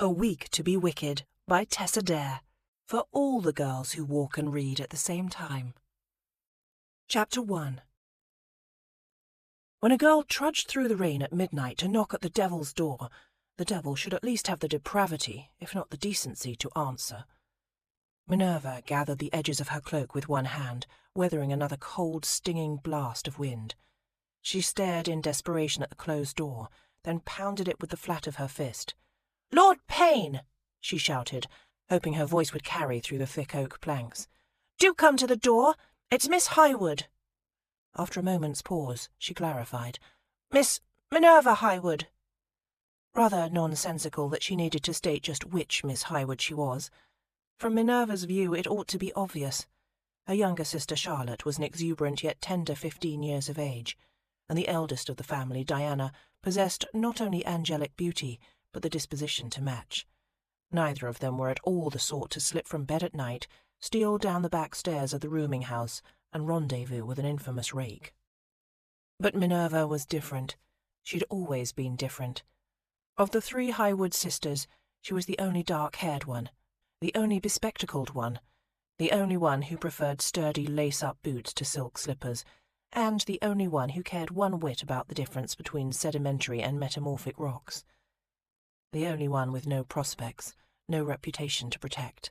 A Week to be Wicked by Tessa, for all the girls who walk and read at the same time. Chapter 1. When a girl trudged through the rain at midnight to knock at the devil's door, the devil should at least have the depravity, if not the decency, to answer. Minerva gathered the edges of her cloak with one hand, weathering another cold, stinging blast of wind. She stared in desperation at the closed door, then pounded it with the flat of her fist. "Lord Payne!" she shouted, hoping her voice would carry through the thick oak planks. "Do come to the door! It's Miss Highwood!" After a moment's pause, she clarified. "Miss Minerva Highwood." Rather nonsensical that she needed to state just which Miss Highwood she was. From Minerva's view, it ought to be obvious. Her younger sister Charlotte was an exuberant yet tender 15 years of age, and the eldest of the family, Diana, possessed not only angelic beauty, but the disposition to match. Neither of them were at all the sort to slip from bed at night, steal down the back stairs of the rooming house, and rendezvous with an infamous rake. But Minerva was different. She'd always been different. Of the 3 Highwood sisters, she was the only dark-haired one, the only bespectacled one, the only one who preferred sturdy lace-up boots to silk slippers, and the only one who cared one whit about the difference between sedimentary and metamorphic rocks. The only one with no prospects, no reputation to protect.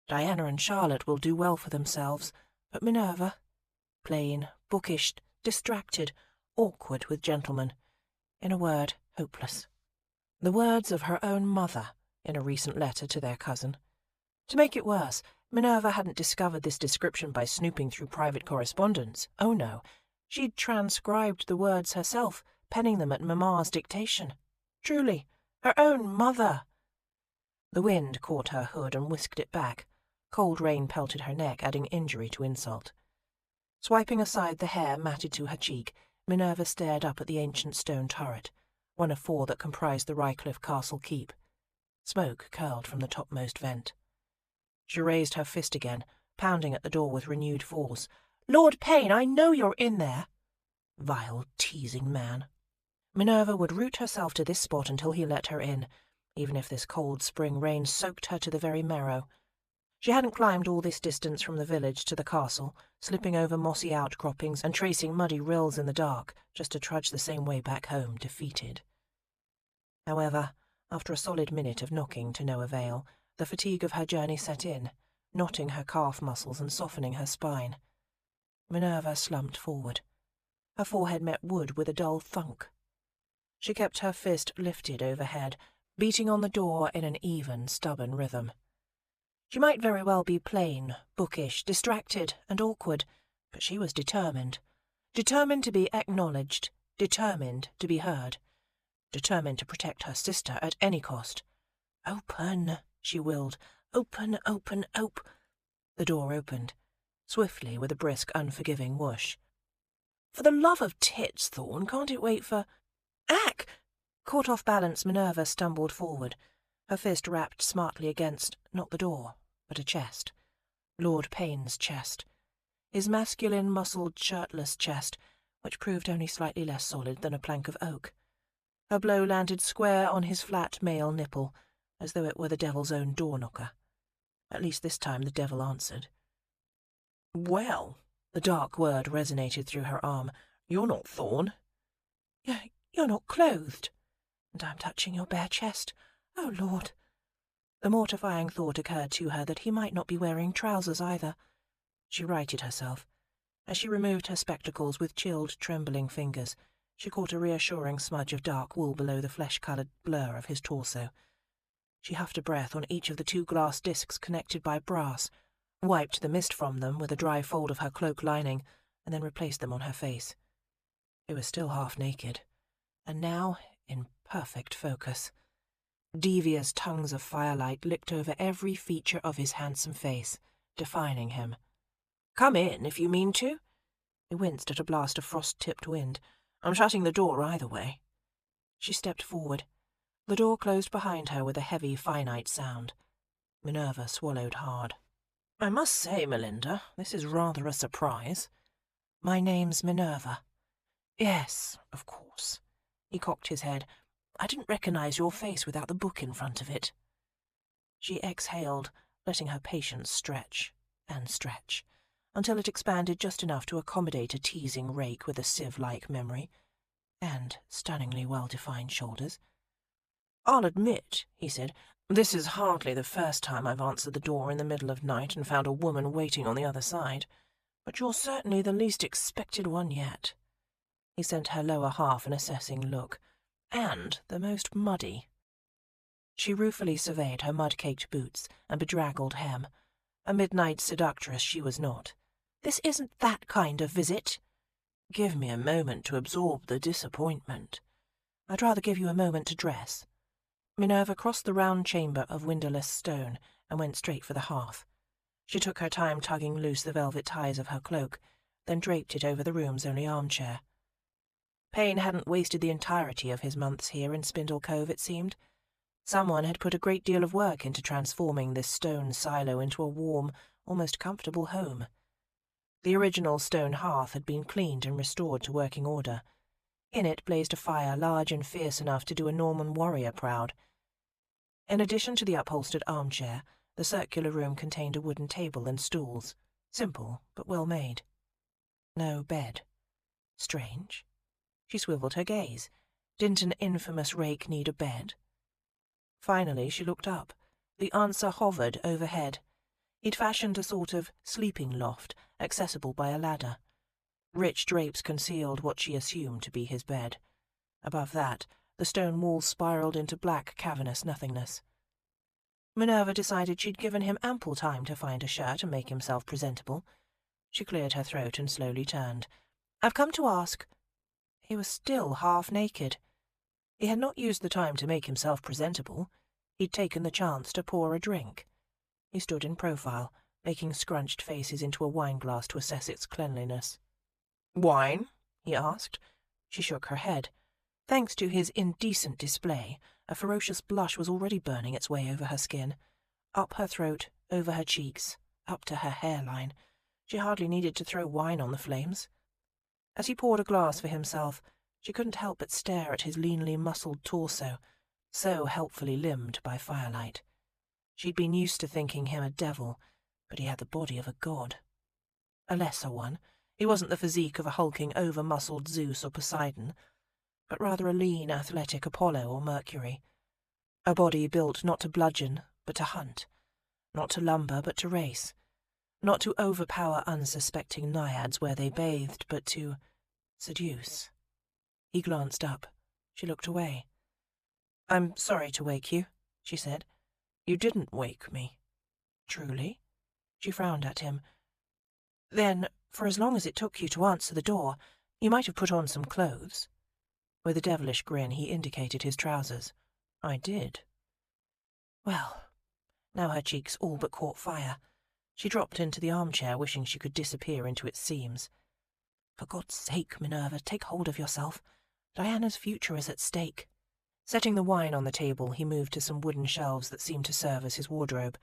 Diana and Charlotte will do well for themselves, but Minerva? Plain, bookish, distracted, awkward with gentlemen. In a word, hopeless. The words of her own mother in a recent letter to their cousin. To make it worse, Minerva hadn't discovered this description by snooping through private correspondence. Oh no, she'd transcribed the words herself, penning them at Mamma's dictation. Truly, her own mother! The wind caught her hood and whisked it back. Cold rain pelted her neck, adding injury to insult. Swiping aside the hair matted to her cheek, Minerva stared up at the ancient stone turret, one of 4 that comprised the Rycliffe Castle keep. Smoke curled from the topmost vent. She raised her fist again, pounding at the door with renewed force. "Lord Payne, I know you're in there!" Vile, teasing man. Minerva would root herself to this spot until he let her in, even if this cold spring rain soaked her to the very marrow. She hadn't climbed all this distance from the village to the castle, slipping over mossy outcroppings and tracing muddy rills in the dark, just to trudge the same way back home, defeated. However, after a solid minute of knocking to no avail, the fatigue of her journey set in, knotting her calf muscles and softening her spine. Minerva slumped forward. Her forehead met wood with a dull thunk. She kept her fist lifted overhead, beating on the door in an even, stubborn rhythm. She might very well be plain, bookish, distracted, and awkward, but she was determined. Determined to be acknowledged, determined to be heard, determined to protect her sister at any cost. "Open," she willed. "Open, open, The door opened, swiftly with a brisk, unforgiving whoosh. "For the love of tits, Thorn, can't it wait for—" "Ack!" Caught off balance, Minerva stumbled forward, her fist rapped smartly against, not the door, but a chest. Lord Payne's chest. His masculine, muscled, shirtless chest, which proved only slightly less solid than a plank of oak. Her blow landed square on his flat male nipple, as though it were the devil's own door-knocker. At least this time the devil answered. "Well," the dark word resonated through her arm, "you're not Thorn." You're not clothed. And I'm touching your bare chest. Oh, Lord." The mortifying thought occurred to her that he might not be wearing trousers either. She righted herself. As she removed her spectacles with chilled, trembling fingers, she caught a reassuring smudge of dark wool below the flesh-coloured blur of his torso. She huffed a breath on each of the 2 glass discs connected by brass, wiped the mist from them with a dry fold of her cloak lining, and then replaced them on her face. It was still half naked, and now in perfect focus. Devious tongues of firelight licked over every feature of his handsome face, defining him. "Come in, if you mean to." He winced at a blast of frost-tipped wind. "I'm shutting the door either way." She stepped forward. The door closed behind her with a heavy, finite sound. Minerva swallowed hard. "I must say, Melinda, this is rather a surprise." "My name's Minerva." "Yes, of course." He cocked his head. I didn't recognize your face without the book in front of it." She exhaled, letting her patience stretch and stretch, until it expanded just enough to accommodate a teasing rake with a sieve-like memory, and stunningly well-defined shoulders. "I'll admit," he said, "this is hardly the first time I've answered the door in the middle of night and found a woman waiting on the other side, but you're certainly the least expected one yet." He sent her lower half an assessing look, "and the most muddy." She ruefully surveyed her mud-caked boots and bedraggled hem. A midnight seductress she was not. "This isn't that kind of visit." "Give me a moment to absorb the disappointment." "I'd rather give you a moment to dress." Minerva crossed the round chamber of windowless stone and went straight for the hearth. She took her time tugging loose the velvet ties of her cloak, then draped it over the room's only armchair. Payne hadn't wasted the entirety of his months here in Spindle Cove, it seemed. Someone had put a great deal of work into transforming this stone silo into a warm, almost comfortable home. The original stone hearth had been cleaned and restored to working order. In it blazed a fire large and fierce enough to do a Norman warrior proud. In addition to the upholstered armchair, the circular room contained a wooden table and stools, simple but well made. No bed. Strange. She swiveled her gaze. Didn't an infamous rake need a bed? Finally she looked up. The answer hovered overhead. He'd fashioned a sort of sleeping loft, accessible by a ladder. Rich drapes concealed what she assumed to be his bed. Above that, the stone walls spiraled into black, cavernous nothingness. Minerva decided she'd given him ample time to find a shirt and make himself presentable. She cleared her throat and slowly turned. "I've come to ask—" He was still half naked. He had not used the time to make himself presentable. He'd taken the chance to pour a drink. He stood in profile, making scrunched faces into a wineglass to assess its cleanliness. "Wine?" he asked. She shook her head. Thanks to his indecent display, a ferocious blush was already burning its way over her skin. Up her throat, over her cheeks, up to her hairline. She hardly needed to throw wine on the flames. As he poured a glass for himself, she couldn't help but stare at his leanly muscled torso, so helpfully limbed by firelight. She'd been used to thinking him a devil, but he had the body of a god. A lesser one. He wasn't the physique of a hulking, over-muscled Zeus or Poseidon, but rather a lean, athletic Apollo or Mercury. A body built not to bludgeon, but to hunt. Not to lumber, but to race. Not to overpower unsuspecting naiads where they bathed, but to seduce. He glanced up. She looked away. "I'm sorry to wake you," she said. "You didn't wake me." "Truly?" She frowned at him. "Then, for as long as it took you to answer the door, you might have put on some clothes." With a devilish grin, he indicated his trousers. "I did." Well, now her cheeks all but caught fire. She dropped into the armchair, wishing she could disappear into its seams. "For God's sake, Minerva, take hold of yourself. Diana's future is at stake." Setting the wine on the table, he moved to some wooden shelves that seemed to serve as his wardrobe.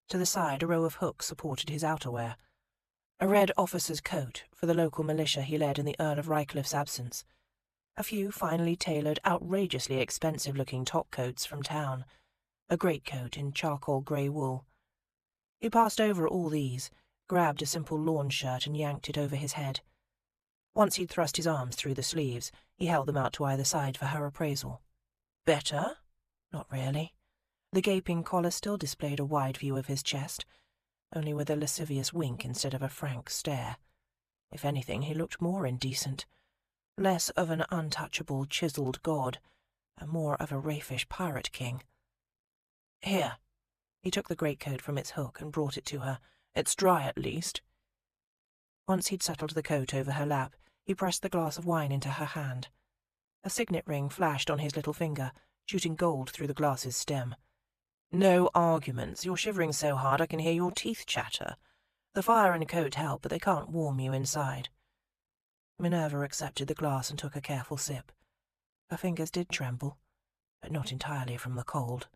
To the side, a row of hooks supported his outerwear. A red officer's coat for the local militia he led in the Earl of Rycliffe's absence. A few finely tailored, outrageously expensive-looking topcoats from town. A greatcoat in charcoal grey wool. He passed over all these, grabbed a simple lawn shirt and yanked it over his head. Once he'd thrust his arms through the sleeves, he held them out to either side for her appraisal. Better? Not really. The gaping collar still displayed a wide view of his chest, only with a lascivious wink instead of a frank stare. If anything, he looked more indecent. Less of an untouchable, chiselled god, and more of a raffish pirate king. "Here." He took the greatcoat from its hook and brought it to her. "It's dry, at least." Once he'd settled the coat over her lap, he pressed the glass of wine into her hand. A signet ring flashed on his little finger, shooting gold through the glass's stem. "No arguments. You're shivering so hard I can hear your teeth chatter. The fire and coat help, but they can't warm you inside." Minerva accepted the glass and took a careful sip. Her fingers did tremble, but not entirely from the cold.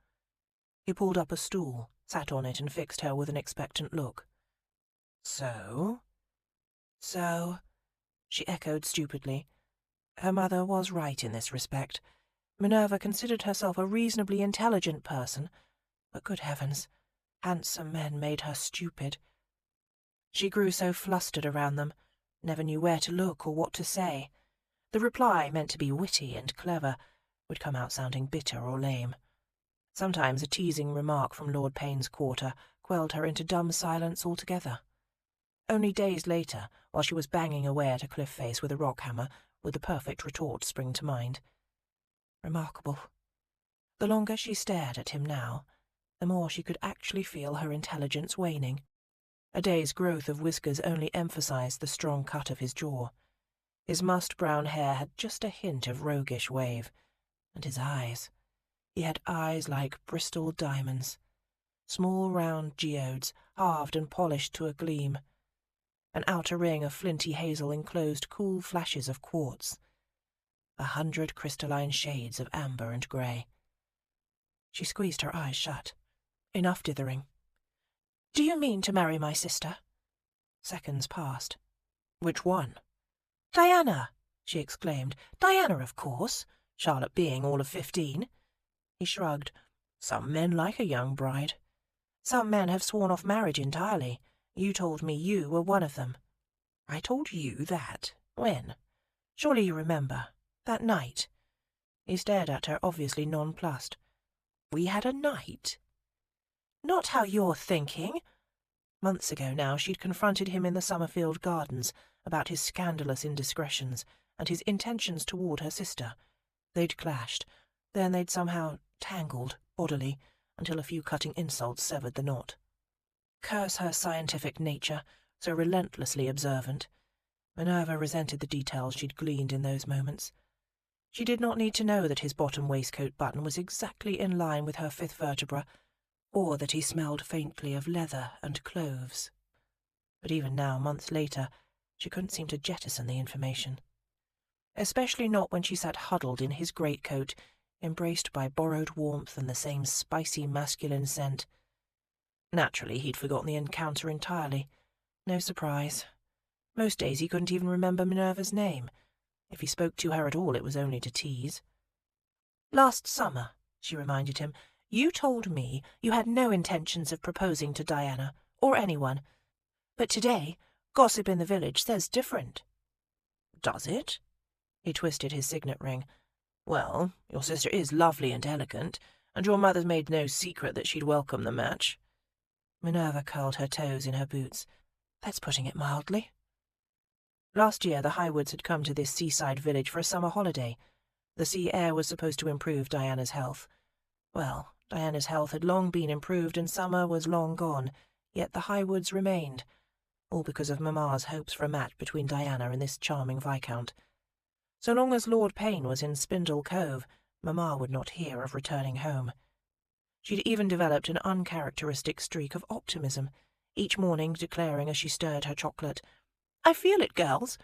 He pulled up a stool, sat on it and fixed her with an expectant look. "So?" "So," she echoed stupidly. Her mother was right in this respect. Minerva considered herself a reasonably intelligent person, but good heavens, handsome men made her stupid. She grew so flustered around them, never knew where to look or what to say. The reply, meant to be witty and clever, would come out sounding bitter or lame. Sometimes a teasing remark from Lord Payne's quarter quelled her into dumb silence altogether. Only days later, while she was banging away at a cliff face with a rock hammer, would the perfect retort spring to mind. Remarkable. The longer she stared at him now, the more she could actually feel her intelligence waning. A day's growth of whiskers only emphasized the strong cut of his jaw. His mussed-brown hair had just a hint of roguish wave. And his eyes. He had eyes like Bristol diamonds. Small round geodes, halved and polished to a gleam. An outer ring of flinty hazel enclosed cool flashes of quartz. 100 crystalline shades of amber and grey. She squeezed her eyes shut. Enough dithering. "Do you mean to marry my sister?" Seconds passed. "Which one?" "Diana!" she exclaimed. "Diana, of course, Charlotte being all of 15. He shrugged. "Some men like a young bride. Some men have sworn off marriage entirely. You told me you were one of them." "I told you that? When?" "Surely you remember. That night." He stared at her, obviously nonplussed. "We had a night?" "Not how you're thinking." Months ago now she'd confronted him in the Summerfield Gardens about his scandalous indiscretions and his intentions toward her sister. They'd clashed. Then they'd somehow tangled, bodily, until a few cutting insults severed the knot. Curse her scientific nature, so relentlessly observant. Minerva resented the details she'd gleaned in those moments. She did not need to know that his bottom waistcoat button was exactly in line with her fifth vertebra, or that he smelled faintly of leather and cloves. But even now, months later, she couldn't seem to jettison the information. Especially not when she sat huddled in his greatcoat, embraced by borrowed warmth and the same spicy masculine scent. Naturally, he'd forgotten the encounter entirely. No surprise. Most days he couldn't even remember Minerva's name. If he spoke to her at all, it was only to tease. "Last summer," she reminded him, "you told me you had no intentions of proposing to Diana, or anyone. But today, gossip in the village says different." "Does it?" He twisted his signet ring. "Well, your sister is lovely and elegant, and your mother's made no secret that she'd welcome the match." Minerva curled her toes in her boots. "That's putting it mildly." Last year the Highwoods had come to this seaside village for a summer holiday. The sea air was supposed to improve Diana's health. Well, Diana's health had long been improved and summer was long gone, yet the Highwoods remained, all because of Mamma's hopes for a match between Diana and this charming Viscount. So long as Lord Payne was in Spindle Cove, Mamma would not hear of returning home. She'd even developed an uncharacteristic streak of optimism, each morning declaring as she stirred her chocolate, "I feel it, girls.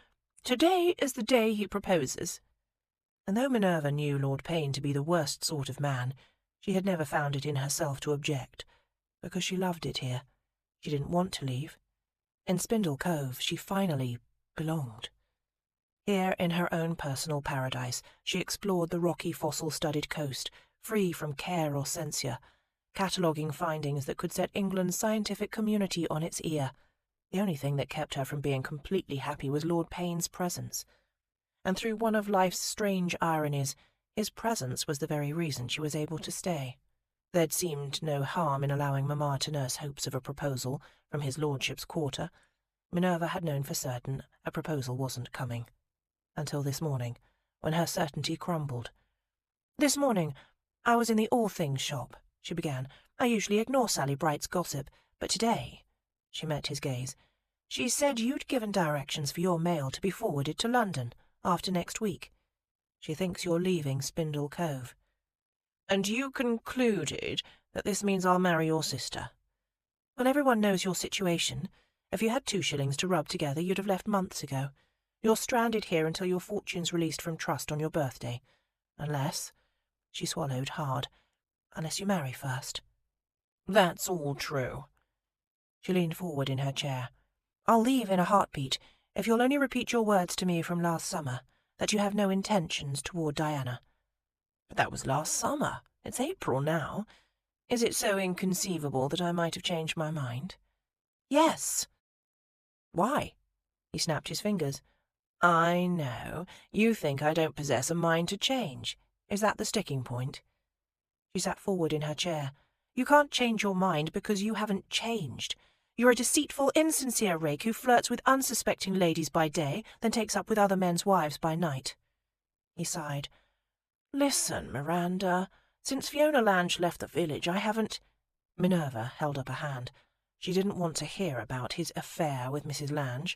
Today is the day he proposes." And though Minerva knew Lord Payne to be the worst sort of man, she had never found it in herself to object, because she loved it here. She didn't want to leave. In Spindle Cove she finally belonged. Here, in her own personal paradise, she explored the rocky fossil-studded coast, free from care or censure, cataloguing findings that could set England's scientific community on its ear. The only thing that kept her from being completely happy was Lord Payne's presence. And through one of life's strange ironies, his presence was the very reason she was able to stay. There'd seemed no harm in allowing Mamma to nurse hopes of a proposal from his lordship's quarter. Minerva had known for certain a proposal wasn't coming. Until this morning, when her certainty crumbled. "This morning, I was in the all-things shop," she began. "I usually ignore Sally Bright's gossip, but today—" She met his gaze. "She said you'd given directions for your mail to be forwarded to London after next week. She thinks you're leaving Spindle Cove." "And you concluded that this means I'll marry your sister?" "Well, everyone knows your situation. If you had 2 shillings to rub together, you'd have left months ago. You're stranded here until your fortune's released from trust on your birthday. Unless—" She swallowed hard. "Unless you marry first." "That's all true." She leaned forward in her chair. "I'll leave in a heartbeat if you'll only repeat your words to me from last summer, that you have no intentions toward Diana." But that was last summer. It's April now. Is it so inconceivable that I might have changed my mind? Yes. Why? He snapped his fingers. I know. You think I don't possess a mind to change. Is that the sticking point? She sat forward in her chair. You can't change your mind because you haven't changed. You're a deceitful, insincere rake who flirts with unsuspecting ladies by day, then takes up with other men's wives by night. He sighed. Listen, Miranda, since Fiona Lange left the village, I haven't— Minerva held up a hand. She didn't want to hear about his affair with Mrs. Lange.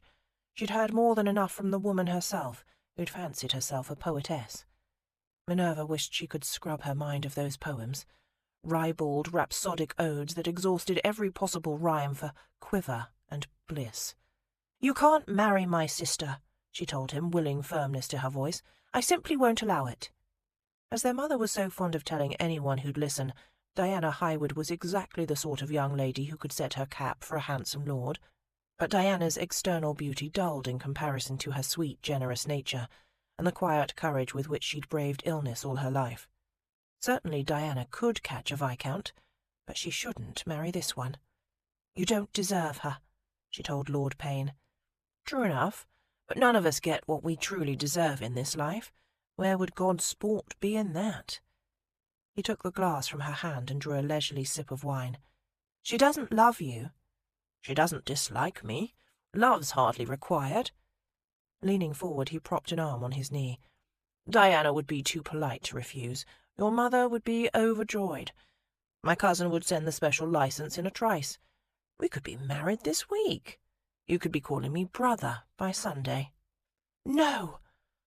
She'd heard more than enough from the woman herself, who'd fancied herself a poetess. Minerva wished she could scrub her mind of those poems, ribald, rhapsodic odes that exhausted every possible rhyme for quiver and bliss. You can't marry my sister, she told him, willing firmness to her voice. I simply won't allow it. As their mother was so fond of telling anyone who'd listen, Diana Highwood was exactly the sort of young lady who could set her cap for a handsome lord. But Diana's external beauty dulled in comparison to her sweet, generous nature, and the quiet courage with which she'd braved illness all her life. Certainly Diana could catch a viscount, but she shouldn't marry this one. You don't deserve her, she told Lord Payne. True enough, but none of us get what we truly deserve in this life. Where would God's sport be in that? He took the glass from her hand and drew a leisurely sip of wine. She doesn't love you. She doesn't dislike me. Love's hardly required. Leaning forward, he propped an arm on his knee. Diana would be too polite to refuse. Your mother would be overjoyed. My cousin would send the special license in a trice. We could be married this week. You could be calling me brother by Sunday. No!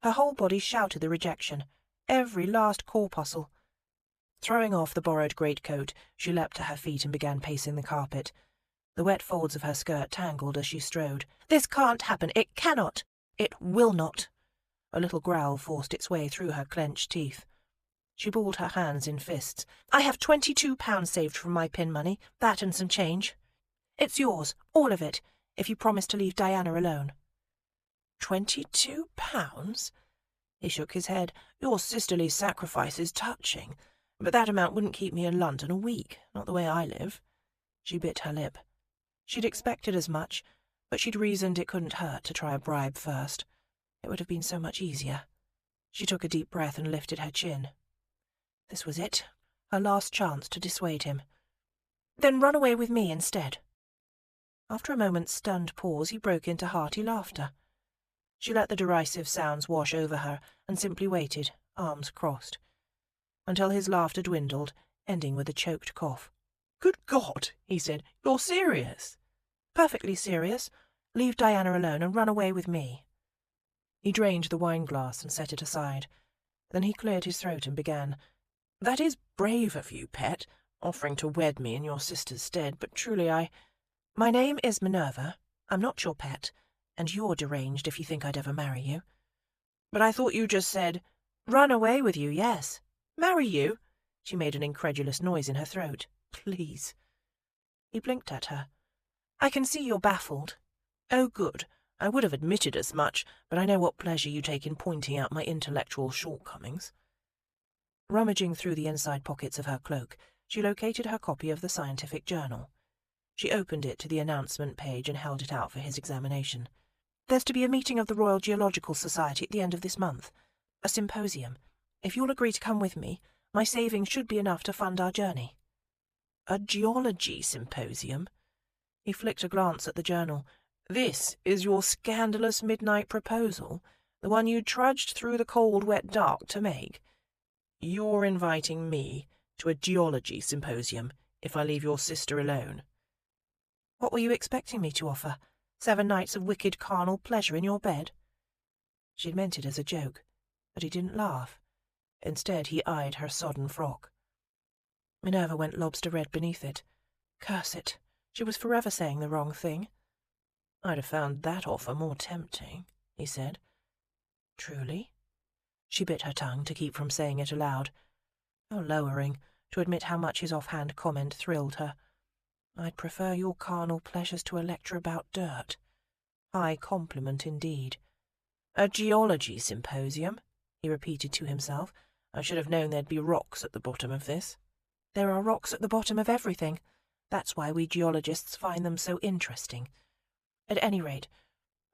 Her whole body shouted the rejection, every last corpuscle. Throwing off the borrowed greatcoat, she leapt to her feet and began pacing the carpet. The wet folds of her skirt tangled as she strode. This can't happen. It cannot. It will not. A little growl forced its way through her clenched teeth. She balled her hands in fists. I have £22 saved from my pin money, that and some change. It's yours, all of it, if you promise to leave Diana alone. £22? He shook his head. Your sisterly sacrifice is touching, but that amount wouldn't keep me in London a week, not the way I live. She bit her lip. She'd expected as much, but she'd reasoned it couldn't hurt to try a bribe first. It would have been so much easier. She took a deep breath and lifted her chin. This was it, her last chance to dissuade him. Then run away with me instead. After a moment's stunned pause, he broke into hearty laughter. She let the derisive sounds wash over her and simply waited, arms crossed, until his laughter dwindled, ending with a choked cough. Good God, he said, you're serious? Perfectly serious. Leave Diana alone and run away with me. He drained the wine-glass and set it aside. Then he cleared his throat and began. That is brave of you, pet, offering to wed me in your sister's stead, but truly My name is Minerva. I'm not your pet, and you're deranged if you think I'd ever marry you. But I thought you just said, run away with you, yes. Marry you? She made an incredulous noise in her throat. Please. He blinked at her. I can see you're baffled. Oh, good. I would have admitted as much, but I know what pleasure you take in pointing out my intellectual shortcomings. Rummaging through the inside pockets of her cloak, she located her copy of the scientific journal. She opened it to the announcement page and held it out for his examination. There's to be a meeting of the Royal Geological Society at the end of this month. A symposium. If you'll agree to come with me, my savings should be enough to fund our journey. A geology symposium? He flicked a glance at the journal. This is your scandalous midnight proposal, the one you trudged through the cold, wet dark to make. You're inviting me to a geology symposium if I leave your sister alone. What were you expecting me to offer? 7 nights of wicked carnal pleasure in your bed? She'd meant it as a joke, but he didn't laugh. Instead, he eyed her sodden frock. Minerva went lobster-red beneath it. Curse it, she was forever saying the wrong thing. I'd have found that offer more tempting, he said. Truly? She bit her tongue to keep from saying it aloud. How lowering, to admit how much his offhand comment thrilled her. I'd prefer your carnal pleasures to a lecture about dirt. High compliment indeed. A geology symposium, he repeated to himself. I should have known there'd be rocks at the bottom of this. There are rocks at the bottom of everything. That's why we geologists find them so interesting. At any rate,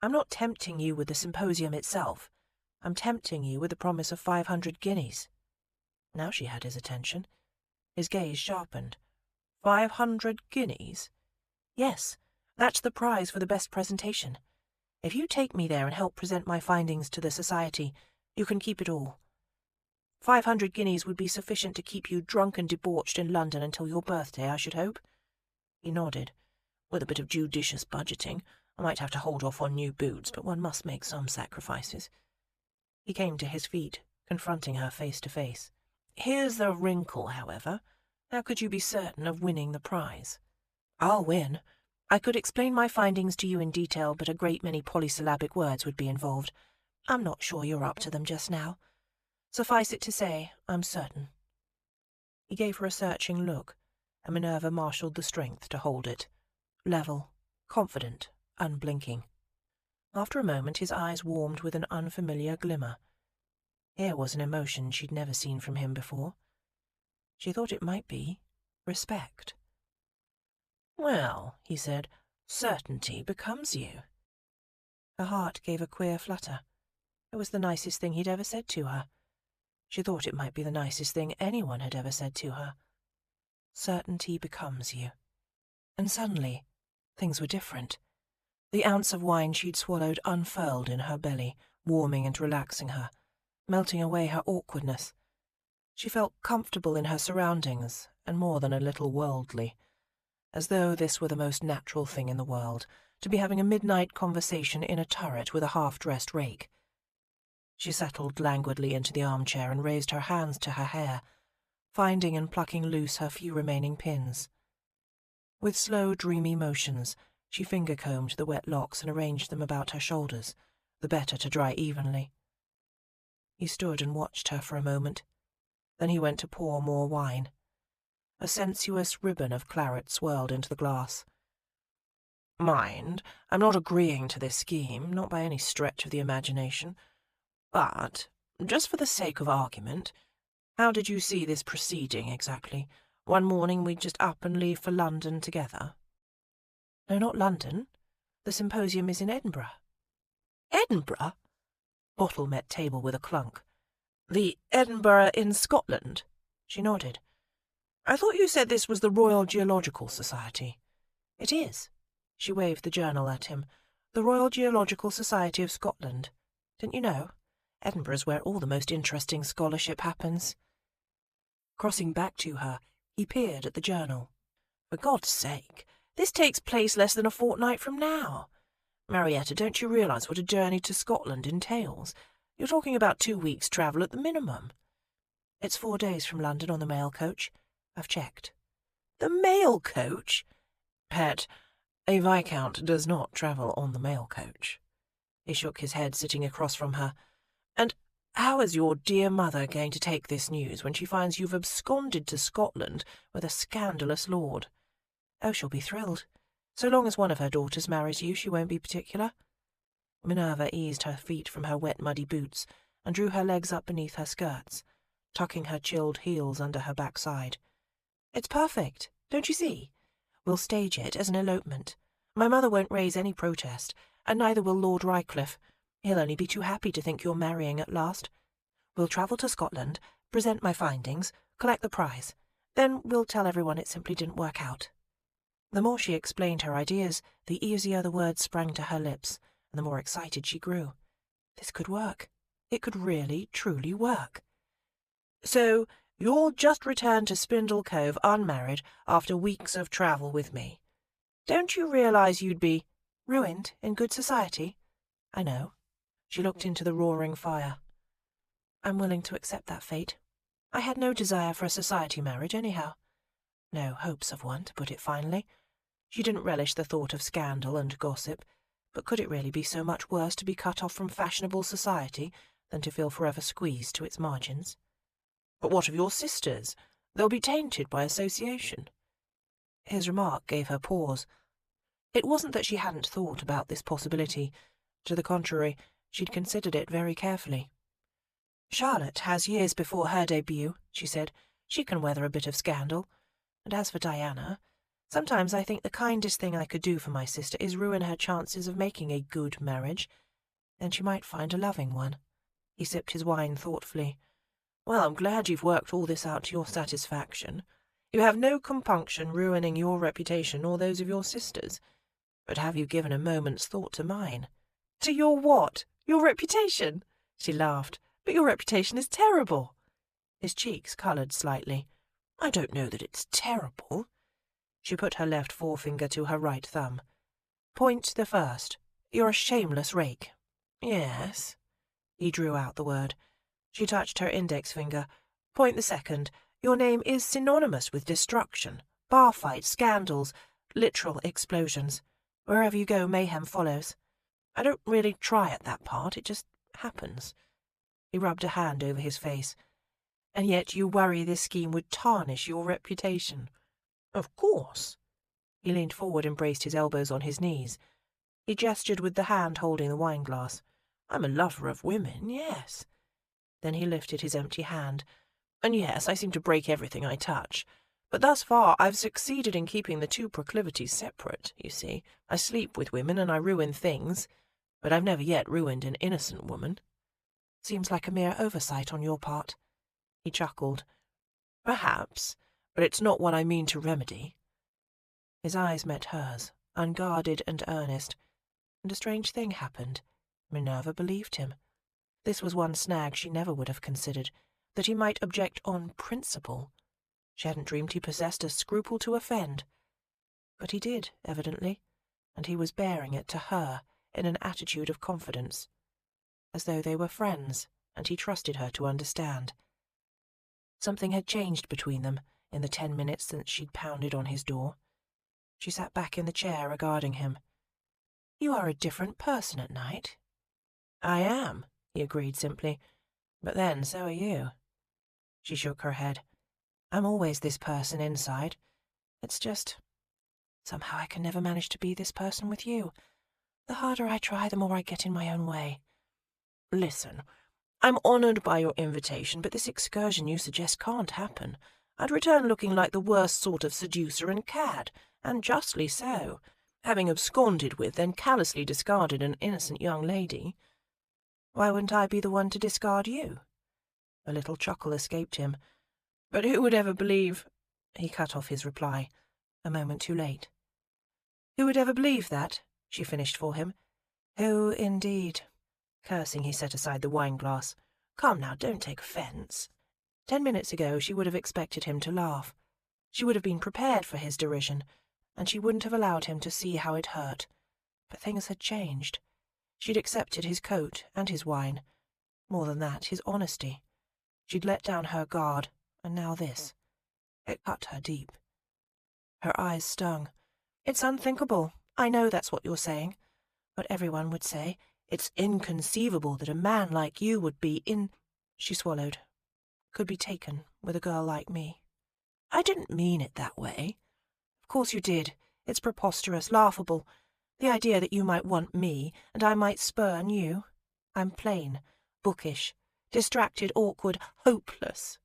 I'm not tempting you with the symposium itself. I'm tempting you with the promise of 500 guineas. Now she had his attention. His gaze sharpened. 500 guineas? Yes, that's the prize for the best presentation. If you take me there and help present my findings to the society, you can keep it all. 500 guineas would be sufficient to keep you drunk and debauched in London until your birthday, I should hope. He nodded. With a bit of judicious budgeting, I might have to hold off on new boots, but one must make some sacrifices. He came to his feet, confronting her face to face. Here's the wrinkle, however. How could you be certain of winning the prize? I'll win. I could explain my findings to you in detail, but a great many polysyllabic words would be involved. I'm not sure you're up to them just now. Suffice it to say, I'm certain. He gave her a searching look, and Minerva marshalled the strength to hold it. Level, confident, unblinking. After a moment his eyes warmed with an unfamiliar glimmer. Here was an emotion she'd never seen from him before. She thought it might be respect. Well, he said, certainty becomes you. Her heart gave a queer flutter. It was the nicest thing he'd ever said to her. She thought it might be the nicest thing anyone had ever said to her. Certainty becomes you. And suddenly, things were different. The ounce of wine she'd swallowed unfurled in her belly, warming and relaxing her, melting away her awkwardness. She felt comfortable in her surroundings, and more than a little worldly, as though this were the most natural thing in the world, to be having a midnight conversation in a turret with a half-dressed rake. She settled languidly into the armchair and raised her hands to her hair, finding and plucking loose her few remaining pins. With slow, dreamy motions, she finger-combed the wet locks and arranged them about her shoulders, the better to dry evenly. He stood and watched her for a moment. Then he went to pour more wine. A sensuous ribbon of claret swirled into the glass. Mind, I'm not agreeing to this scheme, not by any stretch of the imagination. But, just for the sake of argument, how did you see this proceeding exactly? One morning we'd just up and leave for London together? No, not London. The symposium is in Edinburgh. Edinburgh? Bottle met table with a clunk. The Edinburgh in Scotland? She nodded. I thought you said this was the Royal Geological Society. It is. She waved the journal at him. The Royal Geological Society of Scotland. Didn't you know? Edinburgh's where all the most interesting scholarship happens. Crossing back to her, he peered at the journal. For God's sake, this takes place less than a fortnight from now. Marietta, don't you realise what a journey to Scotland entails? You're talking about 2 weeks' travel at the minimum. It's 4 days from London on the mail coach. I've checked. The mail coach? Pet, a viscount does not travel on the mail coach. He shook his head, sitting across from her. And how is your dear mother going to take this news when she finds you've absconded to Scotland with a scandalous lord? Oh, she'll be thrilled. So long as one of her daughters marries you, she won't be particular. Minerva eased her feet from her wet, muddy boots and drew her legs up beneath her skirts, tucking her chilled heels under her backside. It's perfect, don't you see? We'll stage it as an elopement. My mother won't raise any protest, and neither will Lord Rycliffe. He'll only be too happy to think you're marrying at last. We'll travel to Scotland, present my findings, collect the prize. Then we'll tell everyone it simply didn't work out. The more she explained her ideas, the easier the words sprang to her lips, and the more excited she grew. This could work. It could really, truly work. So, you'll just return to Spindle Cove unmarried after weeks of travel with me. Don't you realise you'd be ruined in good society? I know. She looked into the roaring fire. I'm willing to accept that fate. I had no desire for a society marriage anyhow. No hopes of one, to put it finely. She didn't relish the thought of scandal and gossip, but could it really be so much worse to be cut off from fashionable society than to feel forever squeezed to its margins? But what of your sisters? They'll be tainted by association. His remark gave her pause. It wasn't that she hadn't thought about this possibility. To the contrary, she'd considered it very carefully. Charlotte has years before her debut, she said. She can weather a bit of scandal. And as for Diana, sometimes I think the kindest thing I could do for my sister is ruin her chances of making a good marriage. Then she might find a loving one. He sipped his wine thoughtfully. Well, I'm glad you've worked all this out to your satisfaction. You have no compunction ruining your reputation or those of your sisters. But have you given a moment's thought to mine? To your what? Your reputation? She laughed. But your reputation is terrible. His cheeks coloured slightly. I don't know that it's terrible. She put her left forefinger to her right thumb. Point the first. You're a shameless rake. Yes. He drew out the word. She touched her index finger. Point the second. Your name is synonymous with destruction. Bar fights, scandals, literal explosions. Wherever you go, mayhem follows. I don't really try at that part, it just happens. He rubbed a hand over his face. And yet you worry this scheme would tarnish your reputation. Of course. He leaned forward and braced his elbows on his knees. He gestured with the hand holding the wine-glass. I'm a lover of women, yes. Then he lifted his empty hand. And yes, I seem to break everything I touch. But thus far I've succeeded in keeping the two proclivities separate, you see. I sleep with women and I ruin things, but I've never yet ruined an innocent woman. Seems like a mere oversight on your part. He chuckled. Perhaps, but it's not what I mean to remedy. His eyes met hers, unguarded and earnest, and a strange thing happened. Minerva believed him. This was one snag she never would have considered, that he might object on principle. She hadn't dreamed he possessed a scruple to offend. But he did, evidently, and he was bearing it to her in an attitude of confidence, as though they were friends, and he trusted her to understand. Something had changed between them in the 10 minutes since she'd pounded on his door. She sat back in the chair regarding him. You are a different person at night. I am, he agreed simply. But then so are you. She shook her head. I'm always this person inside. It's just, somehow I can never manage to be this person with you. The harder I try, the more I get in my own way. Listen, I'm honoured by your invitation, but this excursion you suggest can't happen. I'd return looking like the worst sort of seducer and cad, and justly so, having absconded with, then callously discarded an innocent young lady. Why wouldn't I be the one to discard you? A little chuckle escaped him. But who would ever believe— He cut off his reply, a moment too late. Who would ever believe that? She finished for him. Who, indeed? Cursing, he set aside the wine-glass. Come now, don't take offence. 10 minutes ago she would have expected him to laugh. She would have been prepared for his derision, and she wouldn't have allowed him to see how it hurt. But things had changed. She'd accepted his coat and his wine. More than that, his honesty. She'd let down her guard, and now this. It cut her deep. Her eyes stung. It's unthinkable. I know that's what you're saying. But everyone would say, it's inconceivable that a man like you would be in— She swallowed. Could be taken with a girl like me. I didn't mean it that way. Of course you did. It's preposterous, laughable. The idea that you might want me, and I might spurn you. I'm plain, bookish, distracted, awkward, hopeless.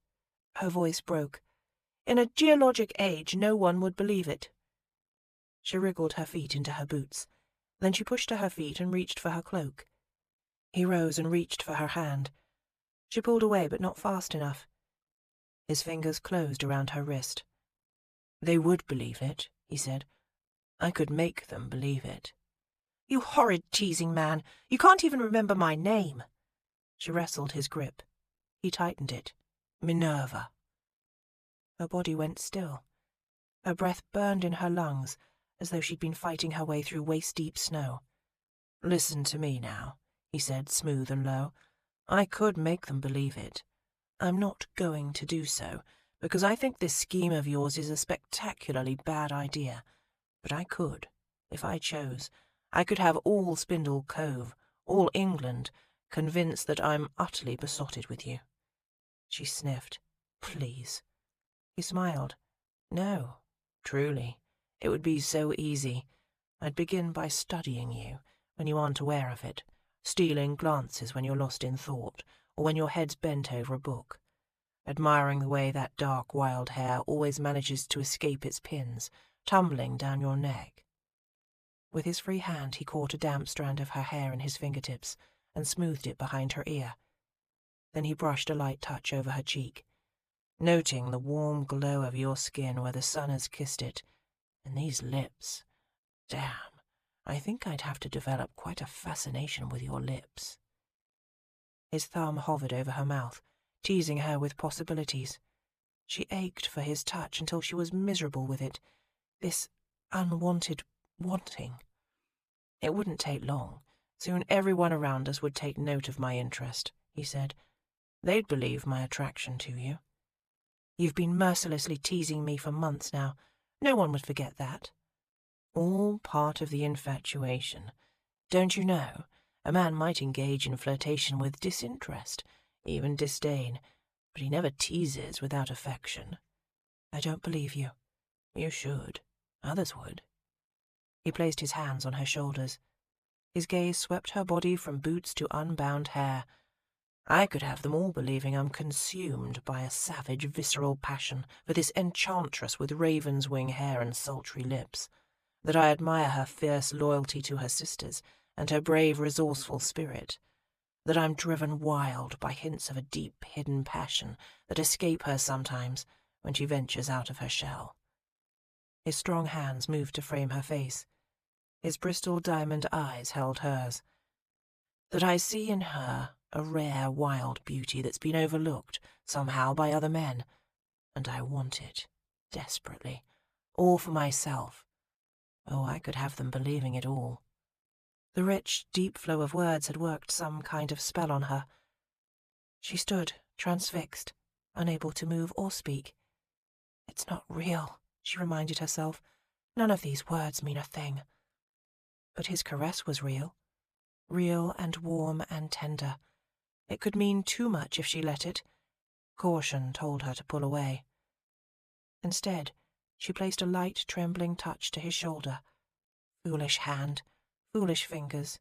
Her voice broke. In a geologic age, no one would believe it. She wriggled her feet into her boots. Then she pushed to her feet and reached for her cloak. He rose and reached for her hand. She pulled away, but not fast enough. His fingers closed around her wrist. They would believe it, he said. I could make them believe it. You horrid teasing man! You can't even remember my name. She wrestled his grip. He tightened it. Minerva. Her body went still. Her breath burned in her lungs, as though she'd been fighting her way through waist-deep snow. Listen to me now, he said, smooth and low. I could make them believe it. I'm not going to do so, because I think this scheme of yours is a spectacularly bad idea. But I could, if I chose. I could have all Spindle Cove, all England, convinced that I'm utterly besotted with you. She sniffed. Please. He smiled. No, truly. It would be so easy. I'd begin by studying you, when you aren't aware of it, stealing glances when you're lost in thought, or when your head's bent over a book, admiring the way that dark, wild hair always manages to escape its pins, tumbling down your neck. With his free hand he caught a damp strand of her hair in his fingertips and smoothed it behind her ear. Then he brushed a light touch over her cheek, noting the warm glow of your skin where the sun has kissed it, and these lips. Damn, I think I'd have to develop quite a fascination with your lips. His thumb hovered over her mouth, teasing her with possibilities. She ached for his touch until she was miserable with it, this unwanted wanting. It wouldn't take long. Soon everyone around us would take note of my interest, he said. They'd believe my attraction to you. You've been mercilessly teasing me for months now. No one would forget that. All part of the infatuation. Don't you know, a man might engage in flirtation with disinterest, even disdain, but he never teases without affection. I don't believe you. You should. Others would. He placed his hands on her shoulders. His gaze swept her body from boots to unbound hair. I could have them all believing I'm consumed by a savage, visceral passion for this enchantress with raven's wing hair and sultry lips, that I admire her fierce loyalty to her sisters and her brave, resourceful spirit, that I'm driven wild by hints of a deep, hidden passion that escape her sometimes when she ventures out of her shell. His strong hands moved to frame her face. His Bristol diamond eyes held hers. That I see in her a rare, wild beauty that's been overlooked somehow by other men, and I want it, desperately, all for myself. Oh, I could have them believing it all. The rich, deep flow of words had worked some kind of spell on her. She stood, transfixed, unable to move or speak. It's not real, she reminded herself. None of these words mean a thing. But his caress was real. Real and warm and tender. It could mean too much if she let it. Caution told her to pull away. Instead, she placed a light, trembling touch to his shoulder. Foolish hand, foolish fingers.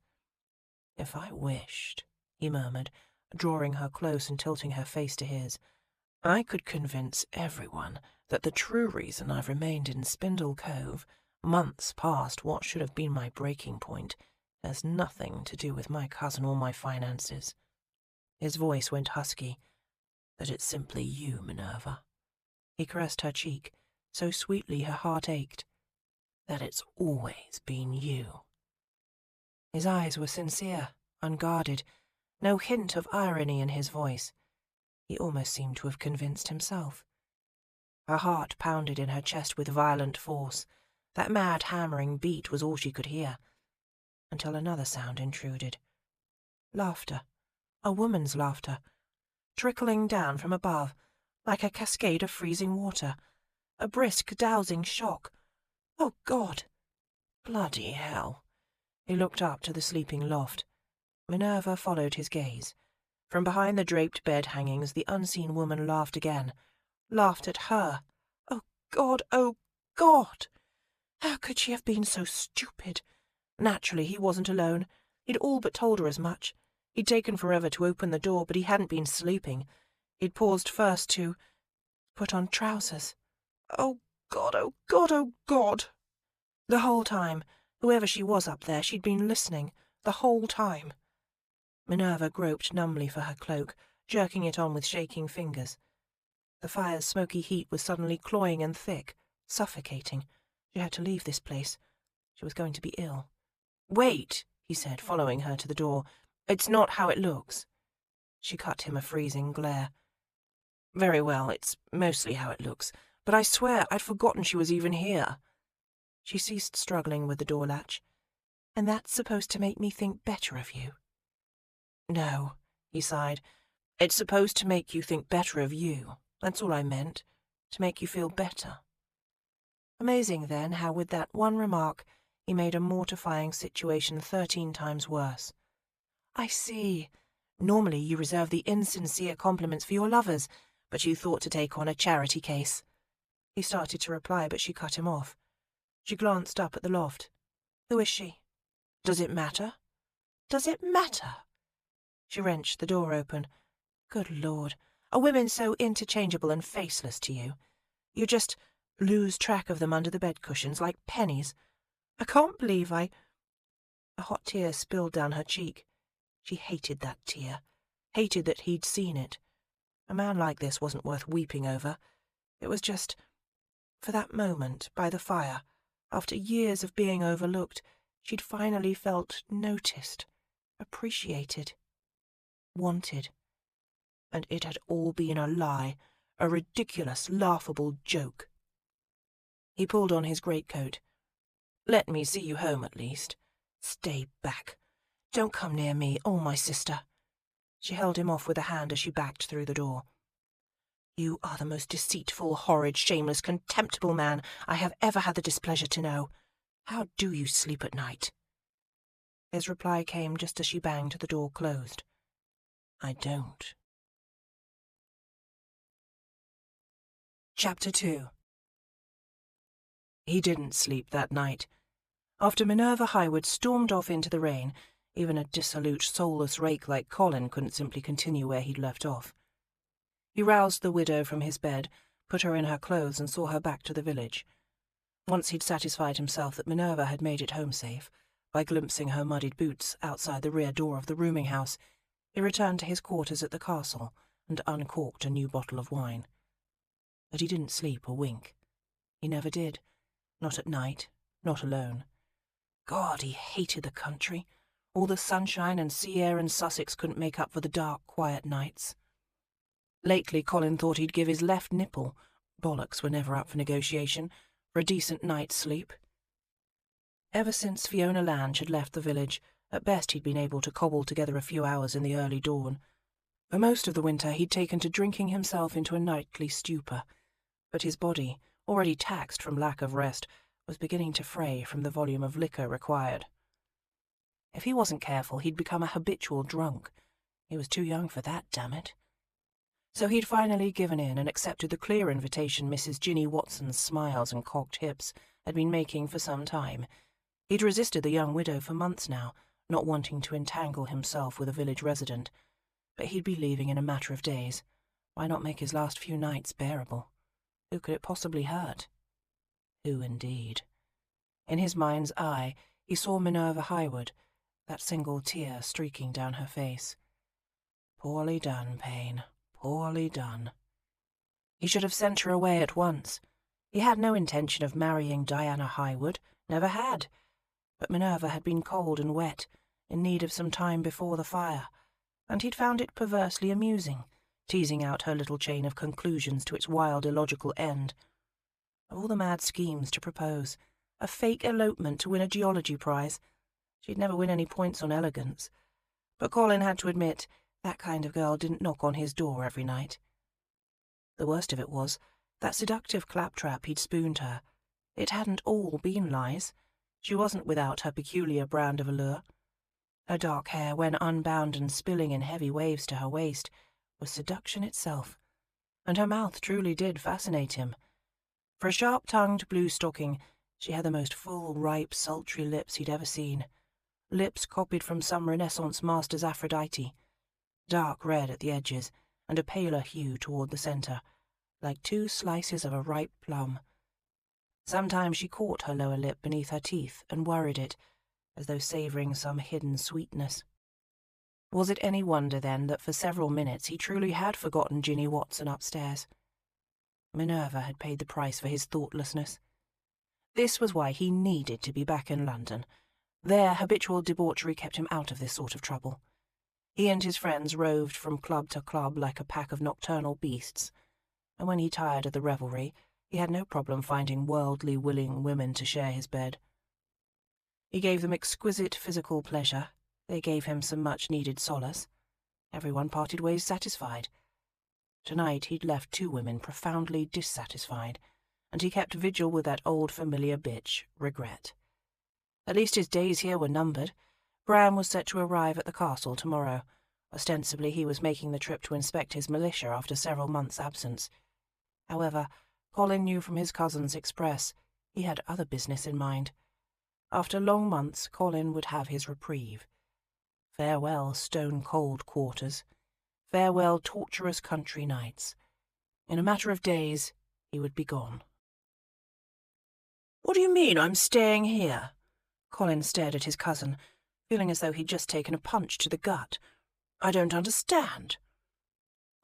If I wished, he murmured, drawing her close and tilting her face to his, I could convince everyone that the true reason I've remained in Spindle Cove, months past what should have been my breaking point, has nothing to do with my cousin or my finances. His voice went husky. That it's simply you, Minerva. He caressed her cheek, so sweetly her heart ached. That it's always been you. His eyes were sincere, unguarded, no hint of irony in his voice. He almost seemed to have convinced himself. Her heart pounded in her chest with violent force. That mad hammering beat was all she could hear, until another sound intruded. Laughter. A woman's laughter, trickling down from above, like a cascade of freezing water. A brisk, dowsing shock. Oh, God! Bloody hell! He looked up to the sleeping loft. Minerva followed his gaze. From behind the draped bed hangings, the unseen woman laughed again. Laughed at her. Oh, God! Oh, God! How could she have been so stupid? Naturally, he wasn't alone. He'd all but told her as much. He'd taken forever to open the door, but he hadn't been sleeping. He'd paused first to put on trousers. Oh, God, oh, God, oh, God! The whole time, whoever she was up there, she'd been listening, the whole time. Minerva groped numbly for her cloak, jerking it on with shaking fingers. The fire's smoky heat was suddenly cloying and thick, suffocating. She had to leave this place. She was going to be ill. Wait, he said, following her to the door. It's not how it looks. She cut him a freezing glare. Very well, it's mostly how it looks, but I swear I'd forgotten she was even here. She ceased struggling with the door latch. And that's supposed to make me think better of you? No, he sighed. It's supposed to make you think better of you. That's all I meant. To make you feel better. Amazing, then, how with that one remark he made a mortifying situation 13 times worse. I see. Normally you reserve the insincere compliments for your lovers, but you thought to take on a charity case. He started to reply, but she cut him off. She glanced up at the loft. Who is she? Does it matter? Does it matter? She wrenched the door open. Good Lord, are women so interchangeable and faceless to you? You just lose track of them under the bed cushions like pennies. I can't believe A hot tear spilled down her cheek. She hated that tear, hated that he'd seen it. A man like this wasn't worth weeping over. It was just, for that moment, by the fire, after years of being overlooked, she'd finally felt noticed, appreciated, wanted. And it had all been a lie, a ridiculous, laughable joke. He pulled on his greatcoat. Let me see you home, at least. Stay back. Don't come near me or my sister. She held him off with a hand as she backed through the door. You are the most deceitful, horrid, shameless, contemptible man I have ever had the displeasure to know. How do you sleep at night? His reply came just as she banged the door closed. I don't. Chapter 2. He didn't sleep that night. After Minerva Highwood stormed off into the rain, even a dissolute, soulless rake like Colin couldn't simply continue where he'd left off. He roused the widow from his bed, put her in her clothes and saw her back to the village. Once he'd satisfied himself that Minerva had made it home safe, by glimpsing her muddied boots outside the rear door of the rooming house, he returned to his quarters at the castle and uncorked a new bottle of wine. But he didn't sleep a wink. He never did. Not at night, not alone. God, he hated the country. All the sunshine and sea air in Sussex couldn't make up for the dark, quiet nights. Lately, Colin thought he'd give his left nipple, bollocks were never up for negotiation, for a decent night's sleep. Ever since Fiona Lange had left the village, at best he'd been able to cobble together a few hours in the early dawn. For most of the winter he'd taken to drinking himself into a nightly stupor, but his body, already taxed from lack of rest, was beginning to fray from the volume of liquor required. If he wasn't careful, he'd become a habitual drunk. He was too young for that, damn it. So he'd finally given in and accepted the clear invitation Mrs. Ginny Watson's smiles and cocked hips had been making for some time. He'd resisted the young widow for months now, not wanting to entangle himself with a village resident, but he'd be leaving in a matter of days. Why not make his last few nights bearable? Who could it possibly hurt? Who indeed? In his mind's eye, he saw Minerva Highwood, that single tear streaking down her face. Poorly done, Payne. Poorly done. He should have sent her away at once. He had no intention of marrying Diana Highwood, never had. But Minerva had been cold and wet, in need of some time before the fire, and he'd found it perversely amusing, teasing out her little chain of conclusions to its wild, illogical end. Of all the mad schemes to propose, a fake elopement to win a geology prize. She'd never win any points on elegance. But Colin had to admit that kind of girl didn't knock on his door every night. The worst of it was, that seductive claptrap he'd spooned her. It hadn't all been lies. She wasn't without her peculiar brand of allure. Her dark hair, when unbound and spilling in heavy waves to her waist, was seduction itself, and her mouth truly did fascinate him. For a sharp-tongued bluestocking, she had the most full, ripe, sultry lips he'd ever seen. Lips copied from some Renaissance master's Aphrodite, dark red at the edges, and a paler hue toward the centre, like two slices of a ripe plum. Sometimes she caught her lower lip beneath her teeth and worried it, as though savouring some hidden sweetness. Was it any wonder, then, that for several minutes he truly had forgotten Ginny Watson upstairs? Minerva had paid the price for his thoughtlessness. This was why he needed to be back in London. Their habitual debauchery kept him out of this sort of trouble. He and his friends roved from club to club like a pack of nocturnal beasts, and when he tired of the revelry, he had no problem finding worldly willing women to share his bed. He gave them exquisite physical pleasure. They gave him some much-needed solace. Everyone parted ways satisfied. Tonight he'd left two women profoundly dissatisfied, and he kept vigil with that old familiar bitch, regret. At least his days here were numbered. Bram was set to arrive at the castle tomorrow. Ostensibly he was making the trip to inspect his militia after several months' absence. However, Colin knew from his cousin's express he had other business in mind. After long months, Colin would have his reprieve. Farewell stone-cold quarters. Farewell torturous country nights. In a matter of days, he would be gone. "What do you mean I'm staying here?" Colin stared at his cousin, feeling as though he'd just taken a punch to the gut. "I don't understand."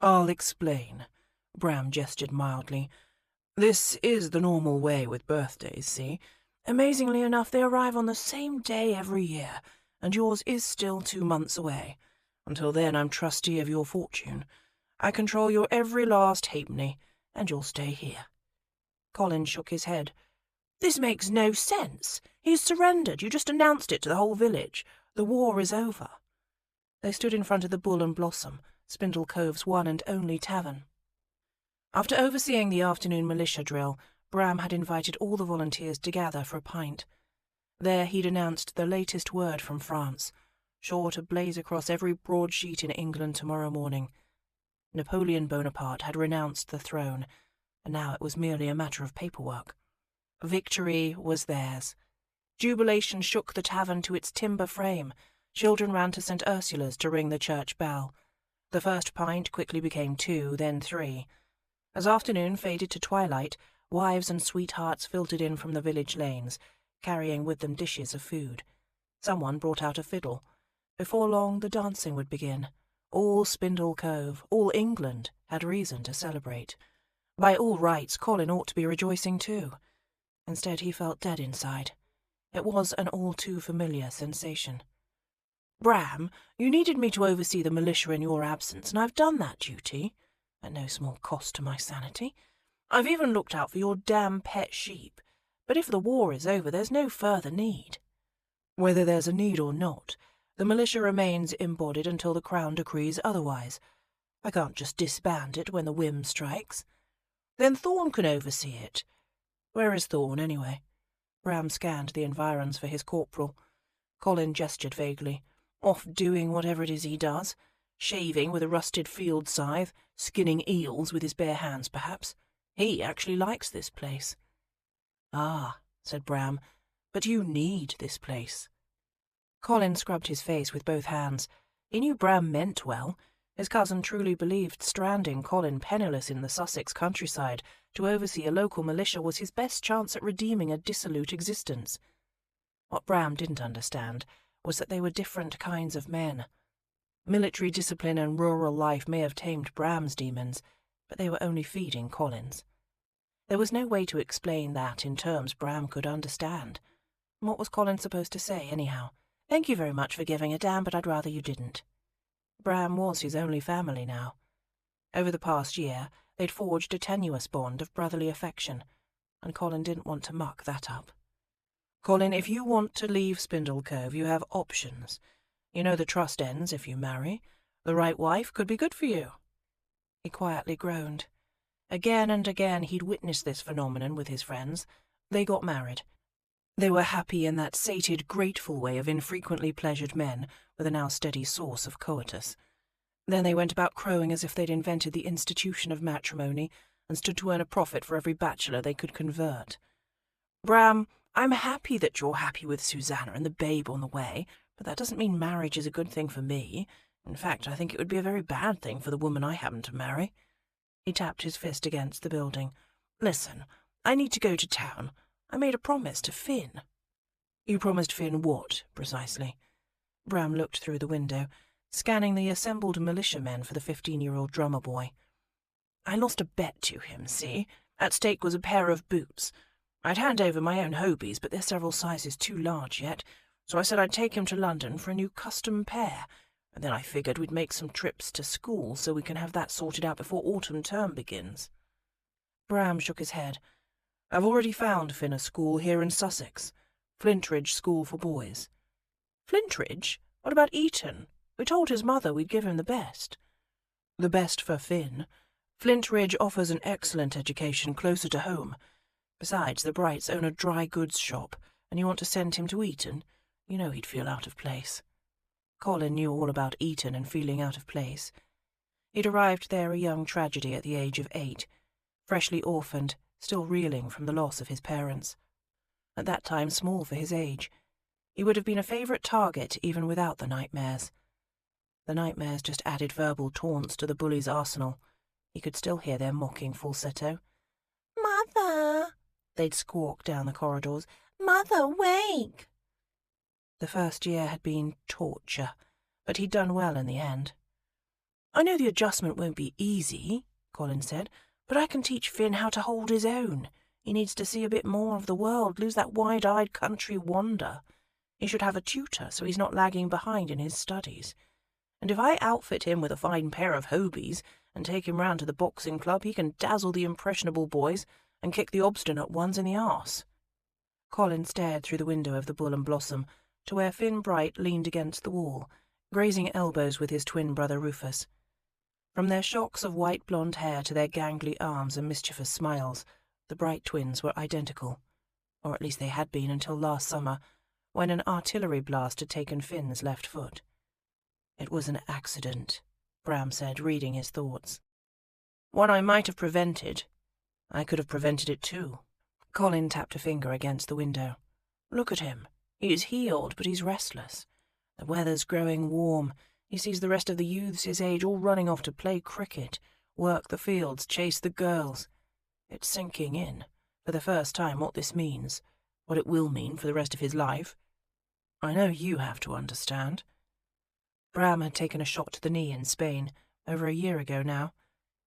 "I'll explain." Bram gestured mildly. "This is the normal way with birthdays, see? Amazingly enough, they arrive on the same day every year, and yours is still 2 months away. Until then, I'm trustee of your fortune. I control your every last halfpenny, and you'll stay here." Colin shook his head. "This makes no sense. He's surrendered. You just announced it to the whole village. The war is over." They stood in front of the Bull and Blossom, Spindle Cove's one and only tavern. After overseeing the afternoon militia drill, Bram had invited all the volunteers to gather for a pint. There he'd announced the latest word from France, sure to blaze across every broadsheet in England tomorrow morning. Napoleon Bonaparte had renounced the throne, and now it was merely a matter of paperwork. Victory was theirs. Jubilation shook the tavern to its timber frame. Children ran to St. Ursula's to ring the church bell. The first pint quickly became 2, then 3. As afternoon faded to twilight, wives and sweethearts filtered in from the village lanes, carrying with them dishes of food. Someone brought out a fiddle. Before long the dancing would begin. All Spindle Cove, all England, had reason to celebrate. By all rights, Colin ought to be rejoicing too. Instead, he felt dead inside. It was an all-too-familiar sensation. "Bram, you needed me to oversee the militia in your absence, and I've done that duty, at no small cost to my sanity. I've even looked out for your damn pet sheep, but if the war is over, there's no further need." "Whether there's a need or not, the militia remains embodied until the Crown decrees otherwise. I can't just disband it when the whim strikes." "Then Thorn can oversee it." "Where is Thorn, anyway?" Bram scanned the environs for his corporal. Colin gestured vaguely. "Off doing whatever it is he does. Shaving with a rusted field scythe, skinning eels with his bare hands, perhaps. He actually likes this place." "Ah," said Bram, "but you need this place." Colin scrubbed his face with both hands. He knew Bram meant well. His cousin truly believed stranding Colin penniless in the Sussex countryside to oversee a local militia was his best chance at redeeming a dissolute existence. What Bram didn't understand was that they were different kinds of men. Military discipline and rural life may have tamed Bram's demons, but they were only feeding Colin's. There was no way to explain that in terms Bram could understand. What was Colin supposed to say, anyhow? "Thank you very much for giving a damn, but I'd rather you didn't." Bram was his only family now. Over the past year, they'd forged a tenuous bond of brotherly affection, and Colin didn't want to muck that up. "Colin, if you want to leave Spindle Cove, you have options. You know the trust ends if you marry. The right wife could be good for you." He quietly groaned. Again and again he'd witnessed this phenomenon with his friends. They got married. They were happy in that sated, grateful way of infrequently pleasured men with a now steady source of coitus. Then they went about crowing as if they'd invented the institution of matrimony and stood to earn a profit for every bachelor they could convert. "Bram, I'm happy that you're happy with Susanna and the babe on the way, but that doesn't mean marriage is a good thing for me. In fact, I think it would be a very bad thing for the woman I happen to marry." He tapped his fist against the building. "Listen, I need to go to town. I made a promise to Finn." "You promised Finn what, precisely?" Bram looked through the window, scanning the assembled militiamen for the 15-year-old drummer boy. "I lost a bet to him, see? At stake was a pair of boots. I'd hand over my own Hobies, but they're several sizes too large yet, so I said I'd take him to London for a new custom pair, and then I figured we'd make some trips to school so we can have that sorted out before autumn term begins." Bram shook his head. "I've already found Finn a school here in Sussex. Flintridge School for Boys." "Flintridge? What about Eton? We told his mother we'd give him the best." "The best for Finn. Flintridge offers an excellent education closer to home. Besides, the Brights own a dry goods shop, and you want to send him to Eton? You know he'd feel out of place." Colin knew all about Eton and feeling out of place. He'd arrived there a young tragedy at the age of 8, freshly orphaned, still reeling from the loss of his parents. At that time small for his age, he would have been a favourite target even without the nightmares. The nightmares just added verbal taunts to the bully's arsenal. He could still hear their mocking falsetto. "Mother!" they'd squawk down the corridors. "Mother, wake!" The first year had been torture, but he'd done well in the end. "I know the adjustment won't be easy," Colin said, "but I can teach Finn how to hold his own. He needs to see a bit more of the world, lose that wide-eyed country wander. He should have a tutor so he's not lagging behind in his studies. And if I outfit him with a fine pair of Hobies and take him round to the boxing club, he can dazzle the impressionable boys and kick the obstinate ones in the arse." Colin stared through the window of the Bull and Blossom to where Finn Bright leaned against the wall, grazing elbows with his twin brother Rufus. From their shocks of white blonde hair to their gangly arms and mischievous smiles, the Bright twins were identical, or at least they had been until last summer, when an artillery blast had taken Finn's left foot. "It was an accident," Bram said, reading his thoughts. "One I might have prevented. I could have prevented it too." Colin tapped a finger against the window. "Look at him. He's healed, but he's restless. The weather's growing warm. He sees the rest of the youths his age all running off to play cricket, work the fields, chase the girls. It's sinking in, for the first time, what this means, what it will mean for the rest of his life. I know you have to understand." Bram had taken a shot to the knee in Spain, over a year ago now.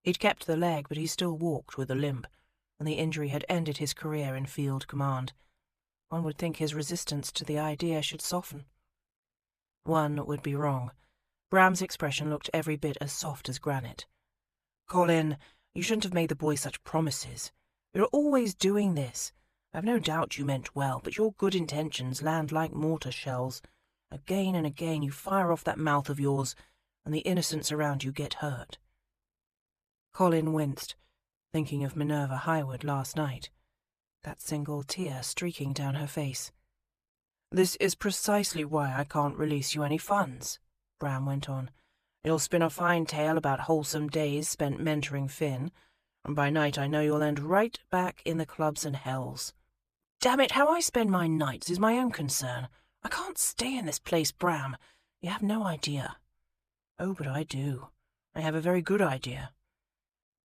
He'd kept the leg, but he still walked with a limp, and the injury had ended his career in field command. One would think his resistance to the idea should soften. One would be wrong. Bram's expression looked every bit as soft as granite. "Colin, you shouldn't have made the boy such promises. You're always doing this. I've no doubt you meant well, but your good intentions land like mortar shells. Again and again you fire off that mouth of yours, and the innocents around you get hurt." Colin winced, thinking of Minerva Highwood last night, that single tear streaking down her face. "This is precisely why I can't release you any funds," Bram went on. "You'll spin a fine tale about wholesome days spent mentoring Finn, and by night I know you'll end right back in the clubs and hells. Damn it, how I spend my nights is my own concern. I can't stay in this place, Bram. You have no idea." "Oh, but I do. I have a very good idea."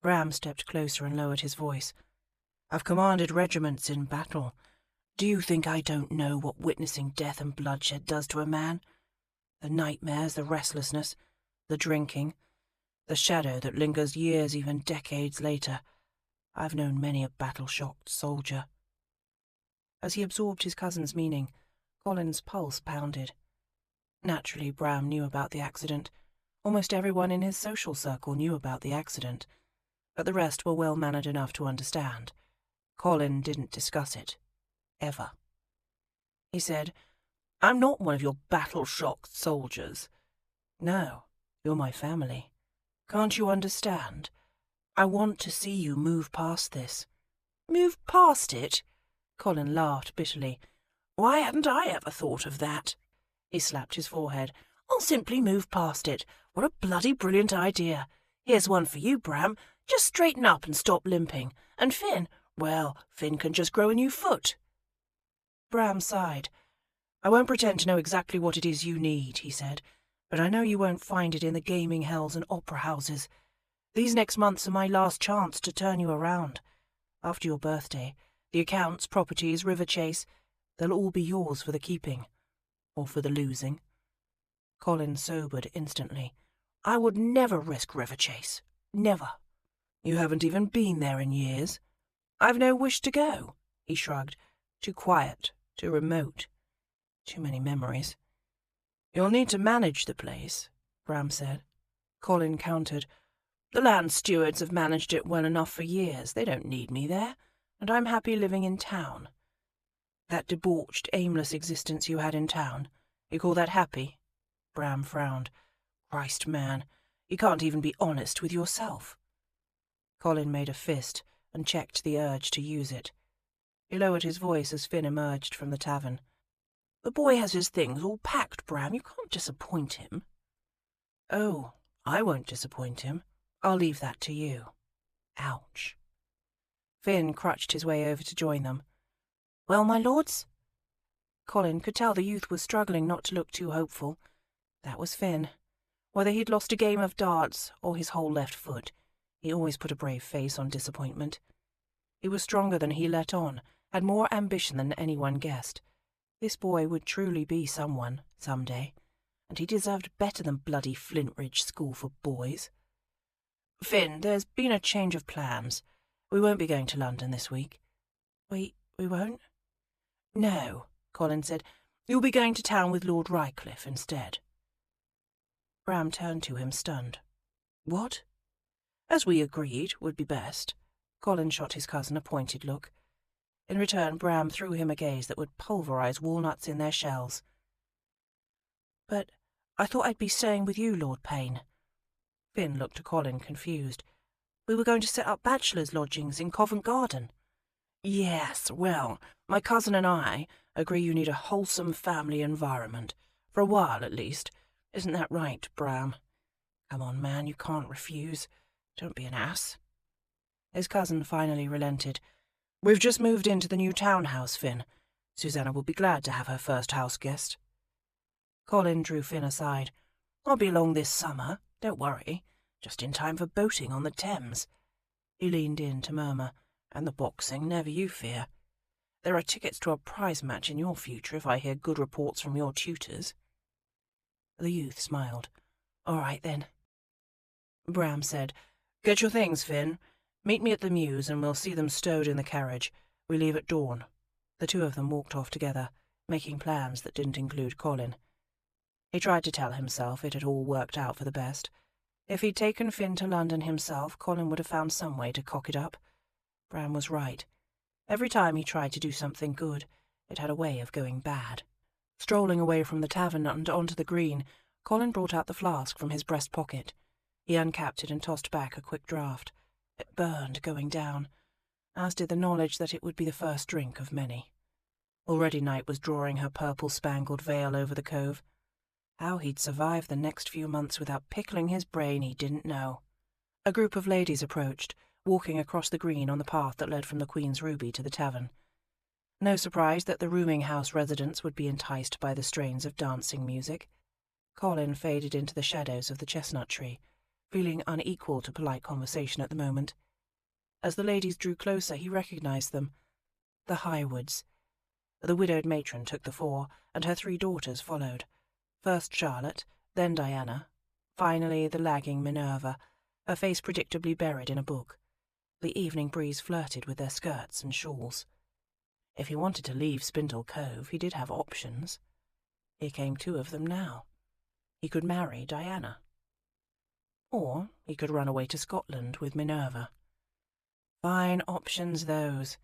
Bram stepped closer and lowered his voice. "I've commanded regiments in battle. Do you think I don't know what witnessing death and bloodshed does to a man? The nightmares, the restlessness, the drinking, the shadow that lingers years, even decades later. I've known many a battle-shocked soldier." As he absorbed his cousin's meaning, Colin's pulse pounded. Naturally, Bram knew about the accident. Almost everyone in his social circle knew about the accident, but the rest were well-mannered enough to understand. Colin didn't discuss it. Ever. He said, "I'm not one of your battle-shocked soldiers. No, you're my family. Can't you understand? I want to see you move past this." "Move past it?" Colin laughed bitterly. "Why hadn't I ever thought of that?" He slapped his forehead. "I'll simply move past it. What a bloody brilliant idea. Here's one for you, Bram. Just straighten up and stop limping. And Finn, well, Finn can just grow a new foot." Bram sighed. "I won't pretend to know exactly what it is you need," he said, "but I know you won't find it in the gaming hells and opera houses. These next months are my last chance to turn you around. After your birthday, the accounts, properties, River Chase, they'll all be yours for the keeping. Or for the losing." Colin sobered instantly. "I would never risk River Chase. Never." "You haven't even been there in years." "I've no wish to go," he shrugged. "Too quiet, too remote. Too many memories." "You'll need to manage the place," Bram said. Colin countered. "The land stewards have managed it well enough for years. They don't need me there, and I'm happy living in town." "That debauched, aimless existence you had in town, you call that happy?" Bram frowned. "Christ, man, you can't even be honest with yourself." Colin made a fist and checked the urge to use it. He lowered his voice as Finn emerged from the tavern. "The boy has his things all packed, Bram. You can't disappoint him." "Oh, I won't disappoint him. I'll leave that to you." Ouch. Finn crutched his way over to join them. "Well, my lords?" Colin could tell the youth was struggling not to look too hopeful. That was Finn. Whether he'd lost a game of darts or his whole left foot, he always put a brave face on disappointment. He was stronger than he let on, had more ambition than anyone guessed. This boy would truly be someone, some day, and he deserved better than bloody Flintridge School for Boys. "Finn, there's been a change of plans. We won't be going to London this week." We won't?" "No," Colin said. "You'll be going to town with Lord Rycliffe instead." Bram turned to him, stunned. "What?" "As we agreed would be best." Colin shot his cousin a pointed look. In return, Bram threw him a gaze that would pulverize walnuts in their shells. "But I thought I'd be staying with you, Lord Payne." Finn looked to Colin, confused. "We were going to set up bachelors' lodgings in Covent Garden." "Yes, well, my cousin and I agree you need a wholesome family environment, for a while at least. Isn't that right, Bram? Come on, man, you can't refuse. Don't be an ass." His cousin finally relented. "We've just moved into the new townhouse, Finn. Susanna will be glad to have her first house guest." Colin drew Finn aside. "I'll be along this summer, don't worry. Just in time for boating on the Thames." He leaned in to murmur, "And the boxing, never you fear. There are tickets to a prize match in your future if I hear good reports from your tutors." The youth smiled. "All right, then." Bram said, "Get your things, Finn. Meet me at the Mews and we'll see them stowed in the carriage. We leave at dawn." The two of them walked off together, making plans that didn't include Colin. He tried to tell himself it had all worked out for the best. If he'd taken Finn to London himself, Colin would have found some way to cock it up. Bram was right. Every time he tried to do something good, it had a way of going bad. Strolling away from the tavern and onto the green, Colin brought out the flask from his breast pocket. He uncapped it and tossed back a quick draught. It burned going down, as did the knowledge that it would be the first drink of many. Already night was drawing her purple-spangled veil over the cove. How he'd survive the next few months without pickling his brain he didn't know. A group of ladies approached, walking across the green on the path that led from the Queen's Ruby to the tavern. No surprise that the rooming house residents would be enticed by the strains of dancing music. Colin faded into the shadows of the chestnut tree, feeling unequal to polite conversation at the moment. As the ladies drew closer, he recognized them. The Highwoods. The widowed matron took the fore, and her 3 daughters followed. First Charlotte, then Diana, finally the lagging Minerva, her face predictably buried in a book. The evening breeze flirted with their skirts and shawls. If he wanted to leave Spindle Cove, he did have options. Here came 2 of them now. He could marry Diana. Or he could run away to Scotland with Minerva. Fine options, those.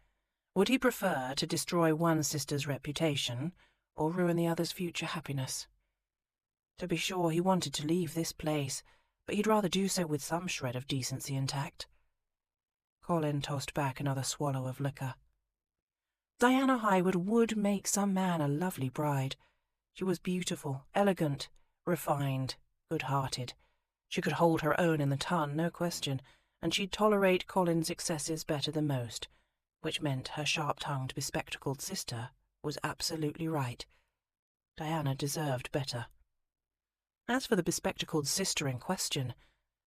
Would he prefer to destroy one sister's reputation, or ruin the other's future happiness? To be sure, he wanted to leave this place, but he'd rather do so with some shred of decency intact. Colin tossed back another swallow of liquor. Diana Highwood would make some man a lovely bride. She was beautiful, elegant, refined, good-hearted. She could hold her own in the ton, no question, and she'd tolerate Colin's excesses better than most, which meant her sharp-tongued, bespectacled sister was absolutely right. Diana deserved better. As for the bespectacled sister in question,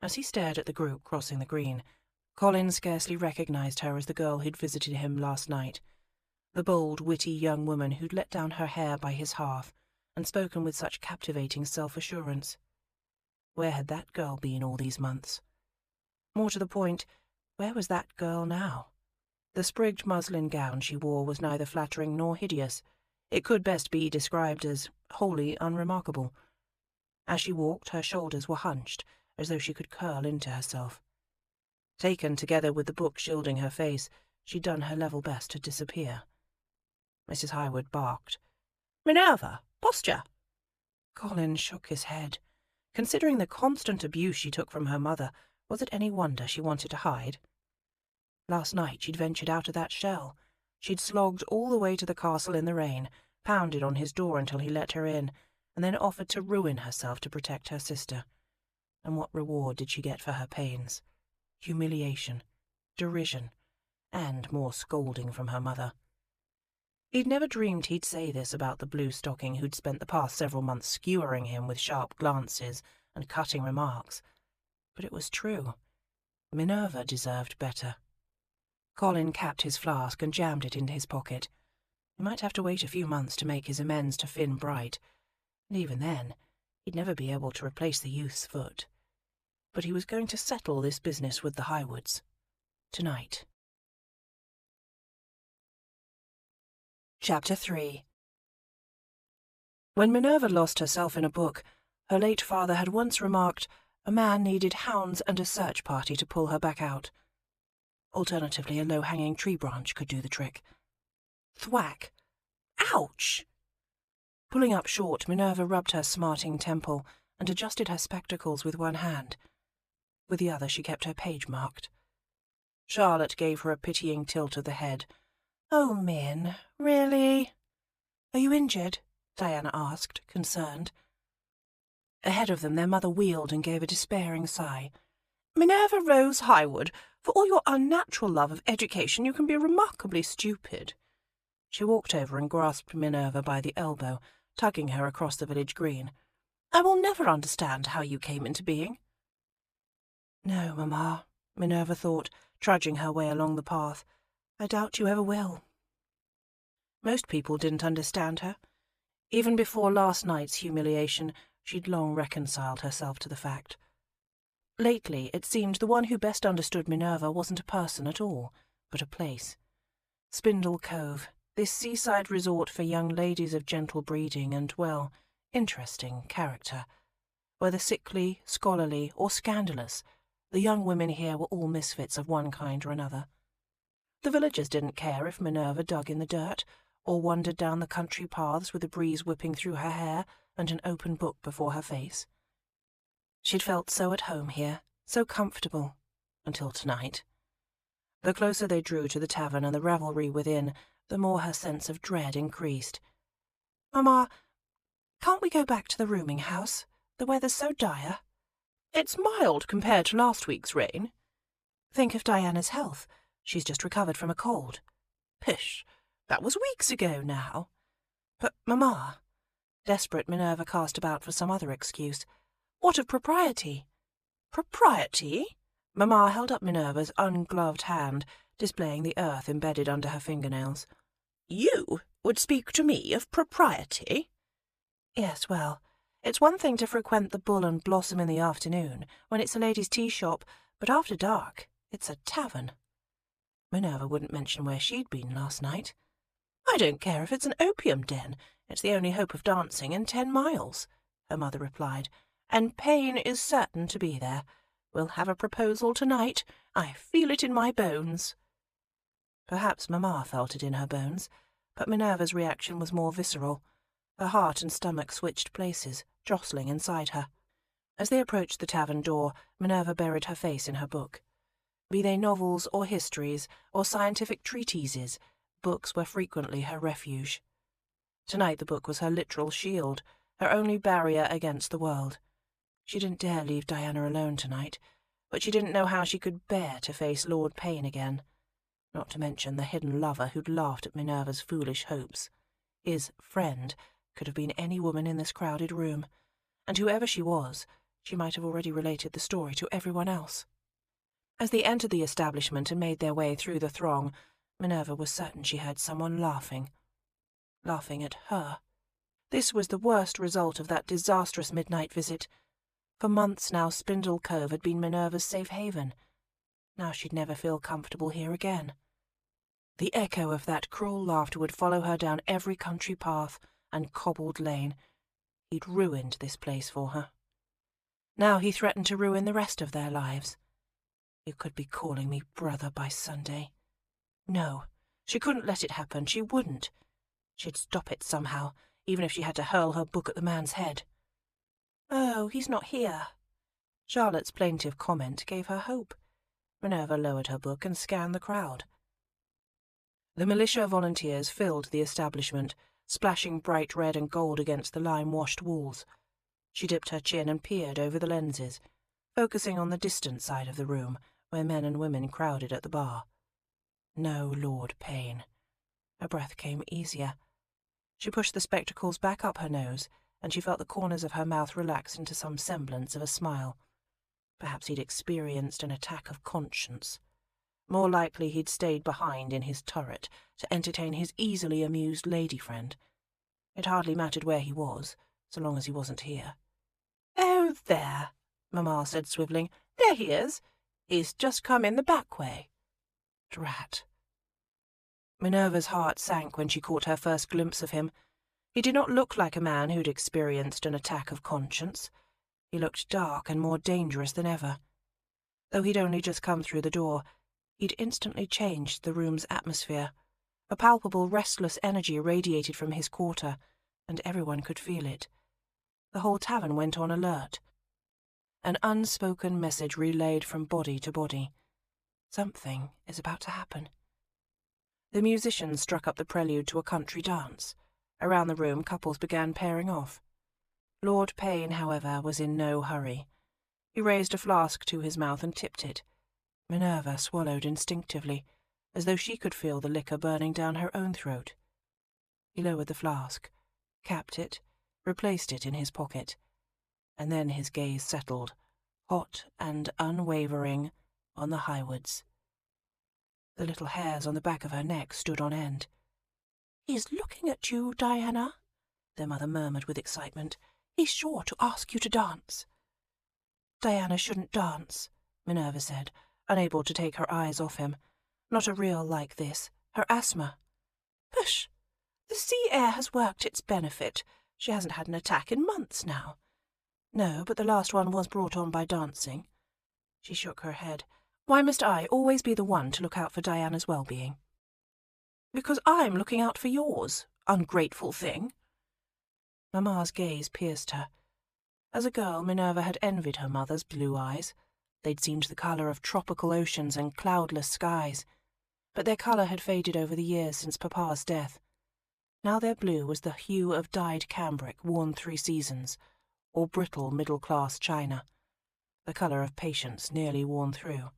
as he stared at the group crossing the green, Colin scarcely recognized her as the girl who'd visited him last night. The bold, witty young woman who'd let down her hair by his hearth and spoken with such captivating self-assurance. Where had that girl been all these months? More to the point, where was that girl now? The sprigged muslin gown she wore was neither flattering nor hideous. It could best be described as wholly unremarkable. As she walked, her shoulders were hunched, as though she could curl into herself. Taken together with the book shielding her face, she'd done her level best to disappear. Mrs. Highwood barked. "Minerva, posture!" Colin shook his head. Considering the constant abuse she took from her mother, was it any wonder she wanted to hide? Last night she'd ventured out of that shell. She'd slogged all the way to the castle in the rain, pounded on his door until he let her in, and then offered to ruin herself to protect her sister. And what reward did she get for her pains? Humiliation, derision, and more scolding from her mother. He'd never dreamed he'd say this about the bluestocking who'd spent the past several months skewering him with sharp glances and cutting remarks. But it was true. Minerva deserved better. Colin capped his flask and jammed it into his pocket. He might have to wait a few months to make his amends to Finn Bright, and even then, he'd never be able to replace the youth's foot. But he was going to settle this business with the Highwoods. Tonight. Chapter 3. When Minerva lost herself in a book, her late father had once remarked a man needed hounds and a search party to pull her back out. Alternatively, a low-hanging tree branch could do the trick. Thwack! Ouch! Pulling up short, Minerva rubbed her smarting temple and adjusted her spectacles with one hand. With the other she kept her page marked. Charlotte gave her a pitying tilt of the head. "Oh, Min, really?" "Are you injured?" Diana asked, concerned. Ahead of them their mother wheeled and gave a despairing sigh. "Minerva Rose Highwood, for all your unnatural love of education, you can be remarkably stupid." She walked over and grasped Minerva by the elbow, tugging her across the village green. "I will never understand how you came into being." "No, Mamma," Minerva thought, trudging her way along the path. "I doubt you ever will." Most people didn't understand her. Even before last night's humiliation, she'd long reconciled herself to the fact. Lately, it seemed the one who best understood Minerva wasn't a person at all, but a place. Spindle Cove, this seaside resort for young ladies of gentle breeding and, well, interesting character. Whether sickly, scholarly, or scandalous, the young women here were all misfits of one kind or another. The villagers didn't care if Minerva dug in the dirt, or wandered down the country paths with a breeze whipping through her hair and an open book before her face. She'd felt so at home here, so comfortable, until tonight. The closer they drew to the tavern and the revelry within, the more her sense of dread increased. "Mamma, can't we go back to the rooming house? The weather's so dire." "It's mild compared to last week's rain." "Think of Diana's health. She's just recovered from a cold." "Pish, that was weeks ago now." "But, Mamma—" Desperate, Minerva cast about for some other excuse. "What of propriety?" "Propriety?" Mamma held up Minerva's ungloved hand, displaying the earth embedded under her fingernails. "You would speak to me of propriety?" "Yes, well, it's one thing to frequent the Bull and Blossom in the afternoon, when it's a ladies' tea shop, but after dark, it's a tavern." Minerva wouldn't mention where she'd been last night. "I don't care if it's an opium den. It's the only hope of dancing in 10 miles, her mother replied, "and Payne is certain to be there. We'll have a proposal tonight. I feel it in my bones." Perhaps Mamma felt it in her bones, but Minerva's reaction was more visceral. Her heart and stomach switched places, jostling inside her. As they approached the tavern door, Minerva buried her face in her book. Be they novels or histories or scientific treatises, books were frequently her refuge. Tonight the book was her literal shield, her only barrier against the world. She didn't dare leave Diana alone tonight, but she didn't know how she could bear to face Lord Payne again, not to mention the hidden lover who'd laughed at Minerva's foolish hopes. His friend could have been any woman in this crowded room, and whoever she was, she might have already related the story to everyone else. As they entered the establishment and made their way through the throng, Minerva was certain she heard someone laughing. Laughing at her. This was the worst result of that disastrous midnight visit. For months now Spindle Cove had been Minerva's safe haven. Now she'd never feel comfortable here again. The echo of that cruel laughter would follow her down every country path and cobbled lane. He'd ruined this place for her. Now he threatened to ruin the rest of their lives. You could be calling me brother by Sunday. No, she couldn't let it happen. She wouldn't. She'd stop it somehow, even if she had to hurl her book at the man's head. "Oh, he's not here." Charlotte's plaintive comment gave her hope. Minerva lowered her book and scanned the crowd. The militia volunteers filled the establishment, splashing bright red and gold against the lime-washed walls. She dipped her chin and peered over the lenses, focusing on the distant side of the room, where men and women crowded at the bar. No Lord Payne. Her breath came easier. She pushed the spectacles back up her nose and she felt the corners of her mouth relax into some semblance of a smile. Perhaps he'd experienced an attack of conscience. More likely he'd stayed behind in his turret to entertain his easily amused lady friend. It hardly mattered where he was, so long as he wasn't here. "Oh, there," Mamma said, swivelling. "There he is. He's just come in the back way." Drat. Minerva's heart sank when she caught her first glimpse of him. He did not look like a man who'd experienced an attack of conscience. He looked dark and more dangerous than ever. Though he'd only just come through the door, he'd instantly changed the room's atmosphere. A palpable, restless energy radiated from his quarter, and everyone could feel it. The whole tavern went on alert. An unspoken message relayed from body to body. Something is about to happen. The musicians struck up the prelude to a country dance. Around the room, couples began pairing off. Lord Payne, however, was in no hurry. He raised a flask to his mouth and tipped it. Minerva swallowed instinctively, as though she could feel the liquor burning down her own throat. He lowered the flask, capped it, replaced it in his pocket, and then his gaze settled, hot and unwavering, on the Highwoods. The little hairs on the back of her neck stood on end. "He's looking at you, Diana," their mother murmured with excitement. "He's sure to ask you to dance." "Diana shouldn't dance," Minerva said, unable to take her eyes off him. "Not a reel like this. Her asthma." "Push! The sea air has worked its benefit. She hasn't had an attack in months now." "No, but the last one was brought on by dancing." She shook her head. "Why must I always be the one to look out for Diana's well-being?" "Because I'm looking out for yours, ungrateful thing." Mamma's gaze pierced her. As a girl, Minerva had envied her mother's blue eyes. They'd seemed the colour of tropical oceans and cloudless skies, but their colour had faded over the years since Papa's death. Now their blue was the hue of dyed cambric worn 3 seasons, or brittle middle-class china, the colour of patience nearly worn through.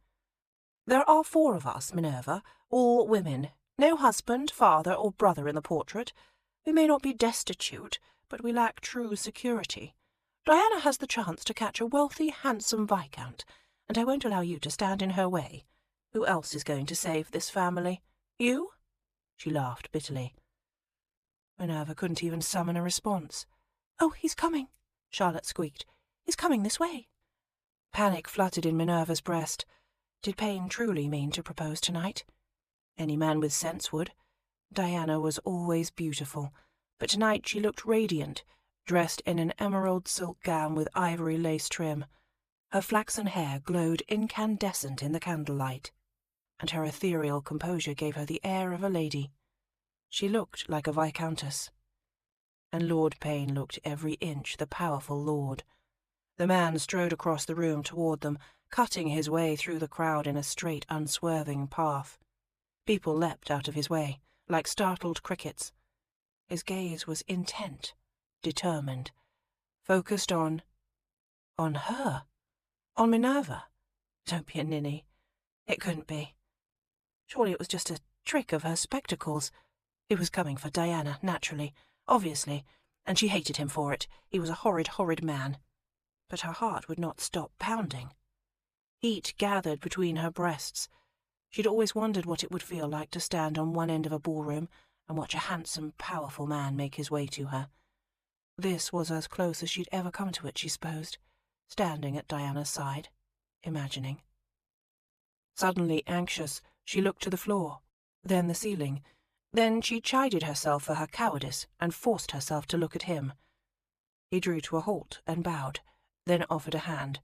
"There are 4 of us, Minerva, all women. No husband, father, or brother in the portrait. We may not be destitute, but we lack true security. Diana has the chance to catch a wealthy, handsome viscount, and I won't allow you to stand in her way. Who else is going to save this family? You?" She laughed bitterly. Minerva couldn't even summon a response. "Oh, he's coming," Charlotte squeaked. "He's coming this way." Panic fluttered in Minerva's breast. Did Payne truly mean to propose tonight? Any man with sense would. Diana was always beautiful, but tonight she looked radiant, dressed in an emerald silk gown with ivory lace trim. Her flaxen hair glowed incandescent in the candlelight, and her ethereal composure gave her the air of a lady. She looked like a viscountess. And Lord Payne looked every inch the powerful lord. The man strode across the room toward them, cutting his way through the crowd in a straight, unswerving path. People leapt out of his way, like startled crickets. His gaze was intent, determined, focused on her, on Minerva. Don't be a ninny. It couldn't be. Surely it was just a trick of her spectacles. He was coming for Diana, naturally, obviously, and she hated him for it. He was a horrid, horrid man. But her heart would not stop pounding. Heat gathered between her breasts. She'd always wondered what it would feel like to stand on one end of a ballroom and watch a handsome, powerful man make his way to her. This was as close as she'd ever come to it, she supposed, standing at Diana's side, imagining. Suddenly anxious, she looked to the floor, then the ceiling. Then she chided herself for her cowardice and forced herself to look at him. He drew to a halt and bowed, then offered a hand.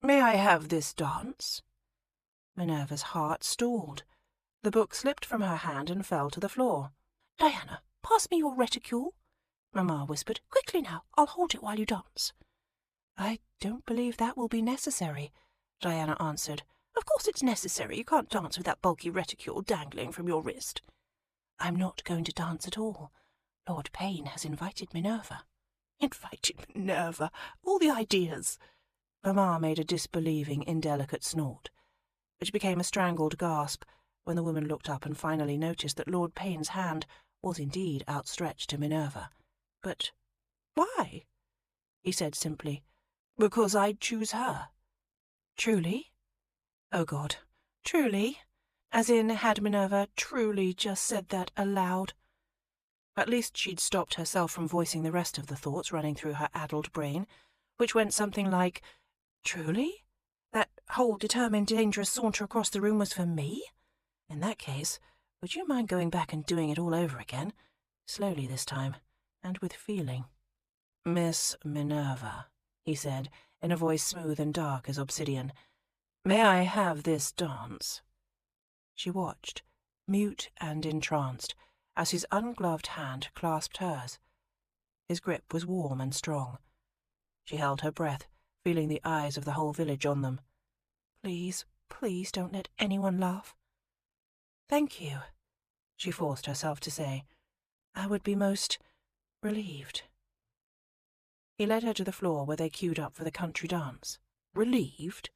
"May I have this dance?" Minerva's heart stalled. The book slipped from her hand and fell to the floor. "Diana, pass me your reticule," Mamma whispered. "Quickly now, I'll hold it while you dance." "I don't believe that will be necessary," Diana answered. "Of course it's necessary. You can't dance with that bulky reticule dangling from your wrist." "I'm not going to dance at all. Lord Payne has invited Minerva." "Invited Minerva? All the ideas!" Mamma made a disbelieving, indelicate snort, which became a strangled gasp when the woman looked up and finally noticed that Lord Payne's hand was indeed outstretched to Minerva. But Why? He said simply. Because I'd choose her. Truly? Oh God, truly? As in, had Minerva truly just said that aloud? At least she'd stopped herself from voicing the rest of the thoughts running through her addled brain, which went something like, Truly? That whole determined, dangerous saunter across the room was for me? In that case, would you mind going back and doing it all over again? Slowly this time, and with feeling. Miss Minerva, he said, in a voice smooth and dark as obsidian, may I have this dance? She watched, mute and entranced, as his ungloved hand clasped hers. His grip was warm and strong. She held her breath, feeling the eyes of the whole village on them. Please, please don't let anyone laugh. Thank you, she forced herself to say. I would be most relieved. He led her to the floor where they queued up for the country dance. Relieved?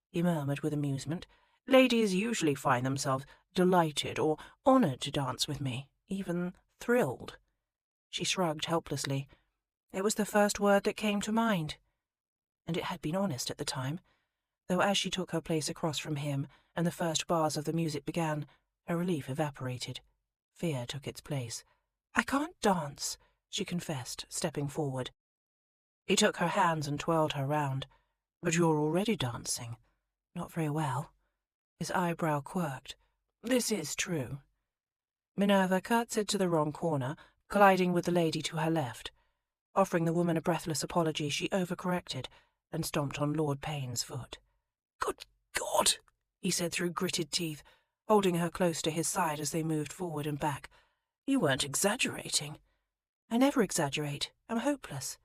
He murmured with amusement. Ladies usually find themselves delighted or honoured to dance with me, even thrilled. She shrugged helplessly. It was the first word that came to mind. And it had been honest at the time, though as she took her place across from him and the first bars of the music began, her relief evaporated. Fear took its place. I can't dance, she confessed, stepping forward. He took her hands and twirled her round. But you're already dancing. Not very well. His eyebrow quirked. This is true. Minerva curtsied to the wrong corner, colliding with the lady to her left. Offering the woman a breathless apology, she overcorrected and stomped on Lord Payne's foot. Good God, he said through gritted teeth, holding her close to his side as they moved forward and back. You weren't exaggerating. I never exaggerate. I'm hopeless.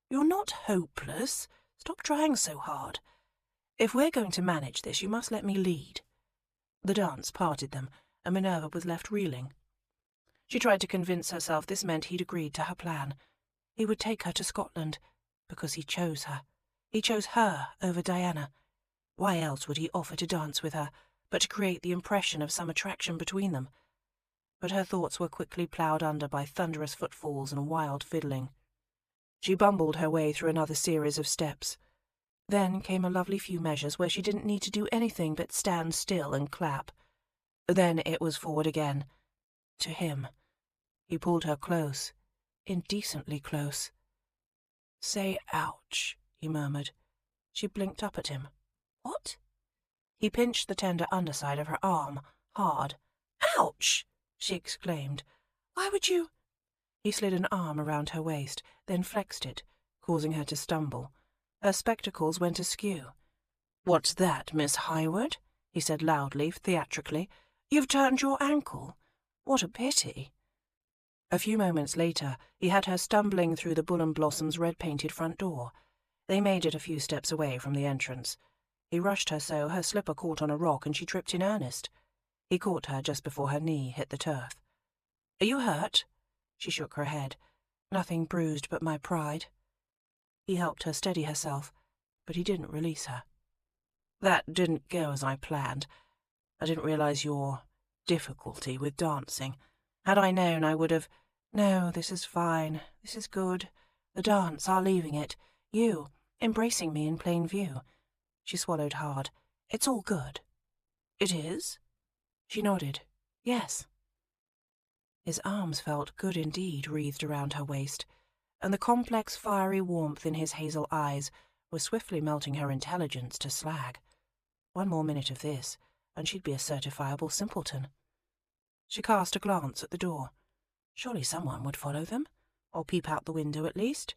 You're not hopeless. Stop trying so hard. If we're going to manage this, you must let me lead. The dance parted them, and Minerva was left reeling. She tried to convince herself this meant he'd agreed to her plan. He would take her to Scotland, because he chose her. He chose her over Diana. Why else would he offer to dance with her, but to create the impression of some attraction between them? But her thoughts were quickly ploughed under by thunderous footfalls and wild fiddling. She bumbled her way through another series of steps. Then came a lovely few measures where she didn't need to do anything but stand still and clap. Then it was forward again. To him. He pulled her close, indecently close. Say ouch, he murmured. She blinked up at him. What? He pinched the tender underside of her arm, hard. Ouch! She exclaimed. Why would you? He slid an arm around her waist, then flexed it, causing her to stumble. Her spectacles went askew. What's that, Miss Highwood? He said loudly, theatrically. You've turned your ankle. What a pity. A few moments later, he had her stumbling through the Bullen Blossom's red-painted front door. They made it a few steps away from the entrance. He rushed her so her slipper caught on a rock and she tripped in earnest. He caught her just before her knee hit the turf. Are you hurt? She shook her head. Nothing bruised but my pride. He helped her steady herself, but he didn't release her. That didn't go as I planned. I didn't realize your difficulty with dancing. Had I known, I would have... No, this is fine. This is good. The dance, our leaving it. You, embracing me in plain view. She swallowed hard. It's all good. It is? She nodded. Yes. His arms felt good indeed, wreathed around her waist, and the complex fiery warmth in his hazel eyes was swiftly melting her intelligence to slag. One more minute of this, and she'd be a certifiable simpleton. She cast a glance at the door. Surely someone would follow them, or peep out the window at least.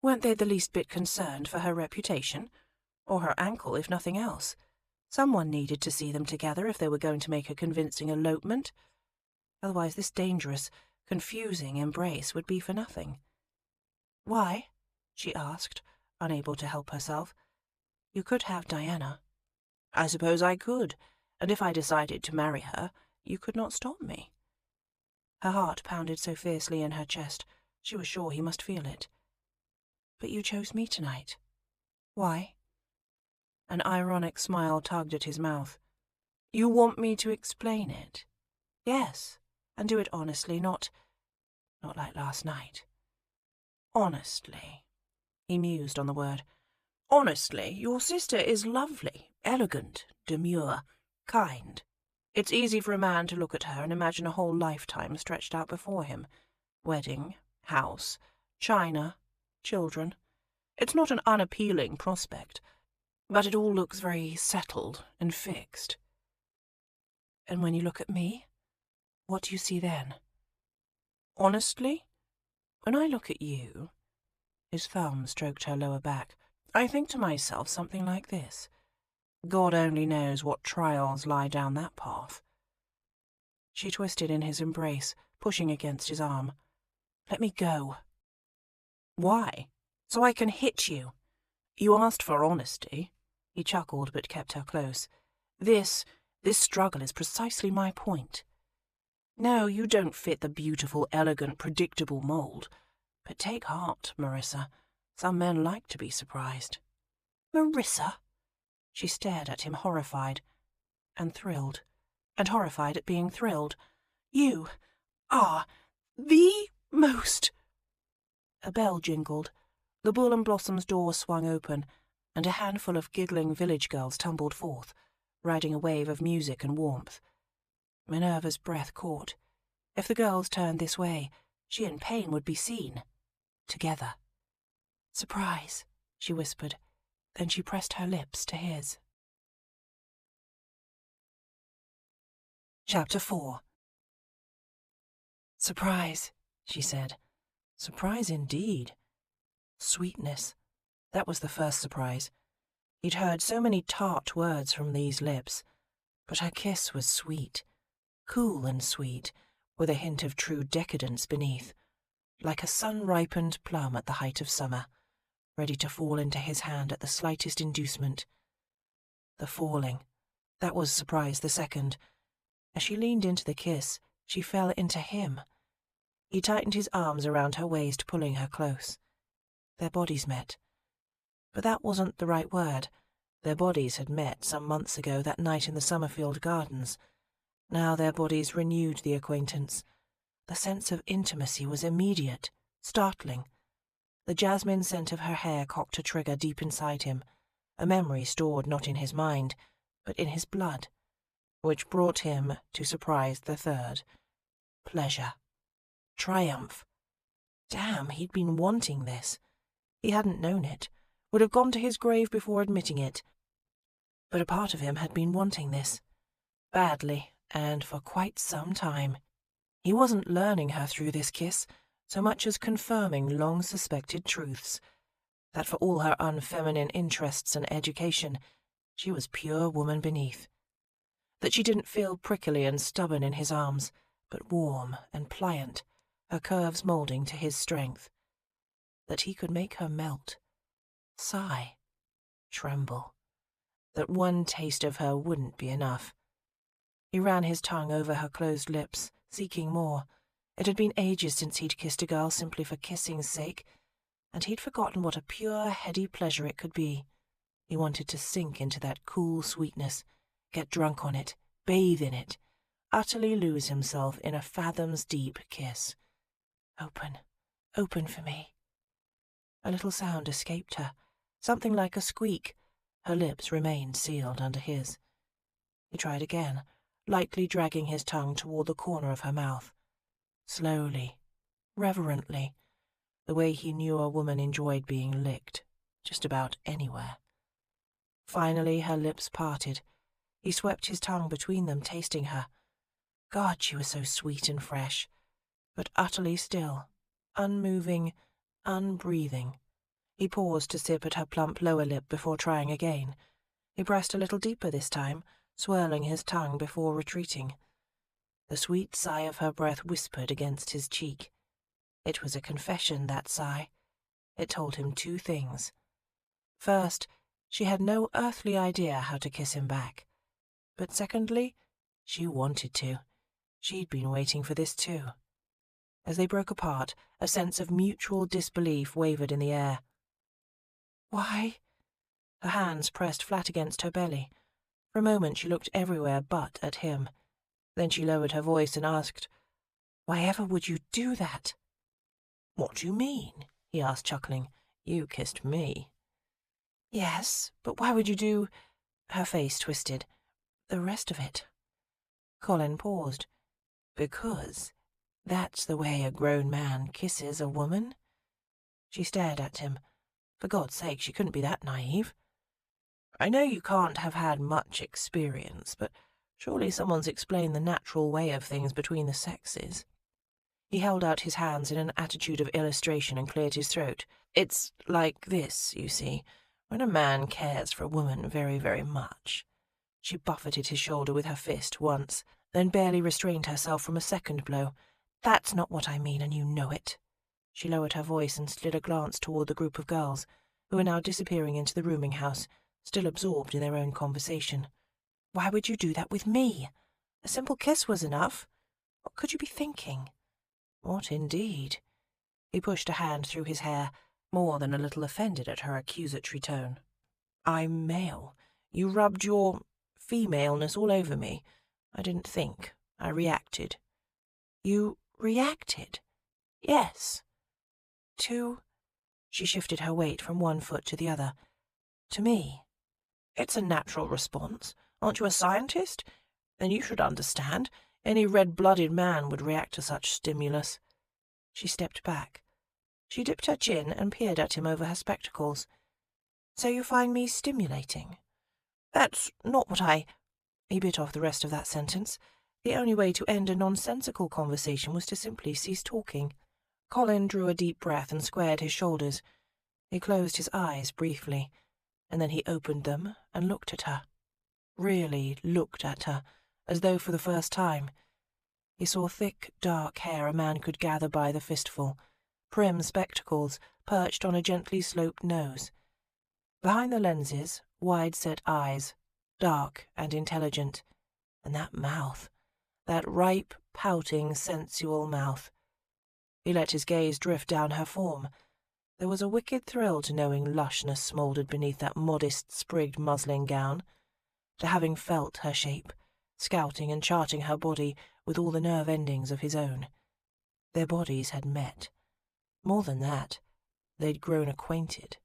Weren't they the least bit concerned for her reputation? Or her ankle, if nothing else? Someone needed to see them together if they were going to make a convincing elopement. Otherwise this dangerous, confusing embrace would be for nothing. Why? She asked, unable to help herself. You could have Diana. I suppose I could, and if I decided to marry her, you could not stop me. Her heart pounded so fiercely in her chest, she was sure he must feel it. But you chose me tonight. Why? An ironic smile tugged at his mouth. You want me to explain it? Yes, and do it honestly, not like last night. Honestly, he mused on the word. Honestly, your sister is lovely, elegant, demure, kind. It's easy for a man to look at her and imagine a whole lifetime stretched out before him. Wedding, house, china, children. It's not an unappealing prospect, but it all looks very settled and fixed. And when you look at me, what do you see then? Honestly, when I look at you, his thumb stroked her lower back, I think to myself something like this. God only knows what trials lie down that path. She twisted in his embrace, pushing against his arm. Let me go. Why? So I can hit you. You asked for honesty. He chuckled but kept her close. This struggle is precisely my point. No, you don't fit the beautiful, elegant, predictable mould. But take heart, Marissa. Some men like to be surprised. Marissa? She stared at him, horrified, and thrilled, and horrified at being thrilled. You are the most... A bell jingled. The Bull and Blossom's door swung open, and a handful of giggling village girls tumbled forth, riding a wave of music and warmth. Minerva's breath caught. If the girls turned this way, she and Payne would be seen. Together. Surprise, she whispered. Then she pressed her lips to his. Chapter 4. Surprise, she said. Surprise indeed. Sweetness. That was the first surprise. He'd heard so many tart words from these lips, but her kiss was sweet, cool and sweet, with a hint of true decadence beneath, like a sun-ripened plum at the height of summer, ready to fall into his hand at the slightest inducement. The falling. That was surprise the second. As she leaned into the kiss, she fell into him. He tightened his arms around her waist, pulling her close. Their bodies met. But that wasn't the right word. Their bodies had met some months ago, that night in the Summerfield Gardens. Now their bodies renewed the acquaintance. The sense of intimacy was immediate, startling. The jasmine scent of her hair cocked a trigger deep inside him, a memory stored not in his mind, but in his blood, which brought him to surprise the third. Pleasure. Triumph. Damn, he'd been wanting this. He hadn't known it, would have gone to his grave before admitting it. But a part of him had been wanting this. Badly, and for quite some time. He wasn't learning her through this kiss, so much as confirming long-suspected truths, that for all her unfeminine interests and education, she was pure woman beneath. That she didn't feel prickly and stubborn in his arms, but warm and pliant, her curves moulding to his strength. That he could make her melt, sigh, tremble. That one taste of her wouldn't be enough. He ran his tongue over her closed lips, seeking more. It had been ages since he'd kissed a girl simply for kissing's sake, and he'd forgotten what a pure, heady pleasure it could be. He wanted to sink into that cool sweetness, get drunk on it, bathe in it, utterly lose himself in a fathoms-deep kiss. Open, open for me. A little sound escaped her, something like a squeak. Her lips remained sealed under his. He tried again, lightly dragging his tongue toward the corner of her mouth. Slowly, reverently, the way he knew a woman enjoyed being licked, just about anywhere. Finally her lips parted. He swept his tongue between them, tasting her. God, she was so sweet and fresh, but utterly still, unmoving, unbreathing. He paused to sip at her plump lower lip before trying again. He pressed a little deeper this time, swirling his tongue before retreating. The sweet sigh of her breath whispered against his cheek. It was a confession, that sigh. It told him two things. First, she had no earthly idea how to kiss him back. But secondly, she wanted to. She'd been waiting for this too. As they broke apart, a sense of mutual disbelief wavered in the air. Why? Her hands pressed flat against her belly. For a moment she looked everywhere but at him. Then she lowered her voice and asked, "Why ever would you do that?" "What do you mean?" he asked, chuckling. "You kissed me." "Yes, but why would you do—" Her face twisted. "The rest of it?" Colin paused. "Because that's the way a grown man kisses a woman." She stared at him. For God's sake, she couldn't be that naive. "I know you can't have had much experience, but surely someone's explained the natural way of things between the sexes." He held out his hands in an attitude of illustration and cleared his throat. "It's like this, you see. When a man cares for a woman very, very much—" She buffeted his shoulder with her fist once, then barely restrained herself from a second blow. "That's not what I mean, and you know it." She lowered her voice and slid a glance toward the group of girls, who were now disappearing into the rooming house, still absorbed in their own conversation. "Why would you do that with me? A simple kiss was enough. What could you be thinking?" "What indeed?" He pushed a hand through his hair, more than a little offended at her accusatory tone. "I'm male. You rubbed your femaleness all over me. I didn't think. I reacted." "You reacted?" "Yes." "To—" She shifted her weight from one foot to the other. "To me." "It's a natural response. Aren't you a scientist? Then you should understand. Any red-blooded man would react to such stimulus." She stepped back. She dipped her chin and peered at him over her spectacles. "So you find me stimulating?" "That's not what I—" He bit off the rest of that sentence. The only way to end a nonsensical conversation was to simply cease talking. Colin drew a deep breath and squared his shoulders. He closed his eyes briefly, and then he opened them and looked at her. Really looked at her, as though for the first time. He saw thick, dark hair a man could gather by the fistful, prim spectacles perched on a gently sloped nose. Behind the lenses, wide-set eyes, dark and intelligent. And that mouth, that ripe, pouting, sensual mouth. He let his gaze drift down her form. There was a wicked thrill to knowing lushness smouldered beneath that modest, sprigged muslin gown, to having felt her shape, scouting and charting her body with all the nerve endings of his own. Their bodies had met. More than that, they'd grown acquainted.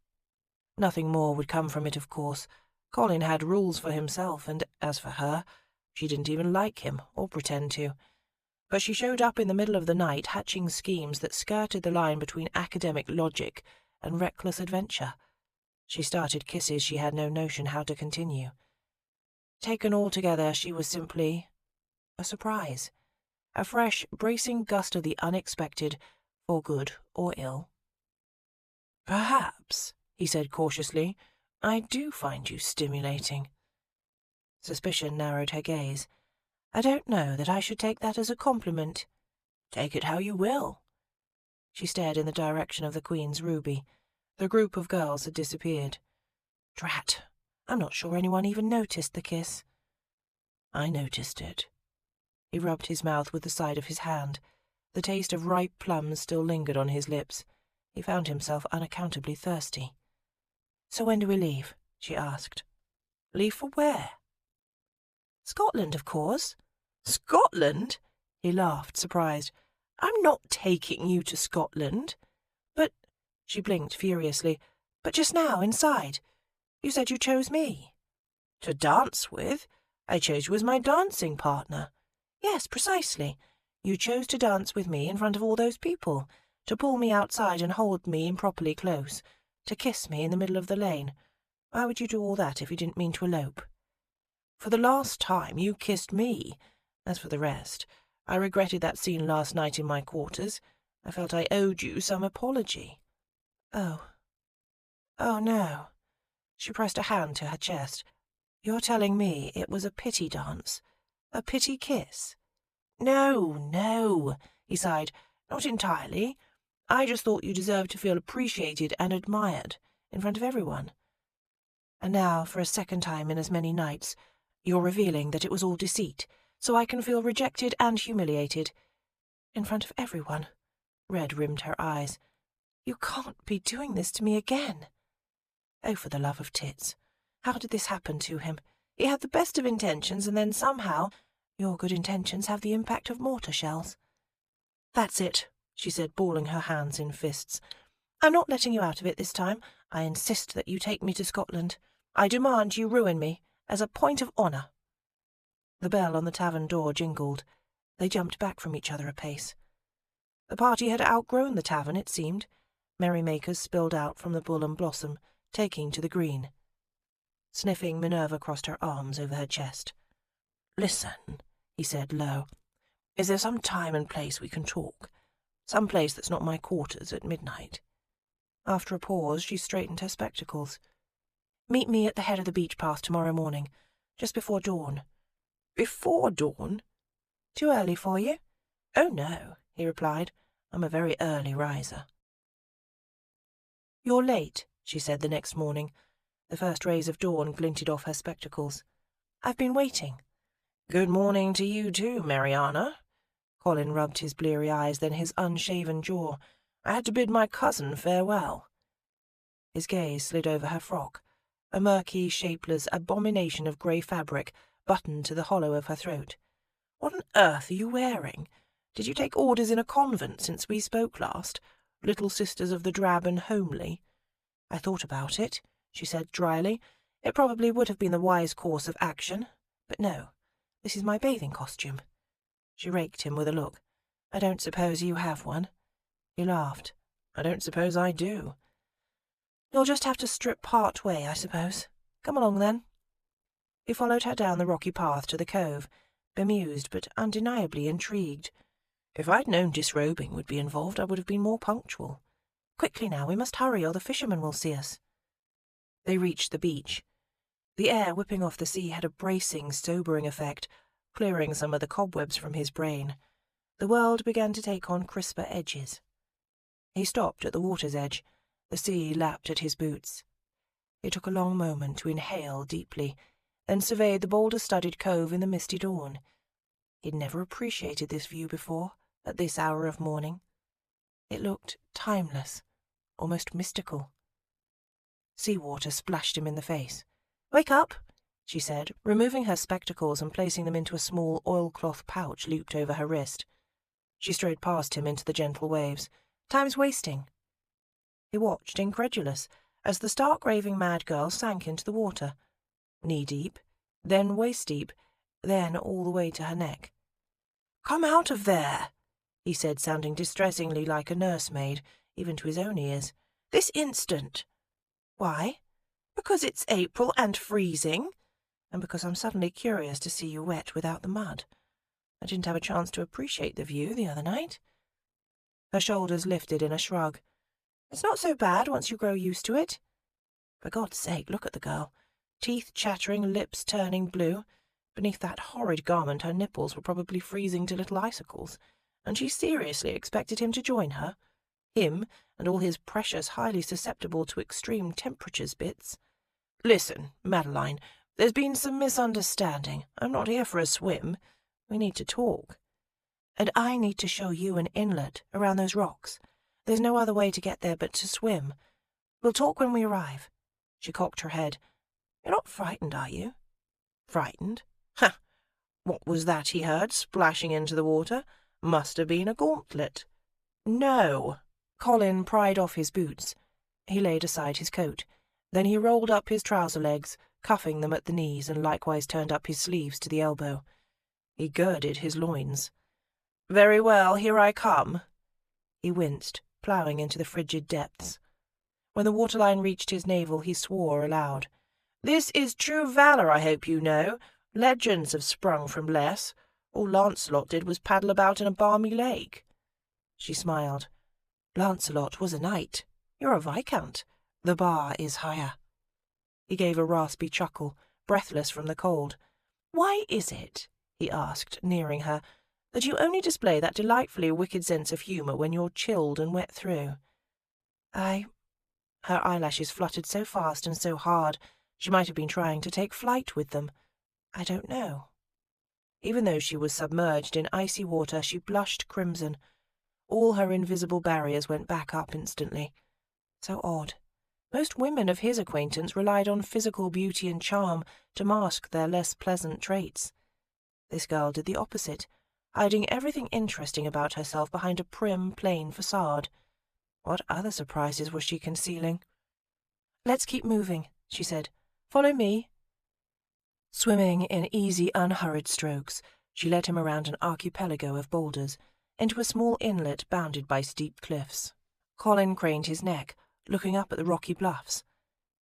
Nothing more would come from it, of course. Colin had rules for himself, and as for her, she didn't even like him, or pretend to. But she showed up in the middle of the night hatching schemes that skirted the line between academic logic and reckless adventure. She started kisses she had no notion how to continue. Taken altogether, she was simply a surprise. A fresh, bracing gust of the unexpected, for good or ill. "Perhaps," he said cautiously, "I do find you stimulating." Suspicion narrowed her gaze. "I don't know that I should take that as a compliment." "Take it how you will." She stared in the direction of the Queen's ruby. The group of girls had disappeared. Drat, I'm not sure anyone even noticed the kiss. "I noticed it." He rubbed his mouth with the side of his hand. The taste of ripe plums still lingered on his lips. He found himself unaccountably thirsty. "So when do we leave?" she asked. "Leave for where?" "Scotland, of course." "Scotland?" He laughed, surprised. "I'm not taking you to Scotland." "But—" She blinked furiously. "But just now, inside. You said you chose me." "To dance with? I chose you as my dancing partner." "Yes, precisely. You chose to dance with me in front of all those people, to pull me outside and hold me improperly close, to kiss me in the middle of the lane. Why would you do all that if you didn't mean to elope?" "For the last time you kissed me. As for the rest, I regretted that scene last night in my quarters. I felt I owed you some apology." "Oh. Oh, no." She pressed a hand to her chest. "You're telling me it was a pity dance? A pity kiss?" "No, no," he sighed. "Not entirely. I just thought you deserved to feel appreciated and admired in front of everyone. And now, for a second time in as many nights, you're revealing that it was all deceit, so I can feel rejected and humiliated. In front of everyone." Red rimmed her eyes. "You can't be doing this to me again." Oh, for the love of tits. How did this happen to him? He had the best of intentions, and then somehow your good intentions have the impact of mortar shells. "That's it," she said, balling her hands in fists. I'm not letting you out of it this time. I insist that you take me to Scotland. I demand you ruin me, as a point of honour." The bell on the tavern door jingled. They jumped back from each other a pace. The party had outgrown the tavern, it seemed. Merrymakers spilled out from the Bull and Blossom, taking to the green. Sniffing, Minerva crossed her arms over her chest. "Listen," he said low. "Is there some time and place we can talk? Some place that's not my quarters at midnight?" After a pause, she straightened her spectacles. "Meet me at the head of the beach path tomorrow morning, just before dawn." "Before dawn? Too early for you?" "Oh, no," he replied. "I'm a very early riser." "You're late," she said the next morning. The first rays of dawn glinted off her spectacles. "I've been waiting." "Good morning to you too, Mariana." Colin rubbed his bleary eyes, then his unshaven jaw. "I had to bid my cousin farewell." His gaze slid over her frock, a murky, shapeless abomination of grey fabric buttoned to the hollow of her throat. "What on earth are you wearing? Did you take orders in a convent since we spoke last? Little Sisters of the Drab and Homely?" "I thought about it," she said dryly. "It probably would have been the wise course of action. But no, this is my bathing costume." She raked him with a look. "I don't suppose you have one?" He laughed. "I don't suppose I do." "You'll just have to strip part way, I suppose. Come along, then." He followed her down the rocky path to the cove, bemused but undeniably intrigued. "If I'd known disrobing would be involved, I would have been more punctual. Quickly now, we must hurry or the fishermen will see us." They reached the beach. The air whipping off the sea had a bracing, sobering effect, clearing some of the cobwebs from his brain. The world began to take on crisper edges. He stopped at the water's edge. The sea lapped at his boots. It took a long moment to inhale deeply, then surveyed the boulder-studded cove in the misty dawn. He'd never appreciated this view before, at this hour of morning. It looked timeless, almost mystical. Sea-water splashed him in the face. "Wake up," she said, removing her spectacles and placing them into a small oilcloth pouch looped over her wrist. She strode past him into the gentle waves. "Time's wasting." He watched, incredulous, as the stark raving mad girl sank into the water, knee-deep, then waist-deep, then all the way to her neck. "Come out of there," he said, sounding distressingly like a nursemaid, even to his own ears. "This instant." "Why?" "Because it's April and freezing, and because I'm suddenly curious to see you wet without the mud. I didn't have a chance to appreciate the view the other night." Her shoulders lifted in a shrug. "It's not so bad once you grow used to it." For God's sake, look at the girl. Teeth chattering, lips turning blue. Beneath that horrid garment her nipples were probably freezing to little icicles, and she seriously expected him to join her. Him, and all his precious, highly susceptible to extreme temperatures bits. "Listen, Madeline, there's been some misunderstanding. I'm not here for a swim. We need to talk. And I need to show you an inlet around those rocks. There's no other way to get there but to swim. We'll talk when we arrive." She cocked her head. "You're not frightened, are you?" "Frightened? Ha! What was that he heard splashing into the water? Must have been a gauntlet." "No." Colin pried off his boots. He laid aside his coat. Then he rolled up his trouser legs, cuffing them at the knees, and likewise turned up his sleeves to the elbow. He girded his loins. "Very well, here I come." He winced, ploughing into the frigid depths. When the waterline reached his navel, he swore aloud. "This is true valour, I hope you know. Legends have sprung from less. All Lancelot did was paddle about in a balmy lake." She smiled. "Lancelot was a knight. You're a viscount. The bar is higher." He gave a raspy chuckle, breathless from the cold. "Why is it," he asked, nearing her, "that you only display that delightfully wicked sense of humour when you're chilled and wet through?" Her eyelashes fluttered so fast and so hard, she might have been trying to take flight with them. "I don't know." Even though she was submerged in icy water, she blushed crimson. All her invisible barriers went back up instantly. So odd. Most women of his acquaintance relied on physical beauty and charm to mask their less pleasant traits. This girl did the opposite, hiding everything interesting about herself behind a prim, plain facade. What other surprises was she concealing? "Let's keep moving," she said. "Follow me." Swimming in easy, unhurried strokes, she led him around an archipelago of boulders, into a small inlet bounded by steep cliffs. Colin craned his neck, looking up at the rocky bluffs,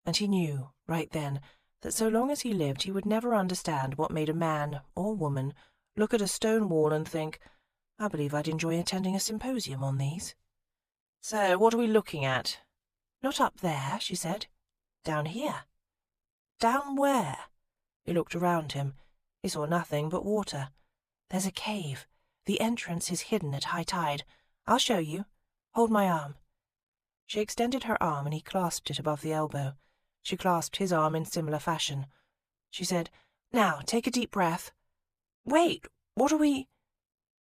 and he knew, right then, that so long as he lived he would never understand what made a man or woman look at a stone wall and think, "I believe I'd enjoy attending a symposium on these." "So, what are we looking at?" "Not up there," she said. "Down here." "Down where?" He looked around him. He saw nothing but water. "There's a cave. The entrance is hidden at high tide. I'll show you. Hold my arm." She extended her arm and he clasped it above the elbow. She clasped his arm in similar fashion. She said, "Now, take a deep breath." "Wait, what are we—"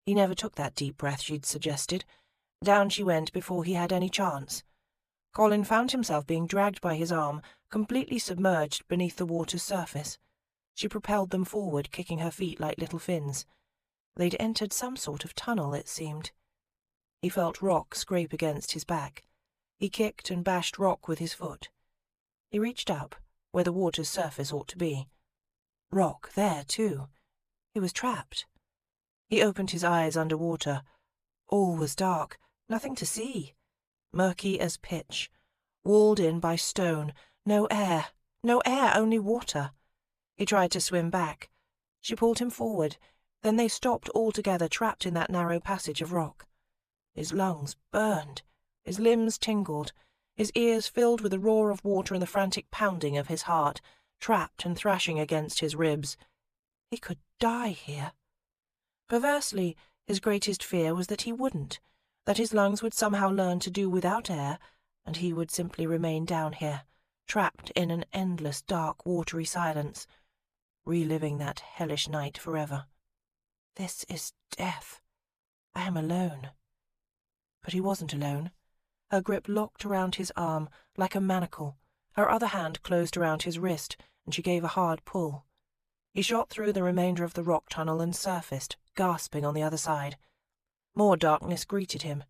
He never took that deep breath she'd suggested. Down she went before he had any chance. Colin found himself being dragged by his arm, completely submerged beneath the water's surface. She propelled them forward, kicking her feet like little fins. They'd entered some sort of tunnel, it seemed. He felt rock scrape against his back. He kicked and bashed rock with his foot. He reached up, where the water's surface ought to be. Rock there, too. He was trapped. He opened his eyes under water. All was dark, nothing to see. Murky as pitch. Walled in by stone. No air, only water. He tried to swim back. She pulled him forward. Then they stopped altogether, trapped in that narrow passage of rock. His lungs burned. His limbs tingled. His ears filled with the roar of water and the frantic pounding of his heart, trapped and thrashing against his ribs. He could die here. Perversely, his greatest fear was that he wouldn't, that his lungs would somehow learn to do without air, and he would simply remain down here, trapped in an endless, dark, watery silence, reliving that hellish night forever. This is death. I am alone. But he wasn't alone. Her grip locked around his arm like a manacle. Her other hand closed around his wrist, and she gave a hard pull. He shot through the remainder of the rock tunnel and surfaced, gasping on the other side. More darkness greeted him.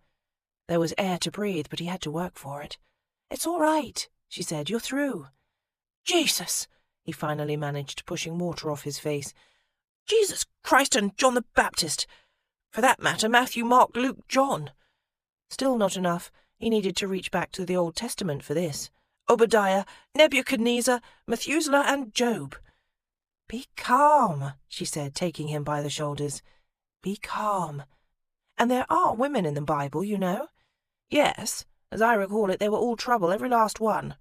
There was air to breathe, but he had to work for it. "It's all right," she said. "You're through." "Jesus!" he finally managed, pushing water off his face. "Jesus Christ and John the Baptist! For that matter, Matthew, Mark, Luke, John." Still not enough. He needed to reach back to the Old Testament for this. Obadiah, Nebuchadnezzar, Methuselah, and Job. "Be calm," she said, taking him by the shoulders. "Be calm. And there are women in the Bible, you know." "Yes. As I recall it, they were all trouble, every last one."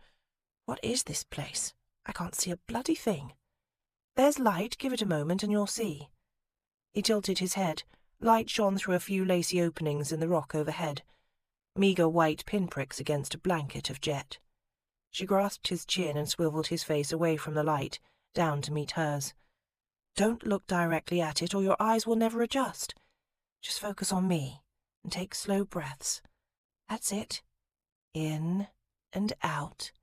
"What is this place? I can't see a bloody thing." "There's light. Give it a moment and you'll see." He tilted his head. Light shone through a few lacy openings in the rock overhead. Meagre white pinpricks against a blanket of jet. She grasped his chin and swiveled his face away from the light, down to meet hers. "Don't look directly at it or your eyes will never adjust. Just focus on me and take slow breaths. That's it. In and out."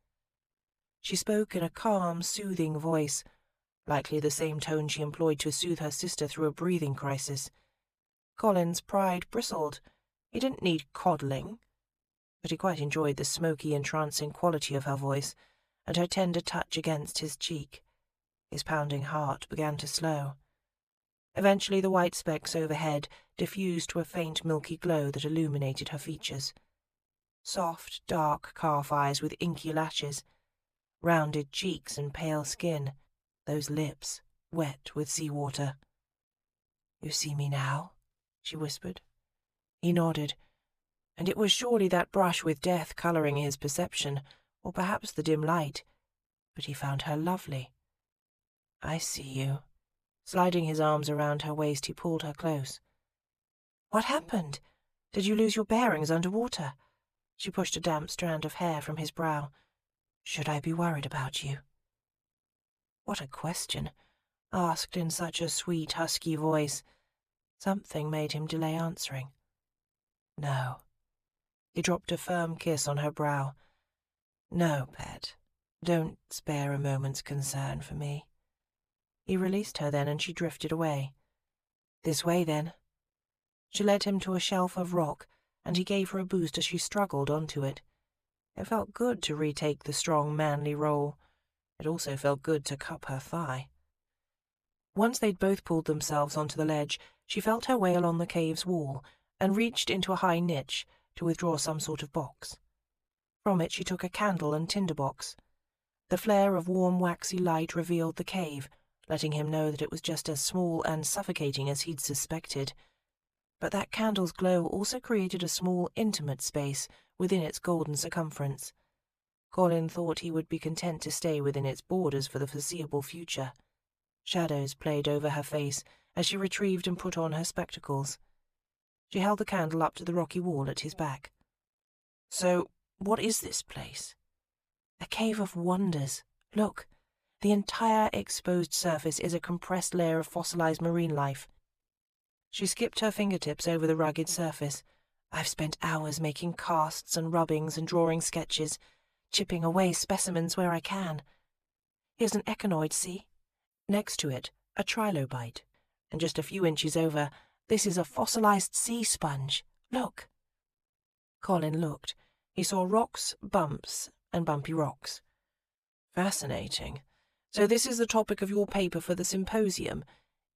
She spoke in a calm, soothing voice, likely the same tone she employed to soothe her sister through a breathing crisis. Colin's pride bristled. He didn't need coddling, but he quite enjoyed the smoky, entrancing quality of her voice, and her tender touch against his cheek. His pounding heart began to slow. Eventually the white specks overhead diffused to a faint milky glow that illuminated her features. Soft, dark calf eyes with inky lashes, rounded cheeks and pale skin, those lips wet with sea-water. "You see me now?" she whispered. He nodded, and it was surely that brush with death colouring his perception, or perhaps the dim light, but he found her lovely. "I see you." Sliding his arms around her waist, he pulled her close. "What happened? Did you lose your bearings under water?" She pushed a damp strand of hair from his brow. "Should I be worried about you?" What a question, asked in such a sweet, husky voice. Something made him delay answering. "No." He dropped a firm kiss on her brow. "No, pet. Don't spare a moment's concern for me." He released her then, and she drifted away. "This way, then." She led him to a shelf of rock, and he gave her a boost as she struggled onto it. It felt good to retake the strong, manly role. It also felt good to cup her thigh. Once they'd both pulled themselves onto the ledge, she felt her way along the cave's wall and reached into a high niche to withdraw some sort of box. From it she took a candle and tinderbox. The flare of warm, waxy light revealed the cave, letting him know that it was just as small and suffocating as he'd suspected. But that candle's glow also created a small, intimate space within its golden circumference. Colin thought he would be content to stay within its borders for the foreseeable future. Shadows played over her face as she retrieved and put on her spectacles. She held the candle up to the rocky wall at his back. "So, what is this place?" "A cave of wonders. Look, the entire exposed surface is a compressed layer of fossilized marine life." She skipped her fingertips over the rugged surface. "I've spent hours making casts and rubbings and drawing sketches, chipping away specimens where I can. Here's an echonoid, see? Next to it, a trilobite. And just a few inches over, this is a fossilized sea sponge. Look." Colin looked. He saw rocks, bumps, and bumpy rocks. "Fascinating. So this is the topic of your paper for the symposium.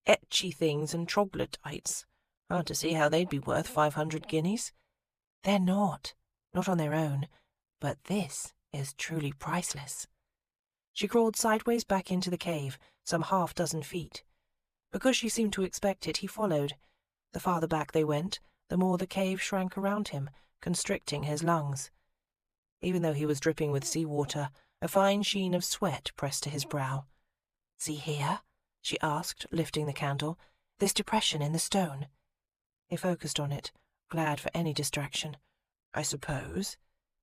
Etchy things and troglodytes. Hard to see how they'd be worth 500 guineas. "They're not on their own. But this is truly priceless." She crawled sideways back into the cave, some half-dozen feet. Because she seemed to expect it, he followed. The farther back they went, the more the cave shrank around him, constricting his lungs. Even though he was dripping with seawater, a fine sheen of sweat pressed to his brow. "See here?" she asked, lifting the candle. "This depression in the stone." He focused on it, glad for any distraction. "I suppose."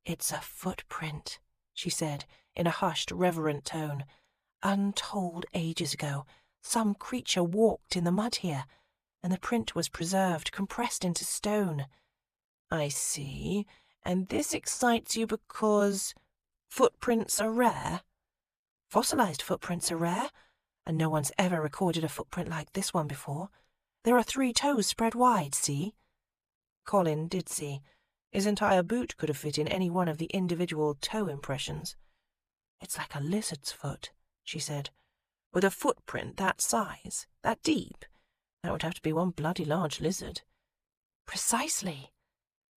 "It's a footprint," she said, in a hushed, reverent tone. "Untold ages ago, some creature walked in the mud here, and the print was preserved, compressed into stone." "I see. And this excites you because footprints are rare?" "Fossilized footprints are rare, and no one's ever recorded a footprint like this one before. There are 3 toes spread wide, see?" Colin did see. His entire boot could have fit in any one of the individual toe impressions. "It's like a lizard's foot," she said. "With a footprint that size, that deep, that would have to be one bloody large lizard." "Precisely."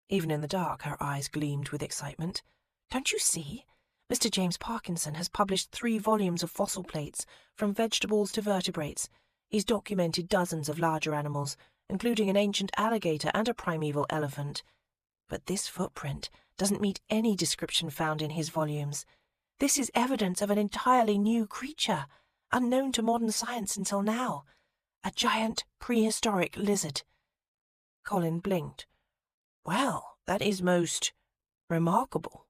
Even in the dark, her eyes gleamed with excitement. "Don't you see? Mr. James Parkinson has published 3 volumes of fossil plates, from vegetables to vertebrates. He's documented dozens of larger animals, including an ancient alligator and a primeval elephant. But this footprint doesn't meet any description found in his volumes. This is evidence of an entirely new creature, unknown to modern science until now. A giant prehistoric lizard." Colin blinked. "Well, that is most remarkable."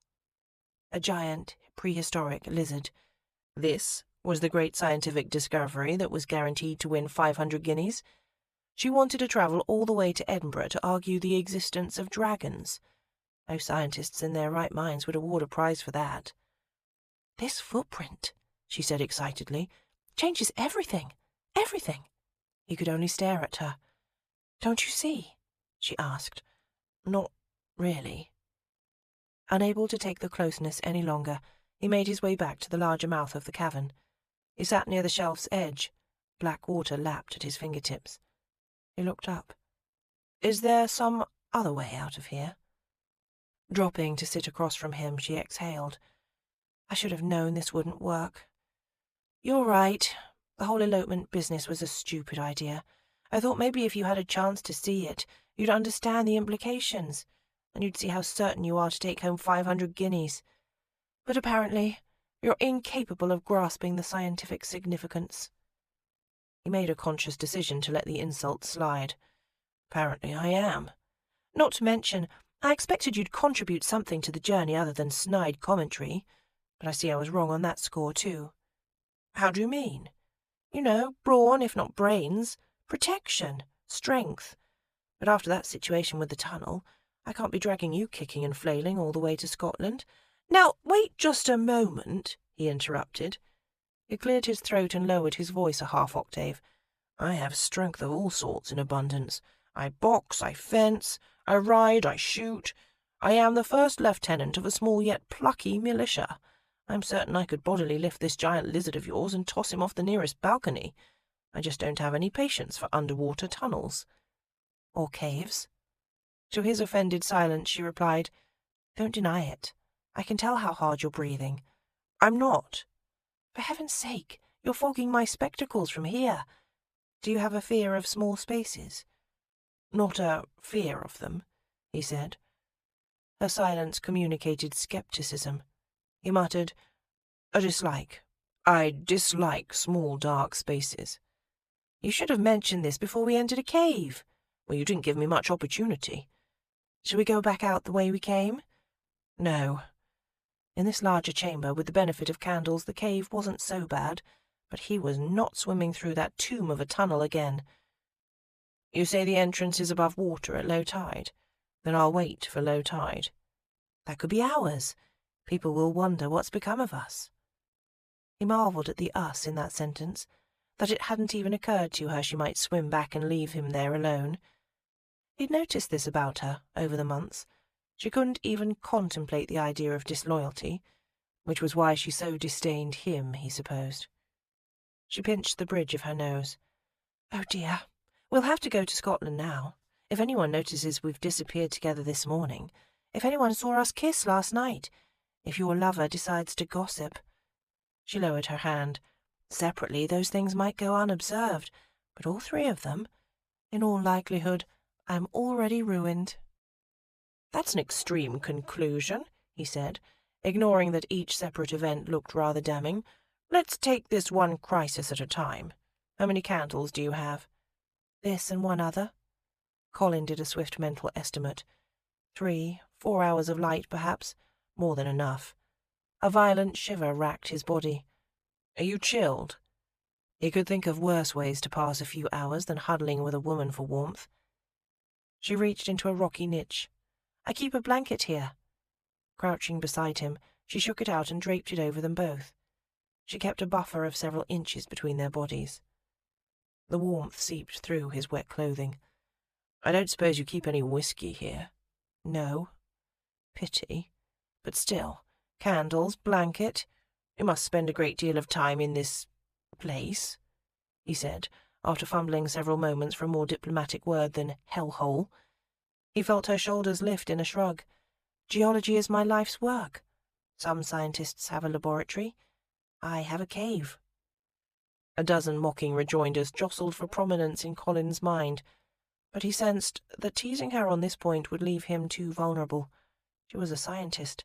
A giant prehistoric lizard. This was the great scientific discovery that was guaranteed to win 500 guineas. She wanted to travel all the way to Edinburgh to argue the existence of dragons. No scientists in their right minds would award a prize for that. "This footprint," she said excitedly, "changes everything. Everything." He could only stare at her. "Don't you see?" she asked. "Not really." Unable to take the closeness any longer, he made his way back to the larger mouth of the cavern. He sat near the shelf's edge. Black water lapped at his fingertips. He looked up. "Is there some other way out of here?" Dropping to sit across from him, she exhaled. "I should have known this wouldn't work. You're right. The whole elopement business was a stupid idea. I thought maybe if you had a chance to see it, you'd understand the implications, and you'd see how certain you are to take home 500 guineas. But apparently, you're incapable of grasping the scientific significance." He made a conscious decision to let the insult slide. "Apparently I am. Not to mention, I expected you'd contribute something to the journey other than snide commentary, but I see I was wrong on that score too." "How do you mean?" "You know, brawn, if not brains, protection, strength. But after that situation with the tunnel, I can't be dragging you kicking and flailing all the way to Scotland." "Now, wait just a moment," he interrupted. He cleared his throat and lowered his voice a half octave. "I have strength of all sorts in abundance. I box, I fence, I ride, I shoot. I am the first lieutenant of a small yet plucky militia. I'm certain I could bodily lift this giant lizard of yours and toss him off the nearest balcony. I just don't have any patience for underwater tunnels. Or caves. To his offended silence she replied, Don't deny it. I can tell how hard you're breathing. I'm not. For heaven's sake, you're fogging my spectacles from here. Do you have a fear of small spaces? Not a fear of them, he said. Her silence communicated skepticism. He muttered, A dislike. I dislike small dark spaces. You should have mentioned this before we entered a cave. Well, you didn't give me much opportunity. Shall we go back out the way we came? No. In this larger chamber, with the benefit of candles, the cave wasn't so bad, but he was not swimming through that tomb of a tunnel again. You say the entrance is above water at low tide? Then I'll wait for low tide. That could be hours. People will wonder what's become of us. He marvelled at the us in that sentence, that it hadn't even occurred to her she might swim back and leave him there alone. He'd noticed this about her over the months. She couldn't even contemplate the idea of disloyalty, which was why she so disdained him, he supposed. She pinched the bridge of her nose. Oh dear, we'll have to go to Scotland now. If anyone notices we've disappeared together this morning, if anyone saw us kiss last night, if your lover decides to gossip. She lowered her hand. Separately, those things might go unobserved, but all three of them, in all likelihood, I am already ruined. That's an extreme conclusion, he said, ignoring that each separate event looked rather damning. Let's take this one crisis at a time. How many candles do you have? This and one other. Colin did a swift mental estimate. 3, 4 hours of light, perhaps. More than enough. A violent shiver racked his body. Are you chilled? He could think of worse ways to pass a few hours than huddling with a woman for warmth. She reached into a rocky niche. I keep a blanket here. Crouching beside him, she shook it out and draped it over them both. She kept a buffer of several inches between their bodies. The warmth seeped through his wet clothing. I don't suppose you keep any whiskey here? No. Pity. But still, candles, blanket. You must spend a great deal of time in this place, he said, after fumbling several moments for a more diplomatic word than hellhole. He felt her shoulders lift in a shrug. Geology is my life's work. Some scientists have a laboratory. I have a cave. A dozen mocking rejoinders jostled for prominence in Colin's mind, but he sensed that teasing her on this point would leave him too vulnerable. She was a scientist.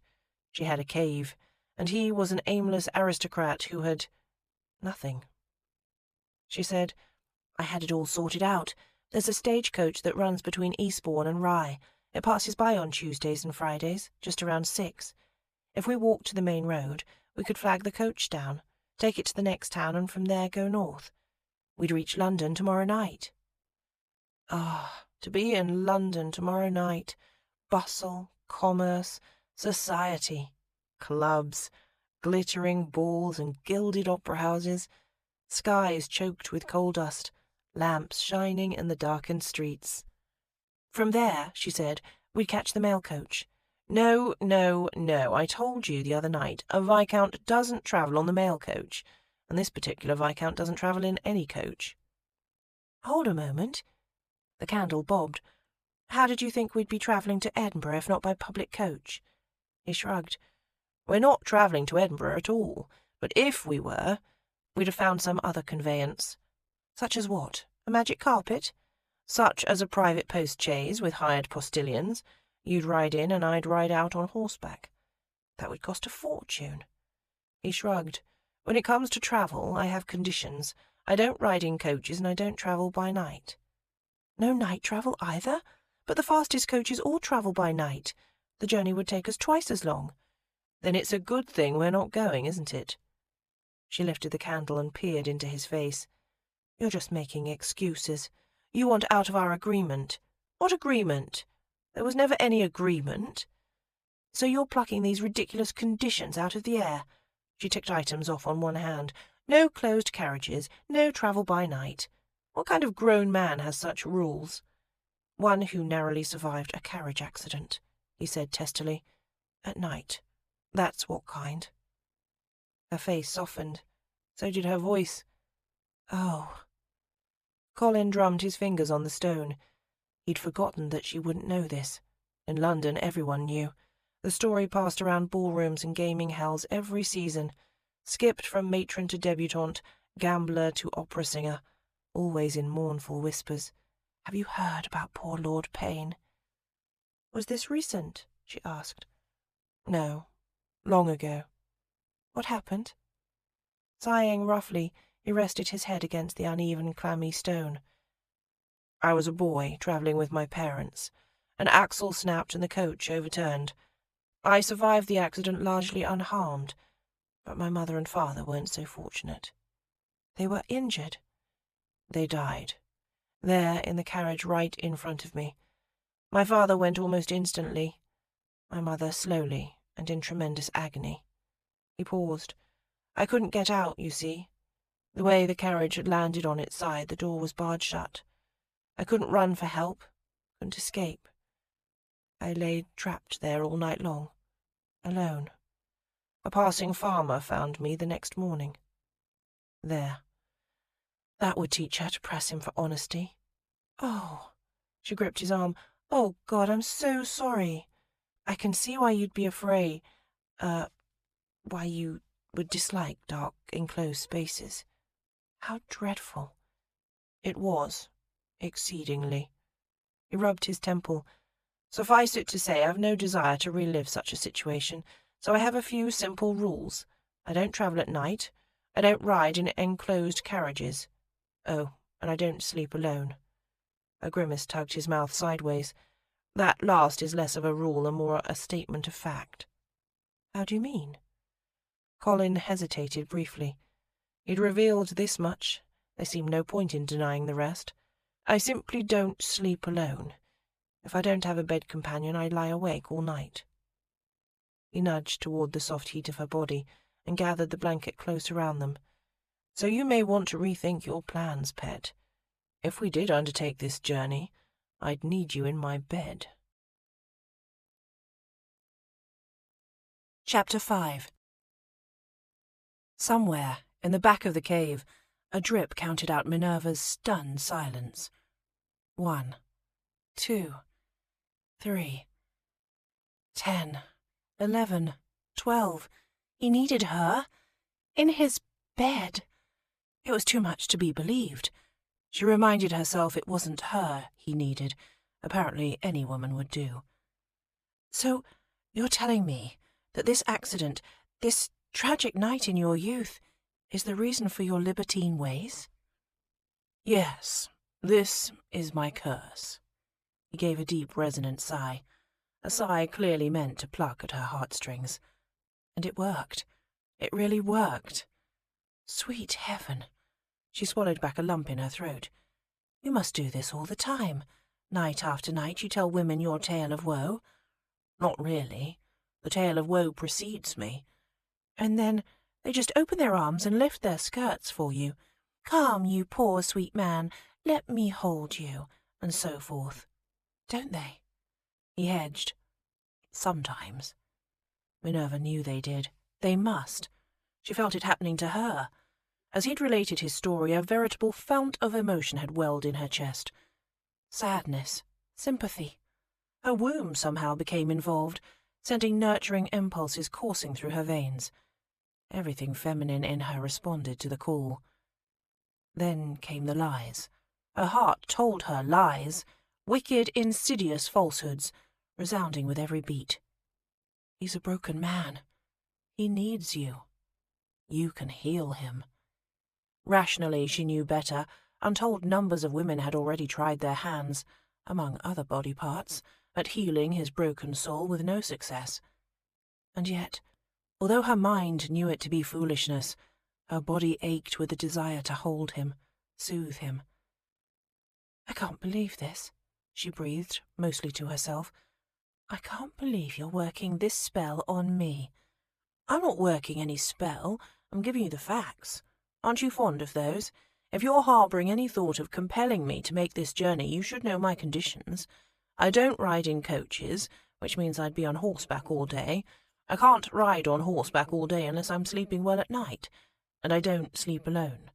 She had a cave, and he was an aimless aristocrat who had nothing. She said, I had it all sorted out. There's a stagecoach that runs between Eastbourne and Rye. It passes by on Tuesdays and Fridays, just around 6. If we walked to the main road, we could flag the coach down, take it to the next town, and from there go north. We'd reach London tomorrow night. Ah, to be in London tomorrow night. Bustle, commerce, society, clubs, glittering balls and gilded opera houses, skies choked with coal dust, lamps shining in the darkened streets. From there, she said, we'd catch the mail coach. No, no, no, I told you the other night, a viscount doesn't travel on the mail coach, and this particular viscount doesn't travel in any coach. Hold a moment. The candle bobbed. How did you think we'd be travelling to Edinburgh if not by public coach? He shrugged. We're not travelling to Edinburgh at all, but if we were, we'd have found some other conveyance. Such as what? A magic carpet? Such as a private post-chaise with hired postilions. You'd ride in and I'd ride out on horseback. That would cost a fortune. He shrugged. When it comes to travel, I have conditions. I don't ride in coaches and I don't travel by night. No night travel either? But the fastest coaches all travel by night. The journey would take us twice as long. Then it's a good thing we're not going, isn't it? She lifted the candle and peered into his face. You're just making excuses. You want out of our agreement. What agreement? There was never any agreement. So you're plucking these ridiculous conditions out of the air. She ticked items off on one hand. No closed carriages, no travel by night. What kind of grown man has such rules? One who narrowly survived a carriage accident, he said testily. At night. That's what kind. Her face softened. So did her voice. Oh. Colin drummed his fingers on the stone. He'd forgotten that she wouldn't know this. In London, everyone knew. The story passed around ballrooms and gaming hells every season, skipped from matron to debutante, gambler to opera singer, always in mournful whispers. Have you heard about poor Lord Payne? Was this recent? She asked. No, long ago. What happened? Sighing roughly, he rested his head against the uneven, clammy stone. I was a boy, travelling with my parents. An axle snapped and the coach overturned. I survived the accident largely unharmed, but my mother and father weren't so fortunate. They were injured. They died. There, in the carriage right in front of me. My father went almost instantly. My mother slowly and in tremendous agony. He paused. I couldn't get out, you see. The way the carriage had landed on its side, the door was barred shut. I couldn't run for help, couldn't escape. I lay trapped there all night long, alone. A passing farmer found me the next morning. There. That would teach her to press him for honesty. Oh, she gripped his arm. Oh, God, I'm so sorry. I can see why you'd be afraid, why you would dislike dark, enclosed spaces. How dreadful. It was, exceedingly. He rubbed his temple. Suffice it to say, I've no desire to relive such a situation, so I have a few simple rules. I don't travel at night. I don't ride in enclosed carriages. Oh, and I don't sleep alone. A grimace tugged his mouth sideways. That last is less of a rule and more a statement of fact. How do you mean? Colin hesitated briefly. He'd revealed this much. There seemed no point in denying the rest. I simply don't sleep alone. If I don't have a bed companion, I lie awake all night. He nudged toward the soft heat of her body and gathered the blanket close around them. So you may want to rethink your plans, pet. If we did undertake this journey, I'd need you in my bed. Chapter 5. Somewhere, in the back of the cave, a drip counted out Minerva's stunned silence. 1, 2, 3, 10, 11, 12. He needed her. In his bed. It was too much to be believed. She reminded herself it wasn't her he needed. Apparently any woman would do. So, you're telling me that this accident, this tragic night in your youth, is the reason for your libertine ways? Yes, this is my curse. He gave a deep, resonant sigh, a sigh clearly meant to pluck at her heartstrings. And it worked. It really worked. Sweet heaven. She swallowed back a lump in her throat. You must do this all the time. Night after night you tell women your tale of woe. Not really. The tale of woe precedes me. And then they just open their arms and lift their skirts for you. Come, you poor sweet man, let me hold you, and so forth. Don't they? He hedged. Sometimes. Minerva knew they did. They must. She felt it happening to her. As he'd related his story, a veritable fount of emotion had welled in her chest. Sadness, sympathy. Her womb somehow became involved, sending nurturing impulses coursing through her veins. Everything feminine in her responded to the call. Then came the lies. Her heart told her lies, wicked, insidious falsehoods, resounding with every beat. He's a broken man. He needs you. You can heal him. Rationally, she knew better. Untold numbers of women had already tried their hands, among other body parts, at healing his broken soul with no success. And yet, although her mind knew it to be foolishness, her body ached with the desire to hold him, soothe him. I can't believe this, she breathed, mostly to herself. I can't believe you're working this spell on me. I'm not working any spell. I'm giving you the facts. Aren't you fond of those? If you're harbouring any thought of compelling me to make this journey, you should know my conditions. I don't ride in coaches, which means I'd be on horseback all day. I can't ride on horseback all day unless I'm sleeping well at night, and I don't sleep alone.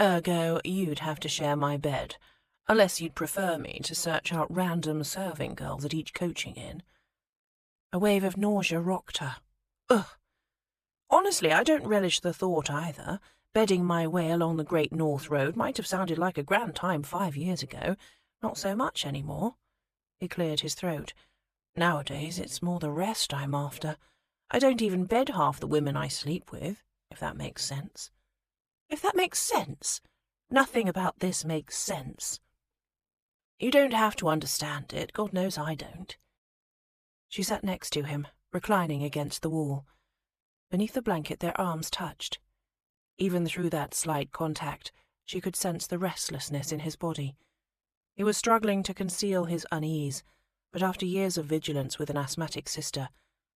Ergo, you'd have to share my bed, unless you'd prefer me to search out random serving girls at each coaching inn." A wave of nausea rocked her. Ugh! Honestly, I don't relish the thought either. Bedding my way along the Great North Road might have sounded like a grand time 5 years ago. Not so much anymore. He cleared his throat. Nowadays, it's more the rest I'm after. I don't even bed half the women I sleep with, if that makes sense. If that makes sense? Nothing about this makes sense. You don't have to understand it. God knows I don't. She sat next to him, reclining against the wall. Beneath the blanket their arms touched. Even through that slight contact, she could sense the restlessness in his body. He was struggling to conceal his unease, but after years of vigilance with an asthmatic sister,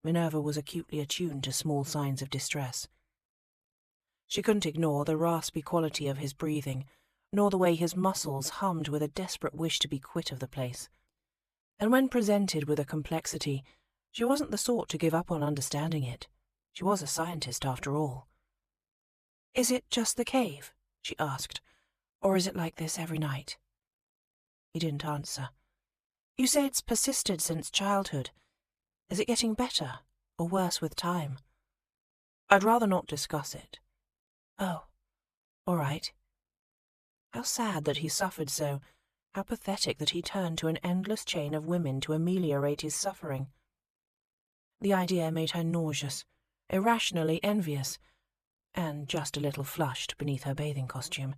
Minerva was acutely attuned to small signs of distress. She couldn't ignore the raspy quality of his breathing, nor the way his muscles hummed with a desperate wish to be quit of the place. And when presented with a complexity, she wasn't the sort to give up on understanding it. She was a scientist, after all. "Is it just the cave?" she asked. "Or is it like this every night?" He didn't answer. "You say it's persisted since childhood. Is it getting better, or worse with time?" "I'd rather not discuss it." "Oh, all right." How sad that he suffered so. How pathetic that he turned to an endless chain of women to ameliorate his suffering. The idea made her nauseous, irrationally envious, and just a little flushed beneath her bathing costume.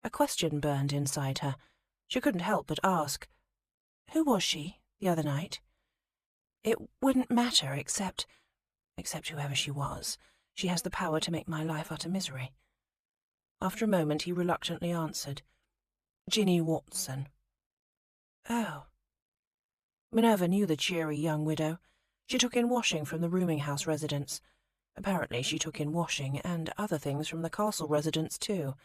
A question burned inside her. She couldn't help but ask, "Who was she, the other night?" "It wouldn't matter, except whoever she was. She has the power to make my life utter misery." After a moment he reluctantly answered, "Ginny Watson." "Oh." Minerva knew the cheery young widow. She took in washing from the rooming house residents. Apparently she took in washing and other things from the castle residents too.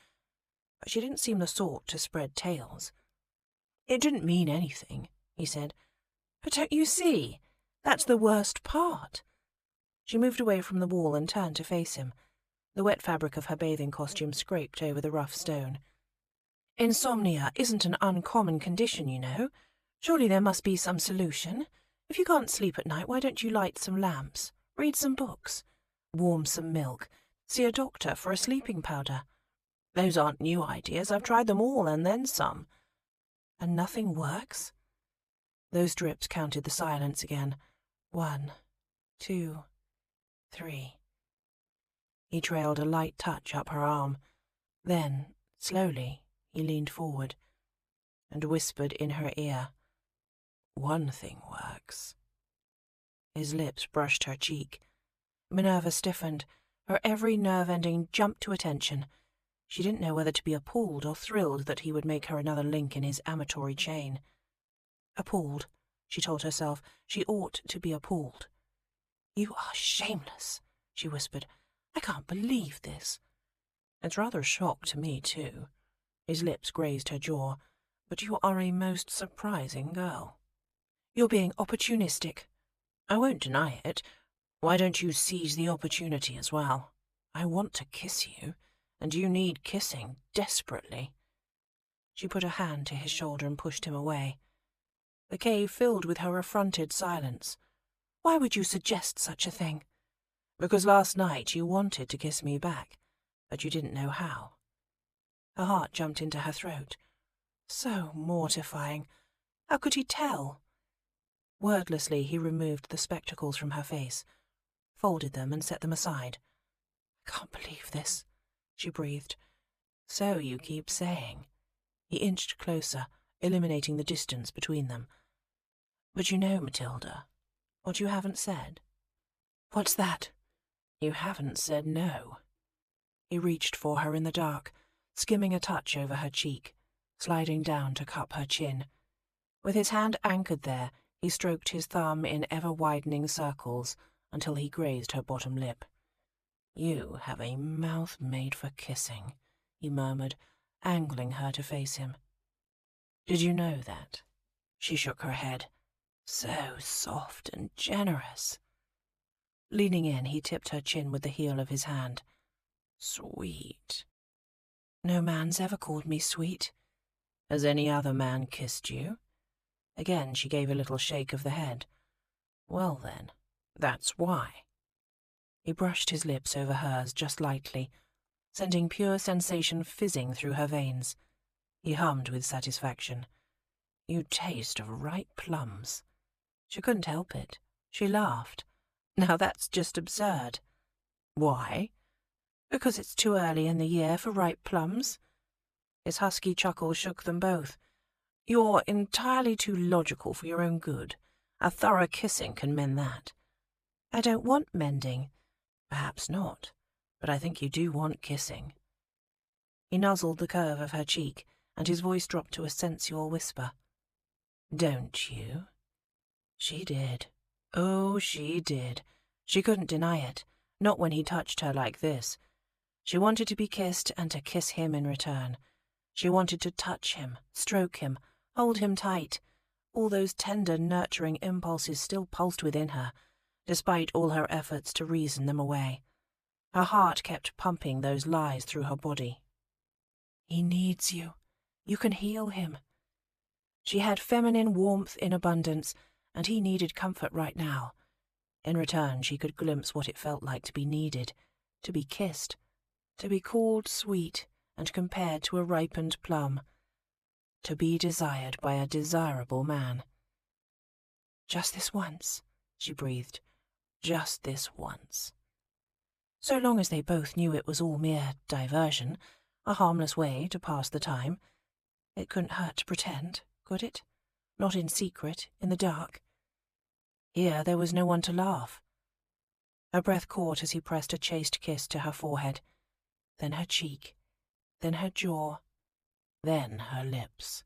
But she didn't seem the sort to spread tales. "It didn't mean anything," he said. "But don't you see? That's the worst part." She moved away from the wall and turned to face him. The wet fabric of her bathing costume scraped over the rough stone. "Insomnia isn't an uncommon condition, you know. Surely there must be some solution. If you can't sleep at night, why don't you light some lamps, read some books, warm some milk, see a doctor for a sleeping powder? Those aren't new ideas. I've tried them all and then some." "And nothing works?" Those drips counted the silence again. 1, 2, 3. He trailed a light touch up her arm. Then, slowly, he leaned forward and whispered in her ear, "One thing works." His lips brushed her cheek. Minerva stiffened. Her every nerve-ending jumped to attention. She didn't know whether to be appalled or thrilled that he would make her another link in his amatory chain. Appalled, she told herself. She ought to be appalled. "You are shameless," she whispered. "I can't believe this." "It's rather a shock to me, too." His lips grazed her jaw. "But you are a most surprising girl." "You're being opportunistic." "I won't deny it. Why don't you seize the opportunity as well? I want to kiss you, and you need kissing desperately." She put a hand to his shoulder and pushed him away. The cave filled with her affronted silence. "Why would you suggest such a thing?" "Because last night you wanted to kiss me back, but you didn't know how." Her heart jumped into her throat. So mortifying. How could he tell? Wordlessly he removed the spectacles from her face, folded them and set them aside. "I can't believe this," she breathed. "So you keep saying." He inched closer, eliminating the distance between them. "But you know, Matilda, what you haven't said?" "What's that?" "You haven't said no." He reached for her in the dark, skimming a touch over her cheek, sliding down to cup her chin. With his hand anchored there, he stroked his thumb in ever-widening circles until he grazed her bottom lip. "You have a mouth made for kissing," he murmured, angling her to face him. "Did you know that?" She shook her head. "So soft and generous." Leaning in, he tipped her chin with the heel of his hand. "Sweet." "No man's ever called me sweet." "Has any other man kissed you?" Again she gave a little shake of the head. "Well then, that's why." He brushed his lips over hers just lightly, sending pure sensation fizzing through her veins. He hummed with satisfaction. "You taste of ripe plums." She couldn't help it. She laughed. "Now that's just absurd." "Why?" "Because it's too early in the year for ripe plums." His husky chuckle shook them both. "You're entirely too logical for your own good. A thorough kissing can mend that." "I don't want mending." "Perhaps not, but I think you do want kissing." He nuzzled the curve of her cheek, and his voice dropped to a sensual whisper. "Don't you?" She did. Oh, she did. She couldn't deny it, not when he touched her like this. She wanted to be kissed and to kiss him in return. She wanted to touch him, stroke him, hold him tight. All those tender, nurturing impulses still pulsed within her, despite all her efforts to reason them away. Her heart kept pumping those lies through her body. "He needs you. You can heal him." She had feminine warmth in abundance, and he needed comfort right now. In return, she could glimpse what it felt like to be needed, to be kissed, to be called sweet and compared to a ripened plum, to be desired by a desirable man. "Just this once," she breathed. "Just this once." So long as they both knew it was all mere diversion, a harmless way to pass the time, it couldn't hurt to pretend, could it? Not in secret, in the dark. Here there was no one to laugh. Her breath caught as he pressed a chaste kiss to her forehead, then her cheek, then her jaw, then her lips.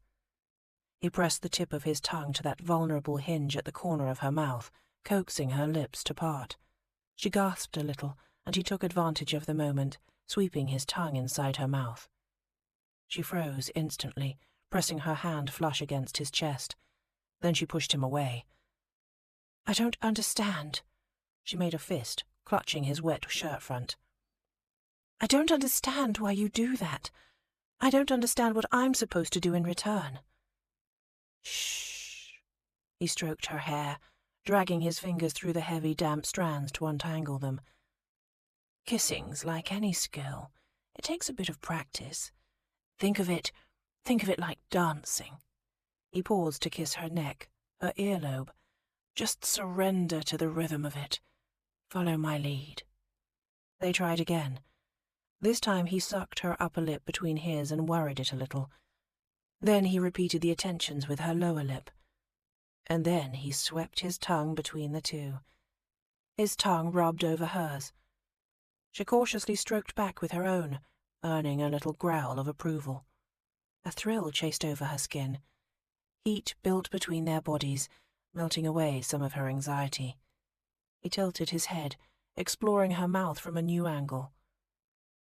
He pressed the tip of his tongue to that vulnerable hinge at the corner of her mouth, coaxing her lips to part. She gasped a little, and he took advantage of the moment, sweeping his tongue inside her mouth. She froze instantly, pressing her hand flush against his chest. Then she pushed him away. "I don't understand." She made a fist, clutching his wet shirt front. "I don't understand why you do that. I don't understand what I'm supposed to do in return." "Shh." He stroked her hair, dragging his fingers through the heavy, damp strands to untangle them. "Kissing's like any skill. It takes a bit of practice. Think of it like dancing." He paused to kiss her neck, her earlobe. "Just surrender to the rhythm of it. Follow my lead." They tried again. This time he sucked her upper lip between his and worried it a little. Then he repeated the attentions with her lower lip. And then he swept his tongue between the two. His tongue rubbed over hers. She cautiously stroked back with her own, earning a little growl of approval. A thrill chased over her skin. Heat built between their bodies, melting away some of her anxiety. He tilted his head, exploring her mouth from a new angle.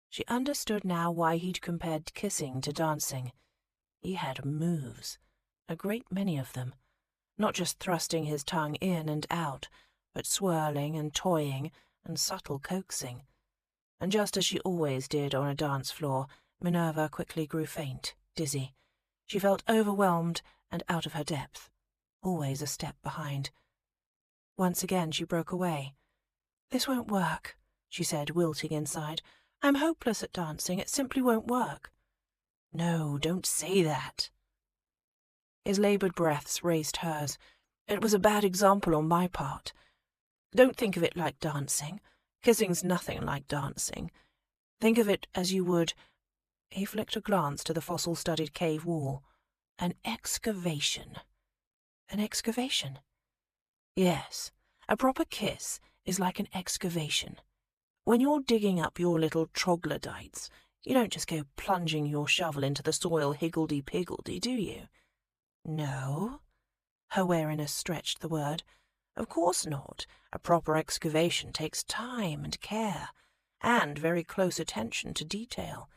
She understood now why he'd compared kissing to dancing. He had moves, a great many of them, not just thrusting his tongue in and out, but swirling and toying and subtle coaxing. And just as she always did on a dance floor, Minerva quickly grew faint, dizzy. She felt overwhelmed and out of her depth, always a step behind. Once again she broke away. "This won't work," she said, wilting inside. "I'm hopeless at dancing. It simply won't work." "No, don't say that." His laboured breaths raced hers. "It was a bad example on my part. Don't think of it like dancing. Kissing's nothing like dancing. Think of it as you would—" He flicked a glance to the fossil-studded cave wall. "An excavation." "An excavation?" "Yes, a proper kiss is like an excavation. When you're digging up your little troglodytes, you don't just go plunging your shovel into the soil higgledy-piggledy, do you?" "No." Her wariness stretched the word. "Of course not. A proper excavation takes time and care, and very close attention to detail.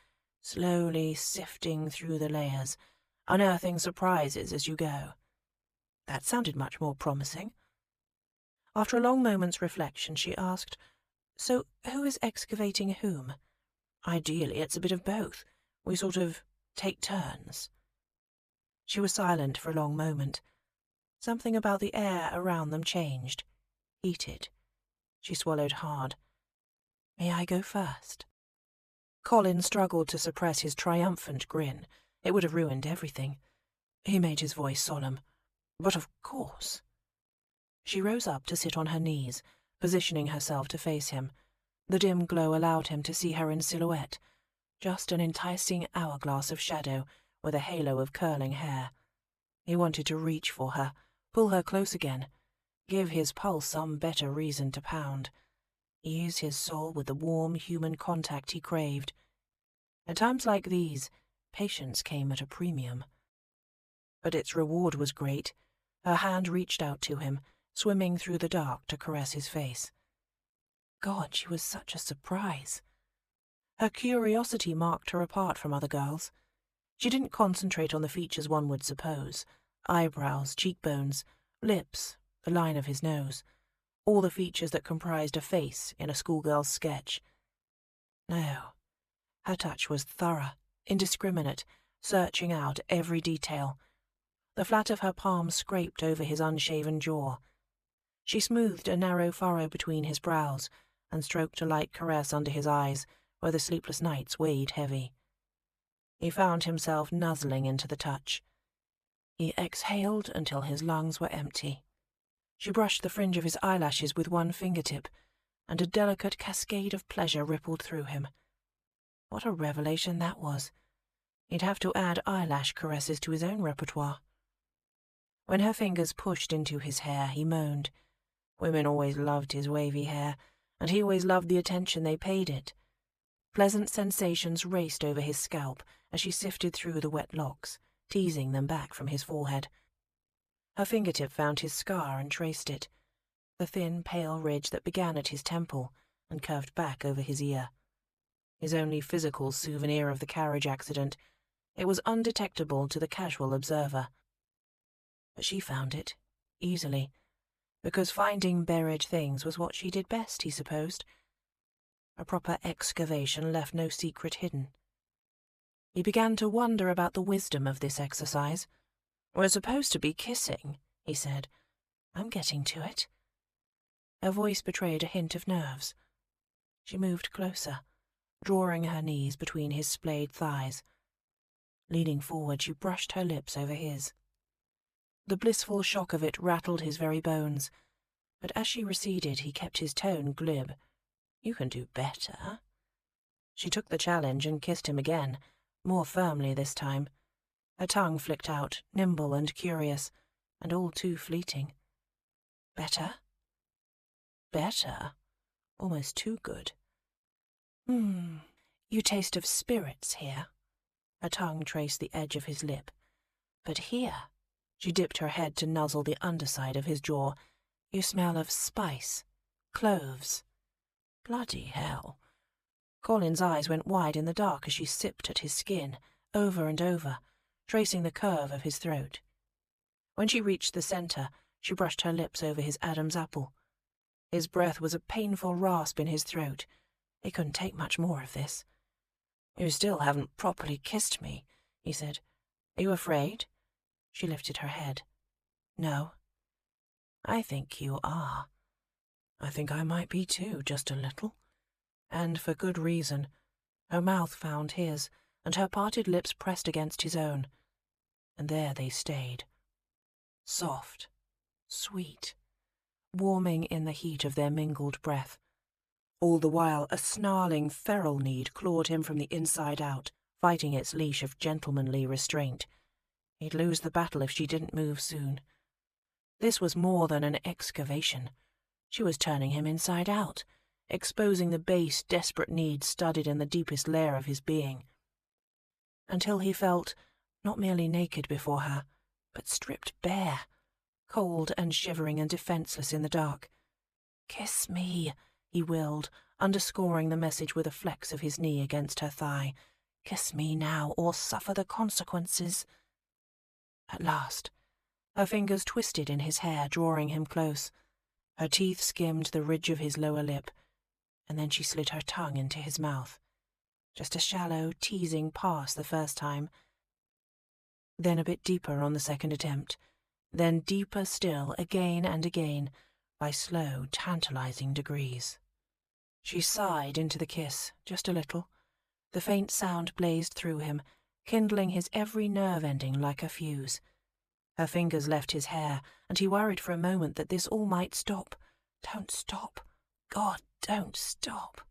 slowly sifting through the layers, unearthing surprises as you go. That sounded much more promising. After a long moment's reflection, she asked, "So who is excavating whom? Ideally, it's a bit of both. We sort of take turns." She was silent for a long moment. Something about the air around them changed, heated. She swallowed hard. "May I go first?" Colin struggled to suppress his triumphant grin. It would have ruined everything. He made his voice solemn. "But of course." She rose up to sit on her knees, positioning herself to face him. The dim glow allowed him to see her in silhouette, just an enticing hourglass of shadow with a halo of curling hair. He wanted to reach for her, pull her close again, give his pulse some better reason to pound, ease his soul with the warm human contact he craved. At times like these, patience came at a premium. But its reward was great. Her hand reached out to him, swimming through the dark to caress his face. God, she was such a surprise. Her curiosity marked her apart from other girls. She didn't concentrate on the features one would suppose: eyebrows, cheekbones, lips, the line of his nose, all the features that comprised a face in a schoolgirl's sketch. No, her touch was thorough, indiscriminate, searching out every detail. The flat of her palm scraped over his unshaven jaw. She smoothed a narrow furrow between his brows and stroked a light caress under his eyes where the sleepless nights weighed heavy. He found himself nuzzling into the touch. He exhaled until his lungs were empty. She brushed the fringe of his eyelashes with one fingertip, and a delicate cascade of pleasure rippled through him. What a revelation that was. He'd have to add eyelash caresses to his own repertoire. When her fingers pushed into his hair, he moaned. Women always loved his wavy hair, and he always loved the attention they paid it. Pleasant sensations raced over his scalp as she sifted through the wet locks, teasing them back from his forehead. Her fingertip found his scar and traced it, the thin, pale ridge that began at his temple and curved back over his ear. His only physical souvenir of the carriage accident, it was undetectable to the casual observer. But she found it, easily, because finding buried things was what she did best, he supposed. A proper excavation left no secret hidden. He began to wonder about the wisdom of this exercise. "We're supposed to be kissing," he said. "I'm getting to it." Her voice betrayed a hint of nerves. She moved closer, drawing her knees between his splayed thighs. Leaning forward, she brushed her lips over his. The blissful shock of it rattled his very bones, but as she receded, he kept his tone glib. "You can do better." She took the challenge and kissed him again, more firmly this time. Her tongue flicked out, nimble and curious, and all too fleeting. Better? Better? Almost too good. You taste of spirits here." Her tongue traced the edge of his lip. "But here," she dipped her head to nuzzle the underside of his jaw, "you smell of spice, cloves." Bloody hell. Colin's eyes went wide in the dark as she sipped at his skin, over and over, tracing the curve of his throat. When she reached the center, she brushed her lips over his Adam's apple. His breath was a painful rasp in his throat. He couldn't take much more of this. "You still haven't properly kissed me," he said. "Are you afraid?" She lifted her head. "No." "I think you are. I think I might be too, just a little." And for good reason. Her mouth found his, and her parted lips pressed against his own. And there they stayed. Soft, sweet, warming in the heat of their mingled breath. All the while a snarling feral need clawed him from the inside out, fighting its leash of gentlemanly restraint. He'd lose the battle if she didn't move soon. This was more than an excavation. She was turning him inside out, exposing the base, desperate need studded in the deepest layer of his being. Until he felt not merely naked before her, but stripped bare, cold and shivering and defenseless in the dark. "Kiss me," he willed, underscoring the message with a flex of his knee against her thigh. Kiss me now, or suffer the consequences. At last, her fingers twisted in his hair, drawing him close. Her teeth skimmed the ridge of his lower lip, and then she slid her tongue into his mouth. Just a shallow, teasing pass the first time, then a bit deeper on the second attempt, then deeper still again and again, by slow, tantalizing degrees. She sighed into the kiss, just a little. The faint sound blazed through him, kindling his every nerve ending like a fuse. Her fingers left his hair, and he worried for a moment that this all might stop. Don't stop. God, don't stop.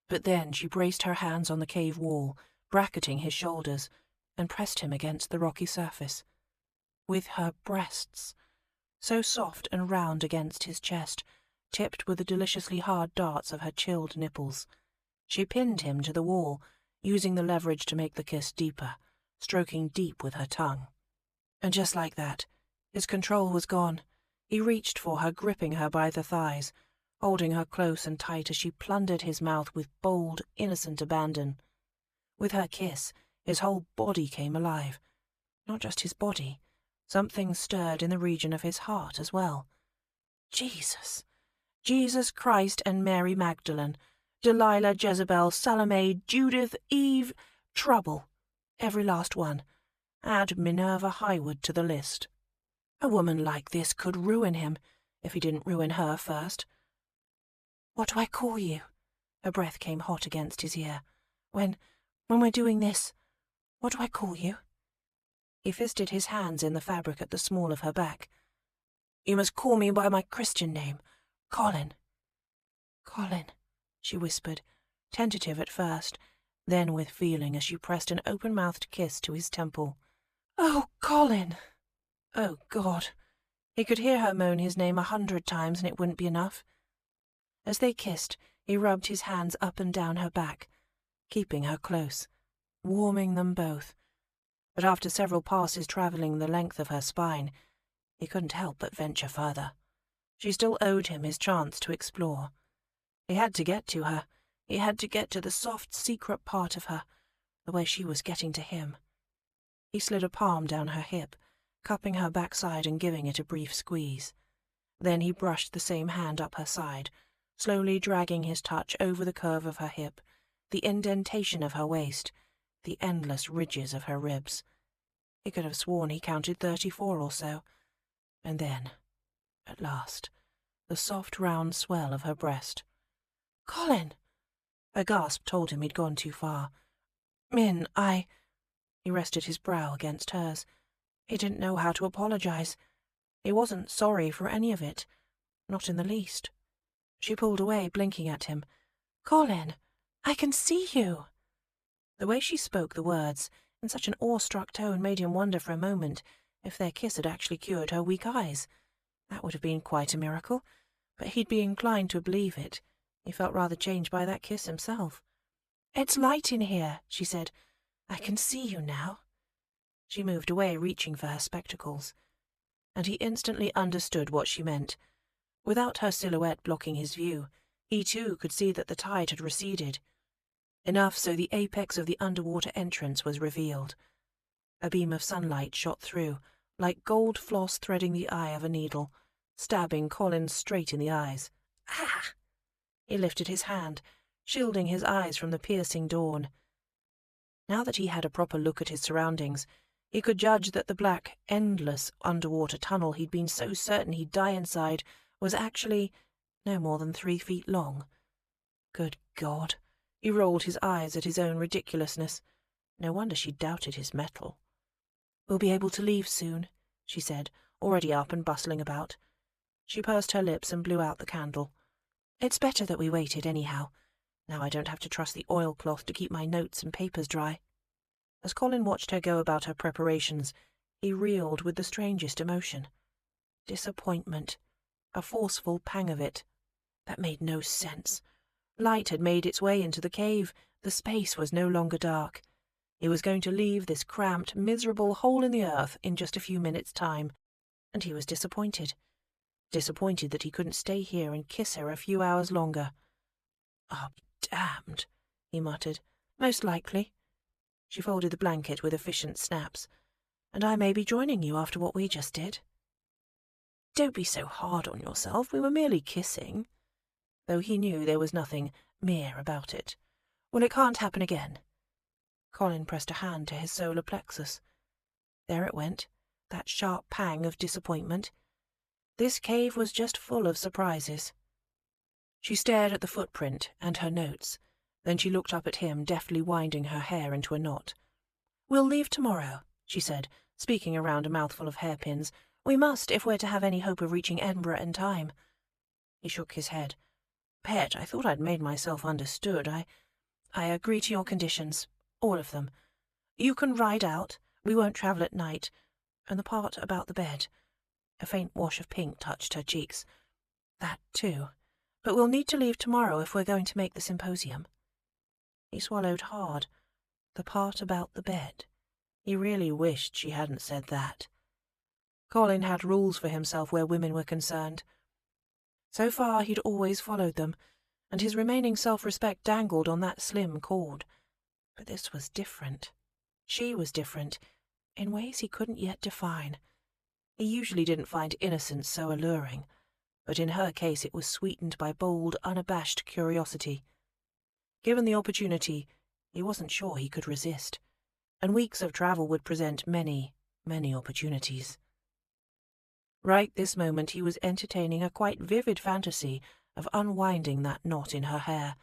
But then she braced her hands on the cave wall, bracketing his shoulders, and pressed him against the rocky surface. With her breasts, so soft and round against his chest, tipped with the deliciously hard darts of her chilled nipples, she pinned him to the wall, using the leverage to make the kiss deeper, stroking deep with her tongue. And just like that, his control was gone. He reached for her, gripping her by the thighs, holding her close and tight as she plundered his mouth with bold, innocent abandon. With her kiss, his whole body came alive. Not just his body. Something stirred in the region of his heart as well. Jesus! Jesus Christ and Mary Magdalene, Delilah, Jezebel, Salome, Judith, Eve, trouble. Every last one. Add Minerva Highwood to the list. A woman like this could ruin him, if he didn't ruin her first. What do I call you? Her breath came hot against his ear. When we're doing this, what do I call you? He fisted his hands in the fabric at the small of her back. You must call me by my Christian name, Colin. Colin, she whispered, tentative at first, then with feeling as she pressed an open-mouthed kiss to his temple. Oh, Colin! Oh, God! He could hear her moan his name 100 times and it wouldn't be enough. As they kissed, he rubbed his hands up and down her back, keeping her close, warming them both. But after several passes travelling the length of her spine, he couldn't help but venture further. She still owed him his chance to explore. He had to get to her. He had to get to the soft, secret part of her, the way she was getting to him. He slid a palm down her hip, cupping her backside and giving it a brief squeeze. Then he brushed the same hand up her side, slowly dragging his touch over the curve of her hip, the indentation of her waist, the endless ridges of her ribs. He could have sworn he counted 34 or so. And then, at last, the soft round swell of her breast. Colin! A gasp told him he'd gone too far. Min, He rested his brow against hers. He didn't know how to apologize. He wasn't sorry for any of it. Not in the least. She pulled away, blinking at him. Colin, I can see you. The way she spoke the words, in such an awestruck tone, made him wonder for a moment if their kiss had actually cured her weak eyes. That would have been quite a miracle, but he'd be inclined to believe it. He felt rather changed by that kiss himself. It's light in here, she said. I can see you now. She moved away, reaching for her spectacles. And he instantly understood what she meant. Without her silhouette blocking his view, he too could see that the tide had receded. Enough so the apex of the underwater entrance was revealed. A beam of sunlight shot through, like gold floss threading the eye of a needle, stabbing Colin straight in the eyes. Ah! He lifted his hand, shielding his eyes from the piercing dawn. Now that he had a proper look at his surroundings, he could judge that the black, endless underwater tunnel he'd been so certain he'd die inside was actually no more than 3 feet long. Good God! He rolled his eyes at his own ridiculousness. No wonder she doubted his mettle. We'll be able to leave soon, she said, already up and bustling about. She pursed her lips and blew out the candle. It's better that we waited anyhow. Now I don't have to trust the oilcloth to keep my notes and papers dry. As Colin watched her go about her preparations, he reeled with the strangest emotion. Disappointment. A forceful pang of it. That made no sense. Light had made its way into the cave. The space was no longer dark. He was going to leave this cramped, miserable hole in the earth in just a few minutes' time, and he was disappointed. Disappointed that he couldn't stay here and kiss her a few hours longer. "I'll be damned," he muttered. "Most likely." She folded the blanket with efficient snaps. "And I may be joining you after what we just did." "Don't be so hard on yourself. We were merely kissing." Though he knew there was nothing mere about it. "Well, it can't happen again." Colin pressed a hand to his solar plexus. There it went, that sharp pang of disappointment. This cave was just full of surprises. She stared at the footprint and her notes. Then she looked up at him, deftly winding her hair into a knot. "We'll leave tomorrow," she said, speaking around a mouthful of hairpins. "We must, if we're to have any hope of reaching Edinburgh in time." He shook his head. "Pet, I thought I'd made myself understood. I agree to your conditions. All of them. You can ride out. We won't travel at night. And the part about the bed." A faint wash of pink touched her cheeks. "That, too. But we'll need to leave tomorrow if we're going to make the symposium." He swallowed hard. The part about the bed. He really wished she hadn't said that. Colin had rules for himself where women were concerned. So far he'd always followed them, and his remaining self-respect dangled on that slim cord. But this was different. She was different, in ways he couldn't yet define. He usually didn't find innocence so alluring, but in her case it was sweetened by bold, unabashed curiosity. Given the opportunity, he wasn't sure he could resist, and weeks of travel would present many, many opportunities. Right this moment he was entertaining a quite vivid fantasy of unwinding that knot in her hair,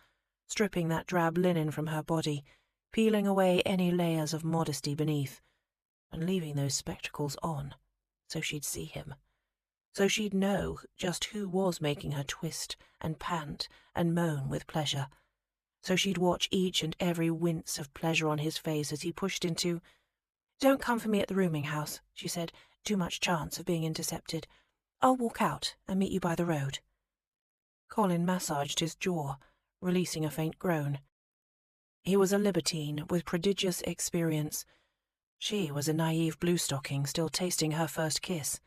stripping that drab linen from her body, peeling away any layers of modesty beneath, and leaving those spectacles on, so she'd see him, so she'd know just who was making her twist and pant and moan with pleasure, so she'd watch each and every wince of pleasure on his face as he pushed into— "Don't come for me at the rooming house," she said. "Too much chance of being intercepted. I'll walk out and meet you by the road." Colin massaged his jaw, releasing a faint groan. He was a libertine with prodigious experience. She was a naive bluestocking still tasting her first kiss.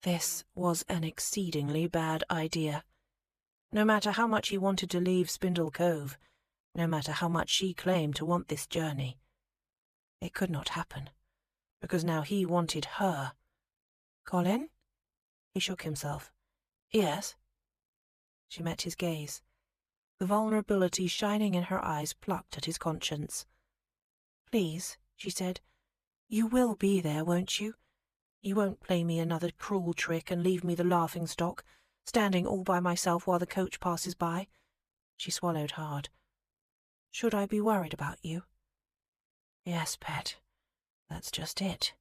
This was an exceedingly bad idea. No matter how much he wanted to leave Spindle Cove, no matter how much she claimed to want this journey, it could not happen, because now he wanted her. "Colin?" He shook himself. "Yes?" She met his gaze. The vulnerability shining in her eyes plucked at his conscience. "Please," she said, "you will be there, won't you? You won't play me another cruel trick and leave me the laughing-stock, standing all by myself while the coach passes by?" She swallowed hard. "Should I be worried about you?" "Yes, pet. That's just it.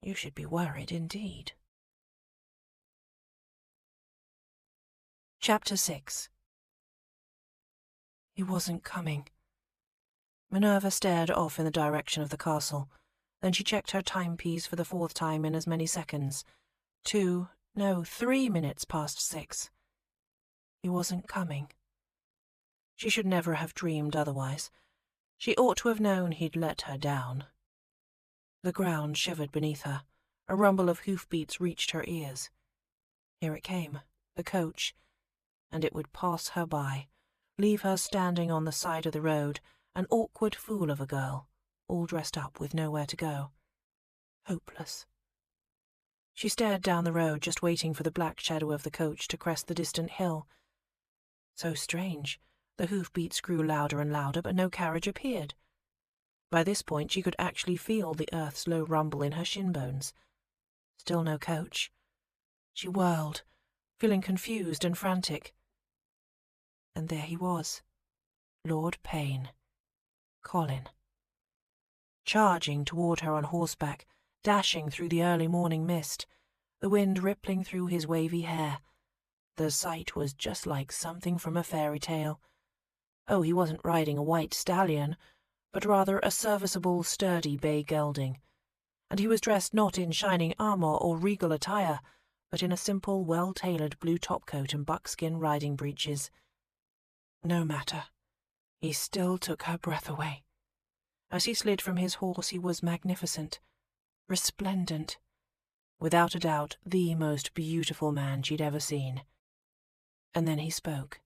You should be worried indeed." Chapter 6. He wasn't coming. Minerva stared off in the direction of the castle. Then she checked her timepiece for the fourth time in as many seconds. 3 minutes past 6. He wasn't coming. She should never have dreamed otherwise. She ought to have known he'd let her down. The ground shivered beneath her. A rumble of hoofbeats reached her ears. Here it came, the coach, and it would pass her by, leave her standing on the side of the road, an awkward fool of a girl, all dressed up with nowhere to go. Hopeless. She stared down the road, just waiting for the black shadow of the coach to crest the distant hill. So strange. The hoofbeats grew louder and louder, but no carriage appeared. By this point she could actually feel the earth's low rumble in her shin bones. Still no coach. She whirled, feeling confused and frantic. And there he was, Lord Payne. Colin. Charging toward her on horseback, dashing through the early morning mist, the wind rippling through his wavy hair. The sight was just like something from a fairy tale. Oh, he wasn't riding a white stallion, but rather a serviceable, sturdy bay gelding. And he was dressed not in shining armour or regal attire, but in a simple, well-tailored blue topcoat and buckskin riding breeches. No matter. He still took her breath away. As he slid from his horse he was magnificent, resplendent. Without a doubt, the most beautiful man she'd ever seen. And then he spoke.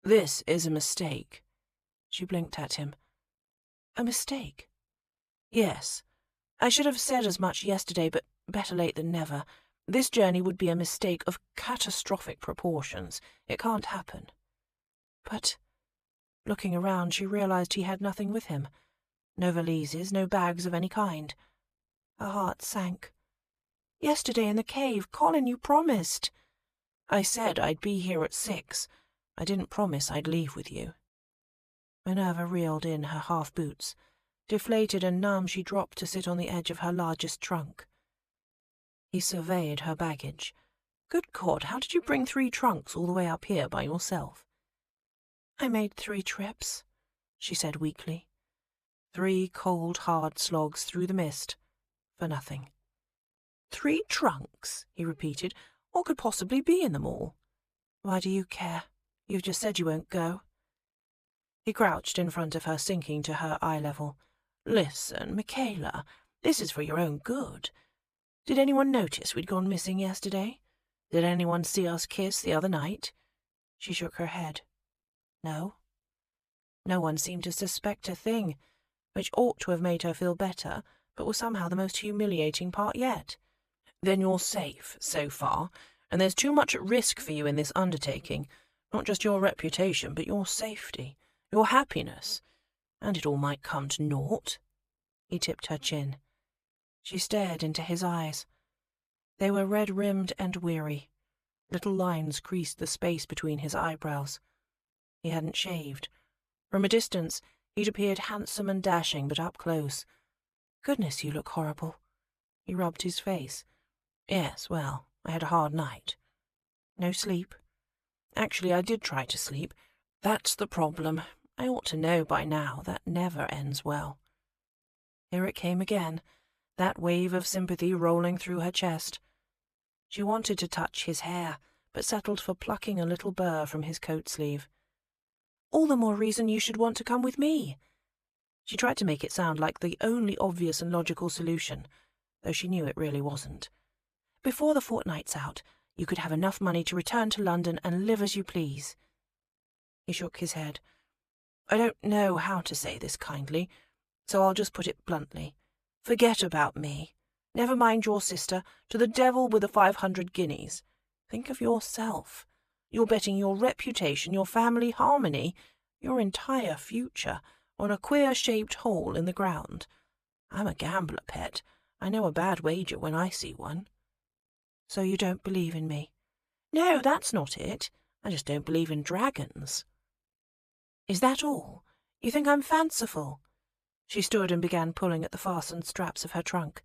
"This is a mistake." She blinked at him. "A mistake?" Yes. I should have said as much yesterday, but better late than never. This journey would be a mistake of catastrophic proportions. It can't happen. But, looking around, she realized he had nothing with him. No valises, no bags of any kind. Her heart sank. Yesterday in the cave, Colin, you promised. I said I'd be here at 6. I didn't promise I'd leave with you. Minerva reeled in her half-boots. Deflated and numb, she dropped to sit on the edge of her largest trunk. He surveyed her baggage. Good God, how did you bring 3 trunks all the way up here by yourself? I made 3 trips, she said weakly. 3 cold, hard slogs through the mist, for nothing. 3 trunks, he repeated. What could possibly be in them all? Why do you care? You've just said you won't go. He crouched in front of her, sinking to her eye level. Listen, Michaela, this is for your own good. Did anyone notice we'd gone missing yesterday? Did anyone see us kiss the other night? She shook her head. No. No one seemed to suspect a thing, which ought to have made her feel better, but was somehow the most humiliating part yet. Then you're safe, so far, and there's too much at risk for you in this undertaking, not just your reputation, but your safety, your happiness, and it all might come to naught. He tipped her chin. She stared into his eyes. They were red-rimmed and weary. Little lines creased the space between his eyebrows. He hadn't shaved. From a distance, he'd appeared handsome and dashing, but up close. Goodness, you look horrible. He rubbed his face. Yes, well, I had a hard night. No sleep? Actually, I did try to sleep. That's the problem. I ought to know by now that never ends well. Here it came again, that wave of sympathy rolling through her chest. She wanted to touch his hair, but settled for plucking a little burr from his coat sleeve. All the more reason you should want to come with me. She tried to make it sound like the only obvious and logical solution, though she knew it really wasn't. Before the fortnight's out, you could have enough money to return to London and live as you please. He shook his head. I don't know how to say this kindly, so I'll just put it bluntly. Forget about me. Never mind your sister. To the devil with the 500 guineas. Think of yourself. You're betting your reputation, your family harmony, your entire future, on a queer-shaped hole in the ground. I'm a gambler, pet. I know a bad wager when I see one. So you don't believe in me? No, that's not it. I just don't believe in dragons. Is that all? You think I'm fanciful? She stood and began pulling at the fastened straps of her trunk.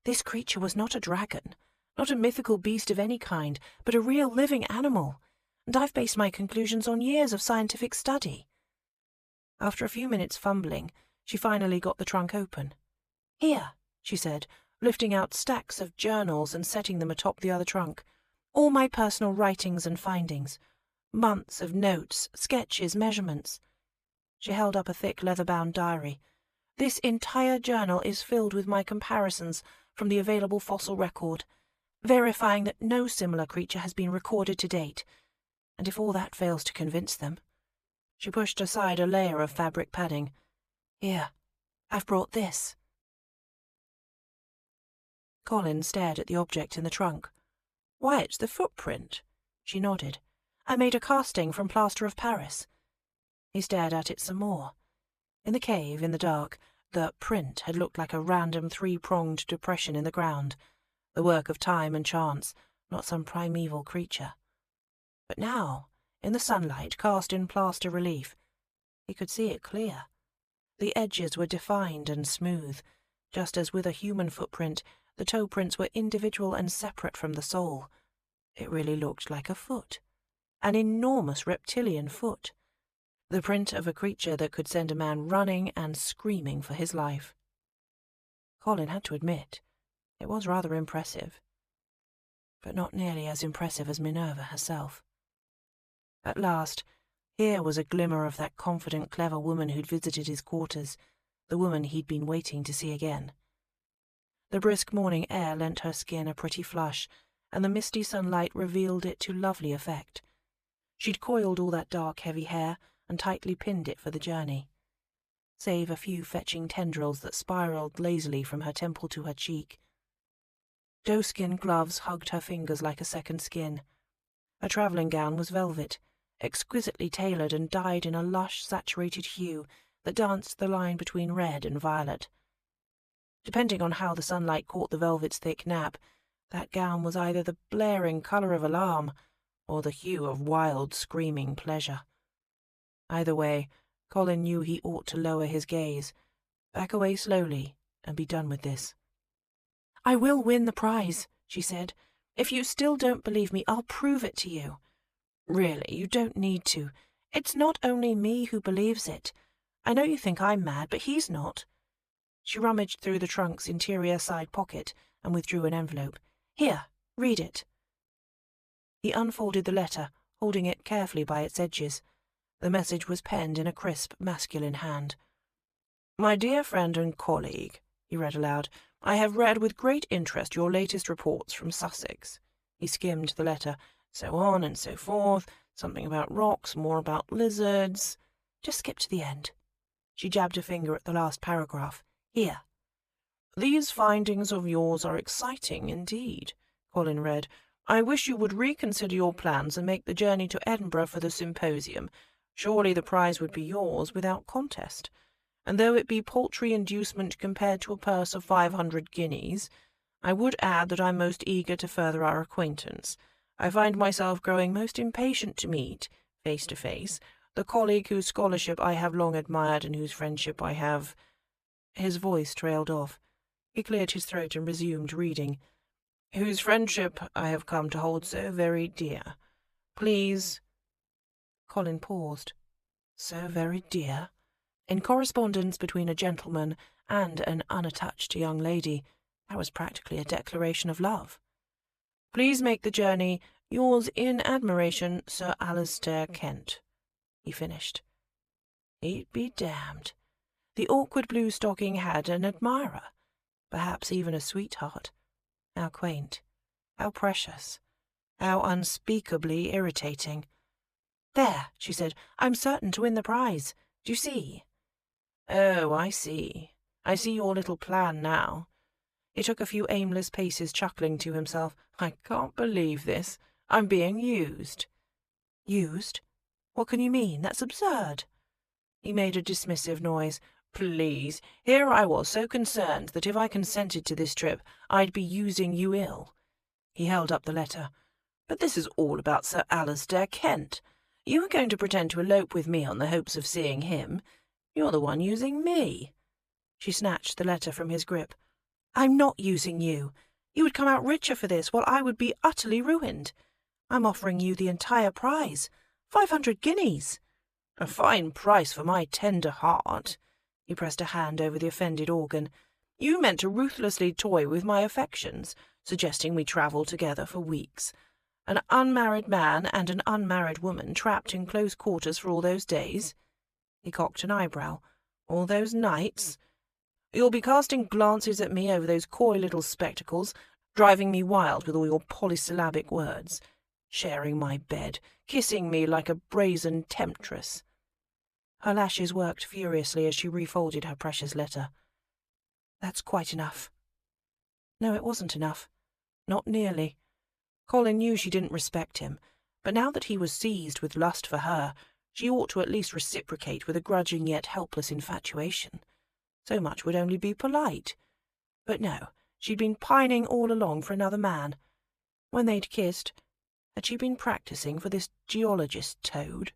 This creature was not a dragon, not a mythical beast of any kind, but a real living animal, and I've based my conclusions on years of scientific study. After a few minutes fumbling, she finally got the trunk open. Here, she said, lifting out stacks of journals and setting them atop the other trunk. All my personal writings and findings. Months of notes, sketches, measurements. She held up a thick leather-bound diary. This entire journal is filled with my comparisons from the available fossil record, verifying that no similar creature has been recorded to date. And if all that fails to convince them... She pushed aside a layer of fabric padding. Here, I've brought this. Colin stared at the object in the trunk. Why, it's the footprint. She nodded. I made a casting from plaster of Paris. He stared at it some more. In the cave, in the dark, the print had looked like a random 3-pronged depression in the ground, the work of time and chance, not some primeval creature. But now, in the sunlight cast in plaster relief, he could see it clear. The edges were defined and smooth, just as with a human footprint, the toe prints were individual and separate from the sole. It really looked like a foot, an enormous reptilian foot, the print of a creature that could send a man running and screaming for his life. Colin had to admit, it was rather impressive, but not nearly as impressive as Minerva herself. At last, here was a glimmer of that confident, clever woman who'd visited his quarters, the woman he'd been waiting to see again. The brisk morning air lent her skin a pretty flush, and the misty sunlight revealed it to lovely effect. She'd coiled all that dark, heavy hair and tightly pinned it for the journey. save a few fetching tendrils that spiraled lazily from her temple to her cheek. Doeskin gloves hugged her fingers like a second skin. Her travelling gown was velvet, exquisitely tailored and dyed in a lush, saturated hue that danced the line between red and violet. Depending on how the sunlight caught the velvet's thick nap, that gown was either the blaring colour of alarm or the hue of wild, screaming pleasure. Either way, Colin knew he ought to lower his gaze, back away slowly, and be done with this. "I will win the prize," she said. "If you still don't believe me, I'll prove it to you. Really, you don't need to. It's not only me who believes it. I know you think I'm mad, but he's not." She rummaged through the trunk's interior side pocket and withdrew an envelope. "Here, read it." He unfolded the letter, holding it carefully by its edges. The message was penned in a crisp, masculine hand. "My dear friend and colleague," he read aloud, "I have read with great interest your latest reports from Sussex." He skimmed the letter. So on and so forth, something about rocks, more about lizards. "Just skip to the end." She jabbed a finger at the last paragraph. "Here." "These findings of yours are exciting indeed," Colin read. "I wish you would reconsider your plans and make the journey to Edinburgh for the symposium. Surely the prize would be yours without contest. And though it be paltry inducement compared to a purse of 500 guineas, I would add that I'm most eager to further our acquaintance. I find myself growing most impatient to meet, face to face, the colleague whose scholarship I have long admired and whose friendship I have—" His voice trailed off. He cleared his throat and resumed reading. "Whose friendship I have come to hold so very dear. Please—" Colin paused. So very dear? In correspondence between a gentleman and an unattached young lady, that was practically a declaration of love. "Please make the journey. Yours in admiration, Sir Alistair Kent," he finished. He'd be damned. The awkward bluestocking had an admirer, perhaps even a sweetheart. How quaint, how precious, how unspeakably irritating. "There," she said, "I'm certain to win the prize. Do you see?" "Oh, I see. I see your little plan now." He took a few aimless paces, chuckling to himself. "I can't believe this. I'm being used." "Used? What can you mean? That's absurd." He made a dismissive noise. "Please, here I was so concerned that if I consented to this trip, I'd be using you ill." He held up the letter. "But this is all about Sir Alistair Kent. You were going to pretend to elope with me on the hopes of seeing him. You're the one using me." She snatched the letter from his grip. "I'm not using you. You would come out richer for this, while I would be utterly ruined. I'm offering you the entire prize. 500 guineas. A fine price for my tender heart." He pressed a hand over the offended organ. "You meant to ruthlessly toy with my affections, suggesting we travel together for weeks. An unmarried man and an unmarried woman trapped in close quarters for all those days." He cocked an eyebrow. "All those nights? You'll be casting glances at me over those coy little spectacles, driving me wild with all your polysyllabic words, sharing my bed, kissing me like a brazen temptress." Her lashes worked furiously as she refolded her precious letter. "That's quite enough." No, it wasn't enough. Not nearly. Colin knew she didn't respect him, but now that he was seized with lust for her, she ought to at least reciprocate with a grudging yet helpless infatuation. So much would only be polite. But no, she'd been pining all along for another man. When they'd kissed, had she been practising for this geologist toad?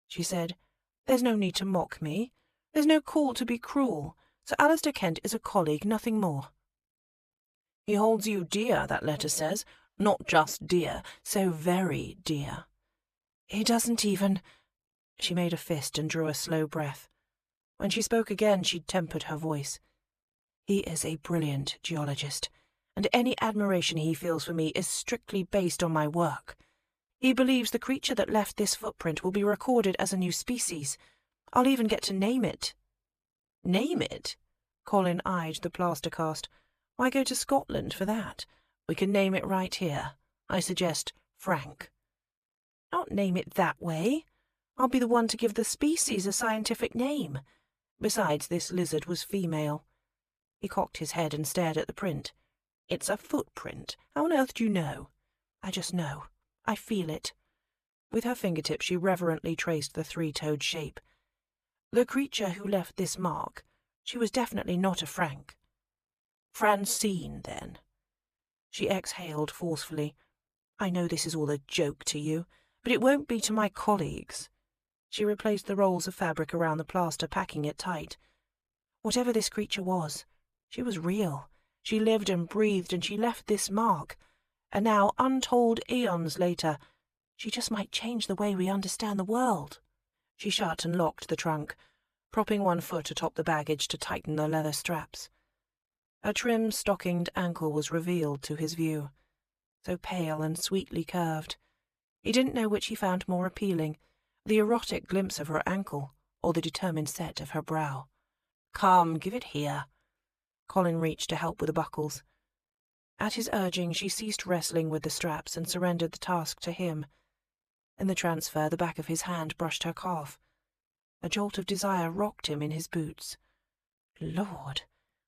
She said, "There's no need to mock me. There's no call to be cruel. Sir Alistair Kent is a colleague, nothing more." "He holds you dear, that letter says. Not just dear, so very dear." "He doesn't even—" She made a fist and drew a slow breath. When she spoke again, she tempered her voice. "He is a brilliant geologist, and any admiration he feels for me is strictly based on my work. He believes the creature that left this footprint will be recorded as a new species. I'll even get to name it." "Name it?" Colin eyed the plaster cast. "Why go to Scotland for that? We can name it right here. I suggest Frank." "Not name it that way. I'll be the one to give the species a scientific name. Besides, this lizard was female. He cocked his head and stared at the print. It's a footprint. How on earth do you know? I just know. I feel it. With her fingertips she reverently traced the three-toed shape. The creature who left this mark, she was definitely not a Frank. Francine, then. She exhaled forcefully. I know this is all a joke to you, but it won't be to my colleagues. She replaced the rolls of fabric around the plaster, packing it tight. Whatever this creature was, she was real. She lived and breathed, and she left this mark. And now, untold eons later, she just might change the way we understand the world. She shut and locked the trunk, propping one foot atop the baggage to tighten the leather straps. A trim, stockinged ankle was revealed to his view, so pale and sweetly curved. He didn't know which he found more appealing, the erotic glimpse of her ankle or the determined set of her brow. Come, give it here. Colin reached to help with the buckles. At his urging, she ceased wrestling with the straps and surrendered the task to him. In the transfer, the back of his hand brushed her calf. A jolt of desire rocked him in his boots. Lord,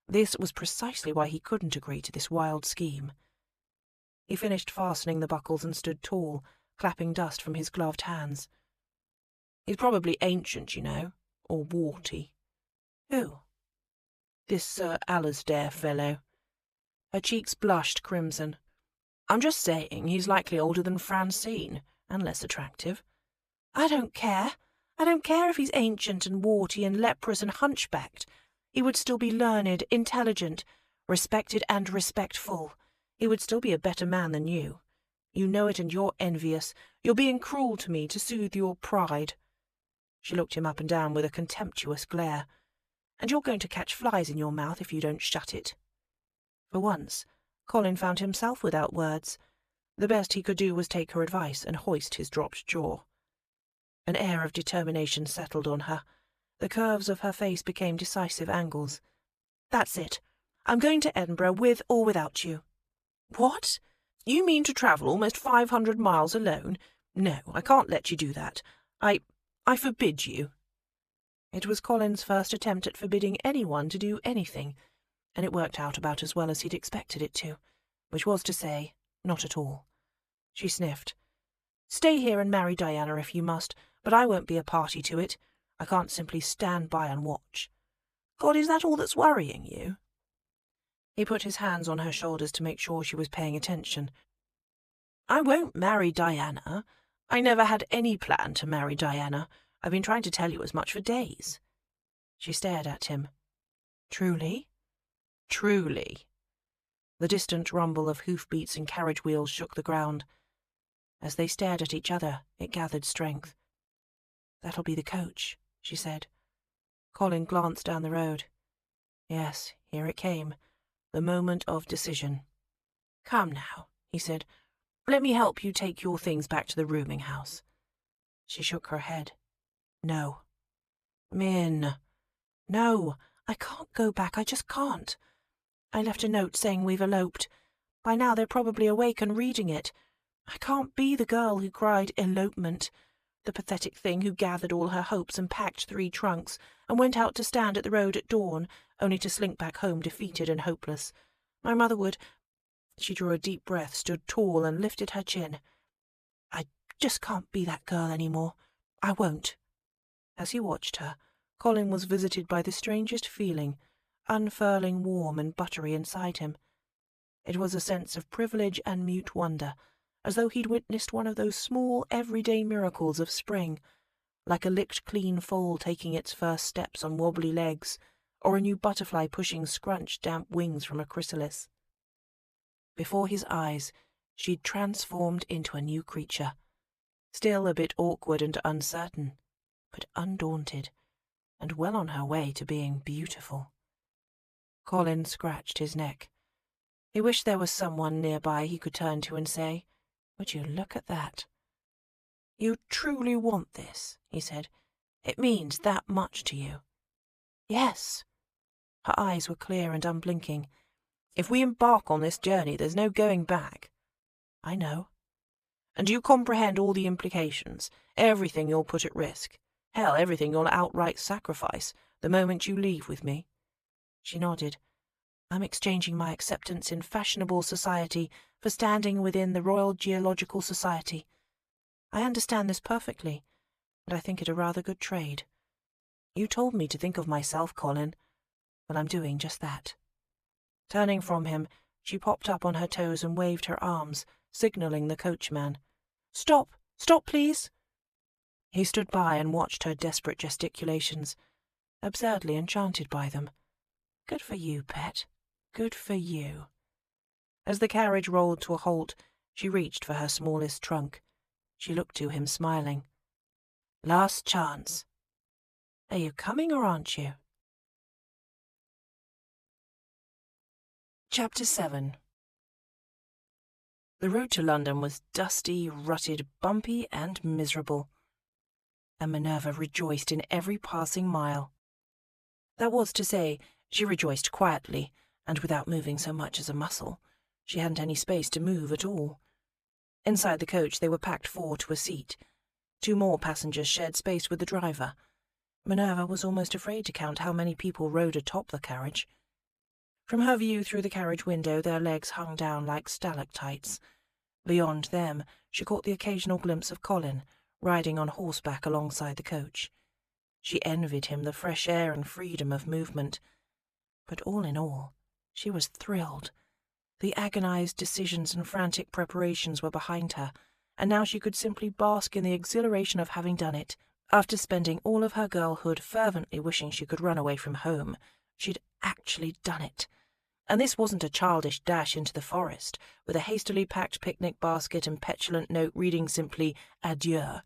this was precisely why he couldn't agree to this wild scheme. He finished fastening the buckles and stood tall, clapping dust from his gloved hands. He's probably ancient, you know, or warty. Who? This Sir Alasdair fellow. Her cheeks blushed crimson. I'm just saying he's likely older than Francine, and less attractive. I don't care. I don't care if he's ancient and warty and leprous and hunchbacked. He would still be learned, intelligent, respected and respectful. He would still be a better man than you. You know it and you're envious. You're being cruel to me to soothe your pride. She looked him up and down with a contemptuous glare. And you're going to catch flies in your mouth if you don't shut it. For once, Colin found himself without words. The best he could do was take her advice and hoist his dropped jaw. An air of determination settled on her. The curves of her face became decisive angles. That's it. I'm going to Edinburgh with or without you. What? You mean to travel almost 500 miles alone? No, I can't let you do that. I forbid you. It was Colin's first attempt at forbidding anyone to do anything, and it worked out about as well as he'd expected it to, which was to say, not at all. She sniffed. Stay here and marry Diana if you must, but I won't be a party to it. I can't simply stand by and watch. God, is that all that's worrying you? He put his hands on her shoulders to make sure she was paying attention. I won't marry Diana. I never had any plan to marry Diana. I've been trying to tell you as much for days. She stared at him. Truly? Truly. The distant rumble of hoofbeats and carriage wheels shook the ground. As they stared at each other, it gathered strength. That'll be the coach, she said. Colin glanced down the road. Yes, here it came, the moment of decision. Come now, he said. Let me help you take your things back to the rooming house. She shook her head. No. Min. No, I can't go back, I just can't. I left a note saying we've eloped. By now they're probably awake and reading it. I can't be the girl who cried elopement, the pathetic thing who gathered all her hopes and packed 3 trunks and went out to stand at the road at dawn, only to slink back home defeated and hopeless. My mother would... She drew a deep breath, stood tall and lifted her chin. I just can't be that girl any more. I won't. As he watched her, Colin was visited by the strangest feeling, unfurling warm and buttery inside him. It was a sense of privilege and mute wonder, as though he'd witnessed one of those small, everyday miracles of spring, like a licked clean foal taking its first steps on wobbly legs, or a new butterfly pushing scrunched, damp wings from a chrysalis. Before his eyes, she'd transformed into a new creature, still a bit awkward and uncertain, but undaunted, and well on her way to being beautiful. Colin scratched his neck. He wished there was someone nearby he could turn to and say, "Would you look at that?" "You truly want this," he said. "It means that much to you." "Yes." Her eyes were clear and unblinking. "If we embark on this journey, there's no going back." "I know." "And you comprehend all the implications, everything you'll put at risk?" Hell, everything you'll outright sacrifice the moment you leave with me." She nodded. "I'm exchanging my acceptance in fashionable society for standing within the Royal Geological Society. I understand this perfectly, and I think it a rather good trade. You told me to think of myself, Colin. Well, I'm doing just that." Turning from him, she popped up on her toes and waved her arms, signalling the coachman. "Stop! Stop, please!" He stood by and watched her desperate gesticulations, absurdly enchanted by them. Good for you, pet. Good for you. As the carriage rolled to a halt, she reached for her smallest trunk. She looked to him, smiling. "Last chance. Are you coming or aren't you?" Chapter 7. The road to London was dusty, rutted, bumpy, and miserable, and Minerva rejoiced in every passing mile. That was to say, she rejoiced quietly, and without moving so much as a muscle. She hadn't any space to move at all. Inside the coach they were packed 4 to a seat. 2 more passengers shared space with the driver. Minerva was almost afraid to count how many people rode atop the carriage. From her view through the carriage window their legs hung down like stalactites. Beyond them she caught the occasional glimpse of Colin, riding on horseback alongside the coach. She envied him the fresh air and freedom of movement. But all in all, she was thrilled. The agonized decisions and frantic preparations were behind her, and now she could simply bask in the exhilaration of having done it. After spending all of her girlhood fervently wishing she could run away from home, she'd actually done it. And this wasn't a childish dash into the forest, with a hastily packed picnic basket and petulant note reading simply "Adieu."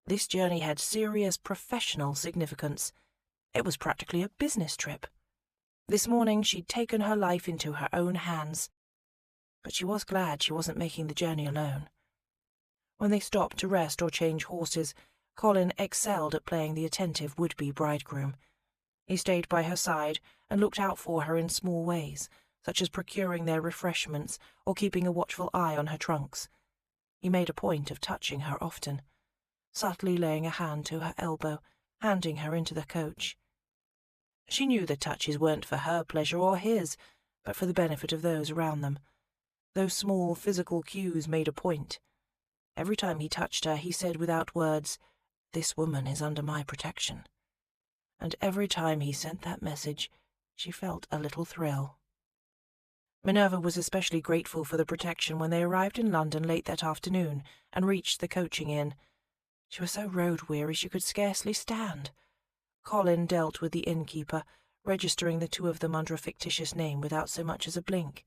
This journey had serious professional significance. It was practically a business trip. This morning she'd taken her life into her own hands. But she was glad she wasn't making the journey alone. When they stopped to rest or change horses, Colin excelled at playing the attentive would-be bridegroom. He stayed by her side and looked out for her in small ways, such as procuring their refreshments or keeping a watchful eye on her trunks. He made a point of touching her often, subtly laying a hand to her elbow, handing her into the coach. She knew the touches weren't for her pleasure or his, but for the benefit of those around them. Those small physical cues made a point. Every time he touched her, he said without words, "This woman is under my protection." And every time he sent that message, she felt a little thrill. Minerva was especially grateful for the protection when they arrived in London late that afternoon and reached the coaching inn. She was so road-weary she could scarcely stand. Colin dealt with the innkeeper, registering the 2 of them under a fictitious name without so much as a blink.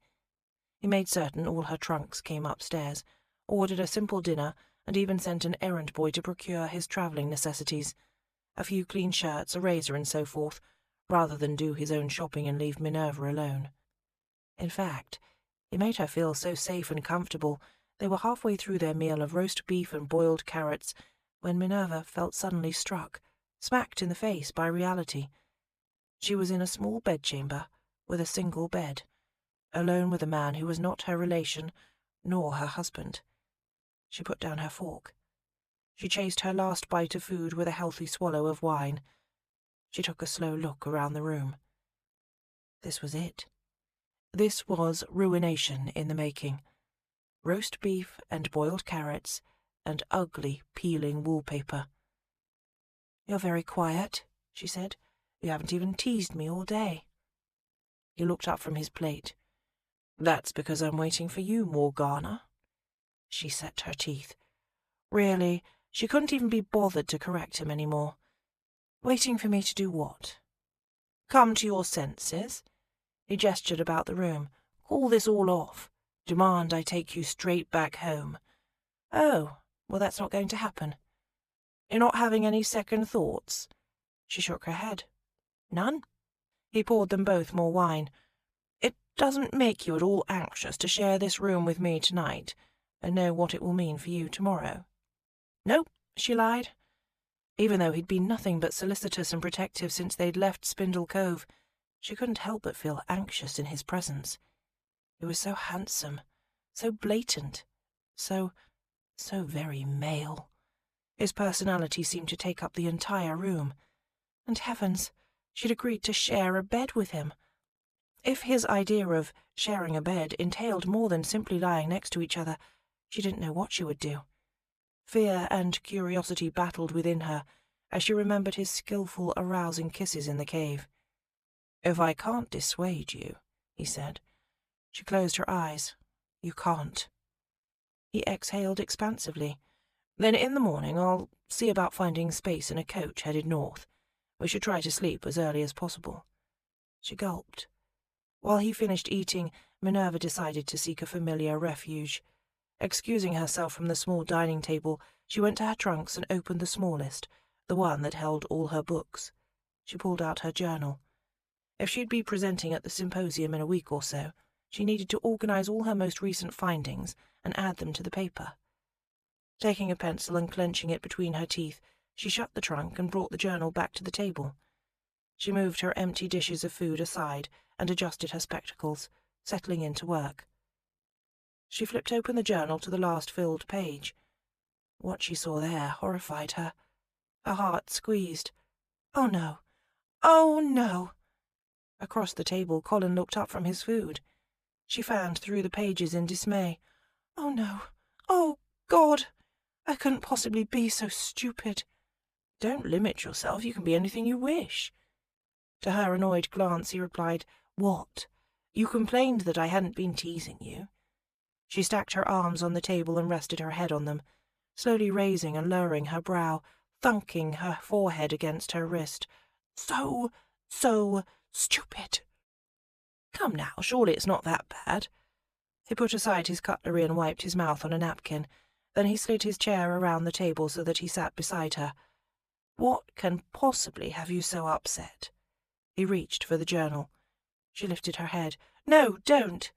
He made certain all her trunks came upstairs, ordered a simple dinner, and even sent an errand boy to procure his travelling necessities, a few clean shirts, a razor, and so forth, rather than do his own shopping and leave Minerva alone. In fact, he made her feel so safe and comfortable. They were halfway through their meal of roast beef and boiled carrots when Minerva felt suddenly struck, smacked in the face by reality. She was in a small bedchamber with a single bed, alone with a man who was not her relation nor her husband. She put down her fork. She chased her last bite of food with a healthy swallow of wine. She took a slow look around the room. This was it. This was ruination in the making. Roast beef and boiled carrots and ugly peeling wallpaper. "You're very quiet," she said. "You haven't even teased me all day." He looked up from his plate. "That's because I'm waiting for you, Morgana." She set her teeth. Really, she couldn't even be bothered to correct him any more. "Waiting for me to do what?" "Come to your senses." He gestured about the room. "Call this all off. Demand I take you straight back home." "Oh, well, that's not going to happen." "You're not having any second thoughts?" She shook her head. "None?" He poured them both more wine. "It doesn't make you at all anxious to share this room with me tonight, and know what it will mean for you tomorrow?" "No," she lied. Even though he'd been nothing but solicitous and protective since they'd left Spindle Cove, she couldn't help but feel anxious in his presence. He was so handsome, so blatant, so very male. His personality seemed to take up the entire room. And heavens, she'd agreed to share a bed with him. If his idea of sharing a bed entailed more than simply lying next to each other, she didn't know what she would do. Fear and curiosity battled within her as she remembered his skillful, arousing kisses in the cave. "If I can't dissuade you," he said. She closed her eyes. "You can't." He exhaled expansively. "Then in the morning I'll see about finding space in a coach headed north. We should try to sleep as early as possible." She gulped. While he finished eating, Minerva decided to seek a familiar refuge. Excusing herself from the small dining table, she went to her trunks and opened the smallest, the one that held all her books. She pulled out her journal. If she'd be presenting at the symposium in a week or so, she needed to organize all her most recent findings and add them to the paper. Taking a pencil and clenching it between her teeth, she shut the trunk and brought the journal back to the table. She moved her empty dishes of food aside and adjusted her spectacles, settling in to work. She flipped open the journal to the last filled page. What she saw there horrified her. Her heart squeezed. "Oh, no! Oh, no!" Across the table, Colin looked up from his food. She fanned through the pages in dismay. "Oh, no! Oh, God! I couldn't possibly be so stupid." "Don't limit yourself. You can be anything you wish." To her annoyed glance, he replied, "What? You complained that I hadn't been teasing you." She stacked her arms on the table and rested her head on them, slowly raising and lowering her brow, thunking her forehead against her wrist. So stupid." "Come now, surely it's not that bad." He put aside his cutlery and wiped his mouth on a napkin. Then he slid his chair around the table so that he sat beside her. "What can possibly have you so upset?" He reached for the journal. She lifted her head. "No, don't."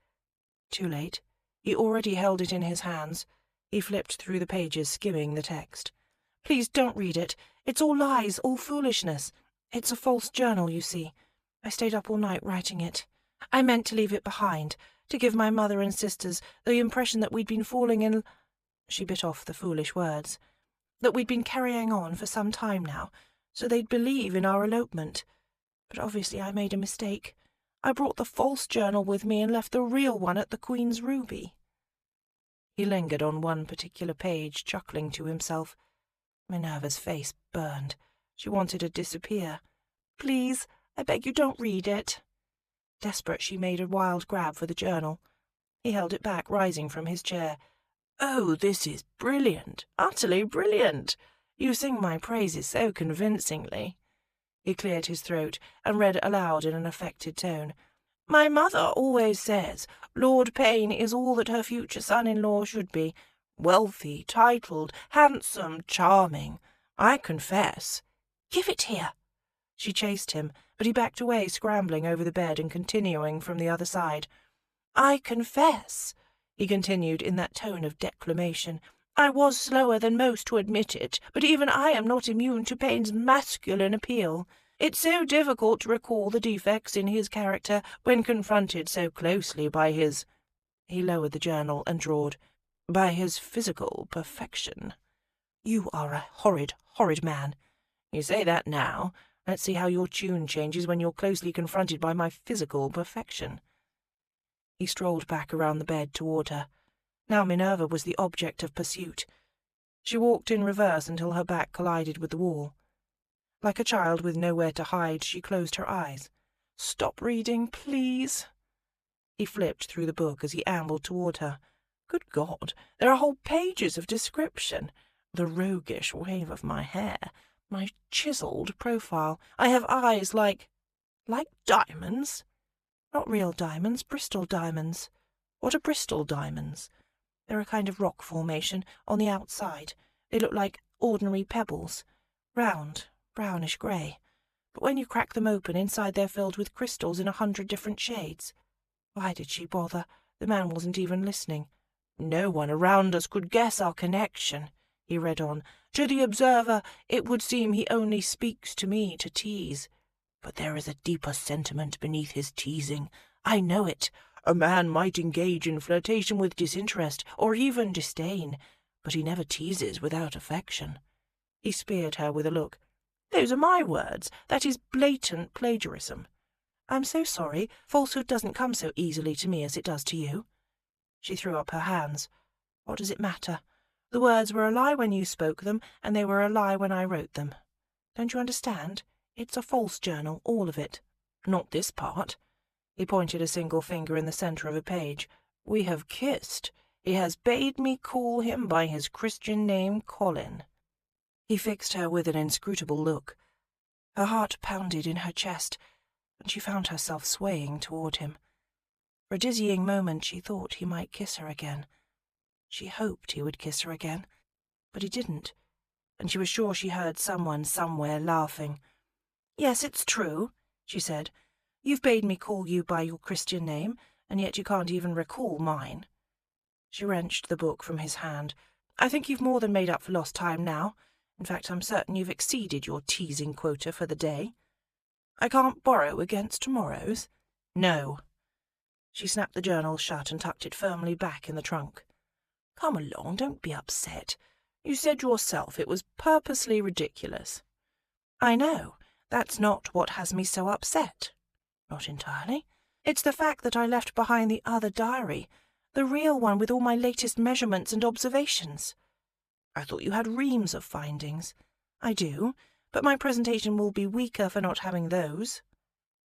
Too late. He already held it in his hands. He flipped through the pages, skimming the text. "Please don't read it. It's all lies, all foolishness. It's a false journal, you see. I stayed up all night writing it. I meant to leave it behind, to give my mother and sisters the impression that we'd been falling in—" She bit off the foolish words. "That we'd been carrying on for some time now, so they'd believe in our elopement. But obviously I made a mistake. I brought the false journal with me and left the real one at the Queen's Ruby." He lingered on one particular page, chuckling to himself. Minerva's face burned. She wanted to disappear. "Please, I beg you, don't read it." Desperate, she made a wild grab for the journal. He held it back, rising from his chair. "Oh, this is brilliant, utterly brilliant. You sing my praises so convincingly." He cleared his throat and read aloud in an affected tone. "My mother always says Lord Payne is all that her future son-in-law should be. Wealthy, titled, handsome, charming. I confess—" "Give it here." She chased him, but he backed away, scrambling over the bed and continuing from the other side. "I confess," he continued in that tone of declamation, "I was slower than most to admit it, but even I am not immune to Payne's masculine appeal. It's so difficult to recall the defects in his character when confronted so closely by his—" He lowered the journal and drawled, "by his physical perfection." "You are a horrid, horrid man." "You say that now. Let's see how your tune changes when you're closely confronted by my physical perfection." He strolled back around the bed toward her. Now Minerva was the object of pursuit. She walked in reverse until her back collided with the wall. Like a child with nowhere to hide, she closed her eyes. "Stop reading, please." He flipped through the book as he ambled toward her. "Good God, there are whole pages of description. The roguish wave of my hair, my chiselled profile. I have eyes like diamonds. Not real diamonds, Bristol diamonds. What are Bristol diamonds? They're a kind of rock formation on the outside. They look like ordinary pebbles, round, brownish grey. But when you crack them open, inside they're filled with crystals in 100 different shades." Why did she bother? The man wasn't even listening. "No one around us could guess our connection," he read on. "To the observer, it would seem he only speaks to me to tease. But there is a deeper sentiment beneath his teasing. I know it. A man might engage in flirtation with disinterest, or even disdain, but he never teases without affection. He speared her with a look. "Those are my words. That is blatant plagiarism." "I'm so sorry. Falsehood doesn't come so easily to me as it does to you." She threw up her hands. "What does it matter? The words were a lie when you spoke them, and they were a lie when I wrote them. Don't you understand? It's a false journal, all of it." "Not this part." He pointed a single finger in the centre of a page. "We have kissed. He has bade me call him by his Christian name, Colin." He fixed her with an inscrutable look. Her heart pounded in her chest, and she found herself swaying toward him. For a dizzying moment she thought he might kiss her again. She hoped he would kiss her again, but he didn't, and she was sure she heard someone somewhere laughing. "Yes, it's true," she said. "You've bade me call you by your Christian name, and yet you can't even recall mine." She wrenched the book from his hand. "I think you've more than made up for lost time now. In fact, I'm certain you've exceeded your teasing quota for the day." "I can't borrow against tomorrow's?" "No." She snapped the journal shut and tucked it firmly back in the trunk. "Come along, don't be upset. You said yourself it was purposely ridiculous." "I know. That's not what has me so upset." "Not entirely. It's the fact that I left behind the other diary, the real one with all my latest measurements and observations." "I thought you had reams of findings." "I do, but my presentation will be weaker for not having those."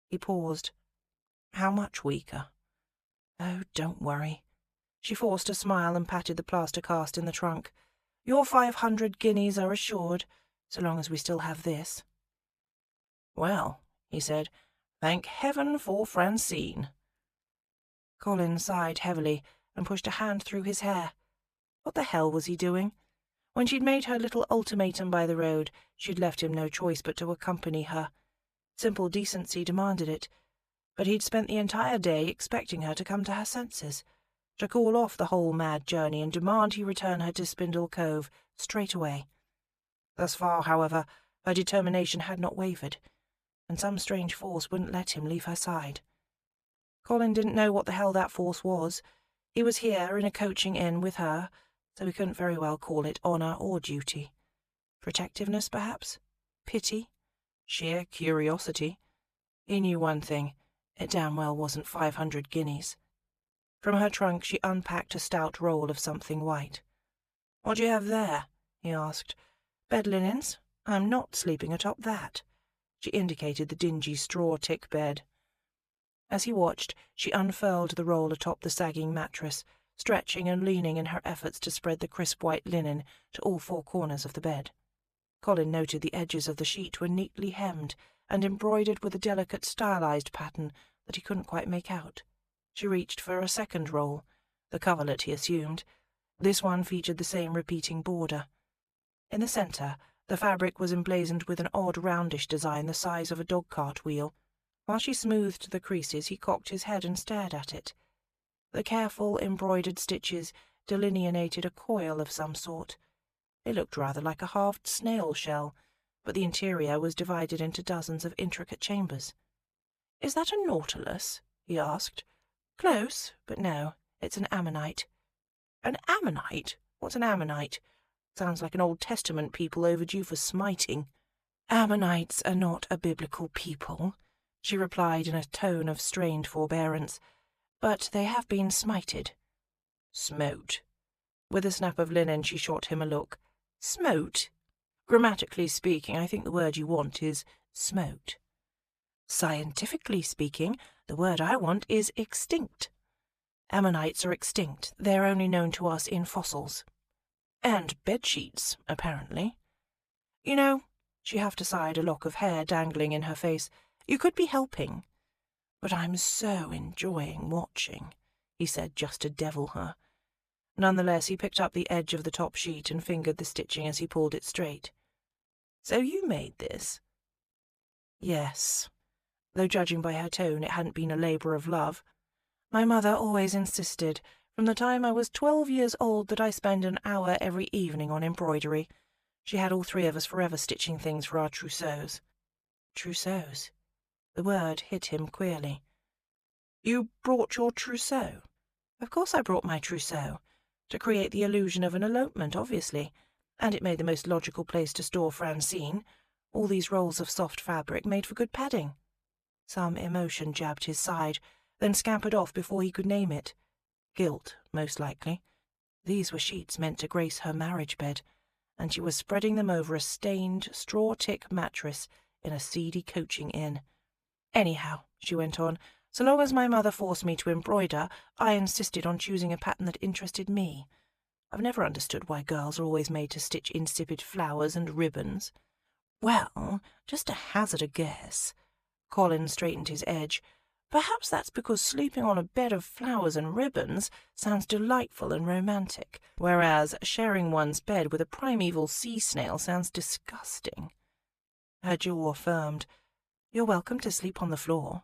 He paused. "How much weaker?" "Oh, don't worry." She forced a smile and patted the plaster cast in the trunk. "Your 500 guineas are assured, so long as we still have this." "Well," he said, "thank heaven for Francine." Colin sighed heavily and pushed a hand through his hair. What the hell was he doing? When she'd made her little ultimatum by the road, she'd left him no choice but to accompany her. Simple decency demanded it, but he'd spent the entire day expecting her to come to her senses, to call off the whole mad journey and demand he return her to Spindle Cove straight away. Thus far, however, her determination had not wavered, and some strange force wouldn't let him leave her side. Colin didn't know what the hell that force was. He was here in a coaching inn with her, so he couldn't very well call it honour or duty. Protectiveness, perhaps? Pity? Sheer curiosity? He knew one thing. It damn well wasn't 500 guineas. From her trunk she unpacked a stout roll of something white. "What do you have there?" he asked. "Bed linens? I'm not sleeping atop that." She indicated the dingy straw tick bed. As he watched, she unfurled the roll atop the sagging mattress, stretching and leaning in her efforts to spread the crisp white linen to all four corners of the bed. Colin noted the edges of the sheet were neatly hemmed and embroidered with a delicate stylized pattern that he couldn't quite make out. She reached for a second roll, the coverlet he assumed. This one featured the same repeating border. In the centre, the fabric was emblazoned with an odd roundish design the size of a dog-cart wheel. While she smoothed the creases, he cocked his head and stared at it. The careful embroidered stitches delineated a coil of some sort. It looked rather like a halved snail shell, but the interior was divided into dozens of intricate chambers. "Is that a nautilus?" he asked. "Close, but no, it's an ammonite." "An ammonite? What's an ammonite? Sounds like an Old Testament people overdue for smiting." "Ammonites are not a biblical people," she replied in a tone of strained forbearance, "but they have been smited." "Smote." With a snap of linen she shot him a look. "Smote? Grammatically speaking, I think the word you want is smote." "Scientifically speaking, the word I want is extinct." "Ammonites are extinct. They are only known to us in fossils." "And bedsheets, apparently." "You know," she huffed aside a lock of hair dangling in her face, "you could be helping." "But I'm so enjoying watching," he said, just to devil her. Nonetheless, he picked up the edge of the top sheet and fingered the stitching as he pulled it straight. "So you made this?" "Yes," though judging by her tone it hadn't been a labour of love. "My mother always insisted, from the time I was 12 years old, that I spend an hour every evening on embroidery. She had all three of us forever stitching things for our trousseaux." Trousseaux. The word hit him queerly. "You brought your trousseau?" "Of course I brought my trousseau. To create the illusion of an elopement, obviously. And it made the most logical place to store Francine. All these rolls of soft fabric made for good padding. Some emotion jabbed his side, then scampered off before he could name it. Guilt, most likely. These were sheets meant to grace her marriage bed, and she was spreading them over a stained, straw-tick mattress in a seedy coaching inn. Anyhow, she went on, so long as my mother forced me to embroider, I insisted on choosing a pattern that interested me. I've never understood why girls are always made to stitch insipid flowers and ribbons. Well, just to hazard a guess. Colin straightened his edge. Perhaps that's because sleeping on a bed of flowers and ribbons sounds delightful and romantic, whereas sharing one's bed with a primeval sea snail sounds disgusting. Her jaw firmed. You're welcome to sleep on the floor.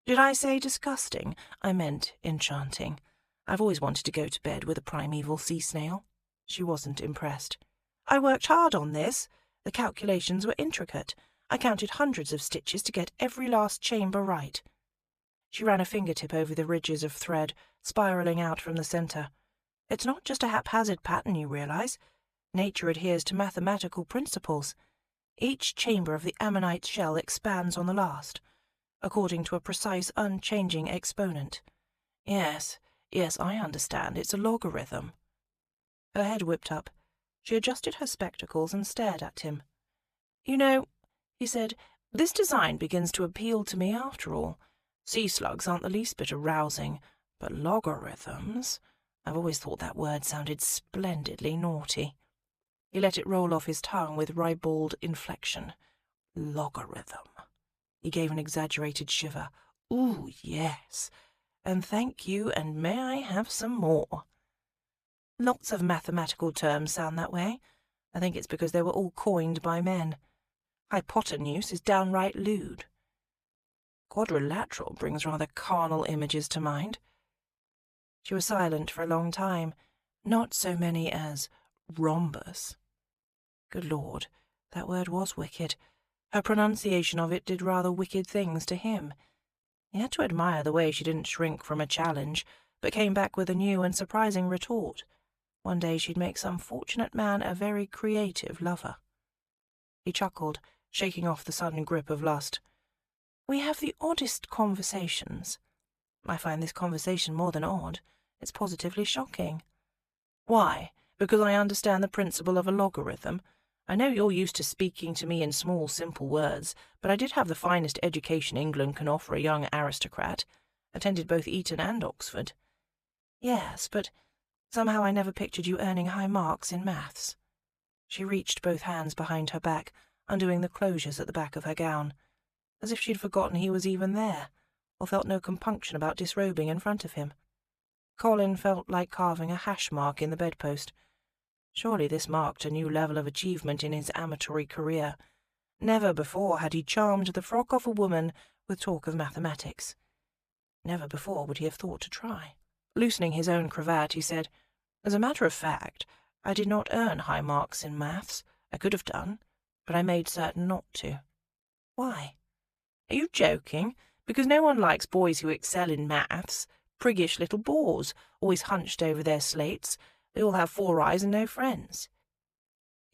Did I say disgusting? I meant enchanting. I've always wanted to go to bed with a primeval sea snail. She wasn't impressed. I worked hard on this. The calculations were intricate. I counted hundreds of stitches to get every last chamber right. She ran a fingertip over the ridges of thread, spiralling out from the centre. It's not just a haphazard pattern, you realise. Nature adheres to mathematical principles. Each chamber of the ammonite shell expands on the last, according to a precise, unchanging exponent. Yes, I understand. It's a logarithm. Her head whipped up. She adjusted her spectacles and stared at him. You know, he said, this design begins to appeal to me after all. Sea slugs aren't the least bit arousing, but logarithms... I've always thought that word sounded splendidly naughty. He let it roll off his tongue with ribald inflection. Logarithm. He gave an exaggerated shiver. Ooh, yes. And thank you, and may I have some more? Lots of mathematical terms sound that way. I think it's because they were all coined by men. Hypotenuse is downright lewd. Quadrilateral brings rather carnal images to mind. She was silent for a long time. Not so many as rhombus. Good Lord, that word was wicked. Her pronunciation of it did rather wicked things to him. He had to admire the way she didn't shrink from a challenge, but came back with a new and surprising retort. One day she'd make some fortunate man a very creative lover. He chuckled, shaking off the sudden grip of lust. We have the oddest conversations. I find this conversation more than odd. It's positively shocking. Why? Because I understand the principle of a logarithm. I know you're used to speaking to me in small, simple words, but I did have the finest education England can offer a young aristocrat. Attended both Eton and Oxford. Yes, but somehow I never pictured you earning high marks in maths. She reached both hands behind her back, undoing the closures at the back of her gown, as if she'd forgotten he was even there, or felt no compunction about disrobing in front of him. Colin felt like carving a hash mark in the bedpost. Surely this marked a new level of achievement in his amatory career. Never before had he charmed the frock off a woman with talk of mathematics. Never before would he have thought to try. Loosening his own cravat, he said, As a matter of fact, I did not earn high marks in maths. I could have done, but I made certain not to. Why? Are you joking? Because no one likes boys who excel in maths. Priggish little bores, always hunched over their slates. They all have 4 eyes and no friends.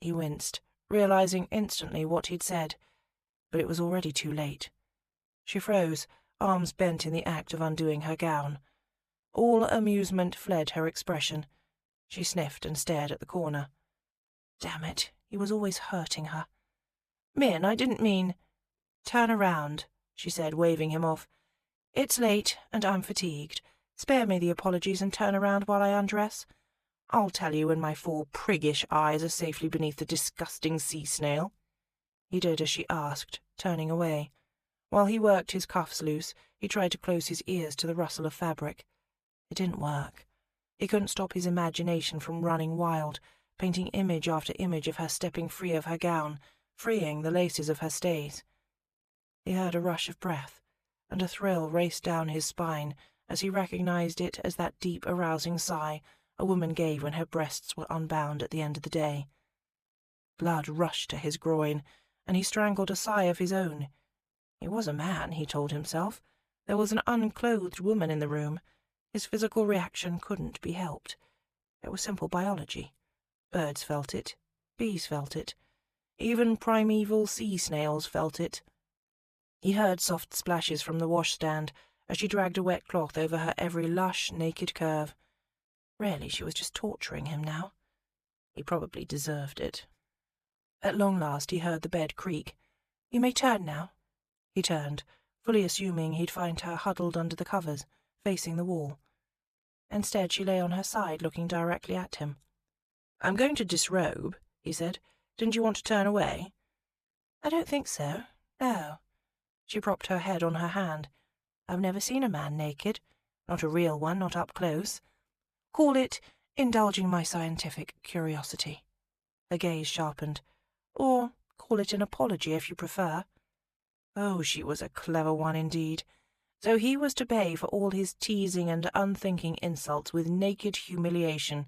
He winced, realizing instantly what he'd said, but it was already too late. She froze, arms bent in the act of undoing her gown. All amusement fled her expression. She sniffed and stared at the corner. Damn it, he was always hurting her. Min, I didn't mean... Turn around, she said, waving him off. It's late, and I'm fatigued. Spare me the apologies and turn around while I undress. I'll tell you when my 4 priggish eyes are safely beneath the disgusting sea snail. He did as she asked, turning away. While he worked his cuffs loose, he tried to close his ears to the rustle of fabric. It didn't work. He couldn't stop his imagination from running wild, painting image after image of her stepping free of her gown, freeing the laces of her stays. He heard a rush of breath, and a thrill raced down his spine as he recognized it as that deep, arousing sigh a woman gave when her breasts were unbound at the end of the day. Blood rushed to his groin, and he strangled a sigh of his own. He was a man, he told himself. There was an unclothed woman in the room. His physical reaction couldn't be helped. It was simple biology. Birds felt it. Bees felt it. Even primeval sea snails felt it. He heard soft splashes from the washstand as she dragged a wet cloth over her every lush, naked curve. Really, she was just torturing him now. He probably deserved it. At long last he heard the bed creak. "You may turn now." He turned, fully assuming he'd find her huddled under the covers, facing the wall. Instead, she lay on her side, looking directly at him. "I'm going to disrobe," he said. "Didn't you want to turn away?" "I don't think so, no." She propped her head on her hand. "I've never seen a man naked. Not a real one, not up close. Call it indulging my scientific curiosity." Her gaze sharpened. "Or call it an apology, if you prefer." Oh, she was a clever one indeed. So he was to pay for all his teasing and unthinking insults with naked humiliation.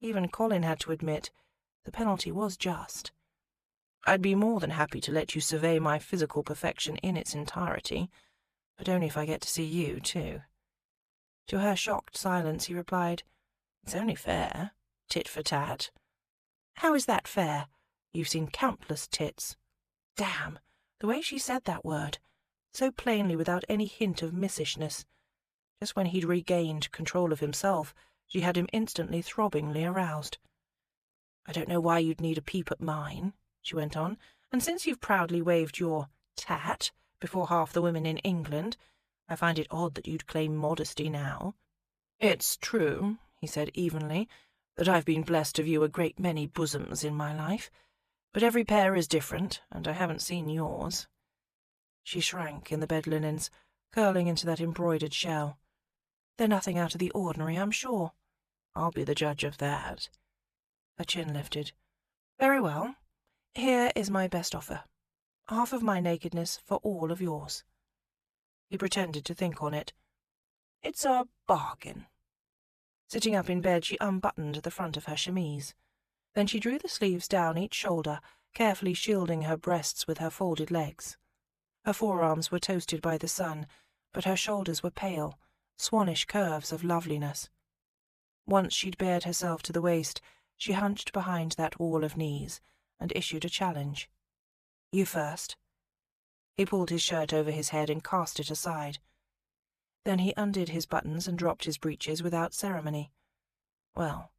Even Colin had to admit the penalty was just. "I'd be more than happy to let you survey my physical perfection in its entirety, but only if I get to see you, too." To her shocked silence he replied, "It's only fair, tit for tat." "How is that fair? You've seen countless tits." Damn, the way she said that word, so plainly without any hint of missishness. Just when he'd regained control of himself, she had him instantly throbbingly aroused. "I don't know why you'd need a peep at mine," she went on, "and since you've proudly waved your tat before half the women in England, I find it odd that you'd claim modesty now." "It's true," he said evenly, "that I've been blessed to view a great many bosoms in my life, but every pair is different, and I haven't seen yours." She shrank in the bed linens, curling into that embroidered shell. "They're nothing out of the ordinary, I'm sure." "I'll be the judge of that." Her chin lifted. "Very well. Here is my best offer. Half of my nakedness for all of yours." He pretended to think on it. "It's a bargain." Sitting up in bed, she unbuttoned the front of her chemise. Then she drew the sleeves down each shoulder, carefully shielding her breasts with her folded legs. Her forearms were toasted by the sun, but her shoulders were pale, swannish curves of loveliness. Once she'd bared herself to the waist, she hunched behind that wall of knees and issued a challenge. "You first." He pulled his shirt over his head and cast it aside. Then he undid his buttons and dropped his breeches without ceremony. Well,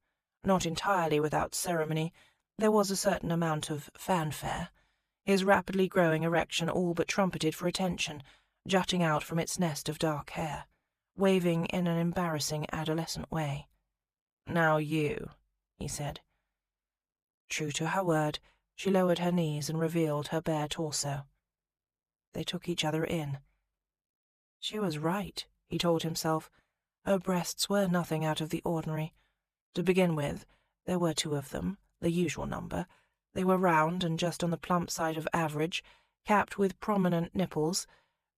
not entirely without ceremony. There was a certain amount of fanfare. His rapidly growing erection all but trumpeted for attention, jutting out from its nest of dark hair, waving in an embarrassing adolescent way. "Now you," he said. True to her word, she lowered her knees and revealed her bare torso. They took each other in. She was right, he told himself. Her breasts were nothing out of the ordinary. To begin with, there were 2 of them, the usual number. They were round and just on the plump side of average, capped with prominent nipples.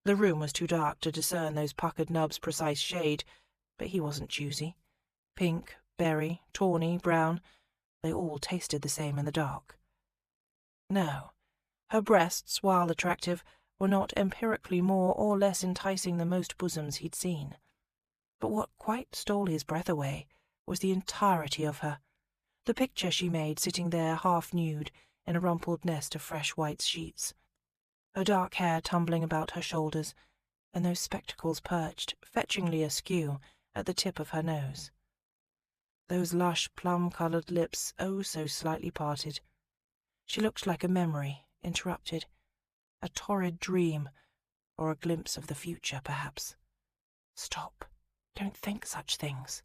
The room was too dark to discern those puckered nubs' precise shade, but he wasn't choosy. Pink, berry, tawny, brown, they all tasted the same in the dark. No, her breasts, while attractive, were not empirically more or less enticing than most bosoms he'd seen. But what quite stole his breath away was the entirety of her. The picture she made sitting there half-nude in a rumpled nest of fresh white sheets. Her dark hair tumbling about her shoulders, and those spectacles perched, fetchingly askew, at the tip of her nose. Those lush, plum-coloured lips, oh so slightly parted. She looked like a memory, interrupted. A torrid dream, or a glimpse of the future, perhaps. Stop. Don't think such things.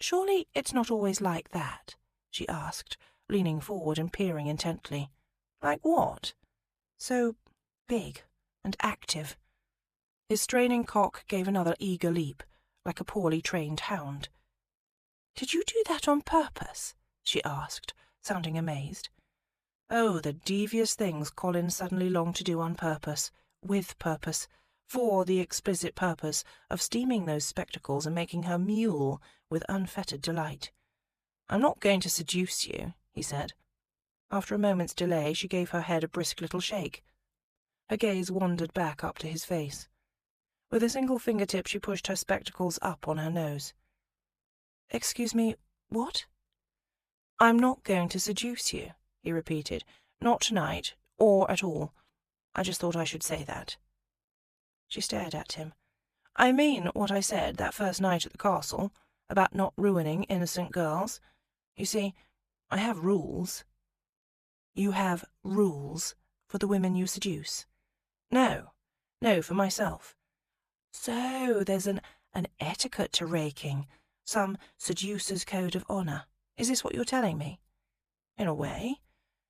"Surely it's not always like that?" she asked, leaning forward and peering intently. "Like what?" "So big and active." His straining cock gave another eager leap, like a poorly trained hound. "Did you do that on purpose?" she asked, sounding amazed. Oh, the devious things Colin suddenly longed to do on purpose, with purpose, for the explicit purpose of steaming those spectacles and making her mule with unfettered delight. "I'm not going to seduce you," he said. After a moment's delay, she gave her head a brisk little shake. Her gaze wandered back up to his face. With a single fingertip she pushed her spectacles up on her nose. "Excuse me, what?" "I'm not going to seduce you," he repeated. "Not tonight, or at all. I just thought I should say that." She stared at him. "I mean what I said that first night at the castle, about not ruining innocent girls. You see, I have rules." "You have rules for the women you seduce?" No, for myself." "So there's an etiquette to raking, some seducer's code of honour. Is this what you're telling me?" "In a way.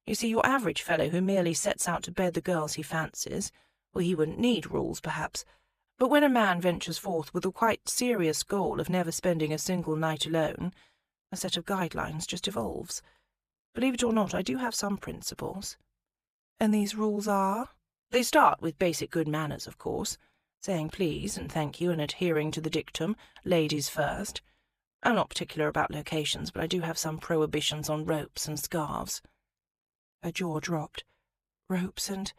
You see, your average fellow who merely sets out to bed the girls he fancies, well, he wouldn't need rules, perhaps. But when a man ventures forth with the quite serious goal of never spending a single night alone, a set of guidelines just evolves. Believe it or not, I do have some principles." "And these rules are?" "They start with basic good manners, of course, saying please and thank you and adhering to the dictum, ladies first. I'm not particular about locations, but I do have some prohibitions on ropes and scarves." Her jaw dropped. "Ropes and—"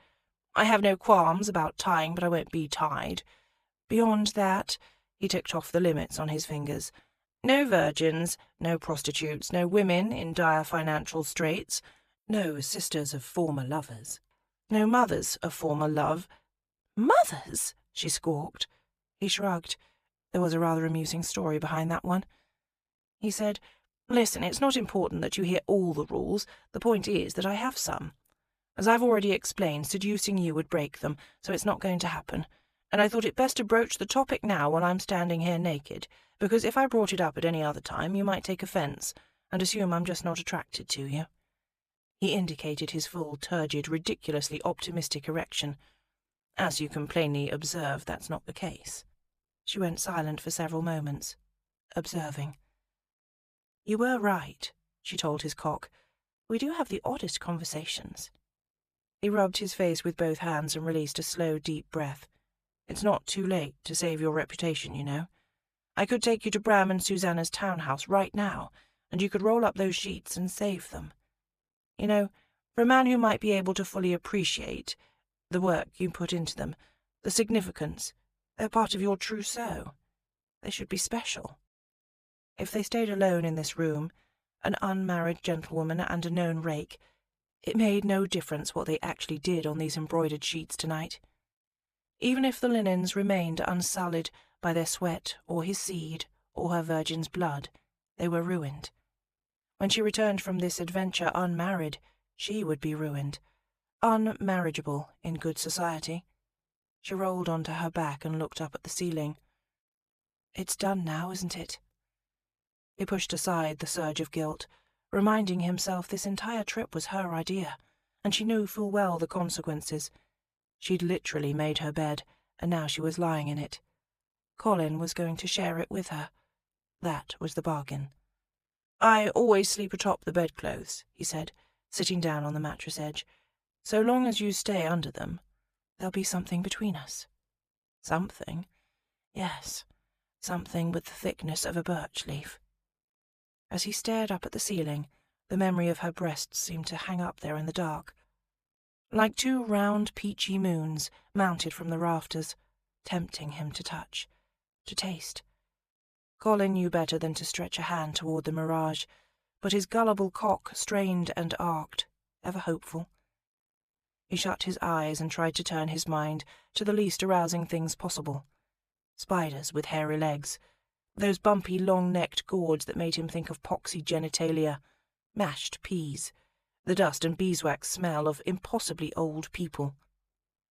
"I have no qualms about tying, but I won't be tied. Beyond that," he ticked off the limits on his fingers, "no virgins, no prostitutes, no women in dire financial straits, no sisters of former lovers, no mothers of former love—" "Mothers?" she squawked. He shrugged. There was a rather amusing story behind that one. He said, "Listen, it's not important that you hear all the rules. The point is that I have some. As I've already explained, seducing you would break them, so it's not going to happen. And I thought it best to broach the topic now when I'm standing here naked, because if I brought it up at any other time, you might take offence, and assume I'm just not attracted to you." He indicated his full, turgid, ridiculously optimistic erection. "As you can plainly observe, that's not the case." She went silent for several moments, observing. "You were right," she told his cock. "We do have the oddest conversations." He rubbed his face with both hands and released a slow, deep breath. "It's not too late to save your reputation, you know. I could take you to Bram and Susanna's townhouse right now, and you could roll up those sheets and save them. You know, for a man who might be able to fully appreciate the work you put into them, the significance, they're part of your trousseau. They should be special. If they stayed alone in this room, an unmarried gentlewoman and a known rake, it made no difference what they actually did on these embroidered sheets tonight. Even if the linens remained unsullied by their sweat or his seed or her virgin's blood, they were ruined. When she returned from this adventure unmarried, she would be ruined, unmarriageable in good society." She rolled onto her back and looked up at the ceiling. "It's done now, isn't it?" He pushed aside the surge of guilt, reminding himself this entire trip was her idea, and she knew full well the consequences. She'd literally made her bed, and now she was lying in it. Colin was going to share it with her. That was the bargain. "I always sleep atop the bedclothes," he said, sitting down on the mattress edge. "So long as you stay under them, there'll be something between us." "Something?" "Yes, something with the thickness of a birch leaf." As he stared up at the ceiling, the memory of her breasts seemed to hang up there in the dark, like two round peachy moons mounted from the rafters, tempting him to touch, to taste. Colin knew better than to stretch a hand toward the mirage, but his gullible cock strained and arced, ever hopeful. He shut his eyes and tried to turn his mind to the least arousing things possible. Spiders with hairy legs, those bumpy long-necked gourds that made him think of poxy genitalia, mashed peas, the dust and beeswax smell of impossibly old people.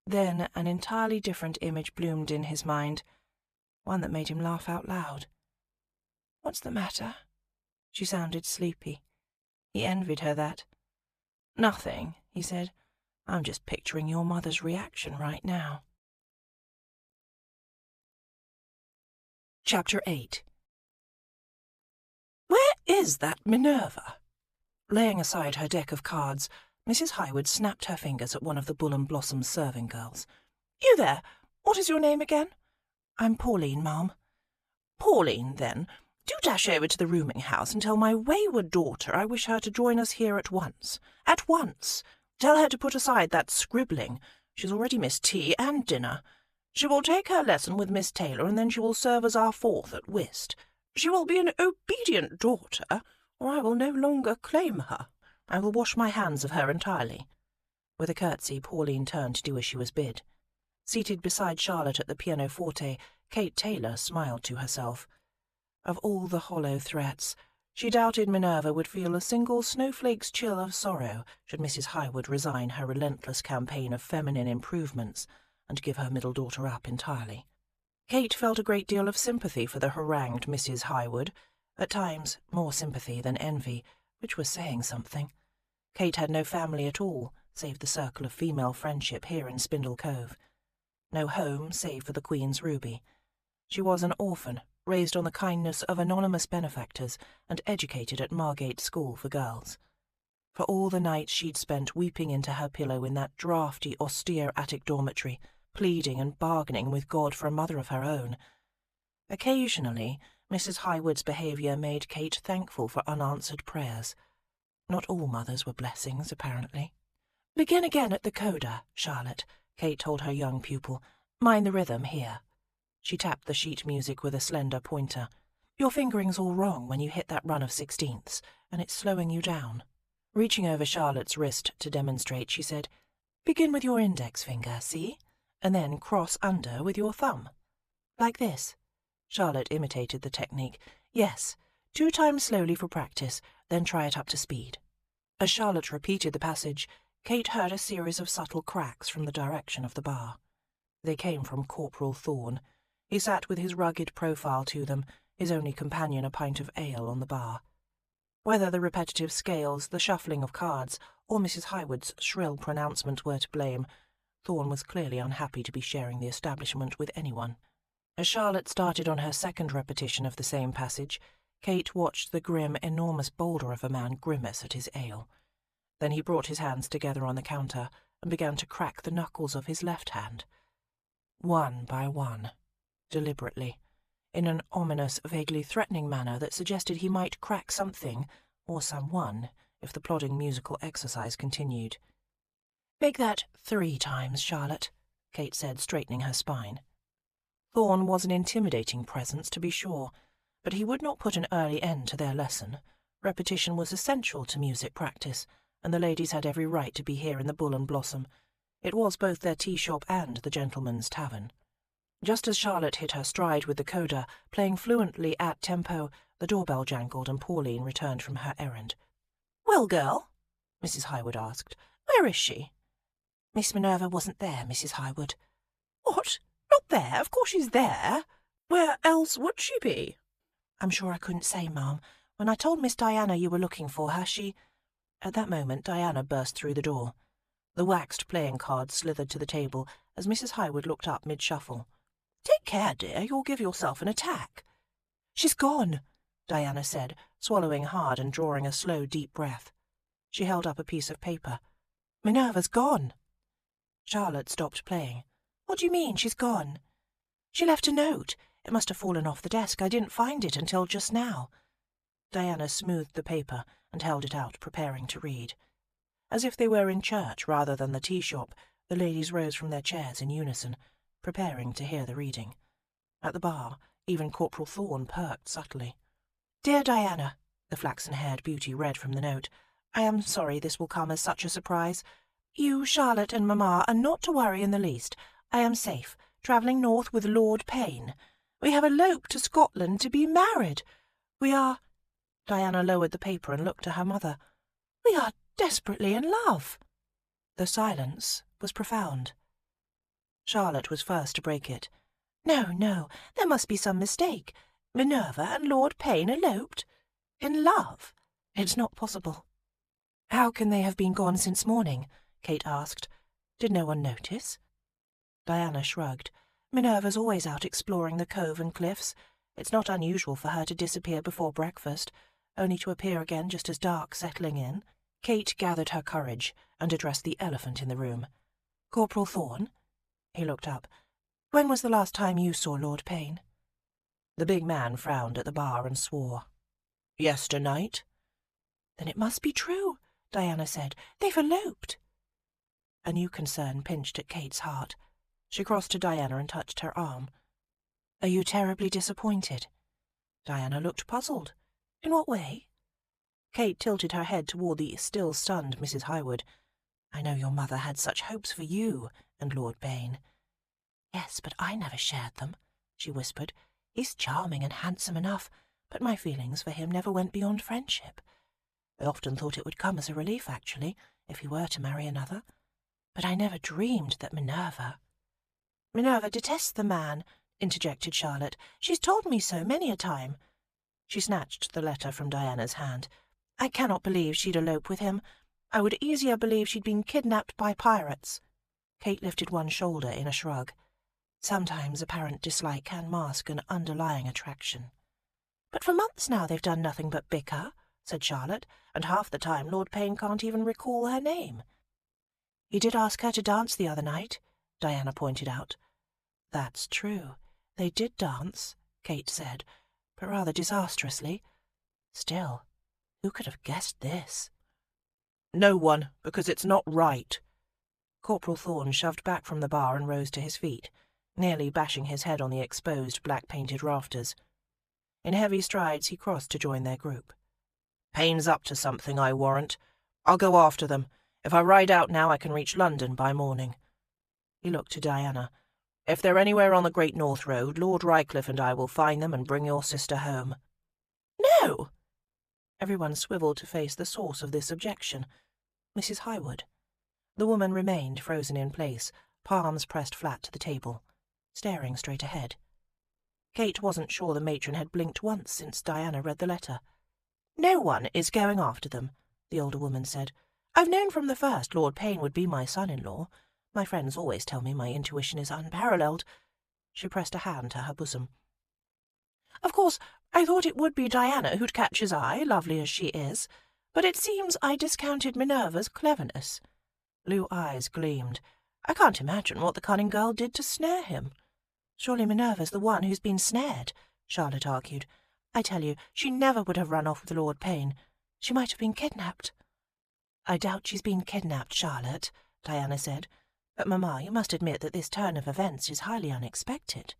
Then an entirely different image bloomed in his mind, one that made him laugh out loud. "What's the matter?" She sounded sleepy. He envied her that. "Nothing," he said. "I'm just picturing your mother's reaction right now." Chapter 8. "Where is that Minerva?" Laying aside her deck of cards, Mrs. Highwood snapped her fingers at one of the Bull and Blossom serving girls. "You there! What is your name again?" "I'm Pauline, ma'am." "Pauline, then. Do dash over to the rooming house and tell my wayward daughter I wish her to join us here at once. At once! Tell her to put aside that scribbling. She's already missed tea and dinner. She will take her lesson with Miss Taylor, and then she will serve as our fourth at whist. She will be an obedient daughter, or I will no longer claim her. I will wash my hands of her entirely." With a curtsy, Pauline turned to do as she was bid. Seated beside Charlotte at the pianoforte, Kate Taylor smiled to herself. Of all the hollow threats, she doubted Minerva would feel a single snowflake's chill of sorrow should Mrs. Highwood resign her relentless campaign of feminine improvements and give her middle daughter up entirely. Kate felt a great deal of sympathy for the harangued Mrs. Highwood, at times more sympathy than envy, which was saying something. Kate had no family at all, save the circle of female friendship here in Spindle Cove. No home, save for the Queen's ruby. She was an orphan, raised on the kindness of anonymous benefactors and educated at Margate School for Girls. For all the nights she'd spent weeping into her pillow in that draughty, austere attic dormitory, pleading and bargaining with God for a mother of her own. Occasionally, Mrs. Highwood's behaviour made Kate thankful for unanswered prayers. Not all mothers were blessings, apparently. "Begin again at the coda, Charlotte," Kate told her young pupil. "Mind the rhythm here." She tapped the sheet music with a slender pointer. "Your fingering's all wrong when you hit that run of sixteenths, and it's slowing you down." Reaching over Charlotte's wrist to demonstrate, she said, "Begin with your index finger, see? And then cross under with your thumb. Like this." Charlotte imitated the technique. "Yes, 2 times slowly for practice, then try it up to speed." As Charlotte repeated the passage, Kate heard a series of subtle cracks from the direction of the bar. They came from Corporal Thorne. He sat with his rugged profile to them, his only companion a pint of ale on the bar. Whether the repetitive scales, the shuffling of cards, or Mrs. Highwood's shrill pronouncement were to blame, Thorne was clearly unhappy to be sharing the establishment with anyone. As Charlotte started on her second repetition of the same passage, Kate watched the grim, enormous boulder of a man grimace at his ale. Then he brought his hands together on the counter and began to crack the knuckles of his left hand. One by one, deliberately, in an ominous, vaguely threatening manner that suggested he might crack something, or someone, if the plodding musical exercise continued. "Make that 3 times, Charlotte," Kate said, straightening her spine. Thorne was an intimidating presence, to be sure, but he would not put an early end to their lesson. Repetition was essential to music practice, and the ladies had every right to be here in the Bull and Blossom. It was both their tea-shop and the gentleman's tavern. Just as Charlotte hit her stride with the coda, playing fluently at tempo, the doorbell jangled and Pauline returned from her errand. "Well, girl?" Mrs. Highwood asked. "Where is she?" "Miss Minerva wasn't there, Mrs. Highwood." "What? Not there? Of course she's there. Where else would she be?" "I'm sure I couldn't say, ma'am. When I told Miss Diana you were looking for her, she—" At that moment Diana burst through the door. The waxed playing cards slithered to the table as Mrs. Highwood looked up mid-shuffle. "Take care, dear, you'll give yourself an attack." "She's gone," Diana said, swallowing hard and drawing a slow, deep breath. She held up a piece of paper. "Minerva's gone." Charlotte stopped playing. "What do you mean, she's gone?" "She left a note. It must have fallen off the desk. I didn't find it until just now." Diana smoothed the paper and held it out, preparing to read. As if they were in church rather than the tea-shop, the ladies rose from their chairs in unison, preparing to hear the reading. At the bar, even Corporal Thorne perked subtly. "Dear Diana," the flaxen-haired beauty read from the note, "I am sorry this will come as such a surprise. You, Charlotte, and Mamma are not to worry in the least. I am safe, travelling north with Lord Payne. We have eloped to Scotland to be married. We are—" Diana lowered the paper and looked to her mother. "We are desperately in love." The silence was profound. Charlotte was first to break it. "No, no, there must be some mistake. Minerva and Lord Payne eloped? In love? It's not possible." "How can they have been gone since morning?" Kate asked. "Did no one notice?" Diana shrugged. "Minerva's always out exploring the cove and cliffs. It's not unusual for her to disappear before breakfast, only to appear again just as dark settling in." Kate gathered her courage and addressed the elephant in the room. "Corporal Thorne?" He looked up. "When was the last time you saw Lord Payne?" The big man frowned at the bar and swore. "Yesternight." "Then it must be true," Diana said. "They've eloped." A new concern pinched at Kate's heart. She crossed to Diana and touched her arm. "Are you terribly disappointed?" Diana looked puzzled. "In what way?" Kate tilted her head toward the still stunned Mrs. Highwood. "I know your mother had such hopes for you and Lord Payne." "Yes, but I never shared them," she whispered. "He's charming and handsome enough, but my feelings for him never went beyond friendship. I often thought it would come as a relief, actually, if he were to marry another. But I never dreamed that Minerva—" "Minerva detests the man," interjected Charlotte. "She's told me so many a time." She snatched the letter from Diana's hand. "I cannot believe she'd elope with him. I would easier believe she'd been kidnapped by pirates." Kate lifted one shoulder in a shrug. "Sometimes apparent dislike can mask an underlying attraction." "But for months now they've done nothing but bicker," said Charlotte, "and half the time Lord Payne can't even recall her name." "He did ask her to dance the other night," Diana pointed out. "That's true. They did dance," Kate said, "but rather disastrously. Still, who could have guessed this?" "No one, because it's not right." Corporal Thorne shoved back from the bar and rose to his feet, nearly bashing his head on the exposed black-painted rafters. In heavy strides he crossed to join their group. "Payne's up to something, I warrant. I'll go after them. If I ride out now, I can reach London by morning." He looked to Diana. "If they're anywhere on the Great North Road, Lord Rycliffe and I will find them and bring your sister home." "No!" Everyone swiveled to face the source of this objection. Mrs. Highwood. The woman remained frozen in place, palms pressed flat to the table, staring straight ahead. Kate wasn't sure the matron had blinked once since Diana read the letter. "No one is going after them," the older woman said. "I've known from the first Lord Payne would be my son-in-law. My friends always tell me my intuition is unparalleled." She pressed a hand to her bosom. "Of course, I thought it would be Diana who'd catch his eye, lovely as she is, but it seems I discounted Minerva's cleverness." Blue eyes gleamed. "I can't imagine what the cunning girl did to snare him." "Surely Minerva's the one who's been snared," Charlotte argued. "I tell you, she never would have run off with Lord Payne. She might have been kidnapped." "I doubt she's been kidnapped, Charlotte," Diana said. "But, Mamma, you must admit that this turn of events is highly unexpected."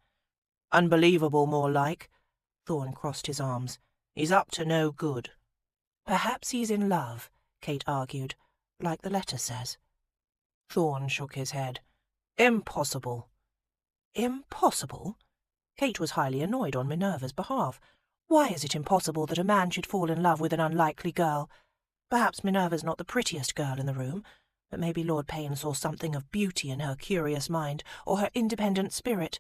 "Unbelievable, more like." Thorne crossed his arms. "He's up to no good." "Perhaps he's in love," Kate argued, "like the letter says." Thorne shook his head. "Impossible." "Impossible?" Kate was highly annoyed on Minerva's behalf. Why is it impossible that a man should fall in love with an unlikely girl? Perhaps Minerva's not the prettiest girl in the room, but maybe Lord Payne saw something of beauty in her curious mind or her independent spirit.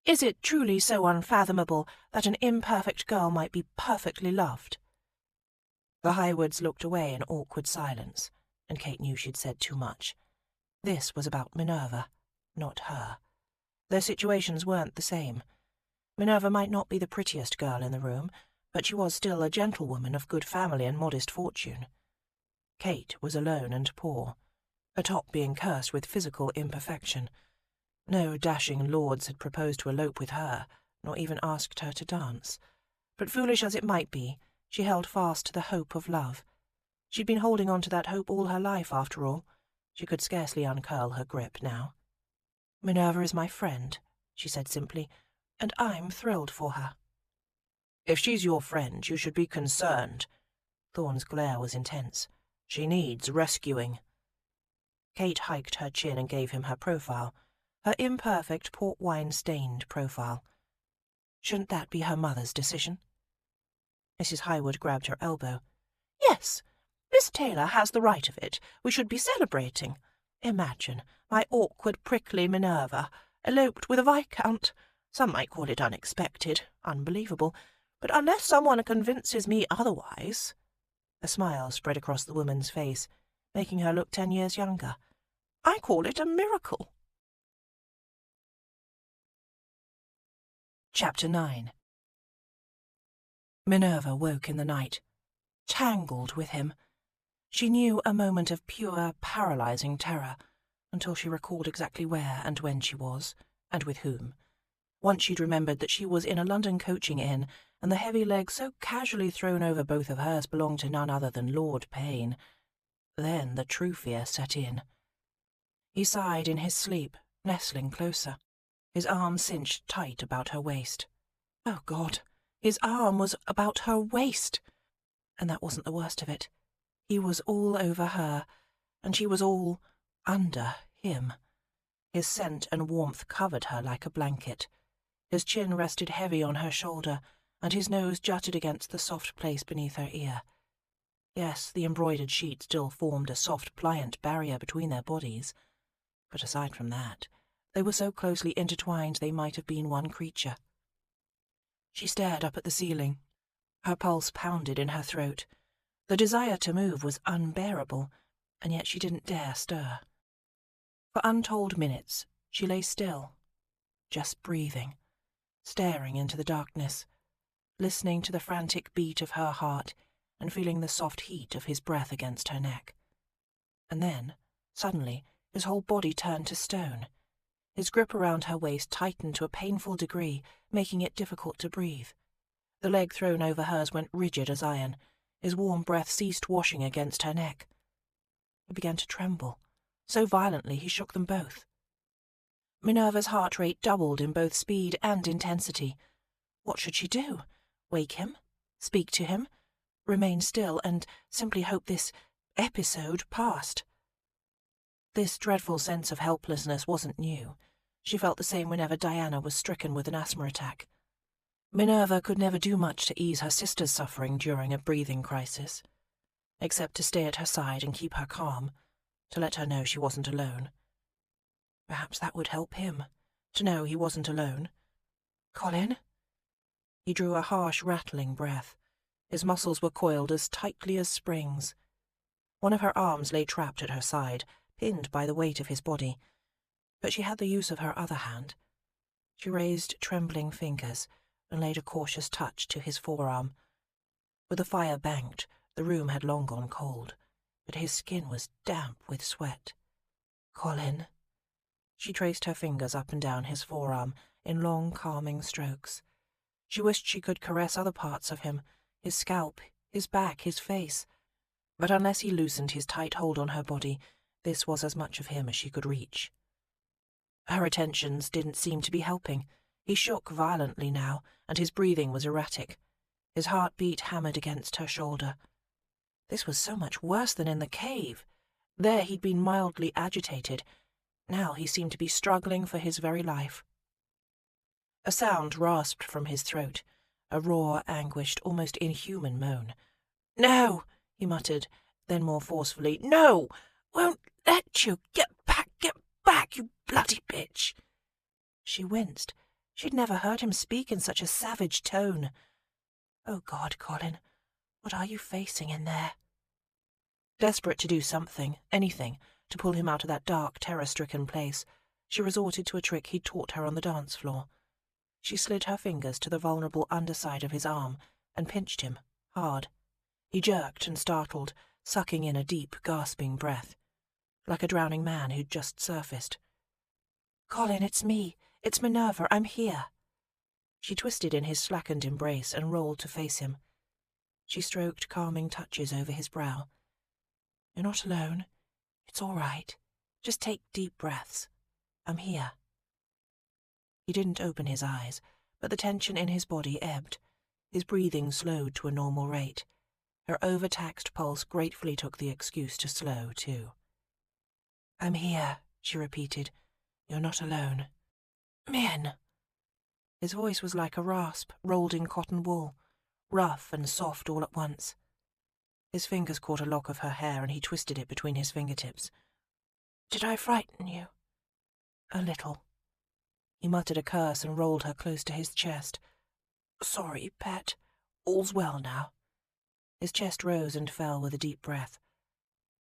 Is it truly so unfathomable that an imperfect girl might be perfectly loved? The Highwoods looked away in awkward silence, and Kate knew she'd said too much. This was about Minerva, not her. Their situations weren't the same. Minerva might not be the prettiest girl in the room, but she was still a gentlewoman of good family and modest fortune. Kate was alone and poor, atop being cursed with physical imperfection. No dashing lords had proposed to elope with her, nor even asked her to dance. But foolish as it might be, she held fast to the hope of love. She'd been holding on to that hope all her life, after all. She could scarcely uncurl her grip now. "Minerva is my friend," she said simply, "and I'm thrilled for her." "If she's your friend, you should be concerned." Thorne's glare was intense. "She needs rescuing." Kate hiked her chin and gave him her profile, her imperfect port wine-stained profile. Shouldn't that be her mother's decision? Mrs. Highwood grabbed her elbow. "Yes, Miss Taylor has the right of it. We should be celebrating. Imagine, my awkward, prickly Minerva eloped with a viscount. Some might call it unexpected, unbelievable, but unless someone convinces me otherwise—" A smile spread across the woman's face, making her look 10 years younger. "I call it a miracle." Chapter 9. Minerva woke in the night, tangled with him. She knew a moment of pure, paralyzing terror, until she recalled exactly where and when she was, and with whom. Once she'd remembered that she was in a London coaching inn, and the heavy leg so casually thrown over both of hers belonged to none other than Lord Payne. Then the true fear set in. He sighed in his sleep, nestling closer, his arm cinched tight about her waist. Oh, God! His arm was about her waist! And that wasn't the worst of it. He was all over her, and she was all under him. His scent and warmth covered her like a blanket. His chin rested heavy on her shoulder, and his nose jutted against the soft place beneath her ear. Yes, the embroidered sheet still formed a soft, pliant barrier between their bodies, but aside from that, they were so closely intertwined they might have been one creature. She stared up at the ceiling. Her pulse pounded in her throat. The desire to move was unbearable, and yet she didn't dare stir. For untold minutes, she lay still, just breathing, staring into the darkness, listening to the frantic beat of her heart and feeling the soft heat of his breath against her neck. And then, suddenly, his whole body turned to stone. His grip around her waist tightened to a painful degree, making it difficult to breathe. The leg thrown over hers went rigid as iron. His warm breath ceased washing against her neck. He began to tremble, so violently he shook them both. Minerva's heart rate doubled in both speed and intensity. What should she do? Wake him? Speak to him? Remain still and simply hope this episode passed? This dreadful sense of helplessness wasn't new. She felt the same whenever Diana was stricken with an asthma attack. Minerva could never do much to ease her sister's suffering during a breathing crisis, except to stay at her side and keep her calm, to let her know she wasn't alone. Perhaps that would help him, to know he wasn't alone. "Colin?" He drew a harsh, rattling breath. His muscles were coiled as tightly as springs. One of her arms lay trapped at her side, pinned by the weight of his body, but she had the use of her other hand. She raised trembling fingers and laid a cautious touch to his forearm. With the fire banked, the room had long gone cold, but his skin was damp with sweat. "Colin." She traced her fingers up and down his forearm in long, calming strokes. She wished she could caress other parts of him, his scalp, his back, his face. But unless he loosened his tight hold on her body, this was as much of him as she could reach. Her attentions didn't seem to be helping. He shook violently now, and his breathing was erratic. His heartbeat hammered against her shoulder. This was so much worse than in the cave. There he'd been mildly agitated. Now he seemed to be struggling for his very life. A sound rasped from his throat, a raw, anguished, almost inhuman moan. "No!" he muttered, then more forcefully. "No! Won't let you! Get back, you bloody bitch!" She winced. She'd never heard him speak in such a savage tone. "Oh God, Colin, what are you facing in there?" Desperate to do something, anything, to pull him out of that dark, terror-stricken place, she resorted to a trick he'd taught her on the dance floor. She slid her fingers to the vulnerable underside of his arm and pinched him, hard. He jerked and startled, sucking in a deep, gasping breath, like a drowning man who'd just surfaced. "Colin, it's me. It's Minerva. I'm here." She twisted in his slackened embrace and rolled to face him. She stroked calming touches over his brow. "You're not alone. It's all right. Just take deep breaths. I'm here." He didn't open his eyes, but the tension in his body ebbed. His breathing slowed to a normal rate. Her overtaxed pulse gratefully took the excuse to slow, too. "I'm here," she repeated. "You're not alone." "Min!" His voice was like a rasp rolled in cotton wool, rough and soft all at once. His fingers caught a lock of her hair and he twisted it between his fingertips. "Did I frighten you?" "A little." He muttered a curse and rolled her close to his chest. "Sorry, pet. All's well now." His chest rose and fell with a deep breath.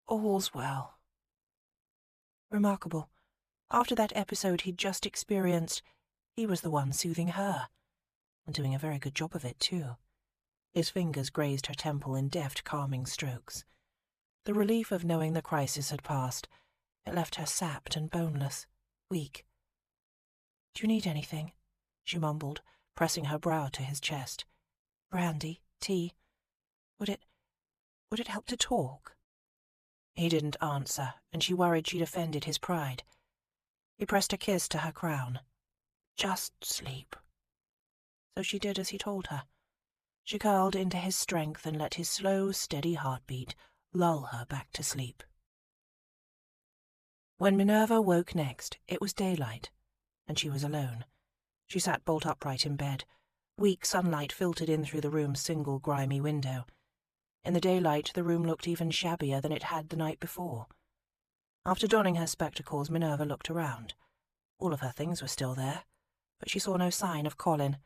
"All's well." Remarkable. After that episode he'd just experienced, he was the one soothing her, and doing a very good job of it, too. His fingers grazed her temple in deft, calming strokes. The relief of knowing the crisis had passed, it left her sapped and boneless, weak. "Do you need anything?" she mumbled, pressing her brow to his chest. "Brandy? Tea? Would it help to talk?" He didn't answer, and she worried she'd offended his pride. He pressed a kiss to her crown. "Just sleep." So she did as he told her. She curled into his strength and let his slow, steady heartbeat lull her back to sleep. When Minerva woke next, it was daylight, and she was alone. She sat bolt upright in bed. Weak sunlight filtered in through the room's single grimy window. In the daylight, the room looked even shabbier than it had the night before. After donning her spectacles, Minerva looked around. All of her things were still there, but she saw no sign of Colin.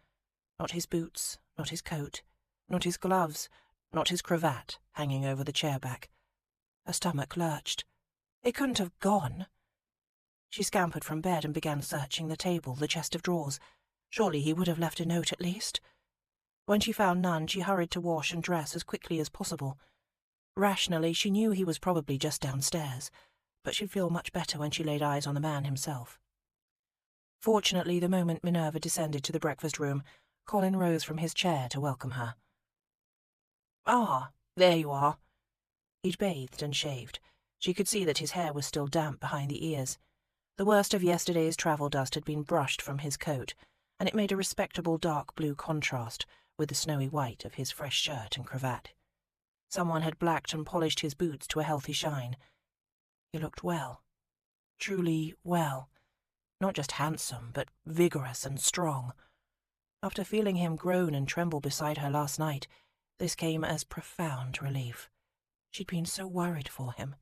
Not his boots, not his coat, not his gloves, not his cravat hanging over the chair back. Her stomach lurched. It couldn't have gone. She scampered from bed and began searching the table, the chest of drawers. Surely he would have left a note at least. When she found none, she hurried to wash and dress as quickly as possible. Rationally, she knew he was probably just downstairs, but she'd feel much better when she laid eyes on the man himself. Fortunately, the moment Minerva descended to the breakfast room, Colin rose from his chair to welcome her. "Ah, there you are." He'd bathed and shaved. She could see that his hair was still damp behind the ears. The worst of yesterday's travel dust had been brushed from his coat, and it made a respectable dark blue contrast with the snowy white of his fresh shirt and cravat. Someone had blacked and polished his boots to a healthy shine. He looked well. Truly well. Not just handsome, but vigorous and strong. After feeling him groan and tremble beside her last night, this came as profound relief. She'd been so worried for him.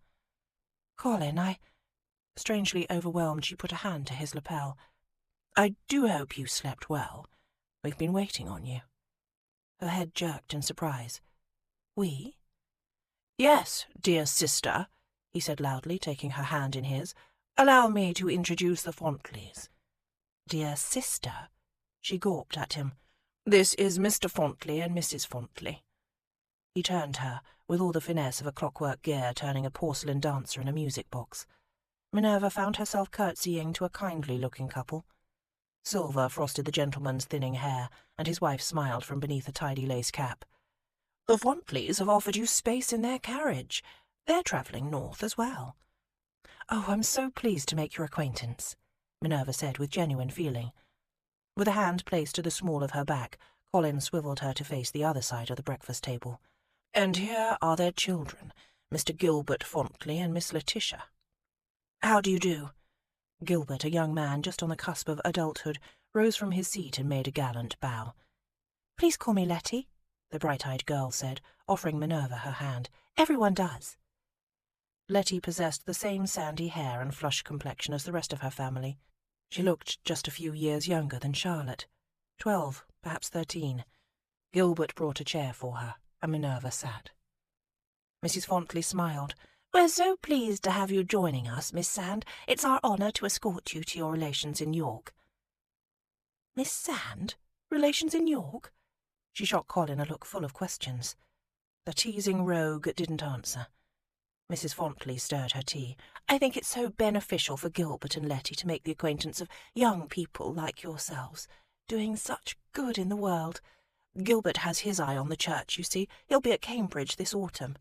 "Colin, Strangely overwhelmed, she put a hand to his lapel. "I do hope you slept well. We've been waiting on you." Her head jerked in surprise. "We?" "Yes, dear sister," he said loudly, taking her hand in his. "Allow me to introduce the Fontleys." "Dear sister?" She gawped at him. "This is Mr. Fontley and Mrs. Fontley." He turned her, with all the finesse of a clockwork gear turning a porcelain dancer in a music box. Minerva found herself curtsying to a kindly-looking couple. Silver frosted the gentleman's thinning hair, and his wife smiled from beneath a tidy lace cap. "The Fontleys have offered you space in their carriage. They're travelling north as well." "Oh, I'm so pleased to make your acquaintance," Minerva said with genuine feeling. With a hand placed to the small of her back, Colin swiveled her to face the other side of the breakfast table. "And here are their children, Mr. Gilbert Fontley and Miss Letitia." "How do you do?" Gilbert, a young man just on the cusp of adulthood, rose from his seat and made a gallant bow. "Please call me Letty," the bright-eyed girl said, offering Minerva her hand. "Everyone does." Letty possessed the same sandy hair and flushed complexion as the rest of her family. She looked just a few years younger than Charlotte. 12, perhaps 13. Gilbert brought a chair for her, and Minerva sat. Mrs. Fontley smiled. "We're so pleased to have you joining us, Miss Sand. It's our honour to escort you to your relations in York." "Miss Sand? Relations in York?" She shot Colin a look full of questions. The teasing rogue didn't answer. Mrs. Fontley stirred her tea. "I think it's so beneficial for Gilbert and Letty to make the acquaintance of young people like yourselves, doing such good in the world. Gilbert has his eye on the church, you see. He'll be at Cambridge this autumn."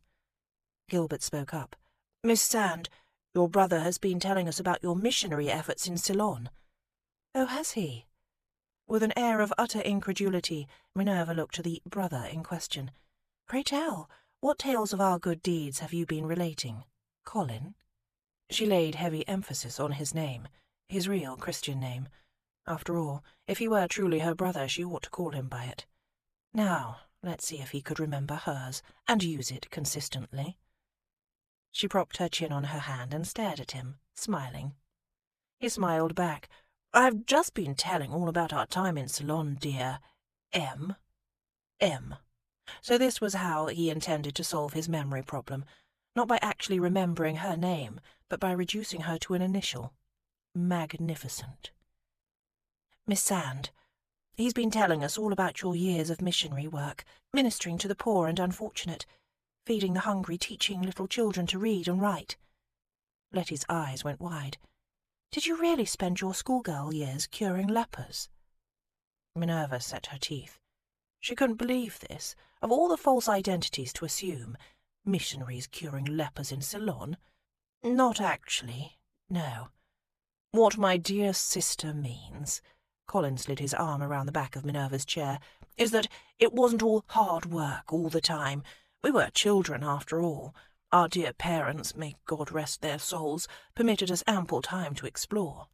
Gilbert spoke up. "Miss Sand, your brother has been telling us about your missionary efforts in Ceylon." "Oh, has he?" With an air of utter incredulity, Minerva looked to the brother in question. "Pray tell, what tales of our good deeds have you been relating, Colin?" She laid heavy emphasis on his name, his real Christian name. After all, if he were truly her brother, she ought to call him by it. Now, let's see if he could remember hers, and use it consistently. She propped her chin on her hand and stared at him, smiling. He smiled back. "I've just been telling all about our time in Ceylon, dear M. So this was how he intended to solve his memory problem, not by actually remembering her name, but by reducing her to an initial. Magnificent. "Miss Sand, he's been telling us all about your years of missionary work, ministering to the poor and unfortunate, feeding the hungry, teaching little children to read and write." Letty's eyes went wide. "Did you really spend your schoolgirl years curing lepers?" Minerva set her teeth. She couldn't believe this. Of all the false identities to assume, missionaries curing lepers in Ceylon? "Not actually, no. What my dear sister means," Colin slid his arm around the back of Minerva's chair, is that it wasn't all hard work all the time. We were children, after all. Our dear parents, may God rest their souls, permitted us ample time to explore."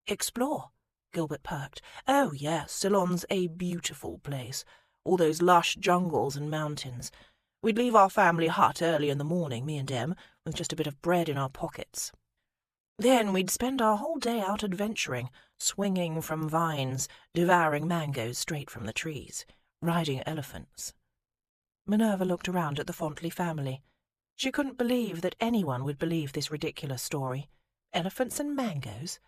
"Explore?" Gilbert perked. "Oh, yes, Ceylon's a beautiful place. All those lush jungles and mountains. We'd leave our family hut early in the morning, me and Em, with just a bit of bread in our pockets. Then we'd spend our whole day out adventuring, swinging from vines, devouring mangoes straight from the trees, riding elephants." Minerva looked around at the Fontley family. She couldn't believe that anyone would believe this ridiculous story. Elephants and mangoes?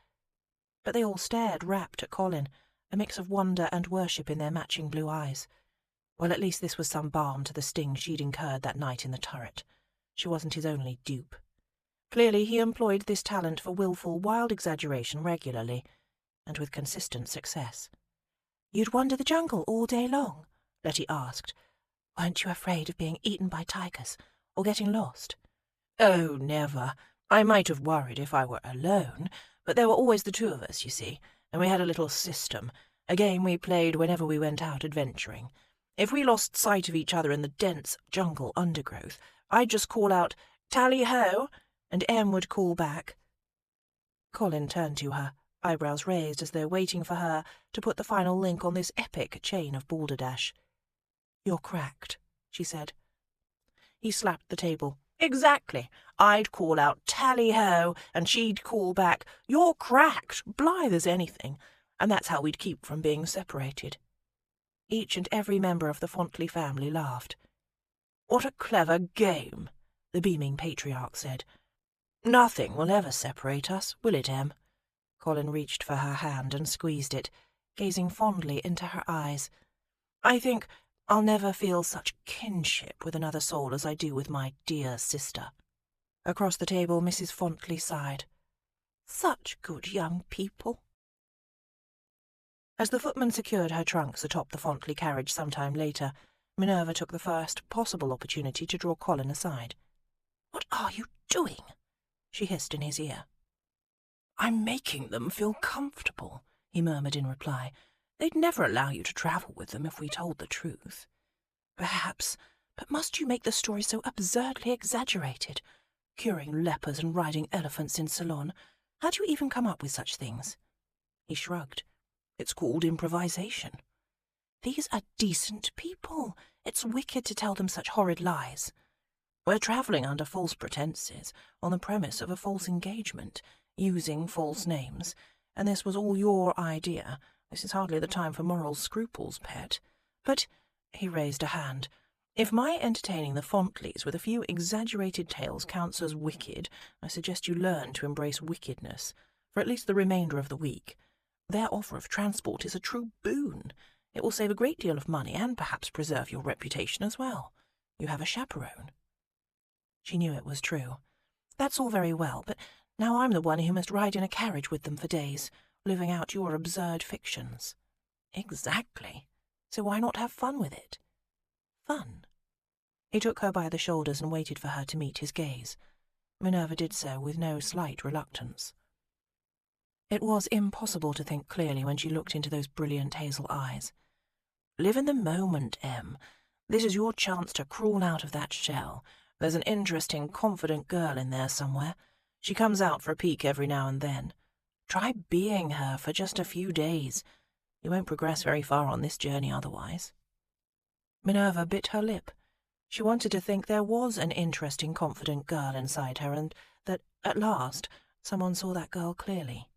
But they all stared rapt at Colin, a mix of wonder and worship in their matching blue eyes. Well, at least this was some balm to the sting she'd incurred that night in the turret. She wasn't his only dupe. Clearly he employed this talent for wilful, wild exaggeration regularly, and with consistent success. "You'd wander the jungle all day long?" Letty asked. "Weren't you afraid of being eaten by tigers, or getting lost?" "Oh, never. I might have worried if I were alone, but there were always the two of us, you see, and we had a little system, a game we played whenever we went out adventuring. If we lost sight of each other in the dense jungle undergrowth, I'd just call out, 'Tally-ho!' and Em would call back." Colin turned to her, eyebrows raised as though waiting for her to put the final link on this epic chain of balderdash. "You're cracked," she said. He slapped the table. "Exactly. I'd call out, 'Tally-ho!' and she'd call back, 'You're cracked,' blithe as anything, and that's how we'd keep from being separated." Each and every member of the Fontley family laughed. "What a clever game," the beaming patriarch said. "Nothing will ever separate us, will it, Em?" Colin reached for her hand and squeezed it, gazing fondly into her eyes. "I think I'll never feel such kinship with another soul as I do with my dear sister." Across the table, Mrs. Fontley sighed. "Such good young people." As the footman secured her trunks atop the Fontley carriage some time later, Minerva took the first possible opportunity to draw Colin aside. "What are you doing?" she hissed in his ear. "I'm making them feel comfortable," he murmured in reply. "They'd never allow you to travel with them if we told the truth." "Perhaps, but must you make the story so absurdly exaggerated? Curing lepers and riding elephants in Ceylon. How do you even come up with such things?" He shrugged. "It's called improvisation." "These are decent people. It's wicked to tell them such horrid lies." "We're travelling under false pretences, on the premise of a false engagement, using false names, and this was all your idea. This is hardly the time for moral scruples, pet. But," he raised a hand, "if my entertaining the Fontleys with a few exaggerated tales counts as wicked, I suggest you learn to embrace wickedness, for at least the remainder of the week. Their offer of transport is a true boon. It will save a great deal of money and perhaps preserve your reputation as well. You have a chaperone." She knew it was true. "That's all very well, but now I'm the one who must ride in a carriage with them for days, living out your absurd fictions." "Exactly. So why not have fun with it?" "Fun?" He took her by the shoulders and waited for her to meet his gaze. Minerva did so with no slight reluctance. It was impossible to think clearly when she looked into those brilliant hazel eyes. "Live in the moment, Em. This is your chance to crawl out of that shell. There's an interesting, confident girl in there somewhere. She comes out for a peek every now and then. Try being her for just a few days. You won't progress very far on this journey otherwise." Minerva bit her lip. She wanted to think there was an interesting, confident girl inside her, and that, at last, someone saw that girl clearly.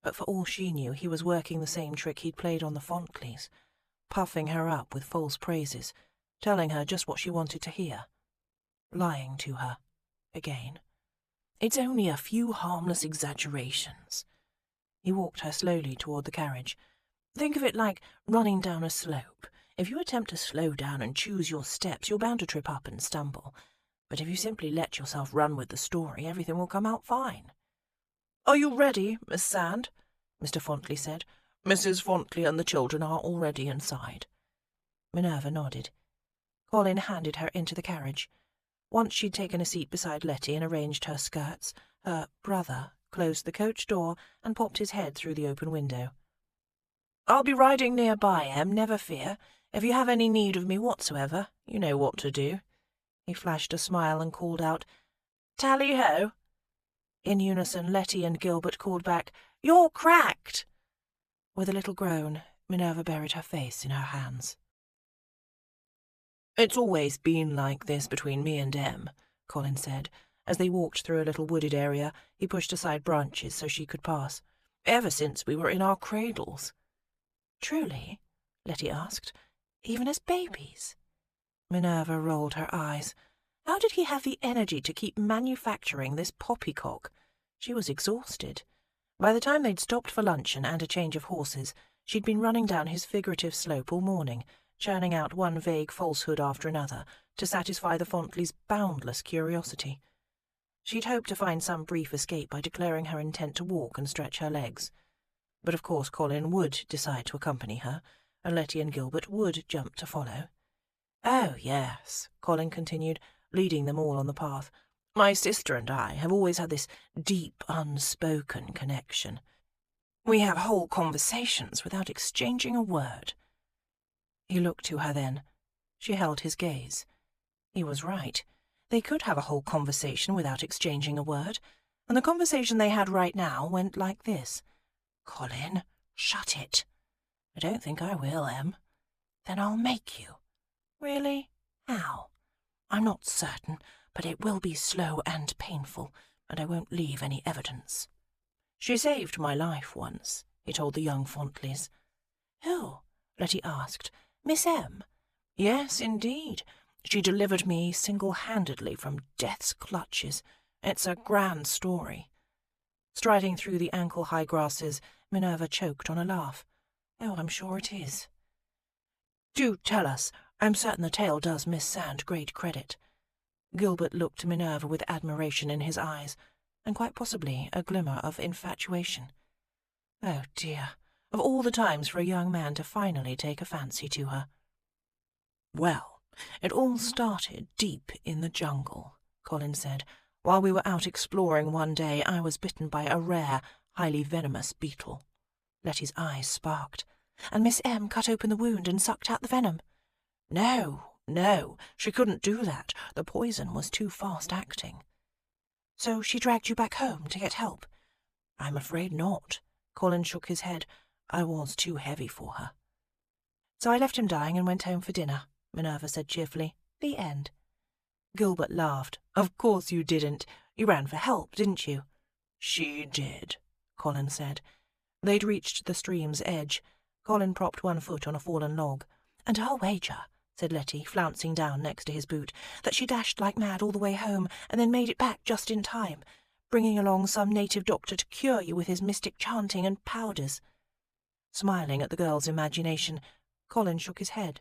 But for all she knew, he was working the same trick he'd played on the Fontleys, puffing her up with false praises, telling her just what she wanted to hear. Lying to her, again. "It's only a few harmless exaggerations." He walked her slowly toward the carriage. "Think of it like running down a slope. If you attempt to slow down and choose your steps, you're bound to trip up and stumble. But if you simply let yourself run with the story, everything will come out fine." "Are you ready, Miss Sand?" Mr. Fontley said. "Mrs. Fontley and the children are already inside." Minerva nodded. Colin handed her into the carriage. Once she'd taken a seat beside Letty and arranged her skirts, her brother closed the coach door and popped his head through the open window. "I'll be riding nearby, Em, never fear. If you have any need of me whatsoever, you know what to do." He flashed a smile and called out, "Tally-ho!" In unison, Letty and Gilbert called back, "You're cracked!" With a little groan, Minerva buried her face in her hands. "It's always been like this between me and Em," Colin said. As they walked through a little wooded area, he pushed aside branches so she could pass. "Ever since we were in our cradles." "Truly?" Letty asked. "Even as babies?" Minerva rolled her eyes. How did he have the energy to keep manufacturing this poppycock? She was exhausted. By the time they'd stopped for luncheon and a change of horses, she'd been running down his figurative slope all morning, churning out one vague falsehood after another to satisfy the Fontleys' boundless curiosity. She'd hoped to find some brief escape by declaring her intent to walk and stretch her legs. But of course Colin would decide to accompany her, and Letty and Gilbert would jump to follow. "Oh, yes," Colin continued, leading them all on the path. "My sister and I have always had this deep, unspoken connection. We have whole conversations without exchanging a word." He looked to her then. She held his gaze. He was right. They could have a whole conversation without exchanging a word, and the conversation they had right now went like this. "Colin, shut it." "I don't think I will, Em." "Then I'll make you." "Really? How?" "I'm not certain, but it will be slow and painful, and I won't leave any evidence." "She saved my life once," he told the young Fontleys. "Who?" Letty asked. "Miss M?" "Yes, indeed. She delivered me single-handedly from death's clutches. It's a grand story." Striding through the ankle-high grasses, Minerva choked on a laugh. "Oh, I'm sure it is." "Do tell us. I'm certain the tale does Miss Sand great credit." Gilbert looked to Minerva with admiration in his eyes, and quite possibly a glimmer of infatuation. Oh dear, of all the times for a young man to finally take a fancy to her. "Well, it all started deep in the jungle," Colin said. "While we were out exploring one day, I was bitten by a rare, highly venomous beetle." Letty's eyes sparked. "And Miss M cut open the wound and sucked out the venom?" No, she couldn't do that. The poison was too fast-acting." "So she dragged you back home to get help?" "I'm afraid not." Colin shook his head. "I was too heavy for her." "So I left him dying and went home for dinner," Minerva said cheerfully. "The end." Gilbert laughed. "Of course you didn't. You ran for help, didn't you?" "She did," Colin said. They'd reached the stream's edge. Colin propped one foot on a fallen log. "And I'll wager," said Letty, flouncing down next to his boot, "that she dashed like mad all the way home and then made it back just in time, bringing along some native doctor to cure you with his mystic chanting and powders." Smiling at the girl's imagination, Colin shook his head.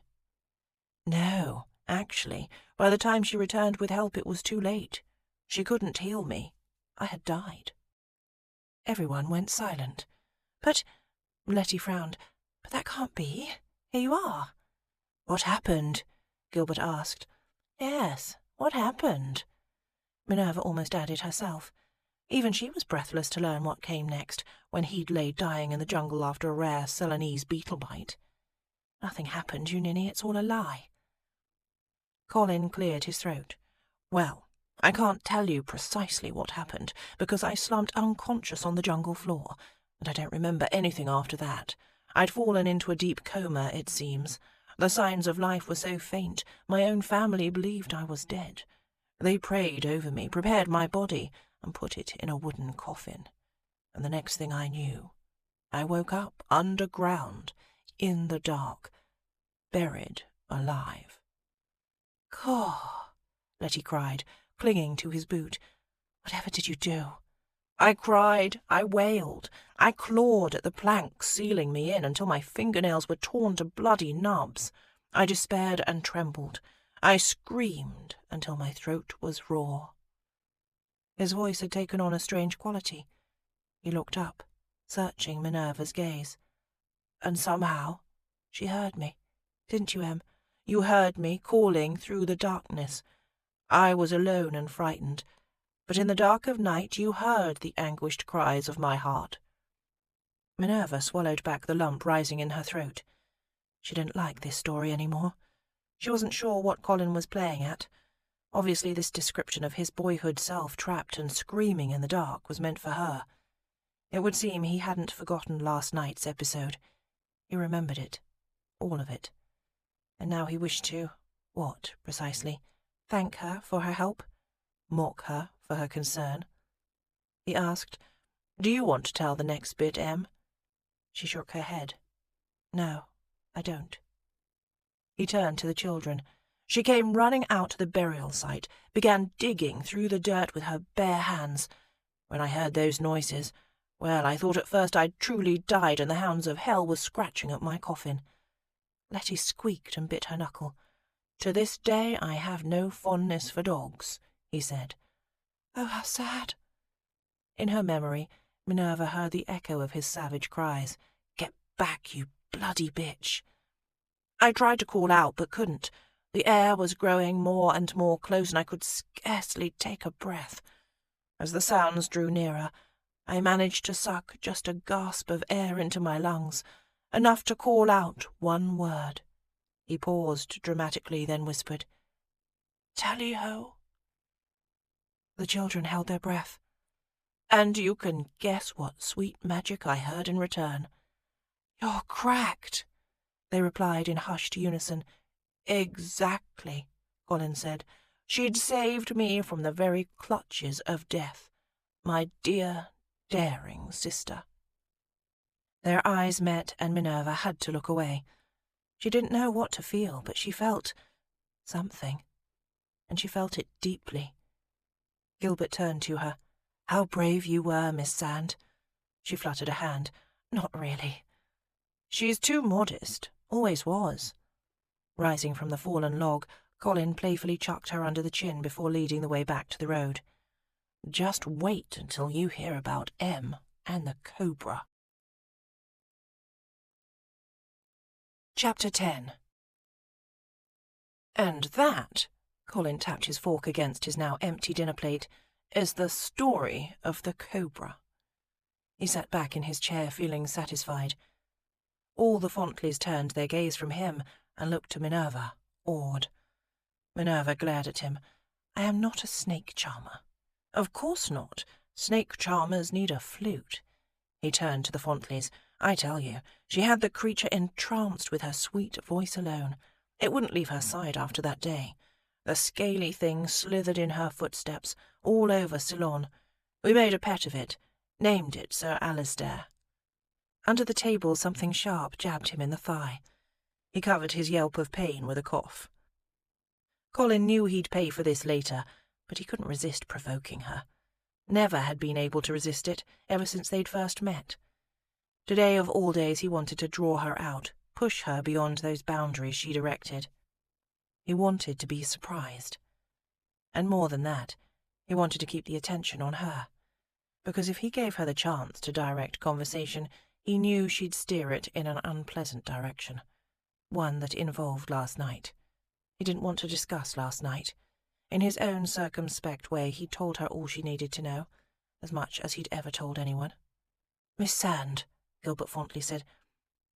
"No, actually, by the time she returned with help it was too late. She couldn't heal me. I had died." Everyone went silent. "But," Letty frowned, "but that can't be. Here you are." "What happened?" Gilbert asked. "Yes, what happened?" Minerva almost added herself. Even she was breathless to learn what came next, when he'd laid dying in the jungle after a rare Ceylonese beetle bite. "Nothing happened, you ninny, it's all a lie." Colin cleared his throat. "Well, I can't tell you precisely what happened, because I slumped unconscious on the jungle floor, and I don't remember anything after that. I'd fallen into a deep coma, it seems. The signs of life were so faint, my own family believed I was dead. They prayed over me, prepared my body, and put it in a wooden coffin. And the next thing I knew, I woke up underground, in the dark, buried alive." "Caw!" Letty cried, clinging to his boot. "Whatever did you do?" "I cried, I wailed, I clawed at the planks sealing me in until my fingernails were torn to bloody nubs. I despaired and trembled. I screamed until my throat was raw." His voice had taken on a strange quality. He looked up, searching Minerva's gaze. "And somehow she heard me. Didn't you, Em? You heard me calling through the darkness. I was alone and frightened, but in the dark of night you heard the anguished cries of my heart." Minerva swallowed back the lump rising in her throat. She didn't like this story anymore. She wasn't sure what Colin was playing at. Obviously this description of his boyhood self trapped and screaming in the dark was meant for her. It would seem he hadn't forgotten last night's episode. He remembered it. All of it. And now he wished to, what, precisely? Thank her for her help? Mock her for her concern? He asked, "Do you want to tell the next bit, Em?" She shook her head. "No, I don't." He turned to the children. She came running out to the burial site, began digging through the dirt with her bare hands. When I heard those noises, well, I thought at first I'd truly died and the hounds of hell were scratching at my coffin. Letty squeaked and bit her knuckle. "To this day I have no fondness for dogs," he said. "Oh, how sad." In her memory, Minerva heard the echo of his savage cries. "Get back, you bloody bitch." I tried to call out, but couldn't. The air was growing more and more close, and I could scarcely take a breath. As the sounds drew nearer, I managed to suck just a gasp of air into my lungs, enough to call out one word. He paused dramatically, then whispered, "Tally-ho." The children held their breath. And you can guess what sweet magic I heard in return. "You're cracked," they replied in hushed unison. "Exactly," Colin said. "She'd saved me from the very clutches of death. My dear, daring sister." Their eyes met, and Minerva had to look away. She didn't know what to feel, but she felt something, and she felt it deeply. Gilbert turned to her. "How brave you were, Miss Sand." She fluttered a hand. "Not really." "She's too modest, always was." Rising from the fallen log, Colin playfully chucked her under the chin before leading the way back to the road. "Just wait until you hear about Em and the cobra." Chapter 10. "And that," Colin tapped his fork against his now empty dinner plate, "is the story of the cobra." He sat back in his chair, feeling satisfied. All the Fontleys turned their gaze from him and looked to Minerva, awed. Minerva glared at him. "I am not a snake charmer." "Of course not. Snake charmers need a flute." He turned to the Fontleys. "I tell you, she had the creature entranced with her sweet voice alone. It wouldn't leave her side after that day. The scaly thing slithered in her footsteps, all over Ceylon. We made a pet of it, named it Sir Alistair." Under the table something sharp jabbed him in the thigh. He covered his yelp of pain with a cough. Colin knew he'd pay for this later, but he couldn't resist provoking her. Never had been able to resist it ever since they'd first met. Today of all days he wanted to draw her out, push her beyond those boundaries she'd erected. He wanted to be surprised. And more than that, he wanted to keep the attention on her. Because if he gave her the chance to direct conversation, he knew she'd steer it in an unpleasant direction. One that involved last night. He didn't want to discuss last night. In his own circumspect way, he'd told her all she needed to know, as much as he'd ever told anyone. "Miss Sand," Gilbert Fontley said,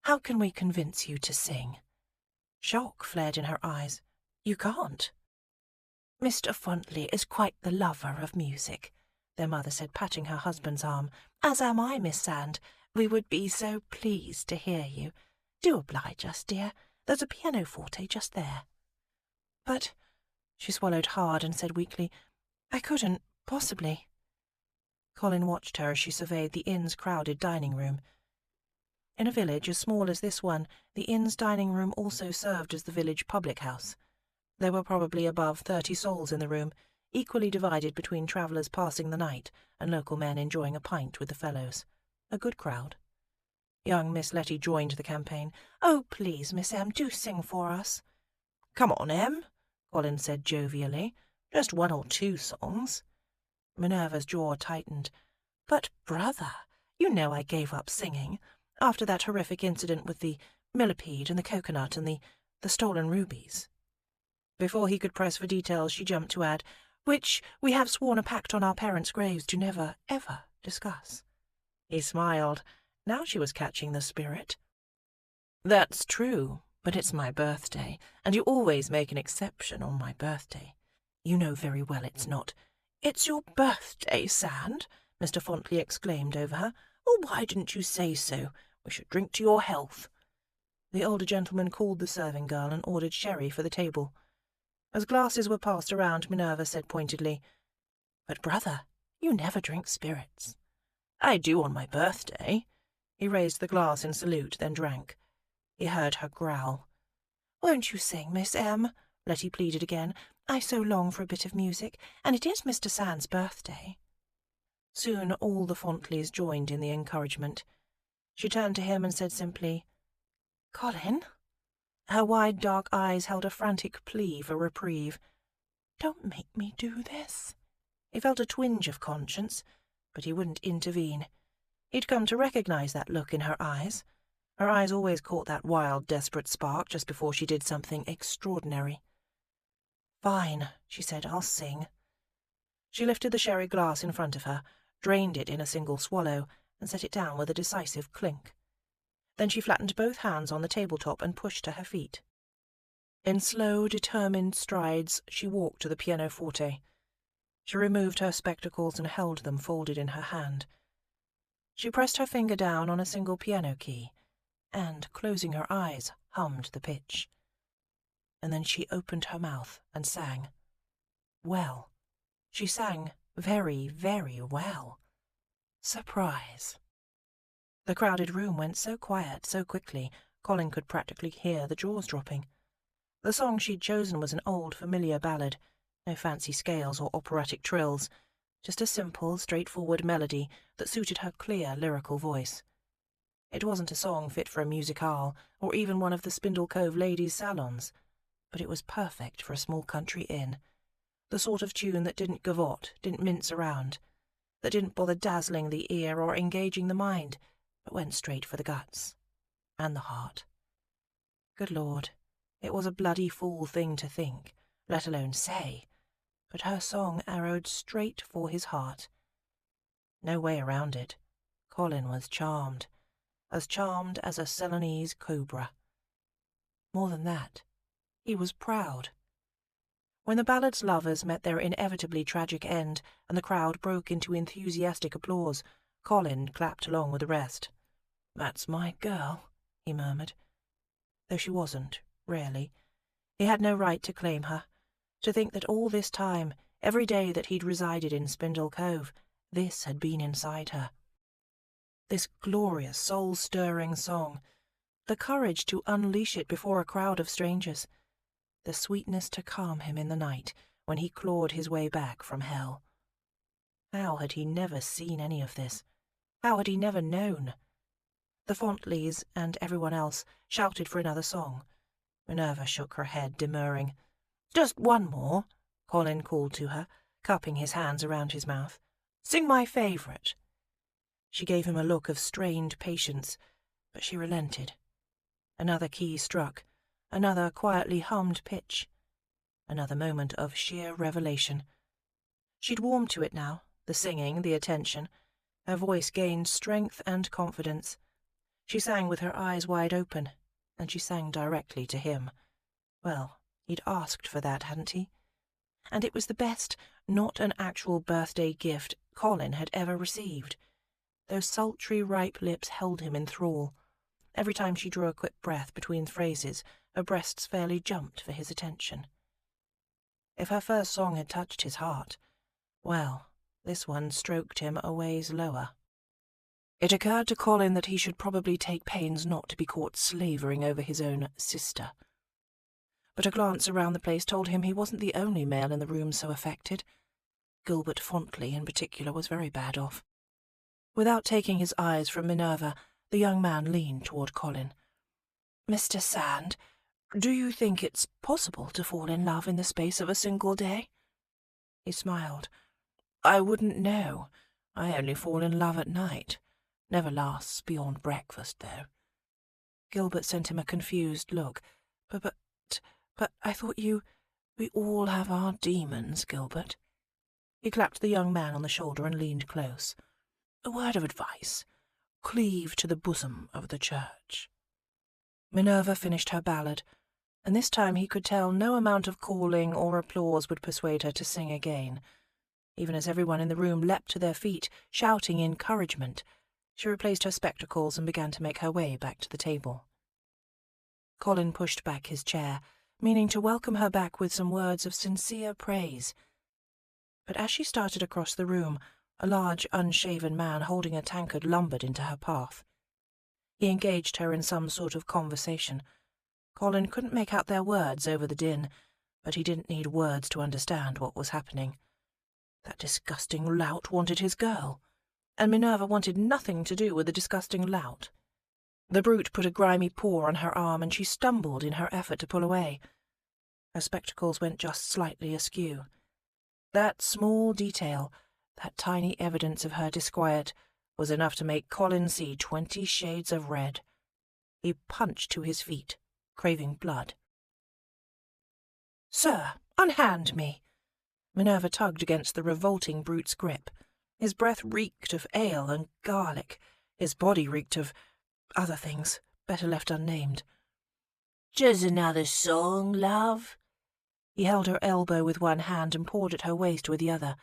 "how can we convince you to sing?" Shock flared in her eyes. "You can't." "Mr. Fontley is quite the lover of music," their mother said, patting her husband's arm. "As am I, Miss Sand. We would be so pleased to hear you. Do oblige us, dear. There's a pianoforte just there." "But," she swallowed hard and said weakly, "I couldn't, possibly." Colin watched her as she surveyed the inn's crowded dining room. In a village as small as this one, the inn's dining room also served as the village public house. There were probably above 30 souls in the room, equally divided between travellers passing the night and local men enjoying a pint with the fellows. A good crowd. Young Miss Letty joined the campaign. "Oh, please, Miss Em, do sing for us." "Come on, Em," Colin said jovially. "Just 1 or 2 songs." Minerva's jaw tightened. "But, brother, you know I gave up singing, after that horrific incident with the millipede and the coconut and the stolen rubies." Before he could press for details, she jumped to add, "which we have sworn a pact on our parents' graves to never, ever discuss." He smiled. Now she was catching the spirit. "That's true," But it's my birthday, and you always make an exception on my birthday. You know very well it's not. It's your birthday, Sand, Mr. Fontley exclaimed over her. Oh, why didn't you say so? We should drink to your health. The older gentleman called the serving girl and ordered sherry for the table. As glasses were passed around, Minerva said pointedly, But, brother, you never drink spirits. I do on my birthday. He raised the glass in salute, then drank. He heard her growl. Won't you sing, Miss M? Letty pleaded again. I so long for a bit of music, and it is Mr. Sand's birthday. Soon all the Fontleys joined in the encouragement. She turned to him and said simply, Colin? Her wide dark eyes held a frantic plea for reprieve. Don't make me do this. He felt a twinge of conscience, but he wouldn't intervene. He'd come to recognize that look in her eyes. Her eyes always caught that wild, desperate spark just before she did something extraordinary. Fine, she said, I'll sing. She lifted the sherry glass in front of her, drained it in a single swallow, and set it down with a decisive clink. Then she flattened both hands on the tabletop and pushed to her feet. In slow, determined strides, she walked to the pianoforte. She removed her spectacles and held them folded in her hand. She pressed her finger down on a single piano key, and, closing her eyes, hummed the pitch. And then she opened her mouth and sang. Well, she sang very, very well. Surprise. The crowded room went so quiet so quickly, Colin could practically hear the jaws dropping. The song she'd chosen was an old, familiar ballad, no fancy scales or operatic trills, just a simple, straightforward melody that suited her clear, lyrical voice. It wasn't a song fit for a musicale or even one of the Spindle Cove ladies' salons, but it was perfect for a small country inn, the sort of tune that didn't gavotte, didn't mince around, that didn't bother dazzling the ear or engaging the mind, but went straight for the guts and the heart. Good Lord, it was a bloody fool thing to think, let alone say, but her song arrowed straight for his heart. No way around it. Colin was charmed as a Ceylonese cobra. More than that, he was proud. When the ballad's lovers met their inevitably tragic end and the crowd broke into enthusiastic applause, Colin clapped along with the rest. That's my girl, he murmured. Though she wasn't, really. He had no right to claim her. To think that all this time, every day that he'd resided in Spindle Cove, this had been inside her. This glorious, soul-stirring song, the courage to unleash it before a crowd of strangers, the sweetness to calm him in the night when he clawed his way back from hell. How had he never seen any of this? How had he never known? The Fontleys and everyone else shouted for another song. Minerva shook her head, demurring. Just one more, Colin called to her, cupping his hands around his mouth. Sing my favourite. She gave him a look of strained patience, but she relented. Another key struck, another quietly hummed pitch, another moment of sheer revelation. She'd warmed to it now, the singing, the attention. Her voice gained strength and confidence. She sang with her eyes wide open, and she sang directly to him. Well, he'd asked for that, hadn't he? And it was the best, not an actual birthday gift, Colin had ever received. Those sultry, ripe lips held him in thrall. Every time she drew a quick breath between phrases, her breasts fairly jumped for his attention. If her first song had touched his heart, well, this one stroked him a ways lower. It occurred to Colin that he should probably take pains not to be caught slavering over his own sister. But a glance around the place told him he wasn't the only male in the room so affected. Gilbert Fontley, in particular, was very bad off. Without taking his eyes from Minerva, the young man leaned toward Colin. Mr. Sand, do you think it's possible to fall in love in the space of a single day? He smiled. I wouldn't know. I only fall in love at night. Never lasts beyond breakfast, though. Gilbert sent him a confused look. But I thought we all have our demons, Gilbert. He clapped the young man on the shoulder and leaned close. A word of advice. Cleave to the bosom of the church. Minerva finished her ballad, and this time he could tell no amount of calling or applause would persuade her to sing again. Even as everyone in the room leapt to their feet, shouting encouragement, she replaced her spectacles and began to make her way back to the table. Colin pushed back his chair, meaning to welcome her back with some words of sincere praise. But as she started across the room, a large, unshaven man holding a tankard lumbered into her path. He engaged her in some sort of conversation. Colin couldn't make out their words over the din, but he didn't need words to understand what was happening. That disgusting lout wanted his girl, and Minerva wanted nothing to do with the disgusting lout. The brute put a grimy paw on her arm, and she stumbled in her effort to pull away. Her spectacles went just slightly askew. That small detail, that tiny evidence of her disquiet, was enough to make Colin see 20 shades of red. He punched to his feet, craving blood. "Sir, unhand me!" Minerva tugged against the revolting brute's grip. His breath reeked of ale and garlic. His body reeked of other things, better left unnamed. "Just another song, love?" He held her elbow with one hand and pawed at her waist with the other.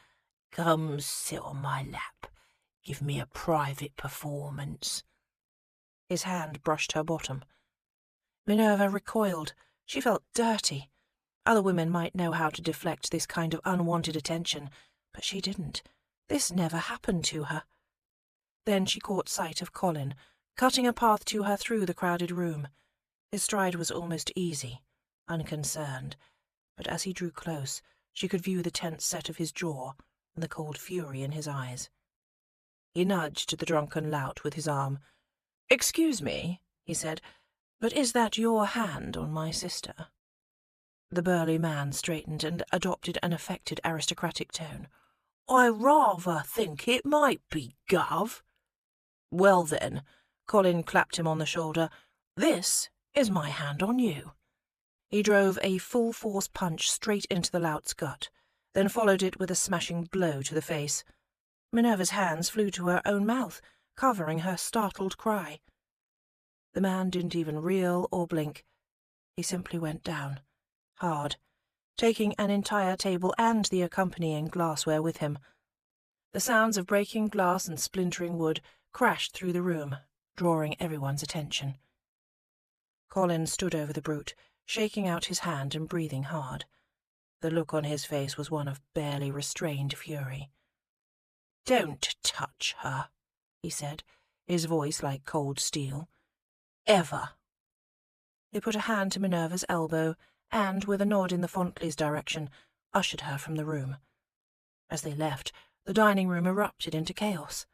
"Come sit on my lap. Give me a private performance." His hand brushed her bottom. Minerva recoiled. She felt dirty. Other women might know how to deflect this kind of unwanted attention, but she didn't. This never happened to her. Then she caught sight of Colin, cutting a path to her through the crowded room. His stride was almost easy, unconcerned, but as he drew close, she could view the tense set of his jaw and the cold fury in his eyes. He nudged the drunken lout with his arm. "Excuse me," he said, "but is that your hand on my sister?" The burly man straightened and adopted an affected aristocratic tone. "I rather think it might be, Gov." "Well then," Colin clapped him on the shoulder, "this is my hand on you." He drove a full-force punch straight into the lout's gut, then followed it with a smashing blow to the face. Minerva's hands flew to her own mouth, covering her startled cry. The man didn't even reel or blink. He simply went down, hard, taking an entire table and the accompanying glassware with him. The sounds of breaking glass and splintering wood crashed through the room, drawing everyone's attention. Colin stood over the brute, shaking out his hand and breathing hard. The look on his face was one of barely restrained fury. "Don't touch her," he said, his voice like cold steel. "Ever." He put a hand to Minerva's elbow and, with a nod in the Fontleys' direction, ushered her from the room. As they left, the dining room erupted into chaos.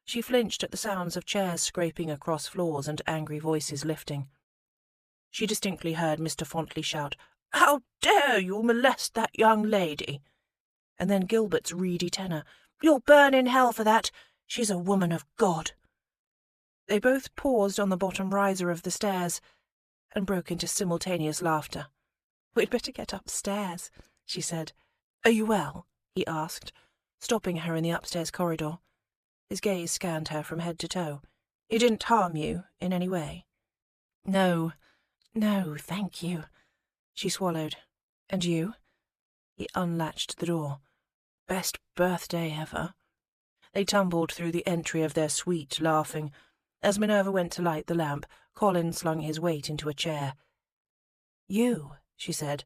She flinched at the sounds of chairs scraping across floors and angry voices lifting. She distinctly heard Mr. Fontley shout, "How dare you molest that young lady?" And then Gilbert's reedy tenor, "You'll burn in hell for that. She's a woman of God." They both paused on the bottom riser of the stairs and broke into simultaneous laughter. "We'd better get upstairs," she said. "Are you well?" he asked, stopping her in the upstairs corridor. His gaze scanned her from head to toe. "He didn't harm you in any way?" No, thank you," she swallowed. "And you?" He unlatched the door. "Best birthday ever." They tumbled through the entry of their suite, laughing. As Minerva went to light the lamp, Colin slung his weight into a chair. "You," she said,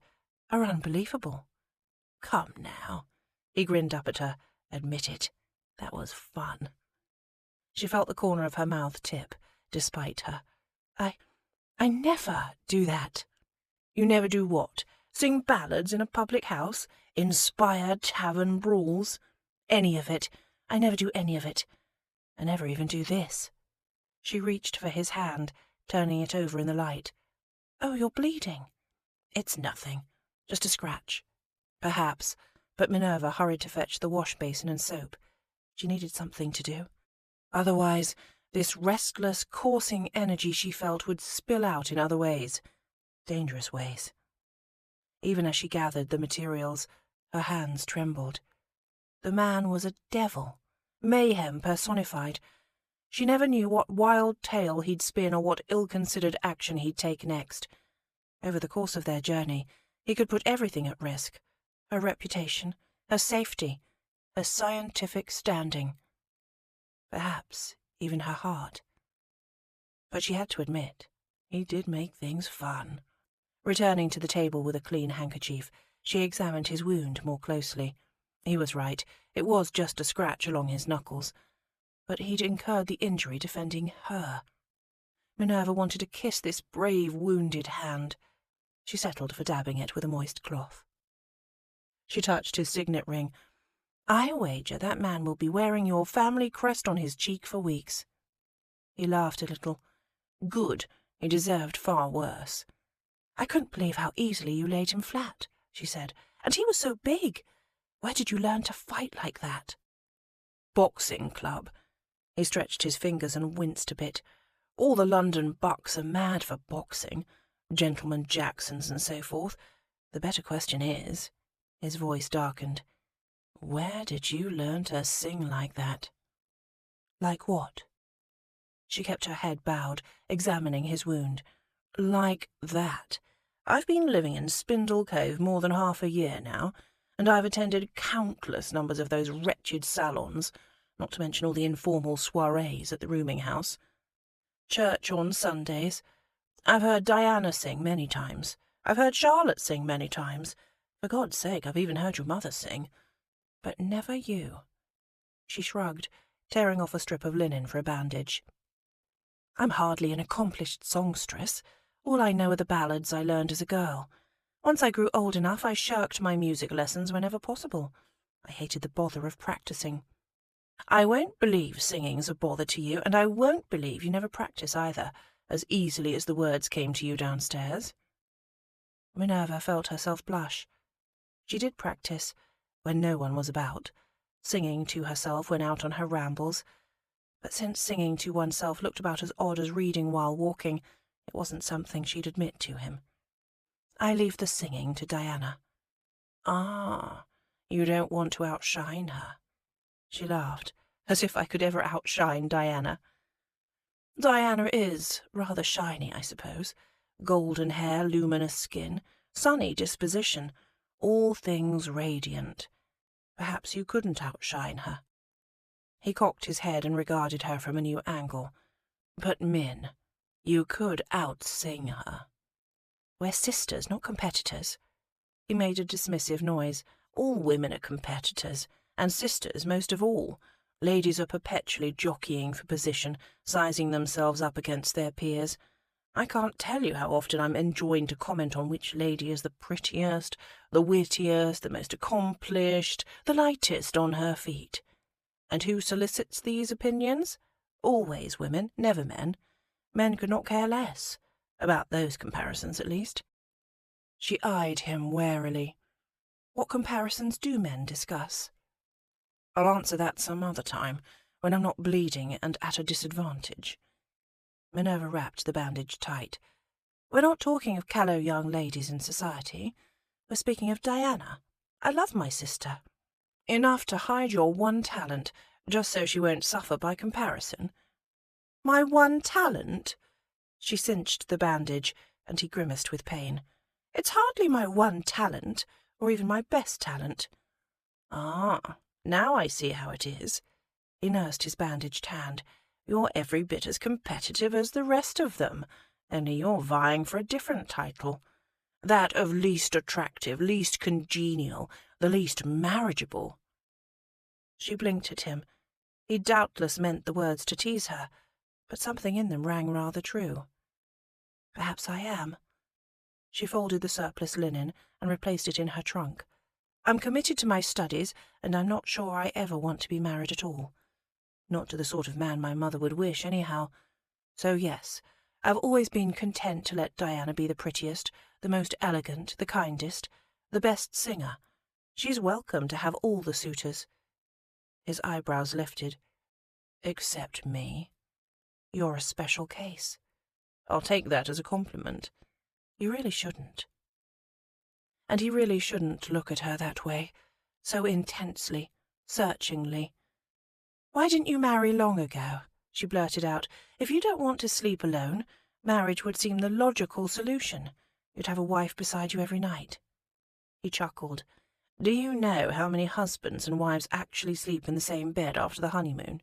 "are unbelievable." "Come now." He grinned up at her. "Admit it. That was fun." She felt the corner of her mouth tip, despite her. I never do that." "You never do what? Sing ballads in a public house? Inspire tavern brawls?" "Any of it. I never do any of it. I never even do this." She reached for his hand, turning it over in the light. "Oh, you're bleeding." "It's nothing. Just a scratch." Perhaps, but Minerva hurried to fetch the wash basin and soap. She needed something to do. Otherwise, this restless, coursing energy she felt would spill out in other ways, dangerous ways. Even as she gathered the materials, her hands trembled. The man was a devil, mayhem personified. She never knew what wild tale he'd spin or what ill-considered action he'd take next. Over the course of their journey, he could put everything at risk. Her reputation, her safety, her scientific standing. Perhaps even her heart. But she had to admit, he did make things fun. Returning to the table with a clean handkerchief, she examined his wound more closely. He was right, it was just a scratch along his knuckles. But he'd incurred the injury defending her. Minerva wanted to kiss this brave, wounded hand. She settled for dabbing it with a moist cloth. She touched his signet ring. I wager that man will be wearing your family crest on his cheek for weeks. He laughed a little. Good, he deserved far worse. I couldn't believe how easily you laid him flat, she said. And he was so big. Where did you learn to fight like that? Boxing club. He stretched his fingers and winced a bit. All the London bucks are mad for boxing. Gentleman Jacksons and so forth. The better question is, his voice darkened, where did you learn to sing like that? Like what? She kept her head bowed, examining his wound. Like that. I've been living in Spindle Cove more than half a year now, and I've attended countless numbers of those wretched salons, not to mention all the informal soirees at the rooming house. Church on Sundays. I've heard Diana sing many times. I've heard Charlotte sing many times. For God's sake, I've even heard your mother sing. But never you. She shrugged, tearing off a strip of linen for a bandage. I'm hardly an accomplished songstress. All I know are the ballads I learned as a girl. Once I grew old enough, I shirked my music lessons whenever possible. I hated the bother of practicing. I won't believe singing's a bother to you, and I won't believe you never practice either, as easily as the words came to you downstairs. Minerva felt herself blush. She did practice, when no one was about, singing to herself when out on her rambles, but since singing to oneself looked about as odd as reading while walking, it wasn't something she'd admit to him. I leave the singing to Diana. Ah, you don't want to outshine her. She laughed, as if I could ever outshine Diana. Diana is rather shiny, I suppose. Golden hair, luminous skin, sunny disposition, all things radiant. Perhaps you couldn't outshine her. He cocked his head and regarded her from a new angle. But Min, you could outsing her. We're sisters, not competitors. He made a dismissive noise. All women are competitors, and sisters most of all. Ladies are perpetually jockeying for position, sizing themselves up against their peers. I can't tell you how often I'm enjoined to comment on which lady is the prettiest, the wittiest, the most accomplished, the lightest on her feet. And who solicits these opinions? Always women, never men. Men could not care less. About those comparisons, at least. She eyed him warily. What comparisons do men discuss? I'll answer that some other time, when I'm not bleeding and at a disadvantage. Minerva wrapped the bandage tight. We're not talking of callow young ladies in society. We're speaking of Diana. I love my sister. Enough to hide your one talent, just so she won't suffer by comparison. My one talent? She cinched the bandage, and he grimaced with pain. It's hardly my one talent, or even my best talent. Ah, now I see how it is. He nursed his bandaged hand. You're every bit as competitive as the rest of them, only you're vying for a different title. That of least attractive, least congenial, the least marriageable. She blinked at him. He doubtless meant the words to tease her, but something in them rang rather true. Perhaps I am. She folded the surplus linen and replaced it in her trunk. I'm committed to my studies, and I'm not sure I ever want to be married at all. Not to the sort of man my mother would wish, anyhow. So yes, I've always been content to let Diana be the prettiest, the most elegant, the kindest, the best singer. She's welcome to have all the suitors. His eyebrows lifted. Except me. You're a special case. I'll take that as a compliment. You really shouldn't. And he really shouldn't look at her that way, so intensely, searchingly. Why didn't you marry long ago? She blurted out. "If you don't want to sleep alone, marriage would seem the logical solution. You'd have a wife beside you every night." He chuckled. "Do you know how many husbands and wives actually sleep in the same bed after the honeymoon?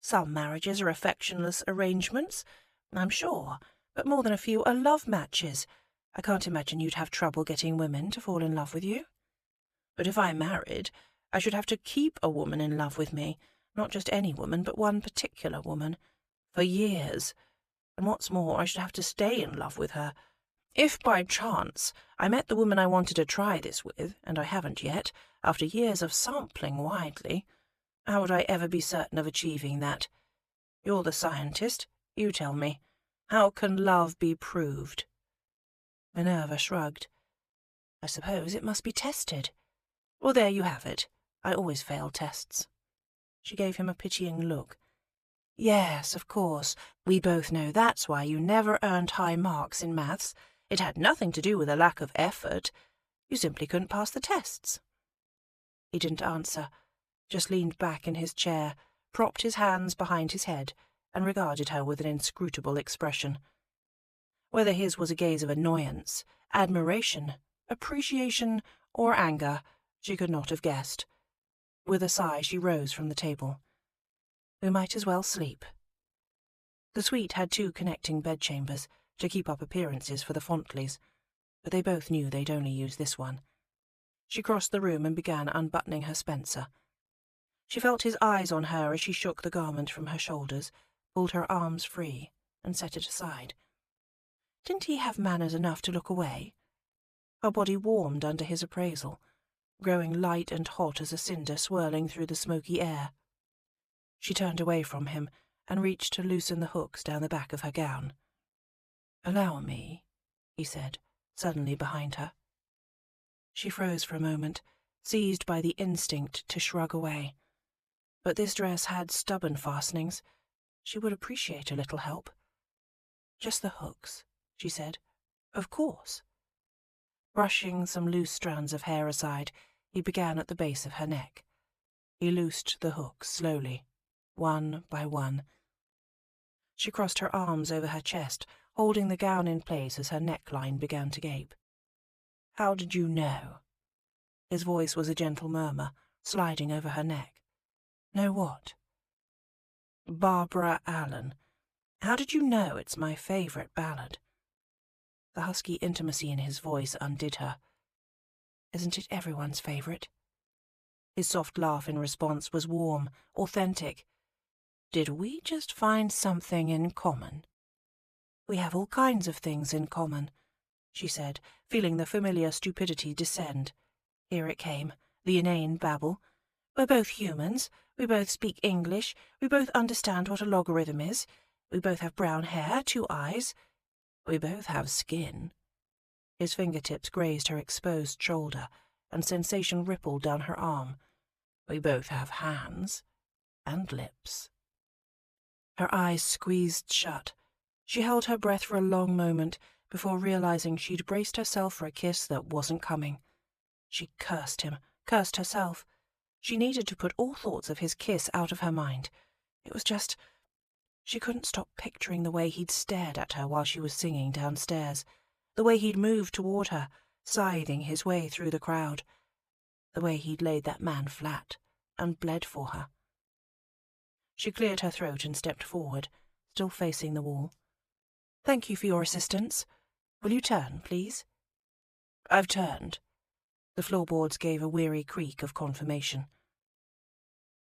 Some marriages are affectionless arrangements, I'm sure, but more than a few are love matches. I can't imagine you'd have trouble getting women to fall in love with you. But if I married, I should have to keep a woman in love with me, not just any woman, but one particular woman, for years. And what's more, I should have to stay in love with her. If by chance I met the woman I wanted to try this with, and I haven't yet, after years of sampling widely, how would I ever be certain of achieving that? You're the scientist. You tell me. How can love be proved?" Minerva shrugged. "I suppose it must be tested. Well, there you have it. I always fail tests." She gave him a pitying look. "Yes, of course. We both know that's why you never earned high marks in maths. It had nothing to do with a lack of effort. You simply couldn't pass the tests." He didn't answer, just leaned back in his chair, propped his hands behind his head, and regarded her with an inscrutable expression. Whether his was a gaze of annoyance, admiration, appreciation, or anger, she could not have guessed. With a sigh, she rose from the table. "We might as well sleep." The suite had 2 connecting bedchambers to keep up appearances for the Fontleys, but they both knew they'd only use this one. She crossed the room and began unbuttoning her spencer. She felt his eyes on her as she shook the garment from her shoulders, pulled her arms free, and set it aside. Didn't he have manners enough to look away? Her body warmed under his appraisal, growing light and hot as a cinder swirling through the smoky air. She turned away from him and reached to loosen the hooks down the back of her gown. "Allow me," he said, suddenly behind her. She froze for a moment, seized by the instinct to shrug away. But this dress had stubborn fastenings. She would appreciate a little help. "Just the hooks," she said. "Of course." Brushing some loose strands of hair aside, he began at the base of her neck. He loosed the hooks slowly, one by one. She crossed her arms over her chest, holding the gown in place as her neckline began to gape. "How did you know?" His voice was a gentle murmur, sliding over her neck. "Know what?" "Barbara Allen. How did you know it's my favourite ballad?" The husky intimacy in his voice undid her. "Isn't it everyone's favourite?" His soft laugh in response was warm, authentic. "Did we just find something in common?" "We have all kinds of things in common," she said, feeling the familiar stupidity descend. Here it came, the inane babble. "We're both humans. We both speak English. We both understand what a logarithm is. We both have brown hair, 2 eyes. We both have skin." His fingertips grazed her exposed shoulder, and sensation rippled down her arm. "We both have hands and lips." Her eyes squeezed shut. She held her breath for a long moment before realizing she'd braced herself for a kiss that wasn't coming. She cursed him, cursed herself. She needed to put all thoughts of his kiss out of her mind. It was just... She couldn't stop picturing the way he'd stared at her while she was singing downstairs, the way he'd moved toward her, scything his way through the crowd, the way he'd laid that man flat and bled for her. She cleared her throat and stepped forward, still facing the wall. "Thank you for your assistance. Will you turn, please?" "I've turned." The floorboards gave a weary creak of confirmation.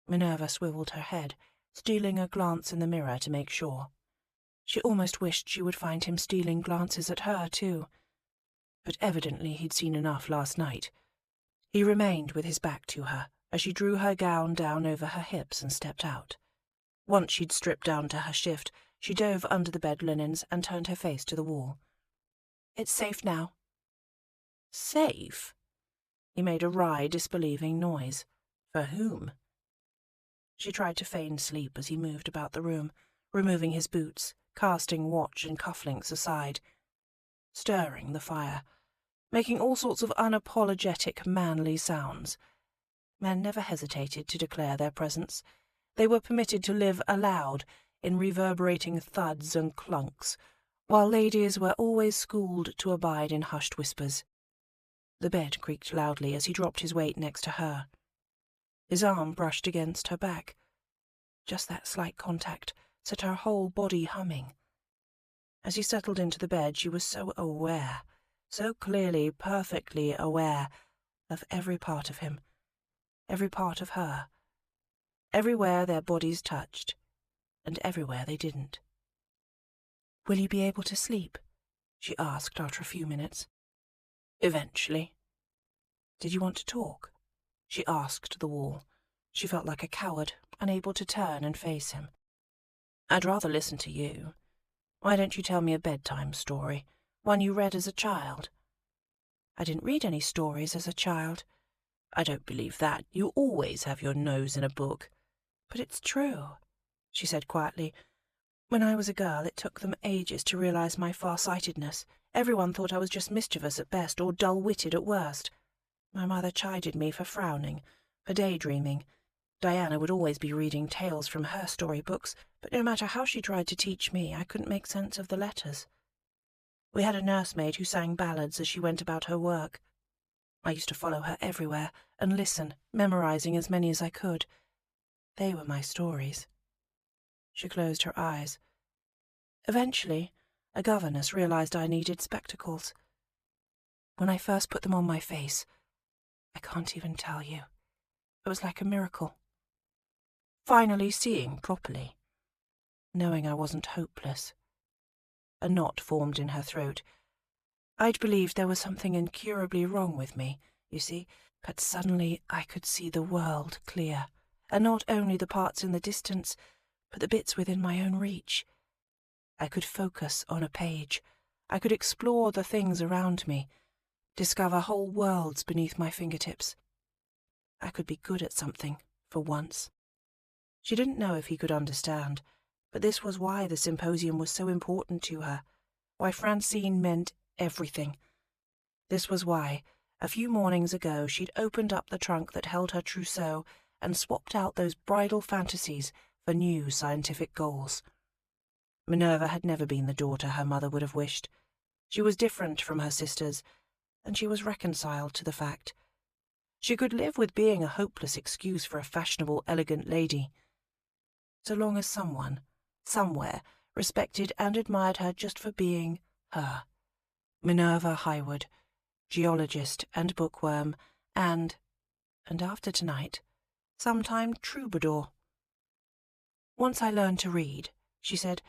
Minerva swiveled her head, stealing a glance in the mirror to make sure. She almost wished she would find him stealing glances at her, too. But evidently he'd seen enough last night. He remained with his back to her as she drew her gown down over her hips and stepped out. Once she'd stripped down to her shift, she dove under the bed linens and turned her face to the wall. "It's safe now." "Safe?" He made a wry, disbelieving noise. "For whom?" She tried to feign sleep as he moved about the room, removing his boots, casting watch and cufflinks aside, stirring the fire, making all sorts of unapologetic manly sounds. Men never hesitated to declare their presence. They were permitted to live aloud in reverberating thuds and clunks, while ladies were always schooled to abide in hushed whispers. The bed creaked loudly as he dropped his weight next to her. His arm brushed against her back. Just that slight contact set her whole body humming. As he settled into the bed, she was so aware, so clearly, perfectly aware of every part of him, every part of her, everywhere their bodies touched, and everywhere they didn't. "Will you be able to sleep?" she asked after a few minutes. "Eventually." "Did you want to talk?" she asked the wall. She felt like a coward, unable to turn and face him. "I'd rather listen to you. Why don't you tell me a bedtime story, one you read as a child?" "I didn't read any stories as a child." "I don't believe that. You always have your nose in a book." "But it's true," she said quietly. "When I was a girl, it took them ages to realize my far-sightedness. Everyone thought I was just mischievous at best or dull-witted at worst. My mother chided me for frowning, for daydreaming. Diana would always be reading tales from her storybooks, but no matter how she tried to teach me, I couldn't make sense of the letters. We had a nursemaid who sang ballads as she went about her work. I used to follow her everywhere and listen, memorizing as many as I could. They were my stories." She closed her eyes. "Eventually, a governess realized I needed spectacles. When I first put them on my face, I can't even tell you. It was like a miracle. Finally seeing properly, knowing I wasn't hopeless." A knot formed in her throat. "I'd believed there was something incurably wrong with me, you see, but suddenly I could see the world clear, and not only the parts in the distance, but the bits within my own reach. I could focus on a page. I could explore the things around me, discover whole worlds beneath my fingertips. I could be good at something, for once." She didn't know if he could understand, but this was why the symposium was so important to her, why Francine meant everything. This was why, a few mornings ago, she'd opened up the trunk that held her trousseau and swapped out those bridal fantasies for new scientific goals. Minerva had never been the daughter her mother would have wished. She was different from her sisters, and she was reconciled to the fact. She could live with being a hopeless excuse for a fashionable, elegant lady, so long as someone, somewhere, respected and admired her just for being her. Minerva Highwood, geologist and bookworm, and after tonight, sometime troubadour. "Once I learned to read," she said,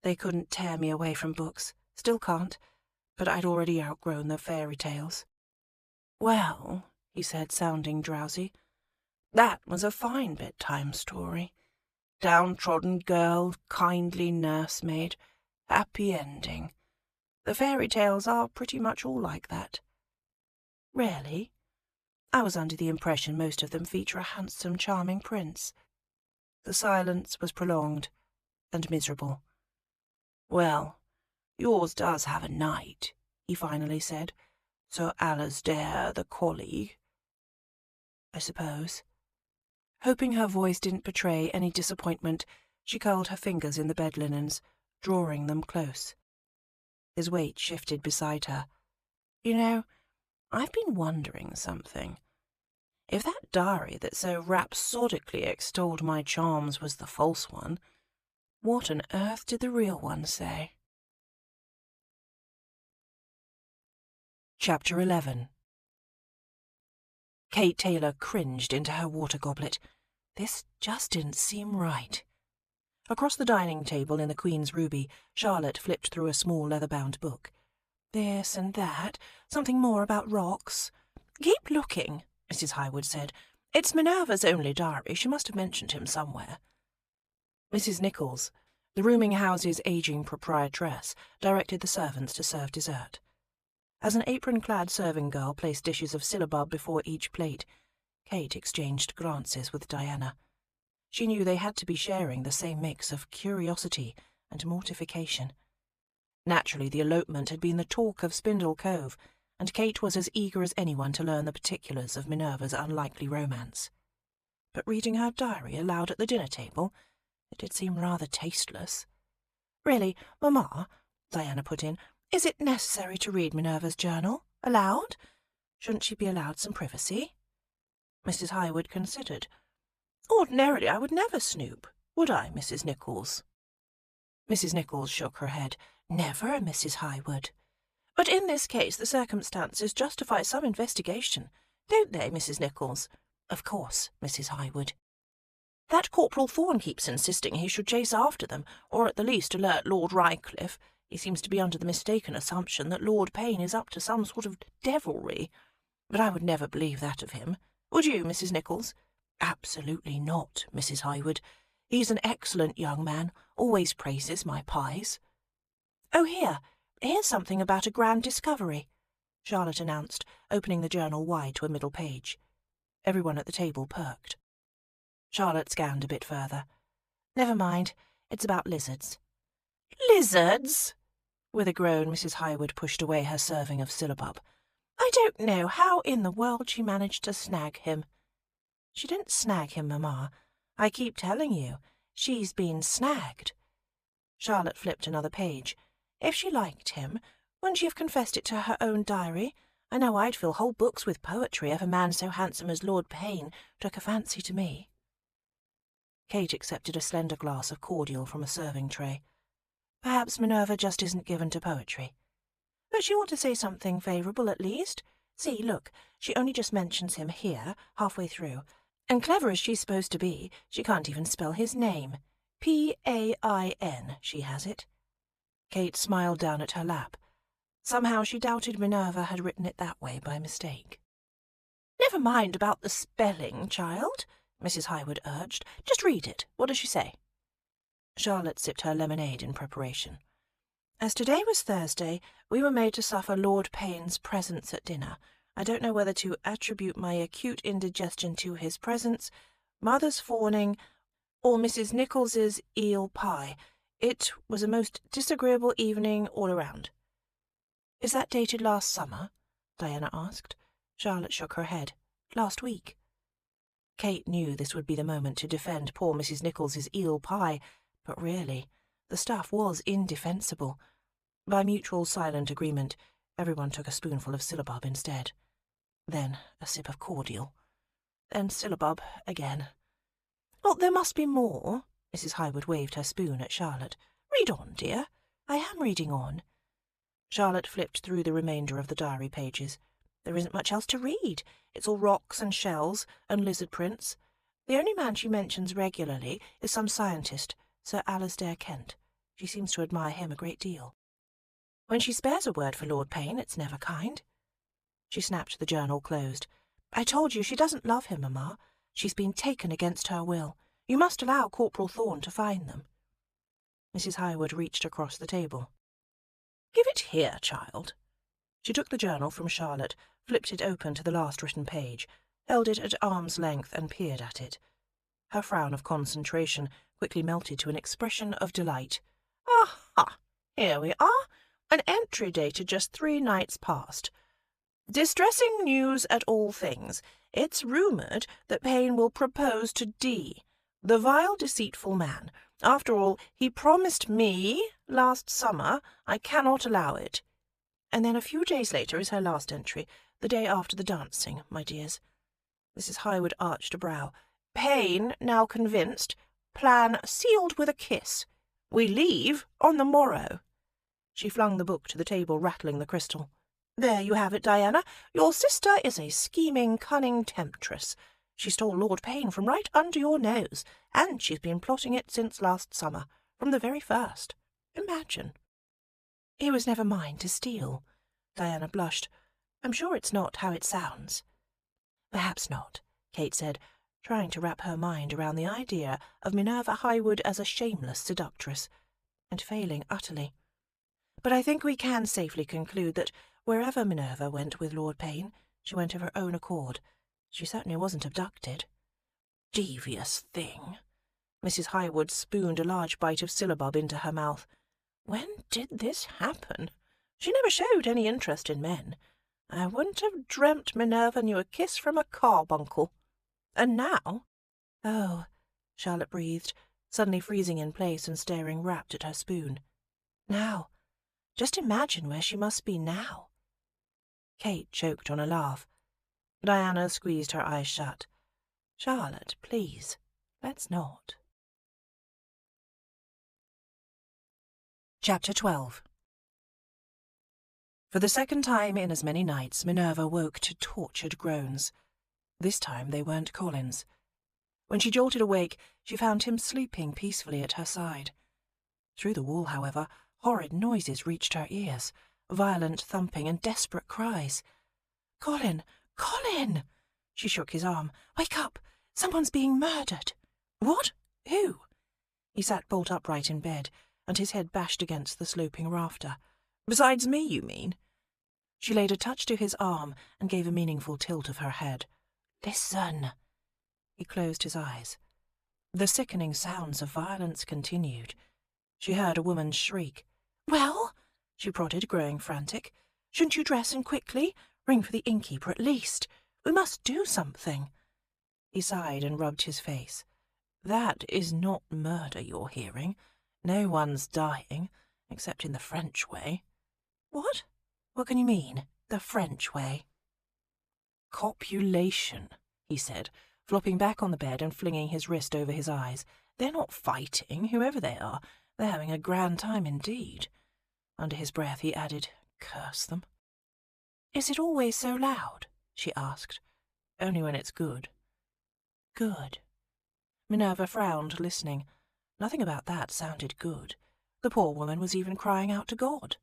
"they couldn't tear me away from books. Still can't, but I'd already outgrown the fairy tales." "Well," he said, sounding drowsy, "that was a fine bedtime story. Downtrodden girl, kindly nursemaid, happy ending. The fairy tales are pretty much all like that." "Really? I was under the impression most of them feature a handsome, charming prince." The silence was prolonged and miserable. "Well, yours does have a knight," he finally said. "Sir Alasdair, the colleague." "I suppose." Hoping her voice didn't betray any disappointment, she curled her fingers in the bed linens, drawing them close. His weight shifted beside her. "You know, I've been wondering something. If that diary that so rhapsodically extolled my charms was the false one, what on earth did the real one say?" Chapter 11. Kate Taylor cringed into her water goblet. This just didn't seem right. Across the dining table in the Queen's Ruby, Charlotte flipped through a small leather-bound book. This and that, something more about rocks. "Keep looking," Mrs. Highwood said. "It's Minerva's only diary. She must have mentioned him somewhere." Mrs. Nichols, the rooming house's aging proprietress, directed the servants to serve dessert. As an apron-clad serving girl placed dishes of syllabub before each plate, Kate exchanged glances with Diana. She knew they had to be sharing the same mix of curiosity and mortification. Naturally, the elopement had been the talk of Spindle Cove, and Kate was as eager as anyone to learn the particulars of Minerva's unlikely romance. But reading her diary aloud at the dinner table, it did seem rather tasteless. "Really, Mamma," Diana put in, "is it necessary to read Minerva's journal aloud? Shouldn't she be allowed some privacy?" Mrs. Highwood considered. "Ordinarily I would never snoop, would I, Mrs. Nichols?" Mrs. Nichols shook her head. "Never, Mrs. Highwood. But in this case the circumstances justify some investigation, don't they, Mrs. Nichols?" "Of course, Mrs. Highwood." "That Corporal Thorne keeps insisting he should chase after them, or at the least alert Lord Rycliffe. He seems to be under the mistaken assumption that Lord Payne is up to some sort of devilry. But I would never believe that of him. Would you, Mrs. Nichols?" "Absolutely not, Mrs. Highwood. He's an excellent young man, always praises my pies." "Oh, here's something about a grand discovery," Charlotte announced, opening the journal wide to a middle page. Everyone at the table perked. Charlotte scanned a bit further. "Never mind, it's about lizards." "Lizards?" With a groan, Mrs. Highwood pushed away her serving of syllabub. "I don't know how in the world she managed to snag him." "She didn't snag him, Mamma. I keep telling you, she's been snagged." Charlotte flipped another page. If she liked him, wouldn't she have confessed it to her own diary? I know I'd fill whole books with poetry if a man so handsome as Lord Payne took a fancy to me. Kate accepted a slender glass of cordial from a serving tray. Perhaps Minerva just isn't given to poetry. But she ought to say something favourable at least. See, look, she only just mentions him here, halfway through. And clever as she's supposed to be, she can't even spell his name. Pain, she has it. Kate smiled down at her lap. Somehow she doubted Minerva had written it that way by mistake. "Never mind about the spelling, child," Mrs. Highwood urged. "Just read it. What does she say?" Charlotte sipped her lemonade in preparation. "As today was Thursday, we were made to suffer Lord Payne's presence at dinner. I don't know whether to attribute my acute indigestion to his presence, mother's fawning, or Mrs. Nichols's eel pie. It was a most disagreeable evening all around." "Is that dated last summer?" Diana asked. Charlotte shook her head. "Last week." Kate knew this would be the moment to defend poor Mrs. Nichols's eel pie, but really, the stuff was indefensible. By mutual silent agreement, everyone took a spoonful of syllabub instead. Then a sip of cordial. Then syllabub again. "Well, there must be more." Mrs. Highwood waved her spoon at Charlotte. "Read on, dear." "I am reading on." Charlotte flipped through the remainder of the diary pages. There isn't much else to read. It's all rocks and shells and lizard prints. The only man she mentions regularly is some scientist, Sir Alasdair Kent. She seems to admire him a great deal. When she spares a word for Lord Payne, it's never kind. She snapped the journal closed. "I told you she doesn't love him, Mamma. She's been taken against her will. You must allow Corporal Thorne to find them." Mrs. Highwood reached across the table. "Give it here, child." She took the journal from Charlotte, flipped it open to the last written page, held it at arm's length and peered at it. Her frown of concentration quickly melted to an expression of delight. "Aha! Here we are. An entry dated just 3 nights past. Distressing news at all things. It's rumoured that Payne will propose to D. The vile, deceitful man. After all, he promised me last summer. I cannot allow it." And then a few days later is her last entry, the day after the dancing, my dears. Mrs. Highwood arched a brow. "Payne now convinced. Plan sealed with a kiss. We leave on the morrow." She flung the book to the table, rattling the crystal. "There you have it, Diana. Your sister is a scheming, cunning temptress. She stole Lord Payne from right under your nose, and she's been plotting it since last summer, from the very first. Imagine." "He was never mine to steal." Diana blushed. "I'm sure it's not how it sounds." "Perhaps not," Kate said, trying to wrap her mind around the idea of Minerva Highwood as a shameless seductress, and failing utterly. "But I think we can safely conclude that wherever Minerva went with Lord Payne, she went of her own accord. She certainly wasn't abducted." "Devious thing." Mrs. Highwood spooned a large bite of syllabub into her mouth. "When did this happen? She never showed any interest in men. I wouldn't have dreamt Minerva knew a kiss from a carbuncle. And now Oh, Charlotte breathed, suddenly freezing in place and staring rapt at her spoon. Now, just imagine where she must be now. Kate choked on a laugh. Diana squeezed her eyes shut. Charlotte, please, let's not. Chapter 12. For the second time in as many nights, Minerva woke to tortured groans. This time they weren't Colin's. When she jolted awake, she found him sleeping peacefully at her side. Through the wall, however, horrid noises reached her ears, violent thumping and desperate cries. "Colin! Colin!" She shook his arm. "Wake up! Someone's being murdered!" "What? Who?" He sat bolt upright in bed, and his head bashed against the sloping rafter. "Besides me, you mean?" She laid a touch to his arm and gave a meaningful tilt of her head. "Listen." He closed his eyes. The sickening sounds of violence continued. She heard a woman's shriek. "Well?" she prodded, growing frantic. "Shouldn't you dress and quickly? Ring for the innkeeper at least. We must do something." He sighed and rubbed his face. "That is not murder you're hearing. No one's dying, except in the French way." "What? What can you mean, the French way?" "Copulation," he said, flopping back on the bed and flinging his wrist over his eyes. "They're not fighting, whoever they are. They're having a grand time indeed." Under his breath he added, "Curse them." "Is it always so loud?" she asked. "Only when it's good." "Good." Minerva frowned, listening. Nothing about that sounded good. The poor woman was even crying out to God.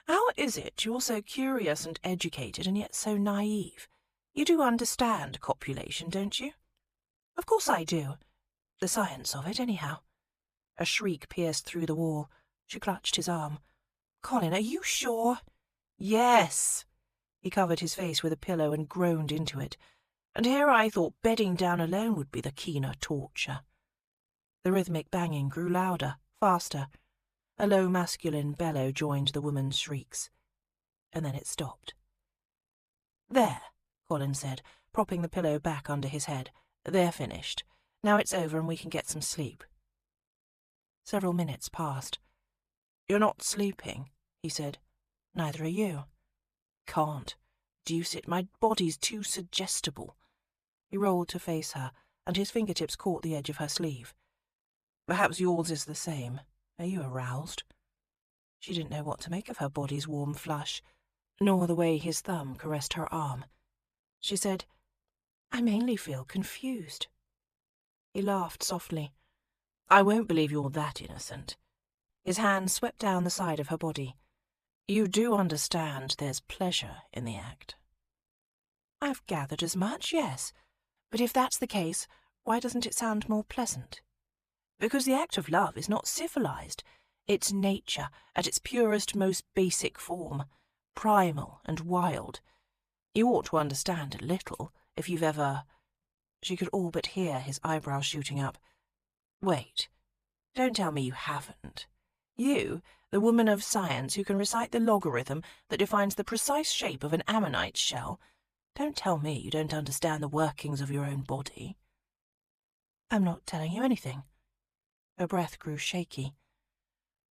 "How is it you're so curious and educated and yet so naive? You do understand copulation, don't you?" "Of course I do. The science of it, anyhow." A shriek pierced through the wall. She clutched his arm. "Colin, are you sure?" "Yes." He covered his face with a pillow and groaned into it. "And here I thought bedding down alone would be the keener torture." The rhythmic banging grew louder, faster. A low masculine bellow joined the woman's shrieks. And then it stopped. "There," Colin said, propping the pillow back under his head. "They're finished. Now it's over and we can get some sleep." Several minutes passed. "You're not sleeping," he said. "Neither are you." "Can't. Deuce it, my body's too suggestible." He rolled to face her, and his fingertips caught the edge of her sleeve. "Perhaps yours is the same. Are you aroused?" She didn't know what to make of her body's warm flush, nor the way his thumb caressed her arm. She said, "I mainly feel confused." He laughed softly. "I won't believe you're that innocent." His hand swept down the side of her body. "You do understand there's pleasure in the act?" "I've gathered as much, yes. But if that's the case, why doesn't it sound more pleasant?" "Because the act of love is not civilized. It's nature at its purest, most basic form, primal and wild. You ought to understand a little, if you've ever—" She could all but hear his eyebrows shooting up. "Wait. Don't tell me you haven't. You, the woman of science who can recite the logarithm that defines the precise shape of an ammonite's shell, don't tell me you don't understand the workings of your own body." "I'm not telling you anything." Her breath grew shaky.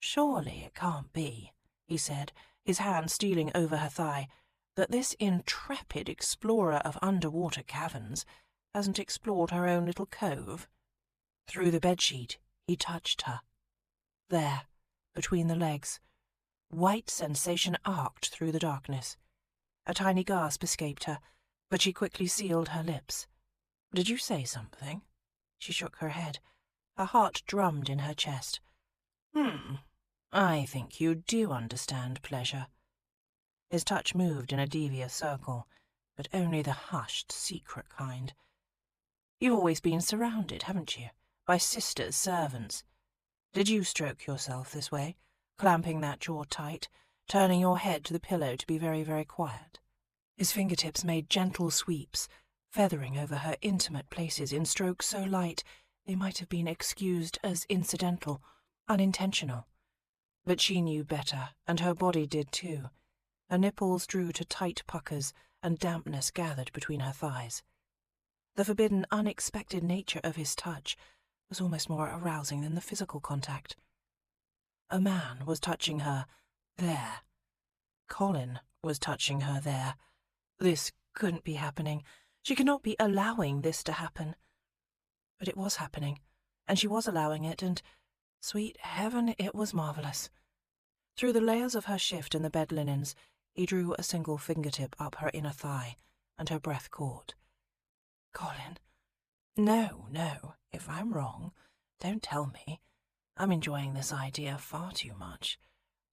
"Surely it can't be," he said, his hand stealing over her thigh, "that this intrepid explorer of underwater caverns hasn't explored her own little cove." Through the bedsheet, he touched her. There, between the legs. White sensation arced through the darkness. A tiny gasp escaped her, but she quickly sealed her lips. "Did you say something?" She shook her head. Her heart drummed in her chest. I think you do understand pleasure." His touch moved in a devious circle, but only the hushed, secret kind. "You've always been surrounded, haven't you, by sisters, servants? Did you stroke yourself this way, clamping that jaw tight, turning your head to the pillow to be very, very quiet?" His fingertips made gentle sweeps, feathering over her intimate places in strokes so light they might have been excused as incidental, unintentional. But she knew better, and her body did too. Her nipples drew to tight puckers, and dampness gathered between her thighs. The forbidden, unexpected nature of his touch was almost more arousing than the physical contact. A man was touching her there. Colin was touching her there. This couldn't be happening. She could not be allowing this to happen. But it was happening, and she was allowing it, and, sweet heaven, it was marvellous. Through the layers of her shift and the bed linens, he drew a single fingertip up her inner thigh, and her breath caught. Colin. No, if I'm wrong, don't tell me. I'm enjoying this idea far too much.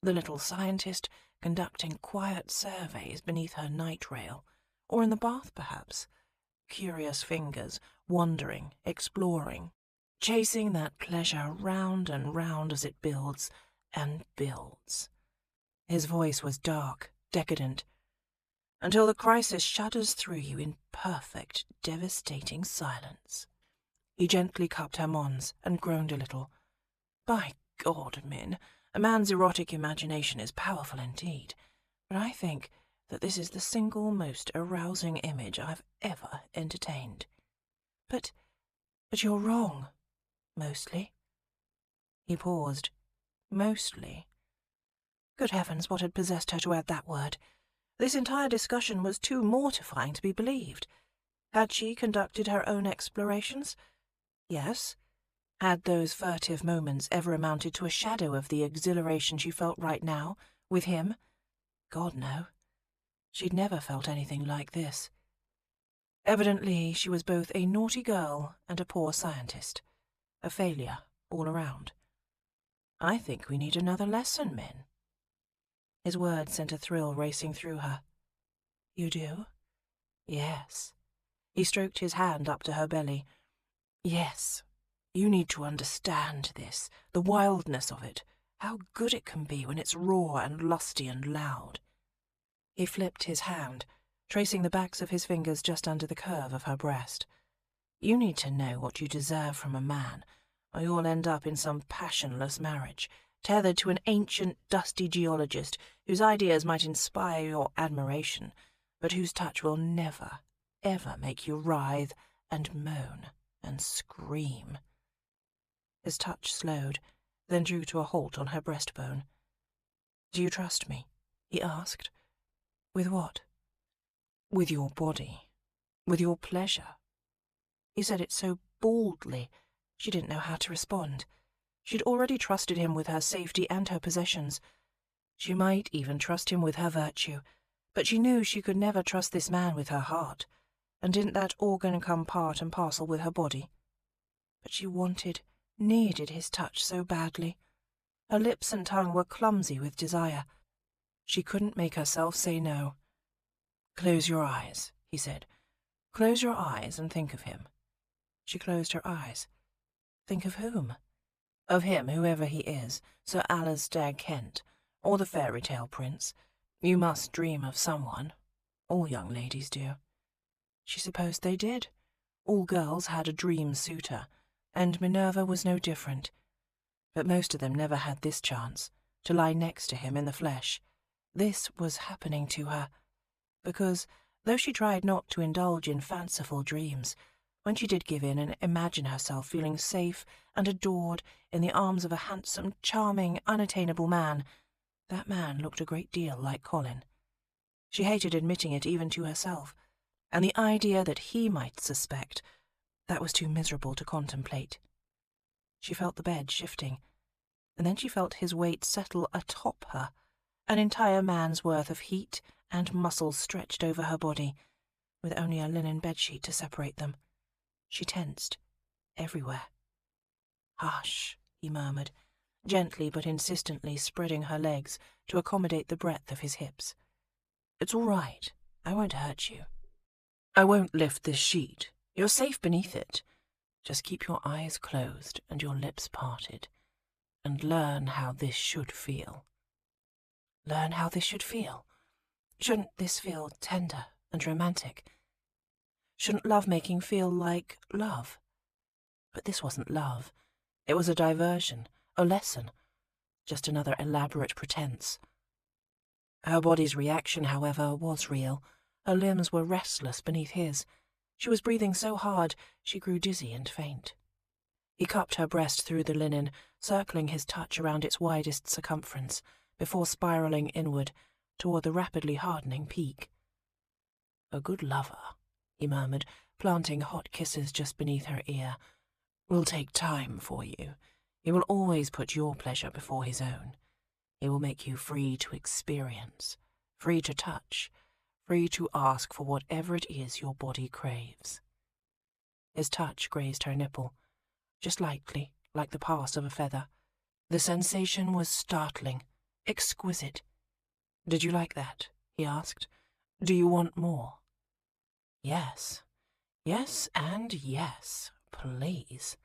The little scientist conducting quiet surveys beneath her night rail, or in the bath perhaps. Curious fingers, wandering, exploring, chasing that pleasure round and round as it builds and builds. His voice was dark, decadent, until the crisis shudders through you in perfect, devastating silence. He gently cupped her mons and groaned a little. By God, Min, a man's erotic imagination is powerful indeed, but I think that this is the single most arousing image I've ever entertained. But you're wrong. Mostly. He paused. Mostly. Good heavens, what had possessed her to add that word? This entire discussion was too mortifying to be believed. Had she conducted her own explorations? Yes. Had those furtive moments ever amounted to a shadow of the exhilaration she felt right now, with him? God, no. She'd never felt anything like this. Evidently, she was both a naughty girl and a poor scientist. A failure, all around. I think we need another lesson, Min. His words sent a thrill racing through her. You do? Yes. He stroked his hand up to her belly. Yes. You need to understand this, the wildness of it, how good it can be when it's raw and lusty and loud. He flipped his hand, tracing the backs of his fingers just under the curve of her breast. You need to know what you deserve from a man, or you'll end up in some passionless marriage, tethered to an ancient, dusty geologist whose ideas might inspire your admiration, but whose touch will never, ever make you writhe and moan and scream. His touch slowed, then drew to a halt on her breastbone. Do you trust me? He asked. With what? With your body. With your pleasure. He said it so baldly, she didn't know how to respond. She'd already trusted him with her safety and her possessions. She might even trust him with her virtue, but she knew she could never trust this man with her heart, and didn't that organ come part and parcel with her body? But she needed his touch so badly. Her lips and tongue were clumsy with desire. She couldn't make herself say no. Close your eyes, he said. Close your eyes and think of him. She closed her eyes. Think of whom? Of him, whoever he is, Sir Alistair Kent, or the fairy tale prince. You must dream of someone. All young ladies do. She supposed they did. All girls had a dream suitor, and Minerva was no different. But most of them never had this chance, to lie next to him in the flesh. This was happening to her, because, though she tried not to indulge in fanciful dreams, when she did give in and imagine herself feeling safe and adored in the arms of a handsome, charming, unattainable man, that man looked a great deal like Colin. She hated admitting it even to herself, and the idea that he might suspect, that was too miserable to contemplate. She felt the bed shifting, and then she felt his weight settle atop her, an entire man's worth of heat and muscle stretched over her body, with only a linen bedsheet to separate them. She tensed, everywhere. Hush, he murmured, gently but insistently spreading her legs to accommodate the breadth of his hips. It's all right. I won't hurt you. I won't lift this sheet. You're safe beneath it. Just keep your eyes closed and your lips parted, and learn how this should feel. Learn how this should feel? Shouldn't this feel tender and romantic? Shouldn't love-making feel like love? But this wasn't love. It was a diversion, a lesson, just another elaborate pretense. Her body's reaction, however, was real. Her limbs were restless beneath his. She was breathing so hard she grew dizzy and faint. He cupped her breast through the linen, circling his touch around its widest circumference, before spiralling inward, toward the rapidly hardening peak. "A good lover," he murmured, planting hot kisses just beneath her ear, "will take time for you. He will always put your pleasure before his own. He will make you free to experience, free to touch, free to ask for whatever it is your body craves." His touch grazed her nipple, just lightly, like the pass of a feather. The sensation was startling, exquisite. "Did you like that?" he asked. "Do you want more?" "Yes. Yes and yes, please."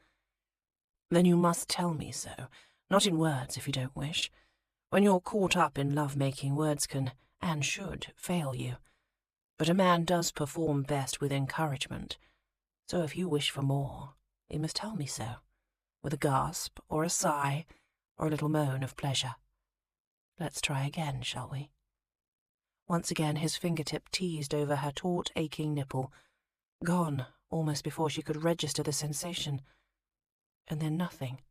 "Then you must tell me so, not in words if you don't wish. When you're caught up in love-making, words can, and should, fail you. But a man does perform best with encouragement. So if you wish for more, you must tell me so, with a gasp or a sigh or a little moan of pleasure. Let's try again, shall we?" Once again his fingertip teased over her taut, aching nipple, gone almost before she could register the sensation. And then nothing.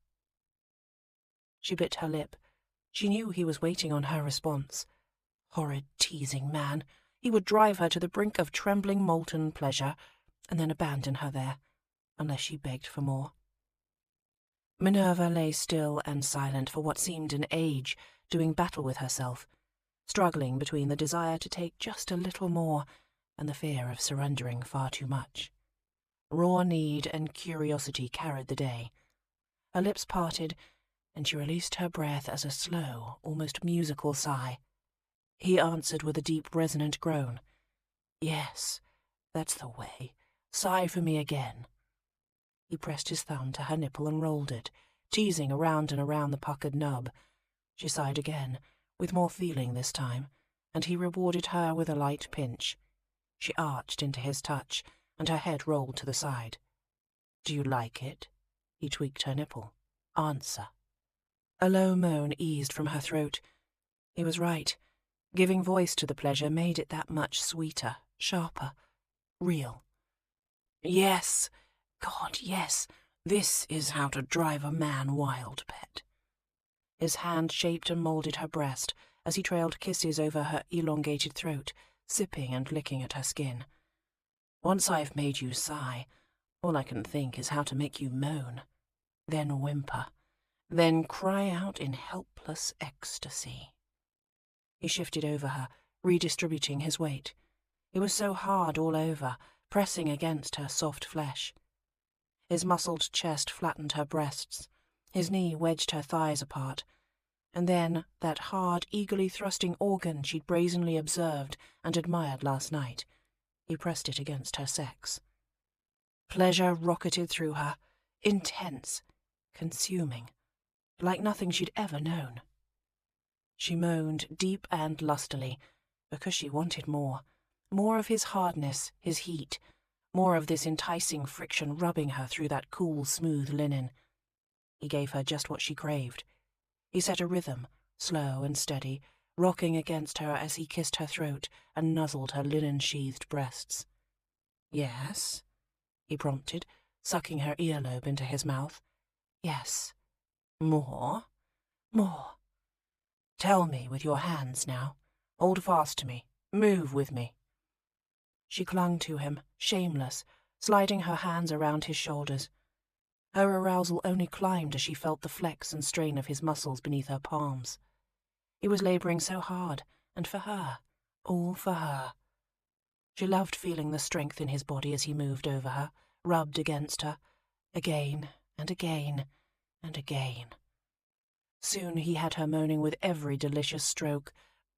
She bit her lip. She knew he was waiting on her response. Horrid, teasing man. He would drive her to the brink of trembling, molten pleasure, and then abandon her there, unless she begged for more. Minerva lay still and silent for what seemed an age, doing battle with herself, struggling between the desire to take just a little more and the fear of surrendering far too much. Raw need and curiosity carried the day. Her lips parted, and she released her breath as a slow, almost musical sigh. He answered with a deep, resonant groan. "Yes, that's the way. Sigh for me again." He pressed his thumb to her nipple and rolled it, teasing around and around the puckered nub. She sighed again, with more feeling this time, and he rewarded her with a light pinch. She arched into his touch, and her head rolled to the side. "Do you like it?" He tweaked her nipple. "Answer." A low moan eased from her throat. He was right. Giving voice to the pleasure made it that much sweeter, sharper, real. "Yes, God, yes, this is how to drive a man wild, pet." His hand shaped and molded her breast as he trailed kisses over her elongated throat, sipping and licking at her skin. "Once I've made you sigh, all I can think is how to make you moan, then whimper, then cry out in helpless ecstasy." He shifted over her, redistributing his weight. It was so hard all over, pressing against her soft flesh. His muscled chest flattened her breasts. His knee wedged her thighs apart. And then that hard, eagerly thrusting organ she'd brazenly observed and admired last night. He pressed it against her sex. Pleasure rocketed through her, intense, consuming, like nothing she'd ever known. She moaned deep and lustily, because she wanted more of his hardness, his heat, more of this enticing friction rubbing her through that cool, smooth linen. He gave her just what she craved. He set a rhythm, slow and steady, rocking against her as he kissed her throat and nuzzled her linen-sheathed breasts. "Yes?" he prompted, sucking her earlobe into his mouth. "Yes. More? More. Tell me with your hands now. Hold fast to me. Move with me." She clung to him, shameless, sliding her hands around his shoulders. Her arousal only climbed as she felt the flex and strain of his muscles beneath her palms. He was laboring so hard, and for her, all for her. She loved feeling the strength in his body as he moved over her, rubbed against her, again and again and again. Soon he had her moaning with every delicious stroke.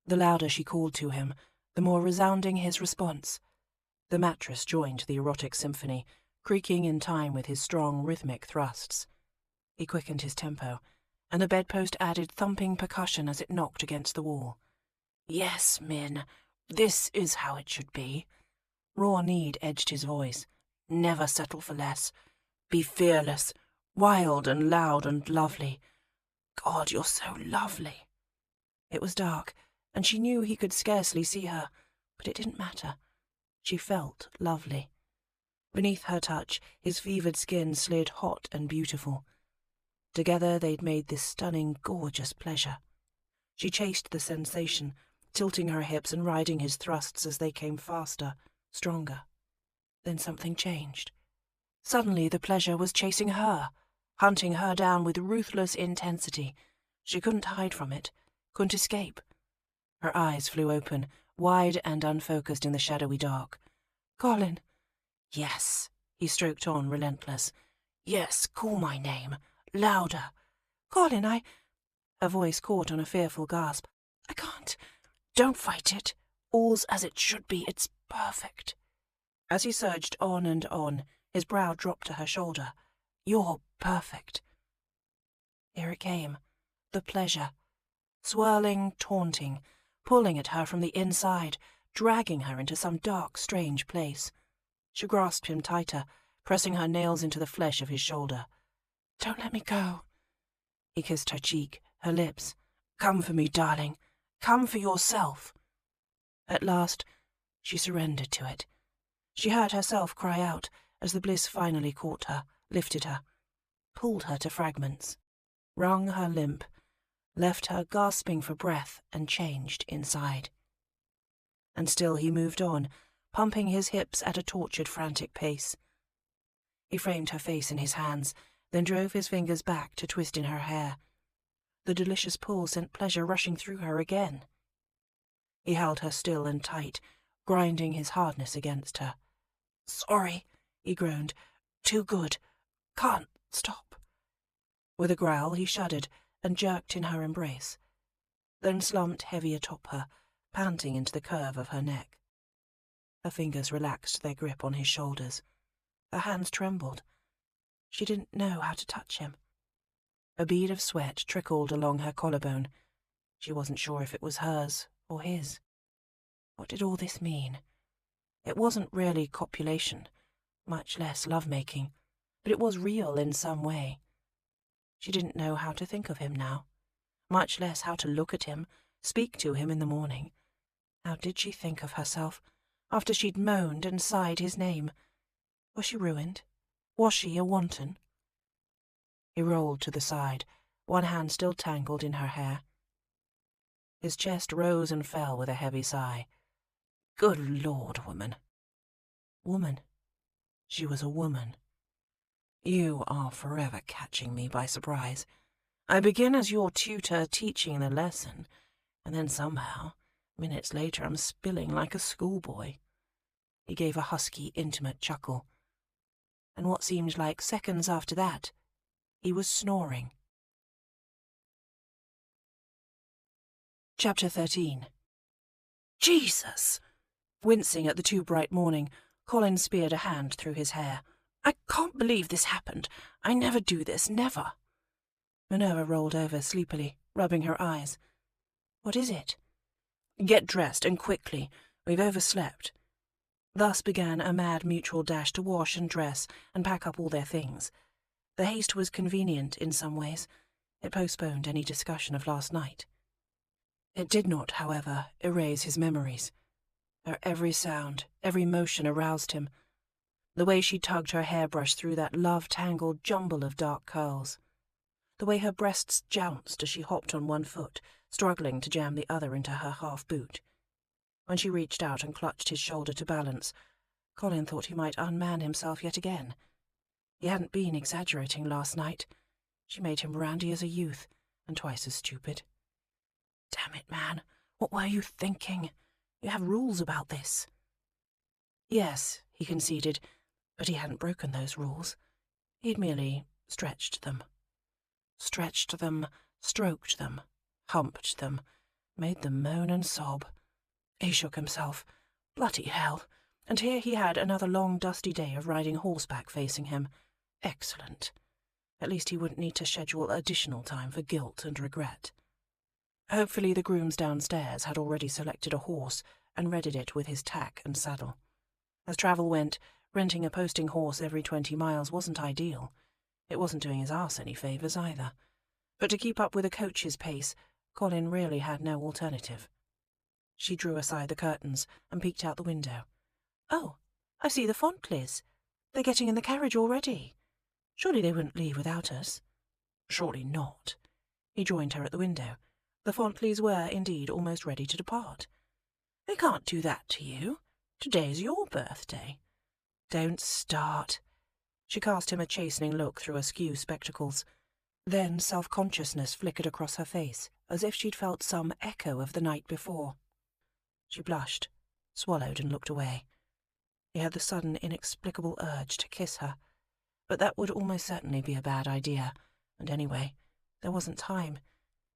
The louder she called to him, the more resounding his response. The mattress joined the erotic symphony, creaking in time with his strong, rhythmic thrusts. He quickened his tempo, and the bedpost added thumping percussion as it knocked against the wall. "Yes, Min, this is how it should be." Raw need edged his voice. "Never settle for less. Be fearless, wild and loud and lovely. God, you're so lovely." It was dark, and she knew he could scarcely see her, but it didn't matter. She felt lovely. Beneath her touch, his fevered skin slid hot and beautiful. Together they'd made this stunning, gorgeous pleasure. She chased the sensation, tilting her hips and riding his thrusts as they came faster, stronger. Then something changed. Suddenly the pleasure was chasing her, hunting her down with ruthless intensity. She couldn't hide from it, couldn't escape. Her eyes flew open, wide and unfocused in the shadowy dark. "Colin." "Yes," he stroked on, relentless. "Yes, call my name. Louder." "Colin, I—" Her voice caught on a fearful gasp. "I can't." "Don't fight it. All's as it should be. It's perfect." As he surged on, his brow dropped to her shoulder. "You're perfect." Here it came, the pleasure. Swirling, taunting, pulling at her from the inside, dragging her into some dark, strange place. She grasped him tighter, pressing her nails into the flesh of his shoulder. "Don't let me go." He kissed her cheek, her lips. "Come for me, darling. Come for yourself." At last, she surrendered to it. She heard herself cry out as the bliss finally caught her, lifted her, pulled her to fragments, wrung her limp, left her gasping for breath and changed inside. And still he moved on, pumping his hips at a tortured, frantic pace. He framed her face in his hands, then drove his fingers back to twist in her hair. The delicious pull sent pleasure rushing through her again. He held her still and tight, grinding his hardness against her. "Sorry," he groaned. "Too good. Can't stop." With a growl, he shuddered and jerked in her embrace, then slumped heavy atop her, panting into the curve of her neck. Her fingers relaxed their grip on his shoulders. Her hands trembled. She didn't know how to touch him. A bead of sweat trickled along her collarbone. She wasn't sure if it was hers or his. What did all this mean? It wasn't really copulation, much less love-making, but it was real in some way. She didn't know how to think of him now, much less how to look at him, speak to him in the morning. How did she think of herself after she'd moaned and sighed his name? Was she ruined? Was she a wanton? He rolled to the side, one hand still tangled in her hair. His chest rose and fell with a heavy sigh. Good Lord, woman. Woman. She was a woman. You are forever catching me by surprise. I begin as your tutor teaching the lesson, and then somehow, minutes later, I'm spilling like a schoolboy. He gave a husky, intimate chuckle. And what seemed like seconds after that, he was snoring. Chapter 13. Jesus! Wincing at the too bright morning, Colin speared a hand through his hair. I can't believe this happened. I never do this, never. Minerva rolled over sleepily, rubbing her eyes. What is it? Get dressed, and quickly. We've overslept. Thus began a mad mutual dash to wash and dress and pack up all their things. The haste was convenient in some ways. It postponed any discussion of last night. It did not, however, erase his memories. Her every sound, every motion aroused him. The way she tugged her hairbrush through that love-tangled jumble of dark curls. The way her breasts jounced as she hopped on one foot, struggling to jam the other into her half-boot. When she reached out and clutched his shoulder to balance, Colin thought he might unman himself yet again. He hadn't been exaggerating last night. She made him randy as a youth, and twice as stupid. Damn it, man. What were you thinking? You have rules about this. Yes, he conceded, but he hadn't broken those rules. He'd merely stretched them. Stretched them, stroked them, humped them, made them moan and sob. He shook himself. Bloody hell. And here he had another long, dusty day of riding horseback facing him. Excellent. At least he wouldn't need to schedule additional time for guilt and regret. Hopefully the grooms downstairs had already selected a horse and readied it with his tack and saddle. As travel went, renting a posting horse every 20 miles wasn't ideal. It wasn't doing his arse any favours either. But to keep up with a coach's pace, Colin really had no alternative. She drew aside the curtains and peeked out the window. Oh, I see the Fontleys. They're getting in the carriage already. Surely they wouldn't leave without us. Surely not. He joined her at the window. The Fontleys were, indeed, almost ready to depart. They can't do that to you. Today's your birthday. Don't start. She cast him a chastening look through askew spectacles. Then self-consciousness flickered across her face, as if she'd felt some echo of the night before. She blushed, swallowed and looked away. He had the sudden, inexplicable urge to kiss her, but that would almost certainly be a bad idea, and anyway, there wasn't time.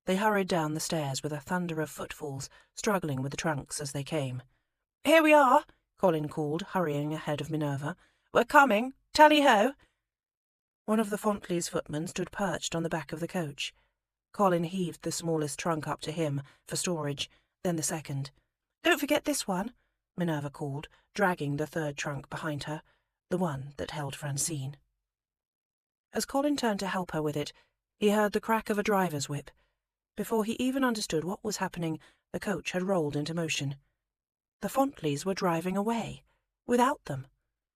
They hurried down the stairs with a thunder of footfalls, struggling with the trunks as they came. "Here we are," Colin called, hurrying ahead of Minerva. "We're coming. Tally-ho!" One of the Fontleys' footmen stood perched on the back of the coach. Colin heaved the smallest trunk up to him for storage, then the second. "Don't forget this one," Minerva called, dragging the third trunk behind her, the one that held Francine. As Colin turned to help her with it, he heard the crack of a driver's whip. Before he even understood what was happening, the coach had rolled into motion. The Fontleys were driving away, without them.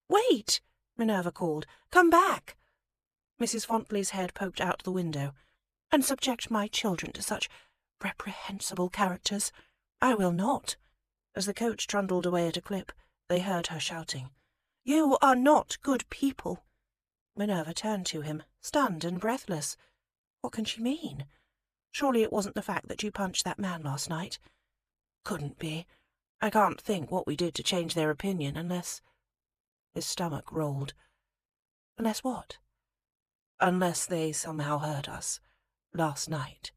"Wait!" Minerva called. "Come back!" Mrs. Fontleys' head poked out the window. "And subject my children to such reprehensible characters. I will not." As the coach trundled away at a clip, they heard her shouting, "You are not good people." Minerva turned to him, stunned and breathless. What can she mean? Surely it wasn't the fact that you punched that man last night. Couldn't be. I can't think what we did to change their opinion unless... His stomach rolled. Unless what? Unless they somehow heard us. Last night.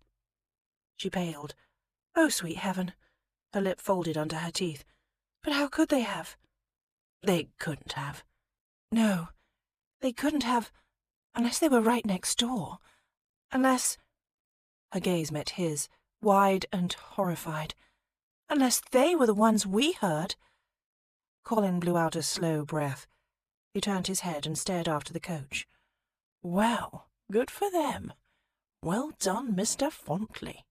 She paled. Oh, sweet heaven. Her lip folded under her teeth. But how could they have? They couldn't have. No, they couldn't have, unless they were right next door. Unless... Her gaze met his, wide and horrified. Unless they were the ones we heard. Colin blew out a slow breath. He turned his head and stared after the coach. Well, good for them. Well done, Mr. Fontley.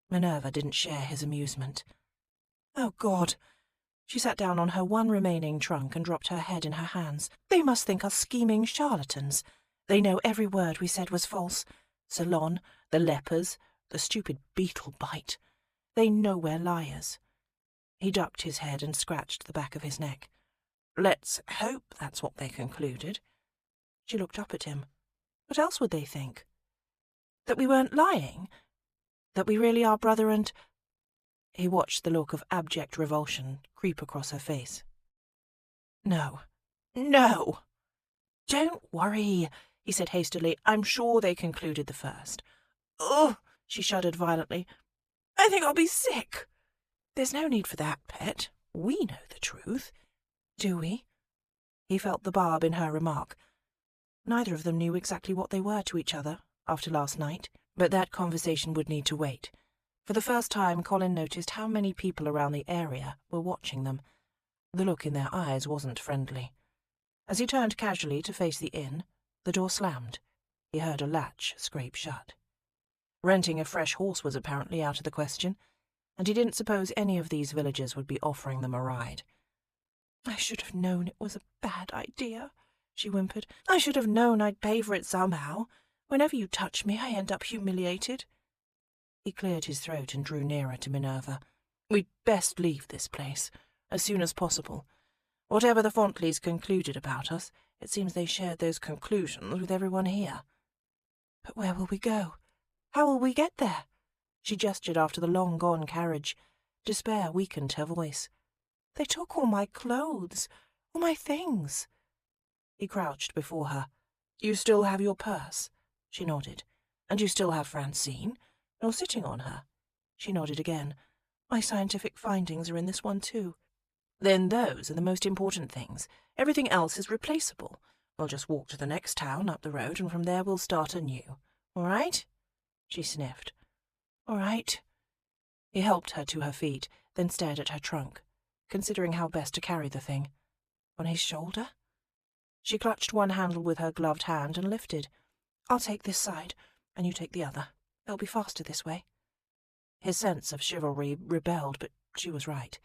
Minerva didn't share his amusement. Oh, God. She sat down on her one remaining trunk and dropped her head in her hands. They must think us scheming charlatans. They know every word we said was false. Ceylon, the lepers, the stupid beetle bite. They know we're liars. He ducked his head and scratched the back of his neck. Let's hope that's what they concluded. She looked up at him. What else would they think? That we weren't lying? That we really are brother and... He watched the look of abject revulsion creep across her face. No. No! Don't worry, he said hastily. I'm sure they concluded the first. Oh, she shuddered violently. I think I'll be sick. There's no need for that, pet. We know the truth. Do we? He felt the barb in her remark. Neither of them knew exactly what they were to each other after last night, but that conversation would need to wait. For the first time, Colin noticed how many people around the area were watching them. The look in their eyes wasn't friendly. As he turned casually to face the inn, the door slammed. He heard a latch scrape shut. Renting a fresh horse was apparently out of the question, and he didn't suppose any of these villagers would be offering them a ride. I should have known it was a bad idea, she whimpered. I should have known I'd pay for it somehow. Whenever you touch me, I end up humiliated. He cleared his throat and drew nearer to Minerva. We'd best leave this place, as soon as possible. Whatever the Fontleys concluded about us, it seems they shared those conclusions with everyone here. But where will we go? How will we get there? She gestured after the long-gone carriage. Despair weakened her voice. They took all my clothes, all my things. He crouched before her. You still have your purse? She nodded. And you still have Francine? You're sitting on her. She nodded again. My scientific findings are in this one too. Then those are the most important things. Everything else is replaceable. We'll just walk to the next town up the road, and from there we'll start anew. All right? She sniffed. All right. He helped her to her feet, then stared at her trunk, considering how best to carry the thing. On his shoulder? She clutched one handle with her gloved hand and lifted. I'll take this side, and you take the other. It'll be faster this way. His sense of chivalry rebelled, but she was right.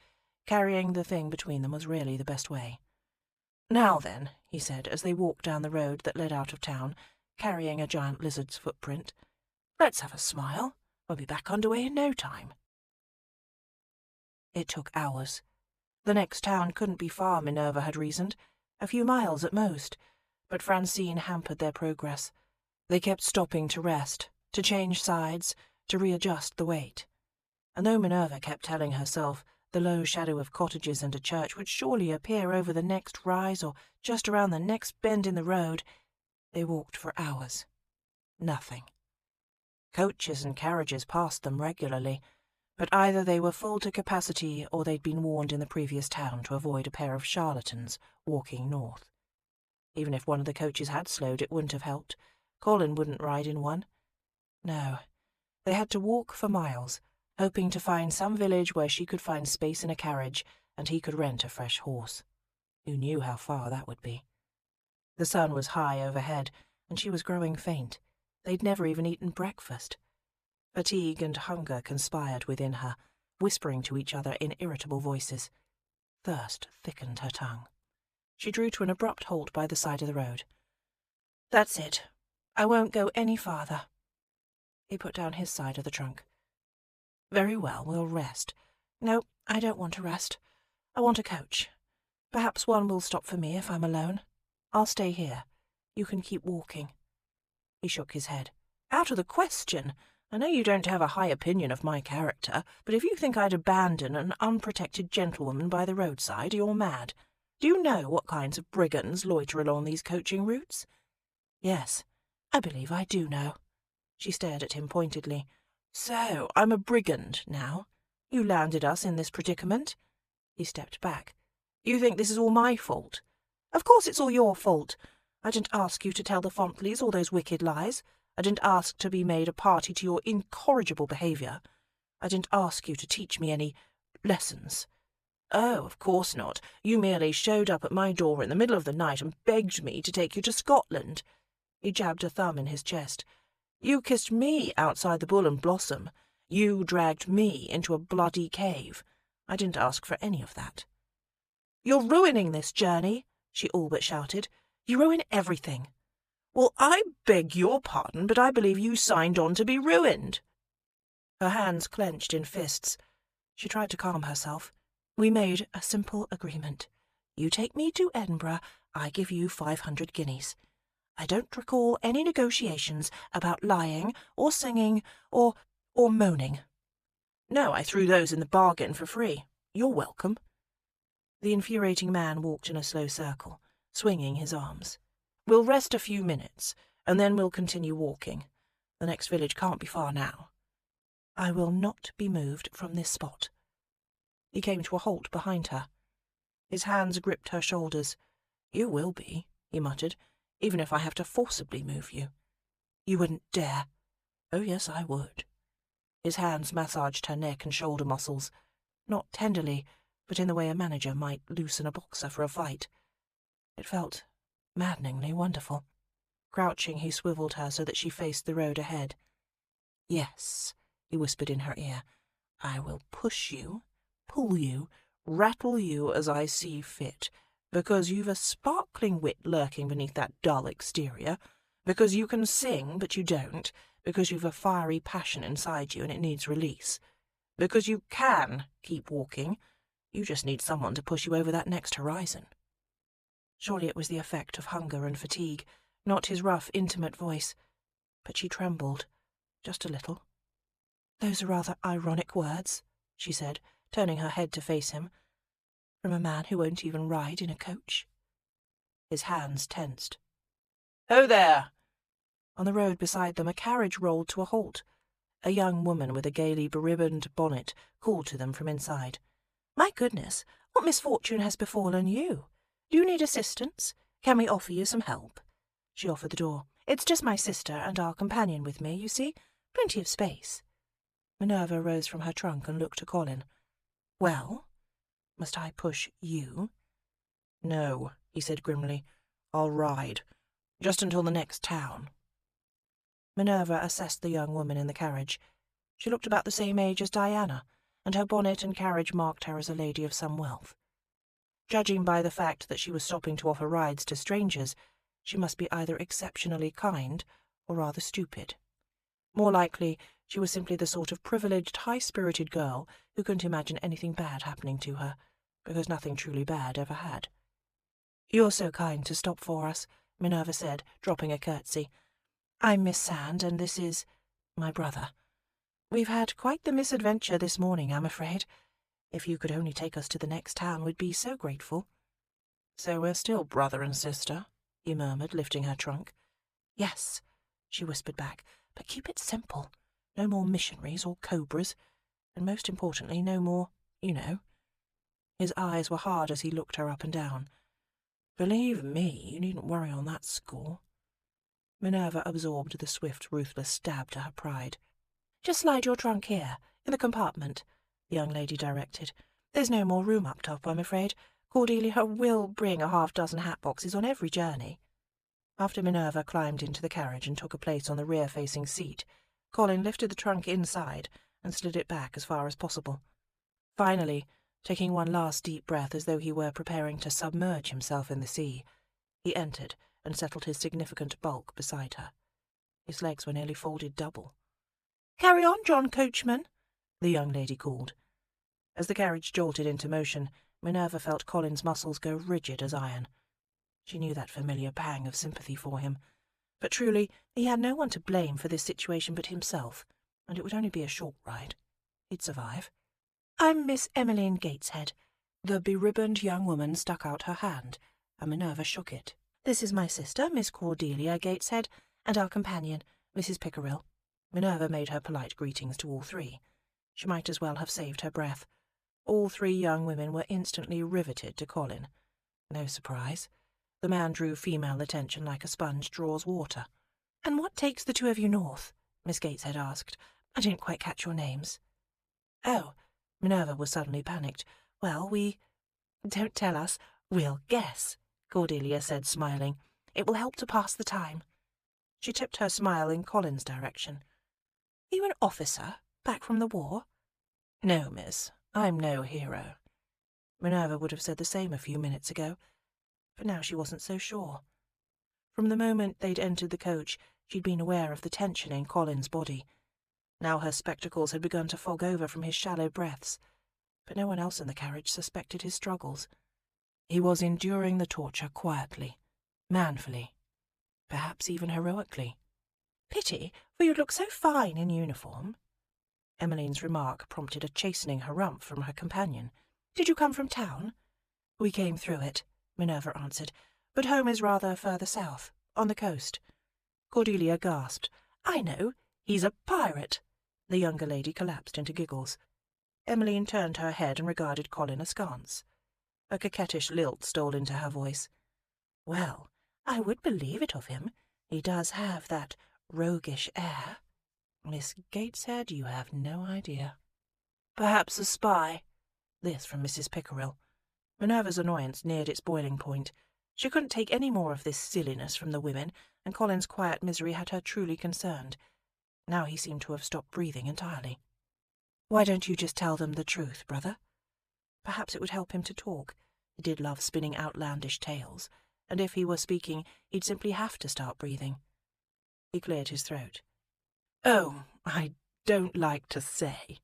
Carrying the thing between them was really the best way. "Now then," he said, as they walked down the road that led out of town, carrying a giant lizard's footprint. "Let's have a smile. We'll be back underway in no time." It took hours. The next town couldn't be far, Minerva had reasoned. A few miles at most. But Francine hampered their progress. They kept stopping to rest, to change sides, to readjust the weight. And though Minerva kept telling herself the low shadow of cottages and a church would surely appear over the next rise or just around the next bend in the road, they walked for hours. Nothing. Coaches and carriages passed them regularly, but either they were full to capacity or they'd been warned in the previous town to avoid a pair of charlatans walking north. Even if one of the coaches had slowed, it wouldn't have helped. Colin wouldn't ride in one. No, they had to walk for miles, hoping to find some village where she could find space in a carriage and he could rent a fresh horse. Who knew how far that would be? The sun was high overhead, and she was growing faint. They'd never even eaten breakfast. Fatigue and hunger conspired within her, whispering to each other in irritable voices. Thirst thickened her tongue. She drew to an abrupt halt by the side of the road. "That's it. I won't go any farther." He put down his side of the trunk. "Very well, we'll rest." "No, I don't want to rest. I want a coach. Perhaps one will stop for me if I'm alone. I'll stay here. You can keep walking." He shook his head. "Out of the question. I know you don't have a high opinion of my character, but if you think I'd abandon an unprotected gentlewoman by the roadside, you're mad. Do you know what kinds of brigands loiter along these coaching routes?" "Yes, I believe I do know." She stared at him pointedly. "So, I'm a brigand now? You landed us in this predicament?" He stepped back. "You think this is all my fault?" "Of course it's all your fault. I didn't ask you to tell the Fontleys all those wicked lies. I didn't ask to be made a party to your incorrigible behaviour. I didn't ask you to teach me any lessons." "Oh, of course not. You merely showed up at my door in the middle of the night and begged me to take you to Scotland." He jabbed a thumb in his chest. "You kissed me outside the Bull and Blossom. You dragged me into a bloody cave. I didn't ask for any of that." "You're ruining this journey," she all but shouted. "You ruin everything." "Well, I beg your pardon, but I believe you signed on to be ruined." Her hands clenched in fists. She tried to calm herself. "We made a simple agreement. You take me to Edinburgh, I give you 500 guineas. I don't recall any negotiations about lying or singing or moaning. No, I threw those in the bargain for free. You're welcome." The infuriating man walked in a slow circle, swinging his arms. "We'll rest a few minutes, and then we'll continue walking. The next village can't be far now." "I will not be moved from this spot." He came to a halt behind her. His hands gripped her shoulders. "You will be," he muttered, "even if I have to forcibly move you." "You wouldn't dare." "Oh, yes, I would." His hands massaged her neck and shoulder muscles, not tenderly, but in the way a manager might loosen a boxer for a fight. It felt maddeningly wonderful. Crouching, he swiveled her so that she faced the road ahead. "Yes," he whispered in her ear, "I will push you, pull you, rattle you as I see fit, because you've a sparkling wit lurking beneath that dull exterior, because you can sing but you don't, because you've a fiery passion inside you and it needs release, because you can keep walking, you just need someone to push you over that next horizon." Surely it was the effect of hunger and fatigue, not his rough, intimate voice, but she trembled, just a little. "Those are rather ironic words," she said, turning her head to face him, "from a man who won't even ride in a coach." His hands tensed. "Ho there!" On the road beside them a carriage rolled to a halt. A young woman with a gaily beribboned bonnet called to them from inside. "My goodness, what misfortune has befallen you? Do you need assistance? Can we offer you some help?" She offered the door. "It's just my sister and our companion with me, you see. Plenty of space." Minerva rose from her trunk and looked to Colin. "Well, must I push you?" "No," he said grimly. "I'll ride. Just until the next town." Minerva assessed the young woman in the carriage. She looked about the same age as Diana, and her bonnet and carriage marked her as a lady of some wealth. Judging by the fact that she was stopping to offer rides to strangers, she must be either exceptionally kind or rather stupid. More likely, she was simply the sort of privileged, high-spirited girl who couldn't imagine anything bad happening to her, because nothing truly bad ever had. "You're so kind to stop for us," Minerva said, dropping a curtsy. "I'm Miss Sand, and this is my brother. We've had quite the misadventure this morning, I'm afraid. If you could only take us to the next town, we'd be so grateful." "So we're still brother and sister," he murmured, lifting her trunk. "Yes," she whispered back, "but keep it simple. No more missionaries or cobras, and most importantly, no more, you know." His eyes were hard as he looked her up and down. "Believe me, you needn't worry on that score." Minerva absorbed the swift, ruthless stab to her pride. "Just slide your trunk here, in the compartment," the young lady directed. "There's no more room up top, I'm afraid. Cordelia will bring a half-dozen hat-boxes on every journey." After Minerva climbed into the carriage and took a place on the rear-facing seat, Colin lifted the trunk inside and slid it back as far as possible. Finally, taking one last deep breath as though he were preparing to submerge himself in the sea, he entered and settled his significant bulk beside her. His legs were nearly folded double. "Carry on, John Coachman," the young lady called. As the carriage jolted into motion, Minerva felt Colin's muscles go rigid as iron. She knew that familiar pang of sympathy for him. But truly, he had no one to blame for this situation but himself, and it would only be a short ride. He'd survive. "I'm Miss Emmeline Gateshead." The beribboned young woman stuck out her hand, and Minerva shook it. "This is my sister, Miss Cordelia Gateshead, and our companion, Mrs. Pickerel." Minerva made her polite greetings to all three. She might as well have saved her breath. All three young women were instantly riveted to Colin. No surprise. The man drew female attention like a sponge draws water. "And what takes the two of you north?" Miss Gateshead asked. "I didn't quite catch your names." "Oh," Minerva was suddenly panicked. "Well, we—" "Don't tell us. We'll guess," Cordelia said, smiling. "It will help to pass the time." She tipped her smile in Colin's direction. "Are you an officer, back from the war?" "No, miss. I'm no hero." Minerva would have said the same a few minutes ago, but now she wasn't so sure. From the moment they'd entered the coach, she'd been aware of the tension in Colin's body. Now her spectacles had begun to fog over from his shallow breaths, but no one else in the carriage suspected his struggles. He was enduring the torture quietly, manfully, perhaps even heroically. "Pity, for you look so fine in uniform." Emmeline's remark prompted a chastening harumph from her companion. "Did you come from town?" "We came through it," Minerva answered, "but home is rather further south, on the coast." Cordelia gasped. "I know, he's a pirate." The younger lady collapsed into giggles. Emmeline turned her head and regarded Colin askance. A coquettish lilt stole into her voice. "Well, I would believe it of him. He does have that roguish air. Miss Gateshead, you have no idea." "Perhaps a spy." This from Mrs. Pickerel. Minerva's annoyance neared its boiling point. She couldn't take any more of this silliness from the women, and Colin's quiet misery had her truly concerned. Now he seemed to have stopped breathing entirely. "Why don't you just tell them the truth, brother?" Perhaps it would help him to talk. He did love spinning outlandish tales, and if he were speaking, he'd simply have to start breathing. He cleared his throat. "Oh, I don't like to say."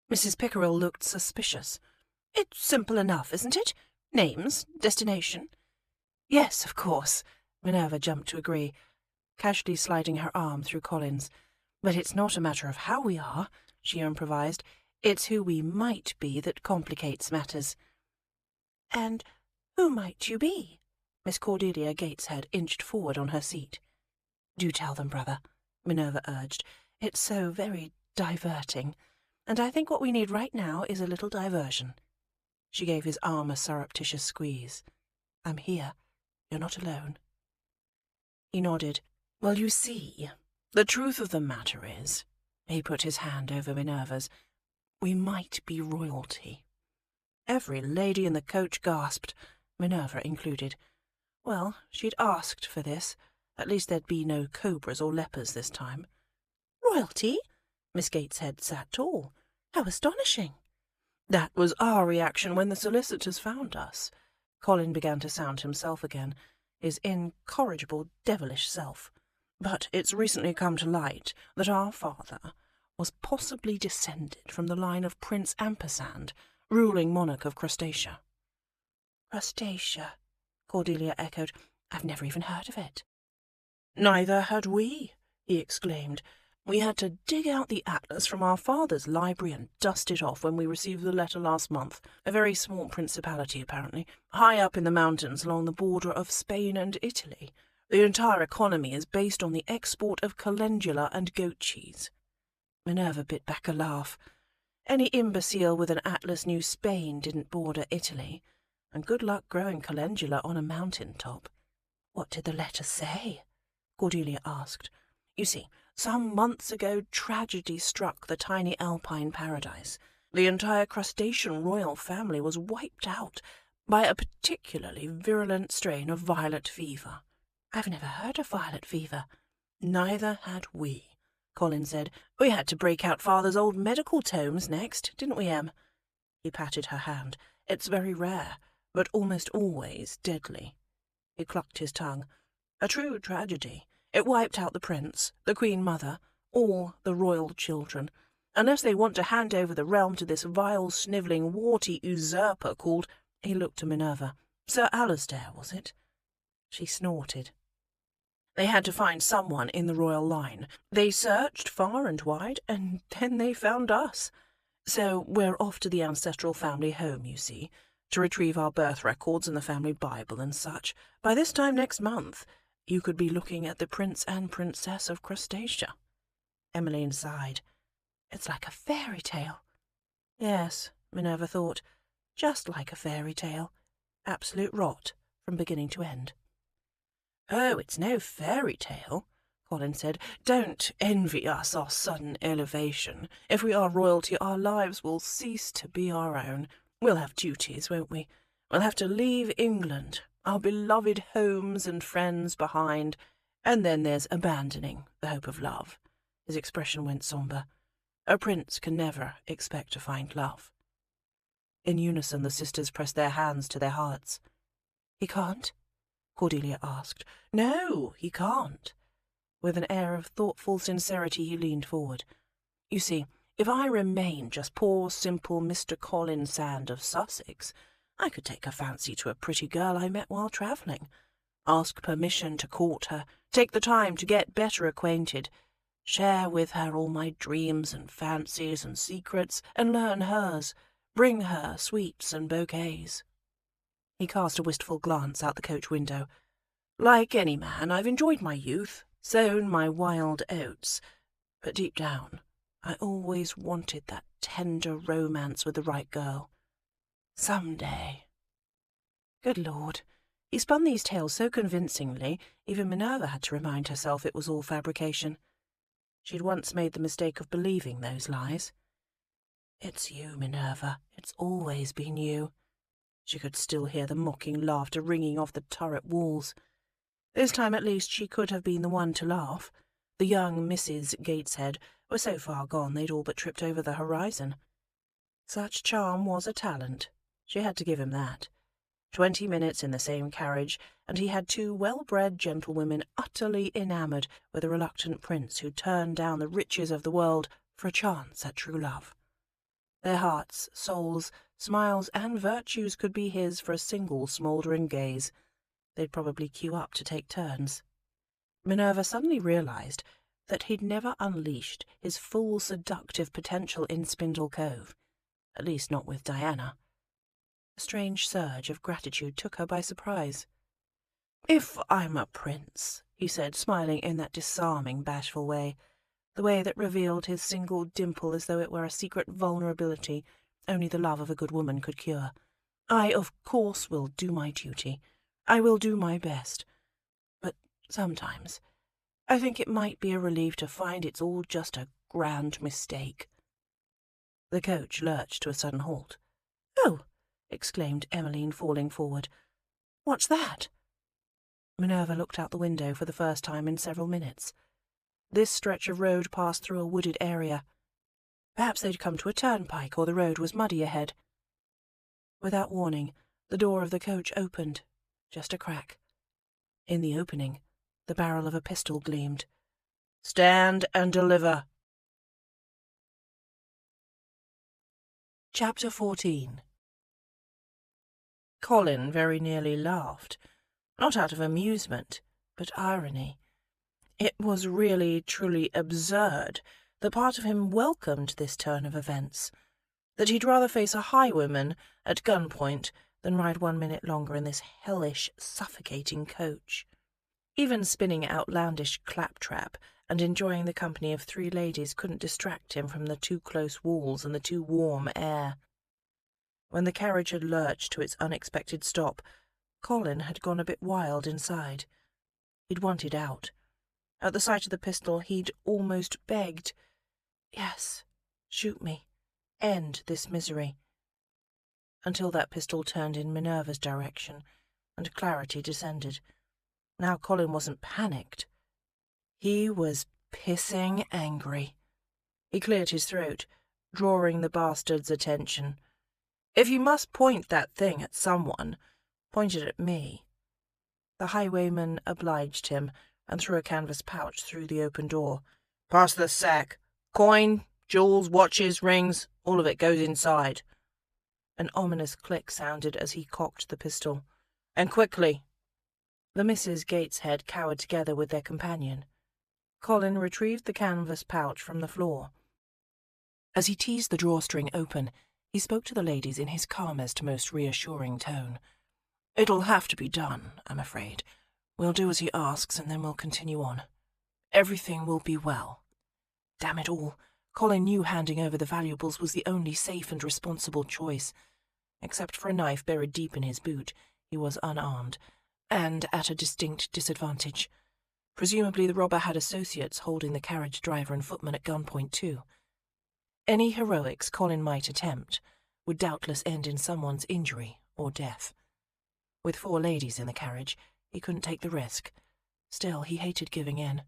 Mrs. Pickerel looked suspicious. "It's simple enough, isn't it? Names, destination." "Yes, of course," Minerva jumped to agree, casually sliding her arm through Colin's. "But it's not a matter of how we are," she improvised. "It's who we might be that complicates matters." "And who might you be?" Miss Cordelia Gateshead inched forward on her seat. "Do tell them, brother," Minerva urged. "It's so very diverting, and I think what we need right now is a little diversion." She gave his arm a surreptitious squeeze. "I'm here. You're not alone." He nodded. "Well, you see, the truth of the matter is," he put his hand over Minerva's, "we might be royalty." Every lady in the coach gasped, Minerva included. Well, she'd asked for this. At least there'd be no cobras or lepers this time. "Royalty?" Miss Gateshead sat tall. "How astonishing!" That was our reaction when the solicitors found us. Colin began to sound himself again, his incorrigible, devilish self. But it's recently come to light that our father was possibly descended from the line of Prince Ampersand, ruling monarch of Crustacea. Crustacea, Cordelia echoed. I've never even heard of it. Neither had we, he exclaimed. We had to dig out the atlas from our father's library and dust it off when we received the letter last month. A very small principality, apparently, high up in the mountains along the border of Spain and Italy. The entire economy is based on the export of calendula and goat cheese. Minerva bit back a laugh. Any imbecile with an atlas knew Spain didn't border Italy, and good luck growing calendula on a mountain top. What did the letter say? Cordelia asked. You see, some months ago tragedy struck the tiny alpine paradise. The entire crustacean royal family was wiped out by a particularly virulent strain of violet fever. I've never heard of violet fever. Neither had we, Colin said. We had to break out Father's old medical tomes next, didn't we, Em? He patted her hand. It's very rare, but almost always deadly. He clucked his tongue. A true tragedy. It wiped out the prince, the queen mother, all the royal children, unless they want to hand over the realm to this vile, snivelling, warty usurper called— He looked to Minerva. Sir Alistair, was it? She snorted. They had to find someone in the royal line. They searched far and wide, and then they found us. So we're off to the ancestral family home, you see, to retrieve our birth records and the family Bible and such. By this time next month, you could be looking at the Prince and Princess of Crustacea. Emmeline sighed. It's like a fairy tale. Yes, Minerva thought, just like a fairy tale. Absolute rot from beginning to end. Oh, it's no fairy tale, Colin said. Don't envy us our sudden elevation. If we are royalty, our lives will cease to be our own. We'll have duties, won't we? We'll have to leave England, our beloved homes and friends behind, and then there's abandoning the hope of love. His expression went sombre. A prince can never expect to find love. In unison, the sisters pressed their hands to their hearts. He can't? Cordelia asked. No, he can't. With an air of thoughtful sincerity, he leaned forward. You see, if I remain just poor, simple Mr. Colin Sand of Sussex, I could take a fancy to a pretty girl I met while travelling, ask permission to court her, take the time to get better acquainted, share with her all my dreams and fancies and secrets, and learn hers, bring her sweets and bouquets. He cast a wistful glance out the coach window. Like any man, I've enjoyed my youth, sown my wild oats, but deep down, I always wanted that tender romance with the right girl. Some day. Good Lord, he spun these tales so convincingly, even Minerva had to remind herself it was all fabrication. She'd once made the mistake of believing those lies. It's you, Minerva. It's always been you. She could still hear the mocking laughter ringing off the turret walls. This time at least she could have been the one to laugh. The young Mrs. Gateshead were so far gone they'd all but tripped over the horizon. Such charm was a talent. She had to give him that. 20 minutes in the same carriage, and he had 2 well-bred gentlewomen utterly enamoured with a reluctant prince who turned down the riches of the world for a chance at true love. Their hearts, souls, smiles and virtues could be his for a single smouldering gaze. They'd probably queue up to take turns. Minerva suddenly realised that he'd never unleashed his full seductive potential in Spindle Cove, at least not with Diana. A strange surge of gratitude took her by surprise. "If I'm a prince," he said, smiling in that disarming, bashful way, the way that revealed his single dimple as though it were a secret vulnerability only the love of a good woman could cure, "I, of course, will do my duty. I will do my best. But sometimes I think it might be a relief to find it's all just a grand mistake." The coach lurched to a sudden halt. "Oh!" exclaimed Emmeline, falling forward. "What's that?" Minerva looked out the window for the first time in several minutes. This stretch of road passed through a wooded area. Perhaps they'd come to a turnpike or the road was muddy ahead. Without warning, the door of the coach opened, just a crack. In the opening, the barrel of a pistol gleamed. "Stand and deliver." Chapter 14. Colin very nearly laughed, not out of amusement, but irony. It was really, truly absurd that part of him welcomed this turn of events, that he'd rather face a highwayman at gunpoint than ride 1 minute longer in this hellish, suffocating coach. Even spinning outlandish claptrap and enjoying the company of 3 ladies couldn't distract him from the too close walls and the too warm air. When the carriage had lurched to its unexpected stop, Colin had gone a bit wild inside. He'd wanted out. At the sight of the pistol, he'd almost begged, "Yes, shoot me. End this misery." Until that pistol turned in Minerva's direction, and clarity descended. Now Colin wasn't panicked. He was pissing angry. He cleared his throat, drawing the bastard's attention. "If you must point that thing at someone, point it at me." The highwayman obliged him and threw a canvas pouch through the open door. "Pass the sack. Coin, jewels, watches, rings, all of it goes inside." An ominous click sounded as he cocked the pistol. "And quickly." The Misses Gateshead cowered together with their companion. Colin retrieved the canvas pouch from the floor. As he teased the drawstring open, he spoke to the ladies in his calmest, most reassuring tone. "It'll have to be done, I'm afraid. We'll do as he asks, and then we'll continue on. Everything will be well." Damn it all, Colin knew handing over the valuables was the only safe and responsible choice. Except for a knife buried deep in his boot, he was unarmed, and at a distinct disadvantage. Presumably the robber had associates holding the carriage driver and footman at gunpoint too. Any heroics Colin might attempt would doubtless end in someone's injury or death. With 4 ladies in the carriage, he couldn't take the risk. Still, he hated giving in.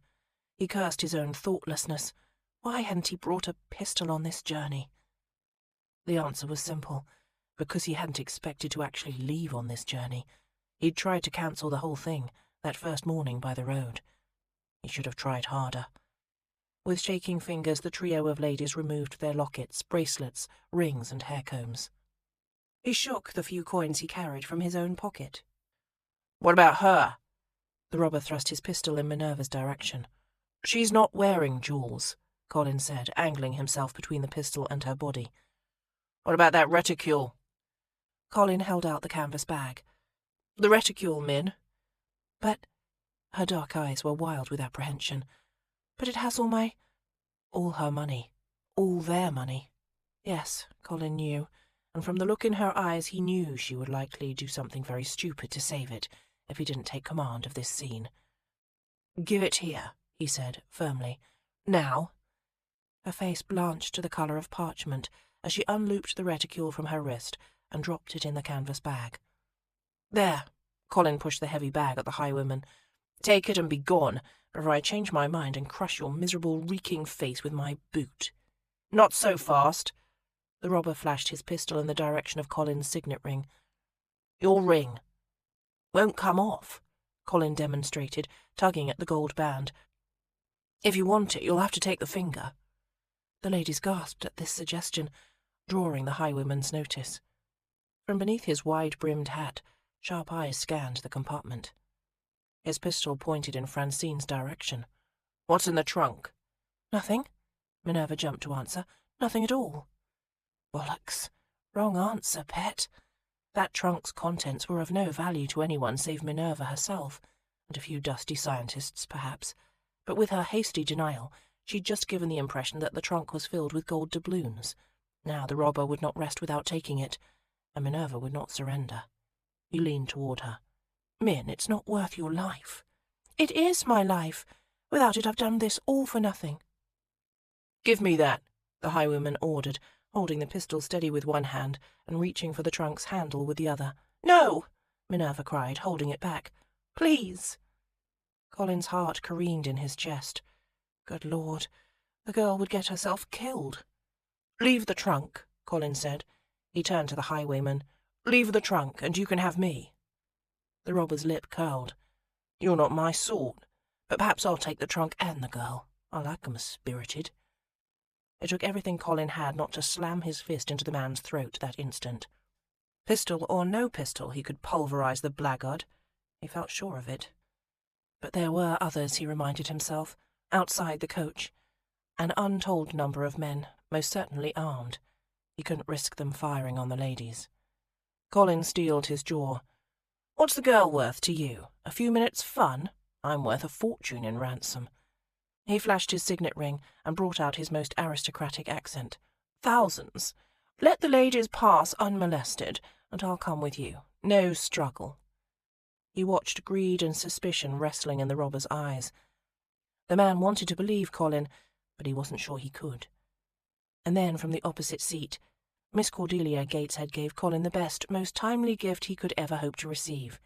He cursed his own thoughtlessness. Why hadn't he brought a pistol on this journey? The answer was simple. Because he hadn't expected to actually leave on this journey. He'd tried to cancel the whole thing that first morning by the road. He should have tried harder. With shaking fingers, the trio of ladies removed their lockets, bracelets, rings, and hair combs. He shook the few coins he carried from his own pocket. "What about her?" The robber thrust his pistol in Minerva's direction. "She's not wearing jewels," Colin said, angling himself between the pistol and her body. "What about that reticule?" Colin held out the canvas bag. "The reticule, Min." "But—" Her dark eyes were wild with apprehension. "But it has all her money. All their money." Yes, Colin knew, and from the look in her eyes he knew she would likely do something very stupid to save it if he didn't take command of this scene. "Give it here," he said, firmly. "Now." Her face blanched to the colour of parchment as she unlooped the reticule from her wrist and dropped it in the canvas bag. "There." Colin pushed the heavy bag at the highwayman. "Take it and be gone, before I change my mind and crush your miserable, reeking face with my boot." "Not so fast." The robber flashed his pistol in the direction of Colin's signet ring. "Your ring." "Won't come off," Colin demonstrated, tugging at the gold band. "If you want it, you'll have to take the finger." The ladies gasped at this suggestion, drawing the highwayman's notice. From beneath his wide-brimmed hat, sharp eyes scanned the compartment. His pistol pointed in Francine's direction. "What's in the trunk?" "Nothing." Minerva jumped to answer. "Nothing at all." "Bollocks. Wrong answer, pet." That trunk's contents were of no value to anyone save Minerva herself, and a few dusty scientists, perhaps. But with her hasty denial, she'd just given the impression that the trunk was filled with gold doubloons. Now the robber would not rest without taking it, and Minerva would not surrender. He leaned toward her. "Min, it's not worth your life." "It is my life. Without it I've done this all for nothing." "Give me that," the highwayman ordered, holding the pistol steady with one hand and reaching for the trunk's handle with the other. "No!" Minerva cried, holding it back. "Please!" Colin's heart careened in his chest. Good Lord, the girl would get herself killed. "Leave the trunk," Colin said. He turned to the highwayman. "Leave the trunk, and you can have me." The robber's lip curled. "You're not my sort, but perhaps I'll take the trunk and the girl. I like 'em spirited." It took everything Colin had not to slam his fist into the man's throat that instant. Pistol or no pistol, he could pulverize the blackguard. He felt sure of it. But there were others, he reminded himself, outside the coach. An untold number of men, most certainly armed. He couldn't risk them firing on the ladies. Colin steeled his jaw. "What's the girl worth to you? A few minutes' fun? I'm worth a fortune in ransom." He flashed his signet ring and brought out his most aristocratic accent. "Thousands. Let the ladies pass unmolested, and I'll come with you. No struggle." He watched greed and suspicion wrestling in the robber's eyes. The man wanted to believe Colin, but he wasn't sure he could. And then, from the opposite seat, Miss Cordelia Gateshead gave Colin the best, most timely gift he could ever hope to receive.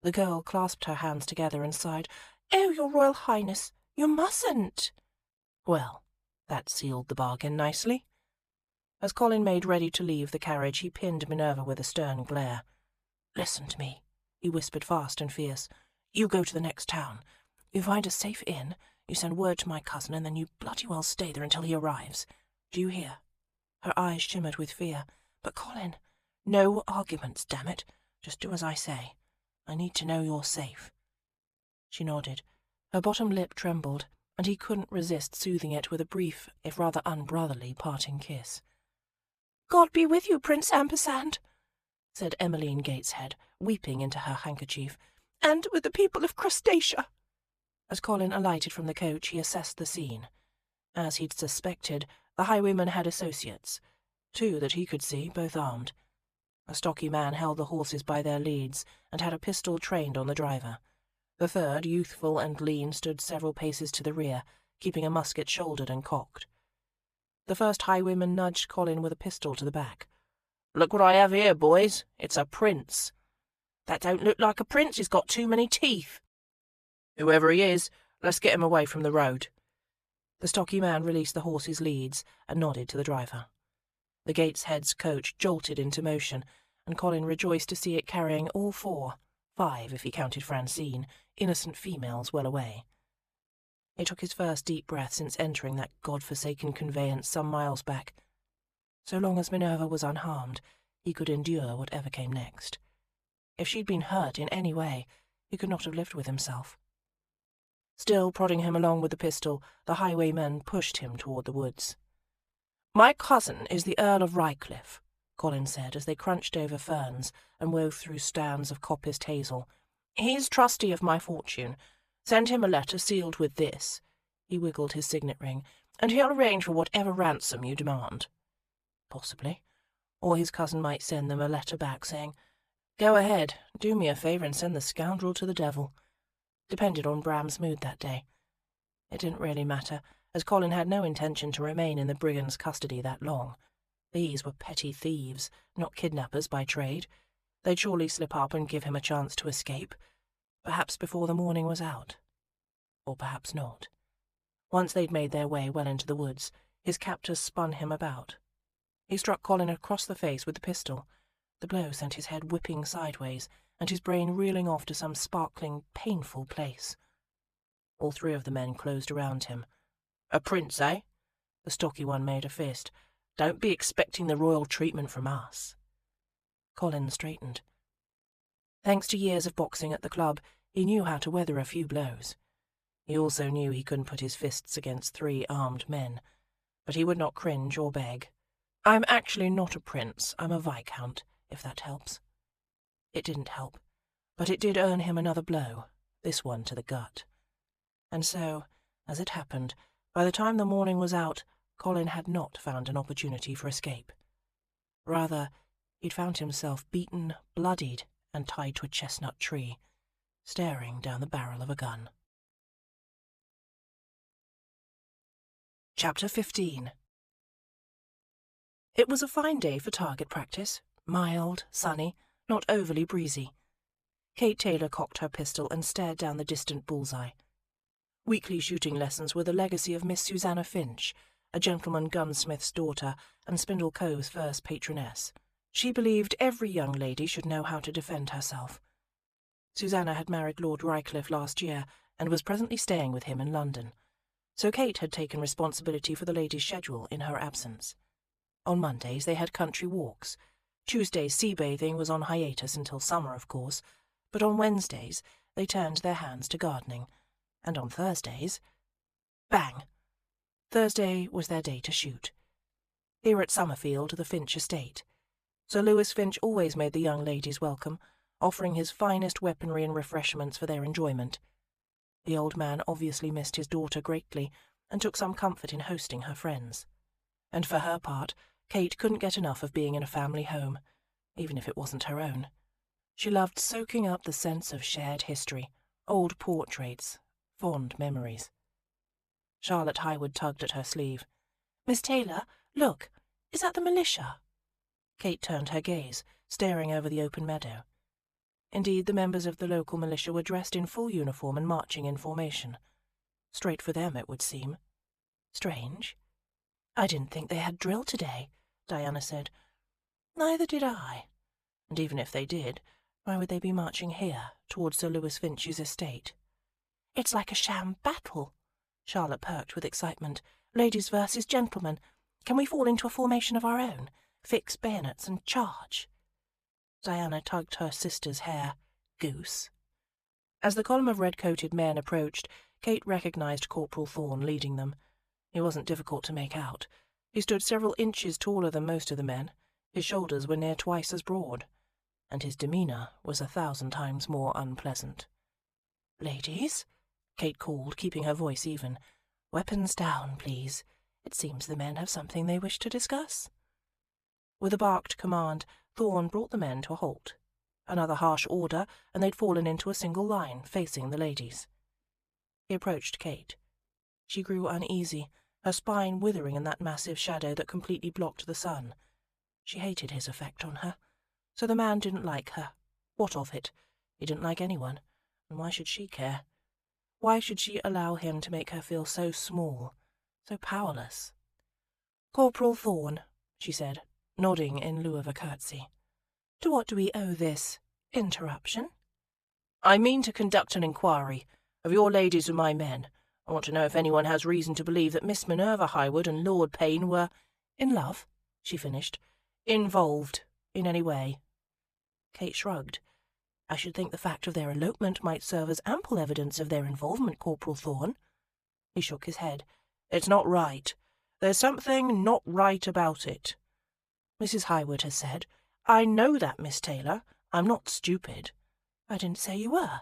The girl clasped her hands together and sighed, "Oh, your Royal Highness, you mustn't." Well, that sealed the bargain nicely. As Colin made ready to leave the carriage, he pinned Minerva with a stern glare. "Listen to me," he whispered fast and fierce. "You go to the next town. You find a safe inn, you send word to my cousin, and then you bloody well stay there until he arrives. Do you hear?" Her eyes shimmered with fear. "But Colin, no arguments, damn it. Just do as I say. I need to know you're safe." She nodded. Her bottom lip trembled, and he couldn't resist soothing it with a brief, if rather unbrotherly, parting kiss. "God be with you, Prince Ampersand," said Emmeline Gateshead, weeping into her handkerchief, "and with the people of Crustacea." As Colin alighted from the coach, he assessed the scene. As he'd suspected, the highwayman had associates, two that he could see, both armed. A stocky man held the horses by their leads, and had a pistol trained on the driver. The third, youthful and lean, stood several paces to the rear, keeping a musket shouldered and cocked. The first highwayman nudged Colin with a pistol to the back. "Look what I have here, boys. It's a prince." "That don't look like a prince. He's got too many teeth." "Whoever he is, let's get him away from the road." The stocky man released the horse's leads and nodded to the driver. The Gateshead's coach jolted into motion, and Colin rejoiced to see it carrying all four, 5 if he counted Francine, innocent females well away. He took his first deep breath since entering that god-forsaken conveyance some miles back. So long as Minerva was unharmed, he could endure whatever came next. If she'd been hurt in any way, he could not have lived with himself. Still prodding him along with the pistol, the highwayman pushed him toward the woods. "My cousin is the Earl of Rycliffe," Colin said as they crunched over ferns and wove through stands of coppiced hazel. "He's trustee of my fortune. Send him a letter sealed with this." He wiggled his signet ring. "And he'll arrange for whatever ransom you demand." Possibly. Or his cousin might send them a letter back saying, "Go ahead, do me a favour and send the scoundrel to the devil." Depended on Bram's mood that day. It didn't really matter, as Colin had no intention to remain in the brigands' custody that long. These were petty thieves, not kidnappers by trade. They'd surely slip up and give him a chance to escape, perhaps before the morning was out. Or perhaps not. Once they'd made their way well into the woods, his captors spun him about. He struck Colin across the face with the pistol. The blow sent his head whipping sideways, and his brain reeling off to some sparkling, painful place. All 3 of the men closed around him. "A prince, eh?" The stocky one made a fist. "Don't be expecting the royal treatment from us." Colin straightened. Thanks to years of boxing at the club, he knew how to weather a few blows. He also knew he couldn't put his fists against 3 armed men, but he would not cringe or beg. "I'm actually not a prince, I'm a viscount, if that helps." It didn't help, but it did earn him another blow, this one to the gut. And so, as it happened, by the time the morning was out, Colin had not found an opportunity for escape. Rather, he'd found himself beaten, bloodied, and tied to a chestnut tree, staring down the barrel of a gun. Chapter 15. It was a fine day for target practice, mild, sunny, not overly breezy. Kate Taylor cocked her pistol and stared down the distant bullseye. Weekly shooting lessons were the legacy of Miss Susanna Finch, a gentleman gunsmith's daughter and Spindle Cove's first patroness. She believed every young lady should know how to defend herself. Susanna had married Lord Rycliffe last year and was presently staying with him in London, so Kate had taken responsibility for the ladies' schedule in her absence. On Mondays they had country walks. Tuesdays sea bathing was on hiatus until summer, of course, but on Wednesdays they turned their hands to gardening, and on Thursdays— bang! Thursday was their day to shoot. Here at Summerfield, the Finch estate. Sir Lewis Finch always made the young ladies welcome, offering his finest weaponry and refreshments for their enjoyment. The old man obviously missed his daughter greatly and took some comfort in hosting her friends. And for her part, Kate couldn't get enough of being in a family home, even if it wasn't her own. She loved soaking up the sense of shared history, old portraits, fond memories. Charlotte Highwood tugged at her sleeve. "Miss Taylor, look, is that the militia?" Kate turned her gaze, staring over the open meadow. Indeed, the members of the local militia were dressed in full uniform and marching in formation. Straight for them, it would seem. Strange. "I didn't think they had drill today," Diana said. "Neither did I. And even if they did, why would they be marching here, towards Sir Lewis Finch's estate?" "It's like a sham battle." Charlotte perked with excitement. "Ladies versus gentlemen. Can we fall into a formation of our own? Fix bayonets and charge?" Diana tugged her sister's hair. "Goose." As the column of red-coated men approached, Kate recognised Corporal Thorne leading them. He wasn't difficult to make out. He stood several inches taller than most of the men. His shoulders were near twice as broad, and his demeanour was 1,000 times more unpleasant. "Ladies," Kate called, keeping her voice even. "Weapons down, please. It seems the men have something they wish to discuss." With a barked command, Thorne brought the men to a halt. Another harsh order, and they'd fallen into a single line, facing the ladies. He approached Kate. She grew uneasy, her spine withering in that massive shadow that completely blocked the sun. She hated his effect on her. So the man didn't like her. What of it? He didn't like anyone, and why should she care? Why should she allow him to make her feel so small, so powerless? "Corporal Thorne," she said, nodding in lieu of a curtsy. "To what do we owe this interruption?" "I mean to conduct an inquiry of your ladies and my men. I want to know if anyone has reason to believe that Miss Minerva Highwood and Lord Payne were—" "In love," she finished. "Involved in any way." Kate shrugged. "I should think the fact of their elopement might serve as ample evidence of their involvement, Corporal Thorne." He shook his head. "It's not right. There's something not right about it. Mrs. Highwood has said—" "I know that, Miss Taylor. I'm not stupid." "I didn't say you were."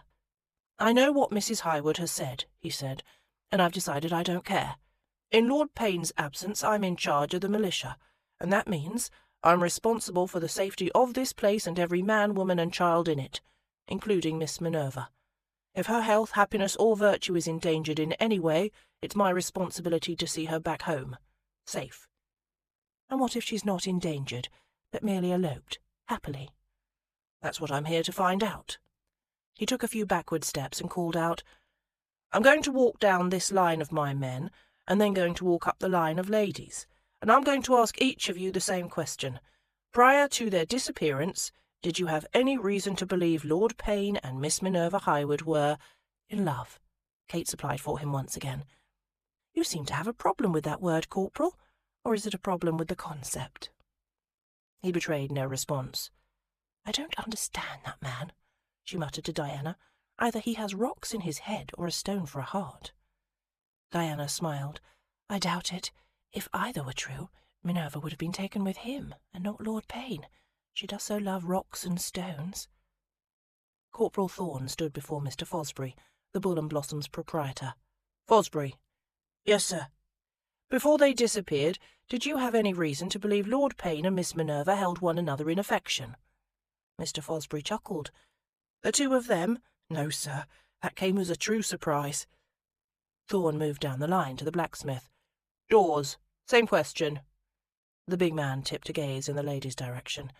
"I know what Mrs. Highwood has said," he said, "and I've decided I don't care. In Lord Payne's absence, I'm in charge of the militia, and that means I'm responsible for the safety of this place and every man, woman, and child in it, including Miss Minerva. If her health, happiness, or virtue is endangered in any way, it's my responsibility to see her back home, safe." "And what if she's not endangered, but merely eloped, happily?" "That's what I'm here to find out." He took a few backward steps and called out, "I'm going to walk down this line of my men, and then going to walk up the line of ladies, and I'm going to ask each of you the same question. Prior to their disappearance, did you have any reason to believe Lord Payne and Miss Minerva Highwood were—" "In love," Kate supplied for him once again. "You seem to have a problem with that word, Corporal, or is it a problem with the concept?" He betrayed no response. "I don't understand that man," she muttered to Diana. "Either he has rocks in his head or a stone for a heart." Diana smiled. "I doubt it. If either were true, Minerva would have been taken with him, and not Lord Payne. She does so love rocks and stones." Corporal Thorne stood before Mr. Fosbury, the Bull and Blossom's proprietor. "Fosbury." "Yes, sir." "Before they disappeared, did you have any reason to believe Lord Payne and Miss Minerva held one another in affection?" Mr. Fosbury chuckled. "The two of them? No, sir. That came as a true surprise." Thorne moved down the line to the blacksmith. "Dawes, same question." The big man tipped a gaze in the lady's direction.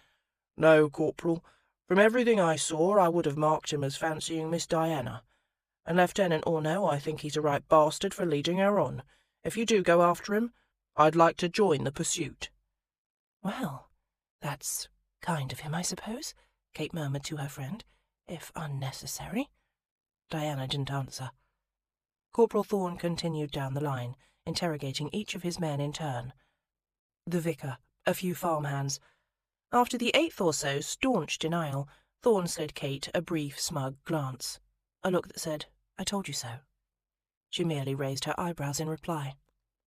"No, Corporal. From everything I saw, I would have marked him as fancying Miss Diana. And Lieutenant or no, I think he's a right bastard for leading her on. If you do go after him, I'd like to join the pursuit." "Well, that's kind of him, I suppose," Kate murmured to her friend, "if unnecessary." Diana didn't answer. Corporal Thorne continued down the line, interrogating each of his men in turn. The vicar, a few farmhands. After the 8th or so staunch denial, Thorne slid Kate a brief, smug glance, a look that said, "I told you so." She merely raised her eyebrows in reply.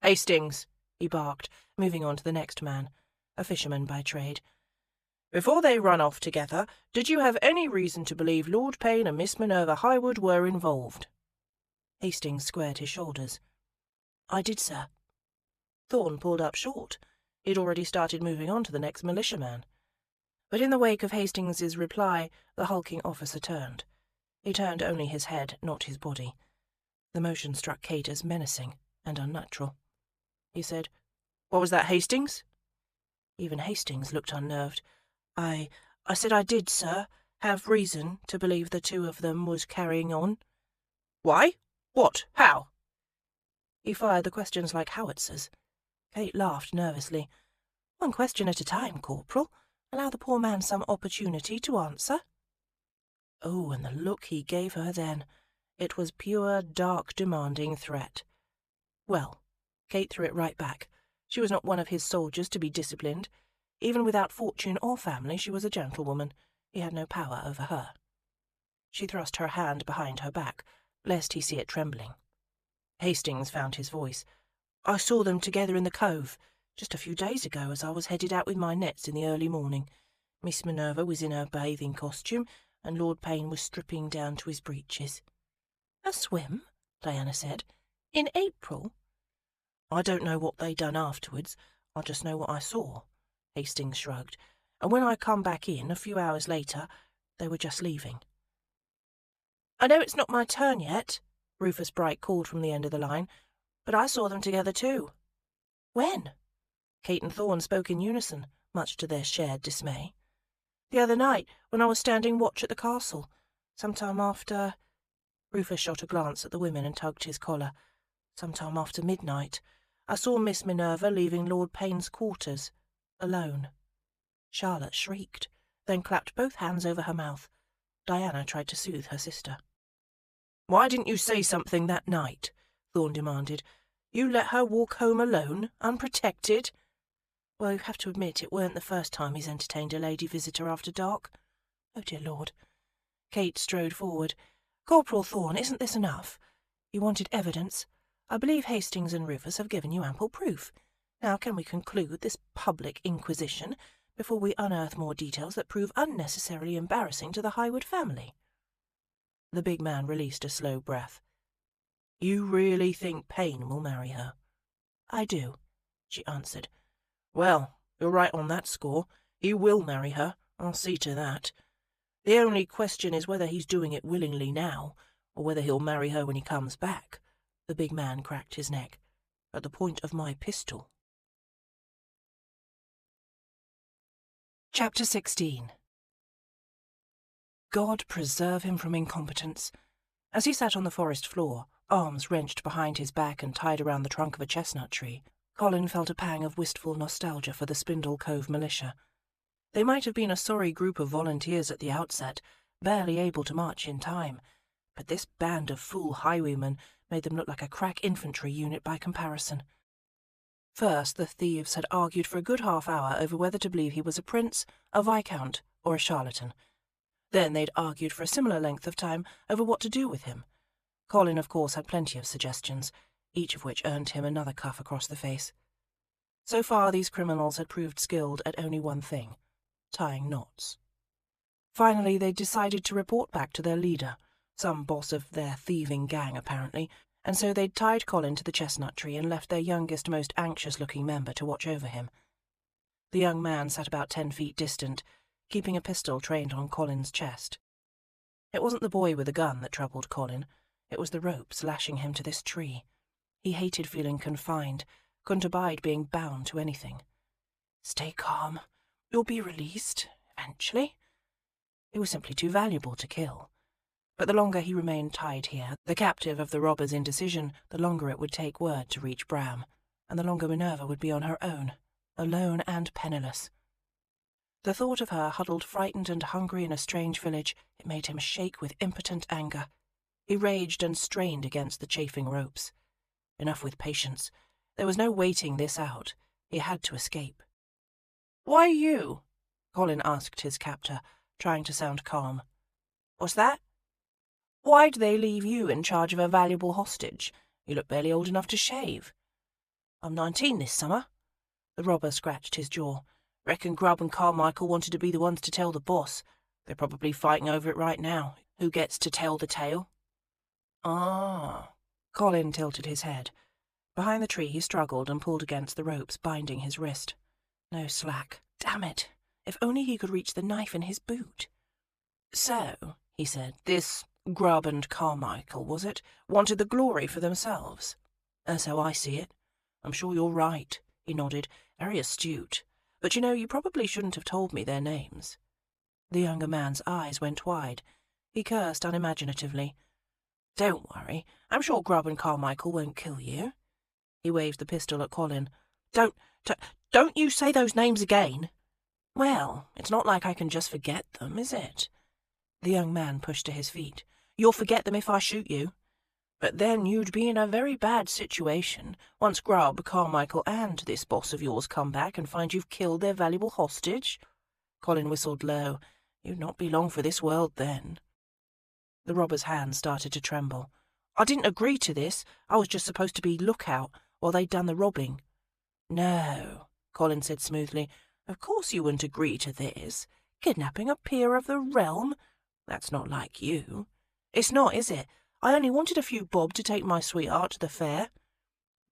"Hastings," he barked, moving on to the next man, a fisherman by trade. "Before they run off together, did you have any reason to believe Lord Payne and Miss Minerva Highwood were involved?" Hastings squared his shoulders. "I did, sir." Thorne pulled up short. He'd already started moving on to the next militiaman. But in the wake of Hastings's reply, the hulking officer turned. He turned only his head, not his body. The motion struck Kate as menacing and unnatural. He said, "What was that, Hastings?" Even Hastings looked unnerved. I said I did, sir, have reason to believe the two of them was carrying on." "Why? What? How?" He fired the questions like howitzers. Kate laughed nervously. "One question at a time, Corporal. Allow the poor man some opportunity to answer." Oh, and the look he gave her then. It was pure, dark, demanding threat. Well, Kate threw it right back. She was not one of his soldiers to be disciplined. Even without fortune or family, she was a gentlewoman. He had no power over her. She thrust her hand behind her back, lest he see it trembling. Hastings found his voice. "I saw them together in the cove, just a few days ago as I was headed out with my nets in the early morning. Miss Minerva was in her bathing costume, and Lord Payne was stripping down to his breeches." "A swim?" Diana said. "In April?" "I don't know what they done afterwards. I just know what I saw." Hastings shrugged. "And when I come back in, a few hours later, they were just leaving." "I know it's not my turn yet," Rufus Bright called from the end of the line, "but I saw them together too." "When?" Kate and Thorne spoke in unison, much to their shared dismay. "The other night, when I was standing watch at the castle. Sometime after—" Rufus shot a glance at the women and tugged his collar. "Sometime after midnight. I saw Miss Minerva leaving Lord Payne's quarters, alone." Charlotte shrieked, then clapped both hands over her mouth. Diana tried to soothe her sister. "Why didn't you say something that night?" Thorne demanded. "You let her walk home alone, unprotected?" "Well, you have to admit it weren't the first time he's entertained a lady visitor after dark." "Oh, dear Lord." Kate strode forward. "Corporal Thorne, isn't this enough? You wanted evidence. I believe Hastings and Rufus have given you ample proof. Now can we conclude this public inquisition before we unearth more details that prove unnecessarily embarrassing to the Highwood family?" The big man released a slow breath. "You really think Payne will marry her?" "I do," she answered. "Well, you're right on that score. He will marry her. I'll see to that. The only question is whether he's doing it willingly now, or whether he'll marry her when he comes back." The big man cracked his neck. "At the point of my pistol." Chapter 16. God preserve him from incompetence. As he sat on the forest floor, arms wrenched behind his back and tied around the trunk of a chestnut tree, Colin felt a pang of wistful nostalgia for the Spindle Cove militia. They might have been a sorry group of volunteers at the outset, barely able to march in time, but this band of fool highwaymen made them look like a crack infantry unit by comparison. First, the thieves had argued for a good half-hour over whether to believe he was a prince, a viscount, or a charlatan. Then they'd argued for a similar length of time over what to do with him. Colin, of course, had plenty of suggestions, each of which earned him another cuff across the face. So far, these criminals had proved skilled at only one thing: tying knots. Finally, they decided to report back to their leader, some boss of their thieving gang, apparently, and so they'd tied Colin to the chestnut tree and left their youngest, most anxious-looking member to watch over him. The young man sat about 10 feet distant, keeping a pistol trained on Colin's chest. It wasn't the boy with the gun that troubled Colin. It was the ropes lashing him to this tree. He hated feeling confined, couldn't abide being bound to anything. "Stay calm. You'll be released, eventually." He was simply too valuable to kill. But the longer he remained tied here, the captive of the robbers' indecision, the longer it would take word to reach Bram. and the longer Minerva would be on her own, alone and penniless. The thought of her huddled frightened and hungry in a strange village, it made him shake with impotent anger. He raged and strained against the chafing ropes. Enough with patience. There was no waiting this out. He had to escape. "Why you?" Colin asked his captor, trying to sound calm. "What's that?" "Why'd they leave you in charge of a valuable hostage? You look barely old enough to shave." "I'm 19 this summer." The robber scratched his jaw. "Reckon Grubb and Carmichael wanted to be the ones to tell the boss. They're probably fighting over it right now. Who gets to tell the tale?" "Ah." Colin tilted his head. Behind the tree he struggled and pulled against the ropes, binding his wrist. No slack. Damn it! If only he could reach the knife in his boot. "So," he said, "this Grubb and Carmichael, was it, wanted the glory for themselves?" "That's how I see it." "I'm sure you're right," he nodded. "Very astute. But you know, you probably shouldn't have told me their names." The younger man's eyes went wide. He cursed unimaginatively. "Don't worry. I'm sure Grubb and Carmichael won't kill you." He waved the pistol at Colin. Don't you say those names again." "Well, it's not like I can just forget them, is it?" The young man pushed to his feet. "You'll forget them if I shoot you. But then you'd be in a very bad situation once Grubb, Carmichael, and this boss of yours come back and find you've killed their valuable hostage." Colin whistled low. "You'd not be long for this world then." The robber's hand started to tremble. "I didn't agree to this. I was just supposed to be lookout while they'd done the robbing." "No," Colin said smoothly. "Of course you wouldn't agree to this. Kidnapping a peer of the realm? That's not like you." "It's not, is it? I only wanted a few bob to take my sweetheart to the fair.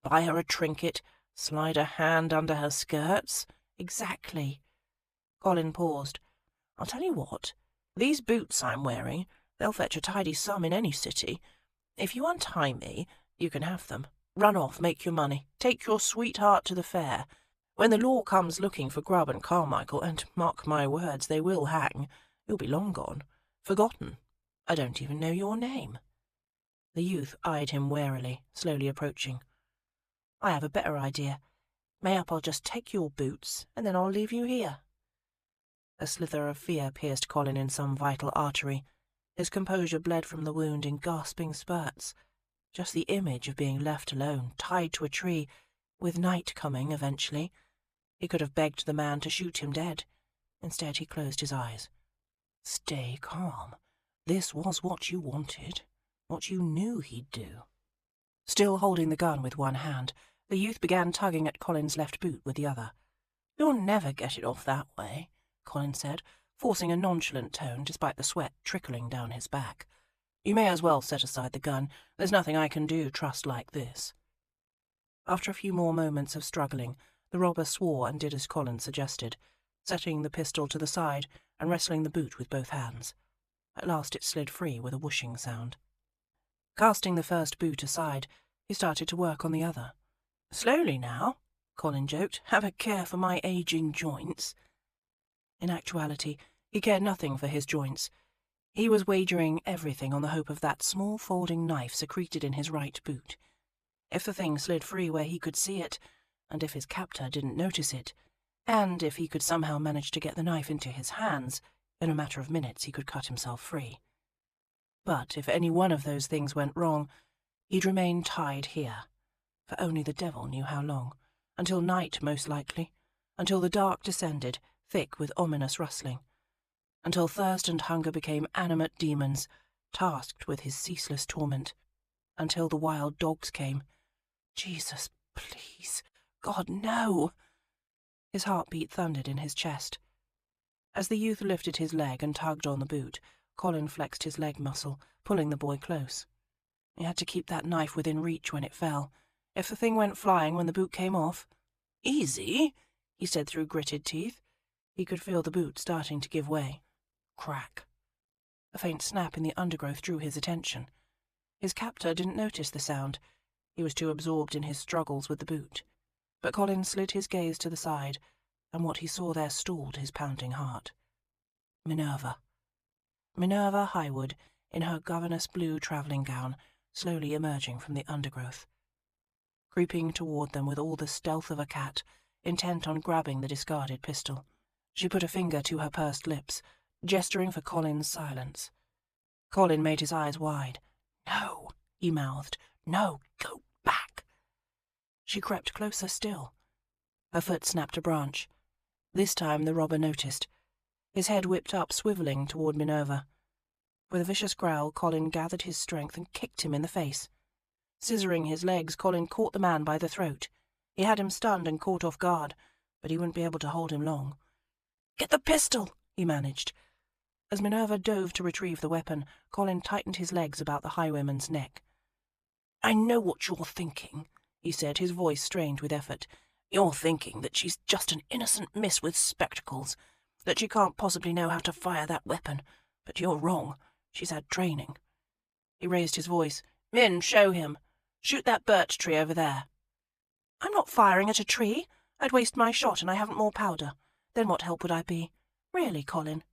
Buy her a trinket, slide a hand under her skirts." "Exactly." Colin paused. "I'll tell you what. These boots I'm wearing, they'll fetch a tidy sum in any city. If you untie me, you can have them. Run off, make your money, take your sweetheart to the fair. When the law comes looking for Grubb and Carmichael, and mark my words, they will hang, you'll be long gone, forgotten. I don't even know your name." The youth eyed him warily, slowly approaching. "I have a better idea. Mayhap I'll just take your boots, and then I'll leave you here." A slither of fear pierced Colin in some vital artery. His composure bled from the wound in gasping spurts. Just the image of being left alone, tied to a tree, with night coming eventually. He could have begged the man to shoot him dead. Instead he closed his eyes. Stay calm. This was what you wanted, what you knew he'd do. Still holding the gun with one hand, the youth began tugging at Colin's left boot with the other. "You'll never get it off that way," Colin said, forcing a nonchalant tone despite the sweat trickling down his back. "You may as well set aside the gun. There's nothing I can do trust like this." After a few more moments of struggling, the robber swore and did as Colin suggested, setting the pistol to the side and wrestling the boot with both hands. At last it slid free with a whooshing sound. Casting the first boot aside, he started to work on the other. "Slowly now," Colin joked. "Have a care for my aging joints." In actuality, he cared nothing for his joints. He was wagering everything on the hope of that small folding knife secreted in his right boot. If the thing slid free where he could see it, and if his captor didn't notice it, and if he could somehow manage to get the knife into his hands, in a matter of minutes he could cut himself free. But if any one of those things went wrong, he'd remain tied here, for only the devil knew how long, until night most likely, until the dark descended, thick with ominous rustling, until thirst and hunger became animate demons, tasked with his ceaseless torment, until the wild dogs came. Jesus, please, God, no! His heartbeat thundered in his chest. As the youth lifted his leg and tugged on the boot, Colin flexed his leg muscle, pulling the boy close. He had to keep that knife within reach when it fell. If the thing went flying when the boot came off— "Easy," he said through gritted teeth. He could feel the boot starting to give way. Crack. A faint snap in the undergrowth drew his attention. His captor didn't notice the sound. He was too absorbed in his struggles with the boot. But Colin slid his gaze to the side, and what he saw there stalled his pounding heart. Minerva. Minerva Highwood, in her governess blue travelling gown, slowly emerging from the undergrowth. creeping toward them with all the stealth of a cat, intent on grabbing the discarded pistol. She put a finger to her pursed lips, gesturing for Colin's silence. Colin made his eyes wide. "No," he mouthed. "No, go back." She crept closer still. Her foot snapped a branch. This time the robber noticed. His head whipped up, swivelling toward Minerva. With a vicious growl, Colin gathered his strength and kicked him in the face. Scissoring his legs, Colin caught the man by the throat. He had him stunned and caught off guard, but he wouldn't be able to hold him long. "Get the pistol," he managed. As Minerva dove to retrieve the weapon, Colin tightened his legs about the highwayman's neck. "I know what you're thinking," he said, his voice strained with effort. "You're thinking that she's just an innocent miss with spectacles, that she can't possibly know how to fire that weapon. But you're wrong. She's had training." He raised his voice. "Min, show him. Shoot that birch tree over there." "I'm not firing at a tree. I'd waste my shot and I haven't more powder. Then what help would I be? Really, Colin?"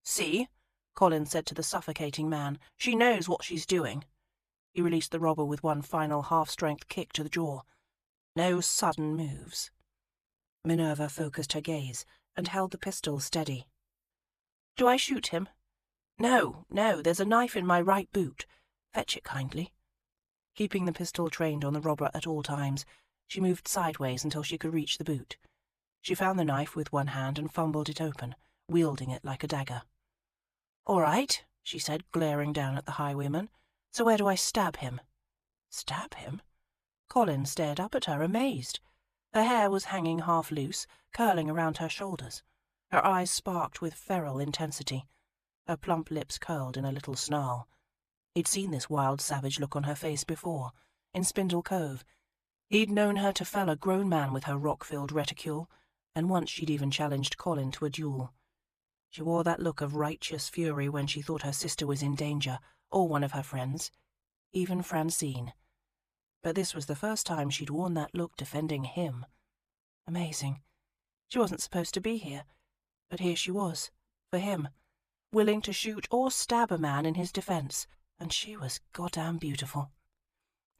"See," Colin said to the suffocating man. "She knows what she's doing." He released the robber with one final half-strength kick to the jaw. "No sudden moves." Minerva focused her gaze and held the pistol steady. "Do I shoot him?" No, there's a knife in my right boot. Fetch it kindly." Keeping the pistol trained on the robber at all times, she moved sideways until she could reach the boot. She found the knife with one hand and fumbled it open, wielding it like a dagger. "All right," she said, glaring down at the highwayman. "So where do I stab him?" "Stab him?" Colin stared up at her, amazed. Her hair was hanging half loose, curling around her shoulders. Her eyes sparked with feral intensity. Her plump lips curled in a little snarl. He'd seen this wild, savage look on her face before, in Spindle Cove. He'd known her to fell a grown man with her rock-filled reticule, and once she'd even challenged Colin to a duel. She wore that look of righteous fury when she thought her sister was in danger, or one of her friends, even Francine. But this was the first time she'd worn that look defending him. Amazing. She wasn't supposed to be here, but here she was, for him, willing to shoot or stab a man in his defense, and she was goddamn beautiful.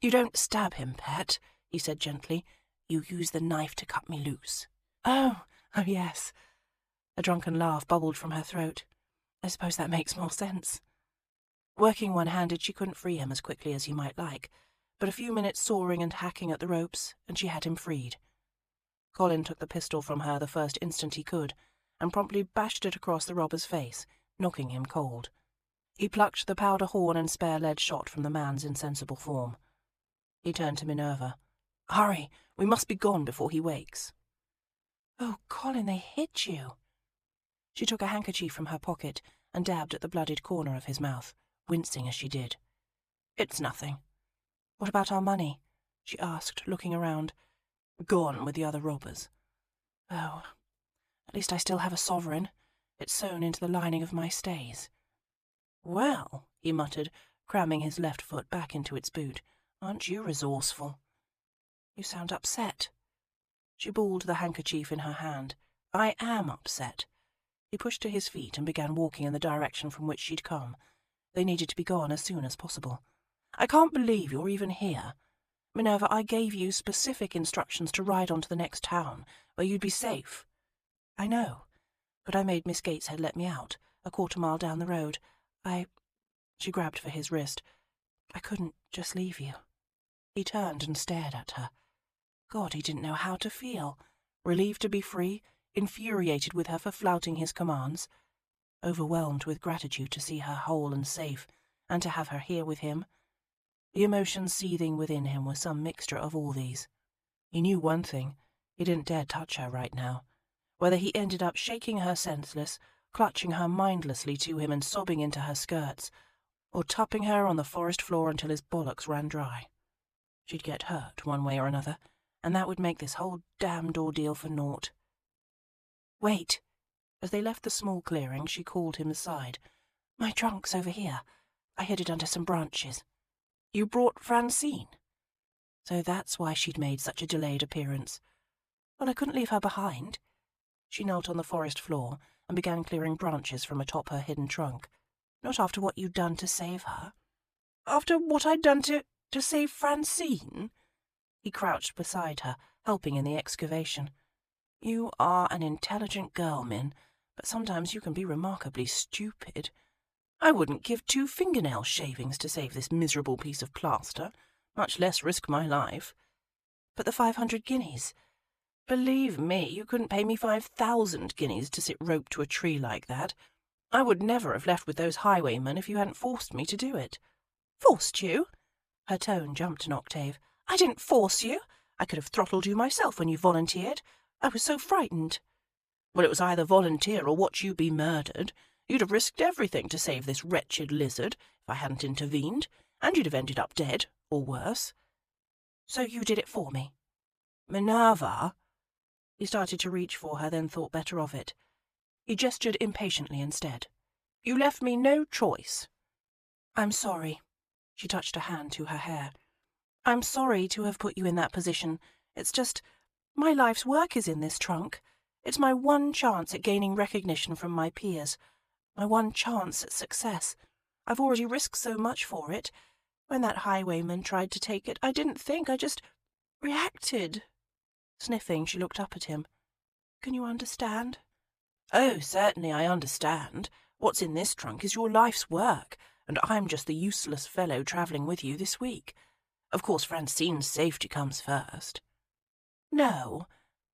"You don't stab him, pet," he said gently. "You use the knife to cut me loose." Oh, yes." A drunken laugh bubbled from her throat. "I suppose that makes more sense." Working one-handed, she couldn't free him as quickly as he might like, but a few minutes sawing and hacking at the ropes, and she had him freed. Colin took the pistol from her the first instant he could, and promptly bashed it across the robber's face, knocking him cold. He plucked the powder horn and spare lead shot from the man's insensible form. He turned to Minerva. "Hurry, we must be gone before he wakes." "Oh, Colin, they hit you." She took a handkerchief from her pocket and dabbed at the bloodied corner of his mouth, wincing as she did. "It's nothing." "What about our money?" she asked, looking around. "Gone with the other robbers." "Oh, at least I still have a sovereign. It's sewn into the lining of my stays." "Well," he muttered, cramming his left foot back into its boot, "aren't you resourceful?" "You sound upset." She balled the handkerchief in her hand. "I am upset." He pushed to his feet and began walking in the direction from which she'd come. They needed to be gone as soon as possible. "I can't believe you're even here. Minerva, I gave you specific instructions to ride on to the next town, where you'd be safe." "I know, but I made Miss Gateshead let me out, a quarter-mile down the road. She grabbed for his wrist. "I couldn't just leave you." He turned and stared at her. God, he didn't know how to feel. Relieved to be free, infuriated with her for flouting his commands, overwhelmed with gratitude to see her whole and safe, and to have her here with him. The emotions seething within him were some mixture of all these. He knew one thing: he didn't dare touch her right now. Whether he ended up shaking her senseless, clutching her mindlessly to him and sobbing into her skirts, or topping her on the forest floor until his bollocks ran dry. She'd get hurt one way or another, and that would make this whole damned ordeal for naught. "Wait." As they left the small clearing, she called him aside. "My trunk's over here. I hid it under some branches." "You brought Francine?" So that's why she'd made such a delayed appearance. Well, I couldn't leave her behind. She knelt on the forest floor and began clearing branches from atop her hidden trunk. "Not after what you'd done to save her." "After what I'd done to save Francine?" He crouched beside her, helping in the excavation. "You are an intelligent girl, Min, but sometimes you can be remarkably stupid. I wouldn't give 2 fingernail shavings to save this miserable piece of plaster, much less risk my life. But the 500 guineas? Believe me, you couldn't pay me 5,000 guineas to sit roped to a tree like that. I would never have left with those highwaymen if you hadn't forced me to do it." "Forced you?" Her tone jumped an octave. "I didn't force you. I could have throttled you myself when you volunteered. I was so frightened." "Well, it was either volunteer or watch you be murdered. You'd have risked everything to save this wretched lizard if I hadn't intervened, and you'd have ended up dead, or worse." "So you did it for me?" "Minerva!" He started to reach for her, then thought better of it. He gestured impatiently instead. "You left me no choice." "I'm sorry." She touched a hand to her hair. "I'm sorry to have put you in that position. It's just, my life's work is in this trunk. It's my one chance at gaining recognition from my peers. My one chance at success. I've already risked so much for it. When that highwayman tried to take it, I didn't think, I just reacted." Sniffing, she looked up at him. "Can you understand?" "Oh, certainly I understand. What's in this trunk is your life's work, and I'm just the useless fellow travelling with you this week. Of course Francine's safety comes first." "No."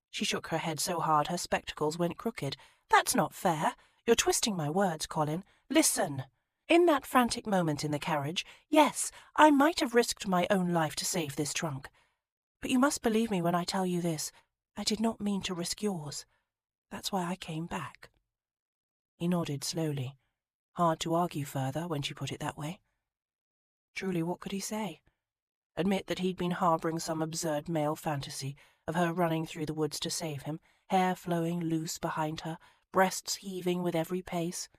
She shook her head so hard her spectacles went crooked. "That's not fair. You're twisting my words, Colin. Listen. In that frantic moment in the carriage, yes, I might have risked my own life to save this trunk. But you must believe me when I tell you this. I did not mean to risk yours. That's why I came back." He nodded slowly. Hard to argue further when she put it that way. Truly, what could he say? Admit that he'd been harbouring some absurd male fantasy of her running through the woods to save him, hair flowing loose behind her, breasts heaving with every pace,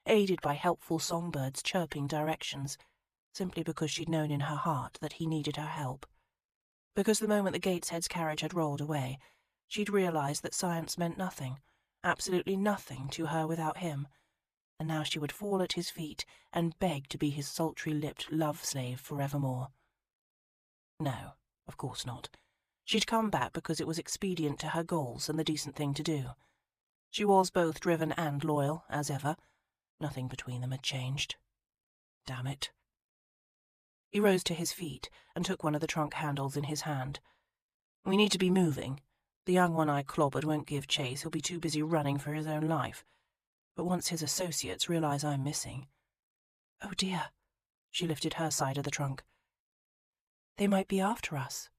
aided by helpful songbirds chirping directions, simply because she'd known in her heart that he needed her help. Because the moment the Gateshead's carriage had rolled away, she'd realised that science meant nothing, absolutely nothing to her without him, and now she would fall at his feet and beg to be his sultry-lipped love-slave forevermore. No, of course not. She'd come back because it was expedient to her goals and the decent thing to do. She was both driven and loyal, as ever. Nothing between them had changed. Damn it. He rose to his feet and took one of the trunk handles in his hand. "We need to be moving. The young one I clobbered won't give chase. He'll be too busy running for his own life. But once his associates realise I'm missing—" "Oh dear." She lifted her side of the trunk. "They might be after us."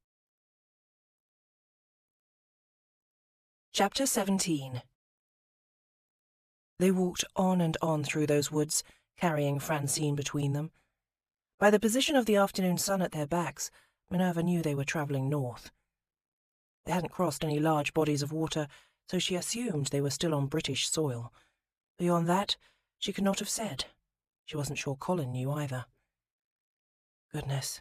Chapter 17. They walked on and on through those woods, carrying Francine between them. By the position of the afternoon sun at their backs, Minerva knew they were travelling north. They hadn't crossed any large bodies of water, so she assumed they were still on British soil. Beyond that, she could not have said. She wasn't sure Colin knew either. Goodness,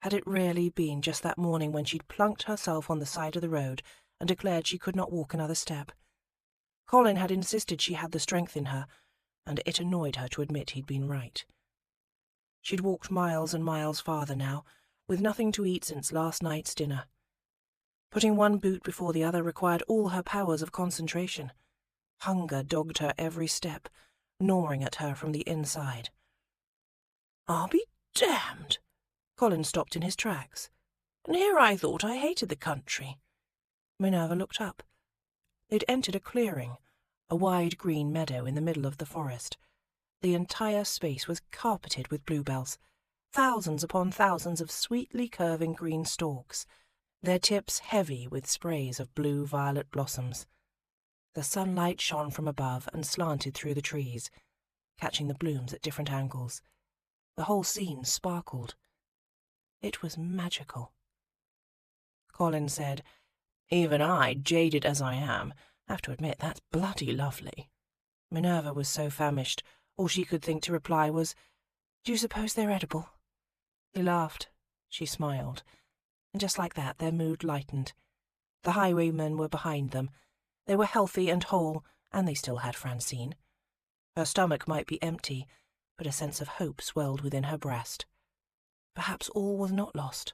had it really been just that morning when she'd plunked herself on the side of the road and declared she could not walk another step? Colin had insisted she had the strength in her, and it annoyed her to admit he'd been right. She'd walked miles and miles farther now, with nothing to eat since last night's dinner. Putting one boot before the other required all her powers of concentration. Hunger dogged her every step, gnawing at her from the inside. "I'll be damned!" Colin stopped in his tracks. "And here I thought I hated the country." Minerva looked up. They'd entered a clearing, a wide green meadow in the middle of the forest. The entire space was carpeted with bluebells, thousands upon thousands of sweetly curving green stalks, their tips heavy with sprays of blue-violet blossoms. The sunlight shone from above and slanted through the trees, catching the blooms at different angles. The whole scene sparkled. It was magical. Colin said, "Even I, jaded as I am, have to admit that's bloody lovely." Minerva was so famished, all she could think to reply was, "Do you suppose they're edible?" He laughed. She smiled. And just like that their mood lightened. The highwaymen were behind them. They were healthy and whole, and they still had Francine. Her stomach might be empty, but a sense of hope swelled within her breast. Perhaps all was not lost.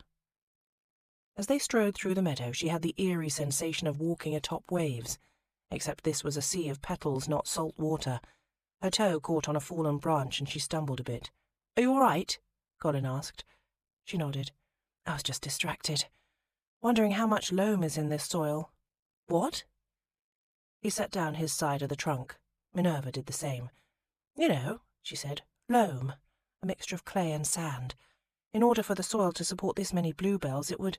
As they strode through the meadow, she had the eerie sensation of walking atop waves, except this was a sea of petals, not salt water. Her toe caught on a fallen branch and she stumbled a bit. "Are you all right?" Colin asked. She nodded. "I was just distracted, wondering how much loam is in this soil." "What?" He set down his side of the trunk. Minerva did the same. "You know," she said, "loam, a mixture of clay and sand. In order for the soil to support this many bluebells, it would—"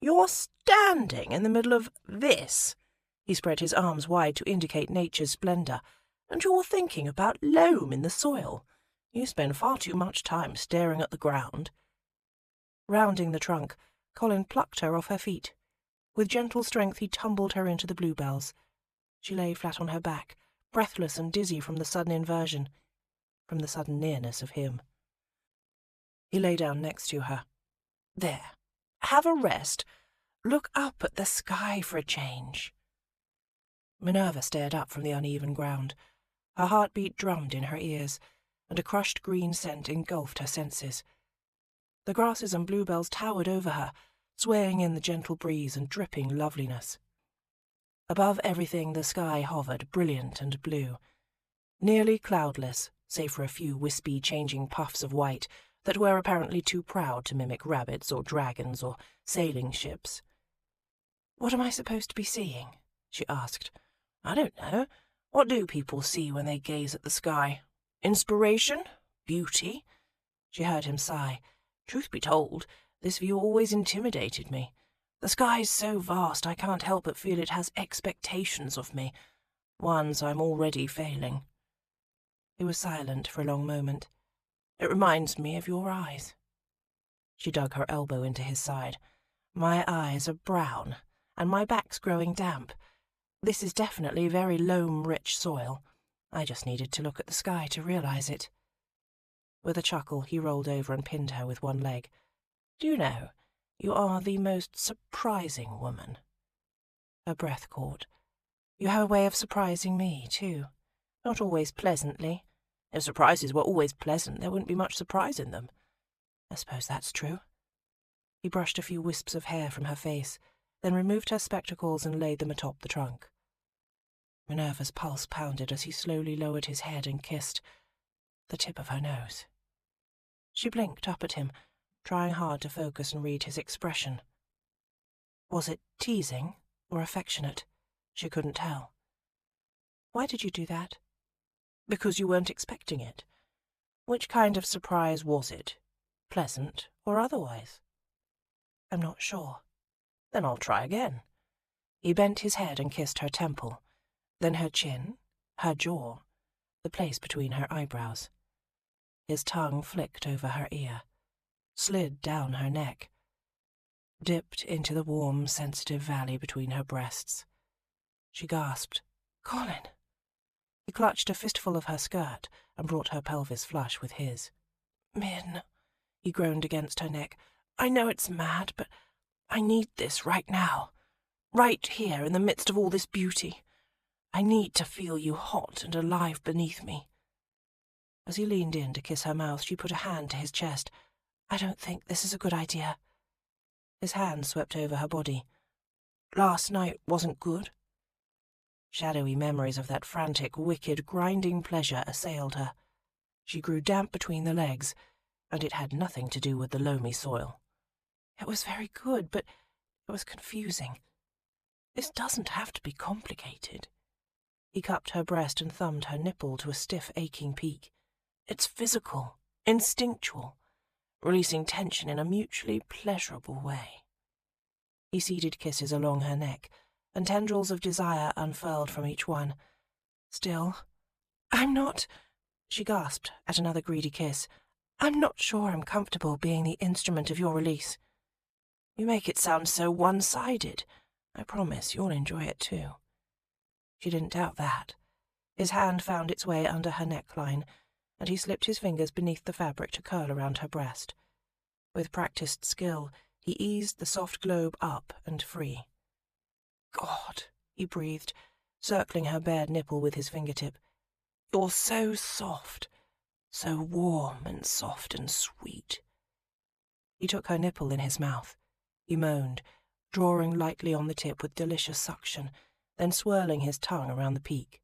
"You're standing in the middle of this," he spread his arms wide to indicate nature's splendour, "and you're thinking about loam in the soil. You spend far too much time staring at the ground." Rounding the trunk, Colin plucked her off her feet. With gentle strength he tumbled her into the bluebells. She lay flat on her back, breathless and dizzy from the sudden inversion, from the sudden nearness of him. He lay down next to her. "There. Have a rest. Look up at the sky for a change." Minerva stared up from the uneven ground. Her heartbeat drummed in her ears, and a crushed green scent engulfed her senses. The grasses and bluebells towered over her, swaying in the gentle breeze and dripping loveliness. Above everything the sky hovered, brilliant and blue, nearly cloudless, save for a few wispy, changing puffs of white that were apparently too proud to mimic rabbits or dragons or sailing ships. "What am I supposed to be seeing?" she asked. "I don't know. What do people see when they gaze at the sky? Inspiration? Beauty?" She heard him sigh. "Truth be told, this view always intimidated me. The sky's so vast I can't help but feel it has expectations of me, ones I'm already failing." He was silent for a long moment. "It reminds me of your eyes." She dug her elbow into his side. "My eyes are brown, and my back's growing damp. This is definitely very loam-rich soil. I just needed to look at the sky to realize it." With a chuckle, he rolled over and pinned her with one leg. "Do you know, you are the most surprising woman." Her breath caught. "You have a way of surprising me, too. Not always pleasantly. If surprises were always pleasant, there wouldn't be much surprise in them. I suppose that's true." He brushed a few wisps of hair from her face, then removed her spectacles and laid them atop the trunk. Minerva's pulse pounded as he slowly lowered his head and kissed the tip of her nose. She blinked up at him, trying hard to focus and read his expression. Was it teasing or affectionate? She couldn't tell. "Why did you do that?" "Because you weren't expecting it." "Which kind of surprise was it? Pleasant or otherwise?" "I'm not sure." "Then I'll try again." He bent his head and kissed her temple, then her chin, her jaw, the place between her eyebrows. His tongue flicked over her ear, slid down her neck, dipped into the warm, sensitive valley between her breasts. She gasped, "Colin!" He clutched a fistful of her skirt and brought her pelvis flush with his. "Min," he groaned against her neck, "I know it's mad, but I need this right now, right here in the midst of all this beauty. I need to feel you hot and alive beneath me." As he leaned in to kiss her mouth, she put a hand to his chest. "I don't think this is a good idea." His hand swept over her body. "Last night wasn't good." Shadowy memories of that frantic, wicked, grinding pleasure assailed her. She grew damp between the legs, and it had nothing to do with the loamy soil. "It was very good, but it was confusing. This doesn't have to be complicated." He cupped her breast and thumbed her nipple to a stiff, aching peak. "It's physical, instinctual, releasing tension in a mutually pleasurable way." He seeded kisses along her neck, and tendrils of desire unfurled from each one. "Still, I'm not—" she gasped at another greedy kiss. "I'm not sure I'm comfortable being the instrument of your release." "You make it sound so one-sided. I promise you'll enjoy it too." She didn't doubt that. His hand found its way under her neckline, and he slipped his fingers beneath the fabric to curl around her breast. With practiced skill, he eased the soft globe up and free. "God," he breathed, circling her bared nipple with his fingertip. "You're so soft, so warm and soft and sweet." He took her nipple in his mouth. he moaned, drawing lightly on the tip with delicious suction, then swirling his tongue around the peak.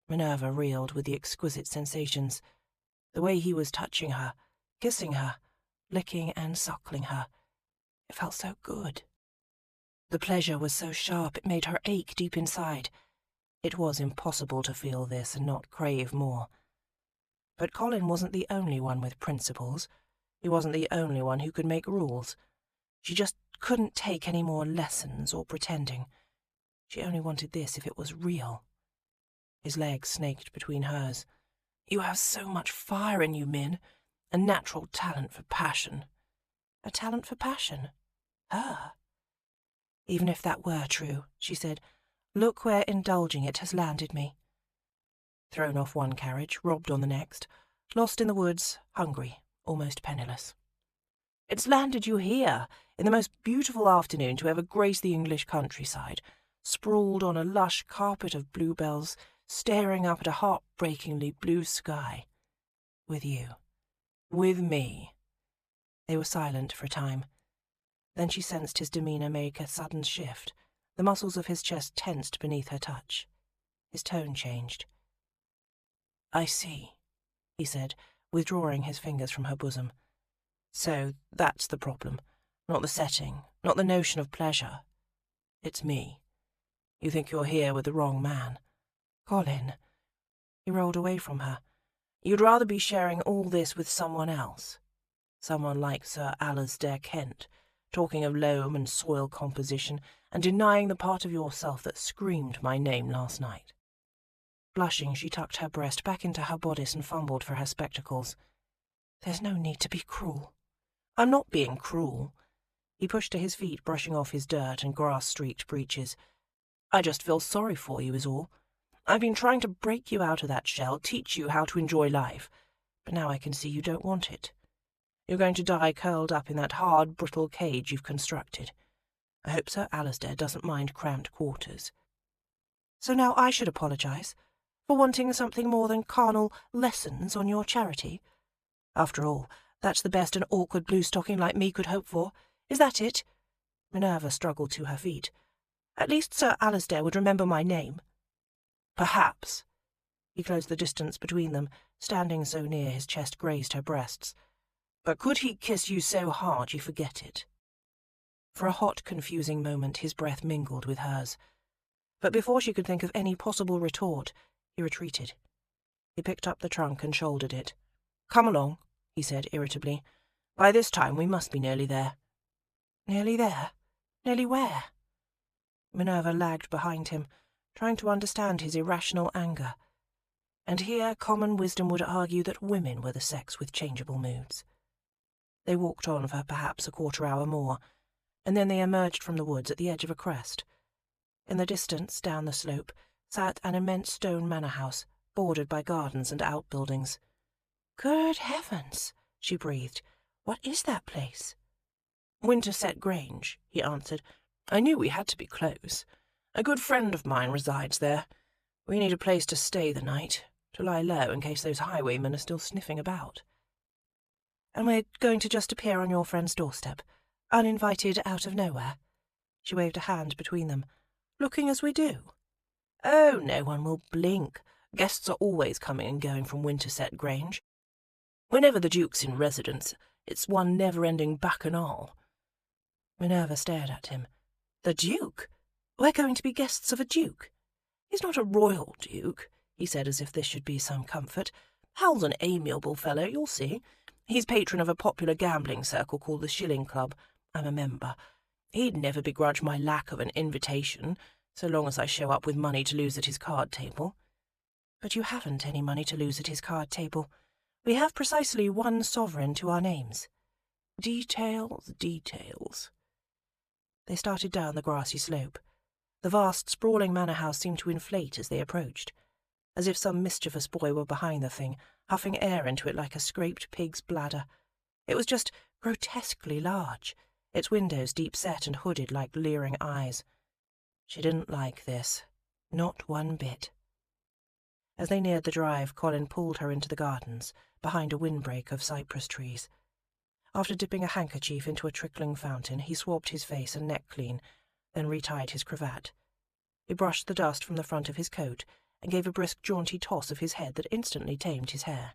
Minerva reeled with the exquisite sensations. The way he was touching her, kissing her, licking and suckling her. It felt so good. The pleasure was so sharp it made her ache deep inside. It was impossible to feel this and not crave more. But Colin wasn't the only one with principles. He wasn't the only one who could make rules. She just couldn't take any more lessons or pretending. She only wanted this if it was real. His legs snaked between hers. "You have so much fire in you, Min. A natural talent for passion." A talent for passion? Her? "Even if that were true," she said, "look where indulging it has landed me." Thrown off one carriage, robbed on the next, lost in the woods, hungry, almost penniless. "It's landed you here, in the most beautiful afternoon to ever grace the English countryside, sprawled on a lush carpet of bluebells, staring up at a heartbreakingly blue sky. With you. With me." They were silent for a time. Then she sensed his demeanour make a sudden shift. The muscles of his chest tensed beneath her touch. His tone changed. "I see," he said, withdrawing his fingers from her bosom. "So that's the problem. Not the setting, not the notion of pleasure. It's me. You think you're here with the wrong man. Colin." He rolled away from her. "You'd rather be sharing all this with someone else. Someone like Sir Alasdair Kent, talking of loam and soil composition, and denying the part of yourself that screamed my name last night." Blushing, she tucked her breast back into her bodice and fumbled for her spectacles. "There's no need to be cruel." "I'm not being cruel." He pushed to his feet, brushing off his dirt and grass-streaked breeches. "I just feel sorry for you, is all. I've been trying to break you out of that shell, teach you how to enjoy life, but now I can see you don't want it. You're going to die curled up in that hard, brittle cage you've constructed. I hope Sir Alasdair doesn't mind cramped quarters." "So now I should apologise for wanting something more than carnal lessons on your charity? After all, that's the best an awkward bluestocking like me could hope for. Is that it?" Minerva struggled to her feet. "At least Sir Alasdair would remember my name." "Perhaps." He closed the distance between them, standing so near his chest grazed her breasts. "But could he kiss you so hard you forget it?" For a hot, confusing moment his breath mingled with hers. But before she could think of any possible retort, he retreated. He picked up the trunk and shouldered it. "Come along," he said irritably. "By this time we must be nearly there." "Nearly there? Nearly where?" Minerva lagged behind him, trying to understand his irrational anger. And here common wisdom would argue that women were the sex with changeable moods. They walked on for perhaps a quarter-hour more, and then they emerged from the woods at the edge of a crest. In the distance, down the slope, sat an immense stone manor-house, bordered by gardens and outbuildings. "Good heavens," she breathed. "What is that place?" "Winterset Grange," he answered. "I knew we had to be close. A good friend of mine resides there. We need a place to stay the night, to lie low in case those highwaymen are still sniffing about." "And we're going to just appear on your friend's doorstep, uninvited out of nowhere?" She waved a hand between them. "Looking as we do?" "Oh, no one will blink. Guests are always coming and going from Winterset Grange. Whenever the Duke's in residence, it's one never-ending bacchanal." Minerva stared at him. "The Duke? We're going to be guests of a Duke? He's not a royal Duke," he said as if this should be some comfort. "Hal's an amiable fellow, you'll see. He's patron of a popular gambling circle called the Shilling Club. I'm a member. He'd never begrudge my lack of an invitation, so long as I show up with money to lose at his card table." "But you haven't any money to lose at his card table. We have precisely 1 sovereign to our names." "Details, details." They started down the grassy slope. The vast, sprawling manor-house seemed to inflate as they approached, as if some mischievous boy were behind the thing, huffing air into it like a scraped pig's bladder. It was just grotesquely large, its windows deep-set and hooded like leering eyes. She didn't like this. Not one bit. As they neared the drive, Colin pulled her into the gardens, behind a windbreak of cypress trees. After dipping a handkerchief into a trickling fountain, he swabbed his face and neck clean, then retied his cravat. He brushed the dust from the front of his coat and gave a brisk jaunty toss of his head that instantly tamed his hair.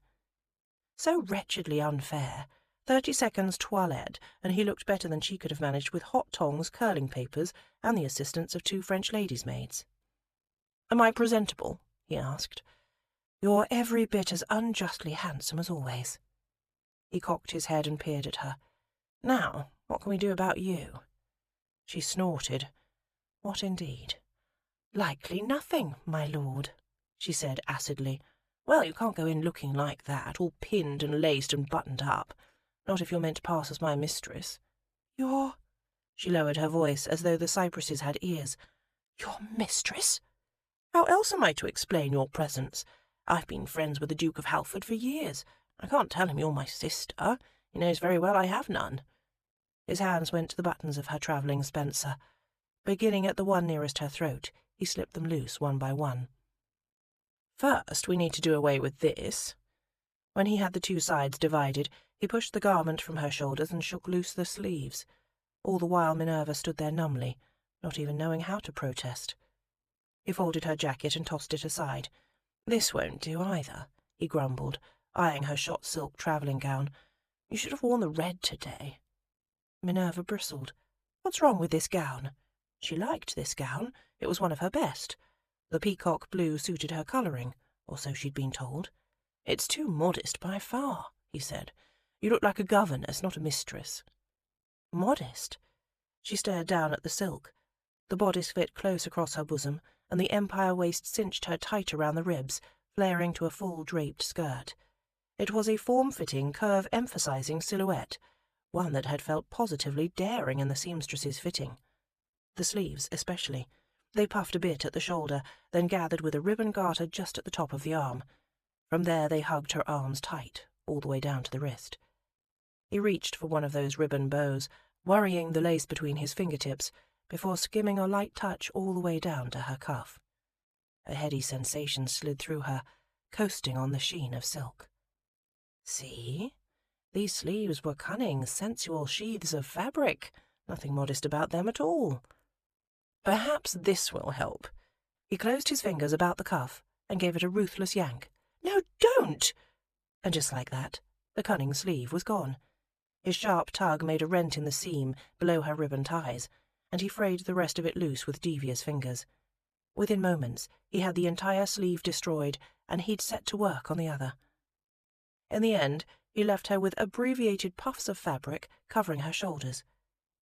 So wretchedly unfair. 30 seconds toilette, and he looked better than she could have managed with hot tongs, curling papers, and the assistance of 2 French ladies' maids. "Am I presentable?" he asked. "You're every bit as unjustly handsome as always." He cocked his head and peered at her. "Now, what can we do about you?" She snorted. What indeed? "Likely nothing, my lord," she said acidly. "Well, you can't go in looking like that, all pinned and laced and buttoned up. Not if you're meant to pass as my mistress." "Your—" She lowered her voice as though the cypresses had ears. "Your mistress? How else am I to explain your presence? I've been friends with the Duke of Halford for years. I can't tell him you're my sister. He knows very well I have none." His hands went to the buttons of her travelling spencer. Beginning at the one nearest her throat, he slipped them loose one by one. "First, we need to do away with this." When he had the 2 sides divided, he pushed the garment from her shoulders and shook loose the sleeves. All the while Minerva stood there numbly, not even knowing how to protest. He folded her jacket and tossed it aside. "This won't do either," he grumbled, eyeing her shot silk travelling gown. "You should have worn the red today." Minerva bristled. What's wrong with this gown? She liked this gown. It was one of her best. The peacock blue suited her colouring, or so she'd been told. "It's too modest by far," he said. "You look like a governess, not a mistress." Modest? She stared down at the silk. The bodice fit close across her bosom, and the empire waist cinched her tight around the ribs, flaring to a full draped skirt. It was a form-fitting, curve-emphasizing silhouette, one that had felt positively daring in the seamstress's fitting. The sleeves especially. They puffed a bit at the shoulder, then gathered with a ribbon garter just at the top of the arm. From there they hugged her arms tight, all the way down to the wrist. He reached for one of those ribbon bows, worrying the lace between his fingertips, before skimming a light touch all the way down to her cuff. A heady sensation slid through her, coasting on the sheen of silk. See? These sleeves were cunning, sensual sheaths of fabric. Nothing modest about them at all. Perhaps this will help. He closed his fingers about the cuff and gave it a ruthless yank. "No, don't!" And just like that, the cunning sleeve was gone. His sharp tug made a rent in the seam below her ribbon ties, and he frayed the rest of it loose with devious fingers. Within moments, he had the entire sleeve destroyed, and he'd set to work on the other. In the end, he left her with abbreviated puffs of fabric covering her shoulders,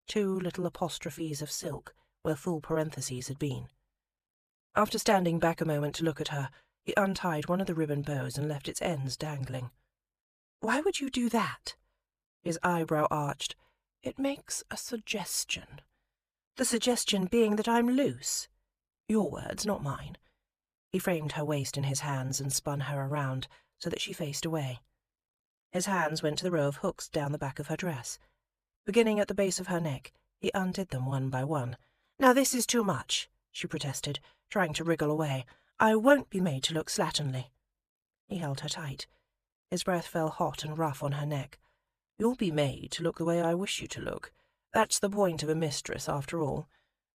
2 little apostrophes of silk where full parentheses had been. After standing back a moment to look at her, he untied one of the ribbon bows and left its ends dangling. "Why would you do that?" His eyebrow arched. "It makes a suggestion. The suggestion being that I'm loose. Your words, not mine." He framed her waist in his hands and spun her around so that she faced away. His hands went to the row of hooks down the back of her dress. Beginning at the base of her neck, he undid them one by one. "Now this is too much," she protested, trying to wriggle away. "I won't be made to look slatternly." He held her tight. His breath fell hot and rough on her neck. "You'll be made to look the way I wish you to look. That's the point of a mistress, after all.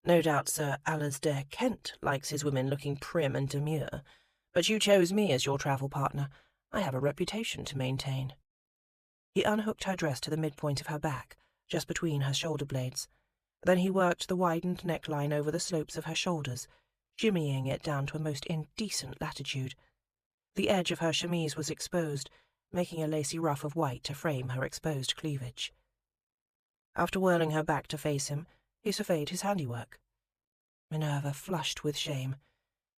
No doubt Sir Alasdair Kent likes his women looking prim and demure, but you chose me as your travel partner. I have a reputation to maintain." He unhooked her dress to the midpoint of her back, just between her shoulder blades. Then he worked the widened neckline over the slopes of her shoulders, shimmying it down to a most indecent latitude. The edge of her chemise was exposed, making a lacy ruff of white to frame her exposed cleavage. After whirling her back to face him, he surveyed his handiwork. Minerva flushed with shame.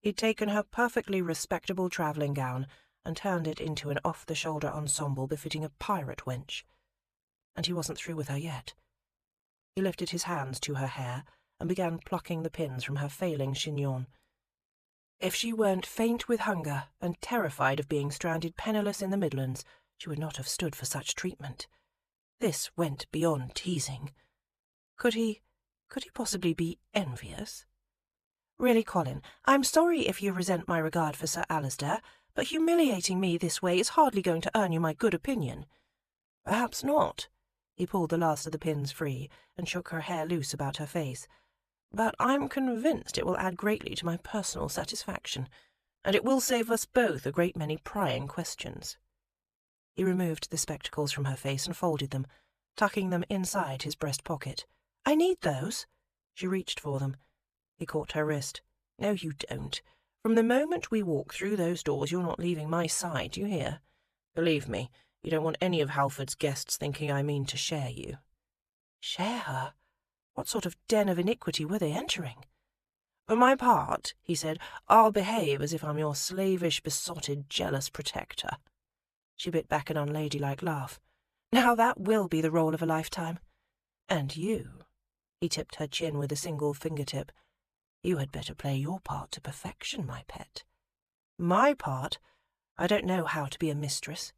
He'd taken her perfectly respectable travelling gown and turned it into an off-the-shoulder ensemble befitting a pirate wench. And he wasn't through with her yet. He lifted his hands to her hair and began plucking the pins from her failing chignon. If she weren't faint with hunger and terrified of being stranded penniless in the Midlands, she would not have stood for such treatment. This went beyond teasing. Could he possibly be envious? "Really, Colin, I'm sorry if you resent my regard for Sir Alasdair, but humiliating me this way is hardly going to earn you my good opinion." "Perhaps not," He pulled the last of the pins free and shook her hair loose about her face. "But I'm convinced it will add greatly to my personal satisfaction, and it will save us both a great many prying questions." He removed the spectacles from her face and folded them, tucking them inside his breast pocket. "I need those." She reached for them. He caught her wrist. "No, you don't. From the moment we walk through those doors, you're not leaving my side, do you hear? Believe me, you don't want any of Halford's guests thinking I mean to share you." Share her? What sort of den of iniquity were they entering? "For my part," he said, "I'll behave as if I'm your slavish, besotted, jealous protector." She bit back an unladylike laugh. "Now that will be the role of a lifetime. And you," he tipped her chin with a single fingertip, "you had better play your part to perfection, my pet." "My part? I don't know how to be a mistress.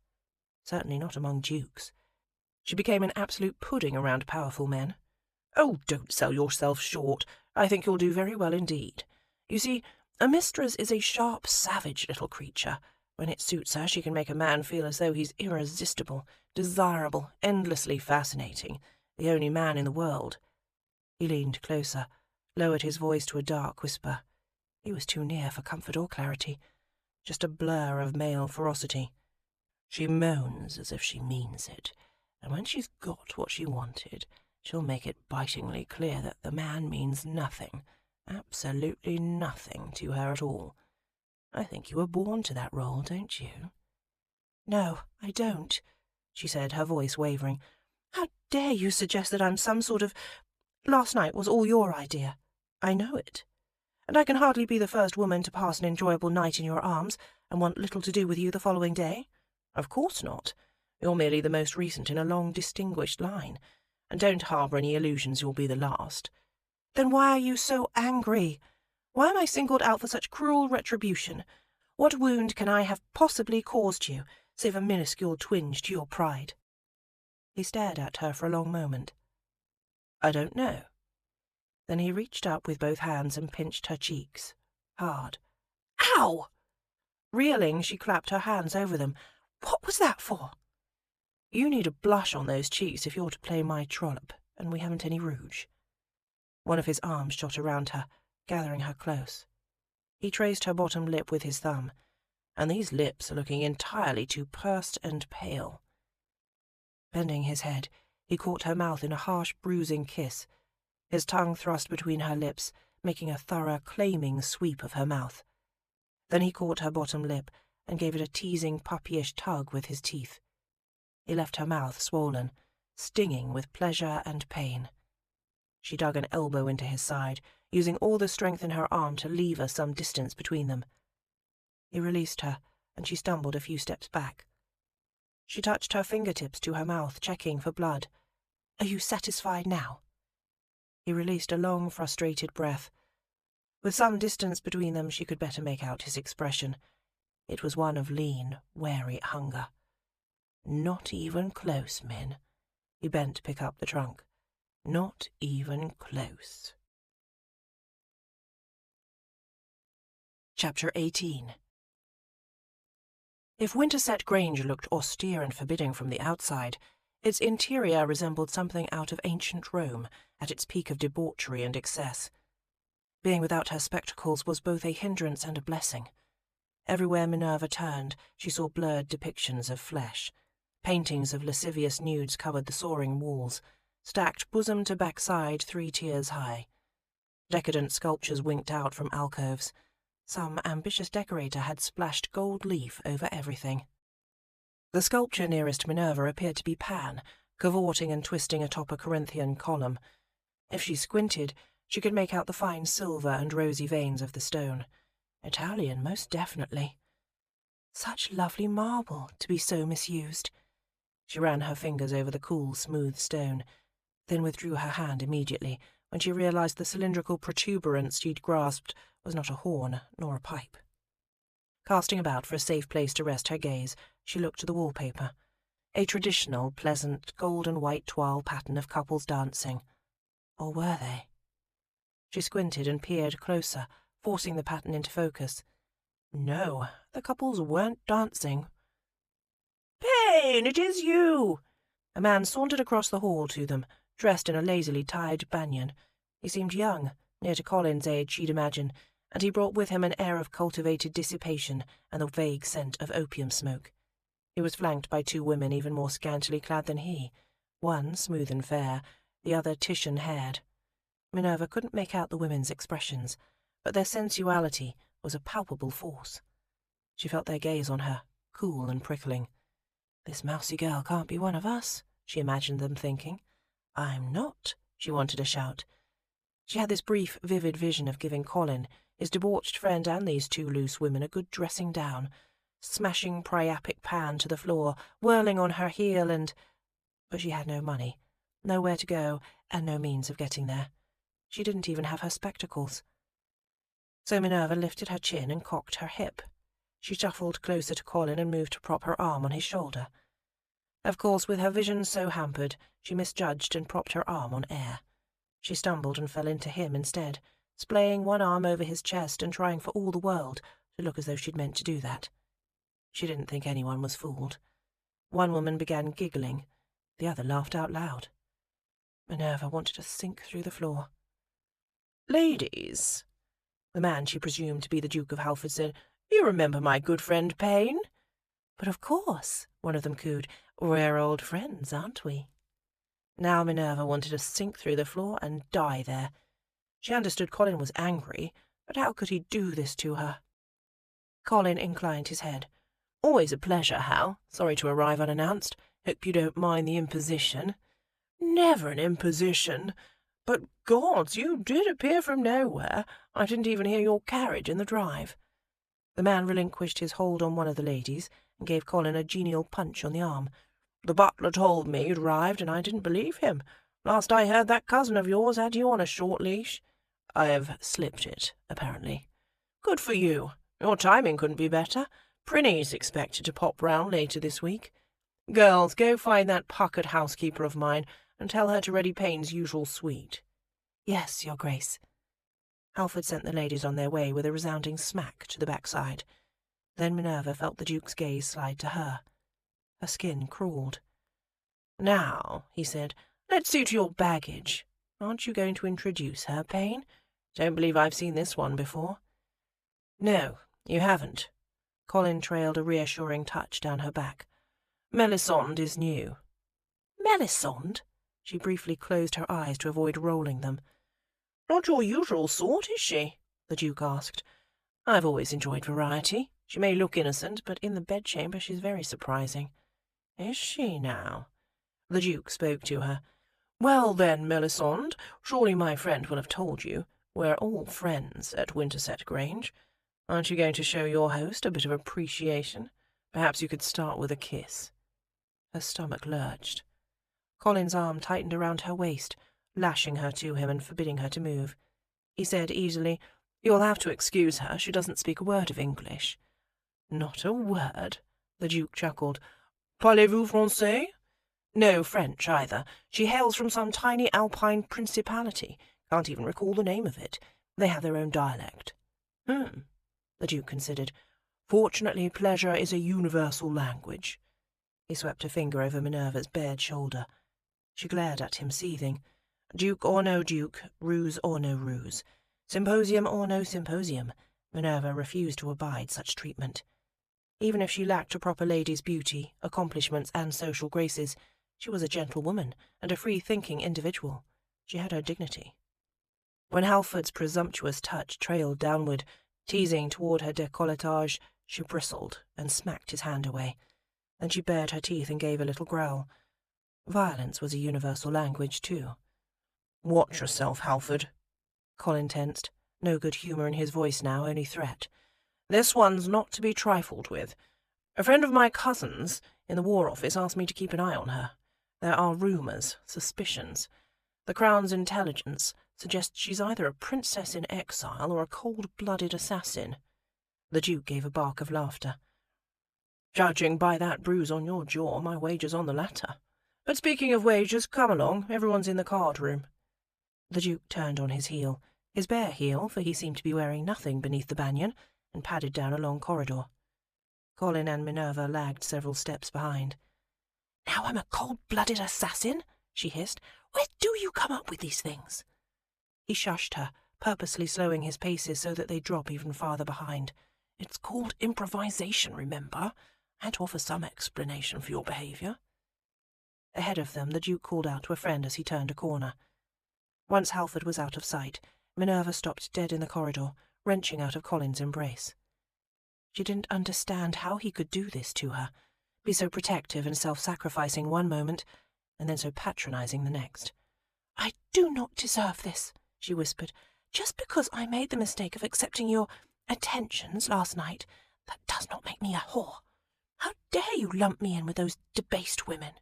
Certainly not among dukes." She became an absolute pudding around powerful men. "Oh, don't sell yourself short. I think you'll do very well indeed. You see, a mistress is a sharp, savage little creature. When it suits her, she can make a man feel as though he's irresistible, desirable, endlessly fascinating, the only man in the world." He leaned closer, lowered his voice to a dark whisper. He was too near for comfort or clarity, just a blur of male ferocity. "She moans as if she means it, and when she's got what she wanted, she'll make it bitingly clear that the man means nothing, absolutely nothing to her at all. I think you were born to that role, don't you?" "No, I don't," she said, her voice wavering. "How dare you suggest that I'm some sort of... Last night was all your idea. I know it. And I can hardly be the first woman to pass an enjoyable night in your arms and want little to do with you the following day. Of course not. You're merely the most recent in a long, distinguished line, and don't harbour any illusions you'll be the last." "Then why are you so angry? Why am I singled out for such cruel retribution? What wound can I have possibly caused you, save a minuscule twinge to your pride?" He stared at her for a long moment. "I don't know." Then he reached up with both hands and pinched her cheeks, hard. "Ow!" Reeling, she clapped her hands over them. "What was that for?" "You need a blush on those cheeks if you're to play my trollop, and we haven't any rouge." One of his arms shot around her, gathering her close. He traced her bottom lip with his thumb, and these lips are looking entirely too pursed and pale. Bending his head, he caught her mouth in a harsh, bruising kiss, his tongue thrust between her lips, making a thorough, claiming sweep of her mouth. Then he caught her bottom lip and gave it a teasing, puppyish tug with his teeth. He left her mouth swollen, stinging with pleasure and pain. She dug an elbow into his side, using all the strength in her arm to lever some distance between them. He released her, and she stumbled a few steps back. She touched her fingertips to her mouth, checking for blood. "Are you satisfied now?" He released a long, frustrated breath. With some distance between them, she could better make out his expression. It was one of lean, wary hunger. "Not even close, Min." He bent to pick up the trunk. "Not even close." Chapter 18. If Winterset Grange looked austere and forbidding from the outside, its interior resembled something out of ancient Rome, at its peak of debauchery and excess. Being without her spectacles was both a hindrance and a blessing. Everywhere Minerva turned, she saw blurred depictions of flesh. Paintings of lascivious nudes covered the soaring walls, stacked bosom to backside 3 tiers high. Decadent sculptures winked out from alcoves. Some ambitious decorator had splashed gold leaf over everything. The sculpture nearest Minerva appeared to be Pan, cavorting and twisting atop a Corinthian column. If she squinted, she could make out the fine silver and rosy veins of the stone. Italian, most definitely. Such lovely marble, to be so misused. She ran her fingers over the cool, smooth stone, then withdrew her hand immediately when she realized the cylindrical protuberance she'd grasped was not a horn nor a pipe. Casting about for a safe place to rest her gaze, she looked to the wallpaper. A traditional, pleasant, gold and white toile pattern of couples dancing. Or were they? She squinted and peered closer, forcing the pattern into focus. No, the couples weren't dancing. "Payne, it is you!" A man sauntered across the hall to them, dressed in a lazily tied banyan. He seemed young, near to Colin's age, she'd imagine, and he brought with him an air of cultivated dissipation and the vague scent of opium smoke. He was flanked by 2 women even more scantily clad than he, one smooth and fair, the other Titian-haired. Minerva couldn't make out the women's expressions, but their sensuality was a palpable force. She felt their gaze on her, cool and prickling. "This mousy girl can't be one of us," she imagined them thinking. "I'm not," she wanted to shout. She had this brief, vivid vision of giving Colin, his debauched friend and these 2 loose women a good dressing down, smashing priapic Pan to the floor, whirling on her heel and— But she had no money, nowhere to go, and no means of getting there. She didn't even have her spectacles. So Minerva lifted her chin and cocked her hip. She shuffled closer to Colin and moved to prop her arm on his shoulder. Of course, with her vision so hampered, she misjudged and propped her arm on air. She stumbled and fell into him instead, splaying one arm over his chest and trying for all the world to look as though she'd meant to do that. She didn't think anyone was fooled. One woman began giggling. The other laughed out loud. Minerva wanted to sink through the floor. "Ladies," the man she presumed to be the Duke of Halford said, "you remember my good friend Payne?" "But of course," one of them cooed. "We're old friends, aren't we?" Now Minerva wanted to sink through the floor and die there. She understood Colin was angry, but how could he do this to her? Colin inclined his head. "Always a pleasure, Hal. Sorry to arrive unannounced. Hope you don't mind the imposition." "Never an imposition. But, gods, you did appear from nowhere. I didn't even hear your carriage in the drive." The man relinquished his hold on one of the ladies and gave Colin a genial punch on the arm. "The butler told me you'd arrived, and I didn't believe him. Last I heard, that cousin of yours had you on a short leash." "I have slipped it, apparently." "Good for you. Your timing couldn't be better. Prinny's expected to pop round later this week. Girls, go find that puckered housekeeper of mine and tell her to ready Payne's usual suite." "Yes, Your Grace." Halford sent the ladies on their way with a resounding smack to the backside. Then Minerva felt the Duke's gaze slide to her. Her skin crawled. "Now," he said, "let's see to your baggage. Aren't you going to introduce her, Payne? Don't believe I've seen this one before." "No, you haven't." Colin trailed a reassuring touch down her back. "Melisande is new." "Melisande?" She briefly closed her eyes to avoid rolling them. "Not your usual sort, is she?" the Duke asked. "I've always enjoyed variety. She may look innocent, but in the bedchamber she's very surprising." "Is she now?" The Duke spoke to her. "Well then, Melisande, surely my friend will have told you. We're all friends at Winterset Grange. Aren't you going to show your host a bit of appreciation? Perhaps you could start with a kiss." Her stomach lurched. Colin's arm tightened around her waist, lashing her to him and forbidding her to move. He said easily, "You'll have to excuse her. She doesn't speak a word of English." "Not a word?" The Duke chuckled. "Parlez-vous français?" "No French either. She hails from some tiny Alpine principality. Can't even recall the name of it. They have their own dialect." The Duke considered. "Fortunately, pleasure is a universal language." He swept a finger over Minerva's bared shoulder. She glared at him, seething. Duke or no Duke, ruse or no ruse, symposium or no symposium, Minerva refused to abide such treatment. Even if she lacked a proper lady's beauty, accomplishments, and social graces, she was a gentlewoman and a free-thinking individual. She had her dignity. When Halford's presumptuous touch trailed downward, teasing toward her décolletage, she bristled and smacked his hand away. Then she bared her teeth and gave a little growl. Violence was a universal language, too. "Watch yourself, Halford." Colin tensed. No good humour in his voice now, only threat. "This one's not to be trifled with. A friend of my cousin's in the War Office asked me to keep an eye on her. There are rumours, suspicions. The Crown's intelligence suggests she's either a princess in exile or a cold-blooded assassin." The Duke gave a bark of laughter. "Judging by that bruise on your jaw, my wager's on the latter. But speaking of wagers, come along, everyone's in the card-room." The Duke turned on his heel, his bare heel, for he seemed to be wearing nothing beneath the banyan, and padded down a long corridor. Colin and Minerva lagged several steps behind. Now I'm a cold-blooded assassin, she hissed. Where do you come up with these things? He shushed her, purposely slowing his paces so that they drop even farther behind. It's called improvisation, remember? I had to offer some explanation for your behaviour. Ahead of them, the Duke called out to a friend as he turned a corner. Once Halford was out of sight, Minerva stopped dead in the corridor, wrenching out of Colin's embrace. She didn't understand how he could do this to her, be so protective and self-sacrificing one moment, and then so patronising the next. I do not deserve this, she whispered. Just because I made the mistake of accepting your attentions last night, that does not make me a whore. How dare you lump me in with those debased women?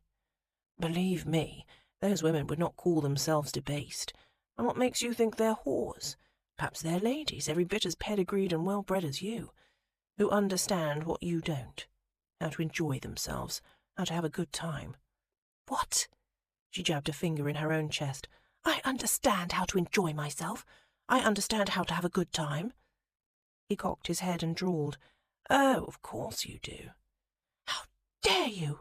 Believe me, those women would not call themselves debased. And what makes you think they're whores? Perhaps they're ladies, every bit as pedigreed and well-bred as you, who understand what you don't, how to enjoy themselves, how to have a good time. What? She jabbed a finger in her own chest. I understand how to enjoy myself. I understand how to have a good time. He cocked his head and drawled. Oh, of course you do. How dare you?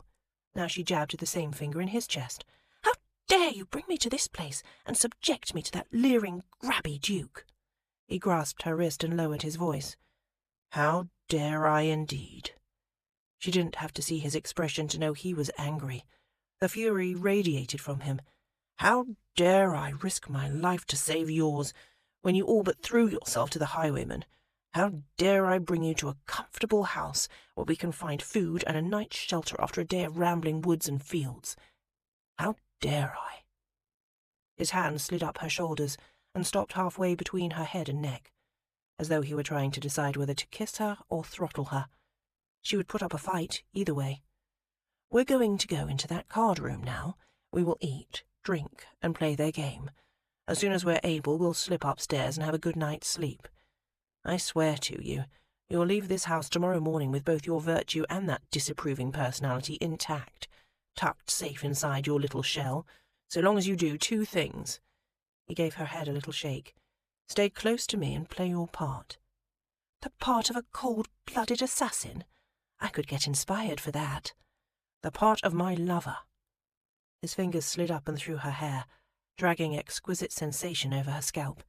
Now she jabbed the same finger in his chest. How dare you bring me to this place and subject me to that leering, grabby Duke? He grasped her wrist and lowered his voice. How dare I indeed? She didn't have to see his expression to know he was angry. The fury radiated from him. How dare I risk my life to save yours, when you all but threw yourself to the highwayman? How dare I bring you to a comfortable house where we can find food and a night's shelter after a day of rambling woods and fields? How dare I? His hand slid up her shoulders and stopped halfway between her head and neck, as though he were trying to decide whether to kiss her or throttle her. She would put up a fight either way. We're going to go into that card room now. We will eat, drink, and play their game. As soon as we're able, we'll slip upstairs and have a good night's sleep. I swear to you, you'll leave this house tomorrow morning with both your virtue and that disapproving personality intact, tucked safe inside your little shell, so long as you do two things. He gave her head a little shake. Stay close to me and play your part. The part of a cold-blooded assassin? I could get inspired for that. The part of my lover. His fingers slid up and through her hair, dragging exquisite sensation over her scalp.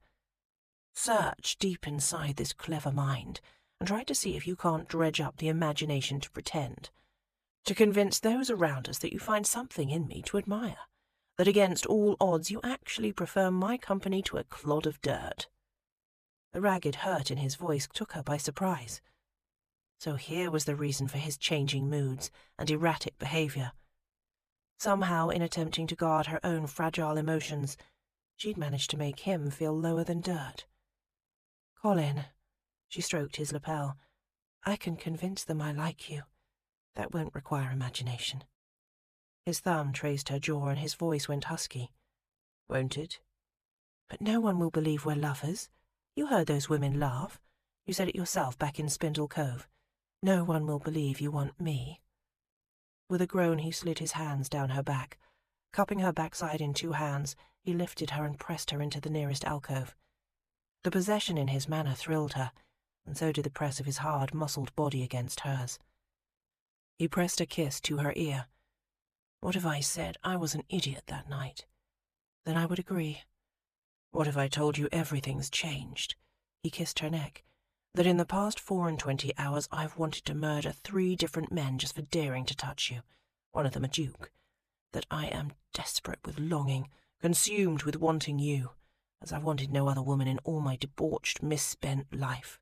Search deep inside this clever mind, and try to see if you can't dredge up the imagination to pretend, to convince those around us that you find something in me to admire, that against all odds you actually prefer my company to a clod of dirt. The ragged hurt in his voice took her by surprise. So here was the reason for his changing moods and erratic behaviour. Somehow, in attempting to guard her own fragile emotions, she'd managed to make him feel lower than dirt. Colin, she stroked his lapel, I can convince them I like you. That won't require imagination. His thumb traced her jaw and his voice went husky. Won't it? But no one will believe we're lovers. You heard those women laugh. You said it yourself back in Spindle Cove. No one will believe you want me. With a groan he slid his hands down her back. Cupping her backside in two hands, he lifted her and pressed her into the nearest alcove. The possession in his manner thrilled her, and so did the press of his hard, muscled body against hers. He pressed a kiss to her ear. What if I said I was an idiot that night? Then I would agree. What if I told you everything's changed? He kissed her neck. That in the past 24 hours I've wanted to murder 3 different men just for daring to touch you, one of them a duke. That I am desperate with longing, consumed with wanting you, as I've wanted no other woman in all my debauched, misspent life.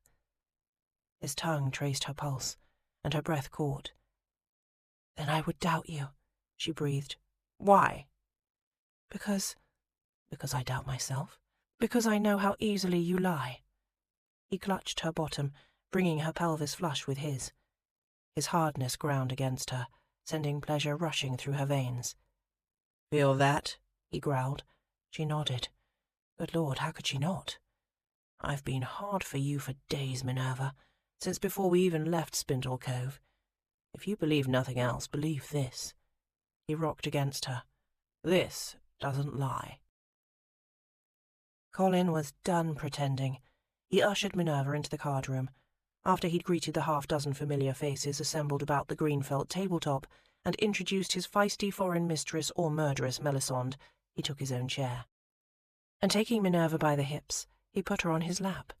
His tongue traced her pulse, and her breath caught. Then I would doubt you, she breathed. Why? Because I doubt myself. Because I know how easily you lie. He clutched her bottom, bringing her pelvis flush with his. His hardness ground against her, sending pleasure rushing through her veins. Feel that? He growled. She nodded. Good Lord, how could she not? I've been hard for you for days, Minerva, since before we even left Spindle Cove. If you believe nothing else, believe this. He rocked against her. This doesn't lie. Colin was done pretending. He ushered Minerva into the card-room, after he'd greeted the half-dozen familiar faces assembled about the green felt tabletop and introduced his feisty foreign mistress or murderess Melisande, he took his own chair. And taking Minerva by the hips, he put her on his lap,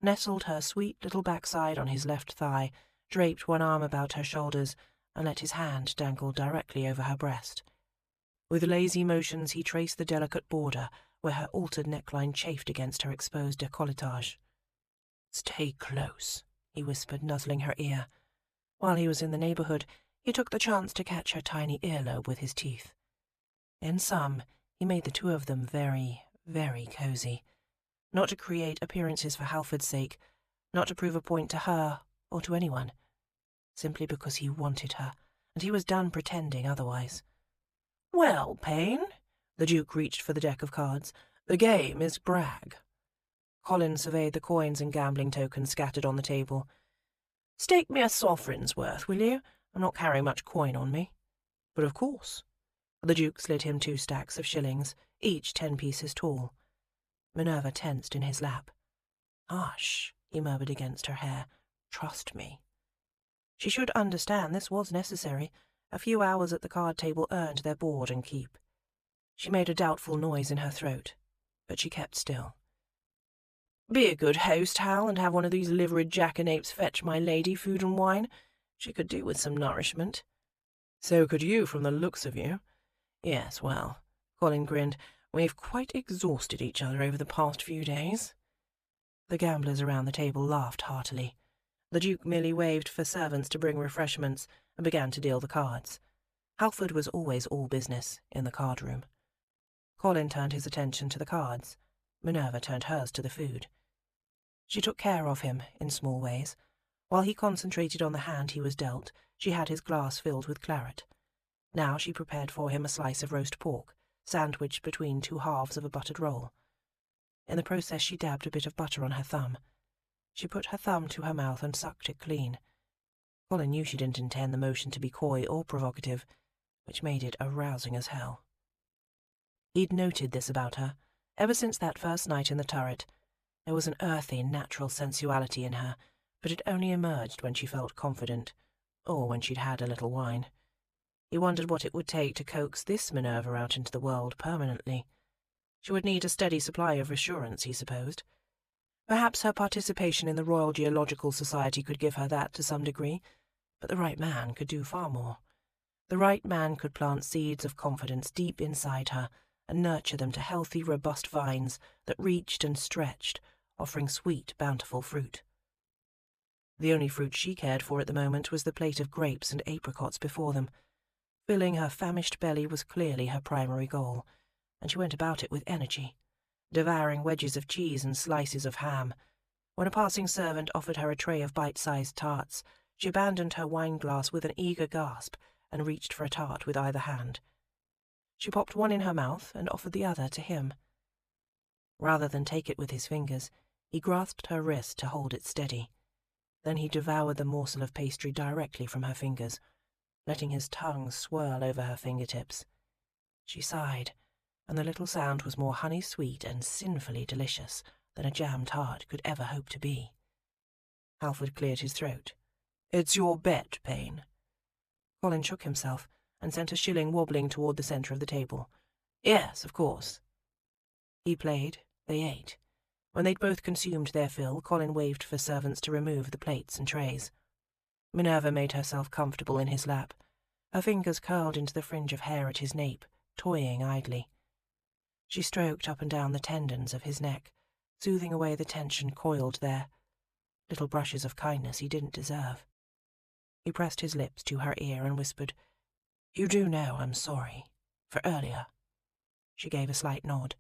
nestled her sweet little backside on his left thigh, draped one arm about her shoulders, and let his hand dangle directly over her breast. With lazy motions he traced the delicate border where her altered neckline chafed against her exposed décolletage. "Stay close," he whispered, nuzzling her ear. While he was in the neighbourhood, he took the chance to catch her tiny earlobe with his teeth. In sum, he made the two of them very, very cosy. Not to create appearances for Halford's sake, not to prove a point to her or to anyone. Simply because he wanted her, and he was done pretending otherwise. "Well, Payne," the Duke reached for the deck of cards, "the game is brag." Colin surveyed the coins and gambling tokens scattered on the table. "Stake me a sovereign's worth, will you? I'm not carrying much coin on me." "But of course." The Duke slid him 2 stacks of shillings, each 10 pieces tall. Minerva tensed in his lap. "Hush," he murmured against her hair. "Trust me." She should understand this was necessary. A few hours at the card table earned their board and keep. She made a doubtful noise in her throat, but she kept still. "Be a good host, Hal, and have one of these liveried jackanapes fetch my lady food and wine. She could do with some nourishment." "So could you, from the looks of you." "Yes, well," Colin grinned, "we've quite exhausted each other over the past few days." The gamblers around the table laughed heartily. The Duke merely waved for servants to bring refreshments and began to deal the cards. Halford was always all business in the card-room. Colin turned his attention to the cards. Minerva turned hers to the food. She took care of him in small ways. While he concentrated on the hand he was dealt, she had his glass filled with claret. Now she prepared for him a slice of roast pork, sandwiched between 2 halves of a buttered roll. In the process she dabbed a bit of butter on her thumb. She put her thumb to her mouth and sucked it clean. Colin knew she didn't intend the motion to be coy or provocative, which made it arousing as hell. He'd noted this about her, ever since that first night in the turret. There was an earthy, natural sensuality in her, but it only emerged when she felt confident, or when she'd had a little wine. He wondered what it would take to coax this Minerva out into the world permanently. She would need a steady supply of assurance, he supposed. Perhaps her participation in the Royal Geological Society could give her that to some degree, but the right man could do far more. The right man could plant seeds of confidence deep inside her and nurture them to healthy, robust vines that reached and stretched, offering sweet, bountiful fruit. The only fruit she cared for at the moment was the plate of grapes and apricots before them. Filling her famished belly was clearly her primary goal, and she went about it with energy, devouring wedges of cheese and slices of ham. When a passing servant offered her a tray of bite-sized tarts, she abandoned her wine-glass with an eager gasp and reached for a tart with either hand. She popped one in her mouth and offered the other to him. Rather than take it with his fingers, he grasped her wrist to hold it steady. Then he devoured the morsel of pastry directly from her fingers, letting his tongue swirl over her fingertips. She sighed, and the little sound was more honey-sweet and sinfully delicious than a jam tart could ever hope to be. Halford cleared his throat. "It's your bet, Payne." Colin shook himself and sent a shilling wobbling toward the centre of the table. "Yes, of course." He played, they ate. When they'd both consumed their fill, Colin waved for servants to remove the plates and trays. Minerva made herself comfortable in his lap. Her fingers curled into the fringe of hair at his nape, toying idly. She stroked up and down the tendons of his neck, soothing away the tension coiled there. Little brushes of kindness he didn't deserve. He pressed his lips to her ear and whispered, "You do know I'm sorry. For earlier." She gave a slight nod.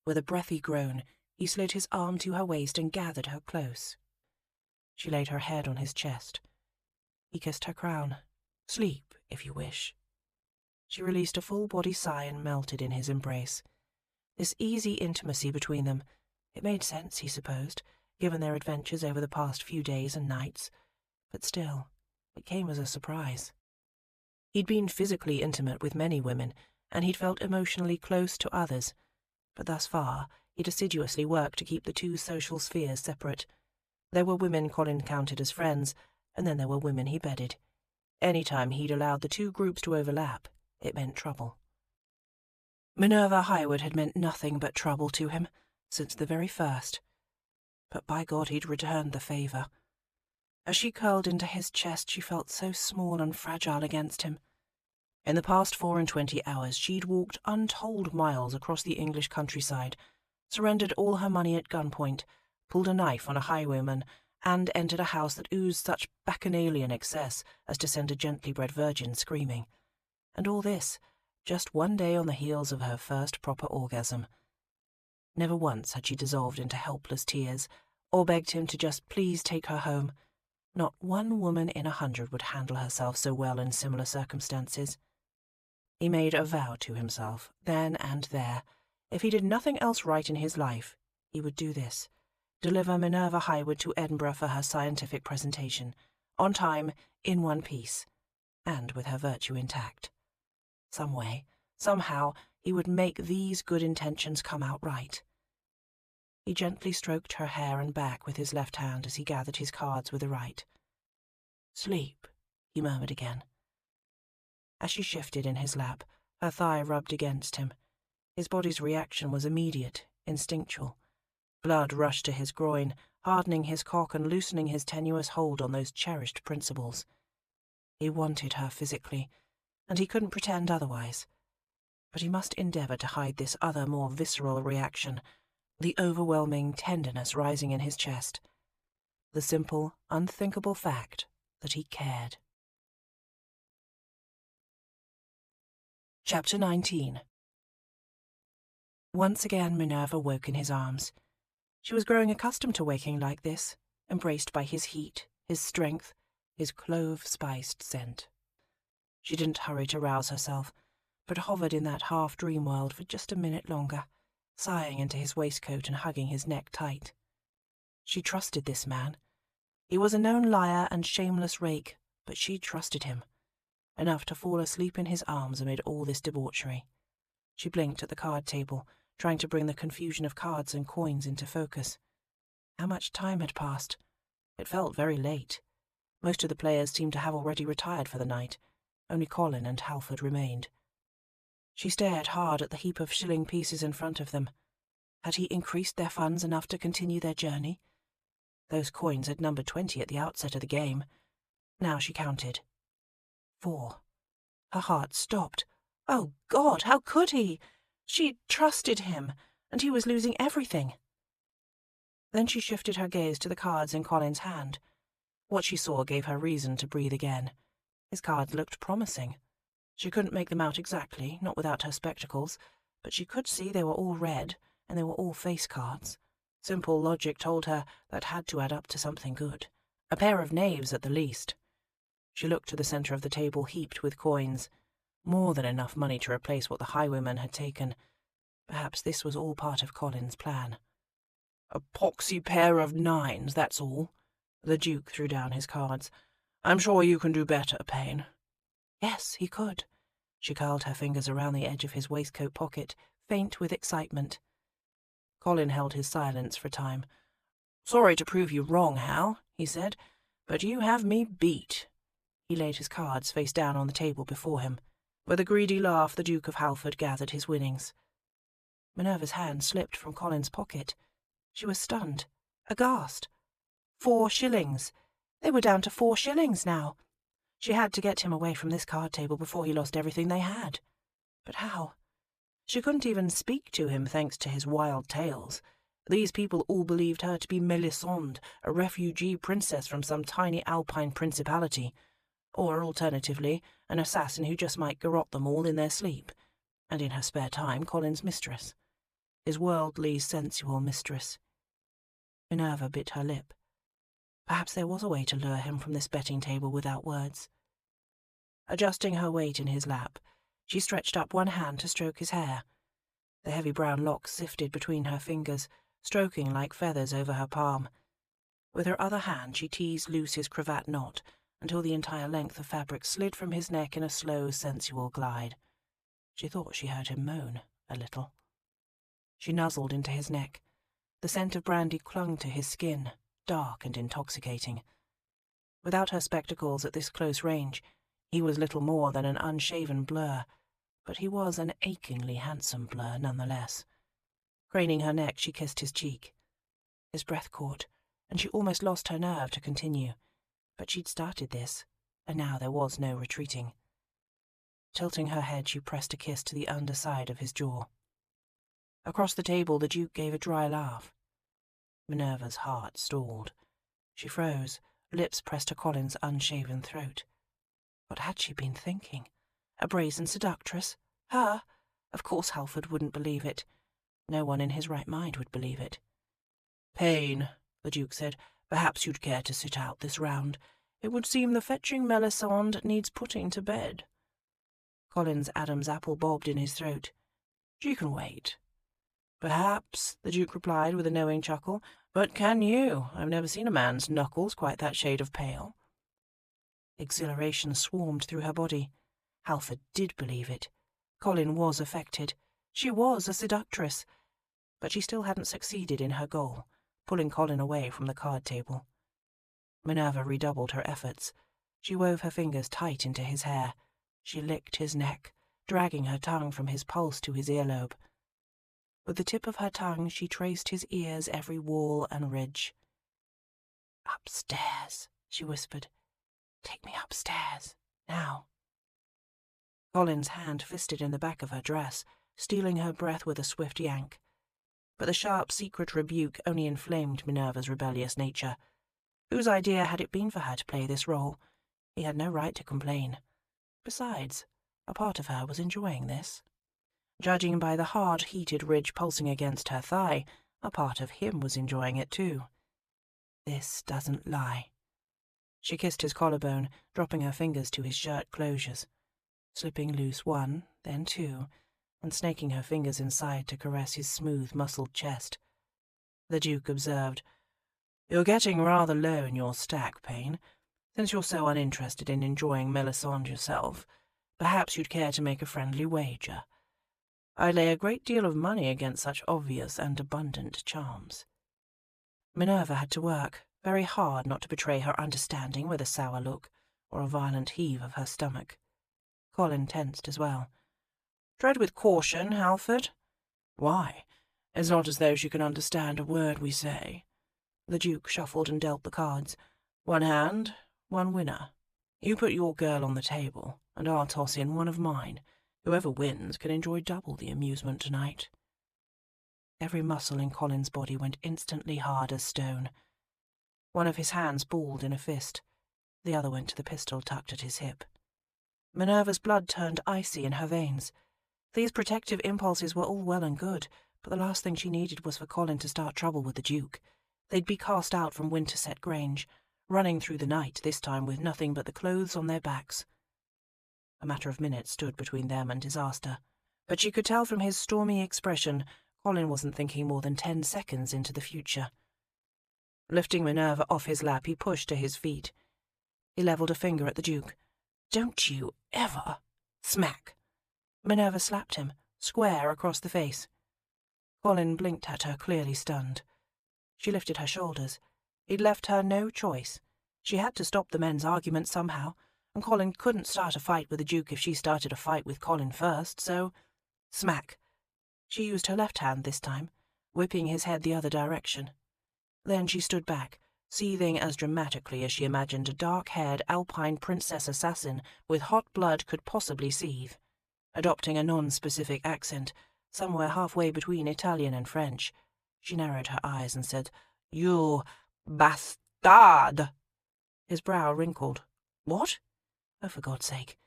With a breathy groan, he slid his arm to her waist and gathered her close. She laid her head on his chest. He kissed her crown. "Sleep, if you wish." She released a full-body sigh and melted in his embrace. This easy intimacy between them, it made sense, he supposed, given their adventures over the past few days and nights, but still, it came as a surprise. He'd been physically intimate with many women, and he'd felt emotionally close to others, but thus far he'd assiduously worked to keep the two social spheres separate. There were women Colin counted as friends, and then there were women he bedded. Any time he'd allowed the two groups to overlap, it meant trouble. Minerva Highwood had meant nothing but trouble to him, since the very first. But by God he'd returned the favour. As she curled into his chest, she felt so small and fragile against him. In the past 24 hours, she'd walked untold miles across the English countryside, surrendered all her money at gunpoint, pulled a knife on a highwayman, and entered a house that oozed such bacchanalian excess as to send a gently bred virgin screaming. And all this, just one day on the heels of her first proper orgasm. Never once had she dissolved into helpless tears, or begged him to just please take her home. Not one woman in 100 would handle herself so well in similar circumstances. He made a vow to himself, then and there. If he did nothing else right in his life, he would do this. Deliver Minerva Highwood to Edinburgh for her scientific presentation, on time, in one piece, and with her virtue intact. Some way, somehow, he would make these good intentions come out right. He gently stroked her hair and back with his left hand as he gathered his cards with the right. "Sleep," he murmured again. As she shifted in his lap, her thigh rubbed against him. His body's reaction was immediate, instinctual. Blood rushed to his groin, hardening his cock and loosening his tenuous hold on those cherished principles. He wanted her physically, and he couldn't pretend otherwise. But he must endeavour to hide this other, more visceral reaction, the overwhelming tenderness rising in his chest. The simple, unthinkable fact that he cared. Chapter 19. Once again Minerva woke in his arms. She was growing accustomed to waking like this, embraced by his heat, his strength, his clove-spiced scent. She didn't hurry to rouse herself, but hovered in that half-dream world for just a minute longer, sighing into his waistcoat and hugging his neck tight. She trusted this man. He was a known liar and shameless rake, but she trusted him, enough to fall asleep in his arms amid all this debauchery. She blinked at the card table, trying to bring the confusion of cards and coins into focus. How much time had passed? It felt very late. Most of the players seemed to have already retired for the night. Only Colin and Halford remained. She stared hard at the heap of shilling pieces in front of them. Had he increased their funds enough to continue their journey? Those coins had numbered 20 at the outset of the game. Now she counted. 4. Her heart stopped. Oh, God, how could he? She trusted him, and he was losing everything. Then she shifted her gaze to the cards in Colin's hand. What she saw gave her reason to breathe again. His cards looked promising. She couldn't make them out exactly, not without her spectacles, but she could see they were all red, and they were all face cards. Simple logic told her that had to add up to something good. A pair of knaves at the least. She looked to the centre of the table heaped with coins. More than enough money to replace what the highwayman had taken. Perhaps this was all part of Colin's plan. "A poxy pair of 9s, that's all." The Duke threw down his cards. "I'm sure you can do better, Payne." Yes, he could. She curled her fingers around the edge of his waistcoat pocket, faint with excitement. Colin held his silence for a time. "Sorry to prove you wrong, Hal," he said, "but you have me beat." He laid his cards face down on the table before him. With a greedy laugh, the Duke of Halford gathered his winnings. Minerva's hand slipped from Colin's pocket. She was stunned, aghast. 4 shillings. They were down to 4 shillings now. She had to get him away from this card table before he lost everything they had. But how? She couldn't even speak to him thanks to his wild tales. These people all believed her to be Melisande, a refugee princess from some tiny alpine principality, or, alternatively, an assassin who just might garrote them all in their sleep, and in her spare time Colin's mistress. His worldly, sensual mistress. Minerva bit her lip. Perhaps there was a way to lure him from this betting table without words. Adjusting her weight in his lap, she stretched up one hand to stroke his hair. The heavy brown locks sifted between her fingers, stroking like feathers over her palm. With her other hand she teased loose his cravat knot until the entire length of fabric slid from his neck in a slow, sensual glide. She thought she heard him moan a little. She nuzzled into his neck. The scent of brandy clung to his skin, dark and intoxicating. Without her spectacles at this close range, He was little more than an unshaven blur, but he was an achingly handsome blur nonetheless. Craning her neck, she kissed his cheek. His breath caught, and she almost lost her nerve to continue, but she'd started this, and now there was no retreating. Tilting her head, she pressed a kiss to the underside of his jaw. Across the table, the Duke gave a dry laugh. Minerva's heart stalled. She froze, lips pressed to Colin's unshaven throat. What had she been thinking? A brazen seductress? Her? Of course Halford wouldn't believe it. No one in his right mind would believe it. "Payne," the Duke said, "perhaps you'd care to sit out this round. It would seem the fetching Melisande needs putting to bed." Colin's Adam's apple bobbed in his throat. "She can wait." "Perhaps," the Duke replied with a knowing chuckle, "but can you? I've never seen a man's knuckles quite that shade of pale." Exhilaration swarmed through her body. Halford did believe it. Colin was affected. She was a seductress. But she still hadn't succeeded in her goal, pulling Colin away from the card table. Minerva redoubled her efforts. She wove her fingers tight into his hair. She licked his neck, dragging her tongue from his pulse to his earlobe. With the tip of her tongue she traced his ear's every wall and ridge. "Upstairs," she whispered. "Take me upstairs, now." Colin's hand fisted in the back of her dress, stealing her breath with a swift yank. But the sharp, secret rebuke only inflamed Minerva's rebellious nature. Whose idea had it been for her to play this role? He had no right to complain. Besides, a part of her was enjoying this. Judging by the hard, heated ridge pulsing against her thigh, a part of him was enjoying it too. This doesn't lie. She kissed his collarbone, dropping her fingers to his shirt closures, slipping loose one, then two, and snaking her fingers inside to caress his smooth, muscled chest. The Duke observed, "You're getting rather low in your stack, Payne. Since you're so uninterested in enjoying Melisande yourself, perhaps you'd care to make a friendly wager. I lay a great deal of money against such obvious and abundant charms." Minerva had to work very hard not to betray her understanding with a sour look or a violent heave of her stomach. Colin tensed as well. "Tread with caution, Halford." "Why? It's not as though she can understand a word we say." The Duke shuffled and dealt the cards. "One hand, one winner. You put your girl on the table, and I'll toss in one of mine. Whoever wins can enjoy double the amusement tonight." Every muscle in Colin's body went instantly hard as stone. One of his hands balled in a fist. The other went to the pistol tucked at his hip. Minerva's blood turned icy in her veins. These protective impulses were all well and good, but the last thing she needed was for Colin to start trouble with the Duke. They'd be cast out from Winterset Grange, running through the night, this time with nothing but the clothes on their backs. A matter of minutes stood between them and disaster, but she could tell from his stormy expression Colin wasn't thinking more than 10 seconds into the future. Lifting Minerva off his lap, he pushed to his feet. He levelled a finger at the Duke. "Don't you ever—" Smack! Minerva slapped him, square across the face. Colin blinked at her, clearly stunned. She lifted her shoulders. He'd left her no choice. She had to stop the men's argument somehow, and Colin couldn't start a fight with the Duke if she started a fight with Colin first, so— Smack! She used her left hand this time, whipping his head the other direction. Then she stood back, seething as dramatically as she imagined a dark-haired alpine princess assassin with hot blood could possibly seethe. Adopting a non-specific accent, somewhere halfway between Italian and French, she narrowed her eyes and said, "You bastard!" His brow wrinkled. "What? Oh, for God's sake."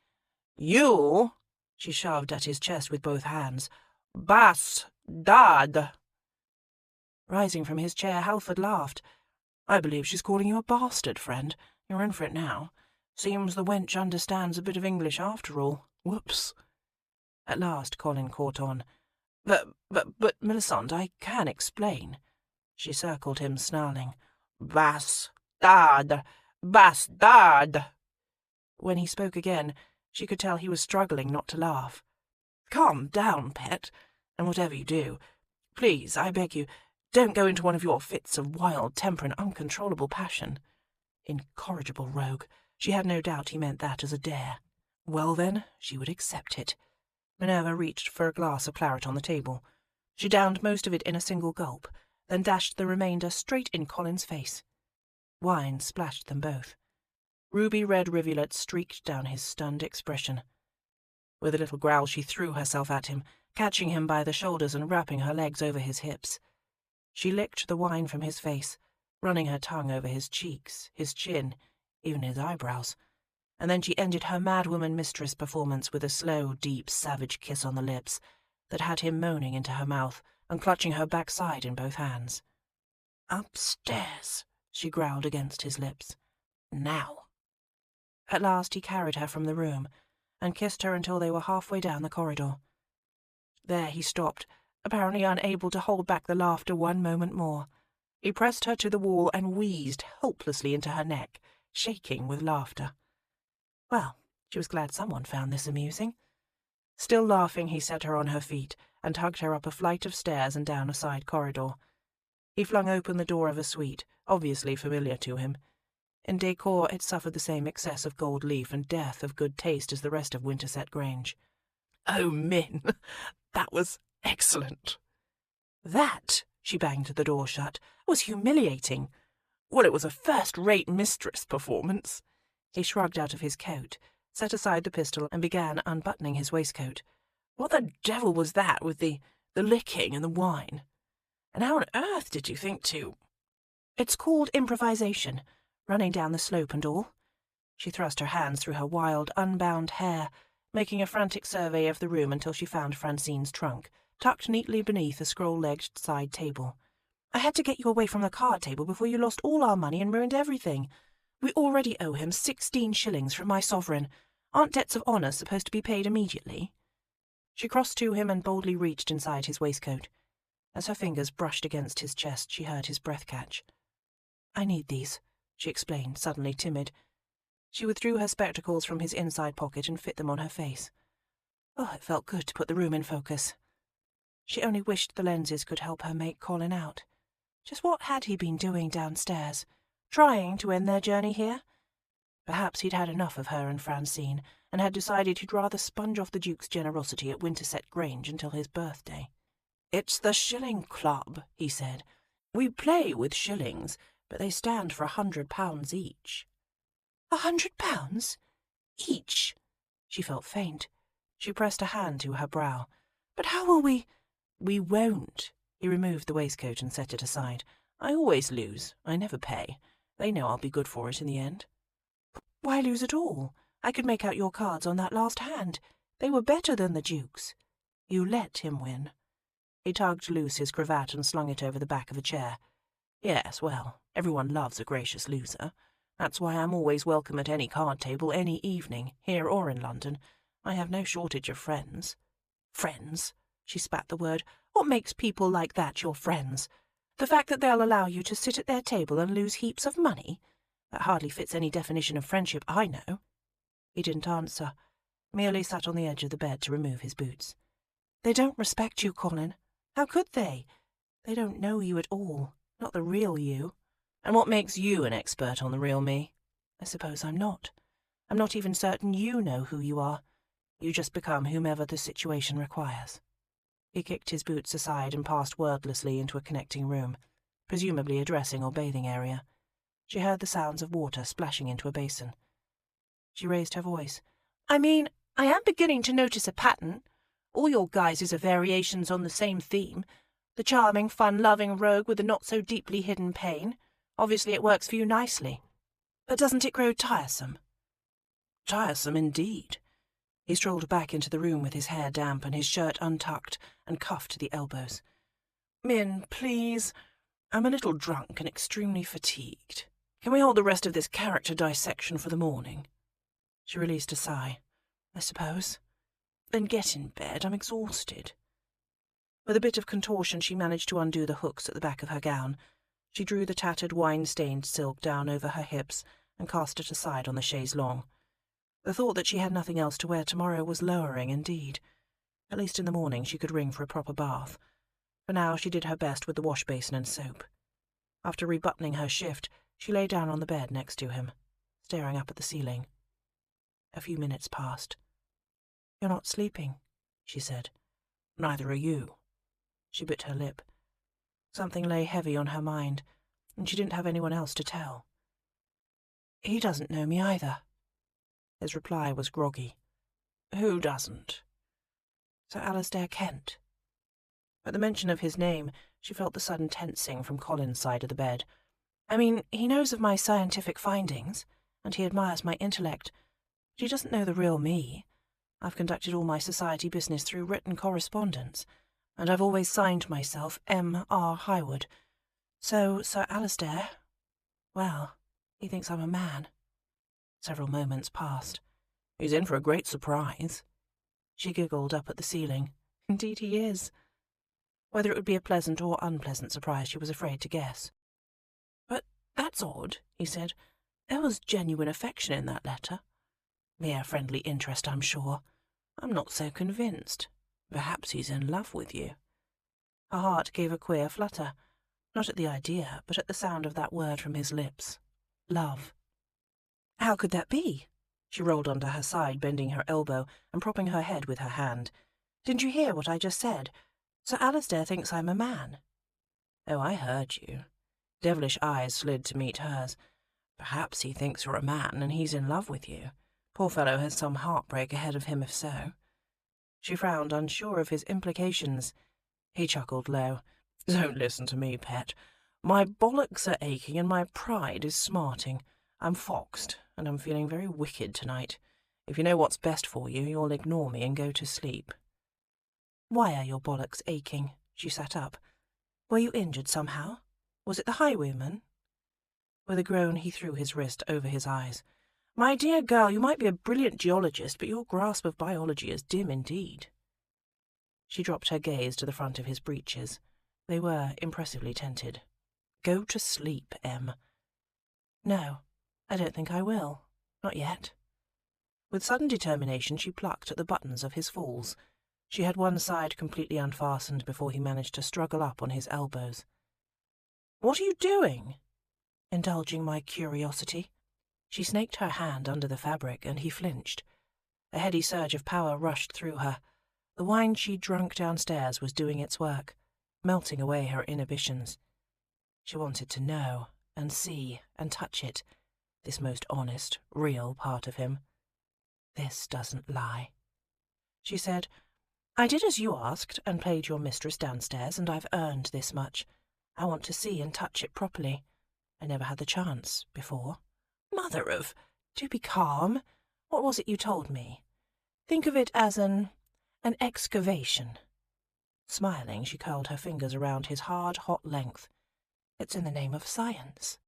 "You," she shoved at his chest with both hands, "bastard!" Rising from his chair, Halford laughed. "I believe she's calling you a bastard, friend. You're in for it now. Seems the wench understands a bit of English after all. Whoops." At last Colin caught on. But, Melisande, I can explain." She circled him, snarling. "Bastard! Bastard!" When he spoke again, she could tell he was struggling not to laugh. "Calm down, pet, and whatever you do, please, I beg you, don't go into one of your fits of wild temper and uncontrollable passion." Incorrigible rogue. She had no doubt he meant that as a dare. Well then, she would accept it. Minerva reached for a glass of claret on the table. She downed most of it in a single gulp, then dashed the remainder straight in Colin's face. Wine splashed them both. Ruby-red rivulets streaked down his stunned expression. With a little growl she threw herself at him, catching him by the shoulders and wrapping her legs over his hips. She licked the wine from his face, running her tongue over his cheeks, his chin, even his eyebrows, and then she ended her madwoman mistress performance with a slow, deep, savage kiss on the lips that had him moaning into her mouth and clutching her backside in both hands. "Upstairs," she growled against his lips. "Now." At last he carried her from the room and kissed her until they were halfway down the corridor. There he stopped, apparently unable to hold back the laughter one moment more. He pressed her to the wall and wheezed helplessly into her neck, shaking with laughter. Well, she was glad someone found this amusing. Still laughing, he set her on her feet and tugged her up a flight of stairs and down a side corridor. He flung open the door of a suite, obviously familiar to him. In decor, it suffered the same excess of gold leaf and dearth of good taste as the rest of Winterset Grange. "Oh, Min, that was excellent." "That," she banged the door shut, "was humiliating." "Well, it was a first-rate mistress performance." He shrugged out of his coat, set aside the pistol, and began unbuttoning his waistcoat. "What the devil was that with the licking and the wine? And how on earth did you think to—" "It's called improvisation, running down the slope and all." She thrust her hands through her wild, unbound hair, making a frantic survey of the room until she found Francine's trunk, tucked neatly beneath a scroll-legged side table. "I had to get you away from the card table before you lost all our money and ruined everything. We already owe him 16 shillings from my sovereign. Aren't debts of honour supposed to be paid immediately?" She crossed to him and boldly reached inside his waistcoat. As her fingers brushed against his chest, she heard his breath catch. "I need these," she explained, suddenly timid. She withdrew her spectacles from his inside pocket and fit them on her face. Oh, it felt good to put the room in focus. She only wished the lenses could help her make Colin out. Just what had he been doing downstairs? Trying to end their journey here? Perhaps he'd had enough of her and Francine, and had decided he'd rather sponge off the Duke's generosity at Winterset Grange until his birthday. "It's the shilling club," he said. "We play with shillings, but they stand for £100 each." £100? Each? She felt faint. She pressed a hand to her brow. "But how will we—" "We won't." He removed the waistcoat and set it aside. "I always lose. I never pay. They know I'll be good for it in the end." "Why lose at all? I could make out your cards on that last hand. They were better than the Duke's." "You let him win." He tugged loose his cravat and slung it over the back of a chair. "Yes, well, everyone loves a gracious loser. That's why I'm always welcome at any card table any evening, here or in London. I have no shortage of friends." "Friends?" She spat the word. "What makes people like that your friends? The fact that they'll allow you to sit at their table and lose heaps of money? That hardly fits any definition of friendship I know." He didn't answer, merely sat on the edge of the bed to remove his boots. "They don't respect you, Colin. How could they? They don't know you at all, not the real you." "And what makes you an expert on the real me?" "I suppose I'm not. I'm not even certain you know who you are. You just become whomever the situation requires." He kicked his boots aside and passed wordlessly into a connecting room, presumably a dressing or bathing area. She heard the sounds of water splashing into a basin. She raised her voice. "I mean, I am beginning to notice a pattern. All your guises are variations on the same theme. The charming, fun-loving rogue with the not-so-deeply hidden pain. Obviously it works for you nicely. But doesn't it grow tiresome?" "Tiresome indeed." He strolled back into the room with his hair damp and his shirt untucked and cuffed to the elbows. "Min, please. I'm a little drunk and extremely fatigued. Can we hold the rest of this character dissection for the morning?" She released a sigh. "I suppose." "Then get in bed. I'm exhausted." With a bit of contortion she managed to undo the hooks at the back of her gown. She drew the tattered wine-stained silk down over her hips and cast it aside on the chaise longue. The thought that she had nothing else to wear tomorrow was lowering indeed. At least in the morning she could ring for a proper bath. For now she did her best with the wash-basin and soap. After rebuttoning her shift, she lay down on the bed next to him, staring up at the ceiling. A few minutes passed. "You're not sleeping," she said. "Neither are you." She bit her lip. Something lay heavy on her mind, and she didn't have anyone else to tell. "He doesn't know me either." His reply was groggy. "Who doesn't?" "Sir Alistair Kent." At the mention of his name, she felt the sudden tensing from Colin's side of the bed. "I mean, he knows of my scientific findings, and he admires my intellect, but he doesn't know the real me. I've conducted all my society business through written correspondence, and I've always signed myself M.R. Highwood. So Sir Alistair, well, he thinks I'm a man." Several moments passed. "He's in for a great surprise." She giggled up at the ceiling. "Indeed he is." Whether it would be a pleasant or unpleasant surprise she was afraid to guess. "But that's odd," he said. "There was genuine affection in that letter. Mere friendly interest, I'm sure. I'm not so convinced. Perhaps he's in love with you." Her heart gave a queer flutter, not at the idea, but at the sound of that word from his lips. Love. "How could that be?" She rolled onto her side, bending her elbow and propping her head with her hand. "Didn't you hear what I just said? Sir Alistair thinks I'm a man." "Oh, I heard you." Devilish eyes slid to meet hers. "Perhaps he thinks you're a man and he's in love with you. Poor fellow has some heartbreak ahead of him if so." She frowned, unsure of his implications. He chuckled low. "Don't listen to me, pet. My bollocks are aching and my pride is smarting. I'm foxed, and I'm feeling very wicked tonight. If you know what's best for you, you'll ignore me and go to sleep." "Why are your bollocks aching?" She sat up. "Were you injured somehow? Was it the highwayman?" With a groan he threw his wrist over his eyes. "My dear girl, you might be a brilliant geologist, but your grasp of biology is dim indeed." She dropped her gaze to the front of his breeches. They were impressively tinted. "Go to sleep, Em." "No, I don't think I will. Not yet." With sudden determination she plucked at the buttons of his falls. She had one side completely unfastened before he managed to struggle up on his elbows. "What are you doing?" "Indulging my curiosity." She snaked her hand under the fabric, and he flinched. A heady surge of power rushed through her. The wine she'd drunk downstairs was doing its work, melting away her inhibitions. She wanted to know, and see, and touch it, this most honest, real part of him. "This doesn't lie," she said. "I did as you asked, and played your mistress downstairs, and I've earned this much. I want to see and touch it properly. I never had the chance before." "Mother of—" "Do be calm. What was it you told me? Think of it as an excavation." Smiling, she curled her fingers around his hard, hot length. "It's in the name of science."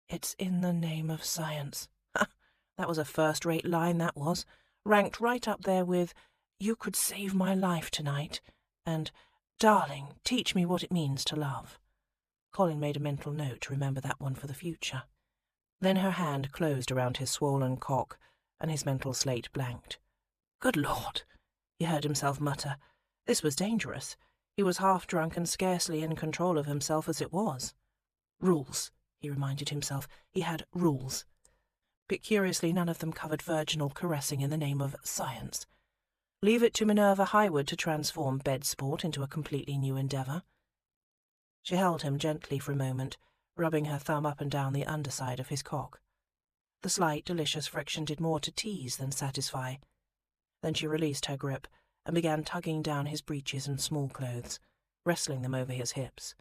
"It's in the name of science." That was a first-rate line, that was. Ranked right up there with, "You could save my life tonight," and, "Darling, teach me what it means to love." Colin made a mental note to remember that one for the future. Then her hand closed around his swollen cock, and his mental slate blanked. "Good Lord!" he heard himself mutter. This was dangerous. He was half drunk and scarcely in control of himself as it was. Rules, he reminded himself. He had rules. But curiously none of them covered virginal caressing in the name of science. Leave it to Minerva Highwood to transform bed sport into a completely new endeavour. She held him gently for a moment, rubbing her thumb up and down the underside of his cock. The slight, delicious friction did more to tease than satisfy. Then she released her grip and began tugging down his breeches and small clothes, wrestling them over his hips.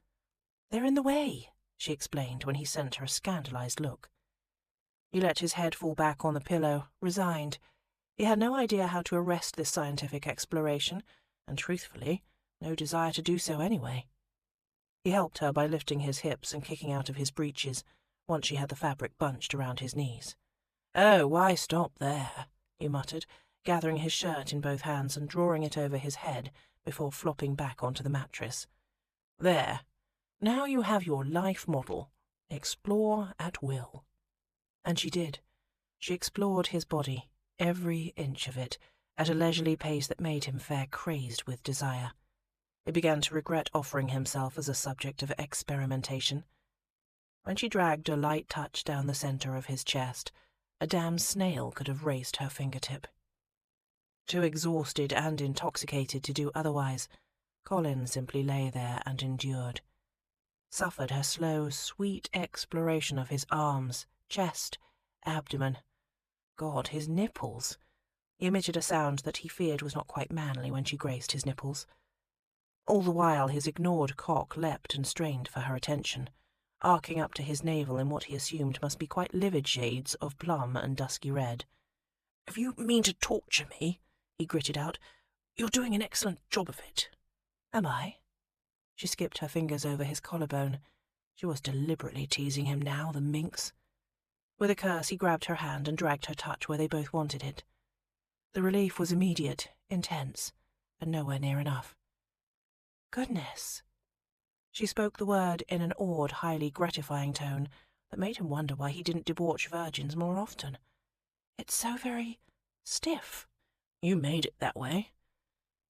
"They're in the way," she explained when he sent her a scandalized look. He let his head fall back on the pillow, resigned. He had no idea how to arrest this scientific exploration, and, truthfully, no desire to do so anyway. He helped her by lifting his hips and kicking out of his breeches, once she had the fabric bunched around his knees. "Oh, why stop there?" he muttered, gathering his shirt in both hands and drawing it over his head before flopping back onto the mattress. "There. Now you have your life model. Explore at will." And she did. She explored his body, every inch of it, at a leisurely pace that made him fair crazed with desire. He began to regret offering himself as a subject of experimentation. When she dragged a light touch down the centre of his chest, A damn snail could have raised her fingertip. Too exhausted and intoxicated to do otherwise, Colin simply lay there and endured. Suffered her slow, sweet exploration of his arms, chest, abdomen. God, his nipples! He emitted a sound that he feared was not quite manly when she graced his nipples. All the while his ignored cock leapt and strained for her attention, arcing up to his navel in what he assumed must be quite livid shades of plum and dusky red. "If you mean to torture me," he gritted out, "you're doing an excellent job of it." "Am I?" She skipped her fingers over his collarbone. She was deliberately teasing him now, the minx. With a curse he grabbed her hand and dragged her touch where they both wanted it. The relief was immediate, intense, and nowhere near enough. "Goodness." She spoke the word in an awed, highly gratifying tone that made him wonder why he didn't debauch virgins more often. "It's so very stiff." "You made it that way."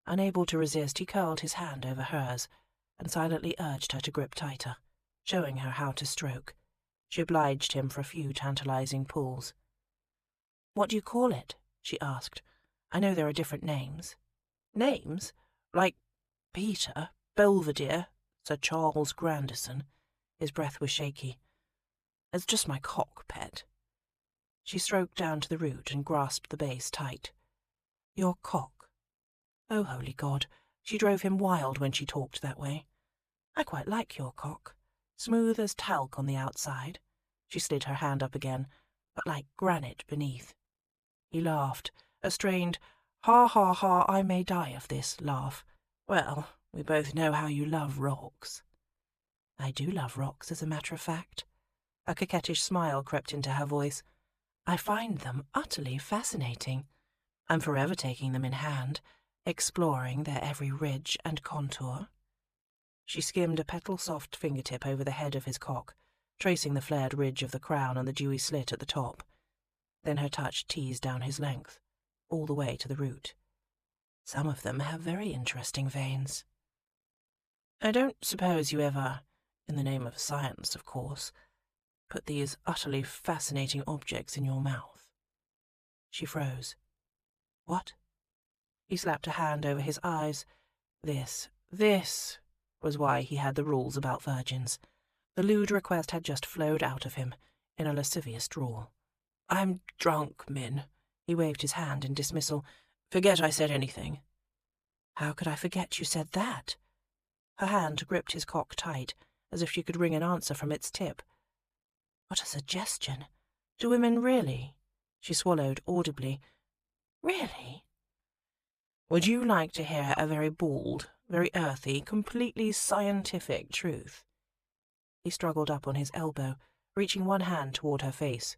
Unable to resist, he curled his hand over hers and silently urged her to grip tighter, showing her how to stroke. She obliged him for a few tantalizing pulls. "What do you call it?" she asked. "I know there are different names." "Names? Like Peter, Belvedere, Sir Charles Grandison." His breath was shaky. "It's just my cock, pet." She stroked down to the root and grasped the base tight. "Your cock." Oh, holy God, she drove him wild when she talked that way. "I quite like your cock. Smooth as talc on the outside." She slid her hand up again, but like granite beneath. He laughed, a strained, ha ha ha, I may die of this laugh. "Well, we both know how you love rocks." "I do love rocks, as a matter of fact." A coquettish smile crept into her voice. "I find them utterly fascinating. I'm forever taking them in hand, exploring their every ridge and contour." She skimmed a petal-soft fingertip over the head of his cock, tracing the flared ridge of the crown and the dewy slit at the top. Then her touch teased down his length, all the way to the root. "Some of them have very interesting veins." "I don't suppose you ever, in the name of science, of course, put these utterly fascinating objects in your mouth?" She froze. "What?" He slapped a hand over his eyes. This was why he had the rules about virgins. The lewd request had just flowed out of him, in a lascivious drawl. "I'm drunk, Min." He waved his hand in dismissal. "Forget I said anything." "How could I forget you said that?" Her hand gripped his cock tight, as if she could wring an answer from its tip. What a suggestion. Do women really? She swallowed audibly. Really? Would you like to hear a very bald, very earthy, completely scientific truth? He struggled up on his elbow, reaching one hand toward her face.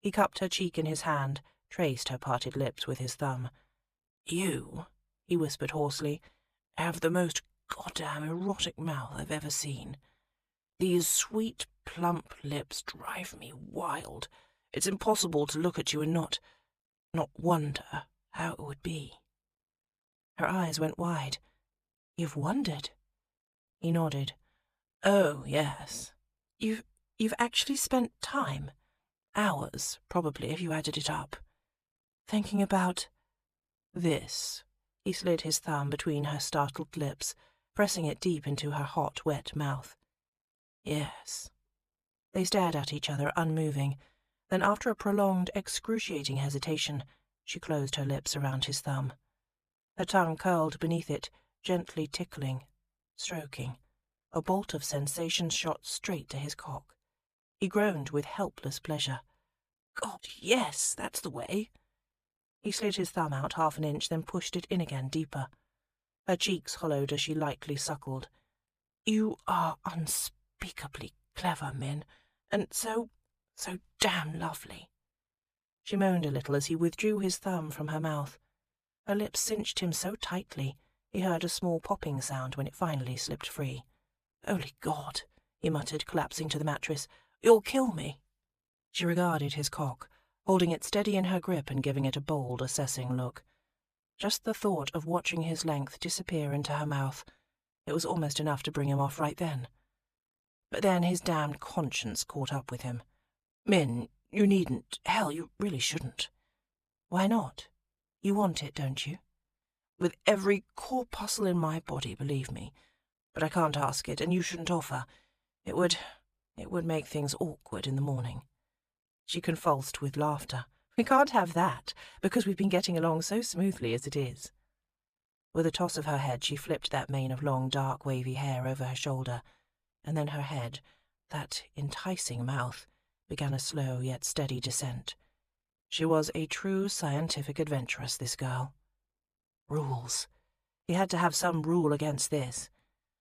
He cupped her cheek in his hand, traced her parted lips with his thumb. "You," he whispered hoarsely, "have the most goddamn erotic mouth I've ever seen. These sweet, plump lips drive me wild. It's impossible to look at you and not wonder how it would be." Her eyes went wide. "You've wondered?" He nodded. "Oh, yes. You've actually spent time, hours, probably, if you added it up, thinking about this." He slid his thumb between her startled lips, pressing it deep into her hot, wet mouth. "Yes." They stared at each other, unmoving. Then, after a prolonged, excruciating hesitation, she closed her lips around his thumb. Her tongue curled beneath it, gently tickling, stroking. A bolt of sensation shot straight to his cock. He groaned with helpless pleasure. "God, yes, that's the way." He slid his thumb out half an inch, then pushed it in again deeper. Her cheeks hollowed as she lightly suckled. "You are unspeakably clever, Min, and so damn lovely." She moaned a little as he withdrew his thumb from her mouth. Her lips cinched him so tightly he heard a small popping sound when it finally slipped free. "Holy God," he muttered, collapsing to the mattress. "You'll kill me." She regarded his cock, holding it steady in her grip and giving it a bold, assessing look. Just the thought of watching his length disappear into her mouth, it was almost enough to bring him off right then. But then his damned conscience caught up with him. "Min, You needn't. Hell, you really shouldn't." "Why not? You want it, don't you?" "With every corpuscle in my body, believe me. But I can't ask it, and you shouldn't offer. It would make things awkward in the morning." She convulsed with laughter. "We can't have that, because we've been getting along so smoothly as it is." With a toss of her head, she flipped that mane of long, dark, wavy hair over her shoulder, and then her head, that enticing mouth, began a slow yet steady descent. She was a true scientific adventuress, this girl. Rules. He had to have some rule against this,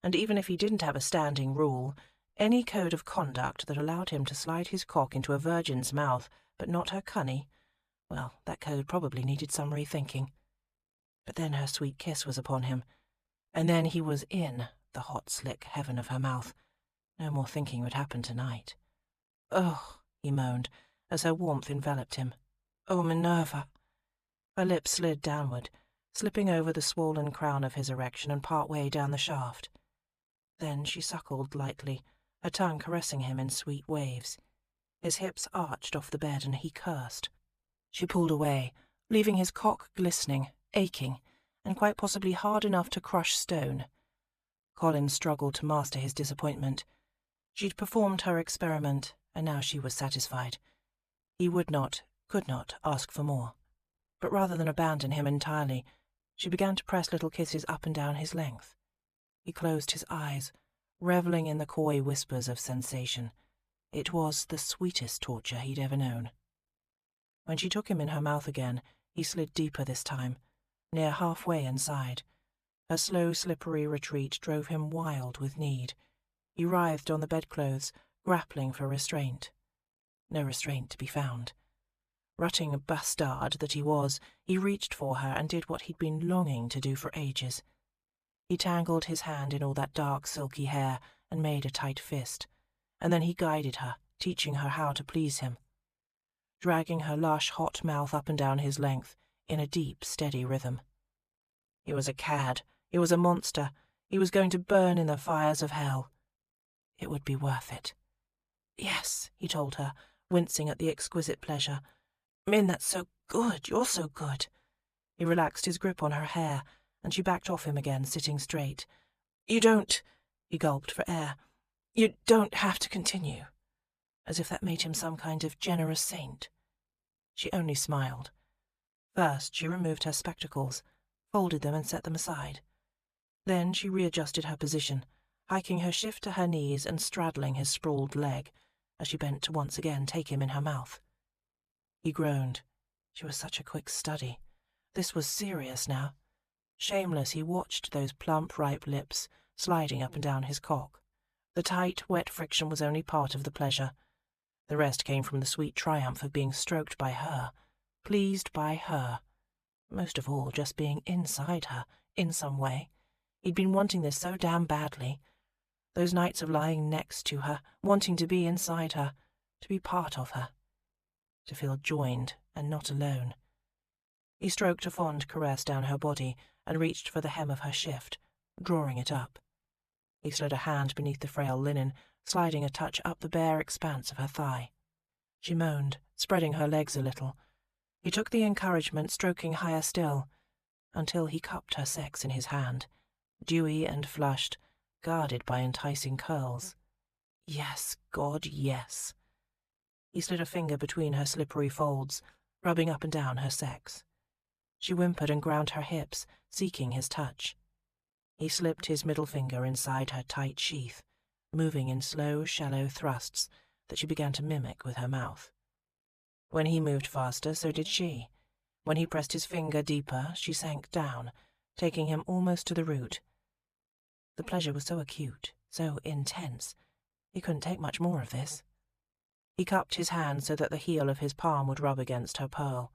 and even if he didn't have a standing rule, any code of conduct that allowed him to slide his cock into a virgin's mouth but not her cunny, well, that code probably needed some rethinking. But then her sweet kiss was upon him, and then he was in the hot, slick heaven of her mouth. No more thinking would happen tonight. "Oh," he moaned, as her warmth enveloped him. "Oh, Minerva." Her lips slid downward, slipping over the swollen crown of his erection and part way down the shaft. Then she suckled lightly, her tongue caressing him in sweet waves. His hips arched off the bed, and he cursed. She pulled away, leaving his cock glistening, aching, and quite possibly hard enough to crush stone. Colin struggled to master his disappointment. She'd performed her experiment, and now she was satisfied. He would not, could not, ask for more. But rather than abandon him entirely, she began to press little kisses up and down his length. He closed his eyes, reveling in the coy whispers of sensation. It was the sweetest torture he'd ever known. When she took him in her mouth again, he slid deeper this time, near halfway inside. Her slow, slippery retreat drove him wild with need. He writhed on the bedclothes, grappling for restraint. No restraint to be found. Rutting bastard that he was, he reached for her and did what he'd been longing to do for ages. He tangled his hand in all that dark, silky hair and made a tight fist, and then he guided her, teaching her how to please him, dragging her lush, hot mouth up and down his length in a deep, steady rhythm. He was a cad. He was a monster. He was going to burn in the fires of hell. It would be worth it. "Yes," he told her, wincing at the exquisite pleasure. "Min, that's so good. You're so good." He relaxed his grip on her hair, and she backed off him again, sitting straight. "You don't—" he gulped for air. "You don't have to continue." As if that made him some kind of generous saint. She only smiled. First, she removed her spectacles, folded them and set them aside. Then she readjusted her position, hiking her shift to her knees and straddling his sprawled leg, as she bent to once again take him in her mouth. He groaned. She was such a quick study. This was serious now. Shameless, he watched those plump, ripe lips sliding up and down his cock. The tight, wet friction was only part of the pleasure. The rest came from the sweet triumph of being stroked by her, pleased by her. Most of all, just being inside her, in some way. He'd been wanting this so damn badly. Those nights of lying next to her, wanting to be inside her, to be part of her. To feel joined and not alone. He stroked a fond caress down her body and reached for the hem of her shift, drawing it up. He slid a hand beneath the frail linen, sliding a touch up the bare expanse of her thigh. She moaned, spreading her legs a little. He took the encouragement, stroking higher still, until he cupped her sex in his hand, dewy and flushed, guarded by enticing curls. Yes, God, yes. He slid a finger between her slippery folds, rubbing up and down her sex. She whimpered and ground her hips, seeking his touch. He slipped his middle finger inside her tight sheath, moving in slow, shallow thrusts that she began to mimic with her mouth. When he moved faster, so did she. When he pressed his finger deeper, she sank down, taking him almost to the root. The pleasure was so acute, so intense, he couldn't take much more of this. He cupped his hand so that the heel of his palm would rub against her pearl.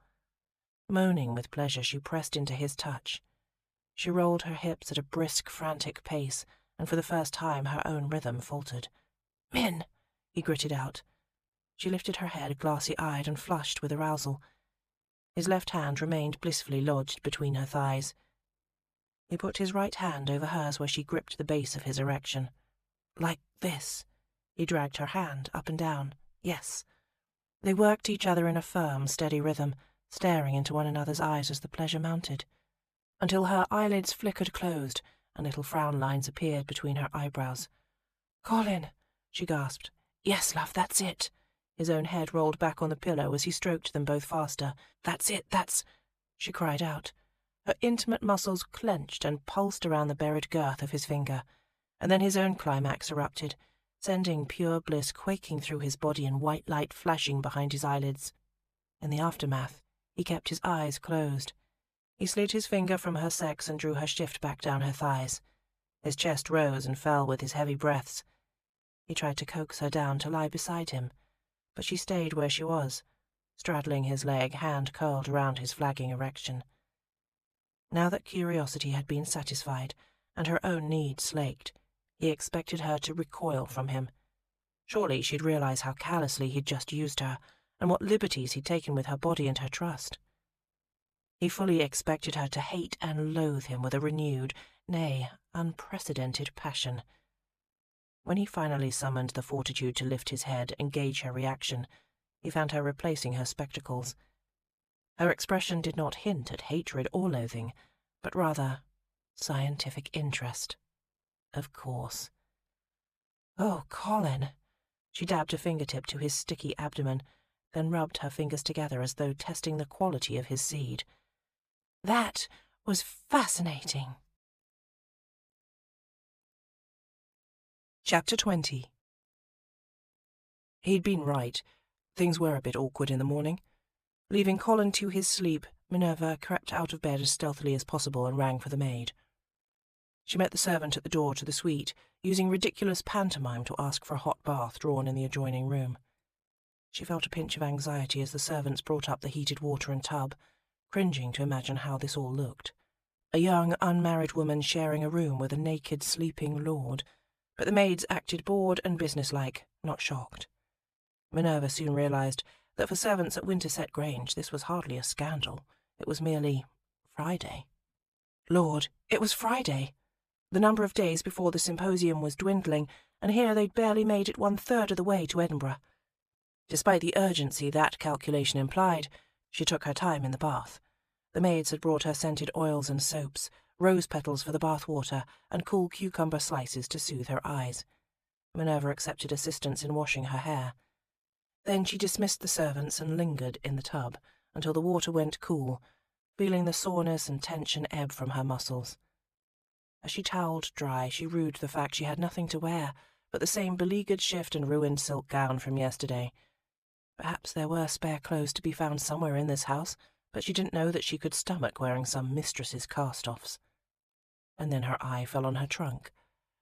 Moaning with pleasure, she pressed into his touch. She rolled her hips at a brisk, frantic pace, and for the first time her own rhythm faltered. "Min!" he gritted out. She lifted her head, glassy-eyed and flushed with arousal. His left hand remained blissfully lodged between her thighs. He put his right hand over hers where she gripped the base of his erection. Like this. He dragged her hand up and down. Yes. They worked each other in a firm, steady rhythm, staring into one another's eyes as the pleasure mounted, until her eyelids flickered closed and little frown lines appeared between her eyebrows. "Colin," she gasped. "Yes, love, that's it." His own head rolled back on the pillow as he stroked them both faster. "That's it, that's—" she cried out. Her intimate muscles clenched and pulsed around the buried girth of his finger, and then his own climax erupted, sending pure bliss quaking through his body and white light flashing behind his eyelids. In the aftermath, he kept his eyes closed. He slid his finger from her sex and drew her shift back down her thighs. His chest rose and fell with his heavy breaths. He tried to coax her down to lie beside him, but she stayed where she was, straddling his leg, hand curled around his flagging erection. Now that curiosity had been satisfied and her own need slaked, he expected her to recoil from him. Surely she'd realize how callously he'd just used her, and what liberties he'd taken with her body and her trust. He fully expected her to hate and loathe him with a renewed, nay, unprecedented passion. When he finally summoned the fortitude to lift his head and gauge her reaction, he found her replacing her spectacles. Her expression did not hint at hatred or loathing, but rather scientific interest. Of course. "Oh, Colin!" She dabbed a fingertip to his sticky abdomen, then rubbed her fingers together as though testing the quality of his seed. "That was fascinating." Chapter 20. He'd been right. Things were a bit awkward in the morning. Leaving Colin to his sleep, Minerva crept out of bed as stealthily as possible and rang for the maid. She met the servant at the door to the suite, using ridiculous pantomime to ask for a hot bath drawn in the adjoining room. She felt a pinch of anxiety as the servants brought up the heated water and tub, cringing to imagine how this all looked. A young, unmarried woman sharing a room with a naked, sleeping lord, but the maids acted bored and businesslike, not shocked. Minerva soon realized that for servants at Winterset Grange this was hardly a scandal. It was merely Friday. Lord, it was Friday! The number of days before the symposium was dwindling, and here they'd barely made it 1/3 of the way to Edinburgh. Despite the urgency that calculation implied, she took her time in the bath. The maids had brought her scented oils and soaps, rose petals for the bath water, and cool cucumber slices to soothe her eyes. Minerva accepted assistance in washing her hair. Then she dismissed the servants and lingered in the tub until the water went cool, feeling the soreness and tension ebb from her muscles. As she toweled dry, she rued the fact she had nothing to wear but the same beleaguered shift and ruined silk gown from yesterday. Perhaps there were spare clothes to be found somewhere in this house, but she didn't know that she could stomach wearing some mistress's cast-offs. And then her eye fell on her trunk,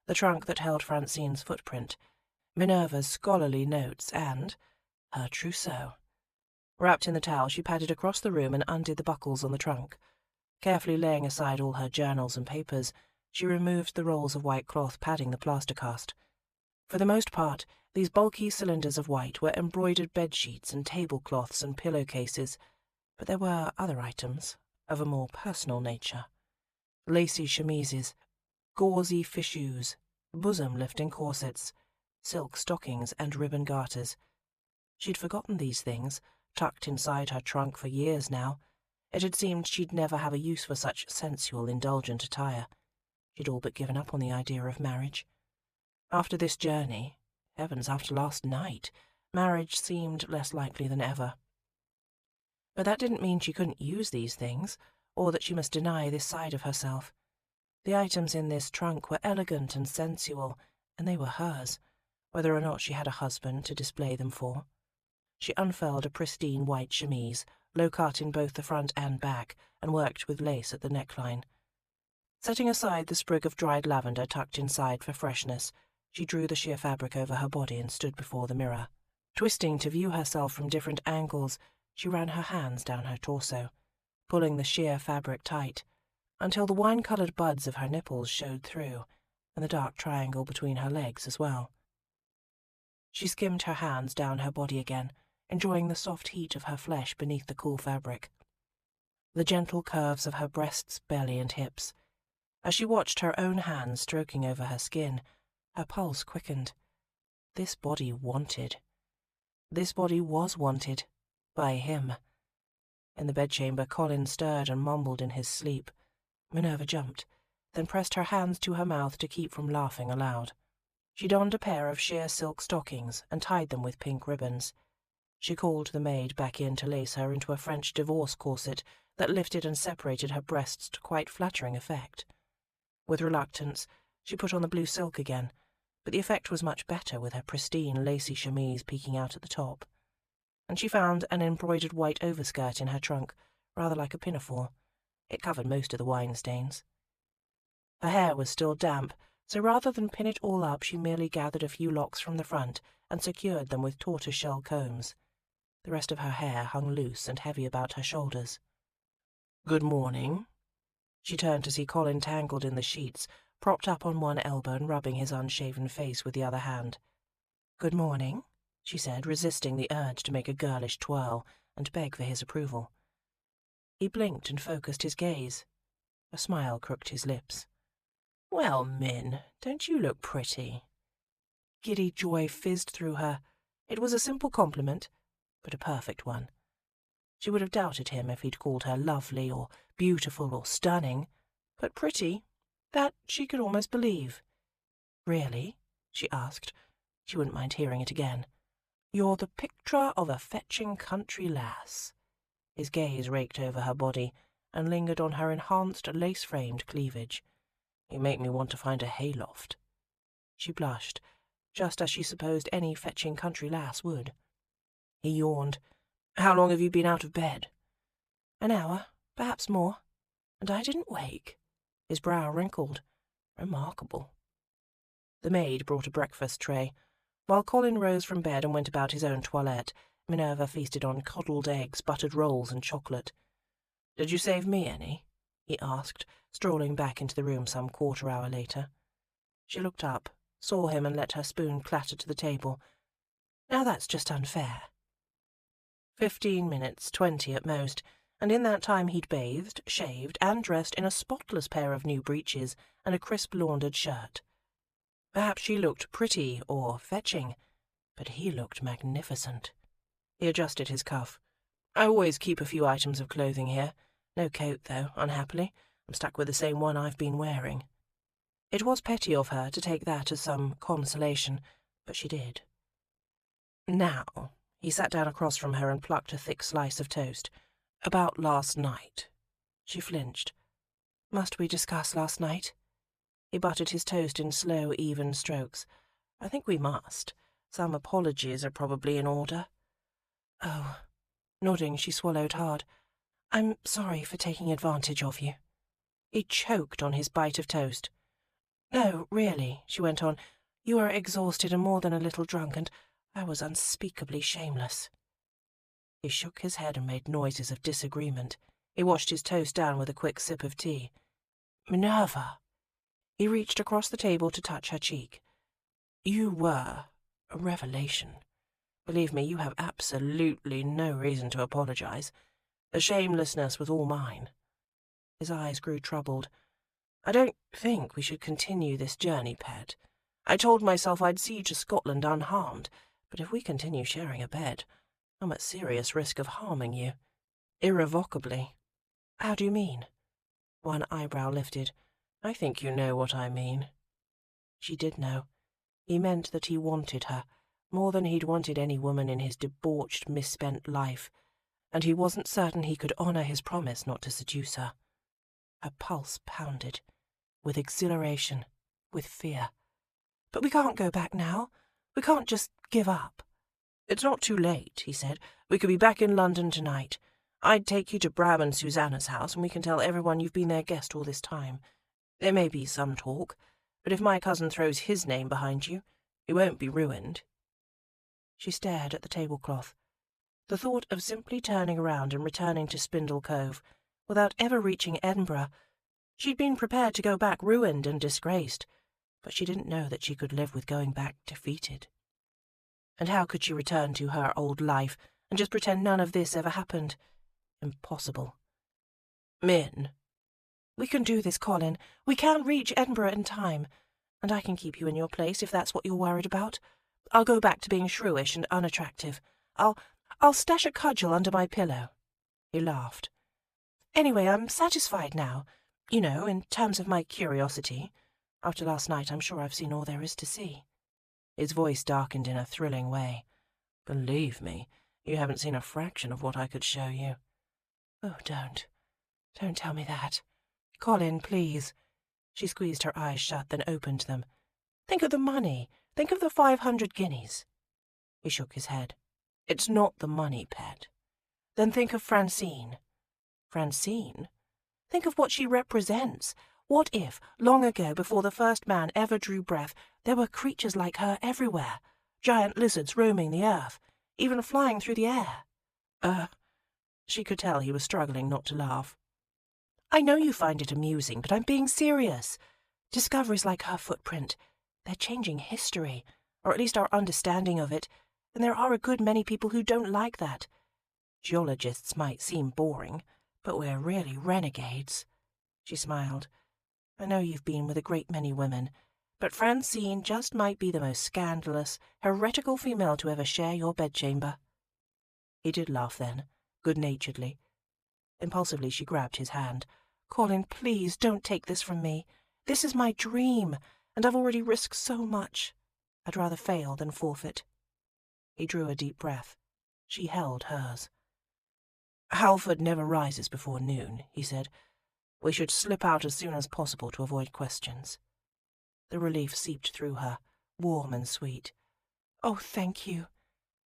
the trunk that held Francine's footprint, Minerva's scholarly notes, and her trousseau. Wrapped in the towel, she padded across the room and undid the buckles on the trunk. Carefully laying aside all her journals and papers, she removed the rolls of white cloth padding the plaster cast. For the most part, these bulky cylinders of white were embroidered bedsheets and tablecloths and pillowcases, but there were other items, of a more personal nature. Lacy chemises, gauzy fichus, bosom-lifting corsets, silk stockings and ribbon garters. She'd forgotten these things, tucked inside her trunk for years now. It had seemed she'd never have a use for such sensual, indulgent attire. She'd all but given up on the idea of marriage. After this journey, heavens, after last night, marriage seemed less likely than ever. But that didn't mean she couldn't use these things, or that she must deny this side of herself. The items in this trunk were elegant and sensual, and they were hers, whether or not she had a husband to display them for. She unfurled a pristine white chemise, low-cut in both the front and back, and worked with lace at the neckline. Setting aside the sprig of dried lavender tucked inside for freshness, she drew the sheer fabric over her body and stood before the mirror. Twisting to view herself from different angles, she ran her hands down her torso, pulling the sheer fabric tight, until the wine-coloured buds of her nipples showed through, and the dark triangle between her legs as well. She skimmed her hands down her body again, enjoying the soft heat of her flesh beneath the cool fabric. The gentle curves of her breasts, belly, and hips. As she watched her own hands stroking over her skin, her pulse quickened. This body wanted. This body was wanted. By him. In the bedchamber, Colin stirred and mumbled in his sleep. Minerva jumped, then pressed her hands to her mouth to keep from laughing aloud. She donned a pair of sheer silk stockings and tied them with pink ribbons. She called the maid back in to lace her into a French divorce corset that lifted and separated her breasts to quite flattering effect. With reluctance, she put on the blue silk again, but the effect was much better with her pristine lacy chemise peeking out at the top. And she found an embroidered white overskirt in her trunk, rather like a pinafore. It covered most of the wine stains. Her hair was still damp, so rather than pin it all up, she merely gathered a few locks from the front and secured them with tortoise-shell combs. The rest of her hair hung loose and heavy about her shoulders. "Good morning." She turned to see Colin tangled in the sheets, propped up on one elbow and rubbing his unshaven face with the other hand. "Good morning," she said, resisting the urge to make a girlish twirl and beg for his approval. He blinked and focused his gaze. A smile crooked his lips. "Well, Min, don't you look pretty?" Giddy joy fizzed through her. It was a simple compliment, but a perfect one. She would have doubted him if he'd called her lovely or beautiful or stunning, but pretty, that she could almost believe. "Really?" she asked. She wouldn't mind hearing it again. "You're the picture of a fetching country lass." His gaze raked over her body and lingered on her enhanced lace-framed cleavage. "You make me want to find a hayloft." She blushed, just as she supposed any fetching country lass would. He yawned. "How long have you been out of bed?" "An hour, perhaps more. And I didn't wake." His brow wrinkled. Remarkable. The maid brought a breakfast tray. While Colin rose from bed and went about his own toilette, Minerva feasted on coddled eggs, buttered rolls, and chocolate. "Did you save me any?" he asked, strolling back into the room some quarter-hour later. She looked up, saw him, and let her spoon clatter to the table. "Now that's just unfair." 15 minutes, 20 at most, and in that time he'd bathed, shaved, and dressed in a spotless pair of new breeches and a crisp laundered shirt. Perhaps she looked pretty or fetching, but he looked magnificent. He adjusted his cuff. "I always keep a few items of clothing here. No coat, though, unhappily. I'm stuck with the same one I've been wearing." It was petty of her to take that as some consolation, but she did. "Now," he sat down across from her and plucked a thick slice of toast. "About last night." She flinched. "Must we discuss last night?" He buttered his toast in slow, even strokes. "I think we must. Some apologies are probably in order." "Oh." Nodding, she swallowed hard. "I'm sorry for taking advantage of you." He choked on his bite of toast. "No, really," she went on. "You were exhausted and more than a little drunk, and I was unspeakably shameless." He shook his head and made noises of disagreement. He washed his toast down with a quick sip of tea. "Minerva." He reached across the table to touch her cheek. "You were a revelation. Believe me, you have absolutely no reason to apologize. The shamelessness was all mine." His eyes grew troubled. "I don't think we should continue this journey, pet. I told myself I'd see to Scotland unharmed, but if we continue sharing a bed, I'm at serious risk of harming you. Irrevocably." "How do you mean?" One eyebrow lifted. "I think you know what I mean." She did know. He meant that he wanted her, more than he'd wanted any woman in his debauched, misspent life, and he wasn't certain he could honour his promise not to seduce her. Her pulse pounded, with exhilaration, with fear. "But we can't go back now. We can't just give up." "It's not too late," he said. "We could be back in London tonight. I'd take you to Bram and Susanna's house, and we can tell everyone you've been their guest all this time. There may be some talk, but if my cousin throws his name behind you, you won't be ruined." She stared at the tablecloth. The thought of simply turning around and returning to Spindle Cove, without ever reaching Edinburgh. She'd been prepared to go back ruined and disgraced, but she didn't know that she could live with going back defeated. And how could she return to her old life and just pretend none of this ever happened? Impossible. "Min." "We can do this, Colin. We can reach Edinburgh in time. And I can keep you in your place if that's what you're worried about. I'll go back to being shrewish and unattractive. I'll stash a cudgel under my pillow." He laughed. "Anyway, I'm satisfied now. You know, in terms of my curiosity. After last night, I'm sure I've seen all there is to see." His voice darkened in a thrilling way. "Believe me, you haven't seen a fraction of what I could show you." "Oh, don't. Don't tell me that. Colin, please." She squeezed her eyes shut, then opened them. "Think of the money. Think of the 500 guineas. He shook his head. "It's not the money, pet." "Then think of Francine." "Francine? Think of what she represents. What if, long ago, before the first man ever drew breath, there were creatures like her everywhere, giant lizards roaming the earth, even flying through the air?" She could tell he was struggling not to laugh. "I know you find it amusing, but I'm being serious. Discoveries like her footprint, they're changing history, or at least our understanding of it, and there are a good many people who don't like that. Geologists might seem boring, but we're really renegades." She smiled. "I know you've been with a great many women, but Francine just might be the most scandalous, heretical female to ever share your bedchamber." He did laugh then, good-naturedly. Impulsively she grabbed his hand. "Colin, please don't take this from me. This is my dream, and I've already risked so much. I'd rather fail than forfeit." He drew a deep breath. She held hers. "Halford never rises before noon," he said. "We should slip out as soon as possible to avoid questions." The relief seeped through her, warm and sweet. "Oh, thank you."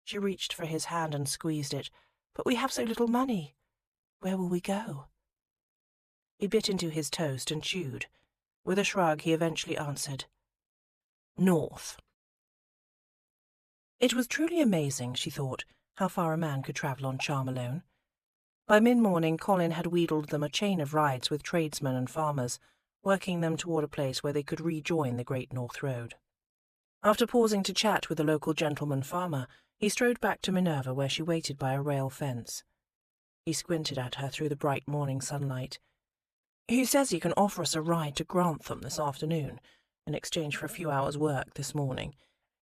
She reached for his hand and squeezed it. "But we have so little money. Where will we go?" He bit into his toast and chewed. With a shrug, he eventually answered, "North." It was truly amazing, she thought, how far a man could travel on charm alone. By mid-morning, Colin had wheedled them a chain of rides with tradesmen and farmers, working them toward a place where they could rejoin the Great North Road. After pausing to chat with a local gentleman farmer, he strode back to Minerva, where she waited by a rail fence. He squinted at her through the bright morning sunlight. "He says he can offer us a ride to Grantham this afternoon, in exchange for a few hours' work this morning.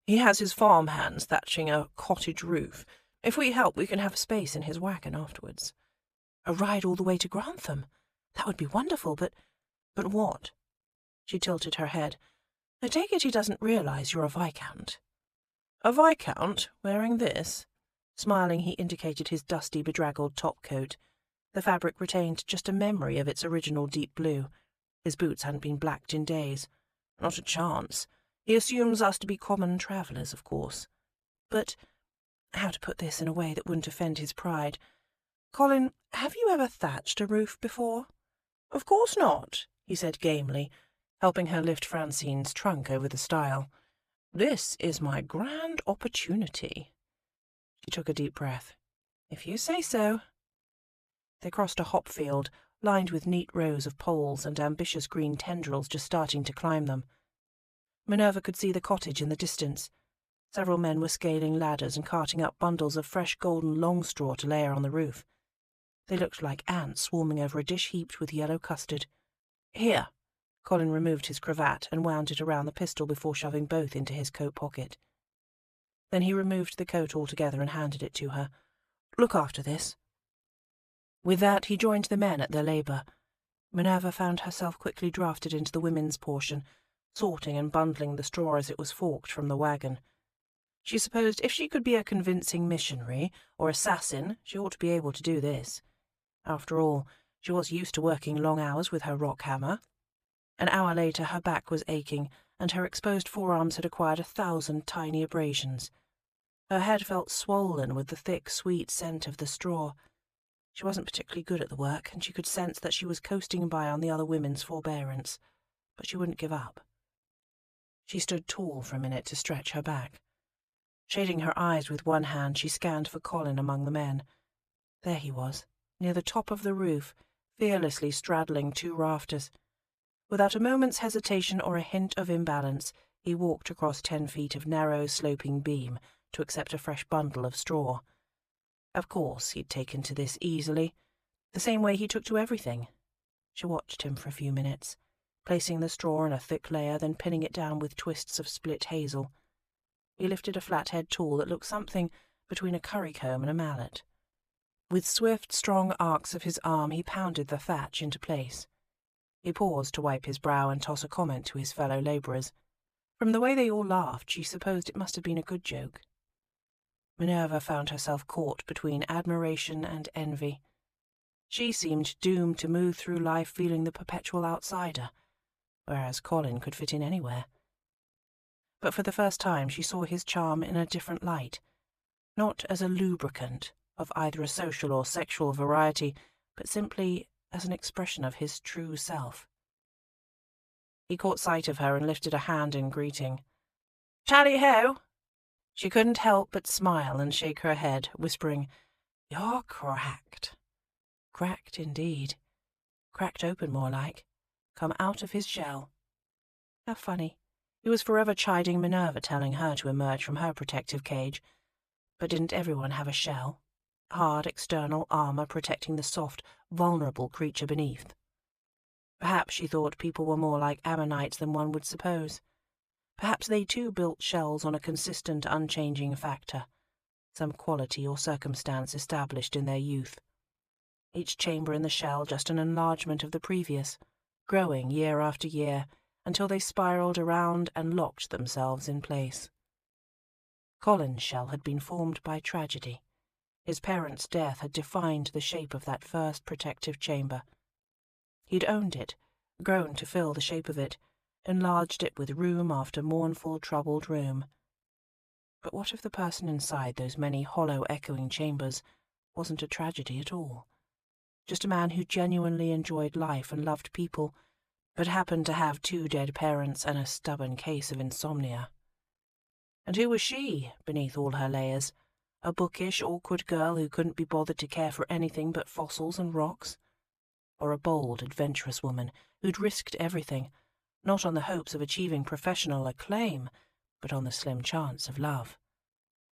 He has his farm hands thatching a cottage roof. If we help, we can have space in his wagon afterwards." "A ride all the way to Grantham? That would be wonderful, but what?" She tilted her head. "I take it he doesn't realize you're a viscount." "A viscount wearing this?" Smiling, he indicated his dusty, bedraggled top-coat. The fabric retained just a memory of its original deep blue. His boots hadn't been blacked in days. "Not a chance. He assumes us to be common travellers, of course. But," how to put this in a way that wouldn't offend his pride, "Colin, have you ever thatched a roof before?" "Of course not," he said gamely, helping her lift Francine's trunk over the stile. "This is my grand opportunity." She took a deep breath. "If you say so." They crossed a hop field, lined with neat rows of poles and ambitious green tendrils just starting to climb them. Minerva could see the cottage in the distance. Several men were scaling ladders and carting up bundles of fresh golden long straw to layer on the roof. They looked like ants swarming over a dish heaped with yellow custard. "Here." Colin removed his cravat and wound it around the pistol before shoving both into his coat pocket. Then he removed the coat altogether and handed it to her. "Look after this." With that, he joined the men at their labour. Minerva found herself quickly drafted into the women's portion, sorting and bundling the straw as it was forked from the wagon. She supposed if she could be a convincing missionary or assassin, she ought to be able to do this. After all, she was used to working long hours with her rock hammer. An hour later her back was aching, and her exposed forearms had acquired 1,000 tiny abrasions. Her head felt swollen with the thick, sweet scent of the straw. She wasn't particularly good at the work, and she could sense that she was coasting by on the other women's forbearance, but she wouldn't give up. She stood tall for a minute to stretch her back. Shading her eyes with one hand, she scanned for Colin among the men. There he was, near the top of the roof, fearlessly straddling 2 rafters. Without a moment's hesitation or a hint of imbalance, he walked across 10 feet of narrow, sloping beam to accept a fresh bundle of straw. Of course, he'd taken to this easily, the same way he took to everything. She watched him for a few minutes, placing the straw in a thick layer, then pinning it down with twists of split hazel. He lifted a flathead tool that looked something between a currycomb and a mallet. With swift, strong arcs of his arm he pounded the thatch into place. He paused to wipe his brow and toss a comment to his fellow labourers. From the way they all laughed, she supposed it must have been a good joke. Minerva found herself caught between admiration and envy. She seemed doomed to move through life feeling the perpetual outsider, whereas Colin could fit in anywhere. But for the first time she saw his charm in a different light, not as a lubricant of either a social or sexual variety, but simply as an expression of his true self. He caught sight of her and lifted a hand in greeting. "Tally-ho!" She couldn't help but smile and shake her head, whispering, "You're cracked." Cracked indeed. Cracked open, more like. Come out of his shell. How funny. He was forever chiding Minerva, telling her to emerge from her protective cage. But didn't everyone have a shell? Hard external armour protecting the soft, vulnerable creature beneath. Perhaps she thought people were more like ammonites than one would suppose. Perhaps they too built shells on a consistent, unchanging factor, some quality or circumstance established in their youth. Each chamber in the shell just an enlargement of the previous, growing year after year, until they spiraled around and locked themselves in place. Colin's shell had been formed by tragedy. His parents' death had defined the shape of that first protective chamber. He'd owned it, grown to fill the shape of it, enlarged it with room after mournful, troubled room. But what if the person inside those many hollow, echoing chambers wasn't a tragedy at all? Just a man who genuinely enjoyed life and loved people, but happened to have 2 dead parents and a stubborn case of insomnia. And who was she, beneath all her layers? A bookish, awkward girl who couldn't be bothered to care for anything but fossils and rocks? Or a bold, adventurous woman who'd risked everything, not on the hopes of achieving professional acclaim, but on the slim chance of love,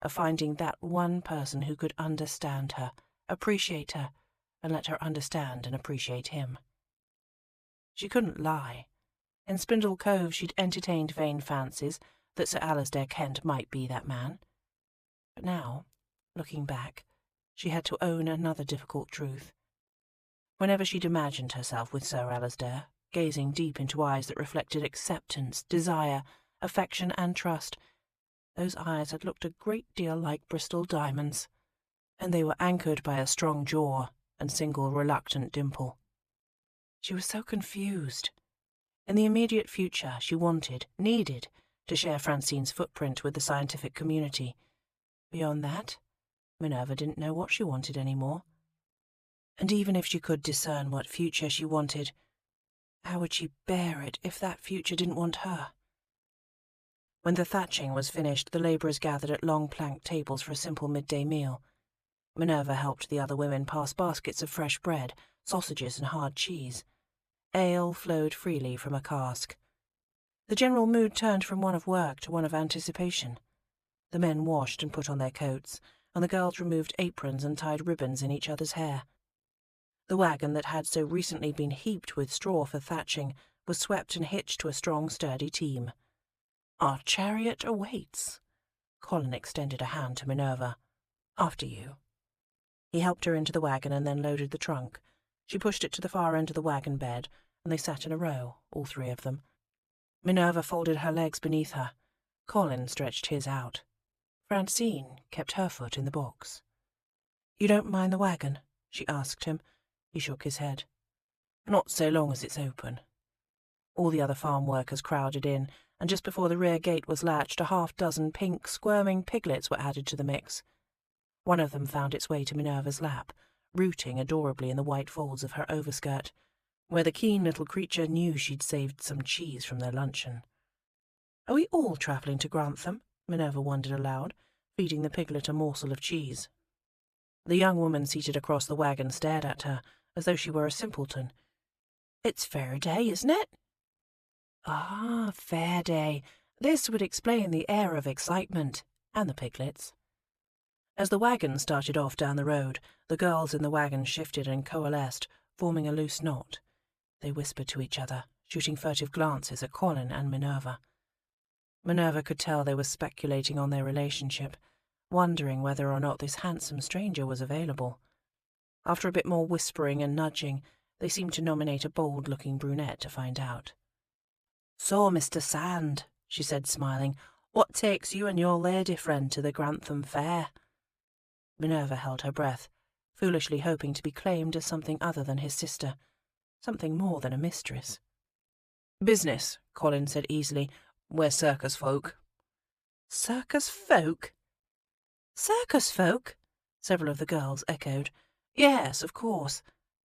of finding that one person who could understand her, appreciate her, and let her understand and appreciate him. She couldn't lie. In Spindle Cove she'd entertained vain fancies that Sir Alasdair Kent might be that man. But now, looking back, she had to own another difficult truth. Whenever she'd imagined herself with Sir Alasdair, gazing deep into eyes that reflected acceptance, desire, affection and trust, those eyes had looked a great deal like Bristol diamonds, and they were anchored by a strong jaw and single reluctant dimple. She was so confused. In the immediate future she wanted, needed, to share Francine's footprint with the scientific community. Beyond that, Minerva didn't know what she wanted anymore. And even if she could discern what future she wanted, how would she bear it if that future didn't want her? When the thatching was finished, the labourers gathered at long plank tables for a simple midday meal. Minerva helped the other women pass baskets of fresh bread, sausages and hard cheese. Ale flowed freely from a cask. The general mood turned from one of work to one of anticipation. The men washed and put on their coats, and the girls removed aprons and tied ribbons in each other's hair. The wagon that had so recently been heaped with straw for thatching was swept and hitched to a strong, sturdy team. "Our chariot awaits." Colin extended a hand to Minerva. "After you." He helped her into the wagon and then loaded the trunk. She pushed it to the far end of the wagon bed, and they sat in a row, all 3 of them. Minerva folded her legs beneath her. Colin stretched his out. Francine kept her foot in the box. "You don't mind the wagon?" she asked him. He shook his head. "Not so long as it's open." All the other farm workers crowded in, and just before the rear gate was latched, a half-dozen pink, squirming piglets were added to the mix. One of them found its way to Minerva's lap, rooting adorably in the white folds of her overskirt, where the keen little creature knew she'd saved some cheese from their luncheon. "Are we all travelling to Grantham?" Minerva wondered aloud, feeding the piglet a morsel of cheese. The young woman seated across the wagon stared at her, as though she were a simpleton. "It's fair day, isn't it?" "Ah, fair day." This would explain the air of excitement, and the piglets. As the wagon started off down the road, the girls in the wagon shifted and coalesced, forming a loose knot. They whispered to each other, shooting furtive glances at Colin and Minerva. Minerva could tell they were speculating on their relationship, wondering whether or not this handsome stranger was available. After a bit more whispering and nudging, they seemed to nominate a bold-looking brunette to find out. "So, Mr. Sand," she said, smiling, "what takes you and your lady friend to the Grantham Fair?" Minerva held her breath, foolishly hoping to be claimed as something other than his sister, something more than a mistress. "Business," Colin said easily. "We're circus folk." "Circus folk?" "Circus folk?" several of the girls echoed. "Yes, of course."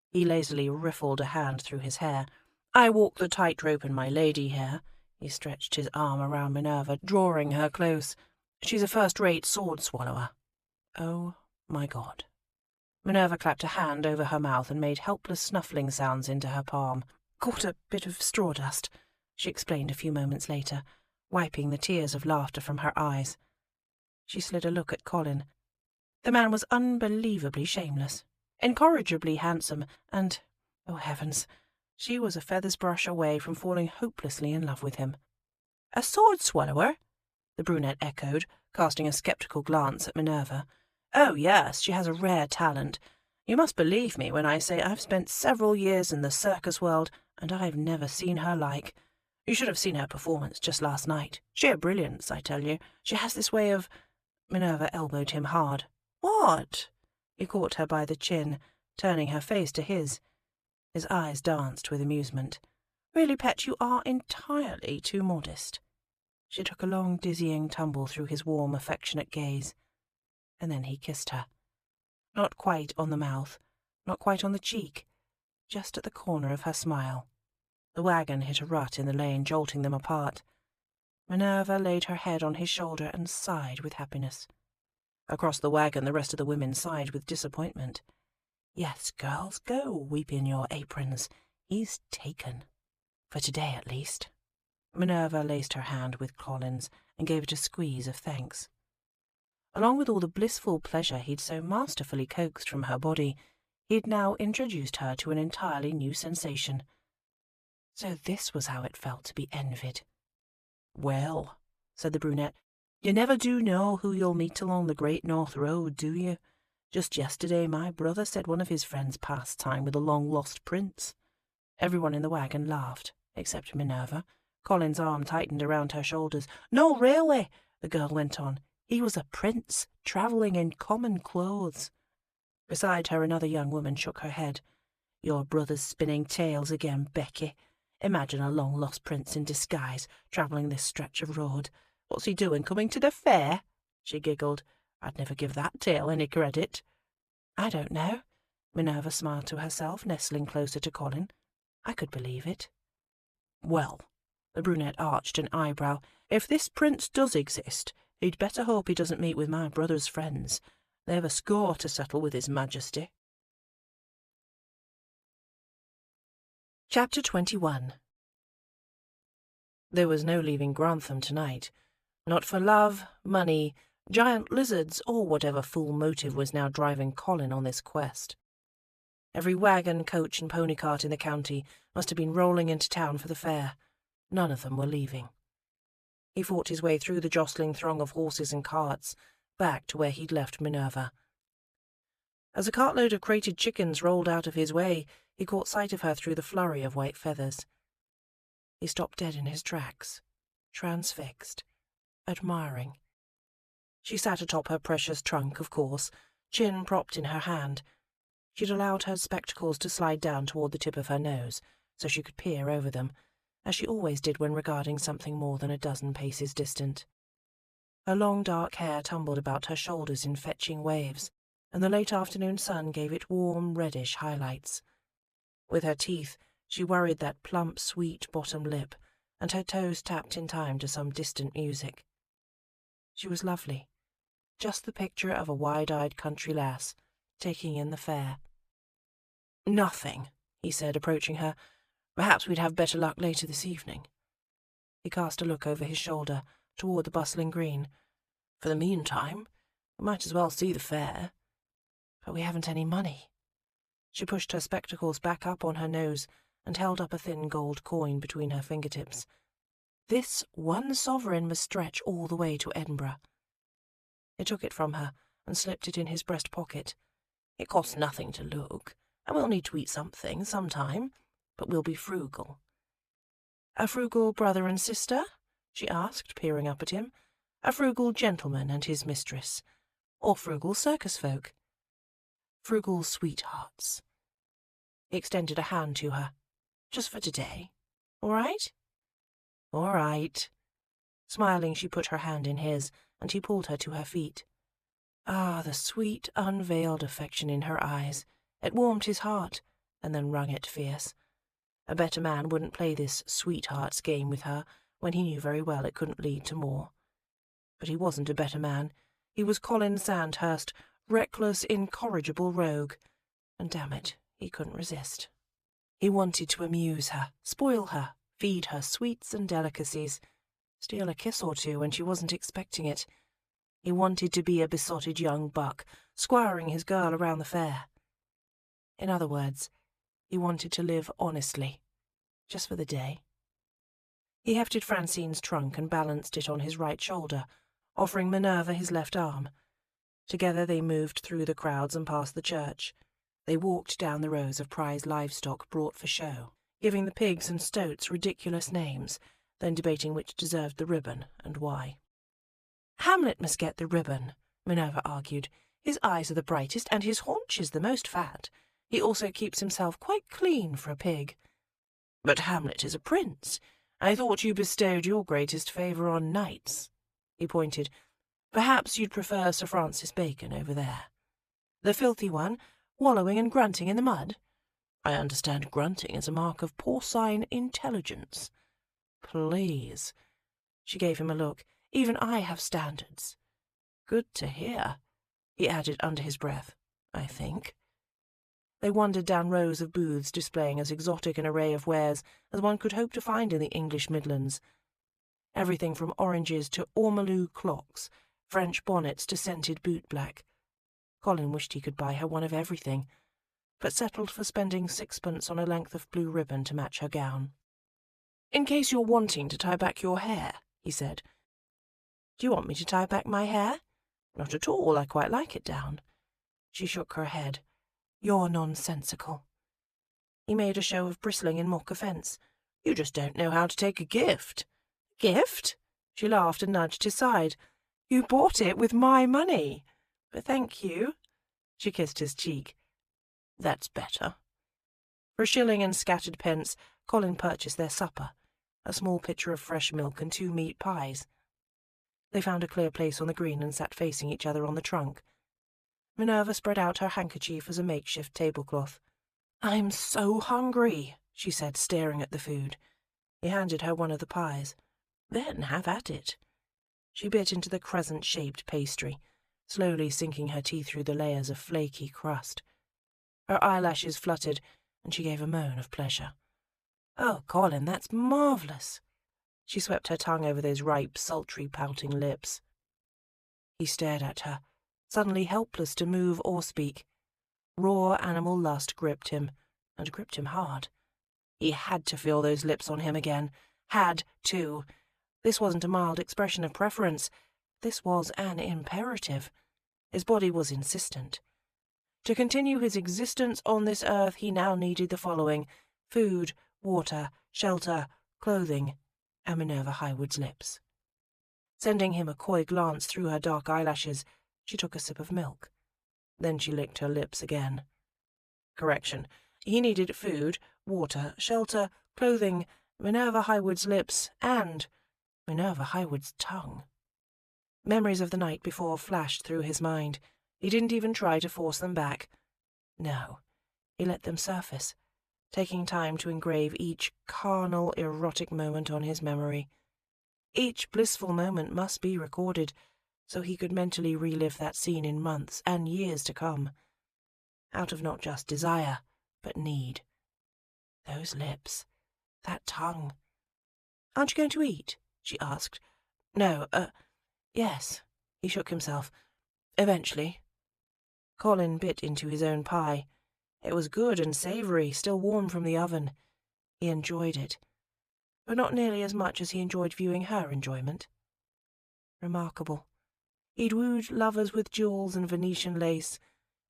He lazily riffled a hand through his hair. "I walk the tightrope in my lady hair." He stretched his arm around Minerva, drawing her close. "She's a first-rate sword-swallower." "Oh, my God." Minerva clapped a hand over her mouth and made helpless snuffling sounds into her palm. "Caught a bit of straw-dust," she explained a few moments later, wiping the tears of laughter from her eyes. She slid a look at Colin. The man was unbelievably shameless, incorrigibly handsome, and, oh heavens, she was a feather's brush away from falling hopelessly in love with him. "A sword-swallower?" the brunette echoed, casting a sceptical glance at Minerva. "Oh, yes, she has a rare talent. You must believe me when I say I've spent several years in the circus world, and I've never seen her like. You should have seen her performance just last night. Sheer brilliance, I tell you. She has this way of—" Minerva elbowed him hard. "What?" He caught her by the chin, turning her face to his. His eyes danced with amusement. "Really, Pet, you are entirely too modest." She took a long, dizzying tumble through his warm, affectionate gaze, and then he kissed her. Not quite on the mouth, not quite on the cheek, just at the corner of her smile. The wagon hit a rut in the lane, jolting them apart. Minerva laid her head on his shoulder and sighed with happiness. Across the wagon the rest of the women sighed with disappointment. "Yes, girls, go weep in your aprons. He's taken. For today, at least." Minerva laced her hand with Colin's and gave it a squeeze of thanks. Along with all the blissful pleasure he'd so masterfully coaxed from her body, he'd now introduced her to an entirely new sensation. So this was how it felt to be envied. "Well," said the brunette, "you never do know who you'll meet along the Great North Road, do you? Just yesterday my brother said one of his friends passed time with a long-lost prince." Everyone in the wagon laughed, except Minerva. Colin's arm tightened around her shoulders. "No, really," the girl went on. "He was a prince, travelling in common clothes." Beside her another young woman shook her head. "Your brother's spinning tales again, Becky. Imagine a long-lost prince in disguise, travelling this stretch of road. What's he doing, coming to the fair?" She giggled. "I'd never give that tale any credit." "I don't know." Minerva smiled to herself, nestling closer to Colin. "I could believe it." "Well," the brunette arched an eyebrow, "if this prince does exist, he'd better hope he doesn't meet with my brother's friends. They've a score to settle with His Majesty." Chapter 21. There was no leaving Grantham tonight. Not for love, money, giant lizards, or whatever fool motive was now driving Colin on this quest. Every wagon, coach, and pony cart in the county must have been rolling into town for the fair. None of them were leaving. He fought his way through the jostling throng of horses and carts, back to where he'd left Minerva. As a cartload of crated chickens rolled out of his way, he caught sight of her through the flurry of white feathers. He stopped dead in his tracks, transfixed, admiring. She sat atop her precious trunk, of course, chin propped in her hand. She'd allowed her spectacles to slide down toward the tip of her nose, so she could peer over them, as she always did when regarding something more than a dozen paces distant. Her long dark hair tumbled about her shoulders in fetching waves, and the late afternoon sun gave it warm, reddish highlights. With her teeth, she worried that plump, sweet bottom lip, and her toes tapped in time to some distant music. She was lovely, just the picture of a wide-eyed country lass, taking in the fair. "Nothing," he said, approaching her. "Perhaps we'd have better luck later this evening." He cast a look over his shoulder, toward the bustling green. "For the meantime, we might as well see the fair." "But we haven't any money." She pushed her spectacles back up on her nose and held up a thin gold coin between her fingertips. "This one sovereign must stretch all the way to Edinburgh." He took it from her and slipped it in his breast pocket. "It costs nothing to look, and we'll need to eat something sometime, but we'll be frugal." "A frugal brother and sister?" she asked, peering up at him. "A frugal gentleman and his mistress? Or frugal circus folk?" "Frugal sweethearts." He extended a hand to her. "Just for today. All right?" "All right." Smiling, she put her hand in his, and he pulled her to her feet. Ah, the sweet, unveiled affection in her eyes. It warmed his heart, and then wrung it fierce. A better man wouldn't play this sweetheart's game with her when he knew very well it couldn't lead to more. But he wasn't a better man. He was Colin Sandhurst, reckless, incorrigible rogue, and damn it, he couldn't resist. He wanted to amuse her, spoil her, feed her sweets and delicacies, steal a kiss or two when she wasn't expecting it. He wanted to be a besotted young buck, squiring his girl around the fair. In other words, he wanted to live honestly, just for the day. He hefted Francine's trunk and balanced it on his right shoulder, offering Minerva his left arm. Together they moved through the crowds and past the church. They walked down the rows of prize livestock brought for show, giving the pigs and stoats ridiculous names, then debating which deserved the ribbon and why. "Hamlet must get the ribbon," Minerva argued. "His eyes are the brightest and his haunches the most fat. He also keeps himself quite clean for a pig." "But Hamlet is a prince. I thought you bestowed your greatest favour on knights." He pointed. "Perhaps you'd prefer Sir Francis Bacon over there. The filthy one, wallowing and grunting in the mud? I understand grunting is a mark of porcine intelligence." "Please." She gave him a look. "Even I have standards." "Good to hear," he added under his breath, "I think." They wandered down rows of booths displaying as exotic an array of wares as one could hope to find in the English Midlands. Everything from oranges to ormolu clocks, French bonnets to scented bootblack. Colin wished he could buy her one of everything, but settled for spending 6pence on a length of blue ribbon to match her gown. "In case you're wanting to tie back your hair," he said. "Do you want me to tie back my hair?" "Not at all, I quite like it down." She shook her head. "You're nonsensical." He made a show of bristling in mock offence. "You just don't know how to take a gift." "Gift?" She laughed and nudged his side. "You bought it with my money. But thank you." She kissed his cheek. "That's better." For a shilling and scattered pence, Colin purchased their supper, a small pitcher of fresh milk and 2 meat pies. They found a clear place on the green and sat facing each other on the trunk. Minerva spread out her handkerchief as a makeshift tablecloth. "I'm so hungry," she said, staring at the food. He handed her one of the pies. "Then have at it." She bit into the crescent-shaped pastry, slowly sinking her teeth through the layers of flaky crust. Her eyelashes fluttered, and she gave a moan of pleasure. "Oh, Colin, that's marvellous." She swept her tongue over those ripe, sultry, pouting lips. He stared at her, suddenly helpless to move or speak. Raw animal lust gripped him, and gripped him hard. He had to feel those lips on him again. Had to. This wasn't a mild expression of preference. This was an imperative. His body was insistent. To continue his existence on this earth, he now needed the following: food, water, shelter, clothing, and Minerva Highwood's lips. Sending him a coy glance through her dark eyelashes, she took a sip of milk. Then she licked her lips again. Correction. He needed food, water, shelter, clothing, Minerva Highwood's lips, and Minerva Highwood's tongue. Memories of the night before flashed through his mind. He didn't even try to force them back. No, he let them surface, taking time to engrave each carnal, erotic moment on his memory. Each blissful moment must be recorded, so he could mentally relive that scene in months and years to come, out of not just desire, but need. Those lips, that tongue. "Aren't you going to eat?" she asked. "No, yes." He shook himself. "Eventually." Colin bit into his own pie. It was good and savoury, still warm from the oven. He enjoyed it, but not nearly as much as he enjoyed viewing her enjoyment. Remarkable. He'd wooed lovers with jewels and Venetian lace,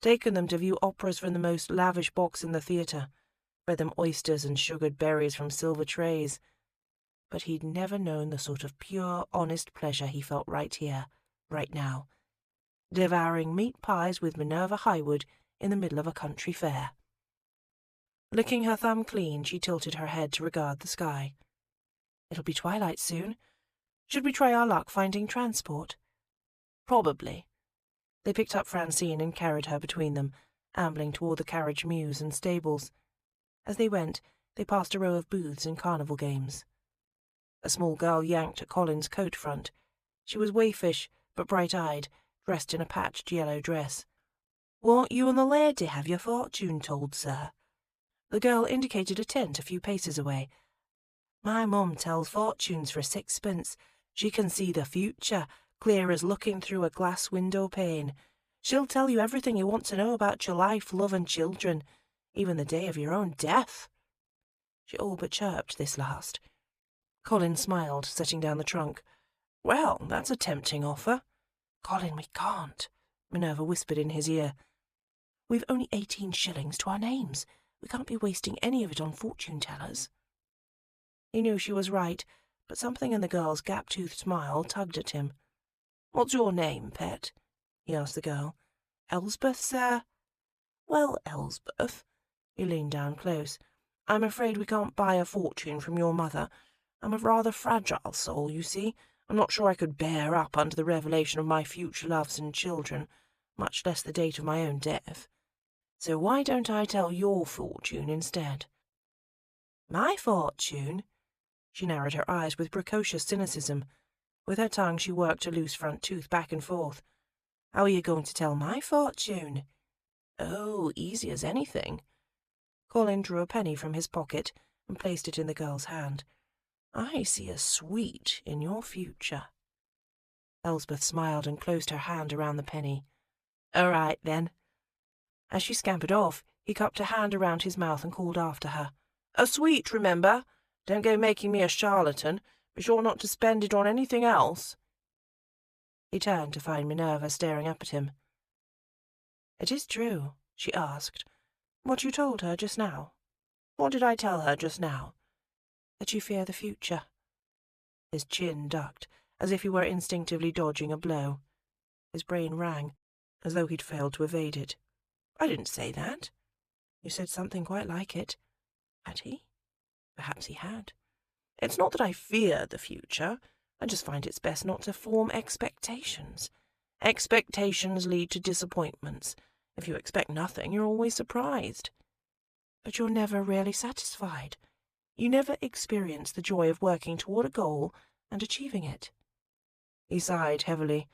taken them to view operas from the most lavish box in the theatre, fed them oysters and sugared berries from silver trays. But he'd never known the sort of pure, honest pleasure he felt right here, right now, devouring meat pies with Minerva Highwood in the middle of a country fair. Licking her thumb clean, she tilted her head to regard the sky. It'll be twilight soon. Should we try our luck finding transport? Probably. They picked up Francine and carried her between them, ambling toward the carriage mews and stables. As they went, they passed a row of booths and carnival games. A small girl yanked at Colin's coat front. She was waifish, but bright-eyed, dressed in a patched yellow dress. "Won't you and the lady have your fortune told, sir?" The girl indicated a tent a few paces away. "My mum tells fortunes for 6pence. She can see the future, clear as looking through a glass window pane. She'll tell you everything you want to know about your life, love and children, even the day of your own death." She all but chirped this last. Colin smiled, setting down the trunk. "Well, that's a tempting offer." "Colin, we can't," Minerva whispered in his ear. "We've only 18 shillings to our names. We can't be wasting any of it on fortune-tellers." He knew she was right, but something in the girl's gap-toothed smile tugged at him. "What's your name, pet?" he asked the girl. "Elsbeth, sir." "Well, Elsbeth," he leaned down close, "I'm afraid we can't buy a fortune from your mother. I'm a rather fragile soul, you see. I'm not sure I could bear up under the revelation of my future loves and children, much less the date of my own death. So why don't I tell your fortune instead?" "My fortune?" She narrowed her eyes with precocious cynicism. With her tongue she worked a loose front tooth back and forth. "How are you going to tell my fortune?" "Oh, easy as anything." Colin drew a penny from his pocket and placed it in the girl's hand. "I see a sweet in your future." Elsbeth smiled and closed her hand around the penny. "All right, then." As she scampered off, he cupped a hand around his mouth and called after her. "A sweet, remember? Don't go making me a charlatan. Be sure not to spend it on anything else." He turned to find Minerva staring up at him. "It is true," she asked, "what you told her just now." "What did I tell her just now?" "That you fear the future." His chin ducked, as if he were instinctively dodging a blow. His brain rang, as though he'd failed to evade it. "I didn't say that." "You said something quite like it." Had he? Perhaps he had. "It's not that I fear the future. I just find it's best not to form expectations. Expectations lead to disappointments. If you expect nothing, you're always surprised." "But you're never really satisfied. You never experience the joy of working toward a goal and achieving it." He sighed heavily.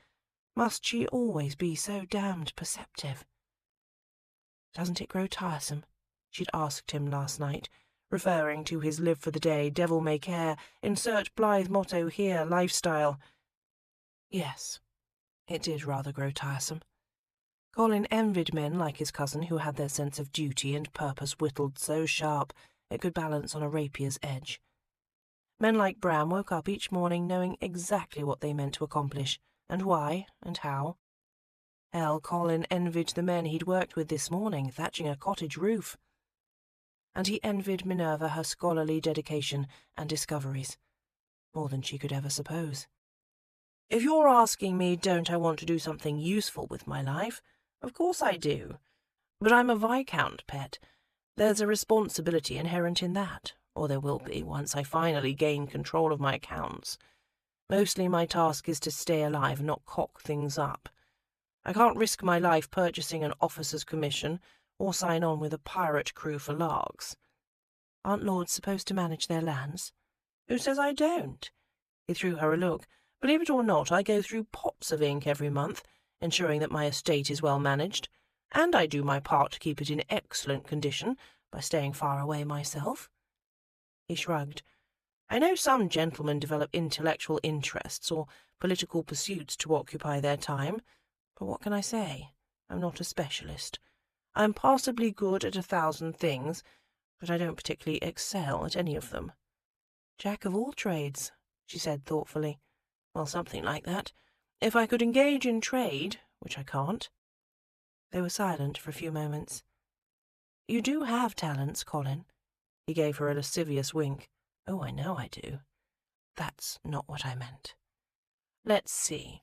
Must she always be so damned perceptive? "Doesn't it grow tiresome?" she'd asked him last night, referring to his live for the day, devil may care, insert blithe motto here, lifestyle. Yes, it did rather grow tiresome. Colin envied men like his cousin who had their sense of duty and purpose whittled so sharp it could balance on a rapier's edge. Men like Bram woke up each morning knowing exactly what they meant to accomplish, and why, and how. Hell, Colin envied the men he'd worked with this morning, thatching a cottage roof. And he envied Minerva her scholarly dedication and discoveries, more than she could ever suppose. "If you're asking me, don't I want to do something useful with my life? Of course I do. But I'm a Viscount, pet. There's a responsibility inherent in that, or there will be once I finally gain control of my accounts. Mostly my task is to stay alive and not cock things up. I can't risk my life purchasing an officer's commission or sign on with a pirate crew for larks." "Aren't lords supposed to manage their lands?" "Who says I don't?" He threw her a look. "Believe it or not, I go through pots of ink every month, ensuring that my estate is well managed, and I do my part to keep it in excellent condition by staying far away myself." He shrugged. "I know some gentlemen develop intellectual interests or political pursuits to occupy their time, but what can I say? I'm not a specialist. I'm passably good at 1,000 things, but I don't particularly excel at any of them." "Jack of all trades," she said thoughtfully. "Well, something like that. If I could engage in trade, which I can't." They were silent for a few moments. "You do have talents, Colin." He gave her a lascivious wink. "Oh, I know I do. That's not what I meant. Let's see.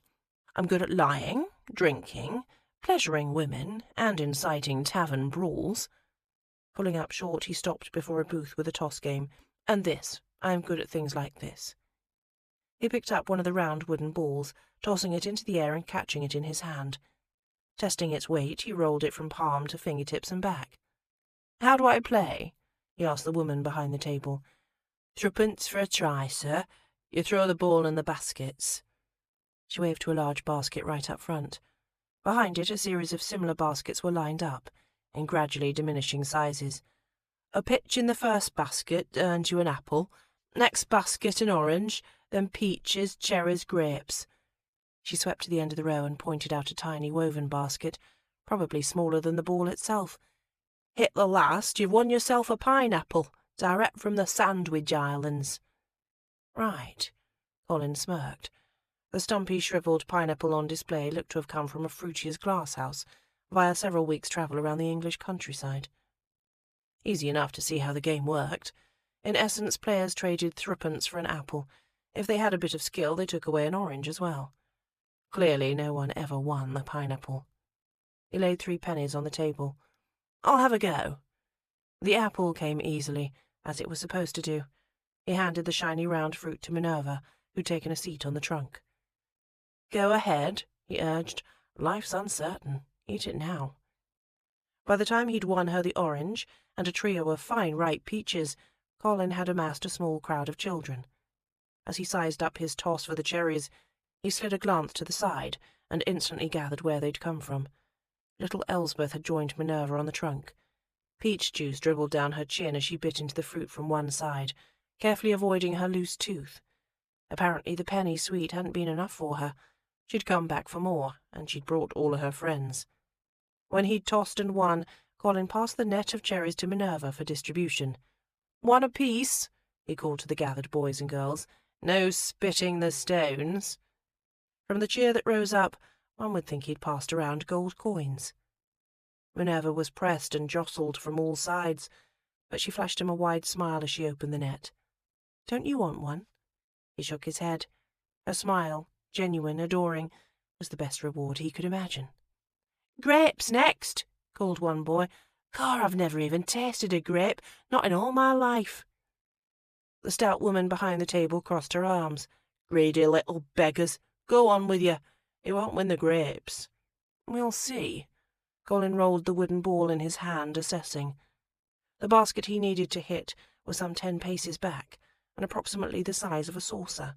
I'm good at lying, drinking, pleasuring women, and inciting tavern brawls." Pulling up short, he stopped before a booth with a toss game. "And this. I'm good at things like this." He picked up one of the round wooden balls, tossing it into the air and catching it in his hand. Testing its weight, he rolled it from palm to fingertips and back. "How do I play?" he asked the woman behind the table. "Threepence for a try, sir. You throw the ball in the baskets." She waved to a large basket right up front. Behind it, a series of similar baskets were lined up, in gradually diminishing sizes. "A pitch in the first basket earns you an apple. Next basket an orange, then peaches, cherries, grapes." She swept to the end of the row and pointed out a tiny woven basket, probably smaller than the ball itself. "Hit the last, you've won yourself a pineapple, direct from the Sandwich Islands." "Right," Colin smirked. The stumpy, shriveled pineapple on display looked to have come from a fruiterer's glasshouse, via several weeks' travel around the English countryside. Easy enough to see how the game worked. In essence, players traded threepence for an apple. If they had a bit of skill, they took away an orange as well. Clearly, no one ever won the pineapple. He laid 3 pennies on the table. "I'll have a go." The apple came easily, as it was supposed to do. He handed the shiny round fruit to Minerva, who'd taken a seat on the trunk. "Go ahead," he urged. "Life's uncertain. Eat it now." By the time he'd won her the orange and a trio of fine ripe peaches, Colin had amassed a small crowd of children. As he sized up his toss for the cherries, he slid a glance to the side and instantly gathered where they'd come from. Little Elsbeth had joined Minerva on the trunk. Peach juice dribbled down her chin as she bit into the fruit from one side, carefully avoiding her loose tooth. Apparently the penny sweet hadn't been enough for her. She'd come back for more, and she'd brought all of her friends. When he'd tossed and won, Colin passed the net of cherries to Minerva for distribution. "One apiece," he called to the gathered boys and girls. "No spitting the stones." From the cheer that rose up, one would think he'd passed around gold coins. Minerva was pressed and jostled from all sides, but she flashed him a wide smile as she opened the net. "Don't you want one?" He shook his head. Her smile, genuine, adoring, was the best reward he could imagine. "Grapes next," called one boy. "Car, I've never even tasted a grape, not in all my life." The stout woman behind the table crossed her arms. "Greedy little beggars. Go on with you. You won't win the grapes." "We'll see." Colin rolled the wooden ball in his hand, assessing. The basket he needed to hit was some 10 paces back, and approximately the size of a saucer.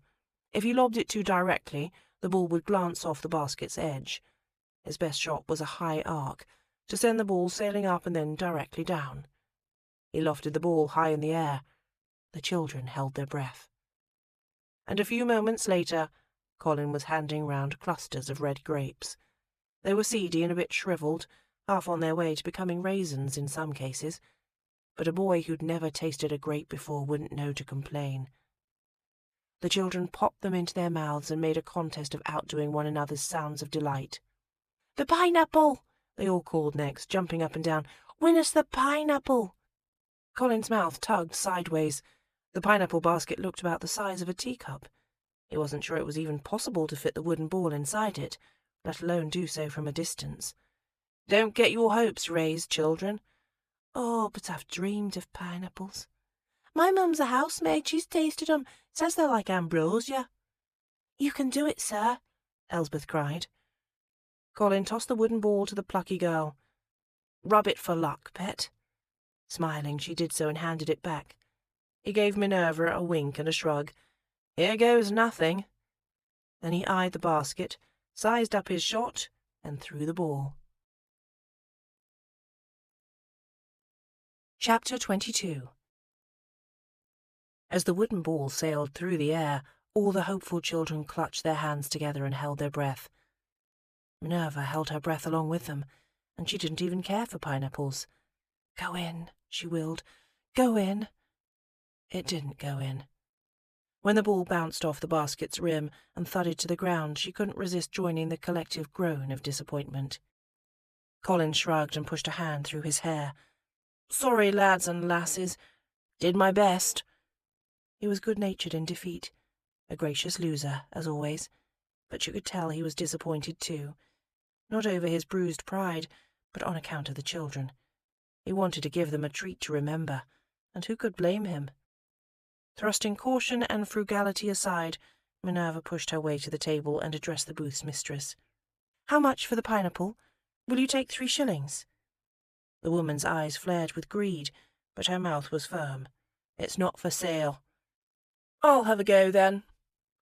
If he lobbed it too directly, the ball would glance off the basket's edge. His best shot was a high arc, to send the ball sailing up and then directly down. He lofted the ball high in the air. The children held their breath. And a few moments later, Colin was handing round clusters of red grapes. They were seedy and a bit shriveled, half on their way to becoming raisins in some cases, but a boy who'd never tasted a grape before wouldn't know to complain. The children popped them into their mouths and made a contest of outdoing one another's sounds of delight. "The pineapple!" they all called next, jumping up and down. "Win us the pineapple!" Colin's mouth tugged sideways. The pineapple basket looked about the size of a teacup. He wasn't sure it was even possible to fit the wooden ball inside it, let alone do so from a distance. "Don't get your hopes raised, children." "Oh, but I've dreamed of pineapples." "My mum's a housemaid, she's tasted 'em, says they're like ambrosia." "You can do it, sir," Elsbeth cried. Colin tossed the wooden ball to the plucky girl. "Rub it for luck, pet." Smiling, she did so and handed it back. He gave Minerva a wink and a shrug. "Here goes nothing." Then he eyed the basket, sized up his shot, and threw the ball. Chapter 22. As the wooden ball sailed through the air, all the hopeful children clutched their hands together and held their breath. Minerva held her breath along with them, and she didn't even care for pineapples. "Go in," she willed. "Go in." It didn't go in. When the ball bounced off the basket's rim and thudded to the ground, she couldn't resist joining the collective groan of disappointment. Colin shrugged and pushed a hand through his hair. "Sorry, lads and lasses. Did my best." He was good-natured in defeat, a gracious loser, as always, but you could tell he was disappointed too, not over his bruised pride, but on account of the children. He wanted to give them a treat to remember, and who could blame him? Thrusting caution and frugality aside, Minerva pushed her way to the table and addressed the booth's mistress. "How much for the pineapple? Will you take 3 shillings? The woman's eyes flared with greed, but her mouth was firm. "It's not for sale." "I'll have a go, then."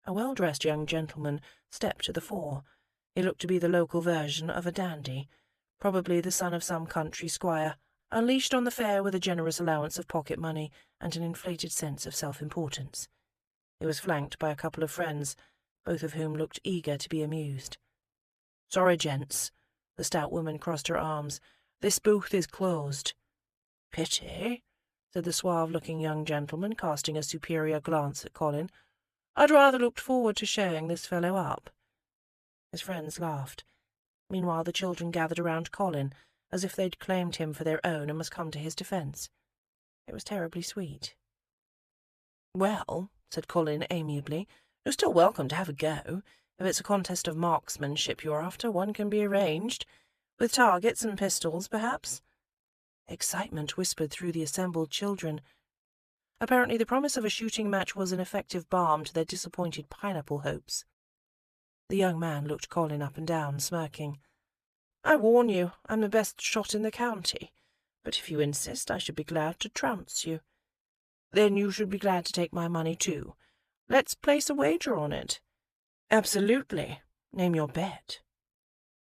A well-dressed young gentleman stepped to the fore. He looked to be the local version of a dandy, probably the son of some country squire, unleashed on the fair with a generous allowance of pocket money and an inflated sense of self-importance. He was flanked by a couple of friends, both of whom looked eager to be amused. "Sorry, gents." The stout woman crossed her arms. "This booth is closed." "Pity," said the suave-looking young gentleman, casting a superior glance at Colin. "I'd rather looked forward to showing this fellow up." His friends laughed. Meanwhile the children gathered around Colin, as if they'd claimed him for their own and must come to his defence. It was terribly sweet. "Well," said Colin amiably, "you're still welcome to have a go. If it's a contest of marksmanship you're after, one can be arranged. With targets and pistols, perhaps?" Excitement whispered through the assembled children. Apparently the promise of a shooting match was an effective balm to their disappointed pineapple hopes. The young man looked Colin up and down, smirking. "I warn you, I'm the best shot in the county, but if you insist I should be glad to trounce you." "Then you should be glad to take my money too. Let's place a wager on it." "Absolutely. Name your bet."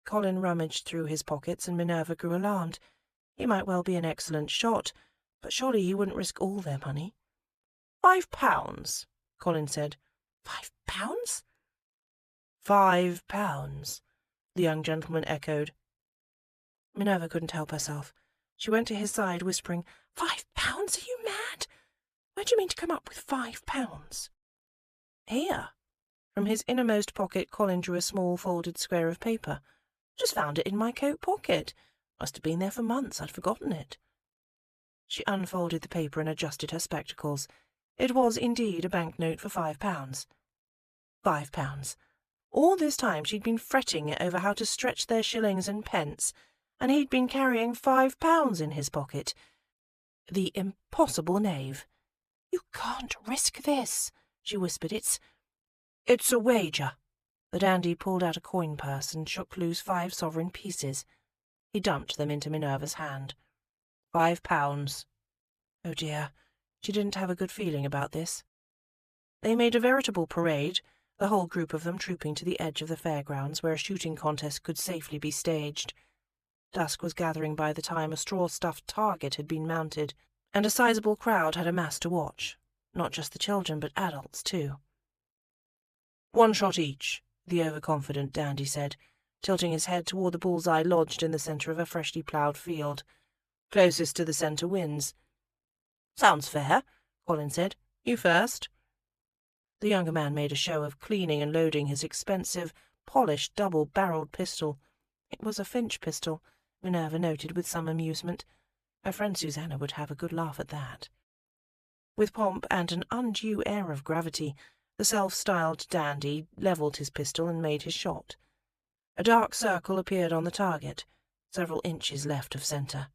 Colin rummaged through his pockets and Minerva grew alarmed. He might well be an excellent shot, but surely he wouldn't risk all their money. £5, Colin said. £5? £5, the young gentleman echoed. Minerva couldn't help herself. She went to his side, whispering, £5? Are you mad? Where do you mean to come up with £5? Here. From his innermost pocket, Colin drew a small folded square of paper. Just found it in my coat pocket. Must have been there for months. I'd forgotten it. She unfolded the paper and adjusted her spectacles. It was indeed a banknote for £5. £5. All this time she'd been fretting over how to stretch their shillings and pence, and he'd been carrying £5 in his pocket. The impossible knave. "You can't risk this," she whispered. It's a wager." The dandy pulled out a coin purse and shook loose 5 sovereign pieces. He dumped them into Minerva's hand. £5. Oh dear, she didn't have a good feeling about this. They made a veritable parade, the whole group of them trooping to the edge of the fairgrounds where a shooting contest could safely be staged. Dusk was gathering by the time a straw-stuffed target had been mounted, and a sizable crowd had amassed to watch, not just the children but adults too. "1 shot each," the overconfident dandy said, tilting his head toward the bull's-eye lodged in the centre of a freshly ploughed field. "Closest to the centre wins." "Sounds fair," Colin said. "You first." The younger man made a show of cleaning and loading his expensive, polished, double-barrelled pistol. It was a Finch pistol, Minerva noted with some amusement. Her friend Susanna would have a good laugh at that. With pomp and an undue air of gravity, the self-styled dandy levelled his pistol and made his shot. A dark circle appeared on the target, several inches left of centre.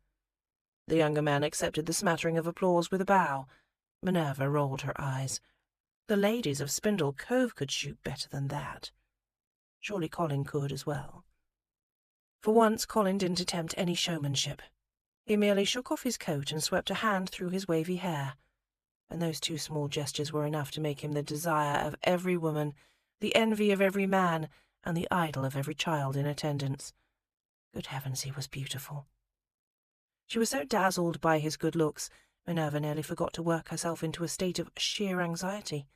The younger man accepted the smattering of applause with a bow. Minerva rolled her eyes. The ladies of Spindle Cove could shoot better than that. Surely Colin could as well. For once Colin didn't attempt any showmanship. He merely shook off his coat and swept a hand through his wavy hair, and those 2 small gestures were enough to make him the desire of every woman, the envy of every man, and the idol of every child in attendance. Good heavens, he was beautiful. She was so dazzled by his good looks, Minerva nearly forgot to work herself into a state of sheer anxiety.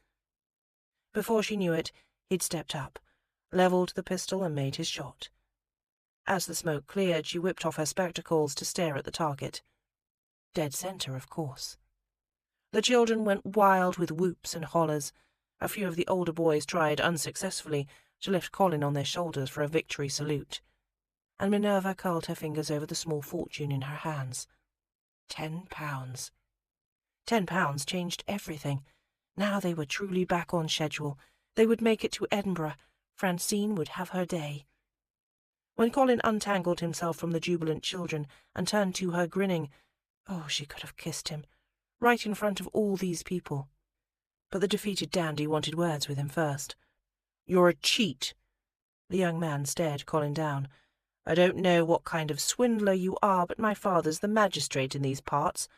Before she knew it, he'd stepped up, levelled the pistol and made his shot. As the smoke cleared, she whipped off her spectacles to stare at the target. Dead centre, of course. The children went wild with whoops and hollers. A few of the older boys tried unsuccessfully to lift Colin on their shoulders for a victory salute, and Minerva curled her fingers over the small fortune in her hands. £10. £10 changed everything. Now they were truly back on schedule. They would make it to Edinburgh. Francine would have her day. When Colin untangled himself from the jubilant children and turned to her grinning, oh, she could have kissed him, right in front of all these people. But the defeated dandy wanted words with him first. "You're a cheat." The young man stared Colin down. "I don't know what kind of swindler you are, but my father's the magistrate in these parts.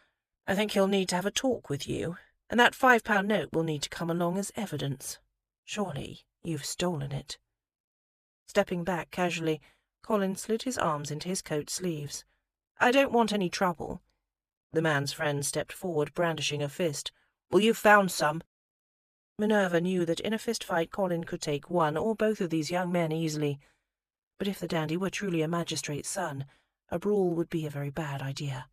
I think he'll need to have a talk with you, and that £5 note will need to come along as evidence. Surely you've stolen it." Stepping back casually, Colin slid his arms into his coat sleeves. "I don't want any trouble." The man's friend stepped forward, brandishing a fist. "Well, you've found some." Minerva knew that in a fist-fight Colin could take one or both of these young men easily. But if the dandy were truly a magistrate's son, a brawl would be a very bad idea.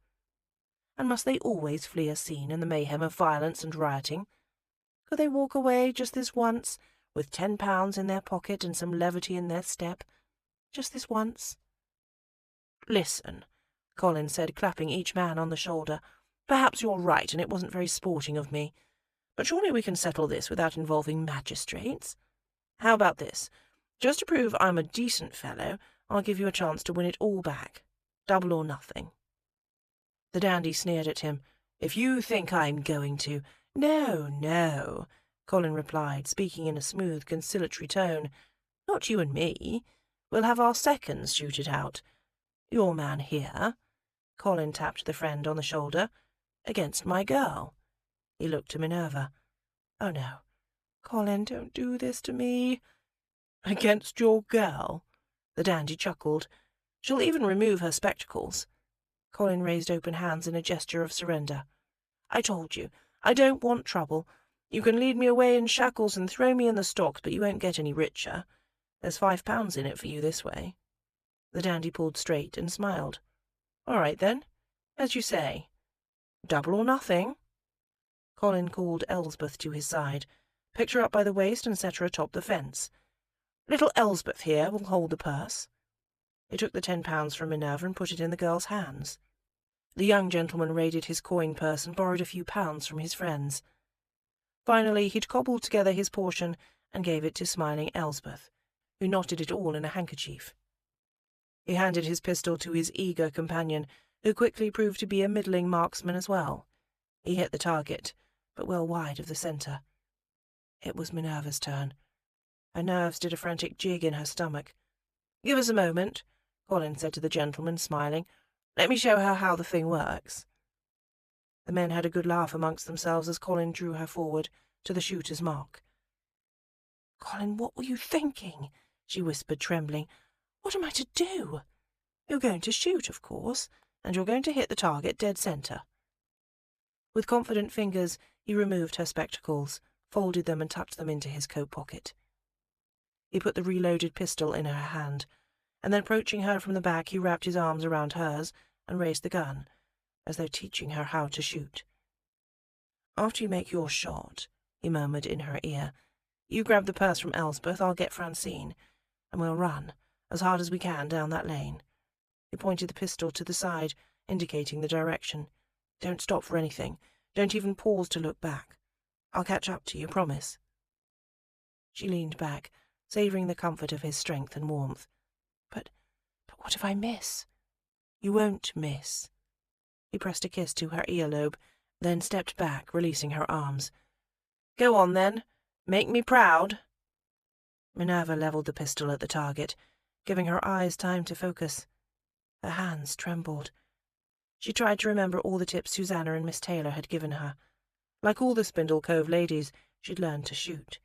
And must they always flee a scene in the mayhem of violence and rioting? Could they walk away just this once, with £10 in their pocket and some levity in their step? Just this once? "Listen," Colin said, clapping each man on the shoulder. "Perhaps you're right, and it wasn't very sporting of me. But surely we can settle this without involving magistrates. How about this? Just to prove I'm a decent fellow, I'll give you a chance to win it all back. Double or nothing." The dandy sneered at him. "If you think I'm going to—" "No, no," Colin replied, speaking in a smooth, conciliatory tone. "Not you and me. We'll have our seconds shoot it out. Your man here," Colin tapped the friend on the shoulder, "against my girl." He looked to Minerva. "Oh, no. Colin, don't do this to me." "Against your girl?" The dandy chuckled. "She'll even remove her spectacles." Colin raised open hands in a gesture of surrender. "I told you, I don't want trouble. You can lead me away in shackles and throw me in the stocks, but you won't get any richer. There's £5 in it for you this way." The dandy pulled straight and smiled. "All right, then. As you say. Double or nothing." Colin called Elsbeth to his side, picked her up by the waist and set her atop the fence. "Little Elsbeth here will hold the purse." He took the £10 from Minerva and put it in the girl's hands. The young gentleman raided his coin purse and borrowed a few pounds from his friends. Finally, he'd cobbled together his portion and gave it to smiling Elsbeth, who knotted it all in a handkerchief. He handed his pistol to his eager companion, who quickly proved to be a middling marksman as well. He hit the target, but well wide of the centre. It was Minerva's turn. Her nerves did a frantic jig in her stomach. "Give us a moment," Colin said to the gentleman, smiling. "Let me show her how the thing works." The men had a good laugh amongst themselves as Colin drew her forward to the shooter's mark. "Colin, what were you thinking?" she whispered, trembling. "What am I to do?" "You're going to shoot, of course, and you're going to hit the target dead centre." With confident fingers, he removed her spectacles, folded them and tucked them into his coat pocket. He put the reloaded pistol in her hand, and then approaching her from the back, he wrapped his arms around hers and raised the gun, as though teaching her how to shoot. "After you make your shot," he murmured in her ear, "you grab the purse from Elsbeth, I'll get Francine, and we'll run, as hard as we can, down that lane." He pointed the pistol to the side, indicating the direction. "Don't stop for anything. Don't even pause to look back. I'll catch up to you, promise." She leaned back, savouring the comfort of his strength and warmth. But what if I miss?" "You won't miss." He pressed a kiss to her earlobe, then stepped back, releasing her arms. "Go on, then. Make me proud." Minerva levelled the pistol at the target, giving her eyes time to focus. Her hands trembled. She tried to remember all the tips Susanna and Miss Taylor had given her. Like all the Spindle Cove ladies, she'd learned to shoot,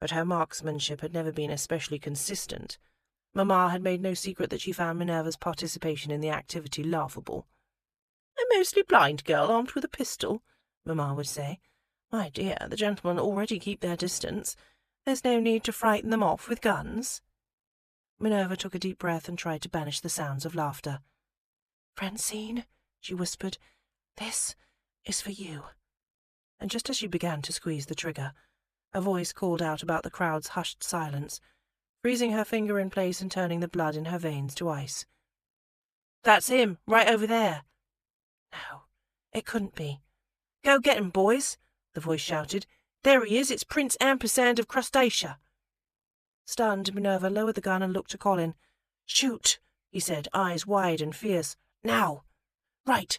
but her marksmanship had never been especially consistent. Mamma had made no secret that she found Minerva's participation in the activity laughable. "A mostly blind girl armed with a pistol," Mamma would say. "My dear, the gentlemen already keep their distance. There's no need to frighten them off with guns." Minerva took a deep breath and tried to banish the sounds of laughter. "Francine," she whispered, "this is for you." And just as she began to squeeze the trigger, A voice called out about the crowd's hushed silence, freezing her finger in place and turning the blood in her veins to ice. "That's him, right over there." No, it couldn't be. "Go get him, boys," the voice shouted. "There he is, it's Prince Ampersand of Crustacea." Stunned, Minerva lowered the gun and looked to Colin. "Shoot," he said, eyes wide and fierce. "Now." "Right."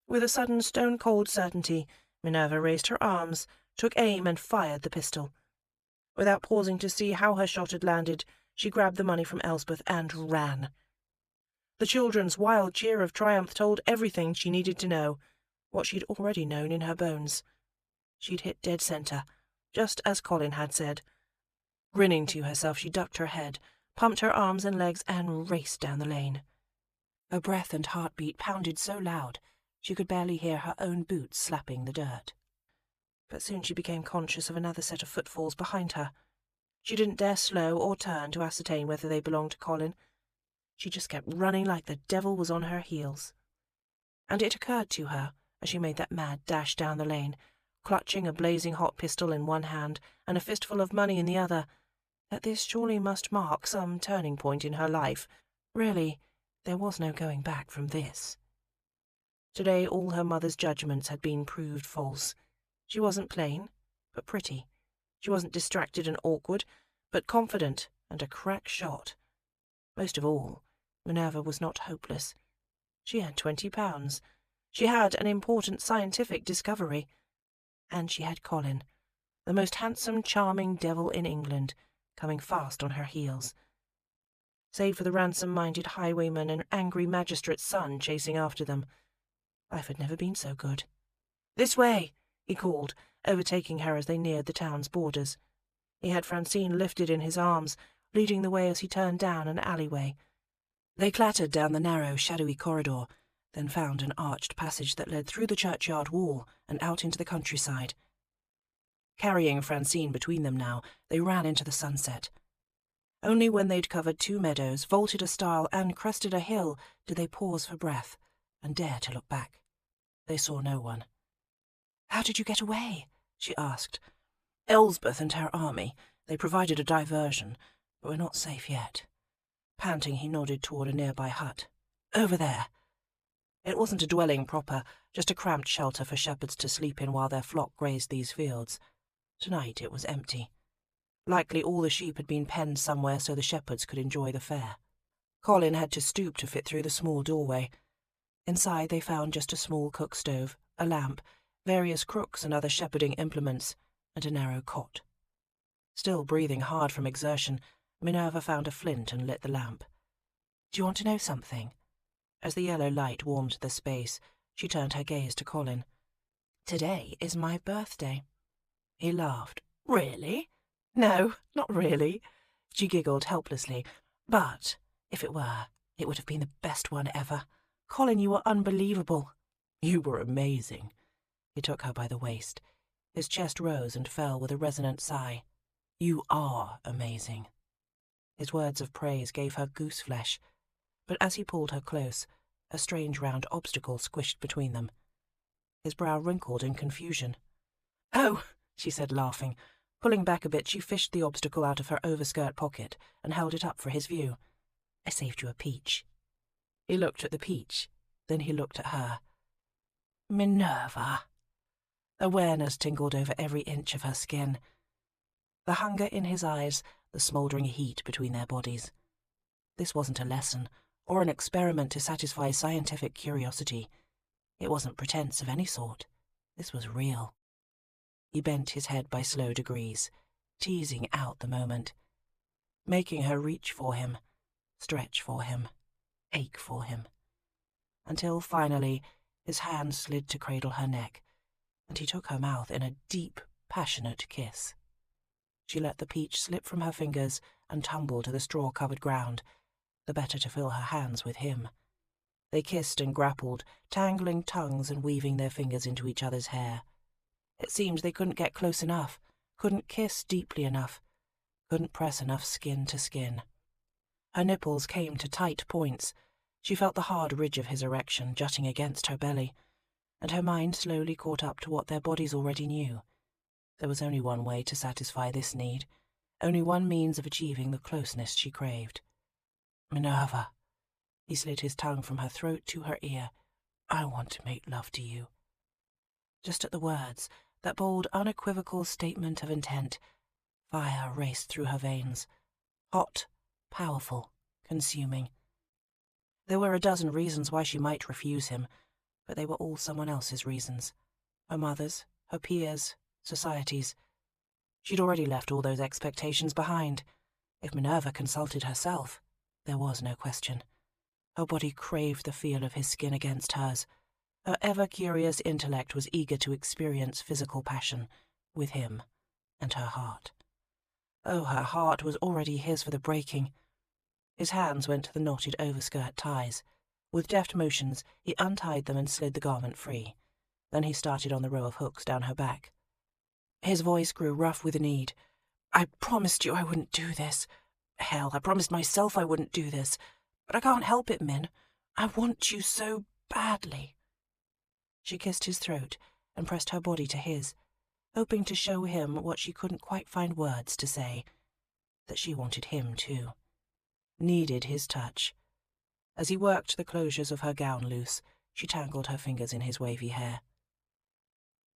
With a sudden stone-cold certainty, Minerva raised her arms, took aim and fired the pistol. Without pausing to see how her shot had landed, she grabbed the money from Elsbeth and ran. The children's wild cheer of triumph told everything she needed to know, what she'd already known in her bones. She'd hit dead centre, just as Colin had said. Grinning to herself, she ducked her head, pumped her arms and legs, and raced down the lane. Her breath and heartbeat pounded so loud she could barely hear her own boots slapping the dirt. But soon she became conscious of another set of footfalls behind her. She didn't dare slow or turn to ascertain whether they belonged to Colin. She just kept running like the devil was on her heels. And it occurred to her, as she made that mad dash down the lane, clutching a blazing hot pistol in one hand and a fistful of money in the other, that this surely must mark some turning point in her life. Really, there was no going back from this. Today all her mother's judgments had been proved false. She wasn't plain, but pretty. She wasn't distracted and awkward, but confident and a crack shot. Most of all, Minerva was not hopeless. She had £20. She had an important scientific discovery. And she had Colin, the most handsome, charming devil in England, coming fast on her heels. Save for the ransom-minded highwayman and angry magistrate's son chasing after them, life had never been so good. "This way," he called, overtaking her as they neared the town's borders. He had Francine lifted in his arms, leading the way as he turned down an alleyway. They clattered down the narrow, shadowy corridor, then found an arched passage that led through the churchyard wall and out into the countryside. Carrying Francine between them now, they ran into the sunset. Only when they'd covered 2 meadows, vaulted a stile, and crested a hill did they pause for breath and dare to look back. They saw no one. "How did you get away?" she asked. "Elsbeth and her army. They provided a diversion, but we're not safe yet." Panting, he nodded toward a nearby hut. "Over there." It wasn't a dwelling proper, just a cramped shelter for shepherds to sleep in while their flock grazed these fields. Tonight it was empty. Likely all the sheep had been penned somewhere so the shepherds could enjoy the fare. Colin had to stoop to fit through the small doorway. Inside they found just a small cook stove, a lamp, various crooks and other shepherding implements, and a narrow cot. Still breathing hard from exertion, Minerva found a flint and lit the lamp. "Do you want to know something?" As the yellow light warmed the space, she turned her gaze to Colin. "Today is my birthday." He laughed. "Really?" "No, not really." She giggled helplessly. "But if it were, it would have been the best one ever. Colin, you were unbelievable." "You were amazing." He took her by the waist. His chest rose and fell with a resonant sigh. "You are amazing." His words of praise gave her goose flesh, but as he pulled her close, a strange round obstacle squished between them. His brow wrinkled in confusion. "Oh," she said, laughing. Pulling back a bit, she fished the obstacle out of her overskirt pocket and held it up for his view. "I saved you a peach." He looked at the peach, then he looked at her. "Minerva." Awareness tingled over every inch of her skin. The hunger in his eyes, the smouldering heat between their bodies. This wasn't a lesson, or an experiment to satisfy scientific curiosity. It wasn't pretense of any sort. This was real. He bent his head by slow degrees, teasing out the moment, making her reach for him, stretch for him, ache for him, until finally his hand slid to cradle her neck, and he took her mouth in a deep, passionate kiss. She let the peach slip from her fingers and tumble to the straw-covered ground, the better to fill her hands with him. They kissed and grappled, tangling tongues and weaving their fingers into each other's hair. It seemed they couldn't get close enough, couldn't kiss deeply enough, couldn't press enough skin to skin. Her nipples came to tight points. She felt the hard ridge of his erection jutting against her belly, and her mind slowly caught up to what their bodies already knew. There was only one way to satisfy this need, only one means of achieving the closeness she craved. "Minerva." He slid his tongue from her throat to her ear. "I want to make love to you." Just at the words, that bold, unequivocal statement of intent, fire raced through her veins. Hot, powerful, consuming. There were a dozen reasons why she might refuse him, but they were all someone else's reasons. Her mother's, her peers', society's. She'd already left all those expectations behind. If Minerva consulted herself, there was no question. Her body craved the feel of his skin against hers. Her ever-curious intellect was eager to experience physical passion with him and her heart. Oh, her heart was already his for the breaking. His hands went to the knotted overskirt ties. With deft motions, he untied them and slid the garment free. Then he started on the row of hooks down her back. His voice grew rough with need. "I promised you I wouldn't do this. Hell, I promised myself I wouldn't do this. But I can't help it, Min. I want you so badly." She kissed his throat and pressed her body to his, hoping to show him what she couldn't quite find words to say, that she wanted him too. Needed his touch. As he worked the closures of her gown loose, she tangled her fingers in his wavy hair.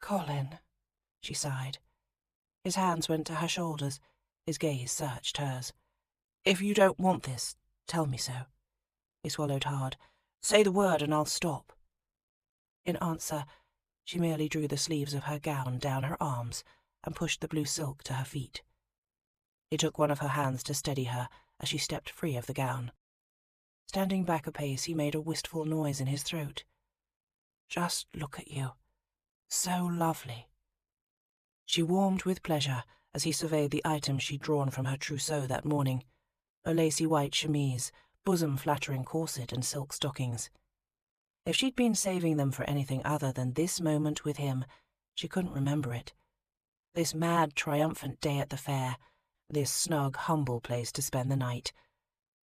"Colin," she sighed. His hands went to her shoulders, his gaze searched hers. "If you don't want this, tell me so." He swallowed hard. "Say the word and I'll stop." In answer, she merely drew the sleeves of her gown down her arms and pushed the blue silk to her feet. He took one of her hands to steady her as she stepped free of the gown. Standing back a pace, he made a wistful noise in his throat. "Just look at you. So lovely." She warmed with pleasure as he surveyed the items she'd drawn from her trousseau that morning, a lacy white chemise, bosom-flattering corset and silk stockings. If she'd been saving them for anything other than this moment with him, she couldn't remember it. This mad, triumphant day at the fair, this snug, humble place to spend the night,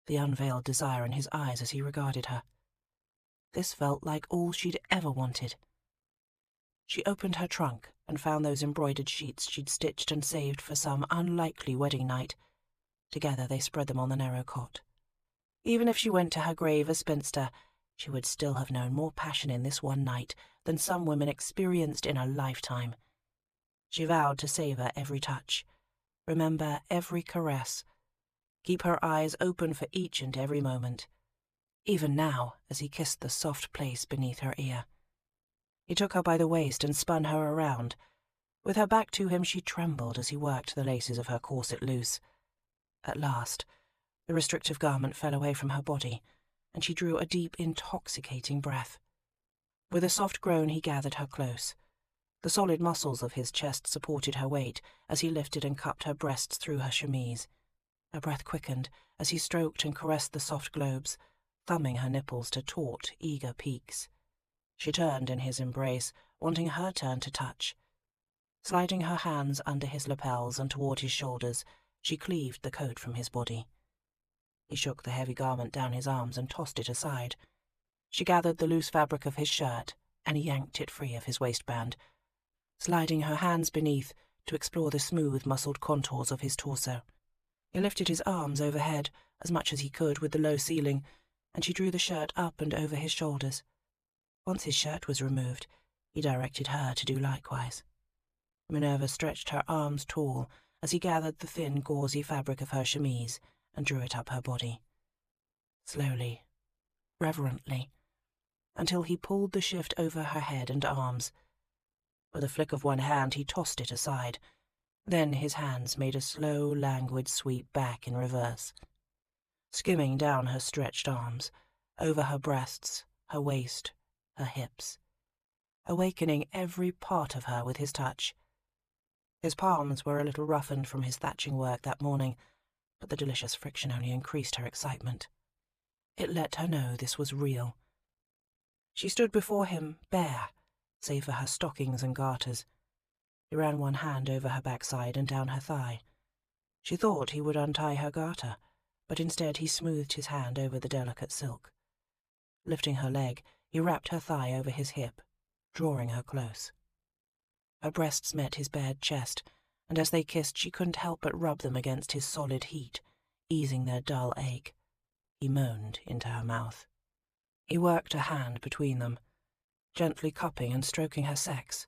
the unveiled desire in his eyes as he regarded her. This felt like all she'd ever wanted. She opened her trunk and found those embroidered sheets she'd stitched and saved for some unlikely wedding night. Together they spread them on the narrow cot. Even if she went to her grave a spinster, she would still have known more passion in this one night than some women experienced in a lifetime. She vowed to savor every touch, remember every caress, keep her eyes open for each and every moment, even now as he kissed the soft place beneath her ear. He took her by the waist and spun her around. With her back to him, she trembled as he worked the laces of her corset loose. At last, the restrictive garment fell away from her body, and she drew a deep, intoxicating breath. With a soft groan, he gathered her close. The solid muscles of his chest supported her weight as he lifted and cupped her breasts through her chemise. Her breath quickened as he stroked and caressed the soft globes, thumbing her nipples to taut, eager peaks. She turned in his embrace, wanting her turn to touch. Sliding her hands under his lapels and toward his shoulders, she cleaved the coat from his body. He shook the heavy garment down his arms and tossed it aside. She gathered the loose fabric of his shirt and yanked it free of his waistband, sliding her hands beneath to explore the smooth, muscled contours of his torso. He lifted his arms overhead as much as he could with the low ceiling, and she drew the shirt up and over his shoulders. Once his shirt was removed, he directed her to do likewise. Minerva stretched her arms tall as he gathered the thin, gauzy fabric of her chemise and drew it up her body. Slowly, reverently, until he pulled the shift over her head and arms. With a flick of one hand, he tossed it aside. Then his hands made a slow, languid sweep back in reverse, skimming down her stretched arms, over her breasts, her waist, her hips, awakening every part of her with his touch. His palms were a little roughened from his thatching work that morning, but the delicious friction only increased her excitement. It let her know this was real. She stood before him, bare, save for her stockings and garters. He ran one hand over her backside and down her thigh. She thought he would untie her garter, but instead he smoothed his hand over the delicate silk. Lifting her leg, he wrapped her thigh over his hip, drawing her close. Her breasts met his bared chest, and as they kissed she couldn't help but rub them against his solid heat, easing their dull ache. He moaned into her mouth. He worked a hand between them, gently cupping and stroking her sex.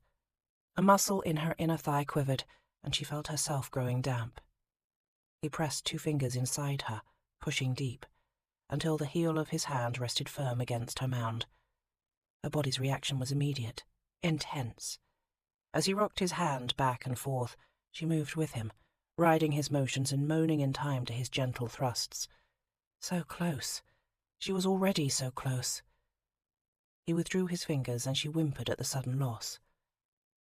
A muscle in her inner thigh quivered, and she felt herself growing damp. He pressed 2 fingers inside her, pushing deep, until the heel of his hand rested firm against her mound. Her body's reaction was immediate, intense. As he rocked his hand back and forth, she moved with him, riding his motions and moaning in time to his gentle thrusts. So close. She was already so close. He withdrew his fingers, and she whimpered at the sudden loss.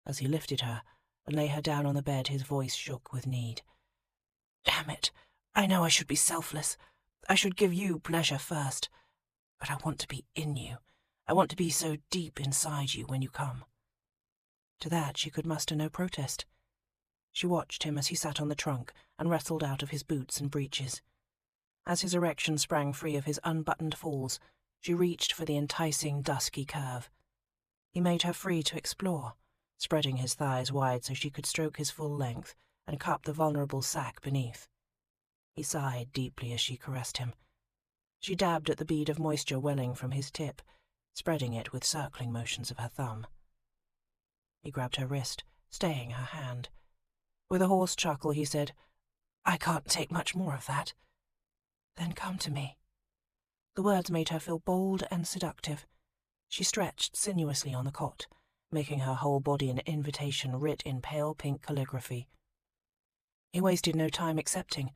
As he lifted her and lay her down on the bed, his voice shook with need. "Damn it, I know I should be selfless. I should give you pleasure first. But I want to be in you. I want to be so deep inside you when you come." To that she could muster no protest. She watched him as he sat on the trunk and wrestled out of his boots and breeches. As his erection sprang free of his unbuttoned falls, she reached for the enticing, dusky curve. He made her free to explore, spreading his thighs wide so she could stroke his full length and cup the vulnerable sack beneath. He sighed deeply as she caressed him. She dabbed at the bead of moisture welling from his tip, spreading it with circling motions of her thumb. He grabbed her wrist, staying her hand. With a hoarse chuckle he said, "I can't take much more of that." "Then come to me." The words made her feel bold and seductive. She stretched sinuously on the cot, making her whole body an invitation writ in pale pink calligraphy. He wasted no time accepting.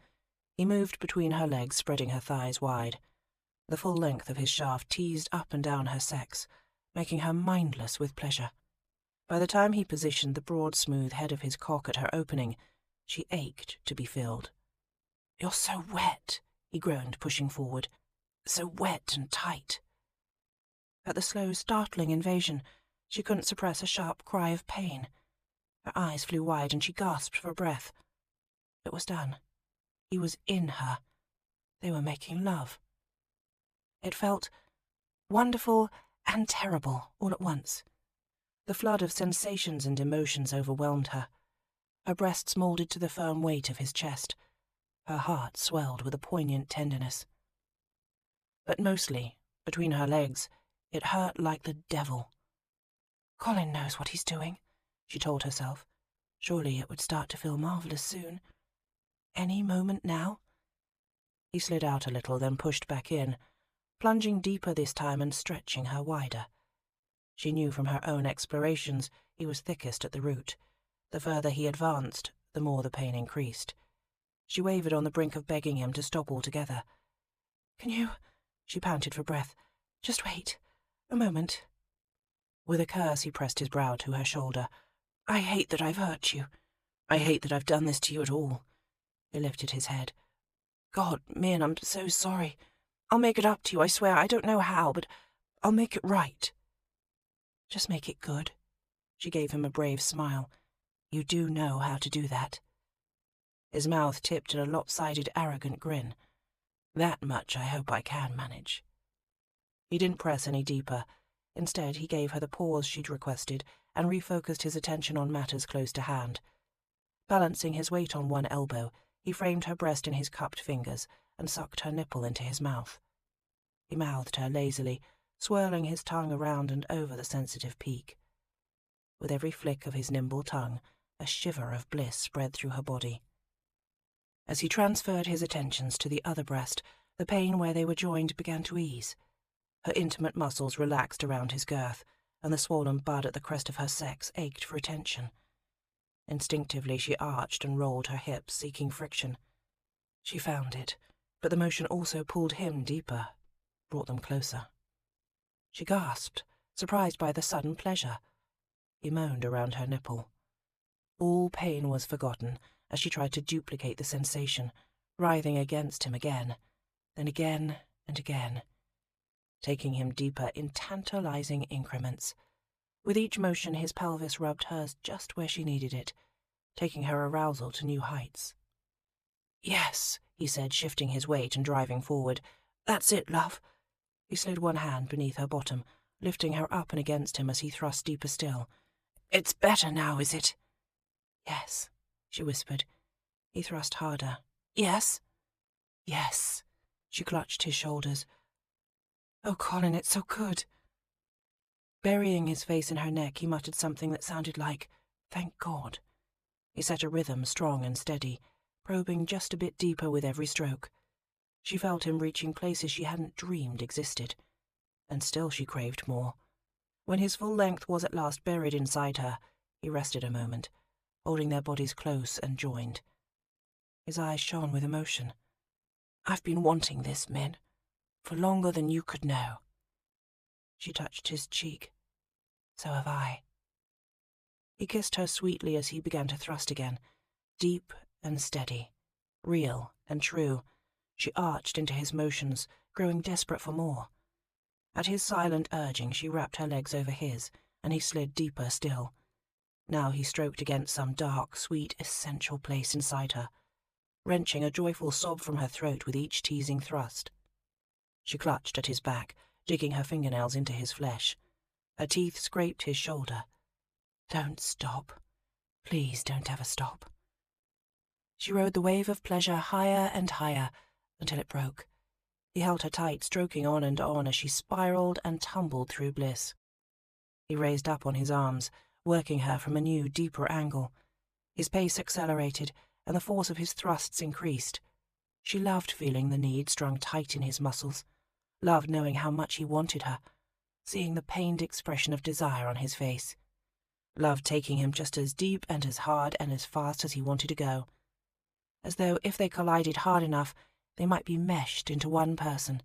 He moved between her legs, spreading her thighs wide. The full length of his shaft teased up and down her sex, making her mindless with pleasure. By the time he positioned the broad, smooth head of his cock at her opening, she ached to be filled. "You're so wet," he groaned, pushing forward. "So wet and tight." At the slow, startling invasion, she couldn't suppress a sharp cry of pain. Her eyes flew wide and she gasped for breath. It was done. He was in her. They were making love. It felt wonderful and terrible all at once. The flood of sensations and emotions overwhelmed her. Her breasts moulded to the firm weight of his chest. Her heart swelled with a poignant tenderness. But mostly, between her legs, it hurt like the devil. "Colin knows what he's doing," she told herself. Surely it would start to feel marvellous soon. Any moment now? He slid out a little, then pushed back in, plunging deeper this time and stretching her wider. She knew from her own explorations he was thickest at the root. The further he advanced, the more the pain increased. She wavered on the brink of begging him to stop altogether. "Can you—" she panted for breath. "Just wait. A moment." With a curse he pressed his brow to her shoulder. "I hate that I've hurt you. I hate that I've done this to you at all." He lifted his head. "God, Min, I'm so sorry. I'll make it up to you, I swear. I don't know how, but I'll make it right." "Just make it good." She gave him a brave smile. "You do know how to do that." His mouth tipped in a lopsided, arrogant grin. "That much I hope I can manage." He didn't press any deeper. Instead, he gave her the pause she'd requested and refocused his attention on matters close to hand. Balancing his weight on one elbow, he framed her breast in his cupped fingers and sucked her nipple into his mouth. He mouthed her lazily, swirling his tongue around and over the sensitive peak. With every flick of his nimble tongue, a shiver of bliss spread through her body. As he transferred his attentions to the other breast, the pain where they were joined began to ease. Her intimate muscles relaxed around his girth, and the swollen bud at the crest of her sex ached for attention. Instinctively she arched and rolled her hips, seeking friction. She found it, but the motion also pulled him deeper, brought them closer. She gasped, surprised by the sudden pleasure. He moaned around her nipple. All pain was forgotten as she tried to duplicate the sensation, writhing against him again, then again and again, taking him deeper in tantalizing increments. With each motion his pelvis rubbed hers just where she needed it, taking her arousal to new heights. "Yes," he said, shifting his weight and driving forward. "That's it, love." He slid one hand beneath her bottom, lifting her up and against him as he thrust deeper still. It's better now, is it?" "Yes," she whispered. He thrust harder. "Yes?" "Yes." She clutched his shoulders. "Oh, Colin, it's so good." Burying his face in her neck, he muttered something that sounded like, "Thank God." He set a rhythm strong and steady, probing just a bit deeper with every stroke. She felt him reaching places she hadn't dreamed existed. And still she craved more. When his full length was at last buried inside her, he rested a moment, holding their bodies close and joined. His eyes shone with emotion. "I've been wanting this, Min, for longer than you could know." She touched his cheek. "So have I." He kissed her sweetly as he began to thrust again, deep and steady, real and true. She arched into his motions, growing desperate for more. At his silent urging, she wrapped her legs over his, and he slid deeper still. Now he stroked against some dark, sweet, essential place inside her, wrenching a joyful sob from her throat with each teasing thrust. She clutched at his back, digging her fingernails into his flesh. Her teeth scraped his shoulder. "Don't stop. Please don't ever stop." She rode the wave of pleasure higher and higher, until it broke. He held her tight, stroking on and on as she spiraled and tumbled through bliss. He raised up on his arms, working her from a new, deeper angle. His pace accelerated, and the force of his thrusts increased. She loved feeling the need strung tight in his muscles, loved knowing how much he wanted her, seeing the pained expression of desire on his face. Loved taking him just as deep and as hard and as fast as he wanted to go. As though if they collided hard enough, they might be meshed into one person.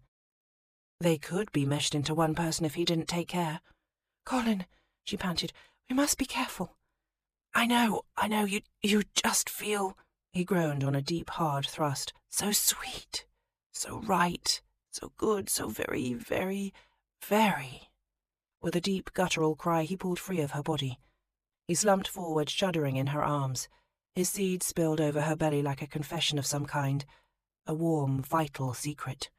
They could be meshed into one person if he didn't take care. "Colin," she panted, "we must be careful." I know, you just feel," he groaned on a deep, hard thrust. "So sweet, so right, so good, so very, very, very." With a deep, guttural cry, he pulled free of her body. He slumped forward, shuddering in her arms. His seed spilled over her belly like a confession of some kind, a warm, vital secret.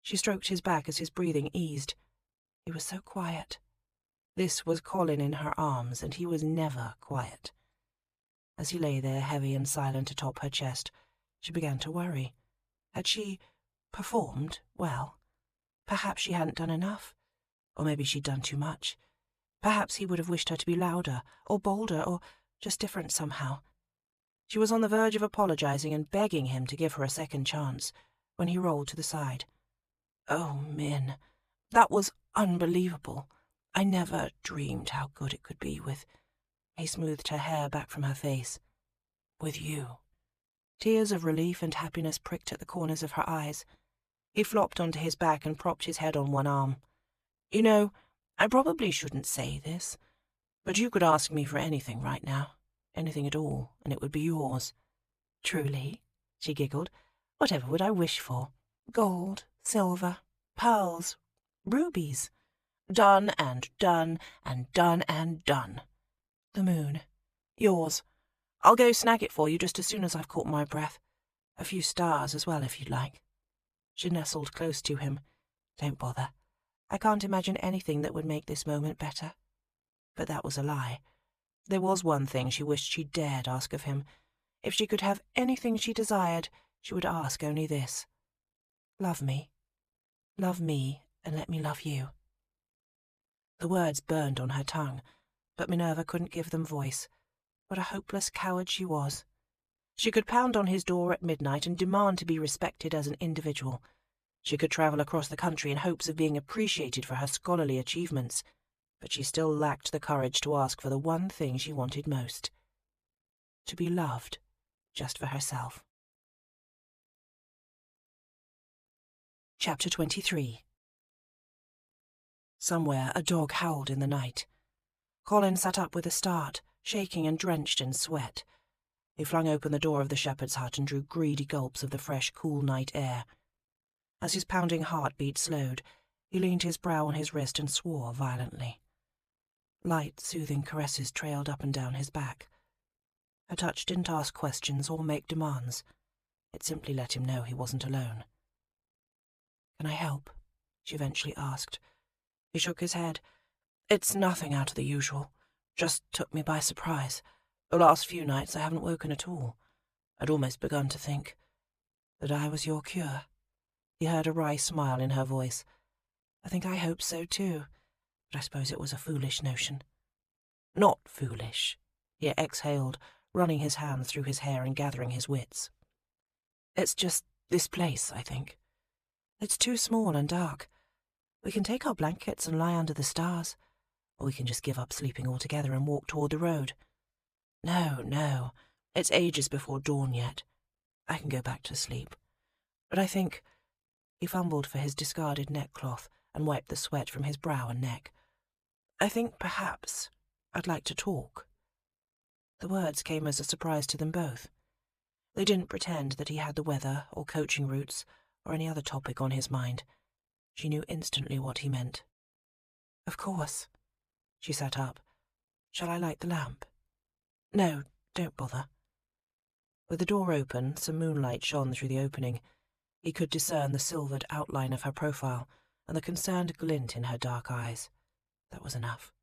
She stroked his back as his breathing eased. He was so quiet. This was Colin in her arms, and he was never quiet. As he lay there, heavy and silent atop her chest, she began to worry. Had she performed well? Perhaps she hadn't done enough. Or maybe she'd done too much. Perhaps he would have wished her to be louder, or bolder, or just different somehow. She was on the verge of apologizing and begging him to give her a second chance, when he rolled to the side. "Oh, Min, that was unbelievable. I never dreamed how good it could be with—" He smoothed her hair back from her face. "With you." Tears of relief and happiness pricked at the corners of her eyes. He flopped onto his back and propped his head on one arm. "You know, I probably shouldn't say this, but you could ask me for anything right now. Anything at all, and it would be yours." "Truly?" she giggled. "Whatever would I wish for? Gold, silver, pearls, rubies. Done and done and done and done. The moon. Yours. I'll go snag it for you just as soon as I've caught my breath. A few stars as well, if you'd like." She nestled close to him. "Don't bother. I can't imagine anything that would make this moment better." But that was a lie. There was one thing she wished she dared ask of him. If she could have anything she desired, she would ask only this. "Love me. Love me, and let me love you." The words burned on her tongue, but Minerva couldn't give them voice. What a hopeless coward she was. She could pound on his door at midnight and demand to be respected as an individual. She could travel across the country in hopes of being appreciated for her scholarly achievements, but she still lacked the courage to ask for the one thing she wanted most. To be loved, just for herself. Chapter 23. Somewhere a dog howled in the night. Colin sat up with a start, shaking and drenched in sweat. He flung open the door of the shepherd's hut and drew greedy gulps of the fresh, cool night air. As his pounding heartbeat slowed, he leaned his brow on his wrist and swore violently. Light, soothing caresses trailed up and down his back. Her touch didn't ask questions or make demands. It simply let him know he wasn't alone. "Can I help?" she eventually asked. He shook his head. "It's nothing out of the usual. Just took me by surprise. The last few nights I haven't woken at all. I'd almost begun to think that I was your cure." He heard a wry smile in her voice. "I think I hoped so too, but I suppose it was a foolish notion." "Not foolish," he exhaled, running his hands through his hair and gathering his wits. "It's just this place, I think. It's too small and dark. We can take our blankets and lie under the stars, or we can just give up sleeping altogether and walk toward the road. No, it's ages before dawn yet. I can go back to sleep. But I think—" He fumbled for his discarded neckcloth and wiped the sweat from his brow and neck. "I think perhaps I'd like to talk." The words came as a surprise to them both. They didn't pretend that he had the weather or coaching routes or any other topic on his mind. She knew instantly what he meant. "Of course." She sat up. "Shall I light the lamp?" "No, don't bother." With the door open, some moonlight shone through the opening. He could discern the silvered outline of her profile and the concerned glint in her dark eyes. That was enough.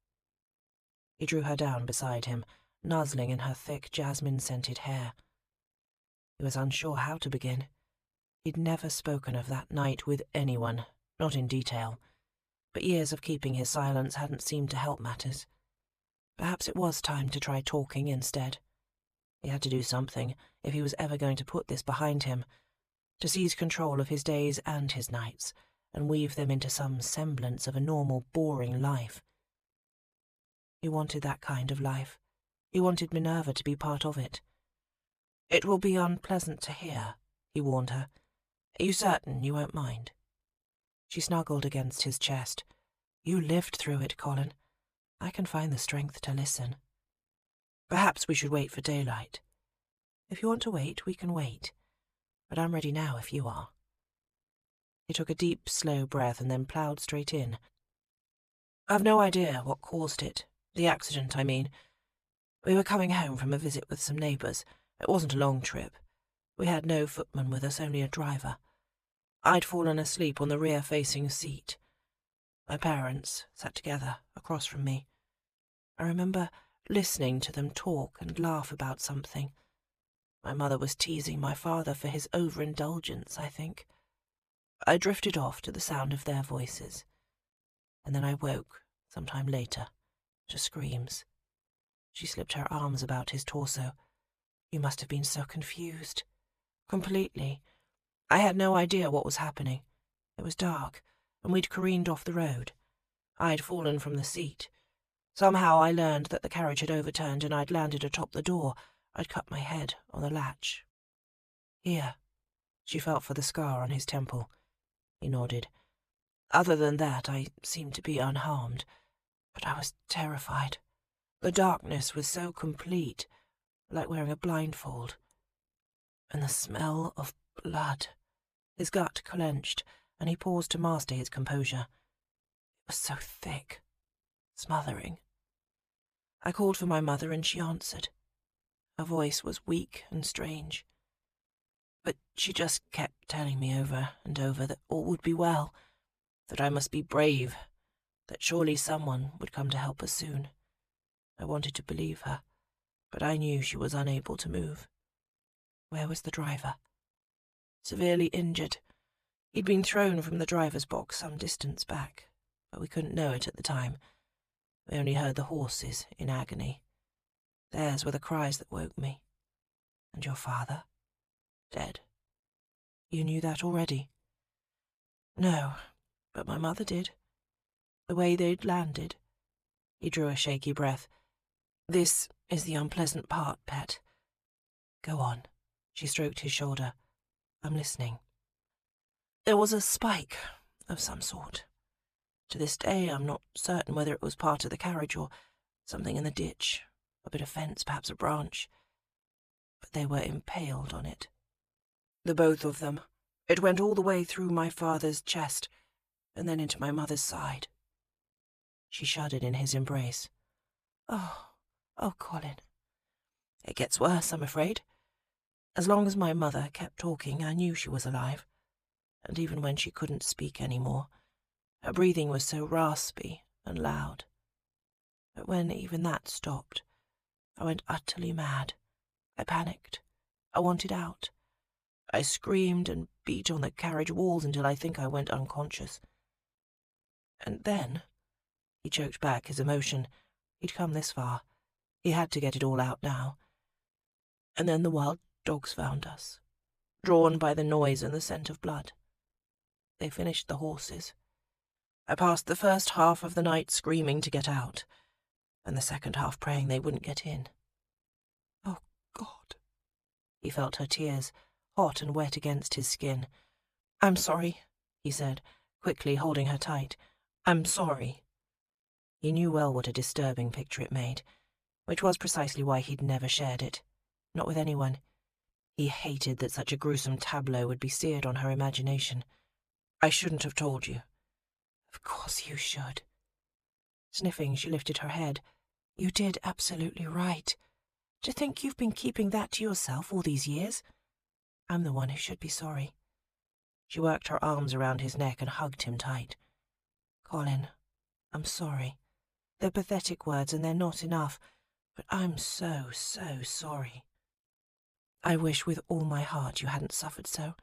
He drew her down beside him, nuzzling in her thick, jasmine-scented hair. He was unsure how to begin. He'd never spoken of that night with anyone, not in detail, but years of keeping his silence hadn't seemed to help matters. Perhaps it was time to try talking instead. He had to do something if he was ever going to put this behind him, to seize control of his days and his nights, and weave them into some semblance of a normal, boring life. He wanted that kind of life. He wanted Minerva to be part of it. "It will be unpleasant to hear," he warned her. "Are you certain you won't mind?" She snuggled against his chest. "You lived through it, Colin. I can find the strength to listen." "Perhaps we should wait for daylight." "If you want to wait, we can wait. But I'm ready now if you are." He took a deep, slow breath and then ploughed straight in. "I've no idea what caused it. The accident, I mean. We were coming home from a visit with some neighbours. It wasn't a long trip. We had no footman with us, only a driver. I'd fallen asleep on the rear-facing seat. My parents sat together across from me. I remember listening to them talk and laugh about something. My mother was teasing my father for his overindulgence, I think. I drifted off to the sound of their voices, and then I woke, sometime later, to screams." She slipped her arms about his torso. "You must have been so confused." "Completely. I had no idea what was happening. It was dark, and we'd careened off the road. I'd fallen from the seat. Somehow I learned that the carriage had overturned and I'd landed atop the door. I'd cut my head on the latch." "Here." She felt for the scar on his temple. He nodded. "Other than that, I seemed to be unharmed. But I was terrified. The darkness was so complete, like wearing a blindfold. And the smell of blood." His gut clenched, and he paused to master his composure. "It was so thick, smothering. I called for my mother and she answered. Her voice was weak and strange. But she just kept telling me over and over that all would be well, that I must be brave, that surely someone would come to help us soon. I wanted to believe her, but I knew she was unable to move." "Where was the driver?" "Severely injured. He'd been thrown from the driver's box some distance back, but we couldn't know it at the time. We only heard the horses in agony. Theirs were the cries that woke me. And your father? Dead." "You knew that already?" "No, but my mother did. The way they'd landed." He drew a shaky breath. "This is the unpleasant part, pet." "Go on." She stroked his shoulder. "I'm listening." "There was a spike of some sort. To this day I'm not certain whether it was part of the carriage or something in the ditch, a bit of fence, perhaps a branch. But they were impaled on it. The both of them. It went all the way through my father's chest and then into my mother's side." She shuddered in his embrace. Oh, Colin. It gets worse, I'm afraid. As long as my mother kept talking, I knew she was alive. And even when she couldn't speak any more, her breathing was so raspy and loud. But when even that stopped, I went utterly mad. I panicked. I wanted out. I screamed and beat on the carriage walls until I think I went unconscious. And then, he choked back his emotion. He'd come this far. He had to get it all out now. And then the wild dogs found us, drawn by the noise and the scent of blood. They finished the horses. I passed the first half of the night screaming to get out, and the second half praying they wouldn't get in. Oh, God. He felt her tears, hot and wet against his skin. I'm sorry, he said, quickly holding her tight. I'm sorry. He knew well what a disturbing picture it made, which was precisely why he'd never shared it, not with anyone. He hated that such a gruesome tableau would be seared on her imagination. I shouldn't have told you. Of course you should. Sniffing, she lifted her head. You did absolutely right. To think you've been keeping that to yourself all these years? I'm the one who should be sorry. She worked her arms around his neck and hugged him tight. Colin, I'm sorry. They're pathetic words and they're not enough, but I'm so sorry. I wish with all my heart you hadn't suffered so,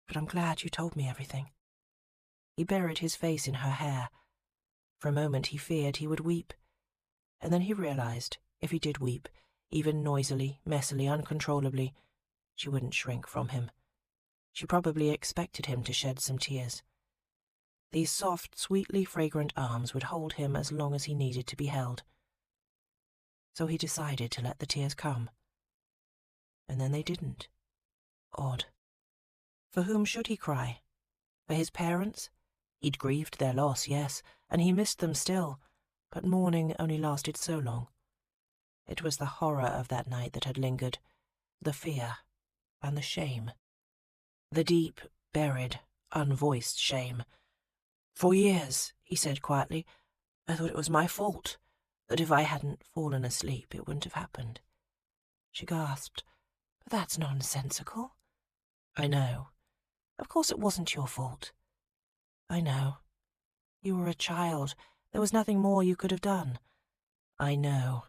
but I'm glad you told me everything. He buried his face in her hair. For a moment he feared he would weep, and then he realized, if he did weep, even noisily, messily, uncontrollably, she wouldn't shrink from him. She probably expected him to shed some tears. These soft, sweetly fragrant arms would hold him as long as he needed to be held. So he decided to let the tears come. And then they didn't. Odd. For whom should he cry? For his parents? He'd grieved their loss, yes, and he missed them still, but mourning only lasted so long. It was the horror of that night that had lingered, the fear and the shame. The deep, buried, unvoiced shame. For years, he said quietly, I thought it was my fault, that if I hadn't fallen asleep it wouldn't have happened. She gasped, but that's nonsensical. I know. Of course it wasn't your fault. I know. You were a child. There was nothing more you could have done. I know.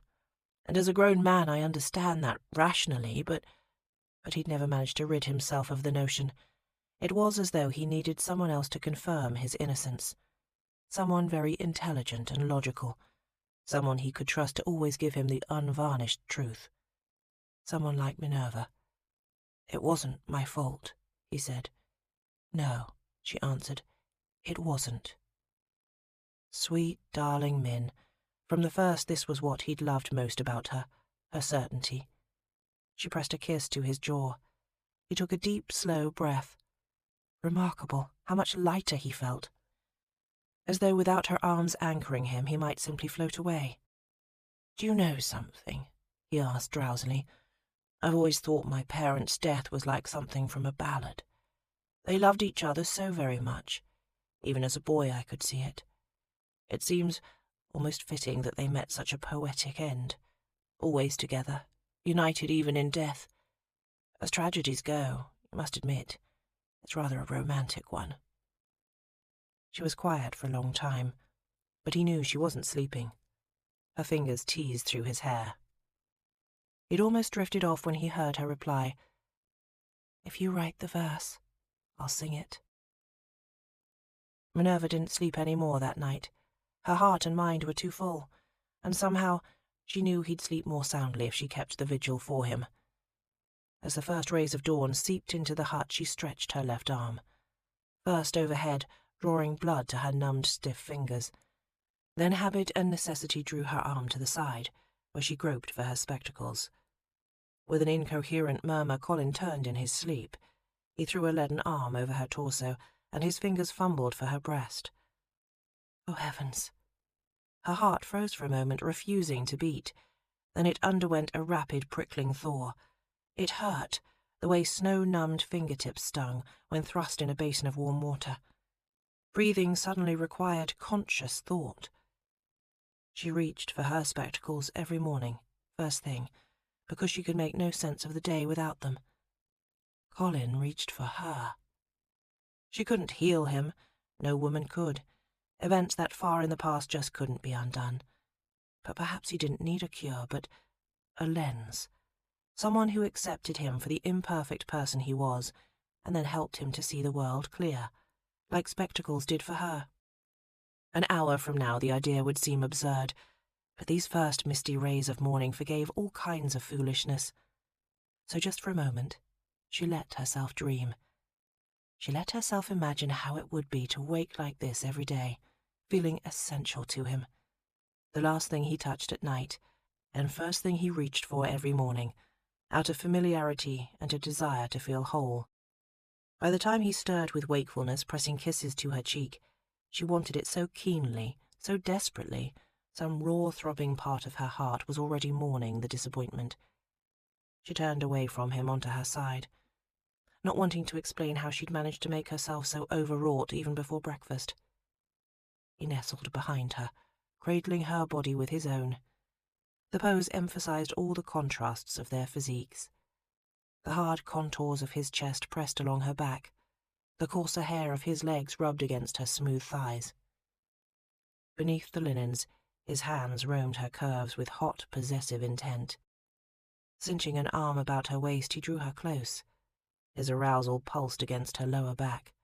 And as a grown man I understand that rationally, but he'd never managed to rid himself of the notion. It was as though he needed someone else to confirm his innocence. Someone very intelligent and logical. Someone he could trust to always give him the unvarnished truth. Someone like Minerva. It wasn't my fault, he said. No, she answered. It wasn't. Sweet, darling Min. From the first this was what he'd loved most about her, her certainty. She pressed a kiss to his jaw. He took a deep, slow breath. Remarkable how much lighter he felt. As though without her arms anchoring him he might simply float away. Do you know something? He asked drowsily. I've always thought my parents' death was like something from a ballad. They loved each other so very much. Even as a boy I could see it. It seems almost fitting that they met such a poetic end. Always together, united even in death. As tragedies go, you must admit, it's rather a romantic one. She was quiet for a long time, but he knew she wasn't sleeping. Her fingers teased through his hair. He'd almost drifted off when he heard her reply, If you write the verse, I'll sing it. Minerva didn't sleep any more that night. Her heart and mind were too full, and somehow she knew he'd sleep more soundly if she kept the vigil for him. As the first rays of dawn seeped into the hut, she stretched her left arm. First overhead, drawing blood to her numbed, stiff fingers. Then habit and necessity drew her arm to the side, where she groped for her spectacles. With an incoherent murmur, Colin turned in his sleep. He threw a leaden arm over her torso, and his fingers fumbled for her breast. Oh, heavens! Her heart froze for a moment, refusing to beat. Then it underwent a rapid, prickling thaw. It hurt, the way snow-numbed fingertips stung when thrust in a basin of warm water. Breathing suddenly required conscious thought. She reached for her spectacles every morning, first thing, because she could make no sense of the day without them. Colin reached for her. She couldn't heal him. No woman could. Events that far in the past just couldn't be undone. But perhaps he didn't need a cure, but a lens. Someone who accepted him for the imperfect person he was, and then helped him to see the world clear, like spectacles did for her. An hour from now the idea would seem absurd, but these first misty rays of morning forgave all kinds of foolishness. So just for a moment, she let herself dream. She let herself imagine how it would be to wake like this every day, feeling essential to him. The last thing he touched at night, and first thing he reached for every morning, out of familiarity and a desire to feel whole. By the time he stirred with wakefulness, pressing kisses to her cheek, she wanted it so keenly, so desperately, some raw throbbing part of her heart was already mourning the disappointment. She turned away from him onto her side, not wanting to explain how she'd managed to make herself so overwrought even before breakfast. He nestled behind her, cradling her body with his own. The pose emphasized all the contrasts of their physiques. The hard contours of his chest pressed along her back, the coarser hair of his legs rubbed against her smooth thighs. Beneath the linens, his hands roamed her curves with hot, possessive intent. Cinching an arm about her waist, he drew her close. His arousal pulsed against her lower back.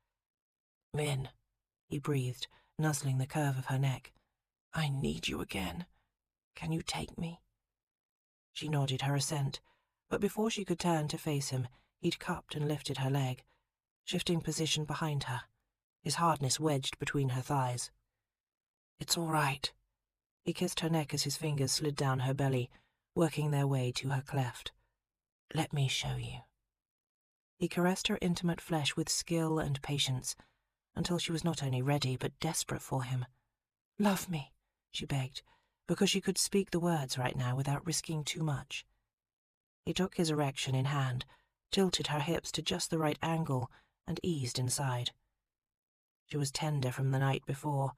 "Min," he breathed, nuzzling the curve of her neck. "I need you again. Can you take me?" She nodded her assent, but before she could turn to face him, he'd cupped and lifted her leg, shifting position behind her, his hardness wedged between her thighs. "It's all right." He kissed her neck as his fingers slid down her belly, working their way to her cleft. "Let me show you." He caressed her intimate flesh with skill and patience, until she was not only ready but desperate for him. "Love me," she begged, because she could speak the words right now without risking too much. He took his erection in hand, tilted her hips to just the right angle, and eased inside. She was tender from the night before,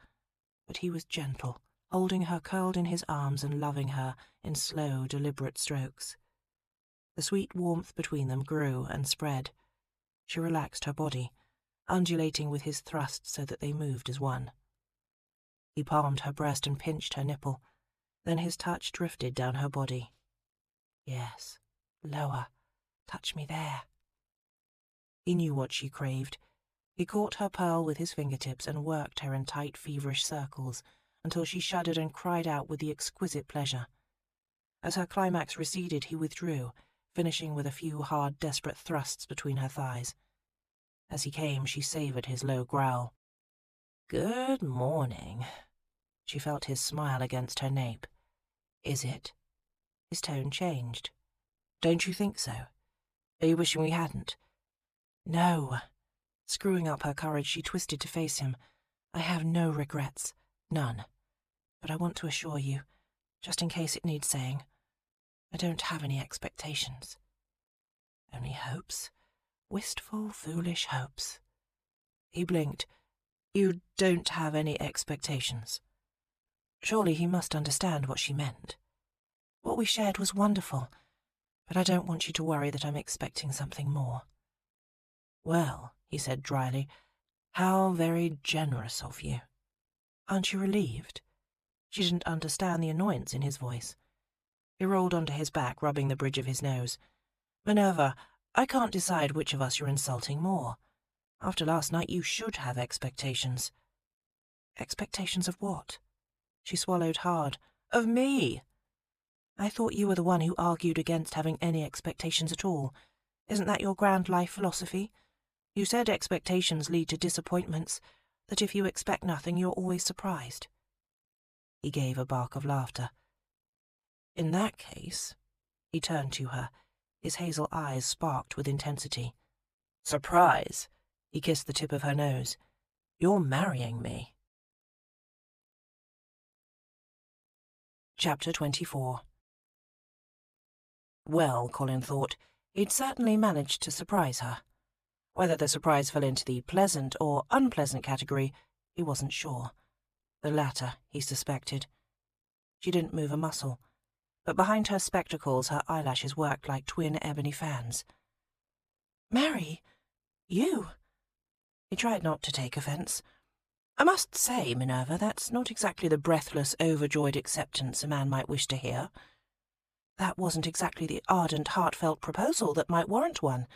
but he was gentle, holding her curled in his arms and loving her in slow, deliberate strokes. The sweet warmth between them grew and spread. She relaxed her body, undulating with his thrust so that they moved as one. He palmed her breast and pinched her nipple, then his touch drifted down her body. "Yes, lower. Touch me there." He knew what she craved. He caught her pearl with his fingertips and worked her in tight, feverish circles until she shuddered and cried out with the exquisite pleasure. As her climax receded, he withdrew, finishing with a few hard, desperate thrusts between her thighs. As he came, she savoured his low growl. "Good morning." She felt his smile against her nape. "Is it?" His tone changed. "Don't you think so? Are you wishing we hadn't?" "No." Screwing up her courage, she twisted to face him. "I have no regrets. None. But I want to assure you, just in case it needs saying, I don't have any expectations. Only hopes. Wistful, foolish hopes." He blinked. "You don't have any expectations." Surely he must understand what she meant. "What we shared was wonderful, but I don't want you to worry that I'm expecting something more." "Well," he said dryly, "how very generous of you." "Aren't you relieved?" She didn't understand the annoyance in his voice. He rolled onto his back, rubbing the bridge of his nose. "Minerva, I can't decide which of us you're insulting more. After last night you should have expectations." "Expectations of what?" She swallowed hard. "Of me." "I thought you were the one who argued against having any expectations at all. Isn't that your grand life philosophy? You said expectations lead to disappointments, that if you expect nothing you're always surprised." He gave a bark of laughter. "In that case," he turned to her. His hazel eyes sparked with intensity. "Surprise!" He kissed the tip of her nose. "You're marrying me." Chapter 24. Well, Colin thought, he'd certainly managed to surprise her. Whether the surprise fell into the pleasant or unpleasant category, he wasn't sure. The latter, he suspected. She didn't move a muscle, but behind her spectacles her eyelashes worked like twin ebony fans. "Marry? You?" He tried not to take offence. I must say, Minerva, that's not exactly the breathless, overjoyed acceptance a man might wish to hear. That wasn't exactly the ardent, heartfelt proposal that might warrant one.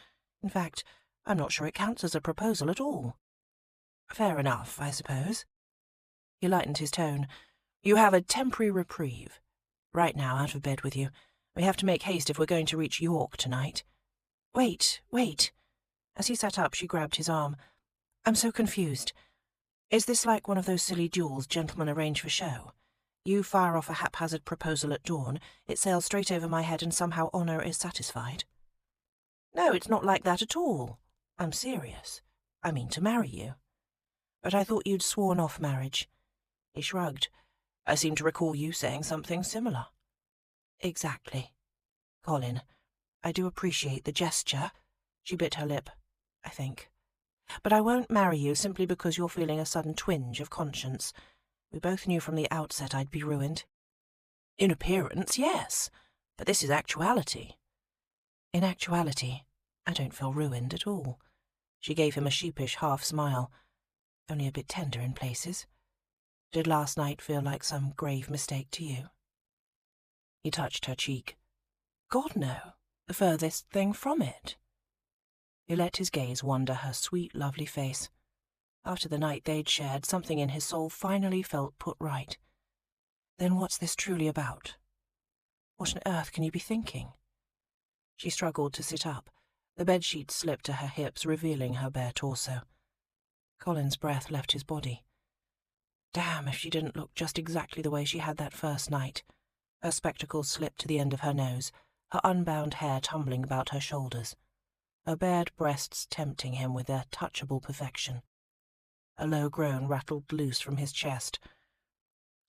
In fact, I'm not sure it counts as a proposal at all. Fair enough, I suppose. He lightened his tone. You have a temporary reprieve. Right now, out of bed with you. We have to make haste if we're going to reach York tonight. Wait. As he sat up, she grabbed his arm. I'm so confused. Is this like one of those silly duels gentlemen arrange for show? You fire off a haphazard proposal at dawn, it sails straight over my head and somehow honour is satisfied? No, it's not like that at all. I'm serious. I mean to marry you. But I thought you'd sworn off marriage. He shrugged. I seem to recall you saying something similar. Exactly. Colin, I do appreciate the gesture. She bit her lip, I think. But I won't marry you simply because you're feeling a sudden twinge of conscience. We both knew from the outset I'd be ruined. In appearance, yes, but this is actuality. In actuality, I don't feel ruined at all. She gave him a sheepish half-smile, only a bit tender in places. Did last night feel like some grave mistake to you? He touched her cheek. God, no, the furthest thing from it. He let his gaze wander her sweet, lovely face. After the night they'd shared, something in his soul finally felt put right. Then what's this truly about? What on earth can you be thinking? She struggled to sit up. The bedsheet slipped to her hips, revealing her bare torso. Colin's breath left his body. Damn if she didn't look just exactly the way she had that first night. Her spectacles slipped to the end of her nose, her unbound hair tumbling about her shoulders. Her bared breasts tempting him with their touchable perfection. A low groan rattled loose from his chest.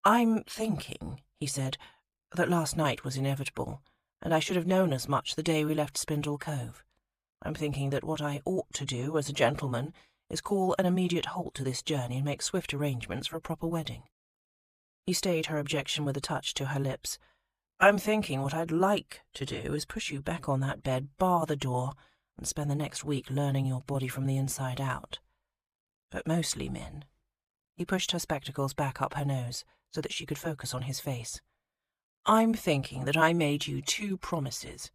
I'm thinking, he said, that last night was inevitable, and I should have known as much the day we left Spindle Cove. I'm thinking that what I ought to do as a gentleman is call an immediate halt to this journey and make swift arrangements for a proper wedding. He stayed her objection with a touch to her lips. I'm thinking what I'd like to do is push you back on that bed, bar the door, and spend the next week learning your body from the inside out. But mostly, Min. He pushed her spectacles back up her nose so that she could focus on his face. I'm thinking that I made you 2 promises.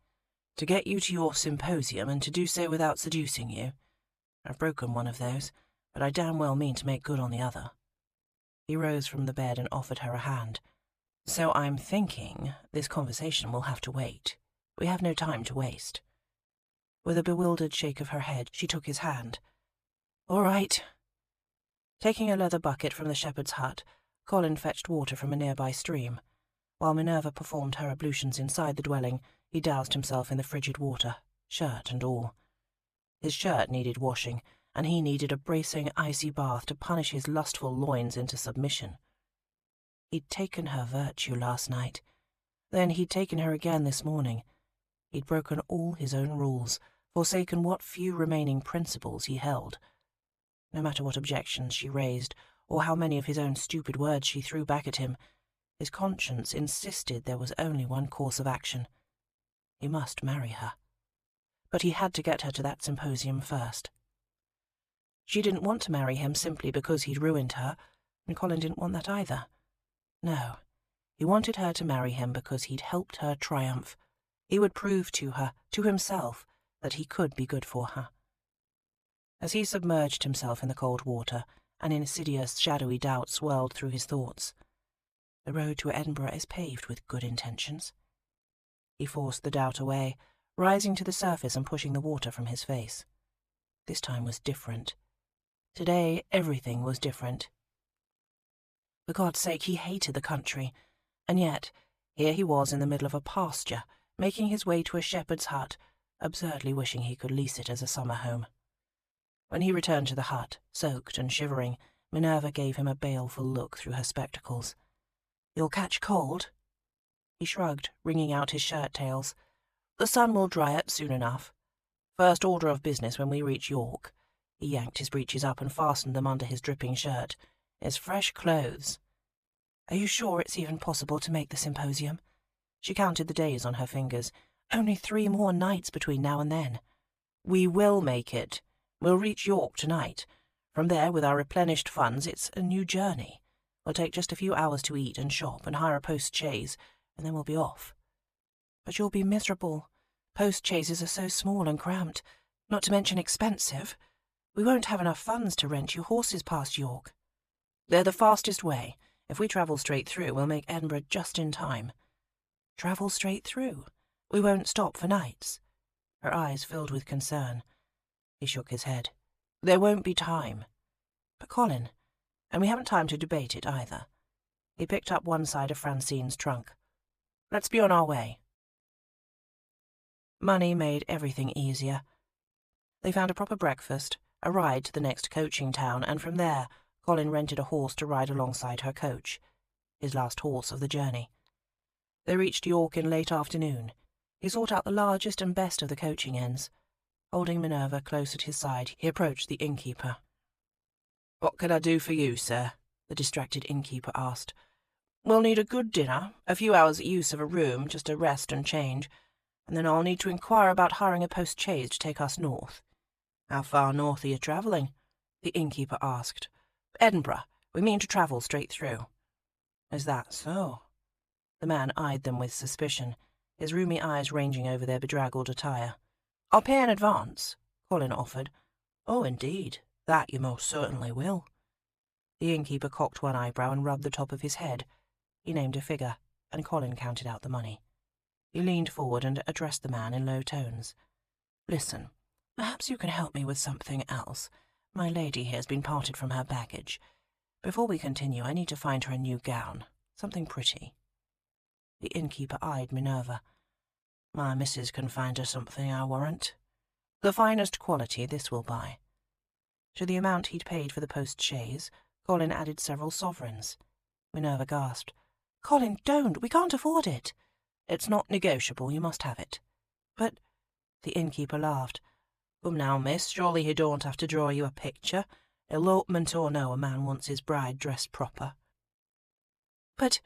To get you to your symposium and to do so without seducing you. I've broken one of those, but I damn well mean to make good on the other. He rose from the bed and offered her a hand. So I'm thinking this conversation will have to wait. We have no time to waste. With a bewildered shake of her head, she took his hand. All right. Taking a leather bucket from the shepherd's hut, Colin fetched water from a nearby stream. While Minerva performed her ablutions inside the dwelling, he doused himself in the frigid water, shirt and all. His shirt needed washing, and he needed a bracing, icy bath to punish his lustful loins into submission. He'd taken her virtue last night. Then he'd taken her again this morning. He'd broken all his own rules, forsaken what few remaining principles he held. No matter what objections she raised, or how many of his own stupid words she threw back at him, his conscience insisted there was only one course of action. He must marry her. But he had to get her to that symposium first. She didn't want to marry him simply because he'd ruined her, and Colin didn't want that either. No, he wanted her to marry him because he'd helped her triumph. He would prove to her, to himself, that he could be good for her. As he submerged himself in the cold water, an insidious, shadowy doubt swirled through his thoughts. The road to Edinburgh is paved with good intentions. He forced the doubt away, rising to the surface and pushing the water from his face. This time was different. Today, everything was different. For God's sake, he hated the country, and yet, here he was in the middle of a pasture, making his way to a shepherd's hut, absurdly wishing he could lease it as a summer home. When he returned to the hut, soaked and shivering, Minerva gave him a baleful look through her spectacles. "You'll catch cold?" He shrugged, wringing out his shirt-tails. "The sun will dry it soon enough. First order of business when we reach York." He yanked his breeches up and fastened them under his dripping shirt. "Is fresh clothes." "Are you sure it's even possible to make the symposium?" She counted the days on her fingers. "Only 3 more nights between now and then." "We will make it. We'll reach York tonight. From there, with our replenished funds, it's a new journey. We'll take just a few hours to eat and shop and hire a post-chaise, and then we'll be off. But you'll be miserable. Post-chaises are so small and cramped, not to mention expensive. We won't have enough funds to rent you horses past York. They're the fastest way. If we travel straight through, we'll make Edinburgh just in time. Travel straight through? We won't stop for nights. Her eyes filled with concern. He shook his head. There won't be time. But Colin, and we haven't time to debate it either. He picked up one side of Francine's trunk. Let's be on our way. Money made everything easier. They found a proper breakfast, a ride to the next coaching town, and from there, Colin rented a horse to ride alongside her coach, his last horse of the journey. They reached York in late afternoon. He sought out the largest and best of the coaching inns. Holding Minerva close at his side, he approached the innkeeper. "What can I do for you, sir?" the distracted innkeeper asked. "We'll need a good dinner, a few hours' use of a room, just to rest and change, and then I'll need to inquire about hiring a post-chaise to take us north." "How far north are you travelling?" the innkeeper asked. "Edinburgh. We mean to travel straight through." "Is that so?" The man eyed them with suspicion, his rheumy eyes ranging over their bedraggled attire. "I'll pay in advance," Colin offered. "Oh, indeed. That you most certainly will." The innkeeper cocked one eyebrow and rubbed the top of his head. He named a figure, and Colin counted out the money. He leaned forward and addressed the man in low tones. "Listen, perhaps you can help me with something else. My lady here has been parted from her baggage. Before we continue, I need to find her a new gown, something pretty." The innkeeper eyed Minerva. "My missus can find her something, I warrant. The finest quality this will buy." To the amount he'd paid for the post-chaise, Colin added several sovereigns. Minerva gasped. "Colin, don't! We can't afford it." "It's not negotiable. You must have it." "But—" The innkeeper laughed. "Come now, miss, surely he don't have to draw you a picture. Elopement or no, a man wants his bride dressed proper." "But—"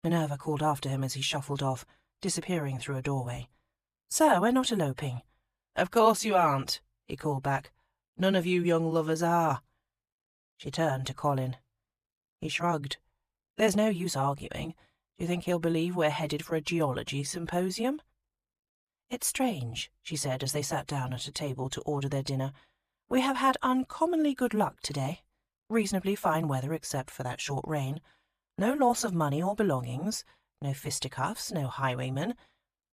Minerva called after him as he shuffled off, disappearing through a doorway. "Sir, we're not eloping." "Of course you aren't," he called back. "None of you young lovers are." She turned to Colin. He shrugged. "There's no use arguing. Do you think he'll believe we're headed for a geology symposium?" "It's strange," she said as they sat down at a table to order their dinner. "We have had uncommonly good luck today. Reasonably fine weather except for that short rain. No loss of money or belongings. No fisticuffs, no highwaymen.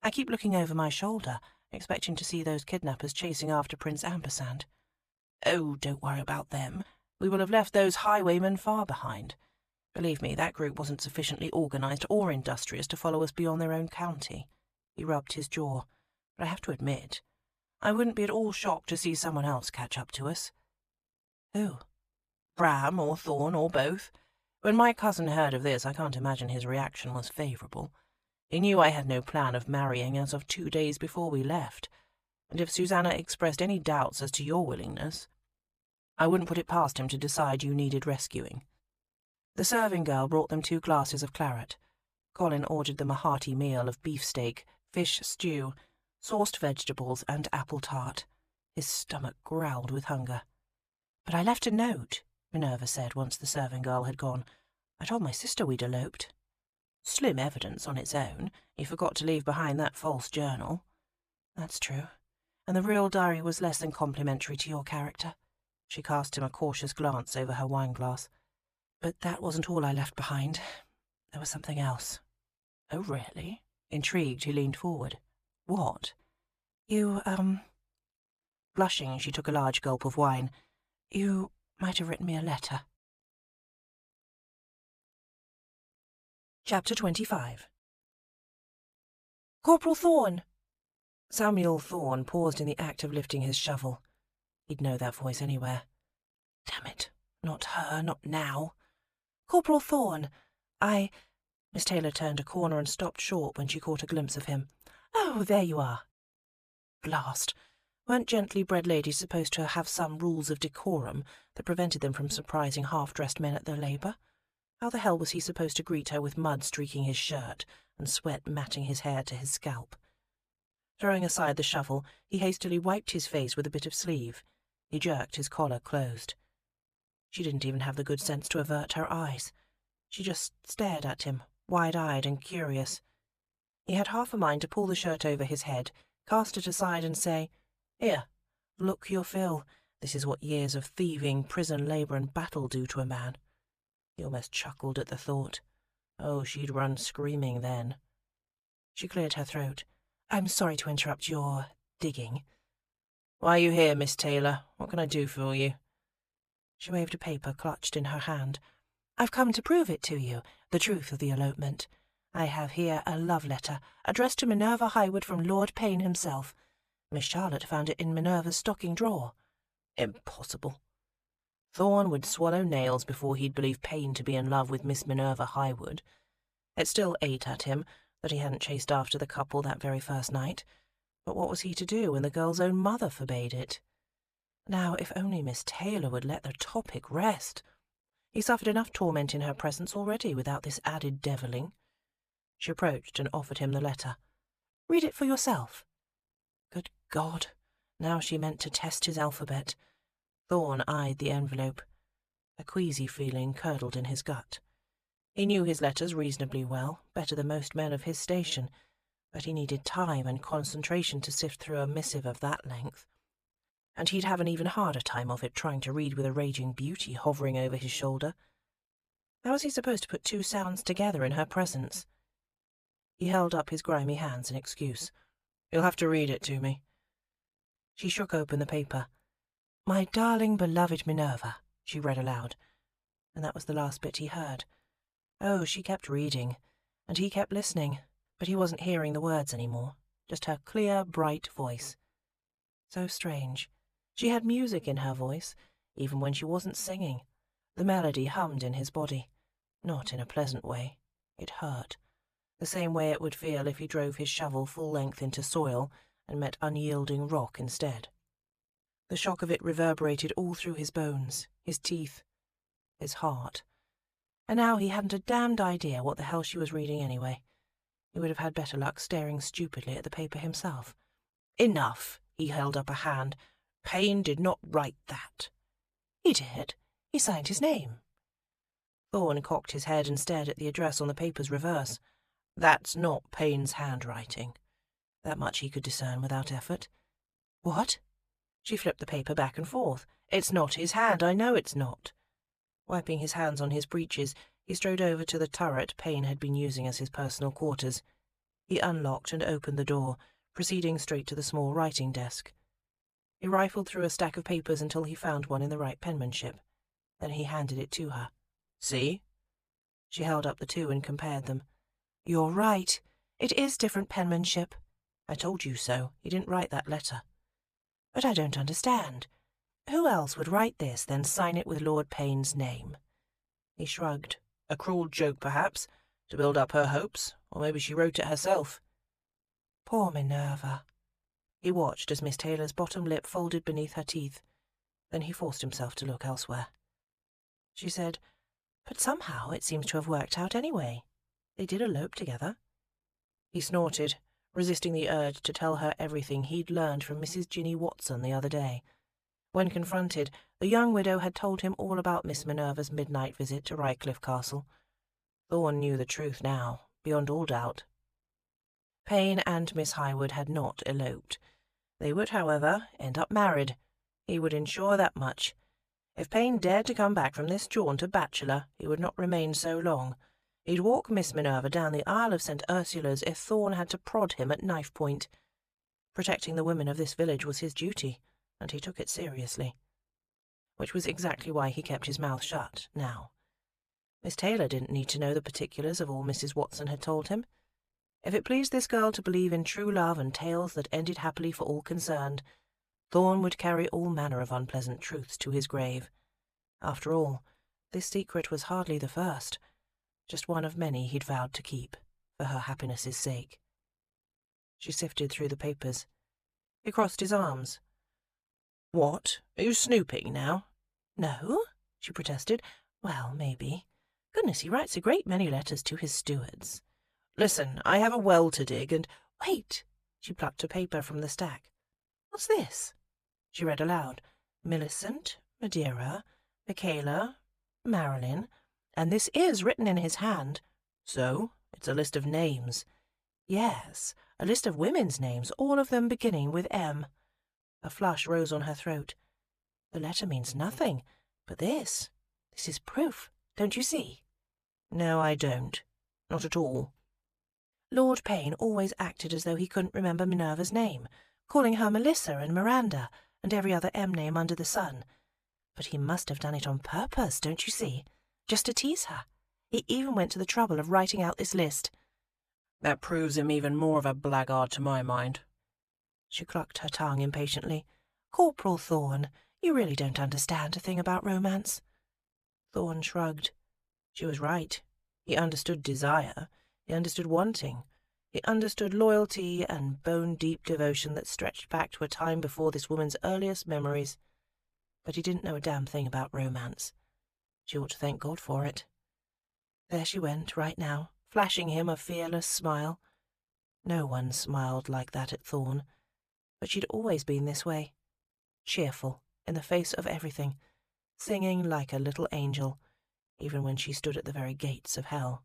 I keep looking over my shoulder, expecting to see those kidnappers chasing after Prince Ampersand. Oh, don't worry about them. We will have left those highwaymen far behind. Believe me, that group wasn't sufficiently organised or industrious to follow us beyond their own county." He rubbed his jaw. "But I have to admit, I wouldn't be at all shocked to see someone else catch up to us." "Who?" "Bram or Thorn or both. When my cousin heard of this, I can't imagine his reaction was favourable. He knew I had no plan of marrying as of 2 days before we left, and if Susanna expressed any doubts as to your willingness, I wouldn't put it past him to decide you needed rescuing." The serving girl brought them 2 glasses of claret. Colin ordered them a hearty meal of beefsteak, fish stew, sauced vegetables, and apple tart. His stomach growled with hunger. "But I left a note," Minerva said once the serving girl had gone. "I told my sister we'd eloped." "Slim evidence on its own. You forgot to leave behind that false journal." "That's true. And the real diary was less than complimentary to your character." She cast him a cautious glance over her wineglass. "But that wasn't all I left behind. There was something else." "Oh, really?" Intrigued, he leaned forward. "What?" "You, Blushing, she took a large gulp of wine. "You might have written me a letter." Chapter 25. "Corporal Thorne!" Samuel Thorne paused in the act of lifting his shovel. He'd know that voice anywhere. Damn it, not her, not now. "Corporal Thorne, Miss Taylor turned a corner and stopped short when she caught a glimpse of him. "Oh, there you are." Blast! Weren't gently bred ladies supposed to have some rules of decorum that prevented them from surprising half-dressed men at their labour? How the hell was he supposed to greet her with mud streaking his shirt and sweat matting his hair to his scalp? Throwing aside the shovel, he hastily wiped his face with a bit of sleeve. He jerked his collar closed. She didn't even have the good sense to avert her eyes. She just stared at him, wide-eyed and curious. He had half a mind to pull the shirt over his head, cast it aside and say, "Here, look your fill. This is what years of thieving, prison labour and battle do to a man." He almost chuckled at the thought. Oh, she'd run screaming then. She cleared her throat. "I'm sorry to interrupt your digging." "Why are you here, Miss Taylor? What can I do for you?" She waved a paper clutched in her hand. "I've come to prove it to you, the truth of the elopement. I have here a love letter, addressed to Minerva Highwood from Lord Payne himself. Miss Charlotte found it in Minerva's stocking drawer." Impossible. Thorn would swallow nails before he'd believe Payne to be in love with Miss Minerva Highwood. It still ate at him that he hadn't chased after the couple that very first night. But what was he to do when the girl's own mother forbade it? Now, if only Miss Taylor would let the topic rest. He suffered enough torment in her presence already without this added deviling. She approached and offered him the letter. "Read it for yourself." Good God! Now she meant to test his alphabet. Thorn eyed the envelope. A queasy feeling curdled in his gut. He knew his letters reasonably well, better than most men of his station, but he needed time and concentration to sift through a missive of that length. And he'd have an even harder time of it trying to read with a raging beauty hovering over his shoulder. How was he supposed to put two sounds together in her presence? He held up his grimy hands in excuse. "You'll have to read it to me." She shook open the paper. "My darling, beloved Minerva," she read aloud, and that was the last bit he heard. Oh, she kept reading, and he kept listening, but he wasn't hearing the words anymore, just her clear, bright voice. So strange. She had music in her voice, even when she wasn't singing. The melody hummed in his body, not in a pleasant way. It hurt, the same way it would feel if he drove his shovel full length into soil and met unyielding rock instead. The shock of it reverberated all through his bones, his teeth, his heart. And now he hadn't a damned idea what the hell she was reading anyway. He would have had better luck staring stupidly at the paper himself. "Enough!" He held up a hand. "Payne did not write that." "He did. He signed his name." Thorn cocked his head and stared at the address on the paper's reverse. "That's not Payne's handwriting." That much he could discern without effort. "What?" She flipped the paper back and forth. "It's not his hand, I know it's not." Wiping his hands on his breeches, he strode over to the turret Payne had been using as his personal quarters. He unlocked and opened the door, proceeding straight to the small writing desk. He rifled through a stack of papers until he found one in the right penmanship. Then he handed it to her. "See?" She held up the two and compared them. "You're right. It is different penmanship. I told you so. He didn't write that letter. But I don't understand. Who else would write this, then sign it with Lord Payne's name?" He shrugged. "A cruel joke, perhaps, to build up her hopes, or maybe she wrote it herself." Poor Minerva. He watched as Miss Taylor's bottom lip folded beneath her teeth. Then he forced himself to look elsewhere. She said, "But somehow it seems to have worked out anyway. They did elope together." He snorted, resisting the urge to tell her everything he'd learned from Mrs. Ginny Watson the other day. When confronted, the young widow had told him all about Miss Minerva's midnight visit to Rycliffe Castle. Thorn knew the truth now, beyond all doubt. Payne and Miss Highwood had not eloped. They would, however, end up married. He would ensure that much. If Payne dared to come back from this jaunt a bachelor, he would not remain so long. He'd walk Miss Minerva down the aisle of St. Ursula's if Thorn had to prod him at knife point. Protecting the women of this village was his duty, and he took it seriously. Which was exactly why he kept his mouth shut now. Miss Taylor didn't need to know the particulars of all Mrs. Watson had told him. If it pleased this girl to believe in true love and tales that ended happily for all concerned, Thorn would carry all manner of unpleasant truths to his grave. After all, this secret was hardly the first, just one of many he'd vowed to keep, for her happiness's sake. She sifted through the papers. He crossed his arms. "What? Are you snooping now?" "No," she protested. "Well, maybe. Goodness, he writes a great many letters to his stewards." "Listen, I have a well to dig and—" "Wait!" She plucked a paper from the stack. "What's this?" She read aloud. "Millicent, Madeira, Michaela, Marilyn, and this is written in his hand. So, it's a list of names. Yes, a list of women's names, all of them beginning with M. A flush rose on her throat. The letter means nothing, but this is proof, don't you see? No, I don't. Not at all. Lord Payne always acted as though he couldn't remember Minerva's name, calling her Melissa and Miranda and every other M name under the sun. But he must have done it on purpose, don't you see? Just to tease her. He even went to the trouble of writing out this list. That proves him even more of a blackguard to my mind. She clucked her tongue impatiently. Corporal Thorne, you really don't understand a thing about romance. Thorne shrugged. She was right. He understood desire. He understood wanting. He understood loyalty and bone-deep devotion that stretched back to a time before this woman's earliest memories. But he didn't know a damn thing about romance. She ought to thank God for it. There she went, right now, flashing him a fearless smile. No one smiled like that at Thorne, but she'd always been this way. Cheerful, in the face of everything, singing like a little angel, even when she stood at the very gates of hell.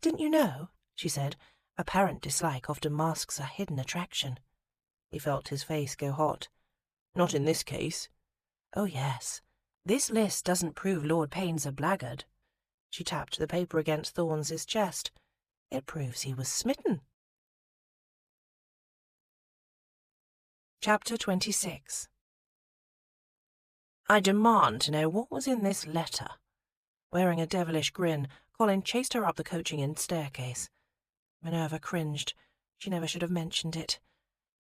Didn't you know, she said, apparent dislike often masks a hidden attraction. He felt his face go hot. Not in this case. Oh, yes. This list doesn't prove Lord Payne's a blackguard. She tapped the paper against Thorne's chest. It proves he was smitten. Chapter 26. I demand to know what was in this letter. Wearing a devilish grin, Colin chased her up the coaching-in staircase. Minerva cringed. She never should have mentioned it.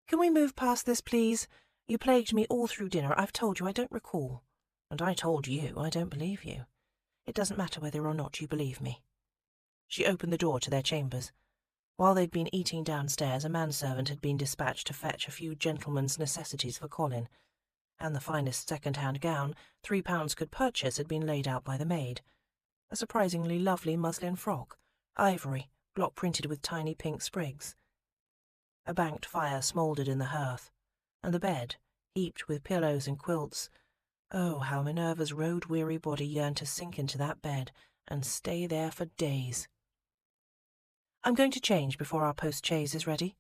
Can we move past this, please? You plagued me all through dinner. I've told you I don't recall. And I told you I don't believe you. It doesn't matter whether or not you believe me. She opened the door to their chambers. While they'd been eating downstairs, a manservant had been dispatched to fetch a few gentlemen's necessities for Colin, and the finest second-hand gown £3 could purchase had been laid out by the maid. A surprisingly lovely muslin frock, ivory, block-printed with tiny pink sprigs. A banked fire smouldered in the hearth, and the bed, heaped with pillows and quilts. Oh, how Minerva's road-weary body yearned to sink into that bed and stay there for days. I'm going to change before our post-chaise is ready.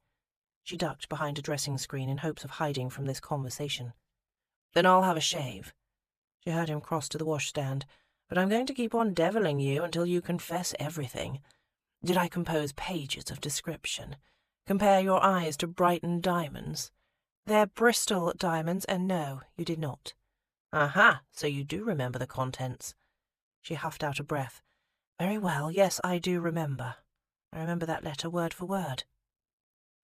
She ducked behind a dressing screen in hopes of hiding from this conversation. Then I'll have a shave. She heard him cross to the washstand. But I'm going to keep on deviling you until you confess everything. Did I compose pages of description? Compare your eyes to Brighton diamonds? They're Bristol diamonds, and no, you did not. Aha, so you do remember the contents. She huffed out a breath. Very well, yes, I do remember. I remember that letter word for word.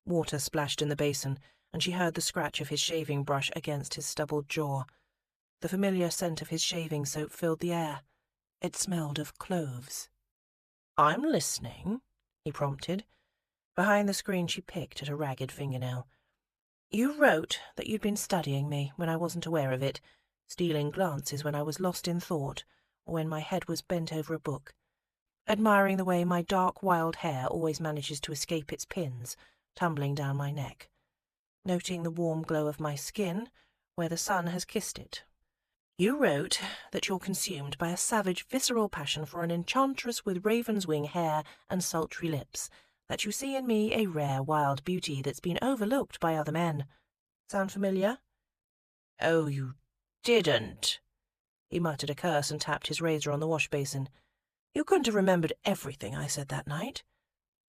Water splashed in the basin, and she heard the scratch of his shaving brush against his stubbled jaw. The familiar scent of his shaving soap filled the air. It smelled of cloves. I'm listening, he prompted. Behind the screen she picked at a ragged fingernail. You wrote that you'd been studying me when I wasn't aware of it, stealing glances when I was lost in thought, or when my head was bent over a book, admiring the way my dark, wild hair always manages to escape its pins, tumbling down my neck, noting the warm glow of my skin where the sun has kissed it. You wrote that you're consumed by a savage, visceral passion for an enchantress with raven's wing hair and sultry lips, that you see in me a rare, wild beauty that's been overlooked by other men. Sound familiar? Oh, you didn't. He muttered a curse and tapped his razor on the wash-basin. You couldn't have remembered everything I said that night.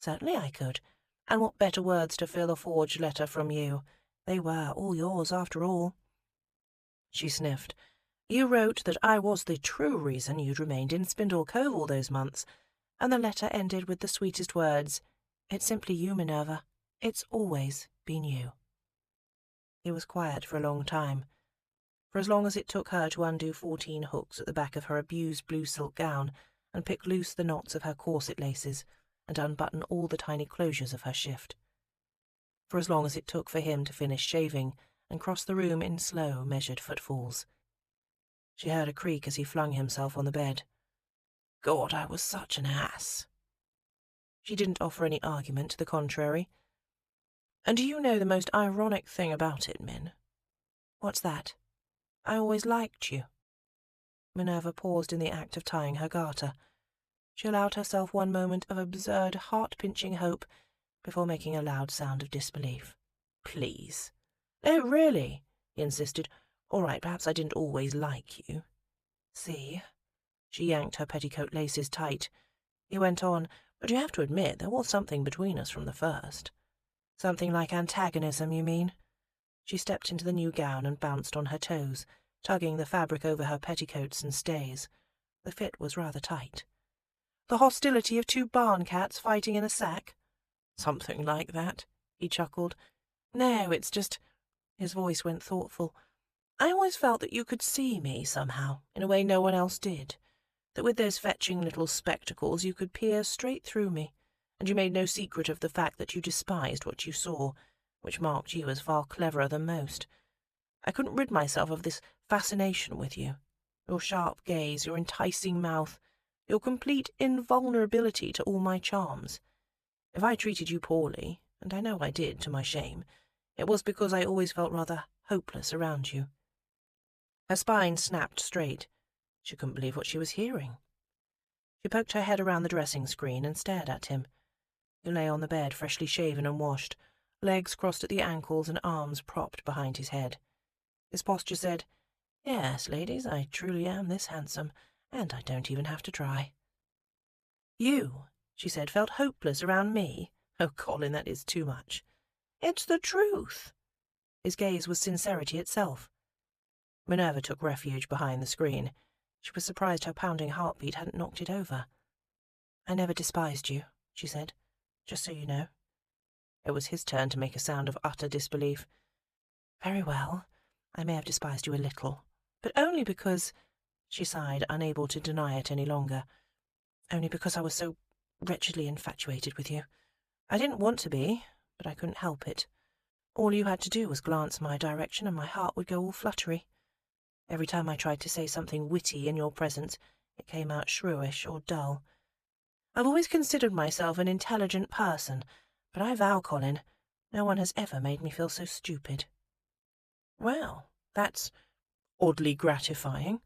Certainly I could. And what better words to fill a forged letter from you? They were all yours, after all. She sniffed. You wrote that I was the true reason you'd remained in Spindle Cove all those months, and the letter ended with the sweetest words. It's simply you, Minerva. It's always been you. He was quiet for a long time, for as long as it took her to undo 14 hooks at the back of her abused blue silk gown and pick loose the knots of her corset laces and unbutton all the tiny closures of her shift. For as long as it took for him to finish shaving and cross the room in slow, measured footfalls. She heard a creak as he flung himself on the bed. God, I was such an ass. She didn't offer any argument to the contrary. And do you know the most ironic thing about it, Min? What's that? I always liked you. Minerva paused in the act of tying her garter. She allowed herself one moment of absurd, heart-pinching hope before making a loud sound of disbelief. "Please." "Oh, really?" he insisted. "All right, perhaps I didn't always like you." "See?" She yanked her petticoat laces tight. He went on, "But you have to admit there was something between us from the first." "Something like antagonism, you mean?" She stepped into the new gown and bounced on her toes, tugging the fabric over her petticoats and stays. The fit was rather tight. "The hostility of two barn cats fighting in a sack?" "Something like that," he chuckled. "No, it's just—" His voice went thoughtful. "I always felt that you could see me somehow, in a way no one else did. That with those fetching little spectacles you could peer straight through me, and you made no secret of the fact that you despised what you saw, which marked you as far cleverer than most. I couldn't rid myself of this fascination with you. Your sharp gaze, your enticing mouth, your complete invulnerability to all my charms. If I treated you poorly, and I know I did, to my shame, it was because I always felt rather hopeless around you." Her spine snapped straight. She couldn't believe what she was hearing. She poked her head around the dressing screen and stared at him. He lay on the bed, freshly shaven and washed, legs crossed at the ankles and arms propped behind his head. His posture said, "Yes, ladies, I truly am this handsome, and I don't even have to try." "You," she said, "felt hopeless around me? Oh, Colin, that is too much." "It's the truth." His gaze was sincerity itself. Minerva took refuge behind the screen. She was surprised her pounding heartbeat hadn't knocked it over. "I never despised you," she said, "just so you know." It was his turn to make a sound of utter disbelief. "Very well. I may have despised you a little, but only because—" She sighed, unable to deny it any longer. "Only because I was so wretchedly infatuated with you. I didn't want to be, but I couldn't help it. All you had to do was glance my direction and my heart would go all fluttery. Every time I tried to say something witty in your presence, it came out shrewish or dull. I've always considered myself an intelligent person, but I vow, Colin, no one has ever made me feel so stupid." "Well, that's oddly gratifying."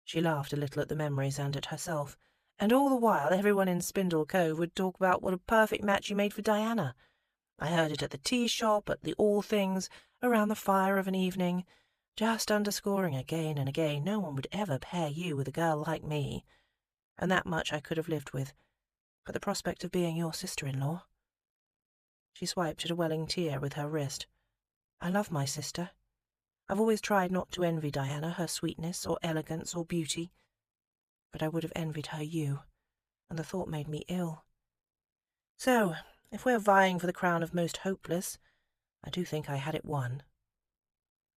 She laughed a little at the memories and at herself, "and all the while everyone in Spindle Cove would talk about what a perfect match you made for Diana. I heard it at the tea shop, at the All Things, around the fire of an evening, just underscoring again and again no one would ever pair you with a girl like me. And that much I could have lived with, but the prospect of being your sister-in-law—" She swiped at a welling tear with her wrist. "I love my sister. I've always tried not to envy Diana her sweetness or elegance or beauty, but I would have envied her you, and the thought made me ill. So, if we're vying for the crown of most hopeless, I do think I had it won."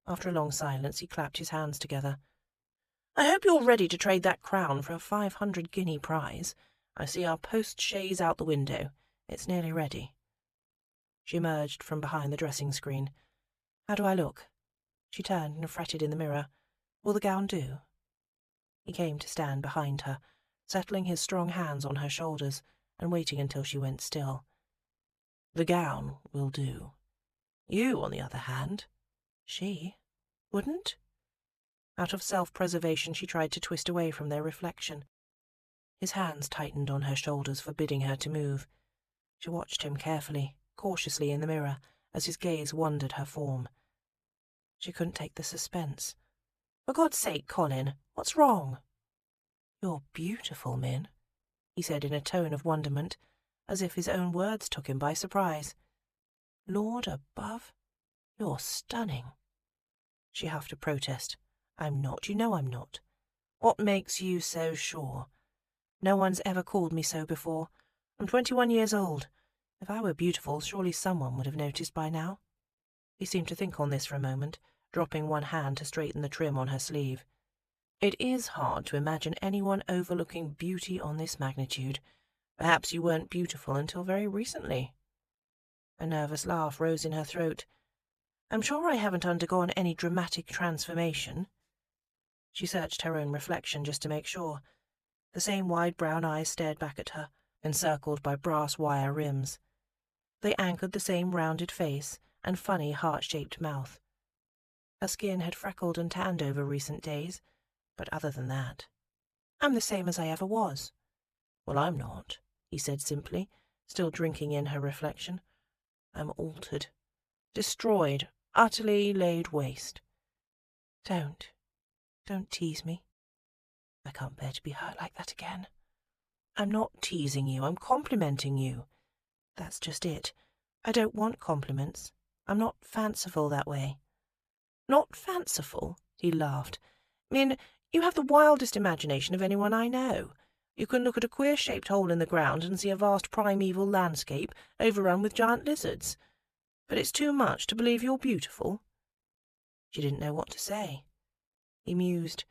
After a long silence, he clapped his hands together. "I hope you're ready to trade that crown for a 500 guinea prize. I see our post-chaise out the window. It's nearly ready." She emerged from behind the dressing screen. "How do I look?" She turned and fretted in the mirror. "Will the gown do?" He came to stand behind her, settling his strong hands on her shoulders and waiting until she went still. "The gown will do. You, on the other hand—" "She wouldn't?" Out of self-preservation she tried to twist away from their reflection. His hands tightened on her shoulders, forbidding her to move. She watched him carefully, cautiously in the mirror, as his gaze wandered her form. She couldn't take the suspense. "For God's sake, Colin, what's wrong?" "You're beautiful, Min," he said in a tone of wonderment, as if his own words took him by surprise. "Lord above, you're stunning." She huffed a protest. "I'm not, you know I'm not." "What makes you so sure?" "No one's ever called me so before. I'm 21 years old. If I were beautiful, surely someone would have noticed by now." He seemed to think on this for a moment, dropping one hand to straighten the trim on her sleeve. "It is hard to imagine anyone overlooking beauty on this magnitude. Perhaps you weren't beautiful until very recently." A nervous laugh rose in her throat. "I'm sure I haven't undergone any dramatic transformation." She searched her own reflection just to make sure. The same wide brown eyes stared back at her, encircled by brass wire rims. They anchored the same rounded face and funny heart-shaped mouth. Her skin had freckled and tanned over recent days, But other than that, I'm the same as I ever was. Well, I'm not, he said simply, still drinking in her reflection. I'm altered, destroyed, utterly laid waste. Don't tease me. I can't bear to be hurt like that again. I'm not teasing you, I'm complimenting you. That's just it. I don't want compliments. I'm not fanciful that way. Not fanciful? He laughed. I mean, you have the wildest imagination of anyone I know. You can look at a queer-shaped hole in the ground and see a vast primeval landscape overrun with giant lizards. But it's too much to believe you're beautiful. She didn't know what to say. He mused.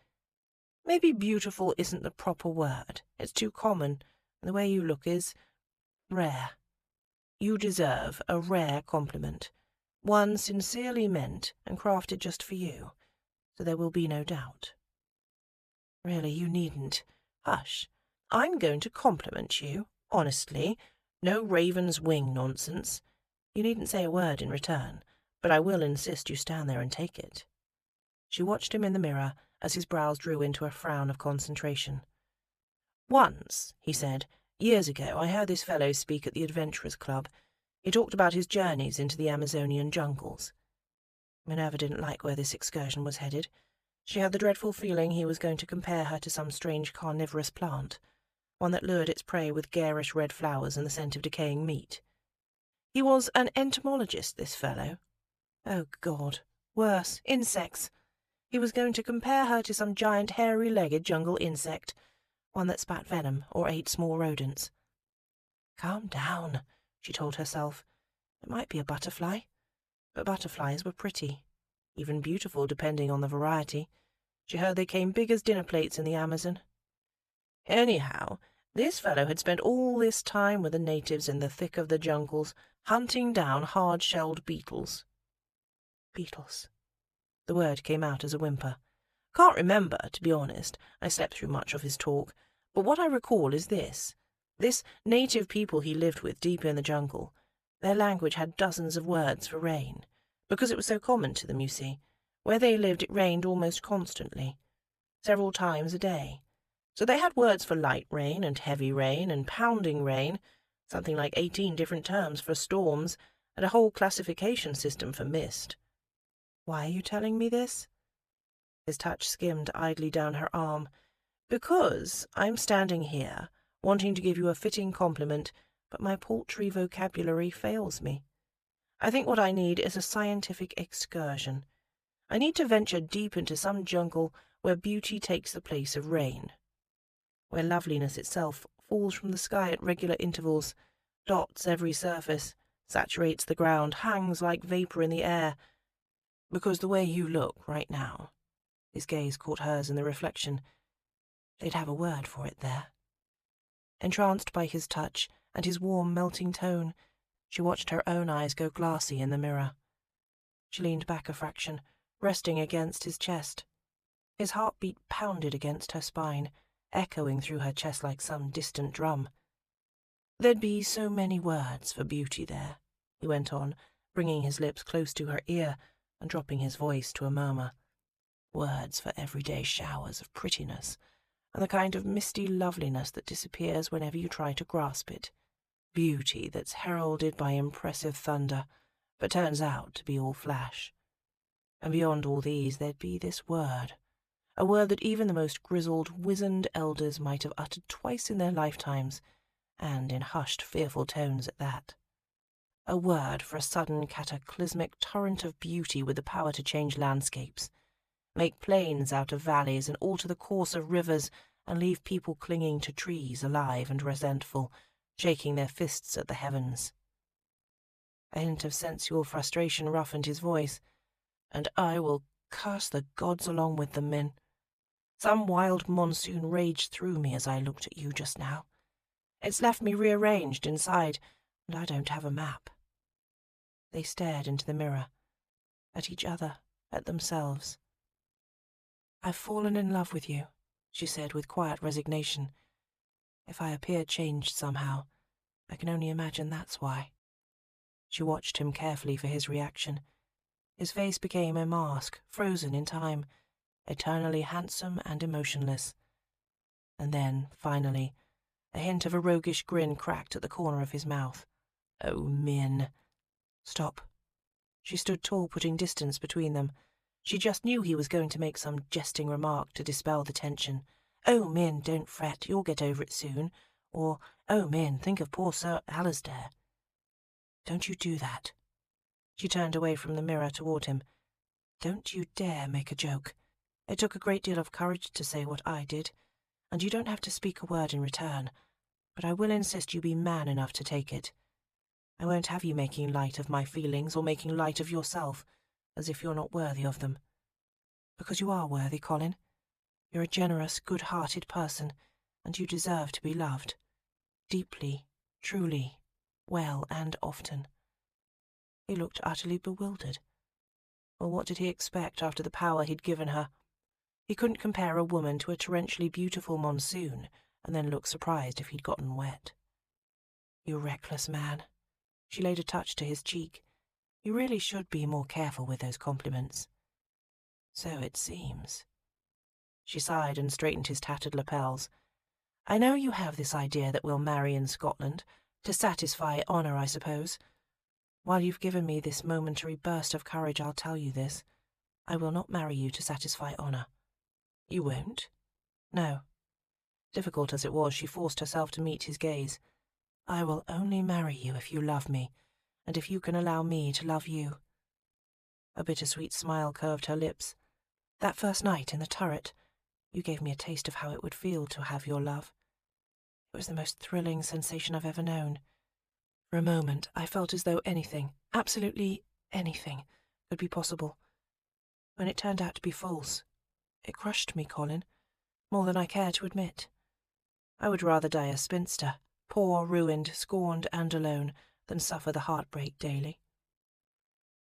Maybe beautiful isn't the proper word. It's too common, and the way you look is rare. You deserve a rare compliment, one sincerely meant and crafted just for you, so there will be no doubt. Really, you needn't. Hush. I'm going to compliment you, honestly. No raven's wing nonsense. You needn't say a word in return, but I will insist you stand there and take it. She watched him in the mirror as his brows drew into a frown of concentration. Once, he said, years ago, I heard this fellow speak at the Adventurers' Club. He talked about his journeys into the Amazonian jungles. Minerva didn't like where this excursion was headed. She had the dreadful feeling he was going to compare her to some strange carnivorous plant, one that lured its prey with garish red flowers and the scent of decaying meat. He was an entomologist, this fellow. Oh, God, worse, insects. He was going to compare her to some giant hairy-legged jungle insect, one that spat venom or ate small rodents. Calm down, she told herself. It might be a butterfly, but butterflies were pretty, even beautiful depending on the variety. She heard they came big as dinner plates in the Amazon. Anyhow, this fellow had spent all this time with the natives in the thick of the jungles, hunting down hard-shelled beetles. Beetles. The word came out as a whimper. Can't remember, to be honest. I slept through much of his talk. But what I recall is this. This native people he lived with deep in the jungle, their language had dozens of words for rain, because it was so common to them, you see. Where they lived it rained almost constantly, several times a day. So they had words for light rain and heavy rain and pounding rain, something like 18 different terms for storms, and a whole classification system for mist. Why are you telling me this? His touch skimmed idly down her arm. Because I'm standing here, wanting to give you a fitting compliment, but my paltry vocabulary fails me. I think what I need is a scientific excursion. I need to venture deep into some jungle where beauty takes the place of rain, where loveliness itself falls from the sky at regular intervals, dots every surface, saturates the ground, hangs like vapour in the air. Because the way you look right now, his gaze caught hers in the reflection, they'd have a word for it there. Entranced by his touch and his warm, melting tone, she watched her own eyes go glassy in the mirror. She leaned back a fraction, resting against his chest. His heartbeat pounded against her spine, echoing through her chest like some distant drum. There'd be so many words for beauty there, he went on, bringing his lips close to her ear and dropping his voice to a murmur. Words for everyday showers of prettiness, and the kind of misty loveliness that disappears whenever you try to grasp it. Beauty that's heralded by impressive thunder, but turns out to be all flash. And beyond all these there'd be this word, a word that even the most grizzled, wizened elders might have uttered twice in their lifetimes, and in hushed, fearful tones at that. A word for a sudden cataclysmic torrent of beauty with the power to change landscapes, make plains out of valleys and alter the course of rivers and leave people clinging to trees alive and resentful, shaking their fists at the heavens. A hint of sensual frustration roughened his voice. And I will curse the gods along with the men. Some wild monsoon raged through me as I looked at you just now. It's left me rearranged inside, and I don't have a map. They stared into the mirror, at each other, at themselves. I've fallen in love with you, she said with quiet resignation. If I appear changed somehow, I can only imagine that's why. She watched him carefully for his reaction. His face became a mask, frozen in time, eternally handsome and emotionless. And then, finally, a hint of a roguish grin cracked at the corner of his mouth. "Oh, Min." "Stop." She stood tall, putting distance between them. She just knew he was going to make some jesting remark to dispel the tension. "Oh, Min, don't fret, you'll get over it soon." Or, "Oh, Min, think of poor Sir Alasdair." "Don't you do that." She turned away from the mirror toward him. "Don't you dare make a joke. It took a great deal of courage to say what I did, and you don't have to speak a word in return, but I will insist you be man enough to take it. I won't have you making light of my feelings or making light of yourself, as if you're not worthy of them. Because you are worthy, Colin. You're a generous, good-hearted person, and you deserve to be loved. Deeply, truly, well and often." He looked utterly bewildered. Well, what did he expect after the power he'd given her? He couldn't compare a woman to a torrentially beautiful monsoon and then look surprised if he'd gotten wet. "You reckless man." She laid a touch to his cheek. "You really should be more careful with those compliments." "So it seems." She sighed and straightened his tattered lapels. "I know you have this idea that we'll marry in Scotland, to satisfy honour, I suppose. While you've given me this momentary burst of courage, I'll tell you this. I will not marry you to satisfy honour." "You won't?" "No." Difficult as it was, she forced herself to meet his gaze. "I will only marry you if you love me, and if you can allow me to love you." A bittersweet smile curved her lips. "That first night in the turret, you gave me a taste of how it would feel to have your love. It was the most thrilling sensation I've ever known. For a moment, I felt as though anything, absolutely anything, could be possible. When it turned out to be false, it crushed me, Colin, more than I care to admit. I would rather die a spinster, poor, ruined, scorned and alone, than suffer the heartbreak daily."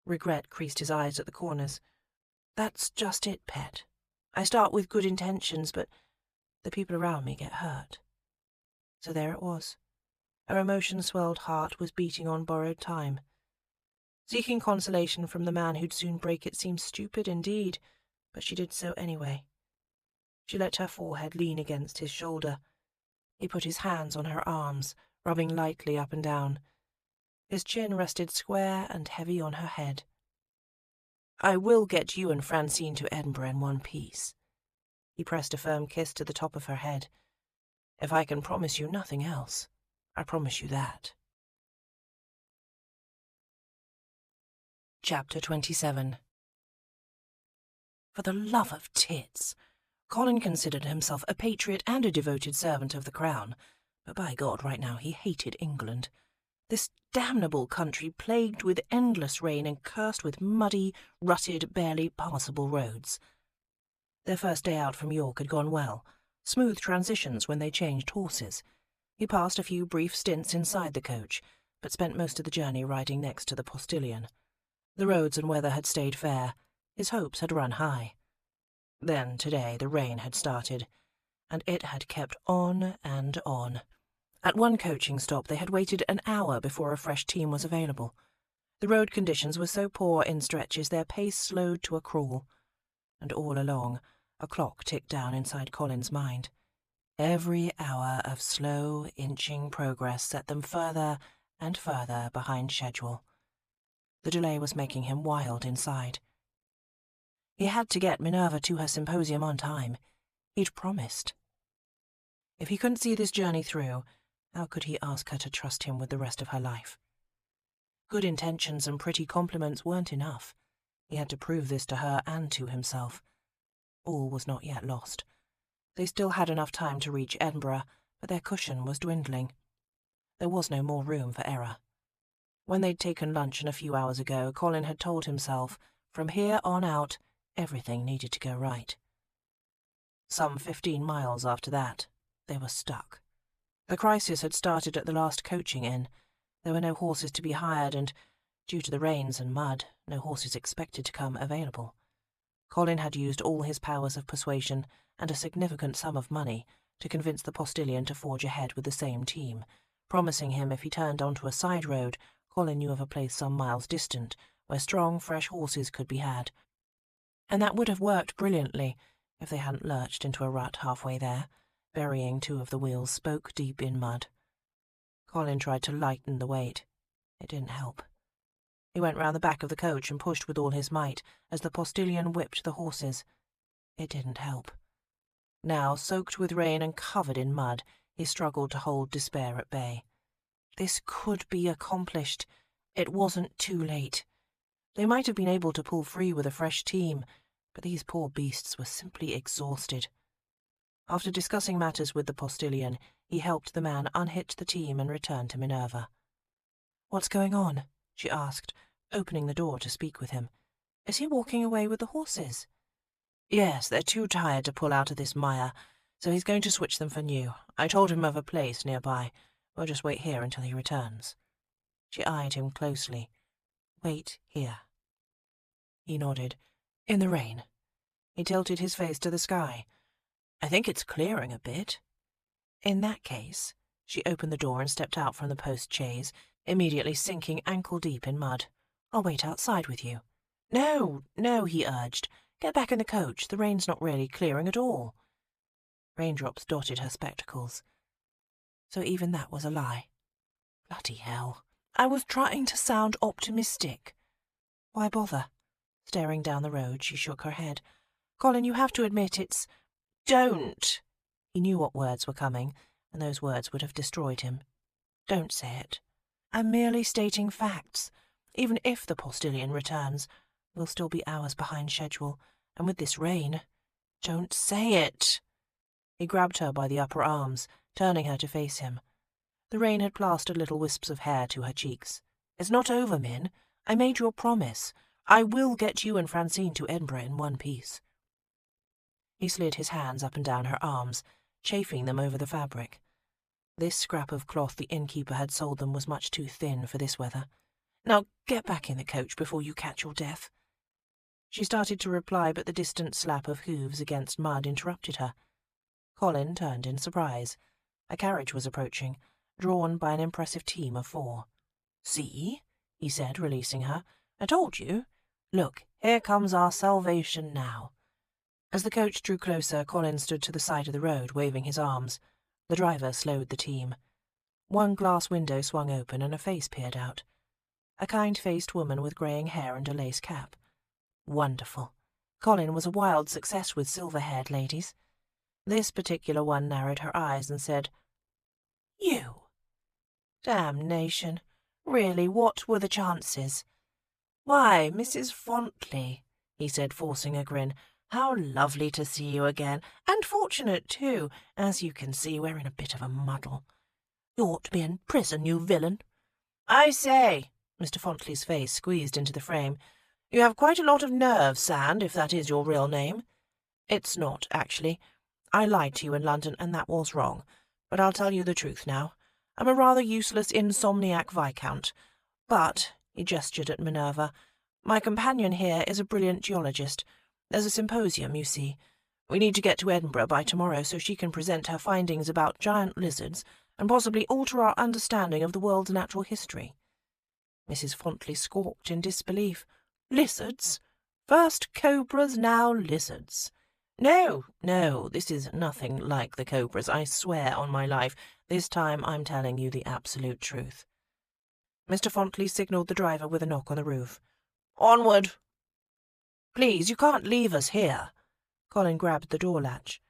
Regret creased his eyes at the corners. "That's just it, pet. I start with good intentions, but the people around me get hurt." So there it was. Her emotion-swelled heart was beating on borrowed time. Seeking consolation from the man who'd soon break it seemed stupid indeed, but she did so anyway. She let her forehead lean against his shoulder. He put his hands on her arms, rubbing lightly up and down. His chin rested square and heavy on her head. "I will get you and Francine to Edinburgh in one piece." He pressed a firm kiss to the top of her head. "If I can promise you nothing else, I promise you that." Chapter 27. For the love of tits! Colin considered himself a patriot and a devoted servant of the Crown, but by God, right now he hated England. This damnable country plagued with endless rain and cursed with muddy, rutted, barely passable roads. Their first day out from York had gone well, smooth transitions when they changed horses. He passed a few brief stints inside the coach, but spent most of the journey riding next to the postilion. The roads and weather had stayed fair. His hopes had run high. Then, today, the rain had started, and it had kept on and on. At one coaching stop they had waited an hour before a fresh team was available. The road conditions were so poor in stretches their pace slowed to a crawl. And all along, a clock ticked down inside Colin's mind. Every hour of slow, inching progress set them further and further behind schedule. The delay was making him wild inside. He had to get Minerva to her symposium on time. He'd promised. If he couldn't see this journey through, how could he ask her to trust him with the rest of her life? Good intentions and pretty compliments weren't enough. He had to prove this to her and to himself. All was not yet lost. They still had enough time to reach Edinburgh, but their cushion was dwindling. There was no more room for error. When they'd taken luncheon a few hours ago, Colin had told himself, from here on out, everything needed to go right. Some 15 miles after that, they were stuck. The crisis had started at the last coaching inn. There were no horses to be hired, and, due to the rains and mud, no horses expected to come available. Colin had used all his powers of persuasion and a significant sum of money to convince the postilion to forge ahead with the same team, promising him if he turned onto a side road, Colin knew of a place some miles distant where strong, fresh horses could be had. And that would have worked brilliantly if they hadn't lurched into a rut halfway there, burying 2 of the wheels spoke-deep in mud. Colin tried to lighten the weight. It didn't help. He went round the back of the coach and pushed with all his might as the postilion whipped the horses. It didn't help. Now, soaked with rain and covered in mud, he struggled to hold despair at bay. This could be accomplished. It wasn't too late. They might have been able to pull free with a fresh team, but these poor beasts were simply exhausted. After discussing matters with the postilion, he helped the man unhitch the team and return to Minerva. "What's going on?" she asked, opening the door to speak with him. "Is he walking away with the horses?" "Yes, they're too tired to pull out of this mire, so he's going to switch them for new. I told him of a place nearby. We'll just wait here until he returns." She eyed him closely. "Wait here." He nodded. "In the rain." He tilted his face to the sky. "I think it's clearing a bit." "In that case," she opened the door and stepped out from the post-chaise, immediately sinking ankle-deep in mud. "I'll wait outside with you." "No, no," he urged. "Get back in the coach. The rain's not really clearing at all." Raindrops dotted her spectacles. So even that was a lie. Bloody hell. I was trying to sound optimistic. Why bother? Staring down the road, she shook her head. "Colin, you have to admit it's—" "Don't!" He knew what words were coming, and those words would have destroyed him. "Don't say it. I'm merely stating facts. Even if the postilion returns, we'll still be hours behind schedule, and with this rain—" "Don't say it!" He grabbed her by the upper arms, turning her to face him. The rain had plastered little wisps of hair to her cheeks. "It's not over, Min. I made you a promise. I will get you and Francine to Edinburgh in one piece." He slid his hands up and down her arms, chafing them over the fabric. This scrap of cloth the innkeeper had sold them was much too thin for this weather. "Now get back in the coach before you catch your death." She started to reply, but the distant slap of hooves against mud interrupted her. Colin turned in surprise. A carriage was approaching, drawn by an impressive team of 4. "See?" he said, releasing her. "I told you. Look, here comes our salvation now." As the coach drew closer, Colin stood to the side of the road, waving his arms. The driver slowed the team. One glass window swung open and a face peered out. A kind-faced woman with greying hair and a lace cap. Wonderful. Colin was a wild success with silver-haired ladies. This particular one narrowed her eyes and said, "You? Damnation. Really, what were the chances?" "Why, Mrs. Fontley," he said, forcing a grin. "How lovely to see you again, and fortunate, too. As you can see, we're in a bit of a muddle." "You ought to be in prison, you villain." "I say," Mr. Fontley's face squeezed into the frame, "you have quite a lot of nerve, Sand, if that is your real name." "It's not, actually. I lied to you in London, and that was wrong. But I'll tell you the truth now. I'm a rather useless insomniac viscount. But," he gestured at Minerva, "my companion here is a brilliant geologist. There's a symposium, you see. We need to get to Edinburgh by tomorrow so she can present her findings about giant lizards and possibly alter our understanding of the world's natural history." Mrs. Fontley squawked in disbelief. "Lizards? First cobras, now lizards. No, no, this is nothing like the cobras, I swear on my life. This time I'm telling you the absolute truth." Mr. Fontley signalled the driver with a knock on the roof. "Onward!" "Please, you can't leave us here." Colin grabbed the door latch.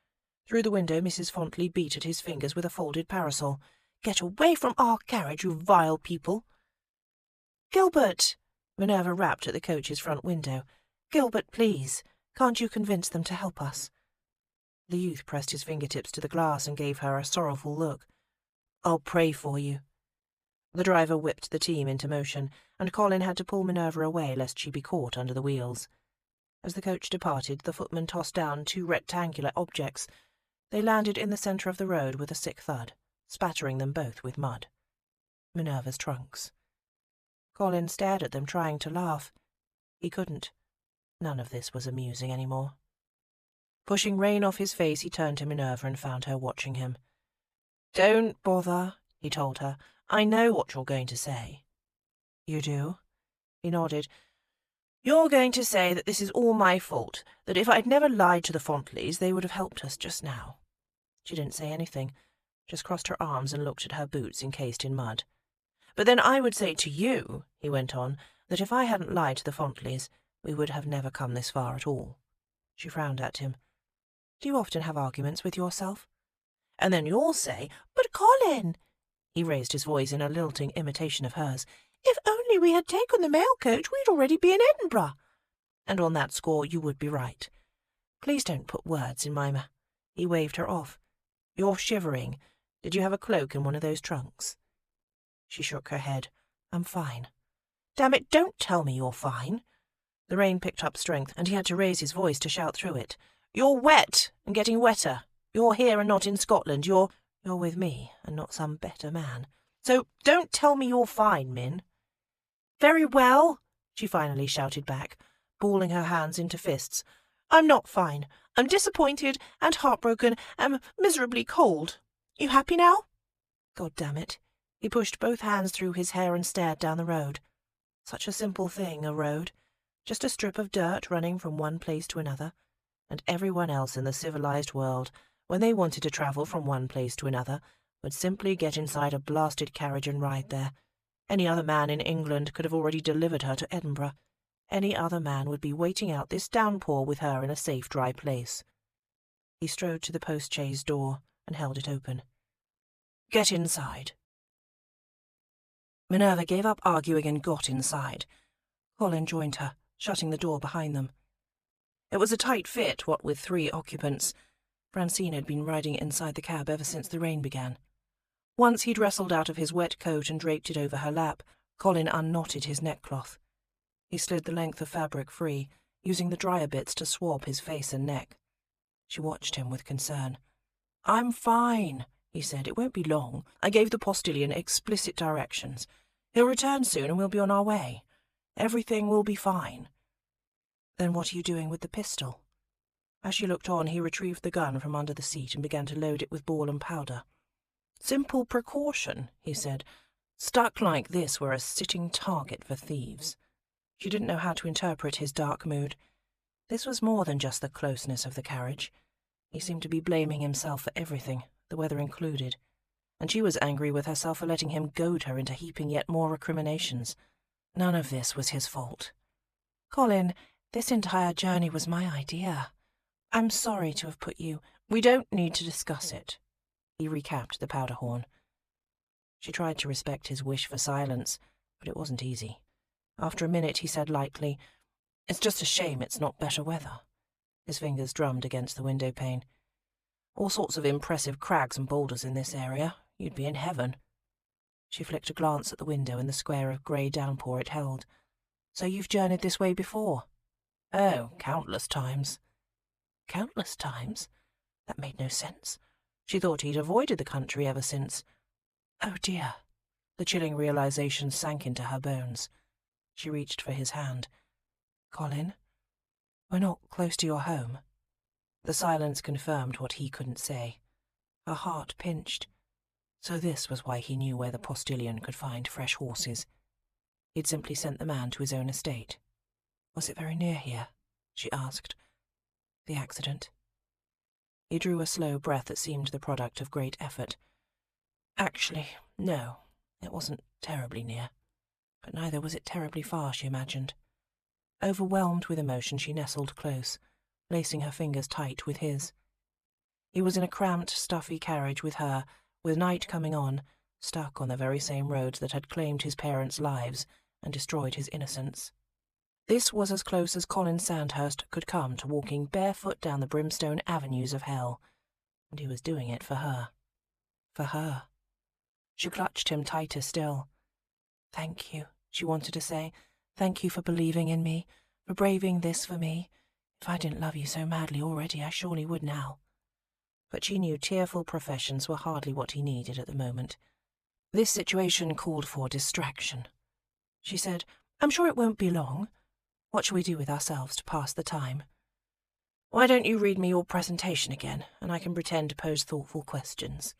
Through the window, Mrs. Fontley beat at his fingers with a folded parasol. "Get away from our carriage, you vile people." "Gilbert!" Minerva rapped at the coach's front window. "Gilbert, please. Can't you convince them to help us?" The youth pressed his fingertips to the glass and gave her a sorrowful look. "I'll pray for you." The driver whipped the team into motion, and Colin had to pull Minerva away lest she be caught under the wheels. As the coach departed, the footman tossed down 2 rectangular objects. They landed in the centre of the road with a sick thud, spattering them both with mud. Minerva's trunks. Colin stared at them, trying to laugh. He couldn't. None of this was amusing any more. Pushing rain off his face, he turned to Minerva and found her watching him. "Don't bother," he told her. "I know what you're going to say." "You do?" He nodded. You're going to say that this is all my fault, that if I'd never lied to the Fontleys, they would have helped us just now." She didn't say anything, just crossed her arms and looked at her boots encased in mud. "But then I would say to you," he went on, "that if I hadn't lied to the Fontleys, we would have never come this far at all." She frowned at him. "Do you often have arguments with yourself?" "And then you'll say, 'But Colin,'" he raised his voice in a lilting imitation of hers, "if only we had taken the mail coach, we'd already be in Edinburgh." And on that score you would be right. Please don't put words in my mouth. He waved her off. "You're shivering. Did you have a cloak in one of those trunks?" She shook her head. "I'm fine." "Damn it, don't tell me you're fine." The rain picked up strength, and he had to raise his voice to shout through it. "You're wet, and getting wetter. You're here and not in Scotland. You're with me, and not some better man. So don't tell me you're fine, Min." "Very well," she finally shouted back, balling her hands into fists. "I'm not fine. I'm disappointed and heartbroken and miserably cold. You happy now?" God damn it. He pushed both hands through his hair and stared down the road. Such a simple thing, a road. Just a strip of dirt running from one place to another. And everyone else in the civilized world, when they wanted to travel from one place to another, would simply get inside a blasted carriage and ride there. Any other man in England could have already delivered her to Edinburgh. Any other man would be waiting out this downpour with her in a safe, dry place. He strode to the post-chaise door and held it open. "Get inside." Minerva gave up arguing and got inside. Colin joined her, shutting the door behind them. It was a tight fit, what with 3 occupants. Francine had been riding inside the cab ever since the rain began. Once he'd wrestled out of his wet coat and draped it over her lap, Colin unknotted his neckcloth. He slid the length of fabric free, using the dryer bits to swab his face and neck. She watched him with concern. "I'm fine," he said. "It won't be long. I gave the postilion explicit directions. He'll return soon and we'll be on our way. Everything will be fine." "Then what are you doing with the pistol?" As she looked on, he retrieved the gun from under the seat and began to load it with ball and powder. "Simple precaution," he said. "Stuck like this, we're a sitting target for thieves." She didn't know how to interpret his dark mood. This was more than just the closeness of the carriage. He seemed to be blaming himself for everything, the weather included, and she was angry with herself for letting him goad her into heaping yet more recriminations. None of this was his fault. "Colin, this entire journey was my idea. I'm sorry to have put you—" "We don't need to discuss it." He recapped the powder horn. She tried to respect his wish for silence, but it wasn't easy. After a minute he said lightly, "It's just a shame it's not better weather." His fingers drummed against the window pane. "All sorts of impressive crags and boulders in this area. You'd be in heaven." She flicked a glance at the window and the square of grey downpour it held. "So you've journeyed this way before?" "Oh, countless times." Countless times? That made no sense. She thought he'd avoided the country ever since. Oh dear. The chilling realization sank into her bones. She reached for his hand. "Colin, we're not close to your home." The silence confirmed what he couldn't say. Her heart pinched. So this was why he knew where the postilion could find fresh horses. He'd simply sent the man to his own estate. "Was it very near here?" she asked. "The accident?" He drew a slow breath that seemed the product of great effort. "Actually, no, it wasn't terribly near. But neither was it terribly far, she imagined." Overwhelmed with emotion, she nestled close, lacing her fingers tight with his. He was in a cramped, stuffy carriage with her, with night coming on, stuck on the very same roads that had claimed his parents' lives and destroyed his innocence. This was as close as Colin Sandhurst could come to walking barefoot down the brimstone avenues of hell, and he was doing it for her. For her. She clutched him tighter still. "Thank you," she wanted to say. "Thank you for believing in me, for braving this for me. If I didn't love you so madly already, I surely would now." But she knew tearful professions were hardly what he needed at the moment. This situation called for distraction. She said, "I'm sure it won't be long. What shall we do with ourselves to pass the time?" "Why don't you read me your presentation again, and I can pretend to pose thoughtful questions?"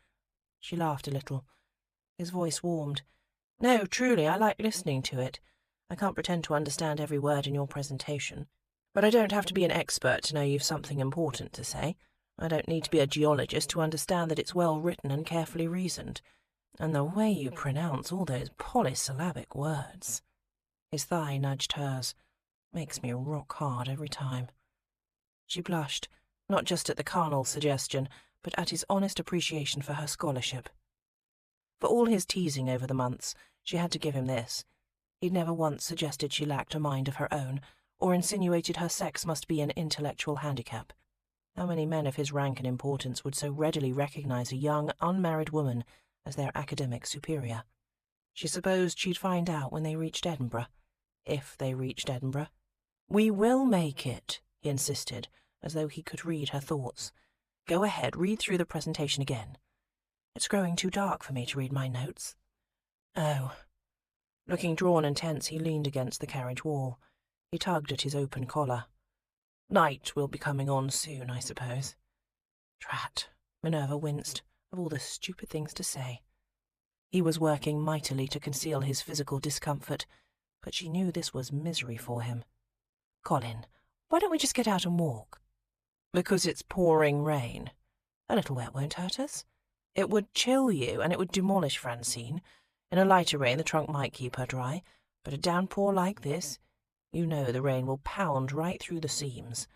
She laughed a little. His voice warmed. "No, truly, I like listening to it. I can't pretend to understand every word in your presentation, but I don't have to be an expert to know you've something important to say. I don't need to be a geologist to understand that it's well written and carefully reasoned. And the way you pronounce all those polysyllabic words. His thigh nudged hers. Makes me rock hard every time. She blushed, not just at the carnal suggestion, but at his honest appreciation for her scholarship. For all his teasing over the months, she had to give him this. He'd never once suggested she lacked a mind of her own, or insinuated her sex must be an intellectual handicap. How many men of his rank and importance would so readily recognize a young, unmarried woman as their academic superior? She supposed she'd find out when they reached Edinburgh. If they reached Edinburgh. "We will make it," he insisted, as though he could read her thoughts. "Go ahead, read through the presentation again." "It's growing too dark for me to read my notes." "Oh." Looking drawn and tense, he leaned against the carriage wall. He tugged at his open collar. "Night will be coming on soon, I suppose." Drat. Minerva winced, of all the stupid things to say. He was working mightily to conceal his physical discomfort, but she knew this was misery for him. "Colin, why don't we just get out and walk?" "Because it's pouring rain." "A little wet won't hurt us." "It would chill you, and it would demolish Francine. In a lighter rain the trunk might keep her dry, but a downpour like this, you know the rain will pound right through the seams.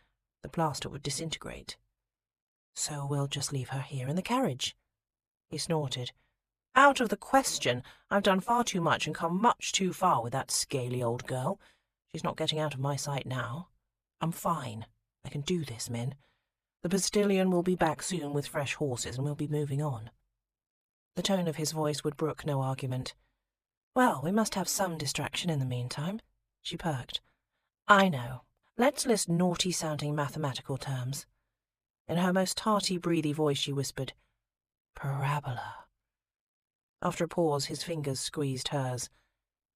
The plaster would disintegrate." "So we'll just leave her here in the carriage." He snorted. "Out of the question. I've done far too much and come much too far with that scaly old girl. She's not getting out of my sight now. I'm fine. I can do this, Min. The postillion will be back soon with fresh horses and we'll be moving on." The tone of his voice would brook no argument. "Well, we must have some distraction in the meantime." She perked. "I know. Let's list naughty-sounding mathematical terms." In her most hearty, breathy voice she whispered, "Parabola." After a pause, his fingers squeezed hers.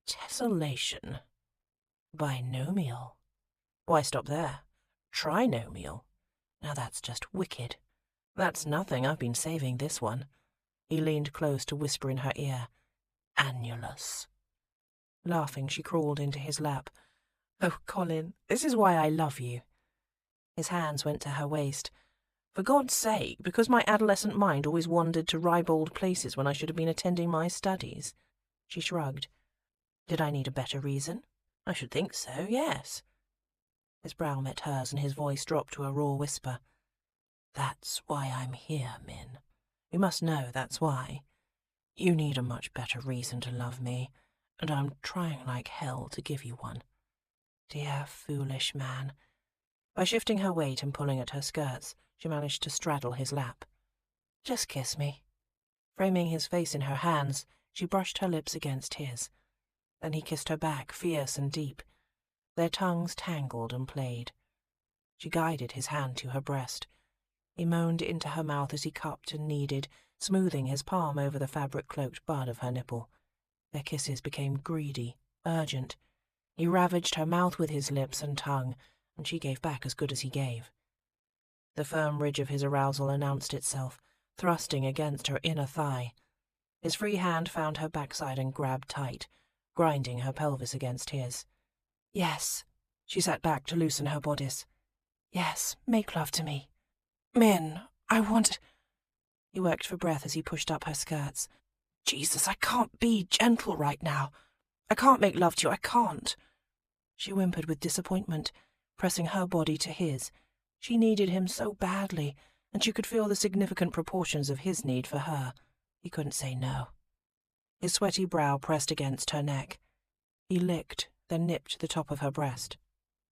"Tessellation." "Binomial." "Why stop there? Trinomial." "Now that's just wicked." "That's nothing. I've been saving this one." He leaned close to whisper in her ear, "Annulus." Laughing, she crawled into his lap. "Oh, Colin, this is why I love you." His hands went to her waist. "For God's sake, because my adolescent mind always wandered to ribald places when I should have been attending my studies." She shrugged. "Did I need a better reason?" "I should think so, yes." His brow met hers and his voice dropped to a raw whisper. "That's why I'm here, Min. You must know that's why. You need a much better reason to love me, and I'm trying like hell to give you one." Dear, foolish man. By shifting her weight and pulling at her skirts, she managed to straddle his lap. "Just kiss me." Framing his face in her hands, she brushed her lips against his. Then he kissed her back, fierce and deep. Their tongues tangled and played. She guided his hand to her breast. He moaned into her mouth as he cupped and kneaded, smoothing his palm over the fabric-cloaked bud of her nipple. Their kisses became greedy, urgent. He ravaged her mouth with his lips and tongue, and she gave back as good as he gave. The firm ridge of his arousal announced itself, thrusting against her inner thigh. His free hand found her backside and grabbed tight, grinding her pelvis against his. "Yes." She sat back to loosen her bodice. "Yes, make love to me." "Min, I want—" He worked for breath as he pushed up her skirts. "Jesus, I can't be gentle right now. I can't make love to you, I can't." She whimpered with disappointment, pressing her body to his. She needed him so badly, and she could feel the significant proportions of his need for her. He couldn't say no. His sweaty brow pressed against her neck. He licked, then nipped the top of her breast.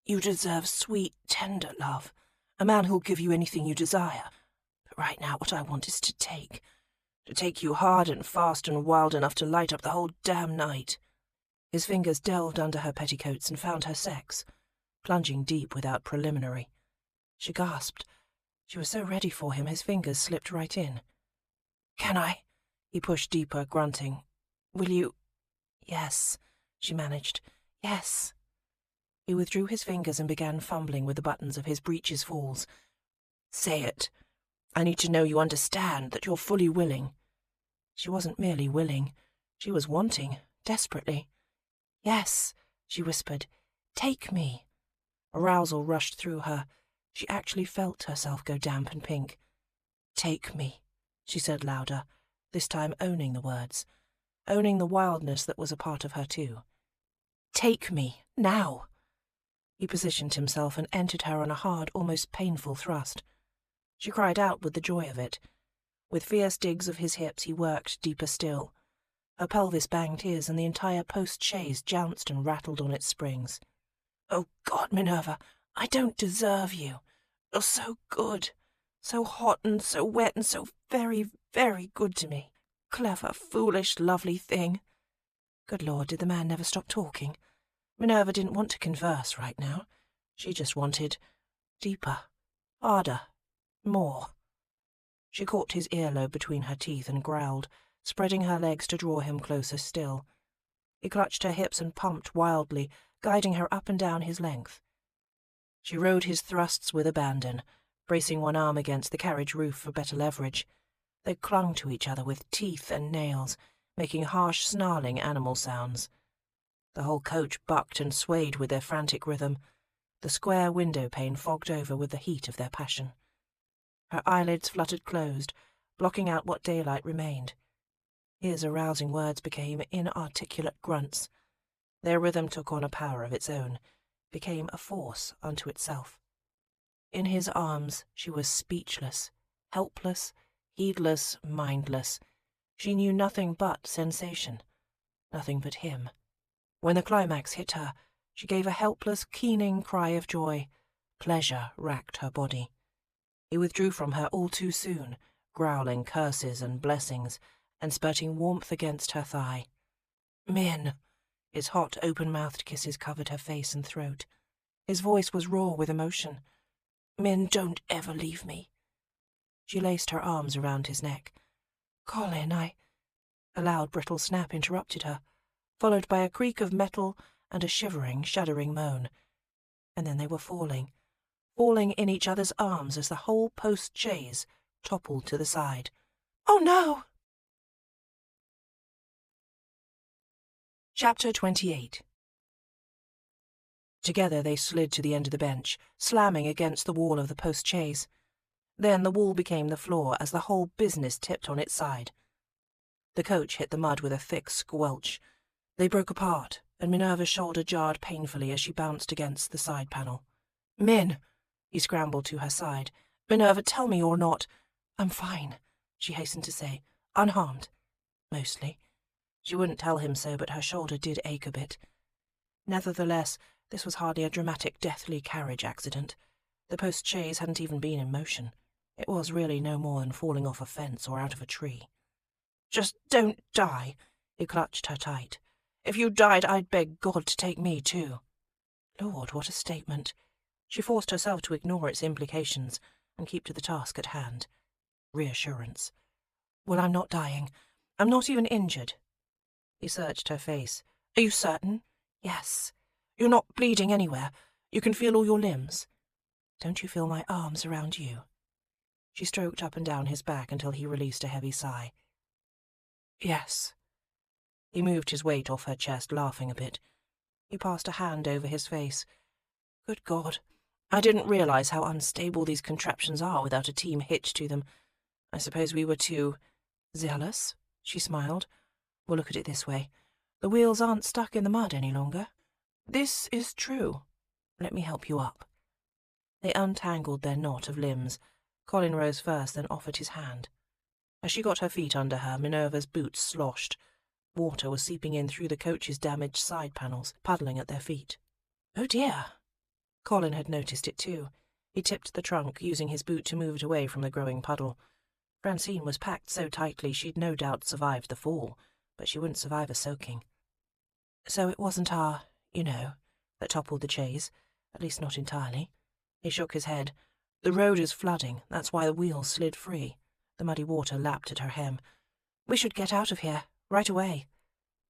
"You deserve sweet, tender love. A man who'll give you anything you desire. But right now what I want is to take you hard and fast and wild enough to light up the whole damn night." His fingers delved under her petticoats and found her sex, plunging deep without preliminary. She gasped. She was so ready for him, his fingers slipped right in. "Can I?" He pushed deeper, grunting. "Will you?" "Yes," she managed. "Yes." He withdrew his fingers and began fumbling with the buttons of his breeches falls. "Say it. I need to know you understand, that you're fully willing." She wasn't merely willing. She was wanting, desperately. "Yes," she whispered. "Take me." Arousal rushed through her. She actually felt herself go damp and pink. "Take me," she said louder, this time owning the words, owning the wildness that was a part of her too. "Take me, now." He positioned himself and entered her on a hard, almost painful thrust. She cried out with the joy of it. With fierce digs of his hips he worked deeper still. Her pelvis banged his, and the entire post-chaise jounced and rattled on its springs. "Oh, God, Minerva, I don't deserve you. You're so good, so hot and so wet and so very, very good to me. Clever, foolish, lovely thing." Good Lord, did the man never stop talking? Minerva didn't want to converse right now. She just wanted deeper, harder, more. She caught his earlobe between her teeth and growled, spreading her legs to draw him closer still. He clutched her hips and pumped wildly, guiding her up and down his length. She rode his thrusts with abandon, bracing one arm against the carriage roof for better leverage. They clung to each other with teeth and nails, making harsh, snarling animal sounds. The whole coach bucked and swayed with their frantic rhythm, the square window pane fogged over with the heat of their passion. Her eyelids fluttered closed, blocking out what daylight remained. His arousing words became inarticulate grunts. Their rhythm took on a power of its own, became a force unto itself. In his arms she was speechless, helpless, heedless, mindless. She knew nothing but sensation, nothing but him. When the climax hit her, she gave a helpless, keening cry of joy. Pleasure racked her body. He withdrew from her all too soon, growling curses and blessings, and spurting warmth against her thigh. "Min!" His hot, open-mouthed kisses covered her face and throat. His voice was raw with emotion. "Min, don't ever leave me." She laced her arms around his neck. "Colin, A loud, brittle snap interrupted her, followed by a creak of metal and a shivering, shuddering moan. And then they were falling in each other's arms as the whole post-chaise toppled to the side. "Oh, no!" Chapter 28. Together they slid to the end of the bench, slamming against the wall of the post-chaise. Then the wall became the floor as the whole business tipped on its side. The coach hit the mud with a thick squelch. They broke apart, and Minerva's shoulder jarred painfully as she bounced against the side panel. "Min!" He scrambled to her side. "Minerva, tell me you're not—" "I'm fine," she hastened to say. "Unharmed. Mostly." She wouldn't tell him so, but her shoulder did ache a bit. Nevertheless, this was hardly a dramatic, deathly carriage accident. The post-chaise hadn't even been in motion. It was really no more than falling off a fence or out of a tree. "Just don't die." He clutched her tight. "If you died, I'd beg God to take me too." Lord, what a statement. She forced herself to ignore its implications and keep to the task at hand. Reassurance. "Well, I'm not dying. I'm not even injured." He searched her face. "Are you certain?" "Yes. You're not bleeding anywhere. You can feel all your limbs." "Don't you feel my arms around you?" She stroked up and down his back until he released a heavy sigh. "Yes." He moved his weight off her chest, laughing a bit. He passed a hand over his face. "Good God, I didn't realize how unstable these contraptions are without a team hitched to them. I suppose we were too zealous?" She smiled. "We'll look at it this way. The wheels aren't stuck in the mud any longer. This is true. Let me help you up." They untangled their knot of limbs. Colin rose first, then offered his hand. As she got her feet under her, Minerva's boots sloshed. Water was seeping in through the coach's damaged side panels, puddling at their feet. "Oh dear!" Colin had noticed it too. He tipped the trunk, using his boot to move it away from the growing puddle. Francine was packed so tightly she'd no doubt survived the fall, but she wouldn't survive a soaking. "So it wasn't that toppled the chaise, at least not entirely." He shook his head. "The road is flooding, that's why the wheels slid free." The muddy water lapped at her hem. "We should get out of here, right away."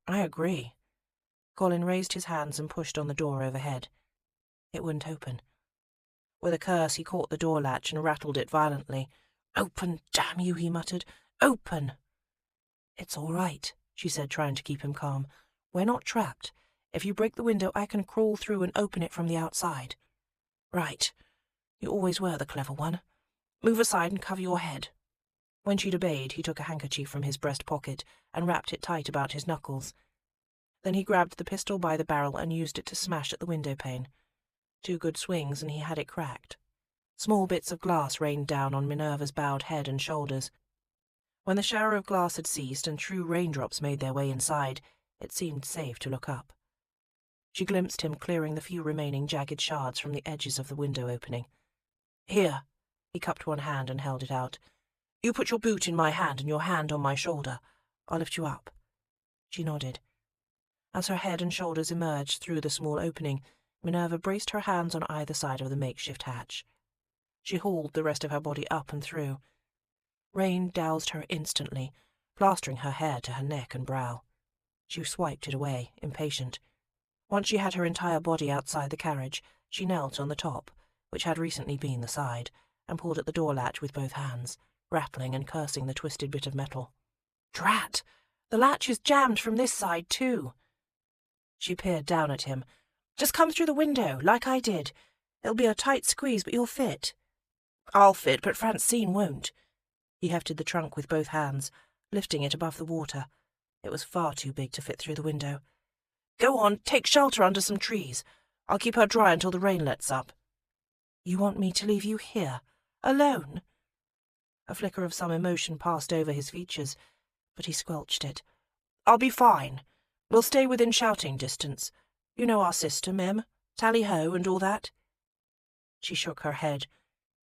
"I agree." Colin raised his hands and pushed on the door overhead. It wouldn't open. With a curse he caught the door latch and rattled it violently. "Open, damn you," he muttered. "Open!" "It's all right," she said, trying to keep him calm. "We're not trapped. If you break the window, I can crawl through and open it from the outside." "Right. You always were the clever one. Move aside and cover your head." When she'd obeyed, he took a handkerchief from his breast pocket and wrapped it tight about his knuckles. Then he grabbed the pistol by the barrel and used it to smash at the window pane. 2 good swings and he had it cracked. Small bits of glass rained down on Minerva's bowed head and shoulders. When the shower of glass had ceased and true raindrops made their way inside, it seemed safe to look up. She glimpsed him clearing the few remaining jagged shards from the edges of the window opening. "Here." He cupped one hand and held it out. "You put your boot in my hand and your hand on my shoulder. I'll lift you up." She nodded. As her head and shoulders emerged through the small opening, Minerva braced her hands on either side of the makeshift hatch. She hauled the rest of her body up and through. Rain doused her instantly, plastering her hair to her neck and brow. She swiped it away, impatient. Once she had her entire body outside the carriage, she knelt on the top, which had recently been the side, and pulled at the door latch with both hands, rattling and cursing the twisted bit of metal. "Drat! The latch is jammed from this side, too." She peered down at him. "Just come through the window, like I did. It'll be a tight squeeze, but you'll fit." "I'll fit, but Francine won't." He hefted the trunk with both hands, lifting it above the water. It was far too big to fit through the window. "Go on, take shelter under some trees. I'll keep her dry until the rain lets up." "You want me to leave you here, alone?" A flicker of some emotion passed over his features, but he squelched it. "I'll be fine. We'll stay within shouting distance. You know our system, Em. Tally-ho and all that." She shook her head.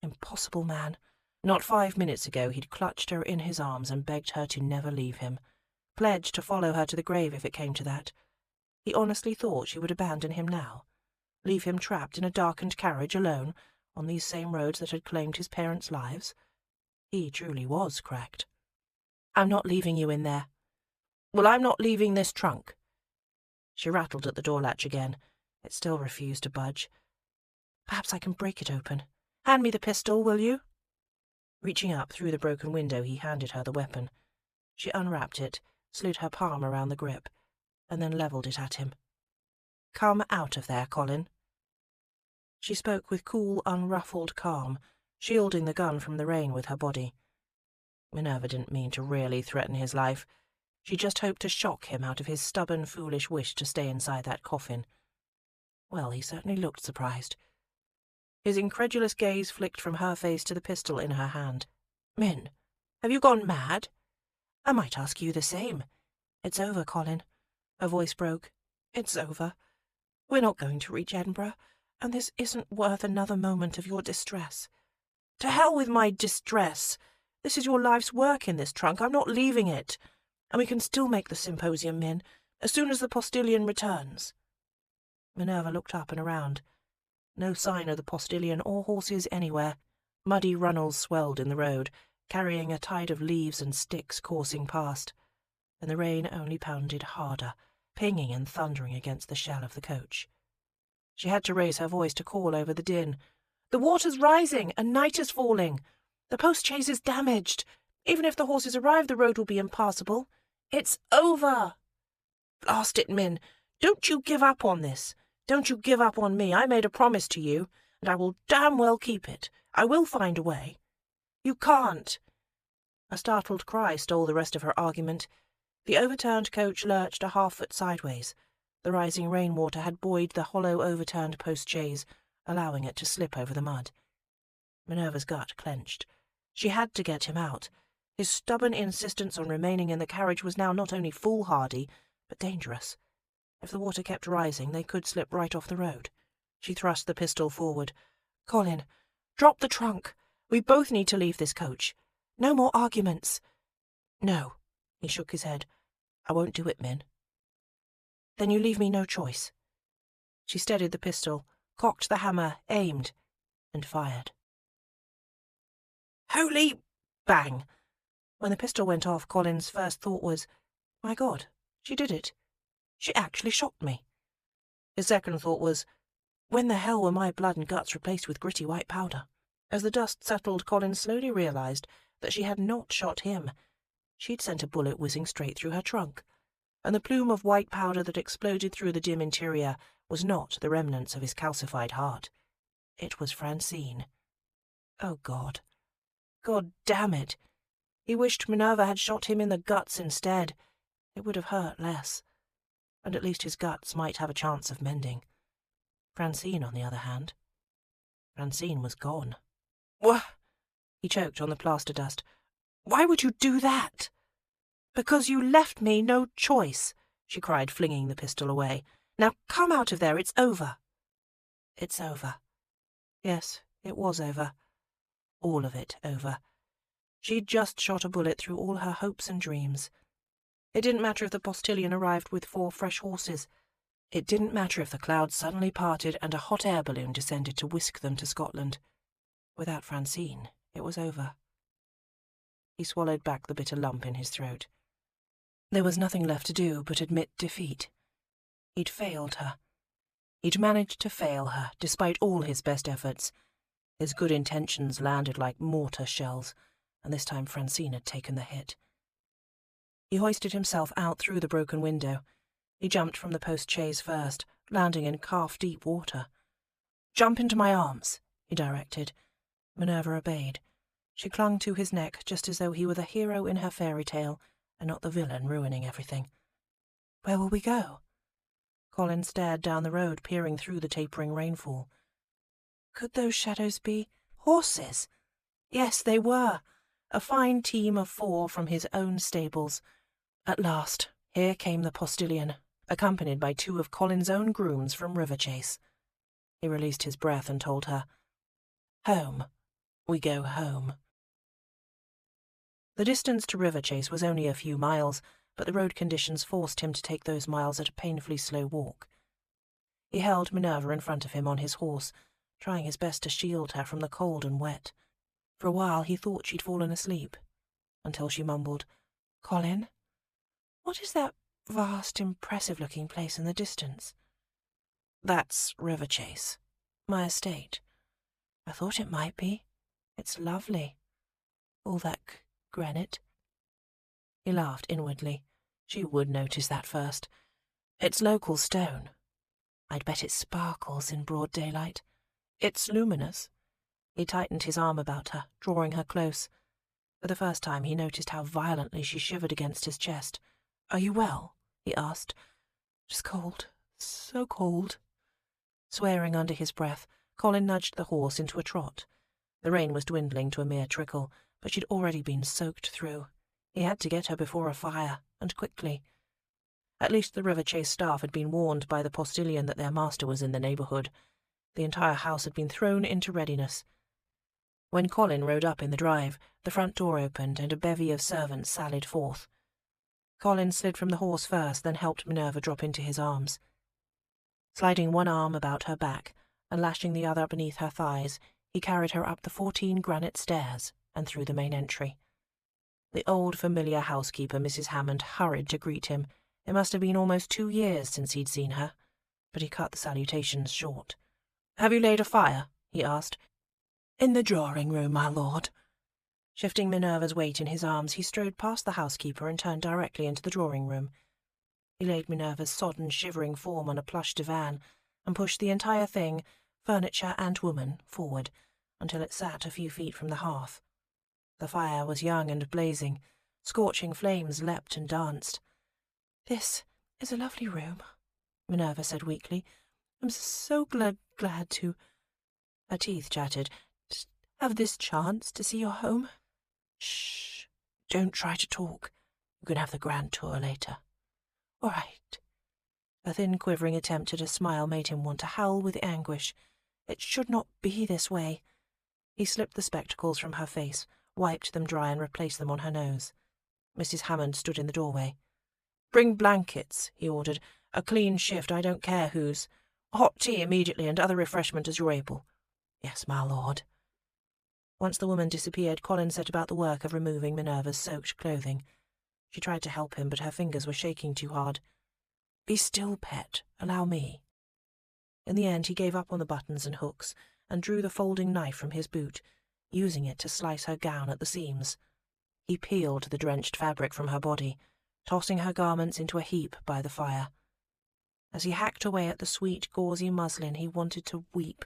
Impossible man. Not 5 minutes ago he'd clutched her in his arms and begged her to never leave him, pledged to follow her to the grave if it came to that. He honestly thought she would abandon him now, leave him trapped in a darkened carriage alone on these same roads that had claimed his parents' lives. He truly was cracked. "I'm not leaving you in there." "Well, I'm not leaving this trunk." She rattled at the door latch again. It still refused to budge. "Perhaps I can break it open. Hand me the pistol, will you?" Reaching up through the broken window, he handed her the weapon. She unwrapped it, slid her palm around the grip, and then levelled it at him. "Come out of there, Colin." She spoke with cool, unruffled calm, shielding the gun from the rain with her body. Minerva didn't mean to really threaten his life. She just hoped to shock him out of his stubborn, foolish wish to stay inside that coffin. Well, he certainly looked surprised. His incredulous gaze flicked from her face to the pistol in her hand. "Min, have you gone mad?" "I might ask you the same." "It's over, Colin." Her voice broke. "It's over. We're not going to reach Edinburgh, and this isn't worth another moment of your distress." "To hell with my distress. This is your life's work in this trunk. I'm not leaving it. And we can still make the symposium, Min, as soon as the postilion returns." Minerva looked up and around. No sign of the postilion or horses anywhere. Muddy runnels swelled in the road, carrying a tide of leaves and sticks coursing past, and the rain only pounded harder, pinging and thundering against the shell of the coach. She had to raise her voice to call over the din. "The water's rising, and night is falling. The post-chaise is damaged. Even if the horses arrive, the road will be impassable. It's over." "Blast it, Min. Don't you give up on this. Don't you give up on me. I made a promise to you, and I will damn well keep it. I will find a way." "You can't." A startled cry stole the rest of her argument. The overturned coach lurched a half-foot sideways. The rising rainwater had buoyed the hollow overturned post-chaise, allowing it to slip over the mud. Minerva's gut clenched. She had to get him out. His stubborn insistence on remaining in the carriage was now not only foolhardy, but dangerous. If the water kept rising, they could slip right off the road. She thrust the pistol forward. "Colin, drop the trunk. We both need to leave this coach. No more arguments." "No." He shook his head. "I won't do it, Min." "Then you leave me no choice." She steadied the pistol, cocked the hammer, aimed, and fired. Holy bang! When the pistol went off, Colin's first thought was, "My God, she did it. She actually shot me." His second thought was, when the hell were my blood and guts replaced with gritty white powder? As the dust settled, Colin slowly realized that she had not shot him. She'd sent a bullet whizzing straight through her trunk. and the plume of white powder that exploded through the dim interior was not the remnants of his calcified heart. It was Francine. Oh, God. God damn it. He wished Minerva had shot him in the guts instead. It would have hurt less, and at least his guts might have a chance of mending. Francine, on the other hand, Francine was gone. What? He choked on the plaster dust. Why would you do that? Because you left me no choice, she cried, flinging the pistol away. Now come out of there, it's over. It's over. Yes, it was over. All of it over. She'd just shot a bullet through all her hopes and dreams. It didn't matter if the postilion arrived with 4 fresh horses. It didn't matter if the clouds suddenly parted and a hot air balloon descended to whisk them to Scotland. Without Francine, it was over. He swallowed back the bitter lump in his throat. There was nothing left to do but admit defeat. He'd failed her. He'd managed to fail her, despite all his best efforts. His good intentions landed like mortar shells, and this time Francine had taken the hit. He hoisted himself out through the broken window. He jumped from the post-chaise first, landing in calf-deep water. "Jump into my arms," he directed. Minerva obeyed. She clung to his neck just as though he were the hero in her fairy tale, and not the villain ruining everything. "Where will we go?" Colin stared down the road, peering through the tapering rainfall. Could those shadows be horses? Yes, they were. A fine team of 4 from his own stables. At last, here came the postilion, accompanied by 2 of Colin's own grooms from Riverchase. He released his breath and told her, "Home. We go home." The distance to Riverchase was only a few miles, but the road conditions forced him to take those miles at a painfully slow walk. He held Minerva in front of him on his horse, trying his best to shield her from the cold and wet. For a while he thought she'd fallen asleep, until she mumbled, "Colin, what is that vast, impressive-looking place in the distance?" "That's Riverchase, my estate." "I thought it might be. It's lovely. All that granite." He laughed inwardly. She would notice that first. "It's local stone. I'd bet it sparkles in broad daylight. It's luminous." He tightened his arm about her, drawing her close. For the first time he noticed how violently she shivered against his chest. "Are you well?" he asked. "Just cold. So cold." Swearing under his breath, Colin nudged the horse into a trot. The rain was dwindling to a mere trickle, but she'd already been soaked through. He had to get her before a fire, and quickly. At least the Riverchase staff had been warned by the postilion that their master was in the neighbourhood. The entire house had been thrown into readiness. When Colin rode up in the drive, the front door opened and a bevy of servants sallied forth. Colin slid from the horse first, then helped Minerva drop into his arms. Sliding one arm about her back and lashing the other beneath her thighs, he carried her up the 14 granite stairs and through the main entry. The old familiar housekeeper, Mrs. Hammond, hurried to greet him. It must have been almost 2 years since he'd seen her, but he cut the salutations short. "Have you laid a fire?" he asked. "In the drawing-room, my lord." Shifting Minerva's weight in his arms, he strode past the housekeeper and turned directly into the drawing-room. He laid Minerva's sodden, shivering form on a plush divan and pushed the entire thing, furniture and woman, forward until it sat a few feet from the hearth. The fire was young and blazing. Scorching flames leapt and danced. "This is a lovely room," Minerva said weakly. "I'm so glad to—" Her teeth chattered. "Have this chance to see your home." "Shh. Don't try to talk. You can have the grand tour later." "All right." A thin, quivering attempt at a smile made him want to howl with anguish. It should not be this way. He slipped the spectacles from her face, wiped them dry and replaced them on her nose. Mrs. Hammond stood in the doorway. "Bring blankets," he ordered. "A clean shift, I don't care whose. Hot tea immediately and other refreshment as you're able." "Yes, my lord." Once the woman disappeared, Colin set about the work of removing Minerva's soaked clothing. She tried to help him, but her fingers were shaking too hard. "Be still, pet. Allow me." In the end he gave up on the buttons and hooks and drew the folding knife from his boot, using it to slice her gown at the seams. He peeled the drenched fabric from her body, tossing her garments into a heap by the fire. As he hacked away at the sweet, gauzy muslin, he wanted to weep.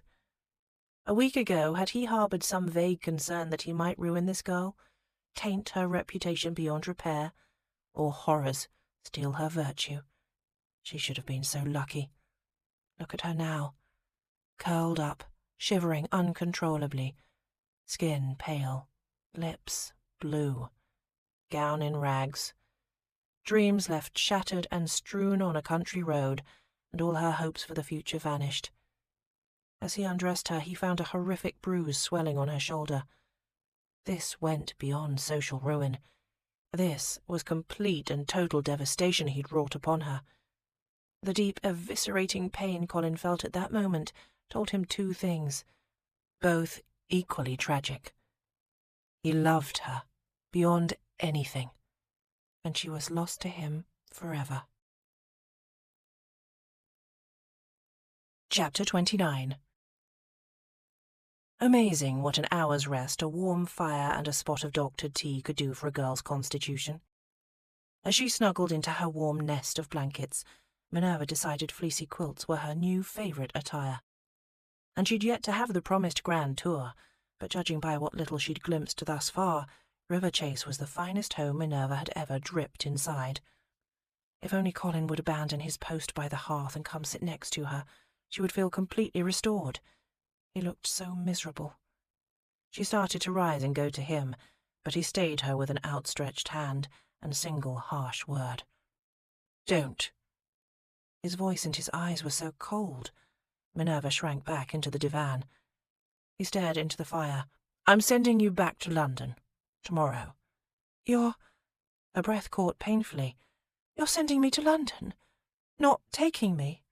A week ago, had he harboured some vague concern that he might ruin this girl, taint her reputation beyond repair, or, horrors, steal her virtue? She should have been so lucky. Look at her now, curled up, shivering uncontrollably, skin pale, lips blue, gown in rags, dreams left shattered and strewn on a country road, and all her hopes for the future vanished. As he undressed her, he found a horrific bruise swelling on her shoulder. This went beyond social ruin. This was complete and total devastation he'd wrought upon her. The deep, eviscerating pain Colin felt at that moment told him two things, both equally tragic. He loved her beyond anything, and she was lost to him forever. Chapter 29. Amazing what an hour's rest, a warm fire and a spot of doctored tea could do for a girl's constitution. As she snuggled into her warm nest of blankets, Minerva decided fleecy quilts were her new favourite attire. And she'd yet to have the promised grand tour, but judging by what little she'd glimpsed thus far, River Chase was the finest home Minerva had ever dripped inside. If only Colin would abandon his post by the hearth and come sit next to her, she would feel completely restored. He looked so miserable. She started to rise and go to him, but he stayed her with an outstretched hand and a single harsh word. "Don't." His voice and his eyes were so cold. Minerva shrank back into the divan. He stared into the fire. "I'm sending you back to London. Tomorrow." "You're—" Her breath caught painfully. "You're sending me to London? Not taking me?"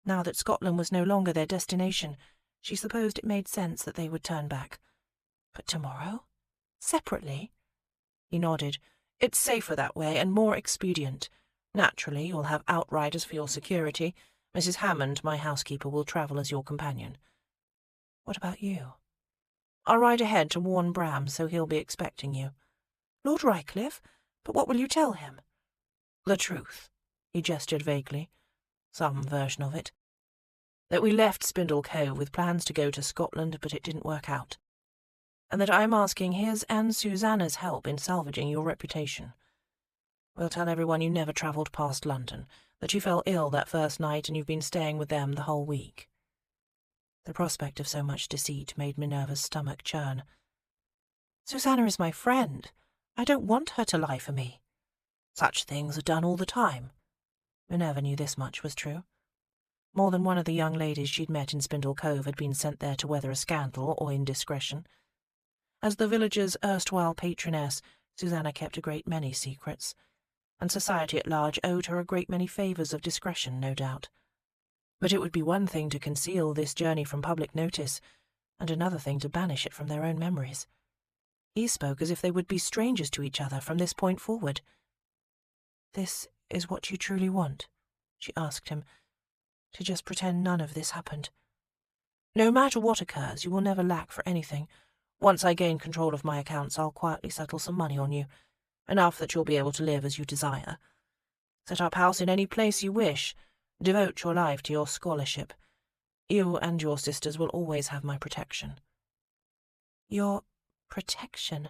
Now that Scotland was no longer their destination, she supposed it made sense that they would turn back. "But tomorrow? Separately?" He nodded. "It's safer that way, and more expedient. Naturally, you'll have outriders for your security. Mrs. Hammond, my housekeeper, will travel as your companion." "What about you?" "I'll ride ahead to warn Bram, so he'll be expecting you." "Lord Rycliffe? But what will you tell him?" "The truth." He gestured vaguely. "Some version of it. That we left Spindle Cove with plans to go to Scotland, but it didn't work out. And that I'm asking his and Susanna's help in salvaging your reputation. We'll tell everyone you never travelled past London, that you fell ill that first night and you've been staying with them the whole week." The prospect of so much deceit made Minerva's stomach churn. "Susanna is my friend. I don't want her to lie for me." "Such things are done all the time." Minerva knew this much was true. More than one of the young ladies she'd met in Spindle Cove had been sent there to weather a scandal or indiscretion. As the village's erstwhile patroness, Susanna kept a great many secrets, and society at large owed her a great many favours of discretion, no doubt. But it would be one thing to conceal this journey from public notice, and another thing to banish it from their own memories. He spoke as if they would be strangers to each other from this point forward. "This is what you truly want?" she asked him. "To just pretend none of this happened?" "No matter what occurs, you will never lack for anything. Once I gain control of my accounts, I'll quietly settle some money on you, enough that you'll be able to live as you desire. Set up house in any place you wish. Devote your life to your scholarship. You and your sisters will always have my protection." "Your protection?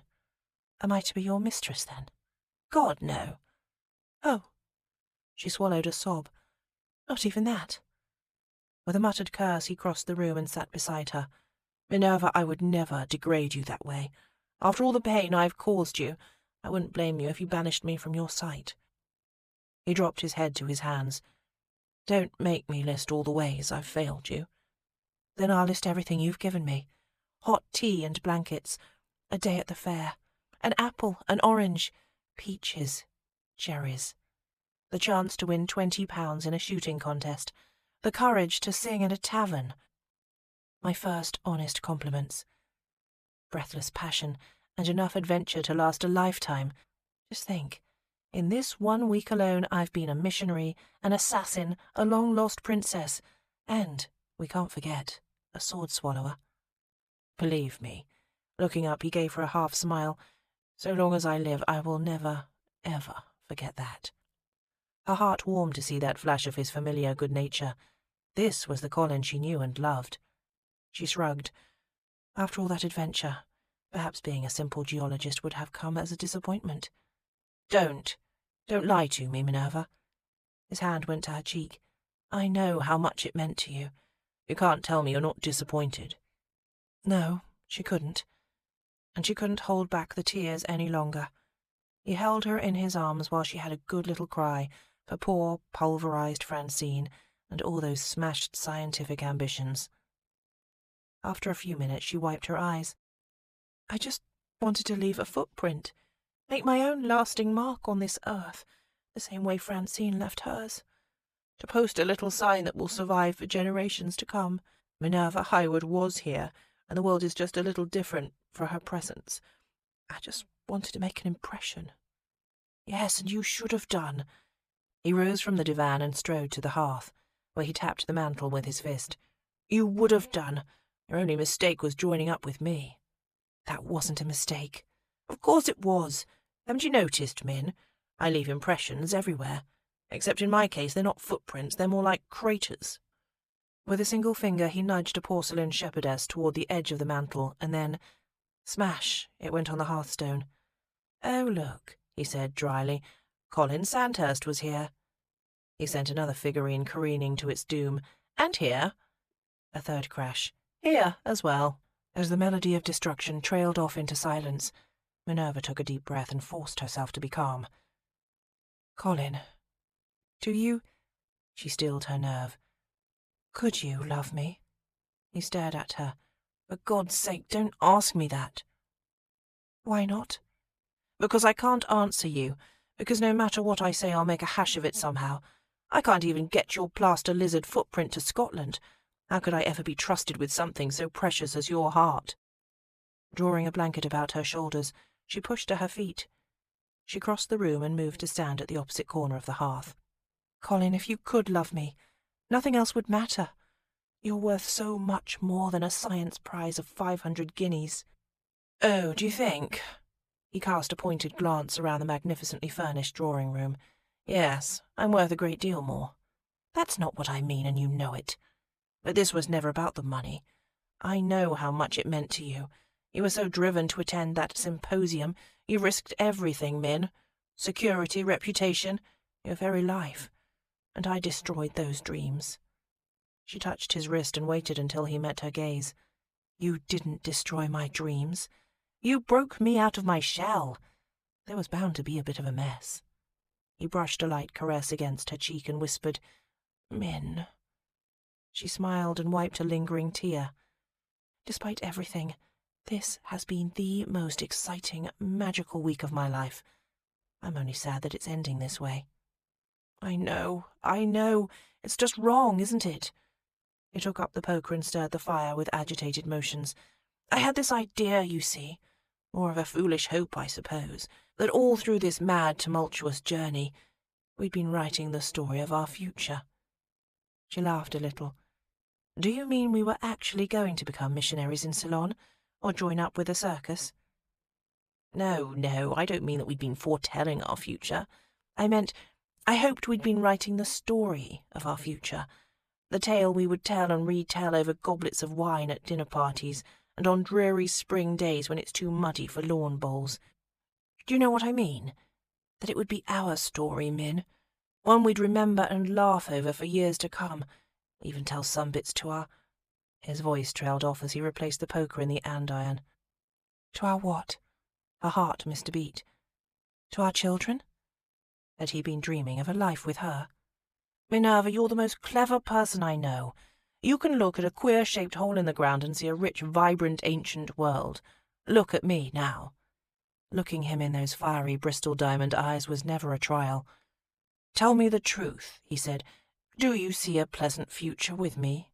Am I to be your mistress, then?" "God, no." "Oh." She swallowed a sob. "Not even that?" With a muttered curse, he crossed the room and sat beside her. "Minerva, I would never degrade you that way. After all the pain I've caused you, I wouldn't blame you if you banished me from your sight." He dropped his head to his hands. "Don't make me list all the ways I've failed you." "Then I'll list everything you've given me. Hot tea and blankets, a day at the fair, an apple, an orange, peaches, cherries, the chance to win £20 in a shooting contest, the courage to sing at a tavern, my first honest compliments, breathless passion, and enough adventure to last a lifetime. Just think, in this 1 week alone I've been a missionary, an assassin, a long-lost princess, and, we can't forget, a sword-swallower." "Believe me," looking up, he gave her a half-smile, "so long as I live I will never, ever Forget that. Her heart warmed to see that flash of his familiar good nature. This was the Colin she knew and loved. She shrugged. After all that adventure, perhaps being a simple geologist would have come as a disappointment. Don't lie to me, Minerva. His hand went to her cheek. I know how much it meant to you. You can't tell me you're not disappointed. No, she couldn't. And she couldn't hold back the tears any longer. He held her in his arms while she had a good little cry for poor, pulverized Francine and all those smashed scientific ambitions. After a few minutes, she wiped her eyes. I just wanted to leave a footprint, make my own lasting mark on this earth, the same way Francine left hers. To post a little sign that will survive for generations to come. Minerva Highwood was here, and the world is just a little different for her presence. I just wanted to make an impression. Yes, and you should have done. He rose from the divan and strode to the hearth, where he tapped the mantel with his fist. You would have done. Your only mistake was joining up with me. That wasn't a mistake. Of course it was. Haven't you noticed, Min? I leave impressions everywhere. Except in my case, they're not footprints, they're more like craters. With a single finger he nudged a porcelain shepherdess toward the edge of the mantel, and then, smash, it went on the hearthstone. Oh, look, he said dryly. Colin Sandhurst was here. He sent another figurine careening to its doom. And here. A third crash. Here as well. As the melody of destruction trailed off into silence, Minerva took a deep breath and forced herself to be calm. Colin, do you... She stilled her nerve. Could you love me? He stared at her. For God's sake, don't ask me that. Why not? Because I can't answer you. Because no matter what I say, I'll make a hash of it somehow. I can't even get your plaster lizard footprint to Scotland. How could I ever be trusted with something so precious as your heart? Drawing a blanket about her shoulders, she pushed to her feet. She crossed the room and moved to stand at the opposite corner of the hearth. Colin, if you could love me, nothing else would matter. You're worth so much more than a science prize of 500 guineas. Oh, do you think? He cast a pointed glance around the magnificently furnished drawing room. Yes, I'm worth a great deal more. That's not what I mean, and you know it. But this was never about the money. I know how much it meant to you. You were so driven to attend that symposium. You risked everything, Min. Security, reputation, your very life. And I destroyed those dreams. She touched his wrist and waited until he met her gaze. You didn't destroy my dreams. You broke me out of my shell. There was bound to be a bit of a mess. He brushed a light caress against her cheek and whispered, Min. She smiled and wiped a lingering tear. Despite everything, this has been the most exciting, magical week of my life. I'm only sad that it's ending this way. I know. It's just wrong, isn't it? He took up the poker and stirred the fire with agitated motions. I had this idea, you see, more of a foolish hope, I suppose, that all through this mad, tumultuous journey, we'd been writing the story of our future. She laughed a little. Do you mean we were actually going to become missionaries in Ceylon, or join up with a circus? No, I don't mean that we'd been foretelling our future. I meant, I hoped we'd been writing the story of our future, the tale we would tell and retell over goblets of wine at dinner parties and on dreary spring days when it's too muddy for lawn bowls. Do you know what I mean? That it would be our story, Min, one we'd remember and laugh over for years to come, even tell some bits to our... His voice trailed off as he replaced the poker in the andiron. To our what? Her heart missed a beat. To our children? Had he been dreaming of a life with her? Minerva, you're the most clever person I know. You can look at a queer-shaped hole in the ground and see a rich, vibrant, ancient world. Look at me now. Looking him in those fiery Bristol diamond eyes was never a trial. Tell me the truth, he said. Do you see a pleasant future with me?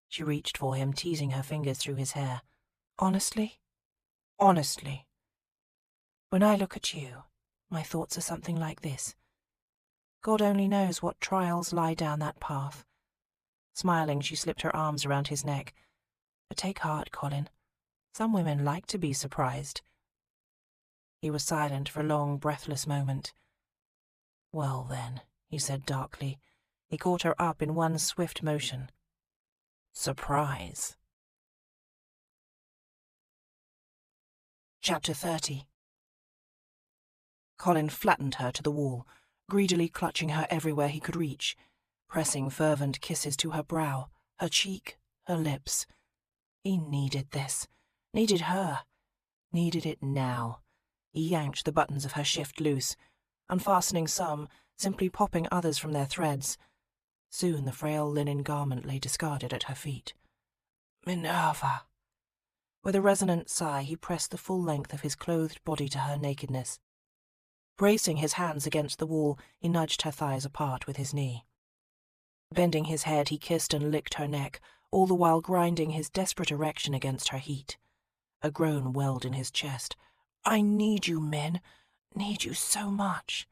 She reached for him, teasing her fingers through his hair. Honestly? Honestly. When I look at you, my thoughts are something like this. God only knows what trials lie down that path. Smiling, she slipped her arms around his neck. But take heart, Colin. Some women like to be surprised. He was silent for a long, breathless moment. Well then, he said darkly. He caught her up in one swift motion. Surprise. Chapter 30. Colin flattened her to the wall, greedily clutching her everywhere he could reach, pressing fervent kisses to her brow, her cheek, her lips. He needed this, needed her, needed it now. He yanked the buttons of her shift loose, unfastening some, simply popping others from their threads. Soon the frail linen garment lay discarded at her feet. Minerva! With a resonant sigh, he pressed the full length of his clothed body to her nakedness. Bracing his hands against the wall, he nudged her thighs apart with his knee. Bending his head, he kissed and licked her neck, all the while grinding his desperate erection against her heat. A groan welled in his chest. I need you, Min. Need you so much.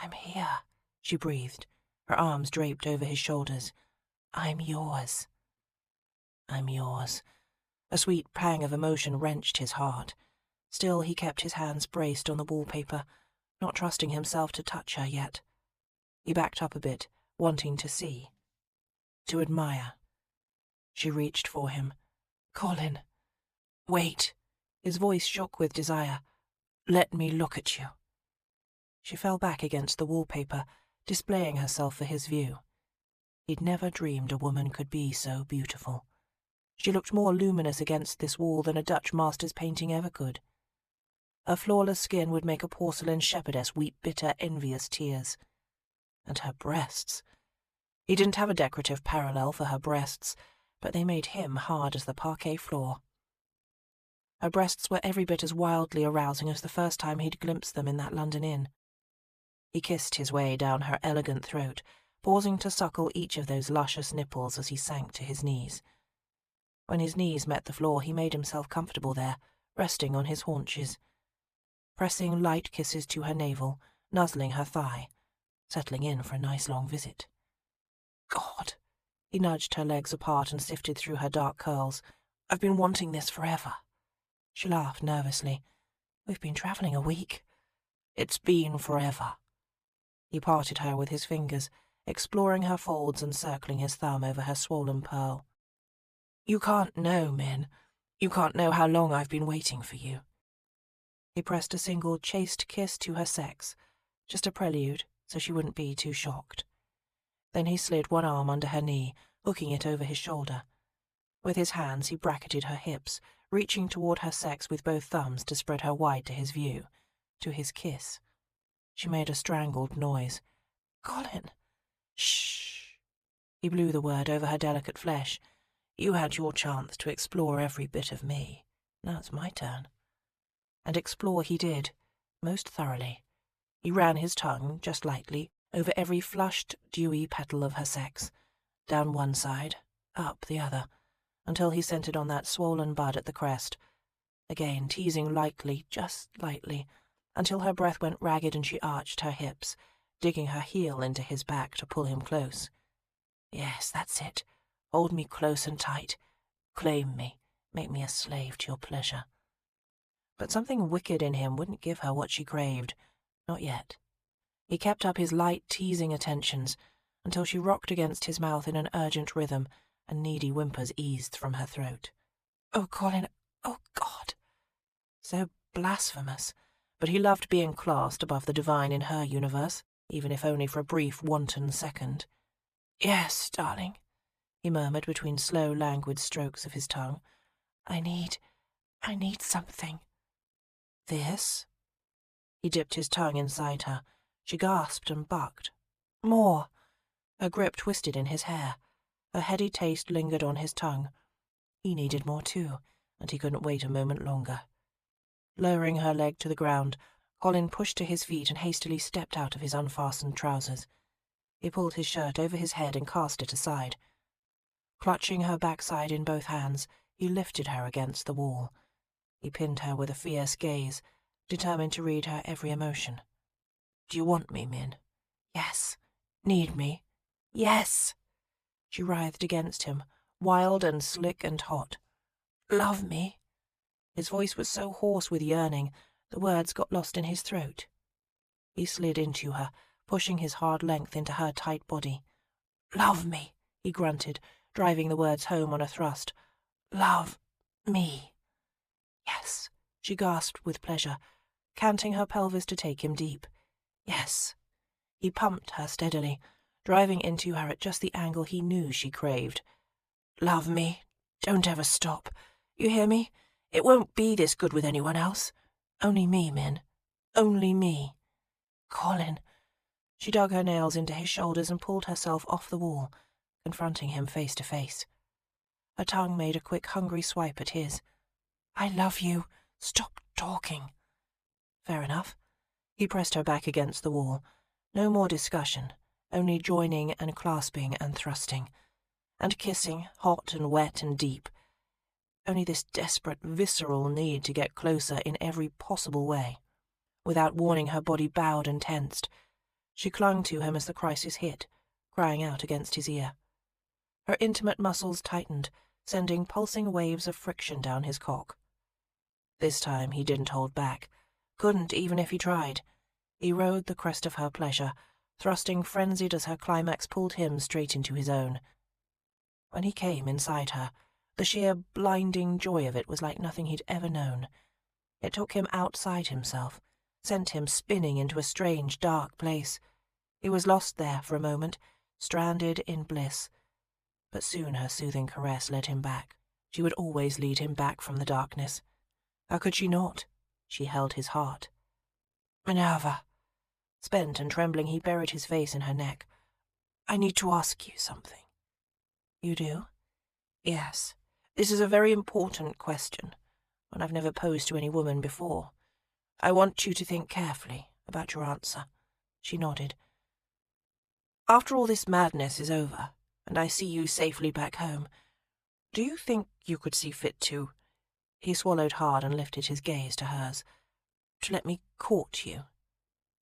I'm here, she breathed, her arms draped over his shoulders. I'm yours. I'm yours. A sweet pang of emotion wrenched his heart. Still he kept his hands braced on the wallpaper, not trusting himself to touch her yet. He backed up a bit, wanting to see, to admire. She reached for him. Colin. Wait. His voice shook with desire. Let me look at you. She fell back against the wallpaper, displaying herself for his view. He'd never dreamed a woman could be so beautiful. She looked more luminous against this wall than a Dutch master's painting ever could. Her flawless skin would make a porcelain shepherdess weep bitter, envious tears. And her breasts. He didn't have a decorative parallel for her breasts, but they made him hard as the parquet floor. Her breasts were every bit as wildly arousing as the first time he'd glimpsed them in that London inn. He kissed his way down her elegant throat, pausing to suckle each of those luscious nipples as he sank to his knees. When his knees met the floor, he made himself comfortable there, resting on his haunches, pressing light kisses to her navel, nuzzling her thigh, settling in for a nice long visit. God! He nudged her legs apart and sifted through her dark curls. I've been wanting this forever. She laughed nervously. We've been travelling a week. It's been forever. He parted her with his fingers, exploring her folds and circling his thumb over her swollen pearl. You can't know, Min. You can't know how long I've been waiting for you. He pressed a single chaste kiss to her sex, just a prelude, so she wouldn't be too shocked. Then he slid one arm under her knee, hooking it over his shoulder. With his hands he bracketed her hips, reaching toward her sex with both thumbs to spread her wide to his view, to his kiss. She made a strangled noise. Colin! Shh! He blew the word over her delicate flesh. You had your chance to explore every bit of me. Now it's my turn. And explore he did, most thoroughly. He ran his tongue, just lightly, over every flushed, dewy petal of her sex, down one side, up the other, until he centered on that swollen bud at the crest, again teasing lightly, just lightly, until her breath went ragged and she arched her hips, digging her heel into his back to pull him close. Yes, that's it. Hold me close and tight. Claim me. Make me a slave to your pleasure. But something wicked in him wouldn't give her what she craved. Not yet. He kept up his light, teasing attentions, until she rocked against his mouth in an urgent rhythm, and needy whimpers eased from her throat. Oh, Colin, oh, God! So blasphemous, but he loved being classed above the divine in her universe, even if only for a brief, wanton second. Yes, darling, he murmured between slow, languid strokes of his tongue. I need something. This? He dipped his tongue inside her. She gasped and bucked. More. Her grip twisted in his hair. Her heady taste lingered on his tongue. He needed more too, and he couldn't wait a moment longer. Lowering her leg to the ground, Colin pushed to his feet and hastily stepped out of his unfastened trousers. He pulled his shirt over his head and cast it aside. Clutching her backside in both hands, he lifted her against the wall. He pinned her with a fierce gaze, determined to read her every emotion. Do you want me, Min? Yes. Need me? Yes. She writhed against him, wild and slick and hot. Love me? His voice was so hoarse with yearning, the words got lost in his throat. He slid into her, pushing his hard length into her tight body. "Love me," he grunted, driving the words home on a thrust. "Love me." "Yes," she gasped with pleasure, canting her pelvis to take him deep. "Yes." He pumped her steadily, driving into her at just the angle he knew she craved. "Love me. Don't ever stop. You hear me? It won't be this good with anyone else. Only me, Min. Only me." "Colin." She dug her nails into his shoulders and pulled herself off the wall, confronting him face to face. Her tongue made a quick, hungry swipe at his. "I love you. Stop talking." Fair enough. He pressed her back against the wall. No more discussion, only joining and clasping and thrusting, and kissing, hot and wet and deep. Only this desperate, visceral need to get closer in every possible way. Without warning, her body bowed and tensed. She clung to him as the crisis hit, crying out against his ear. Her intimate muscles tightened, sending pulsing waves of friction down his cock. This time he didn't hold back, couldn't even if he tried. He rode the crest of her pleasure, thrusting frenzied as her climax pulled him straight into his own. When he came inside her, the sheer blinding joy of it was like nothing he'd ever known. It took him outside himself, sent him spinning into a strange, dark place. He was lost there for a moment, stranded in bliss. But soon her soothing caress led him back. She would always lead him back from the darkness. How could she not? She held his heart. "Minerva." Spent and trembling, he buried his face in her neck. "I need to ask you something." "You do?" "Yes. This is a very important question, one I've never posed to any woman before. I want you to think carefully about your answer." She nodded. "After all this madness is over, and I see you safely back home, do you think you could see fit to—" He swallowed hard and lifted his gaze to hers. "To let me court you?"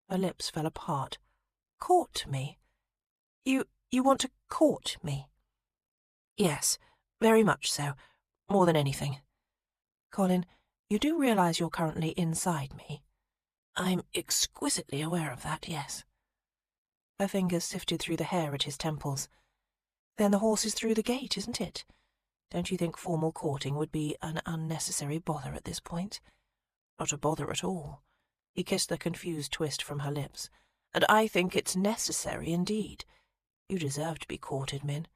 Her lips fell apart. "Court me? You want to court me?" "Yes, very much so. More than anything." "Colin, you do realize you're currently inside me?" "I'm exquisitely aware of that, yes." Her fingers sifted through the hair at his temples. "Then the horse is through the gate, isn't it? Don't you think formal courting would be an unnecessary bother at this point?" "Not a bother at all." He kissed the confused twist from her lips. "And I think it's necessary indeed. You deserve to be courted, Min.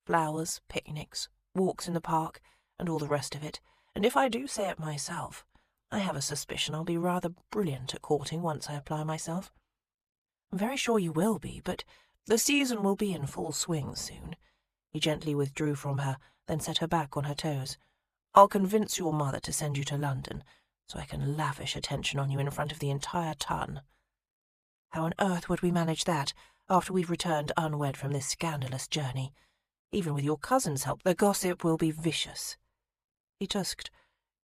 Flowers, picnics, walks in the park, and all the rest of it. And if I do say it myself, I have a suspicion I'll be rather brilliant at courting once I apply myself." "I'm very sure you will be, but the season will be in full swing soon." He gently withdrew from her, then set her back on her toes. "I'll convince your mother to send you to London, so I can lavish attention on you in front of the entire ton." "How on earth would we manage that, after we've returned unwed from this scandalous journey? Even with your cousin's help, the gossip will be vicious." He tusked.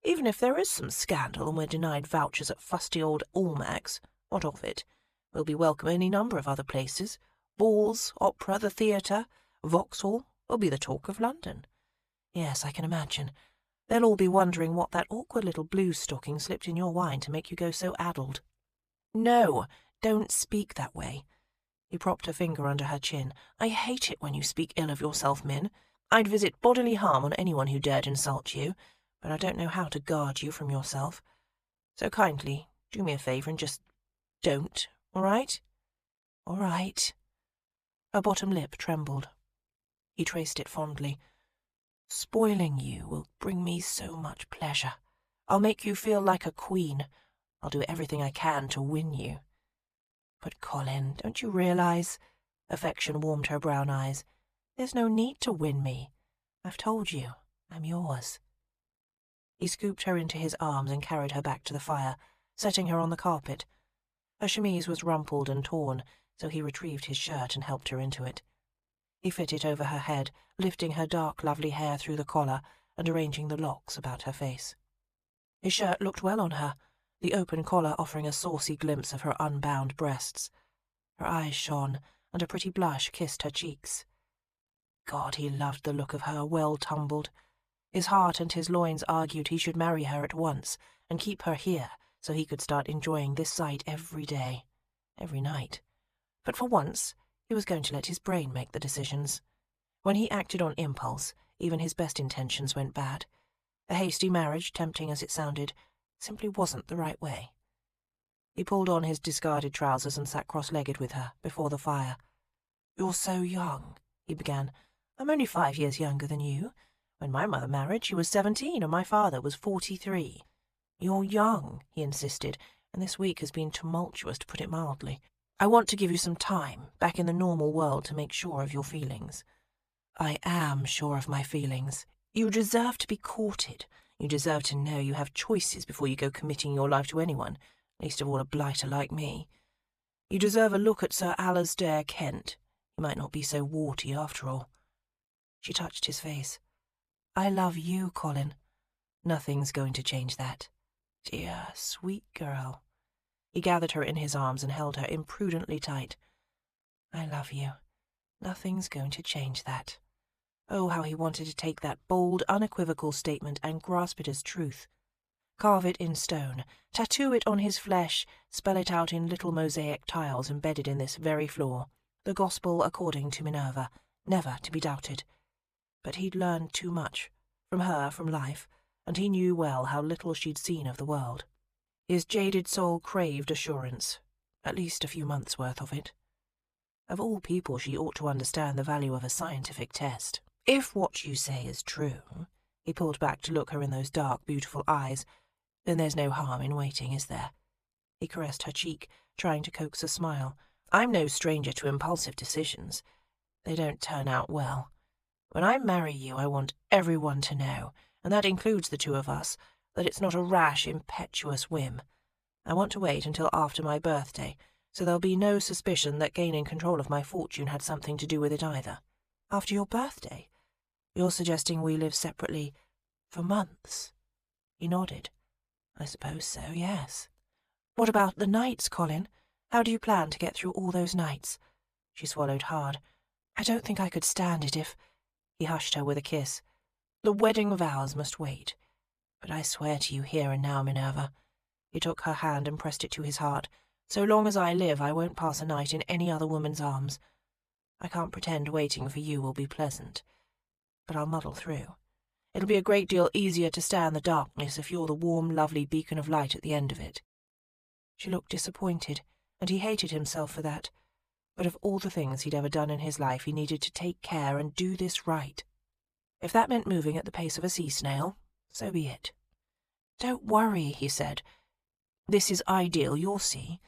"Even if there is some scandal and we're denied vouchers at fusty old Almack's, what of it? We'll be welcome any number of other places. Balls, opera, the theatre, Vauxhall will be the talk of London. Yes, I can imagine. They'll all be wondering what that awkward little bluestocking slipped in your wine to make you go so addled." "No, don't speak that way." He propped a finger under her chin. "I hate it when you speak ill of yourself, Min. I'd visit bodily harm on anyone who dared insult you, but I don't know how to guard you from yourself. So kindly, do me a favour and just don't, all right?" "All right." Her bottom lip trembled. He traced it fondly. "Spoiling you will bring me so much pleasure. I'll make you feel like a queen. I'll do everything I can to win you." "But, Colin, don't you realize—" Affection warmed her brown eyes. "There's no need to win me. I've told you, I'm yours." He scooped her into his arms and carried her back to the fire, setting her on the carpet. Her chemise was rumpled and torn, so he retrieved his shirt and helped her into it. He fit it over her head, lifting her dark, lovely hair through the collar and arranging the locks about her face. His shirt looked well on her, the open collar offering a saucy glimpse of her unbound breasts. Her eyes shone, and a pretty blush kissed her cheeks. God, he loved the look of her, well tumbled. His heart and his loins argued he should marry her at once and keep her here so he could start enjoying this sight every day, every night. But for once, he was going to let his brain make the decisions. When he acted on impulse, even his best intentions went bad. A hasty marriage, tempting as it sounded, simply wasn't the right way. He pulled on his discarded trousers and sat cross-legged with her, before the fire. "You're so young," he began. "I'm only 5 years younger than you. When my mother married, she was 17 and my father was 43. You're young," he insisted, and this week has been tumultuous, to put it mildly. "I want to give you some time, back in the normal world, to make sure of your feelings." "I am sure of my feelings. You deserve to be courted. You deserve to know you have choices before you go committing your life to anyone, least of all a blighter like me. You deserve a look at Sir Alasdair Kent. He might not be so warty after all." She touched his face. "I love you, Colin. Nothing's going to change that. Dear, sweet girl." He gathered her in his arms and held her imprudently tight. "I love you. Nothing's going to change that." Oh, how he wanted to take that bold, unequivocal statement and grasp it as truth. Carve it in stone, tattoo it on his flesh, spell it out in little mosaic tiles embedded in this very floor. The gospel according to Minerva, never to be doubted. But he'd learned too much, from her, from life, and he knew well how little she'd seen of the world. His jaded soul craved assurance, at least a few months' worth of it. Of all people, she ought to understand the value of a scientific test. "If what you say is true," he pulled back to look her in those dark, beautiful eyes, "then there's no harm in waiting, is there?" He caressed her cheek, trying to coax a smile. "I'm no stranger to impulsive decisions. They don't turn out well. When I marry you, I want everyone to know, and that includes the two of us, that it's not a rash, impetuous whim. I want to wait until after my birthday, so there'll be no suspicion that gaining control of my fortune had something to do with it either." "After your birthday? You're suggesting we live separately for months?" He nodded. "I suppose so, yes." "What about the nights, Colin? How do you plan to get through all those nights?" She swallowed hard. "I don't think I could stand it if—" He hushed her with a kiss. "The wedding vows must wait. But I swear to you here and now, Minerva." He took her hand and pressed it to his heart. "So long as I live, I won't pass a night in any other woman's arms. I can't pretend waiting for you will be pleasant, but I'll muddle through. It'll be a great deal easier to stand the darkness if you're the warm, lovely beacon of light at the end of it." She looked disappointed, and he hated himself for that. But of all the things he'd ever done in his life, he needed to take care and do this right. If that meant moving at the pace of a sea snail, so be it. "Don't worry," he said. "This is ideal, you'll see.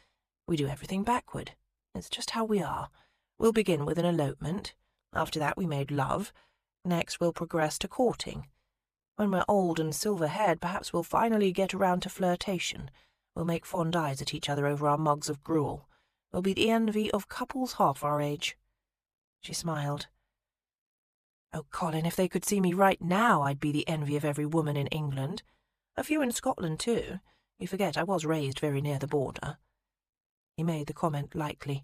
We do everything backward. It's just how we are. We'll begin with an elopement. After that we made love. Next we'll progress to courting. When we're old and silver-haired, perhaps we'll finally get around to flirtation. We'll make fond eyes at each other over our mugs of gruel. We'll be the envy of couples half our age." She smiled. "Oh, Colin, if they could see me right now, I'd be the envy of every woman in England. A few in Scotland, too. You forget I was raised very near the border." He made the comment lightly,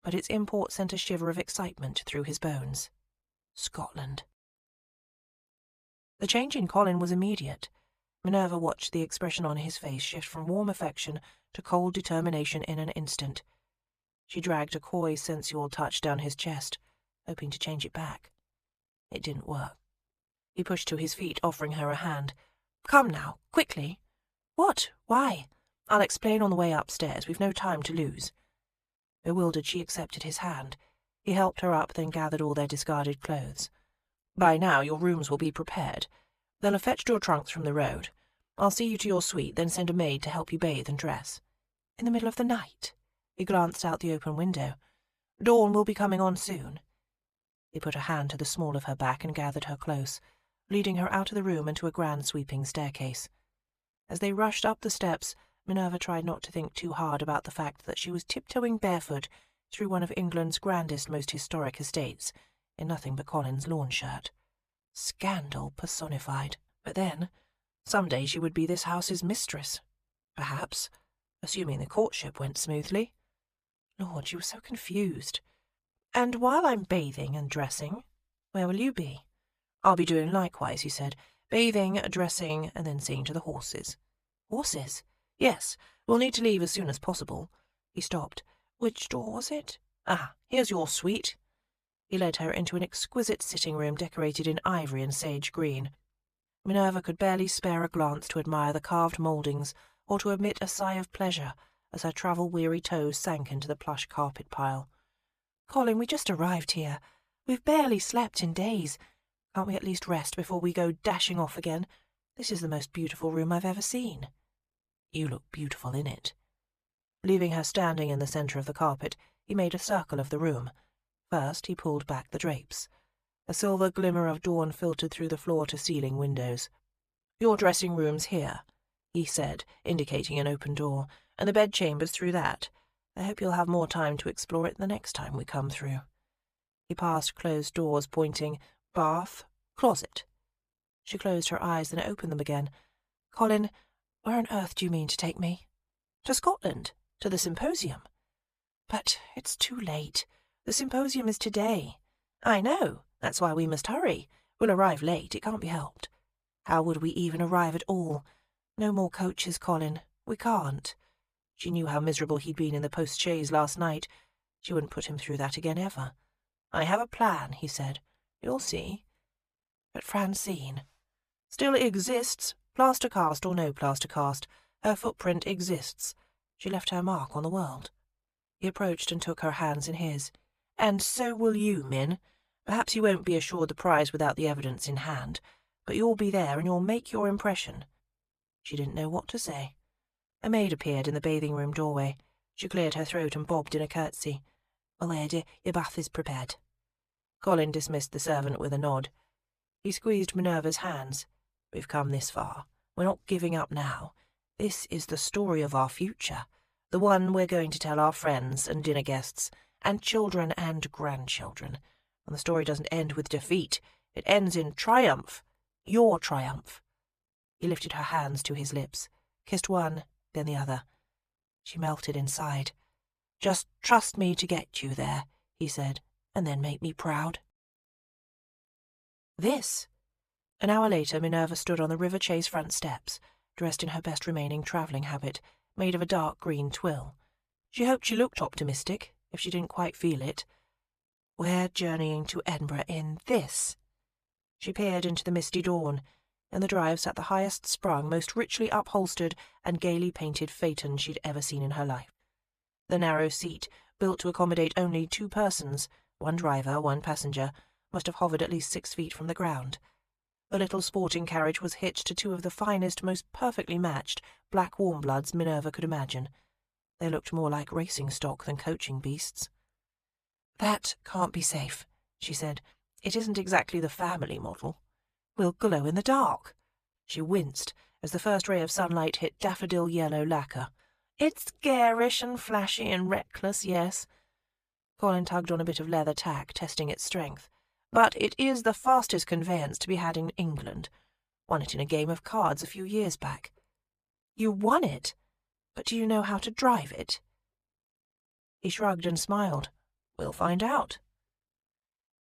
but its import sent a shiver of excitement through his bones. Scotland. The change in Colin was immediate. Minerva watched the expression on his face shift from warm affection to cold determination in an instant. She dragged a coy, sensual touch down his chest, hoping to change it back. It didn't work. He pushed to his feet, offering her a hand. "Come now, quickly." "What? Why?" "I'll explain on the way upstairs. We've no time to lose." Bewildered, she accepted his hand. He helped her up, then gathered all their discarded clothes. "By now your rooms will be prepared. They'll have fetched your trunks from the road. I'll see you to your suite, then send a maid to help you bathe and dress." "In the middle of the night?" He glanced out the open window. "Dawn will be coming on soon." He put a hand to the small of her back and gathered her close, leading her out of the room and to a grand sweeping staircase. As they rushed up the steps, Minerva tried not to think too hard about the fact that she was tiptoeing barefoot through one of England's grandest, most historic estates, in nothing but Colin's lawn shirt. Scandal personified. But then, some day she would be this house's mistress. Perhaps, assuming the courtship went smoothly. Lord, she was so confused. "And while I'm bathing and dressing, where will you be?" "I'll be doing likewise," he said. "Bathing, dressing, and then seeing to the horses." "Horses?" "Yes, we'll need to leave as soon as possible." He stopped. "Which door was it?" Ah, here's your suite." He led her into an exquisite sitting room decorated in ivory and sage green. Minerva could barely spare a glance to admire the carved mouldings or to emit a sigh of pleasure as her travel-weary toes sank into the plush carpet pile. "Colin, we just arrived here. We've barely slept in days. Can't we at least rest before we go dashing off again? This is the most beautiful room I've ever seen." "You look beautiful in it." Leaving her standing in the centre of the carpet, he made a circle of the room. First, he pulled back the drapes. A silver glimmer of dawn filtered through the floor-to-ceiling windows. "Your dressing room's here," he said, indicating an open door, "and the bedchamber's through that. I hope you'll have more time to explore it the next time we come through." He passed closed doors, pointing, "Bath, closet." She closed her eyes, then opened them again. "Colin, where on earth do you mean to take me?" "To Scotland, to the symposium." "But it's too late. The symposium is today." "I know. That's why we must hurry. We'll arrive late. It can't be helped." "How would we even arrive at all? No more coaches, Colin. We can't." She knew how miserable he'd been in the post-chaise last night. She wouldn't put him through that again ever. "I have a plan," he said. "You'll see." "But Francine still exists, plaster cast or no plaster cast. Her footprint exists. She left her mark on the world." He approached and took her hands in his. "And so will you, Min. Perhaps you won't be assured the prize without the evidence in hand, but you'll be there and you'll make your impression." She didn't know what to say. A maid appeared in the bathing-room doorway. She cleared her throat and bobbed in a curtsy. "Well, lady, your bath is prepared." Colin dismissed the servant with a nod. He squeezed Minerva's hands. "We've come this far. We're not giving up now. This is the story of our future, the one we're going to tell our friends and dinner guests, and children and grandchildren. And the story doesn't end with defeat. It ends in triumph. Your triumph." He lifted her hands to his lips, kissed one, then the other. She melted inside. "Just trust me to get you there," he said, "and then make me proud." This. An hour later, Minerva stood on the River Chase front steps, dressed in her best remaining travelling habit, made of a dark green twill. She hoped she looked optimistic, if she didn't quite feel it. "We're journeying to Edinburgh in this." She peered into the misty dawn. In the drive sat the highest-sprung, most richly upholstered and gaily painted phaeton she'd ever seen in her life. The narrow seat, built to accommodate only 2 persons, 1 driver, 1 passenger, must have hovered at least 6 feet from the ground. The little sporting carriage was hitched to 2 of the finest, most perfectly matched black warm-bloods Minerva could imagine. They looked more like racing stock than coaching beasts. "That can't be safe," she said. "It isn't exactly the family model. We'll glow in the dark." She winced as the first ray of sunlight hit daffodil-yellow lacquer. "It's garish and flashy and reckless, yes." Colin tugged on a bit of leather tack, testing its strength. "But it is the fastest conveyance to be had in England. Won it in a game of cards a few years back." "You won it? But do you know how to drive it?" He shrugged and smiled. "We'll find out."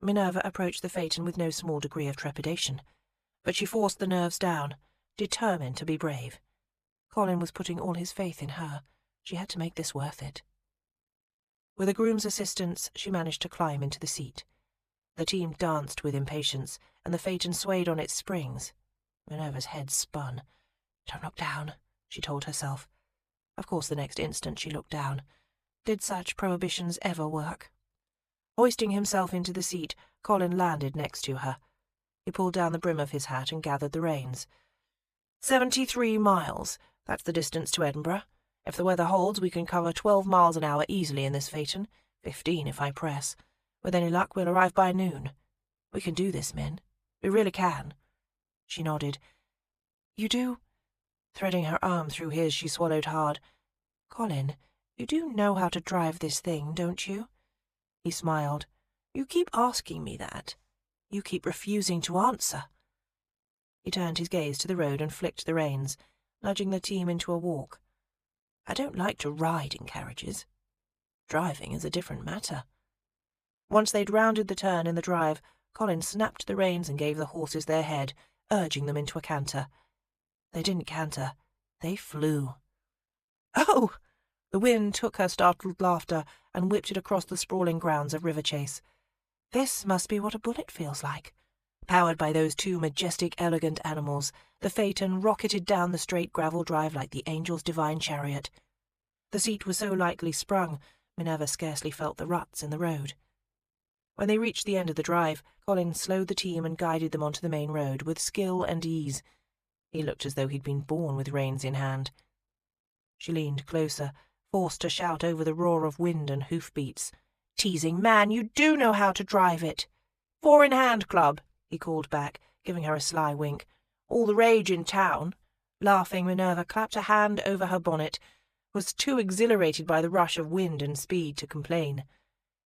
Minerva approached the phaeton with no small degree of trepidation, but she forced the nerves down, determined to be brave. Colin was putting all his faith in her. She had to make this worth it. With a groom's assistance, she managed to climb into the seat. The team danced with impatience, and the phaeton swayed on its springs. Minerva's head spun. "Don't look down," she told herself. Of course, the next instant she looked down. Did such prohibitions ever work? Hoisting himself into the seat, Colin landed next to her. He pulled down the brim of his hat and gathered the reins. 73 miles. That's the distance to Edinburgh. If the weather holds, we can cover 12 miles an hour easily in this phaeton. 15 if I press. With any luck, we'll arrive by noon. We can do this, Min. We really can." She nodded. "You do?" Threading her arm through his, she swallowed hard. "Colin, you do know how to drive this thing, don't you?" He smiled. "You keep asking me that. You keep refusing to answer." He turned his gaze to the road and flicked the reins, nudging the team into a walk. "I don't like to ride in carriages. Driving is a different matter." Once they'd rounded the turn in the drive, Colin snapped the reins and gave the horses their head, urging them into a canter. They didn't canter. They flew. "Oh!" The wind took her startled laughter and whipped it across the sprawling grounds of River Chase. This must be what a bullet feels like. Powered by those two majestic, elegant animals, the phaeton rocketed down the straight gravel drive like the angel's divine chariot. The seat was so lightly sprung, Minerva scarcely felt the ruts in the road. When they reached the end of the drive, Colin slowed the team and guided them onto the main road with skill and ease. He looked as though he'd been born with reins in hand. She leaned closer, forced to shout over the roar of wind and hoofbeats. "Teasing man, you do know how to drive it." "Four in hand, club," he called back, giving her a sly wink. "All the rage in town." Laughing, Minerva clapped a hand over her bonnet, was too exhilarated by the rush of wind and speed to complain.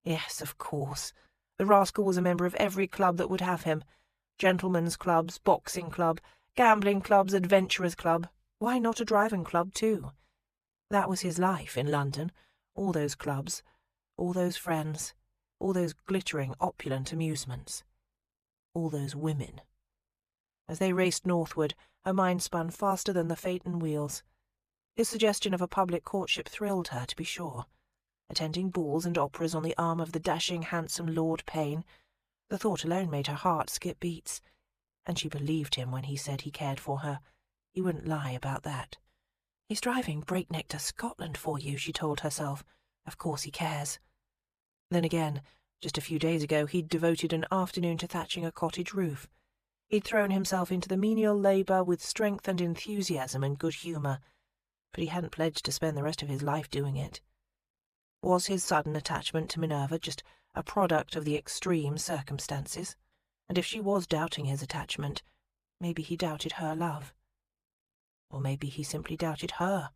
Yes, of course. The rascal was a member of every club that would have him. Gentlemen's clubs, boxing club, gambling clubs, adventurers' club. Why not a driving club, too? That was his life in London. All those clubs, all those friends, all those glittering, opulent amusements. All those women. As they raced northward, her mind spun faster than the phaeton wheels. His suggestion of a public courtship thrilled her, to be sure. Attending balls and operas on the arm of the dashing, handsome Lord Payne, the thought alone made her heart skip beats. And she believed him when he said he cared for her. He wouldn't lie about that. "He's driving breakneck to Scotland for you," she told herself. "Of course he cares." Then again, just a few days ago, he'd devoted an afternoon to thatching a cottage roof. He'd thrown himself into the menial labour with strength and enthusiasm and good humour, but he hadn't pledged to spend the rest of his life doing it. Was his sudden attachment to Minerva just a product of the extreme circumstances? And if she was doubting his attachment, maybe he doubted her love. Or maybe he simply doubted her.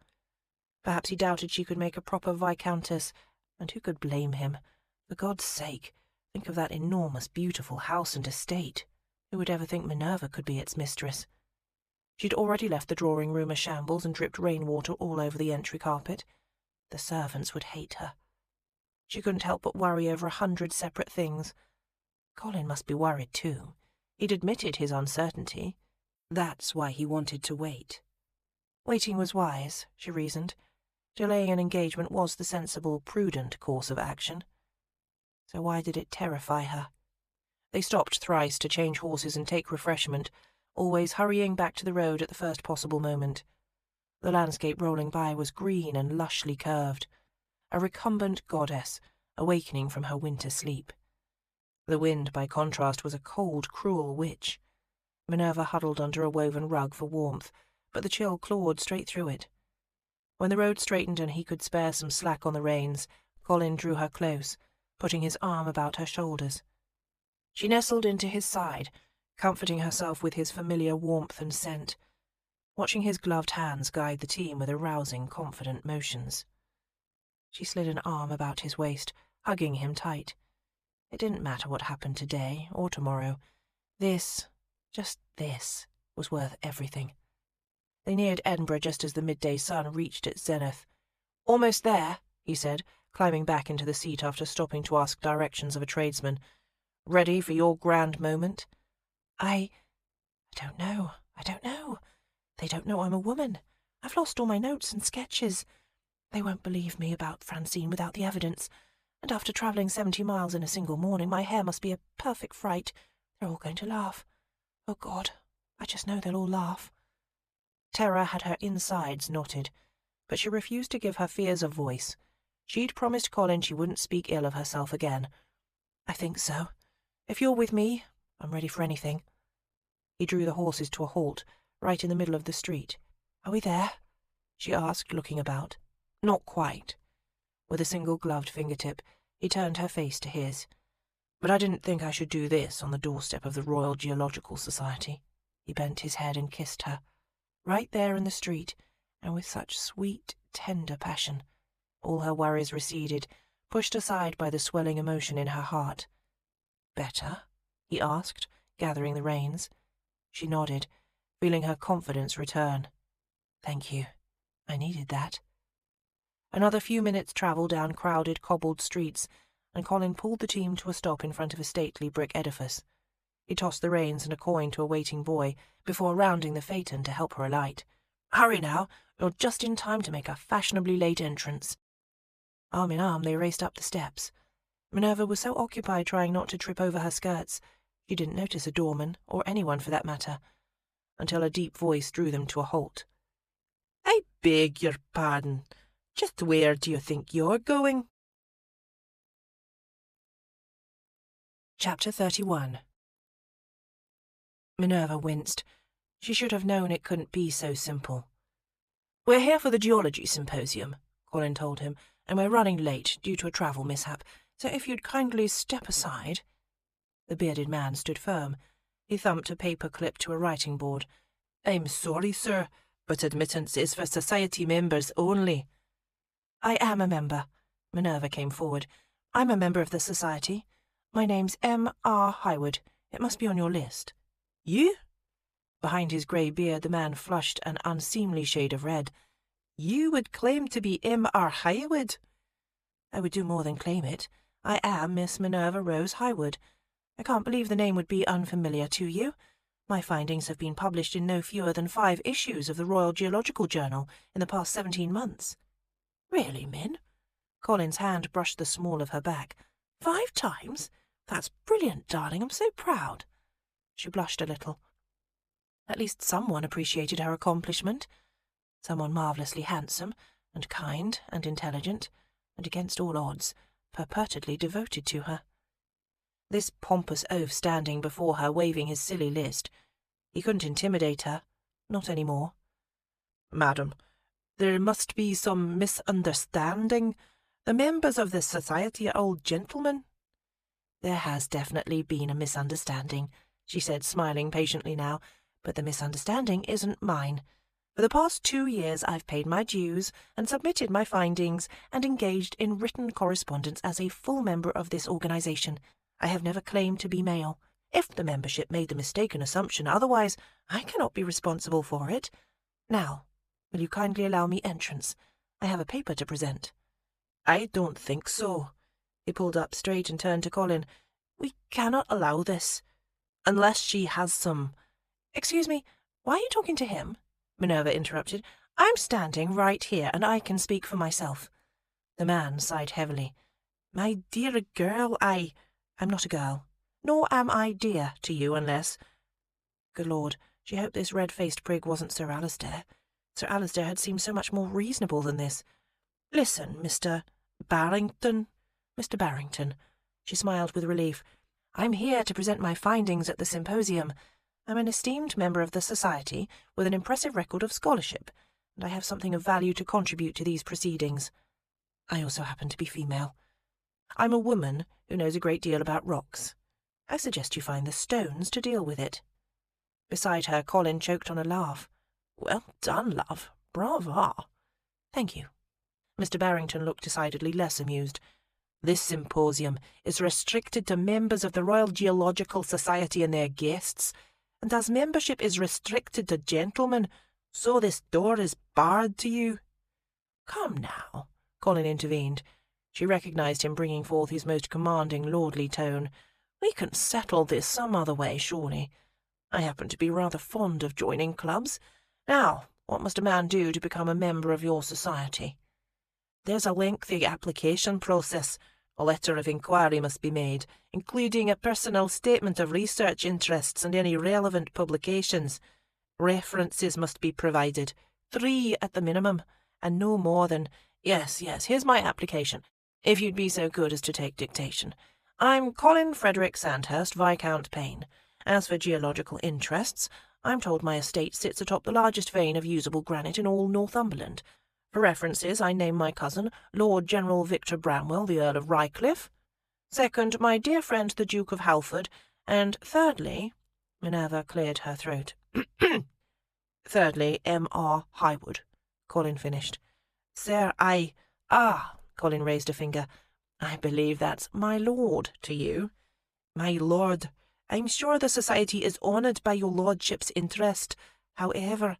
Perhaps he doubted she could make a proper viscountess, and who could blame him? For God's sake, think of that enormous, beautiful house and estate. Who would ever think Minerva could be its mistress? She'd already left the drawing-room a shambles and dripped rainwater all over the entry carpet. The servants would hate her. She couldn't help but worry over 100 separate things. Colin must be worried too. He'd admitted his uncertainty. That's why he wanted to wait. Waiting was wise, she reasoned. Delaying an engagement was the sensible, prudent course of action. So why did it terrify her? They stopped thrice to change horses and take refreshment, always hurrying back to the road at the first possible moment. The landscape rolling by was green and lushly curved, a recumbent goddess awakening from her winter sleep. The wind, by contrast, was a cold, cruel witch. Minerva huddled under a woven rug for warmth, but the chill clawed straight through it. When the road straightened and he could spare some slack on the reins, Colin drew her close, putting his arm about her shoulders. She nestled into his side, comforting herself with his familiar warmth and scent, watching his gloved hands guide the team with arousing, confident motions. She slid an arm about his waist, hugging him tight. It didn't matter what happened today or tomorrow. This, just this, was worth everything. They neared Edinburgh just as the midday sun reached its zenith. "Almost there," he said, climbing back into the seat after stopping to ask directions of a tradesman. "Ready for your grand moment?" I don't know. They don't know I'm a woman. I've lost all my notes and sketches. They won't believe me about Francine without the evidence. And after travelling 70 miles in a single morning, my hair must be a perfect fright. They're all going to laugh. Oh, God, I just know they'll all laugh." Terror had her insides knotted, but she refused to give her fears a voice. She'd promised Colin she wouldn't speak ill of herself again. "I think so. If you're with me, I'm ready for anything." He drew the horses to a halt, right in the middle of the street. "Are we there?" she asked, looking about. Not quite. With a single gloved fingertip, he turned her face to his. "But I didn't think I should do this on the doorstep of the Royal Geological Society." He bent his head and kissed her, right there in the street, and with such sweet, tender passion. All her worries receded, pushed aside by the swelling emotion in her heart. "Better?" he asked, gathering the reins. She nodded, feeling her confidence return. "Thank you. I needed that." Another few minutes' travel down crowded, cobbled streets, and Colin pulled the team to a stop in front of a stately brick edifice. He tossed the reins and a coin to a waiting boy before rounding the phaeton to help her alight. "Hurry now, you're just in time to make a fashionably late entrance." Arm in arm, they raced up the steps. Minerva was so occupied trying not to trip over her skirts, she didn't notice a doorman, or anyone for that matter, until a deep voice drew them to a halt. "I beg your pardon. Just where do you think you're going?" Chapter 31. Minerva winced. She should have known it couldn't be so simple. "We're here for the geology symposium," Colin told him, "and we're running late due to a travel mishap, so if you'd kindly step aside." The bearded man stood firm. He thumped a paper clip to a writing board. "I'm sorry, sir, but admittance is for society members only." "I am a member." Minerva came forward. "I'm a member of the society. My name's M.R. Highwood. It must be on your list." "You?" Behind his grey beard the man flushed an unseemly shade of red. "You would claim to be M.R. Highwood?" "I would do more than claim it. I am Miss Minerva Rose Highwood. I can't believe the name would be unfamiliar to you. My findings have been published in no fewer than 5 issues of the Royal Geological Journal in the past 17 months. "Really, Min?" Colin's hand brushed the small of her back. 5 times? That's brilliant, darling. I'm so proud." She blushed a little. At least someone appreciated her accomplishment. Someone marvellously handsome, and kind, and intelligent, and against all odds, purportedly devoted to her. This pompous oaf standing before her waving his silly list. He couldn't intimidate her. Not any more. "Madam, there must be some misunderstanding. The members of this society are all gentlemen." "There has definitely been a misunderstanding," she said, smiling patiently now, "but the misunderstanding isn't mine. For the past 2 years I've paid my dues and submitted my findings and engaged in written correspondence as a full member of this organisation. I have never claimed to be male. If the membership made the mistaken assumption otherwise, I cannot be responsible for it. Now, will you kindly allow me entrance? I have a paper to present." "I don't think so." He pulled up straight and turned to Colin. "We cannot allow this. Unless she has some—" "Excuse me, why are you talking to him?" Minerva interrupted. "I'm standing right here, and I can speak for myself." The man sighed heavily. "My dear girl, I'm not a girl. Nor am I dear to you unless—" Good Lord, she hoped this red-faced prig wasn't Sir Alistair. Sir Alistair had seemed so much more reasonable than this. "Listen, Mr. Barrington." "Mr. Barrington." She smiled with relief. "I'm here to present my findings at the symposium. I'm an esteemed member of the society with an impressive record of scholarship, and I have something of value to contribute to these proceedings. I also happen to be female. I'm a woman who knows a great deal about rocks. I suggest you find the stones to deal with it." Beside her, Colin choked on a laugh. "Well done, love. Brava." "Thank you." Mr. Barrington looked decidedly less amused. "This symposium is restricted to members of the Royal Geological Society and their guests, and as membership is restricted to gentlemen, so this door is barred to you." "Come now," Colin intervened. She recognised him bringing forth his most commanding, lordly tone. "We can settle this some other way, surely. I happen to be rather fond of joining clubs. Now, what must a man do to become a member of your society?" "There's a lengthy application process. A letter of inquiry must be made, including a personal statement of research interests and any relevant publications. References must be provided, 3 at the minimum, and no more than— Yes, here's my application, if you'd be so good as to take dictation. I'm Colin Frederick Sandhurst, Viscount Payne. As for geological interests, I'm told my estate sits atop the largest vein of usable granite in all Northumberland. For references, I name my cousin, Lord General Victor Bramwell, the Earl of Rycliffe. Second, my dear friend, the Duke of Halford. And thirdly—" Minerva cleared her throat. "Thirdly, M.R. Highwood," Colin finished. "Sir, Colin raised a finger. "I believe that's my lord to you." "My lord, I'm sure the society is honoured by your lordship's interest. However—"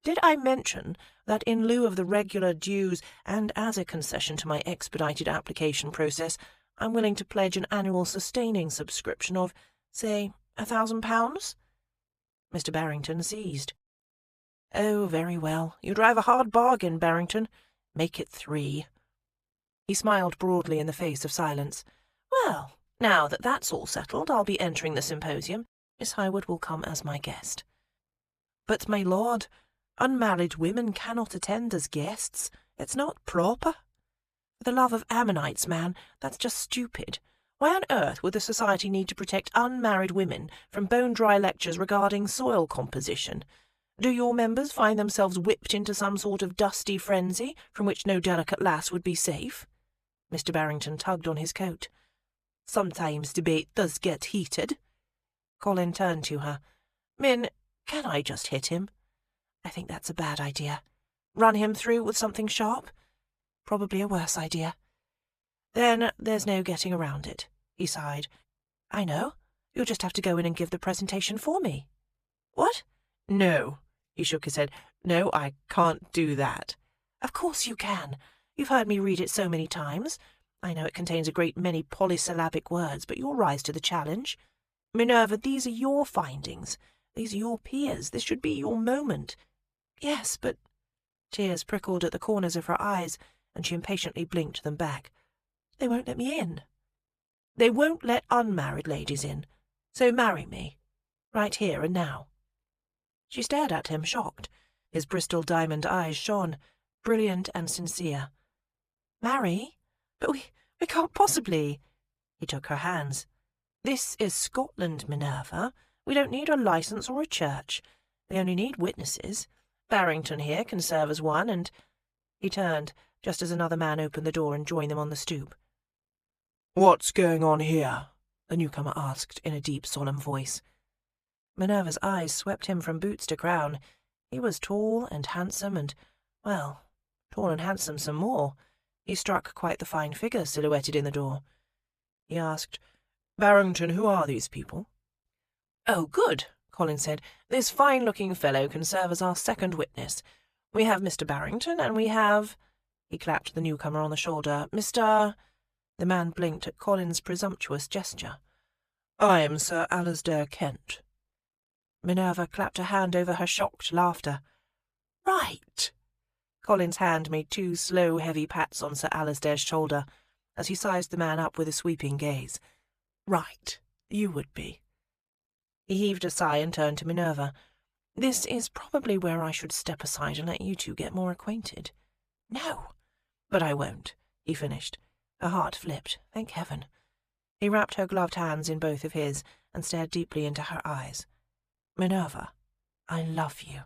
"Did I mention that in lieu of the regular dues, and as a concession to my expedited application process, I'm willing to pledge an annual sustaining subscription of, say, £1,000? Mr. Barrington seized. "Oh, very well. You drive a hard bargain, Barrington. Make it 3. He smiled broadly in the face of silence. "Well, now that that's all settled, I'll be entering the symposium. Miss Highwood will come as my guest." "But, my lord, unmarried women cannot attend as guests. It's not proper." "For the love of Ammonites, man, that's just stupid. Why on earth would the Society need to protect unmarried women from bone-dry lectures regarding soil composition? Do your members find themselves whipped into some sort of dusty frenzy from which no delicate lass would be safe?" Mr. Barrington tugged on his coat. "Sometimes debate does get heated." Colin turned to her. "Min, can I just hit him?" "I think that's a bad idea." "Run him through with something sharp?" "Probably a worse idea." "Then there's no getting around it," he sighed. "I know. You'll just have to go in and give the presentation for me." "What?" "No." He shook his head. "No, I can't do that." "Of course you can. You've heard me read it so many times. I know it contains a great many polysyllabic words, but you'll rise to the challenge. Minerva, these are your findings. These are your peers. This should be your moment." "Yes, but—" Tears prickled at the corners of her eyes, and she impatiently blinked them back. "They won't let me in." "They won't let unmarried ladies in. So marry me. Right here and now." She stared at him, shocked. His Bristol diamond eyes shone, brilliant and sincere. "Marry? But we can't possibly." He took her hands. "This is Scotland, Minerva. We don't need a licence or a church. We only need witnesses. Barrington here can serve as one, and—" He turned, just as another man opened the door and joined them on the stoop. "What's going on here?" the newcomer asked in a deep, solemn voice. Minerva's eyes swept him from boots to crown. He was tall and handsome and, well, tall and handsome some more. He struck quite the fine figure silhouetted in the door. He asked, "Barrington, who are these people?" "Oh, good," Colin said. "This fine-looking fellow can serve as our second witness. We have Mr. Barrington, and we have—" He clapped the newcomer on the shoulder. "Mr.—" The man blinked at Colin's presumptuous gesture. "I am Sir Alasdair Kent." Minerva clapped a hand over her shocked laughter. "Right!" Colin's hand made two slow, heavy pats on Sir Alasdair's shoulder, as he sized the man up with a sweeping gaze. "Right, you would be." He heaved a sigh and turned to Minerva. "This is probably where I should step aside and let you two get more acquainted." "No." "But I won't," he finished. Her heart flipped, thank heaven. He wrapped her gloved hands in both of his and stared deeply into her eyes. "Minerva, I love you.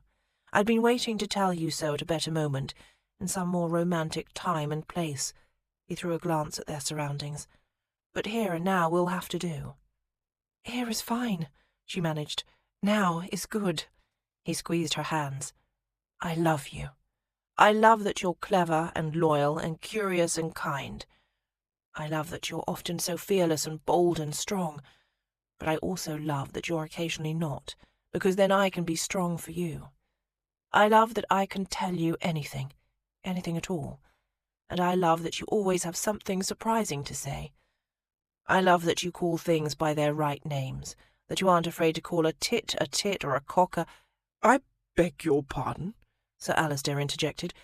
I'd been waiting to tell you so at a better moment, in some more romantic time and place." He threw a glance at their surroundings. "But here and now will have to do." "Here is fine," she managed. "Now is good." He squeezed her hands. "I love you. I love that you're clever and loyal and curious and kind. I love that you're often so fearless and bold and strong. But I also love that you're occasionally not, because then I can be strong for you. I love that I can tell you anything at all. And I love that you always have something surprising to say. I love that you call things by their right names, that you aren't afraid to call a tit or a cock a—" "I beg your pardon," Sir Alasdair interjected.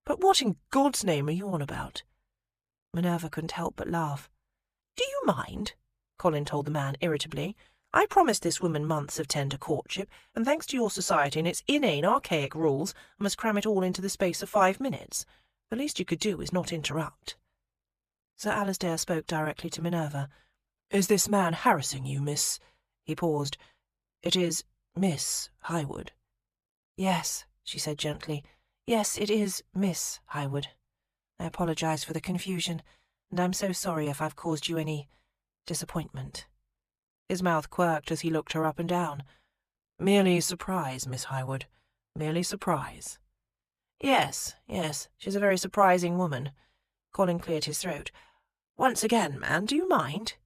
"But what in God's name are you on about?" Minerva couldn't help but laugh. "Do you mind?" Colin told the man irritably. "I promised this woman months of tender courtship, and thanks to your society and its inane, archaic rules, I must cram it all into the space of 5 minutes. The least you could do is not interrupt." Sir Alasdair spoke directly to Minerva. "Is this man harassing you, Miss—" He paused. "It is Miss Highwood." "Yes," she said gently. "Yes, it is Miss Highwood. I apologize for the confusion, and I'm so sorry if I've caused you any disappointment." His mouth quirked as he looked her up and down. "Merely surprise, Miss Highwood. Merely surprise." Yes, she's a very surprising woman." Colin cleared his throat. "Once again, man, do you mind?"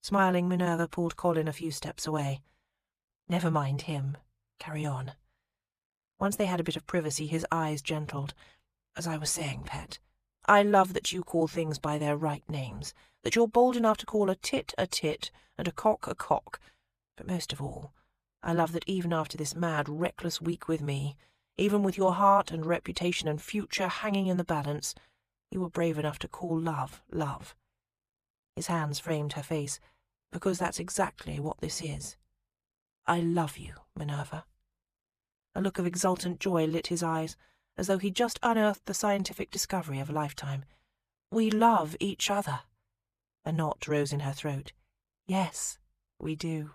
Smiling, Minerva pulled Colin a few steps away. "Never mind him. Carry on." Once they had a bit of privacy, his eyes gentled. "As I was saying, pet, I love that you call things by their right names, that you're bold enough to call a tit and a cock. But most of all, I love that even after this mad, reckless week with me, even with your heart and reputation and future hanging in the balance, you were brave enough to call love, love. His hands framed her face, because that's exactly what this is. I love you, Minerva. A look of exultant joy lit his eyes, as though he'd just unearthed the scientific discovery of a lifetime. We love each other. A knot rose in her throat. Yes, we do.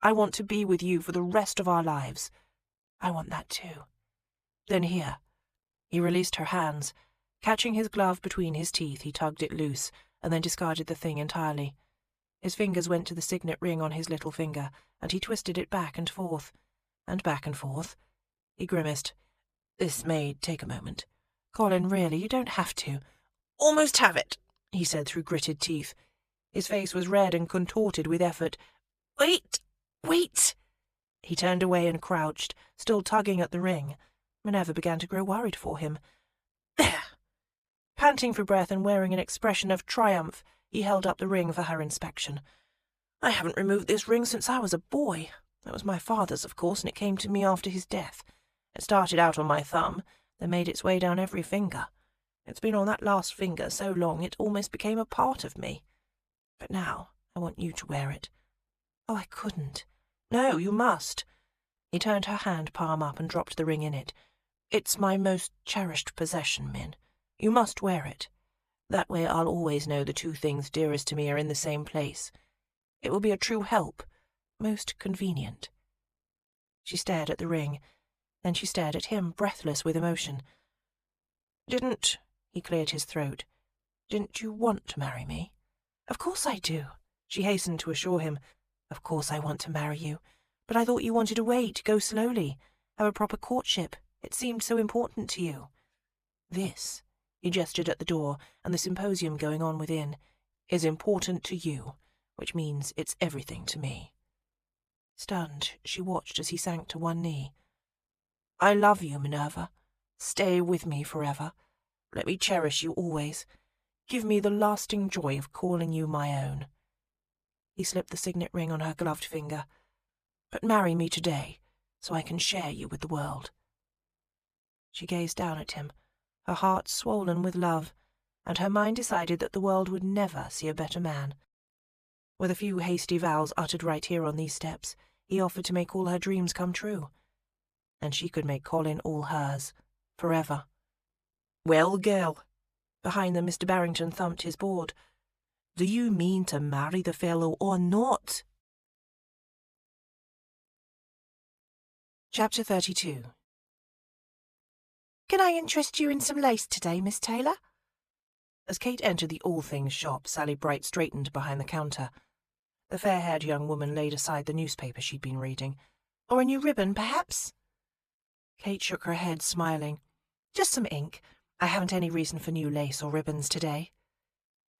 I want to be with you for the rest of our lives. I want that too. Then here. He released her hands. Catching his glove between his teeth, he tugged it loose, and then discarded the thing entirely. His fingers went to the signet ring on his little finger, and he twisted it back and forth. And back and forth. He grimaced. This may take a moment. Colin, really, you don't have to. Almost have it, he said through gritted teeth. His face was red and contorted with effort. Wait! Wait! He turned away and crouched, still tugging at the ring. Minerva began to grow worried for him. There! Panting for breath and wearing an expression of triumph, he held up the ring for her inspection. I haven't removed this ring since I was a boy. It was my father's, of course, and it came to me after his death. It started out on my thumb, then made its way down every finger. It's been on that last finger so long it almost became a part of me. But now I want you to wear it. Oh, I couldn't. No, you must. He turned her hand palm up and dropped the ring in it. It's my most cherished possession, Min. You must wear it. That way I'll always know the two things dearest to me are in the same place. It will be a true help, most convenient. She stared at the ring. Then she stared at him, breathless with emotion. He cleared his throat. Didn't you want to marry me? Of course I do, she hastened to assure him. Of course I want to marry you. But I thought you wanted to wait, go slowly, have a proper courtship. It seemed so important to you. This, he gestured at the door and the symposium going on within, is important to you, which means it's everything to me. Stunned, she watched as he sank to one knee. I love you, Minerva. Stay with me forever. Let me cherish you always. Give me the lasting joy of calling you my own. He slipped the signet ring on her gloved finger. But marry me today, so I can share you with the world. She gazed down at him, her heart swollen with love, and her mind decided that the world would never see a better man. With a few hasty vows uttered right here on these steps, he offered to make all her dreams come true. And she could make Colin all hers, forever. Well, girl, behind them Mr. Barrington thumped his board. Do you mean to marry the fellow or not? Chapter 32. Can I interest you in some lace today, Miss Taylor? As Kate entered the all-things shop, Sally Bright straightened behind the counter. The fair-haired young woman laid aside the newspaper she'd been reading. Or a new ribbon, perhaps? Kate shook her head, smiling. Just some ink. I haven't any reason for new lace or ribbons today.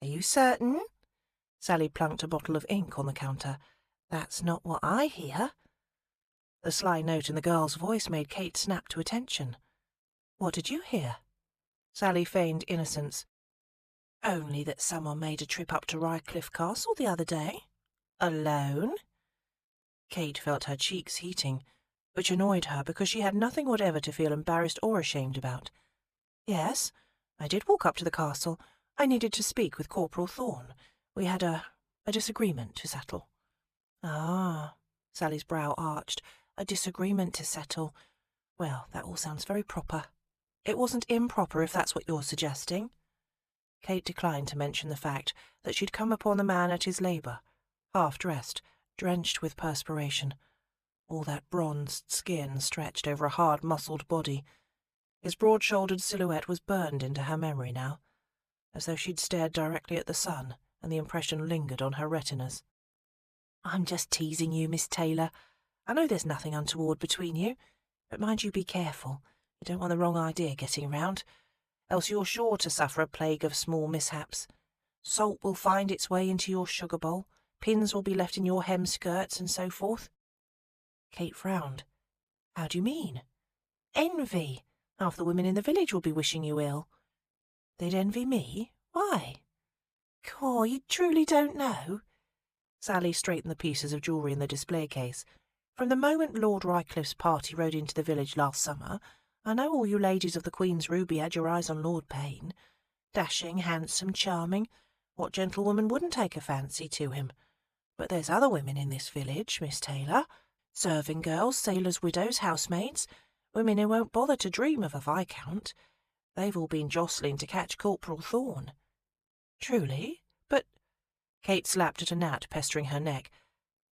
Are you certain? Sally plunked a bottle of ink on the counter. That's not what I hear. The sly note in the girl's voice made Kate snap to attention. What did you hear? Sally feigned innocence. Only that someone made a trip up to Rycliffe Castle the other day. Alone? Kate felt her cheeks heating, which annoyed her because she had nothing whatever to feel embarrassed or ashamed about. Yes, I did walk up to the castle. I needed to speak with Corporal Thorne. We had a disagreement to settle. Ah, Sally's brow arched. A disagreement to settle. Well, that all sounds very proper. It wasn't improper, if that's what you're suggesting. Kate declined to mention the fact that she'd come upon the man at his labour, half-dressed, drenched with perspiration. All that bronzed skin stretched over a hard, muscled body. His broad-shouldered silhouette was burned into her memory now, as though she'd stared directly at the sun, and the impression lingered on her retinas. I'm just teasing you, Miss Taylor. I know there's nothing untoward between you, but mind you be careful. You don't want the wrong idea getting round, else you're sure to suffer a plague of small mishaps. Salt will find its way into your sugar bowl, pins will be left in your hem skirts, and so forth. Kate frowned. How do you mean? Envy. Half the women in the village will be wishing you ill. They'd envy me? Why? Caw, you truly don't know? Sally straightened the pieces of jewellery in the display case. From the moment Lord Rycliffe's party rode into the village last summer, I know all you ladies of the Queen's Ruby had your eyes on Lord Payne. Dashing, handsome, charming. What gentlewoman wouldn't take a fancy to him? But there's other women in this village, Miss Taylor. Serving girls, sailors' widows, housemaids. Women who won't bother to dream of a viscount. They've all been jostling to catch Corporal Thorne. Truly? But... Kate slapped at a gnat pestering her neck.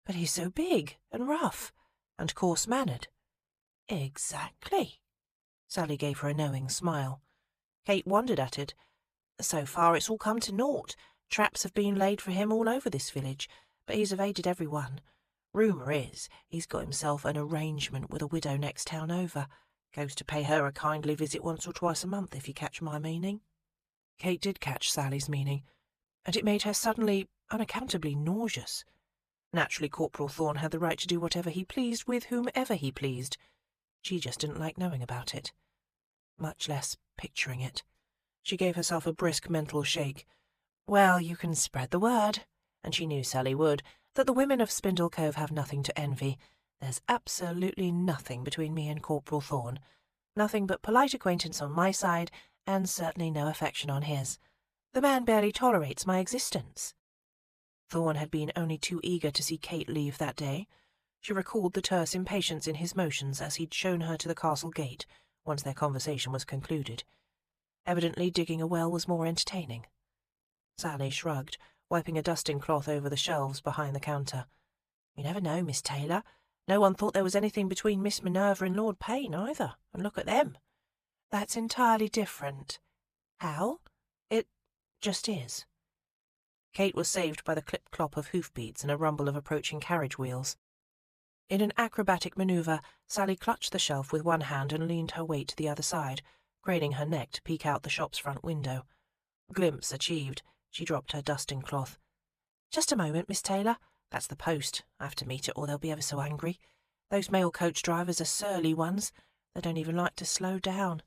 But he's so big and rough and coarse-mannered. Exactly. Sally gave her a knowing smile. Kate wondered at it. So far it's all come to naught. Traps have been laid for him all over this village, but he's evaded every one. Rumour is he's got himself an arrangement with a widow next town over. Goes to pay her a kindly visit once or twice a month, if you catch my meaning. Kate did catch Sally's meaning, and it made her suddenly, unaccountably nauseous. Naturally, Corporal Thorne had the right to do whatever he pleased with whomever he pleased. She just didn't like knowing about it, much less picturing it. She gave herself a brisk mental shake. Well, you can spread the word, and she knew Sally would, that the women of Spindle Cove have nothing to envy. There's absolutely nothing between me and Corporal Thorne. Nothing but polite acquaintance on my side, and certainly no affection on his. The man barely tolerates my existence. Thorne had been only too eager to see Kate leave that day. She recalled the terse impatience in his motions as he'd shown her to the castle gate, once their conversation was concluded. Evidently digging a well was more entertaining. Sally shrugged, wiping a dusting-cloth over the shelves behind the counter. You never know, Miss Taylor. No one thought there was anything between Miss Minerva and Lord Payne, either, and look at them. That's entirely different. How? It just is. Kate was saved by the clip-clop of hoofbeats and a rumble of approaching carriage wheels. In an acrobatic manoeuvre, Sally clutched the shelf with one hand and leaned her weight to the other side, craning her neck to peek out the shop's front window. Glimpse achieved, she dropped her dusting-cloth. Just a moment, Miss Taylor. That's the post. I have to meet it or they'll be ever so angry. Those mail coach drivers are surly ones. They don't even like to slow down.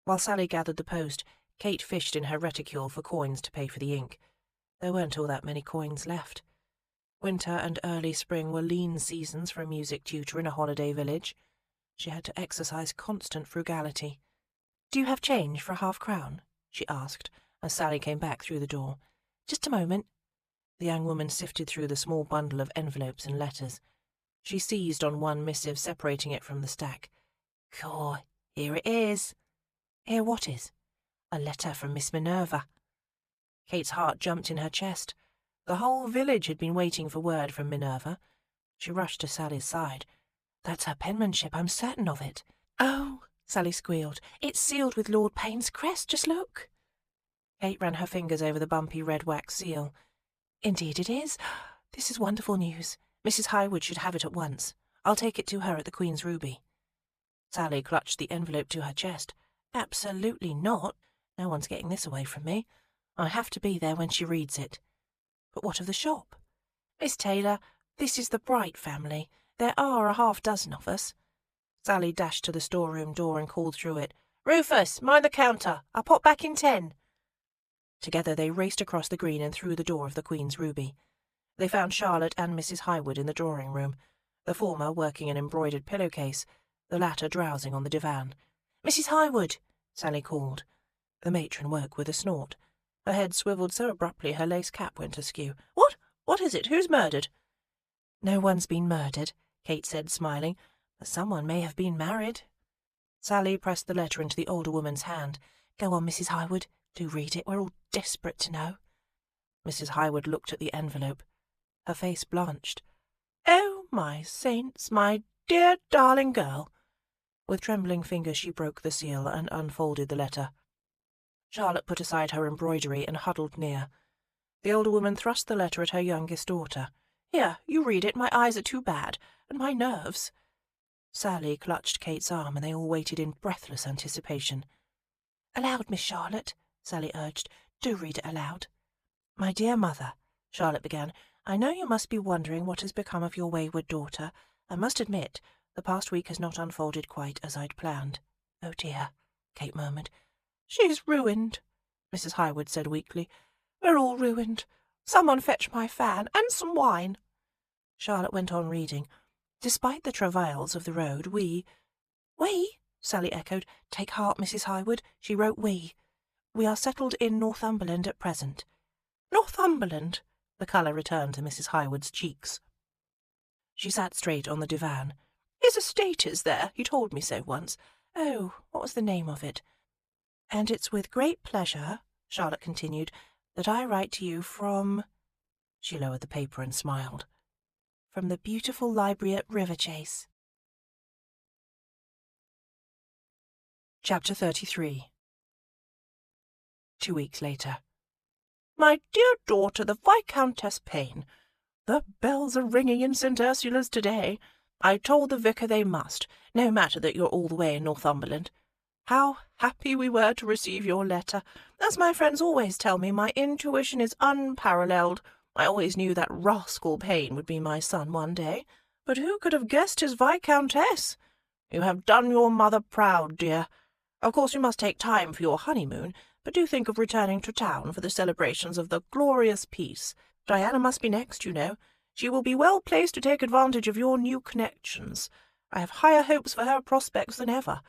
While Sally gathered the post, Kate fished in her reticule for coins to pay for the ink. There weren't all that many coins left. Winter and early spring were lean seasons for a music tutor in a holiday village. She had to exercise constant frugality. "Do you have change for a half-crown?" she asked, as Sally came back through the door. "Just a moment." The young woman sifted through the small bundle of envelopes and letters. She seized on one missive, separating it from the stack. "Caw, here it is." "Here what is?" "A letter from Miss Minerva." Kate's heart jumped in her chest. The whole village had been waiting for word from Minerva. She rushed to Sally's side. "That's her penmanship, I'm certain of it." "Oh," Sally squealed, "it's sealed with Lord Payne's crest, just look." Kate ran her fingers over the bumpy red wax seal. "Indeed it is. This is wonderful news. Mrs. Highwood should have it at once. I'll take it to her at the Queen's Ruby." Sally clutched the envelope to her chest. "Absolutely not. No one's getting this away from me. I have to be there when she reads it." "But what of the shop?" "Miss Taylor, this is the Bright family. There are a half-dozen of us." Sally dashed to the storeroom door and called through it, "Rufus, mind the counter. I'll pop back in 10. Together they raced across the green and through the door of the Queen's Ruby. They found Charlotte and Mrs. Highwood in the drawing-room, the former working an embroidered pillowcase, the latter drowsing on the divan. "Mrs. Highwood," Sally called. The matron woke with a snort. Her head swivelled so abruptly her lace cap went askew. "What? What is it? Who's murdered?" "No one's been murdered," Kate said, smiling, "but someone may have been married." Sally pressed the letter into the older woman's hand. "Go on, Mrs. Highwood. Do read it. We're all desperate to know." Mrs. Highwood looked at the envelope. Her face blanched. "Oh, my saints, my dear darling girl." With trembling fingers she broke the seal and unfolded the letter. Charlotte put aside her embroidery and huddled near. The older woman thrust the letter at her youngest daughter. "Here, you read it. My eyes are too bad, and my nerves." Sally clutched Kate's arm, and they all waited in breathless anticipation. "Aloud, Miss Charlotte," Sally urged. "Do read it aloud." "My dear mother," Charlotte began, "I know you must be wondering what has become of your wayward daughter. I must admit, the past week has not unfolded quite as I'd planned." "Oh dear," Kate murmured. "She's ruined," Mrs. Highwood said weakly. "We're all ruined. Someone fetch my fan and some wine." Charlotte went on reading. "Despite the travails of the road, we—" "We?" Sally echoed. "Take heart, Mrs. Highwood. She wrote we." We are settled in Northumberland at present. Northumberland! The colour returned to Mrs. Highwood's cheeks. She sat straight on the divan. His estate is there, he told me so once. Oh, what was the name of it? And it's with great pleasure, Charlotte continued, that I write to you from... She lowered the paper and smiled. From the beautiful library at Riverchase. Chapter 33. 2 weeks later. My dear daughter, the Viscountess Payne. The bells are ringing in St. Ursula's today. I told the vicar they must, no matter that you're all the way in Northumberland. How happy we were to receive your letter. As my friends always tell me, my intuition is unparalleled. I always knew that rascal Payne would be my son one day, but who could have guessed his Viscountess? You have done your mother proud, dear. Of course you must take time for your honeymoon, but do think of returning to town for the celebrations of the glorious peace. Diana must be next, you know. She will be well placed to take advantage of your new connections. I have higher hopes for her prospects than ever.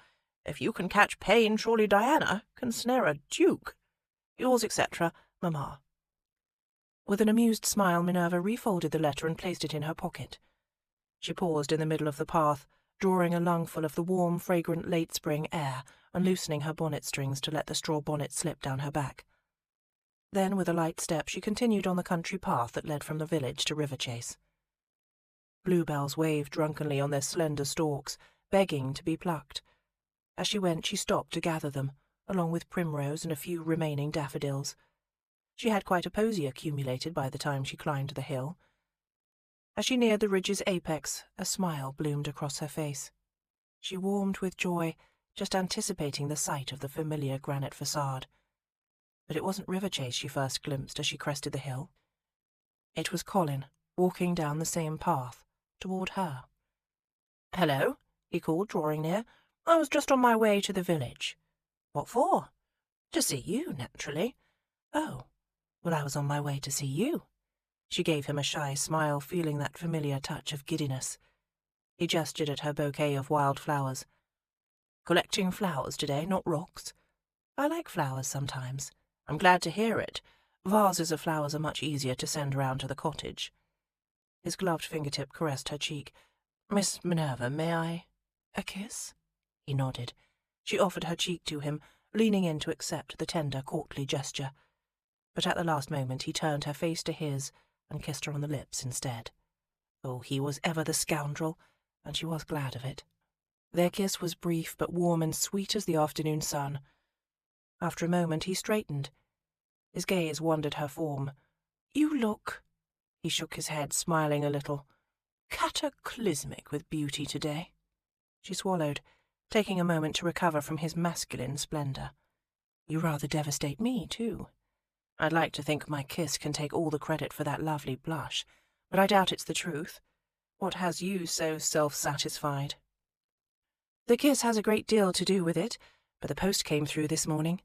If you can catch Payne, surely Diana can snare a duke. Yours, etc., Mamma. With an amused smile, Minerva refolded the letter and placed it in her pocket. She paused in the middle of the path, drawing a lungful of the warm, fragrant late-spring air and loosening her bonnet strings to let the straw bonnet slip down her back. Then, with a light step, she continued on the country path that led from the village to Riverchase. Bluebells waved drunkenly on their slender stalks, begging to be plucked. As she went, she stopped to gather them, along with primrose and a few remaining daffodils. She had quite a posy accumulated by the time she climbed the hill. As she neared the ridge's apex, a smile bloomed across her face. She warmed with joy, just anticipating the sight of the familiar granite facade. But it wasn't Riverchase she first glimpsed as she crested the hill. It was Colin, walking down the same path, toward her. "Hello," he called, drawing near. "I was just on my way to the village." "What for?" "To see you, naturally." "Oh, well, I was on my way to see you." She gave him a shy smile, feeling that familiar touch of giddiness. He gestured at her bouquet of wild flowers. "Collecting flowers today, not rocks?" "I like flowers sometimes." "I'm glad to hear it. Vases of flowers are much easier to send round to the cottage." His gloved fingertip caressed her cheek. "Miss Minerva, may I—" "A kiss?" He nodded. She offered her cheek to him, leaning in to accept the tender, courtly gesture. But at the last moment he turned her face to his and kissed her on the lips instead. Oh, he was ever the scoundrel, and she was glad of it. Their kiss was brief but warm and sweet as the afternoon sun. After a moment he straightened. His gaze wandered her form. "You look—" He shook his head, smiling a little. "Cataclysmic with beauty today." She swallowed, taking a moment to recover from his masculine splendour. "You rather devastate me, too. I'd like to think my kiss can take all the credit for that lovely blush, but I doubt it's the truth. What has you so self-satisfied?" "The kiss has a great deal to do with it, but the post came through this morning."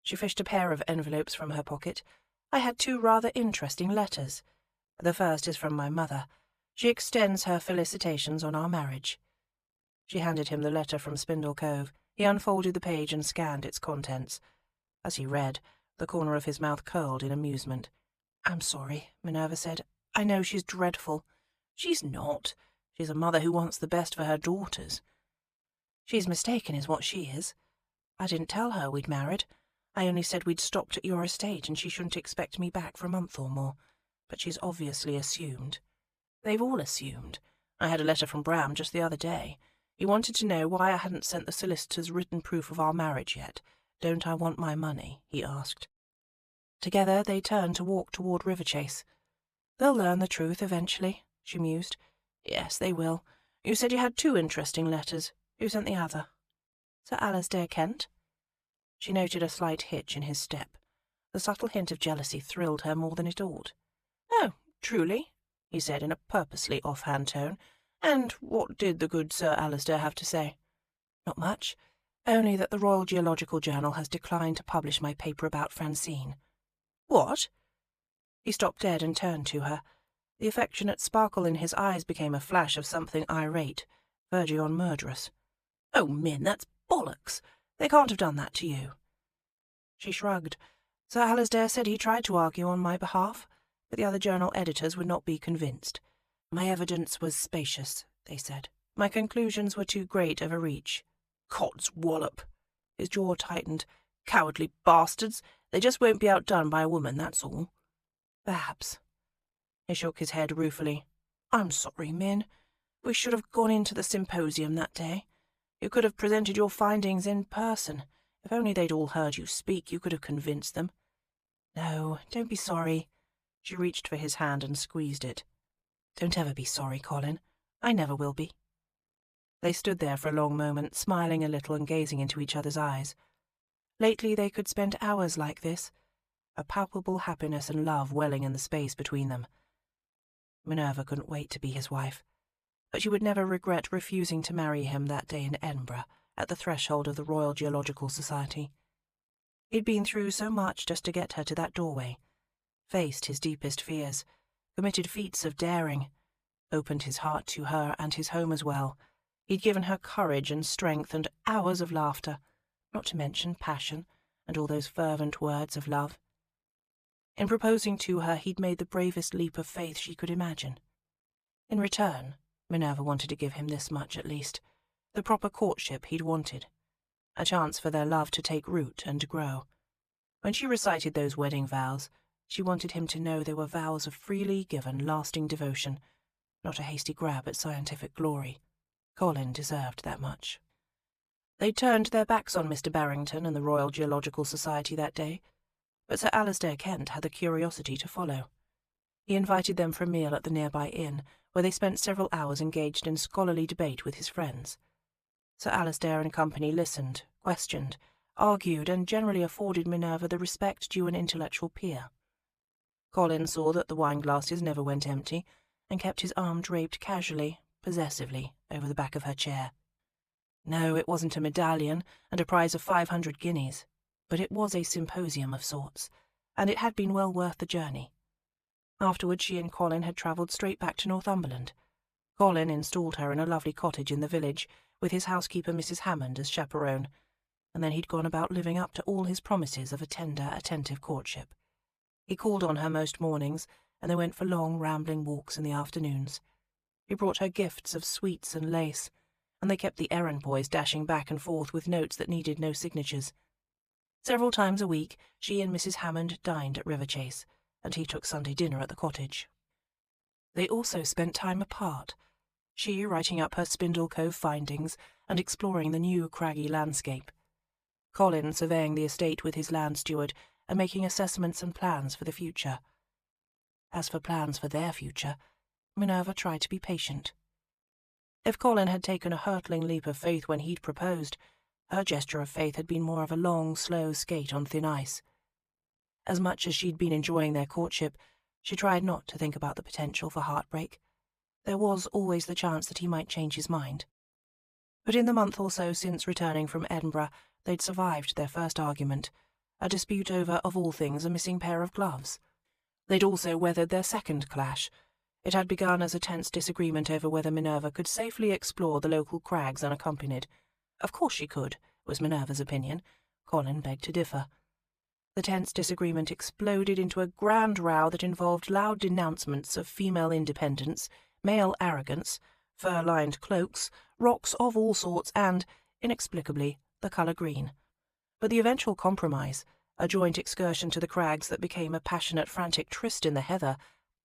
She fished a pair of envelopes from her pocket. "I had 2 rather interesting letters. The first is from my mother. She extends her felicitations on our marriage." She handed him the letter from Spindle Cove. He unfolded the page and scanned its contents. As he read, the corner of his mouth curled in amusement. "I'm sorry," Minerva said. "I know she's dreadful." "She's not. She's a mother who wants the best for her daughters." "She's mistaken is what she is. I didn't tell her we'd married. I only said we'd stopped at your estate and she shouldn't expect me back for a month or more. But she's obviously assumed. They've all assumed. I had a letter from Bram just the other day. He wanted to know why I hadn't sent the solicitors written proof of our marriage yet. "Don't I want my money?" he asked. Together they turned to walk toward Riverchase. "They'll learn the truth eventually," she mused. "Yes, they will. You said you had 2 interesting letters. Who sent the other?" "Sir Alasdair Kent." She noted a slight hitch in his step. The subtle hint of jealousy thrilled her more than it ought. "Oh, truly?" he said in a purposely off-hand tone. "And what did the good Sir Alasdair have to say?" "Not much. Only that the Royal Geological Journal has declined to publish my paper about Francine." "What?" He stopped dead and turned to her. The affectionate sparkle in his eyes became a flash of something irate, verging on murderous. "Oh, Min, that's bollocks. They can't have done that to you." She shrugged. Sir Alasdair said he tried to argue on my behalf, but the other journal editors would not be convinced. My evidence was spacious, they said. My conclusions were too great of a reach. Cod's wallop. His jaw tightened. Cowardly bastards. They just won't be outdone by a woman, that's all. Perhaps. He shook his head ruefully. I'm sorry, Min. We should have gone into the symposium that day. You could have presented your findings in person. If only they'd all heard you speak, you could have convinced them. No, don't be sorry. She reached for his hand and squeezed it. Don't ever be sorry, Colin. I never will be. They stood there for a long moment, smiling a little and gazing into each other's eyes. Lately they could spend hours like this, a palpable happiness and love welling in the space between them. Minerva couldn't wait to be his wife, but she would never regret refusing to marry him that day in Edinburgh, at the threshold of the Royal Geological Society. He'd been through so much just to get her to that doorway, faced his deepest fears, committed feats of daring, opened his heart to her and his home as well. He'd given her courage and strength and hours of laughter, not to mention passion and all those fervent words of love. In proposing to her, he'd made the bravest leap of faith she could imagine. In return, Minerva wanted to give him this much at least, the proper courtship he'd wanted, a chance for their love to take root and grow. When she recited those wedding vows, she wanted him to know they were vows of freely given, lasting devotion, not a hasty grab at scientific glory. Colin deserved that much. They turned their backs on Mr. Barrington and the Royal Geological Society that day, but Sir Alasdair Kent had the curiosity to follow. He invited them for a meal at the nearby inn, where they spent several hours engaged in scholarly debate with his friends. Sir Alasdair and company listened, questioned, argued, and generally afforded Minerva the respect due an intellectual peer. Colin saw that the wine-glasses never went empty, and kept his arm draped casually, possessively, over the back of her chair. No, it wasn't a medallion and a prize of 500 guineas, but it was a symposium of sorts, and it had been well worth the journey. Afterwards she and Colin had travelled straight back to Northumberland. Colin installed her in a lovely cottage in the village, with his housekeeper Mrs. Hammond as chaperone, and then he'd gone about living up to all his promises of a tender, attentive courtship. He called on her most mornings, and they went for long, rambling walks in the afternoons. He brought her gifts of sweets and lace, and they kept the errand boys dashing back and forth with notes that needed no signatures. Several times a week she and Mrs. Hammond dined at Riverchase, and he took Sunday dinner at the cottage. They also spent time apart, she writing up her Spindle Cove findings and exploring the new craggy landscape, Colin surveying the estate with his land steward and making assessments and plans for the future. As for plans for their future, Minerva tried to be patient. If Colin had taken a hurtling leap of faith when he'd proposed, her gesture of faith had been more of a long, slow skate on thin ice. As much as she'd been enjoying their courtship, she tried not to think about the potential for heartbreak. There was always the chance that he might change his mind. But in the month or so since returning from Edinburgh, they'd survived their first argument, a dispute over, of all things, a missing pair of gloves. They'd also weathered their second clash. It had begun as a tense disagreement over whether Minerva could safely explore the local crags unaccompanied. Of course she could, was Minerva's opinion. Colin begged to differ. The tense disagreement exploded into a grand row that involved loud denouncements of female independence, male arrogance, fur-lined cloaks, rocks of all sorts, and, inexplicably, the colour green. But the eventual compromise, a joint excursion to the crags that became a passionate, frantic tryst in the heather,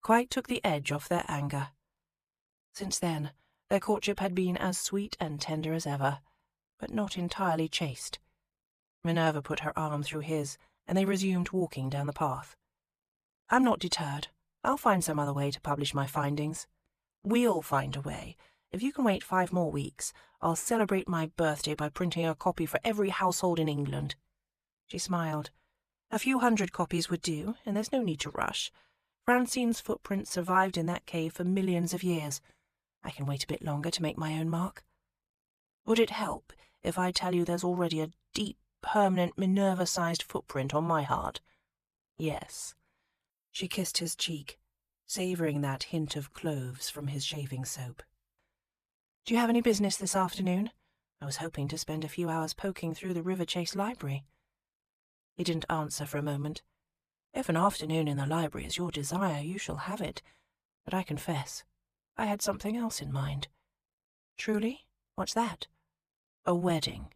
quite took the edge off their anger. Since then, their courtship had been as sweet and tender as ever, but not entirely chaste. Minerva put her arm through his, and they resumed walking down the path. I'm not deterred. I'll find some other way to publish my findings. We'll find a way. If you can wait 5 more weeks, I'll celebrate my birthday by printing a copy for every household in England. She smiled. A few 100 copies would do, and there's no need to rush. Francine's footprints survived in that cave for millions of years. I can wait a bit longer to make my own mark. Would it help if I tell you there's already a deep, permanent Minerva-sized footprint on my heart? Yes. She kissed his cheek, savouring that hint of cloves from his shaving soap. Do you have any business this afternoon? I was hoping to spend a few hours poking through the Riverchase library. He didn't answer for a moment. "If an afternoon in the library is your desire, you shall have it. But I confess, I had something else in mind." "Truly? What's that?" "A wedding."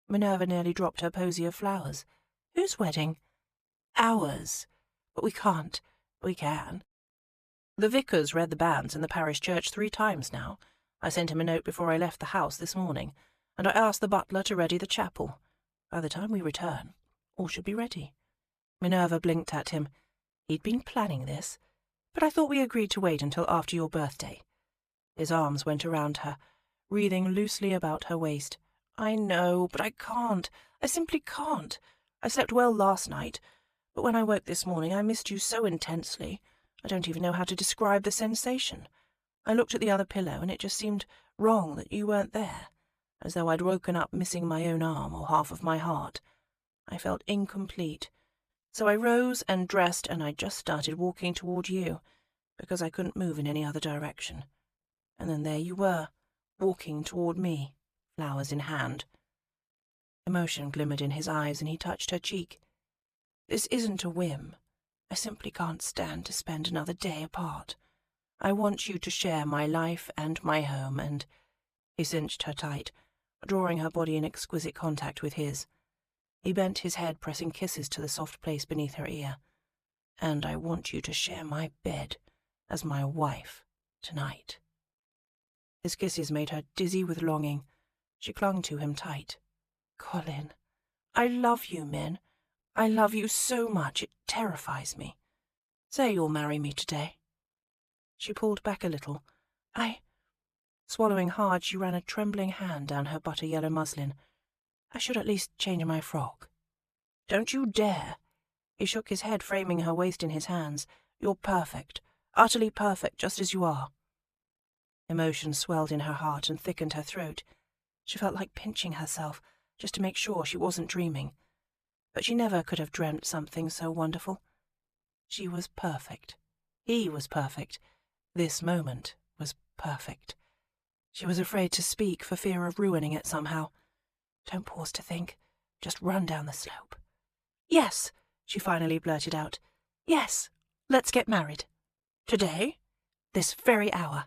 Minerva nearly dropped her posy of flowers. "Whose wedding?" "Ours. But we can't. We can. The vicar's read the banns in the parish church 3 times now. I sent him a note before I left the house this morning, and I asked the butler to ready the chapel. By the time we return, all should be ready." Minerva blinked at him. "He'd been planning this, but I thought we agreed to wait until after your birthday." His arms went around her, wreathing loosely about her waist. "I know, but I can't. I simply can't. I slept well last night, but when I woke this morning I missed you so intensely. I don't even know how to describe the sensation. I looked at the other pillow, and it just seemed wrong that you weren't there, as though I'd woken up missing my own arm or half of my heart. I felt incomplete. So I rose and dressed, and I just started walking toward you, because I couldn't move in any other direction. And then there you were, walking toward me, flowers in hand." Emotion glimmered in his eyes, and he touched her cheek. "This isn't a whim. I simply can't stand to spend another day apart. I want you to share my life and my home, and—" He cinched her tight, drawing her body in exquisite contact with his. He bent his head, pressing kisses to the soft place beneath her ear. "And I want you to share my bed as my wife tonight." His kisses made her dizzy with longing. She clung to him tight. "Colin, I love you, Min. I love you so much it terrifies me. Say you'll marry me today." She pulled back a little. Swallowing hard, she ran a trembling hand down her butter-yellow muslin. "I should at least change my frock." "Don't you dare." He shook his head, framing her waist in his hands. "You're perfect, utterly perfect, just as you are." Emotion swelled in her heart and thickened her throat. She felt like pinching herself, just to make sure she wasn't dreaming. But she never could have dreamt something so wonderful. She was perfect. He was perfect. This moment was perfect. She was afraid to speak for fear of ruining it somehow. "Don't pause to think. Just run down the slope." "Yes," she finally blurted out. "Yes, let's get married." "Today?" "This very hour."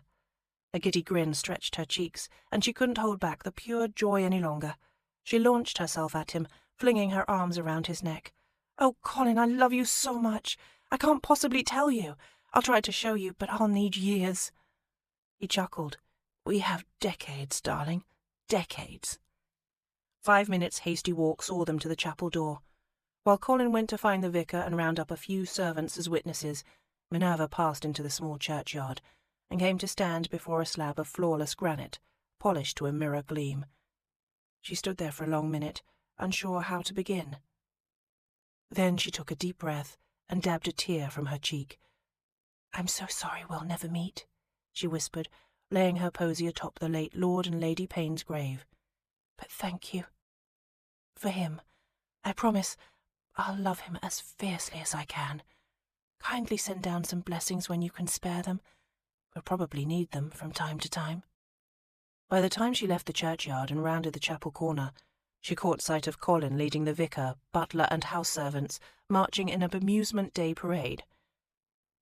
A giddy grin stretched her cheeks, and she couldn't hold back the pure joy any longer. She launched herself at him, flinging her arms around his neck. "Oh, Colin, I love you so much. I can't possibly tell you. I'll try to show you, but I'll need years." He chuckled. "We have decades, darling. Decades." 5 minutes' hasty walk saw them to the chapel door. While Colin went to find the vicar and round up a few servants as witnesses, Minerva passed into the small churchyard and came to stand before a slab of flawless granite, polished to a mirror gleam. She stood there for a long minute, unsure how to begin. Then she took a deep breath and dabbed a tear from her cheek. "I'm so sorry we'll never meet," she whispered, laying her posy atop the late Lord and Lady Payne's grave. "But thank you. For him, I promise I'll love him as fiercely as I can. Kindly send down some blessings when you can spare them. We'll probably need them from time to time." By the time she left the churchyard and rounded the chapel corner, she caught sight of Colin leading the vicar, butler and house servants, marching in a bemusement day parade.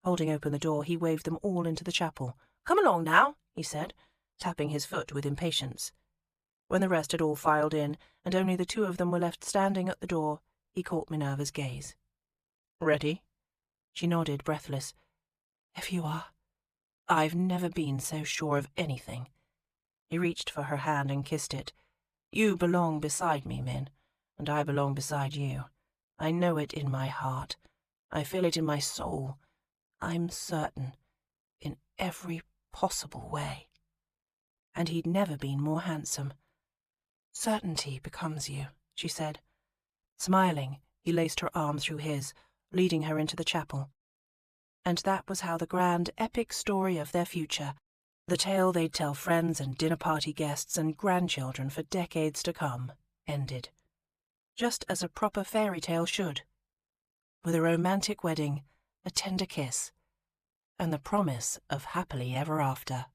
Holding open the door, he waved them all into the chapel. "Come along now," he said, tapping his foot with impatience. When the rest had all filed in, and only the 2 of them were left standing at the door, he caught Minerva's gaze. "Ready?" She nodded, breathless. "If you are." "I've never been so sure of anything." He reached for her hand and kissed it. "You belong beside me, Min, and I belong beside you. I know it in my heart. I feel it in my soul. I'm certain, in every possible way." And he'd never been more handsome. "Certainty becomes you," she said. Smiling, he laced her arm through his, leading her into the chapel. And that was how the grand, epic story of their future, the tale they'd tell friends and dinner-party guests and grandchildren for decades to come, ended. Just as a proper fairy tale should. With a romantic wedding, a tender kiss, and the promise of happily ever after.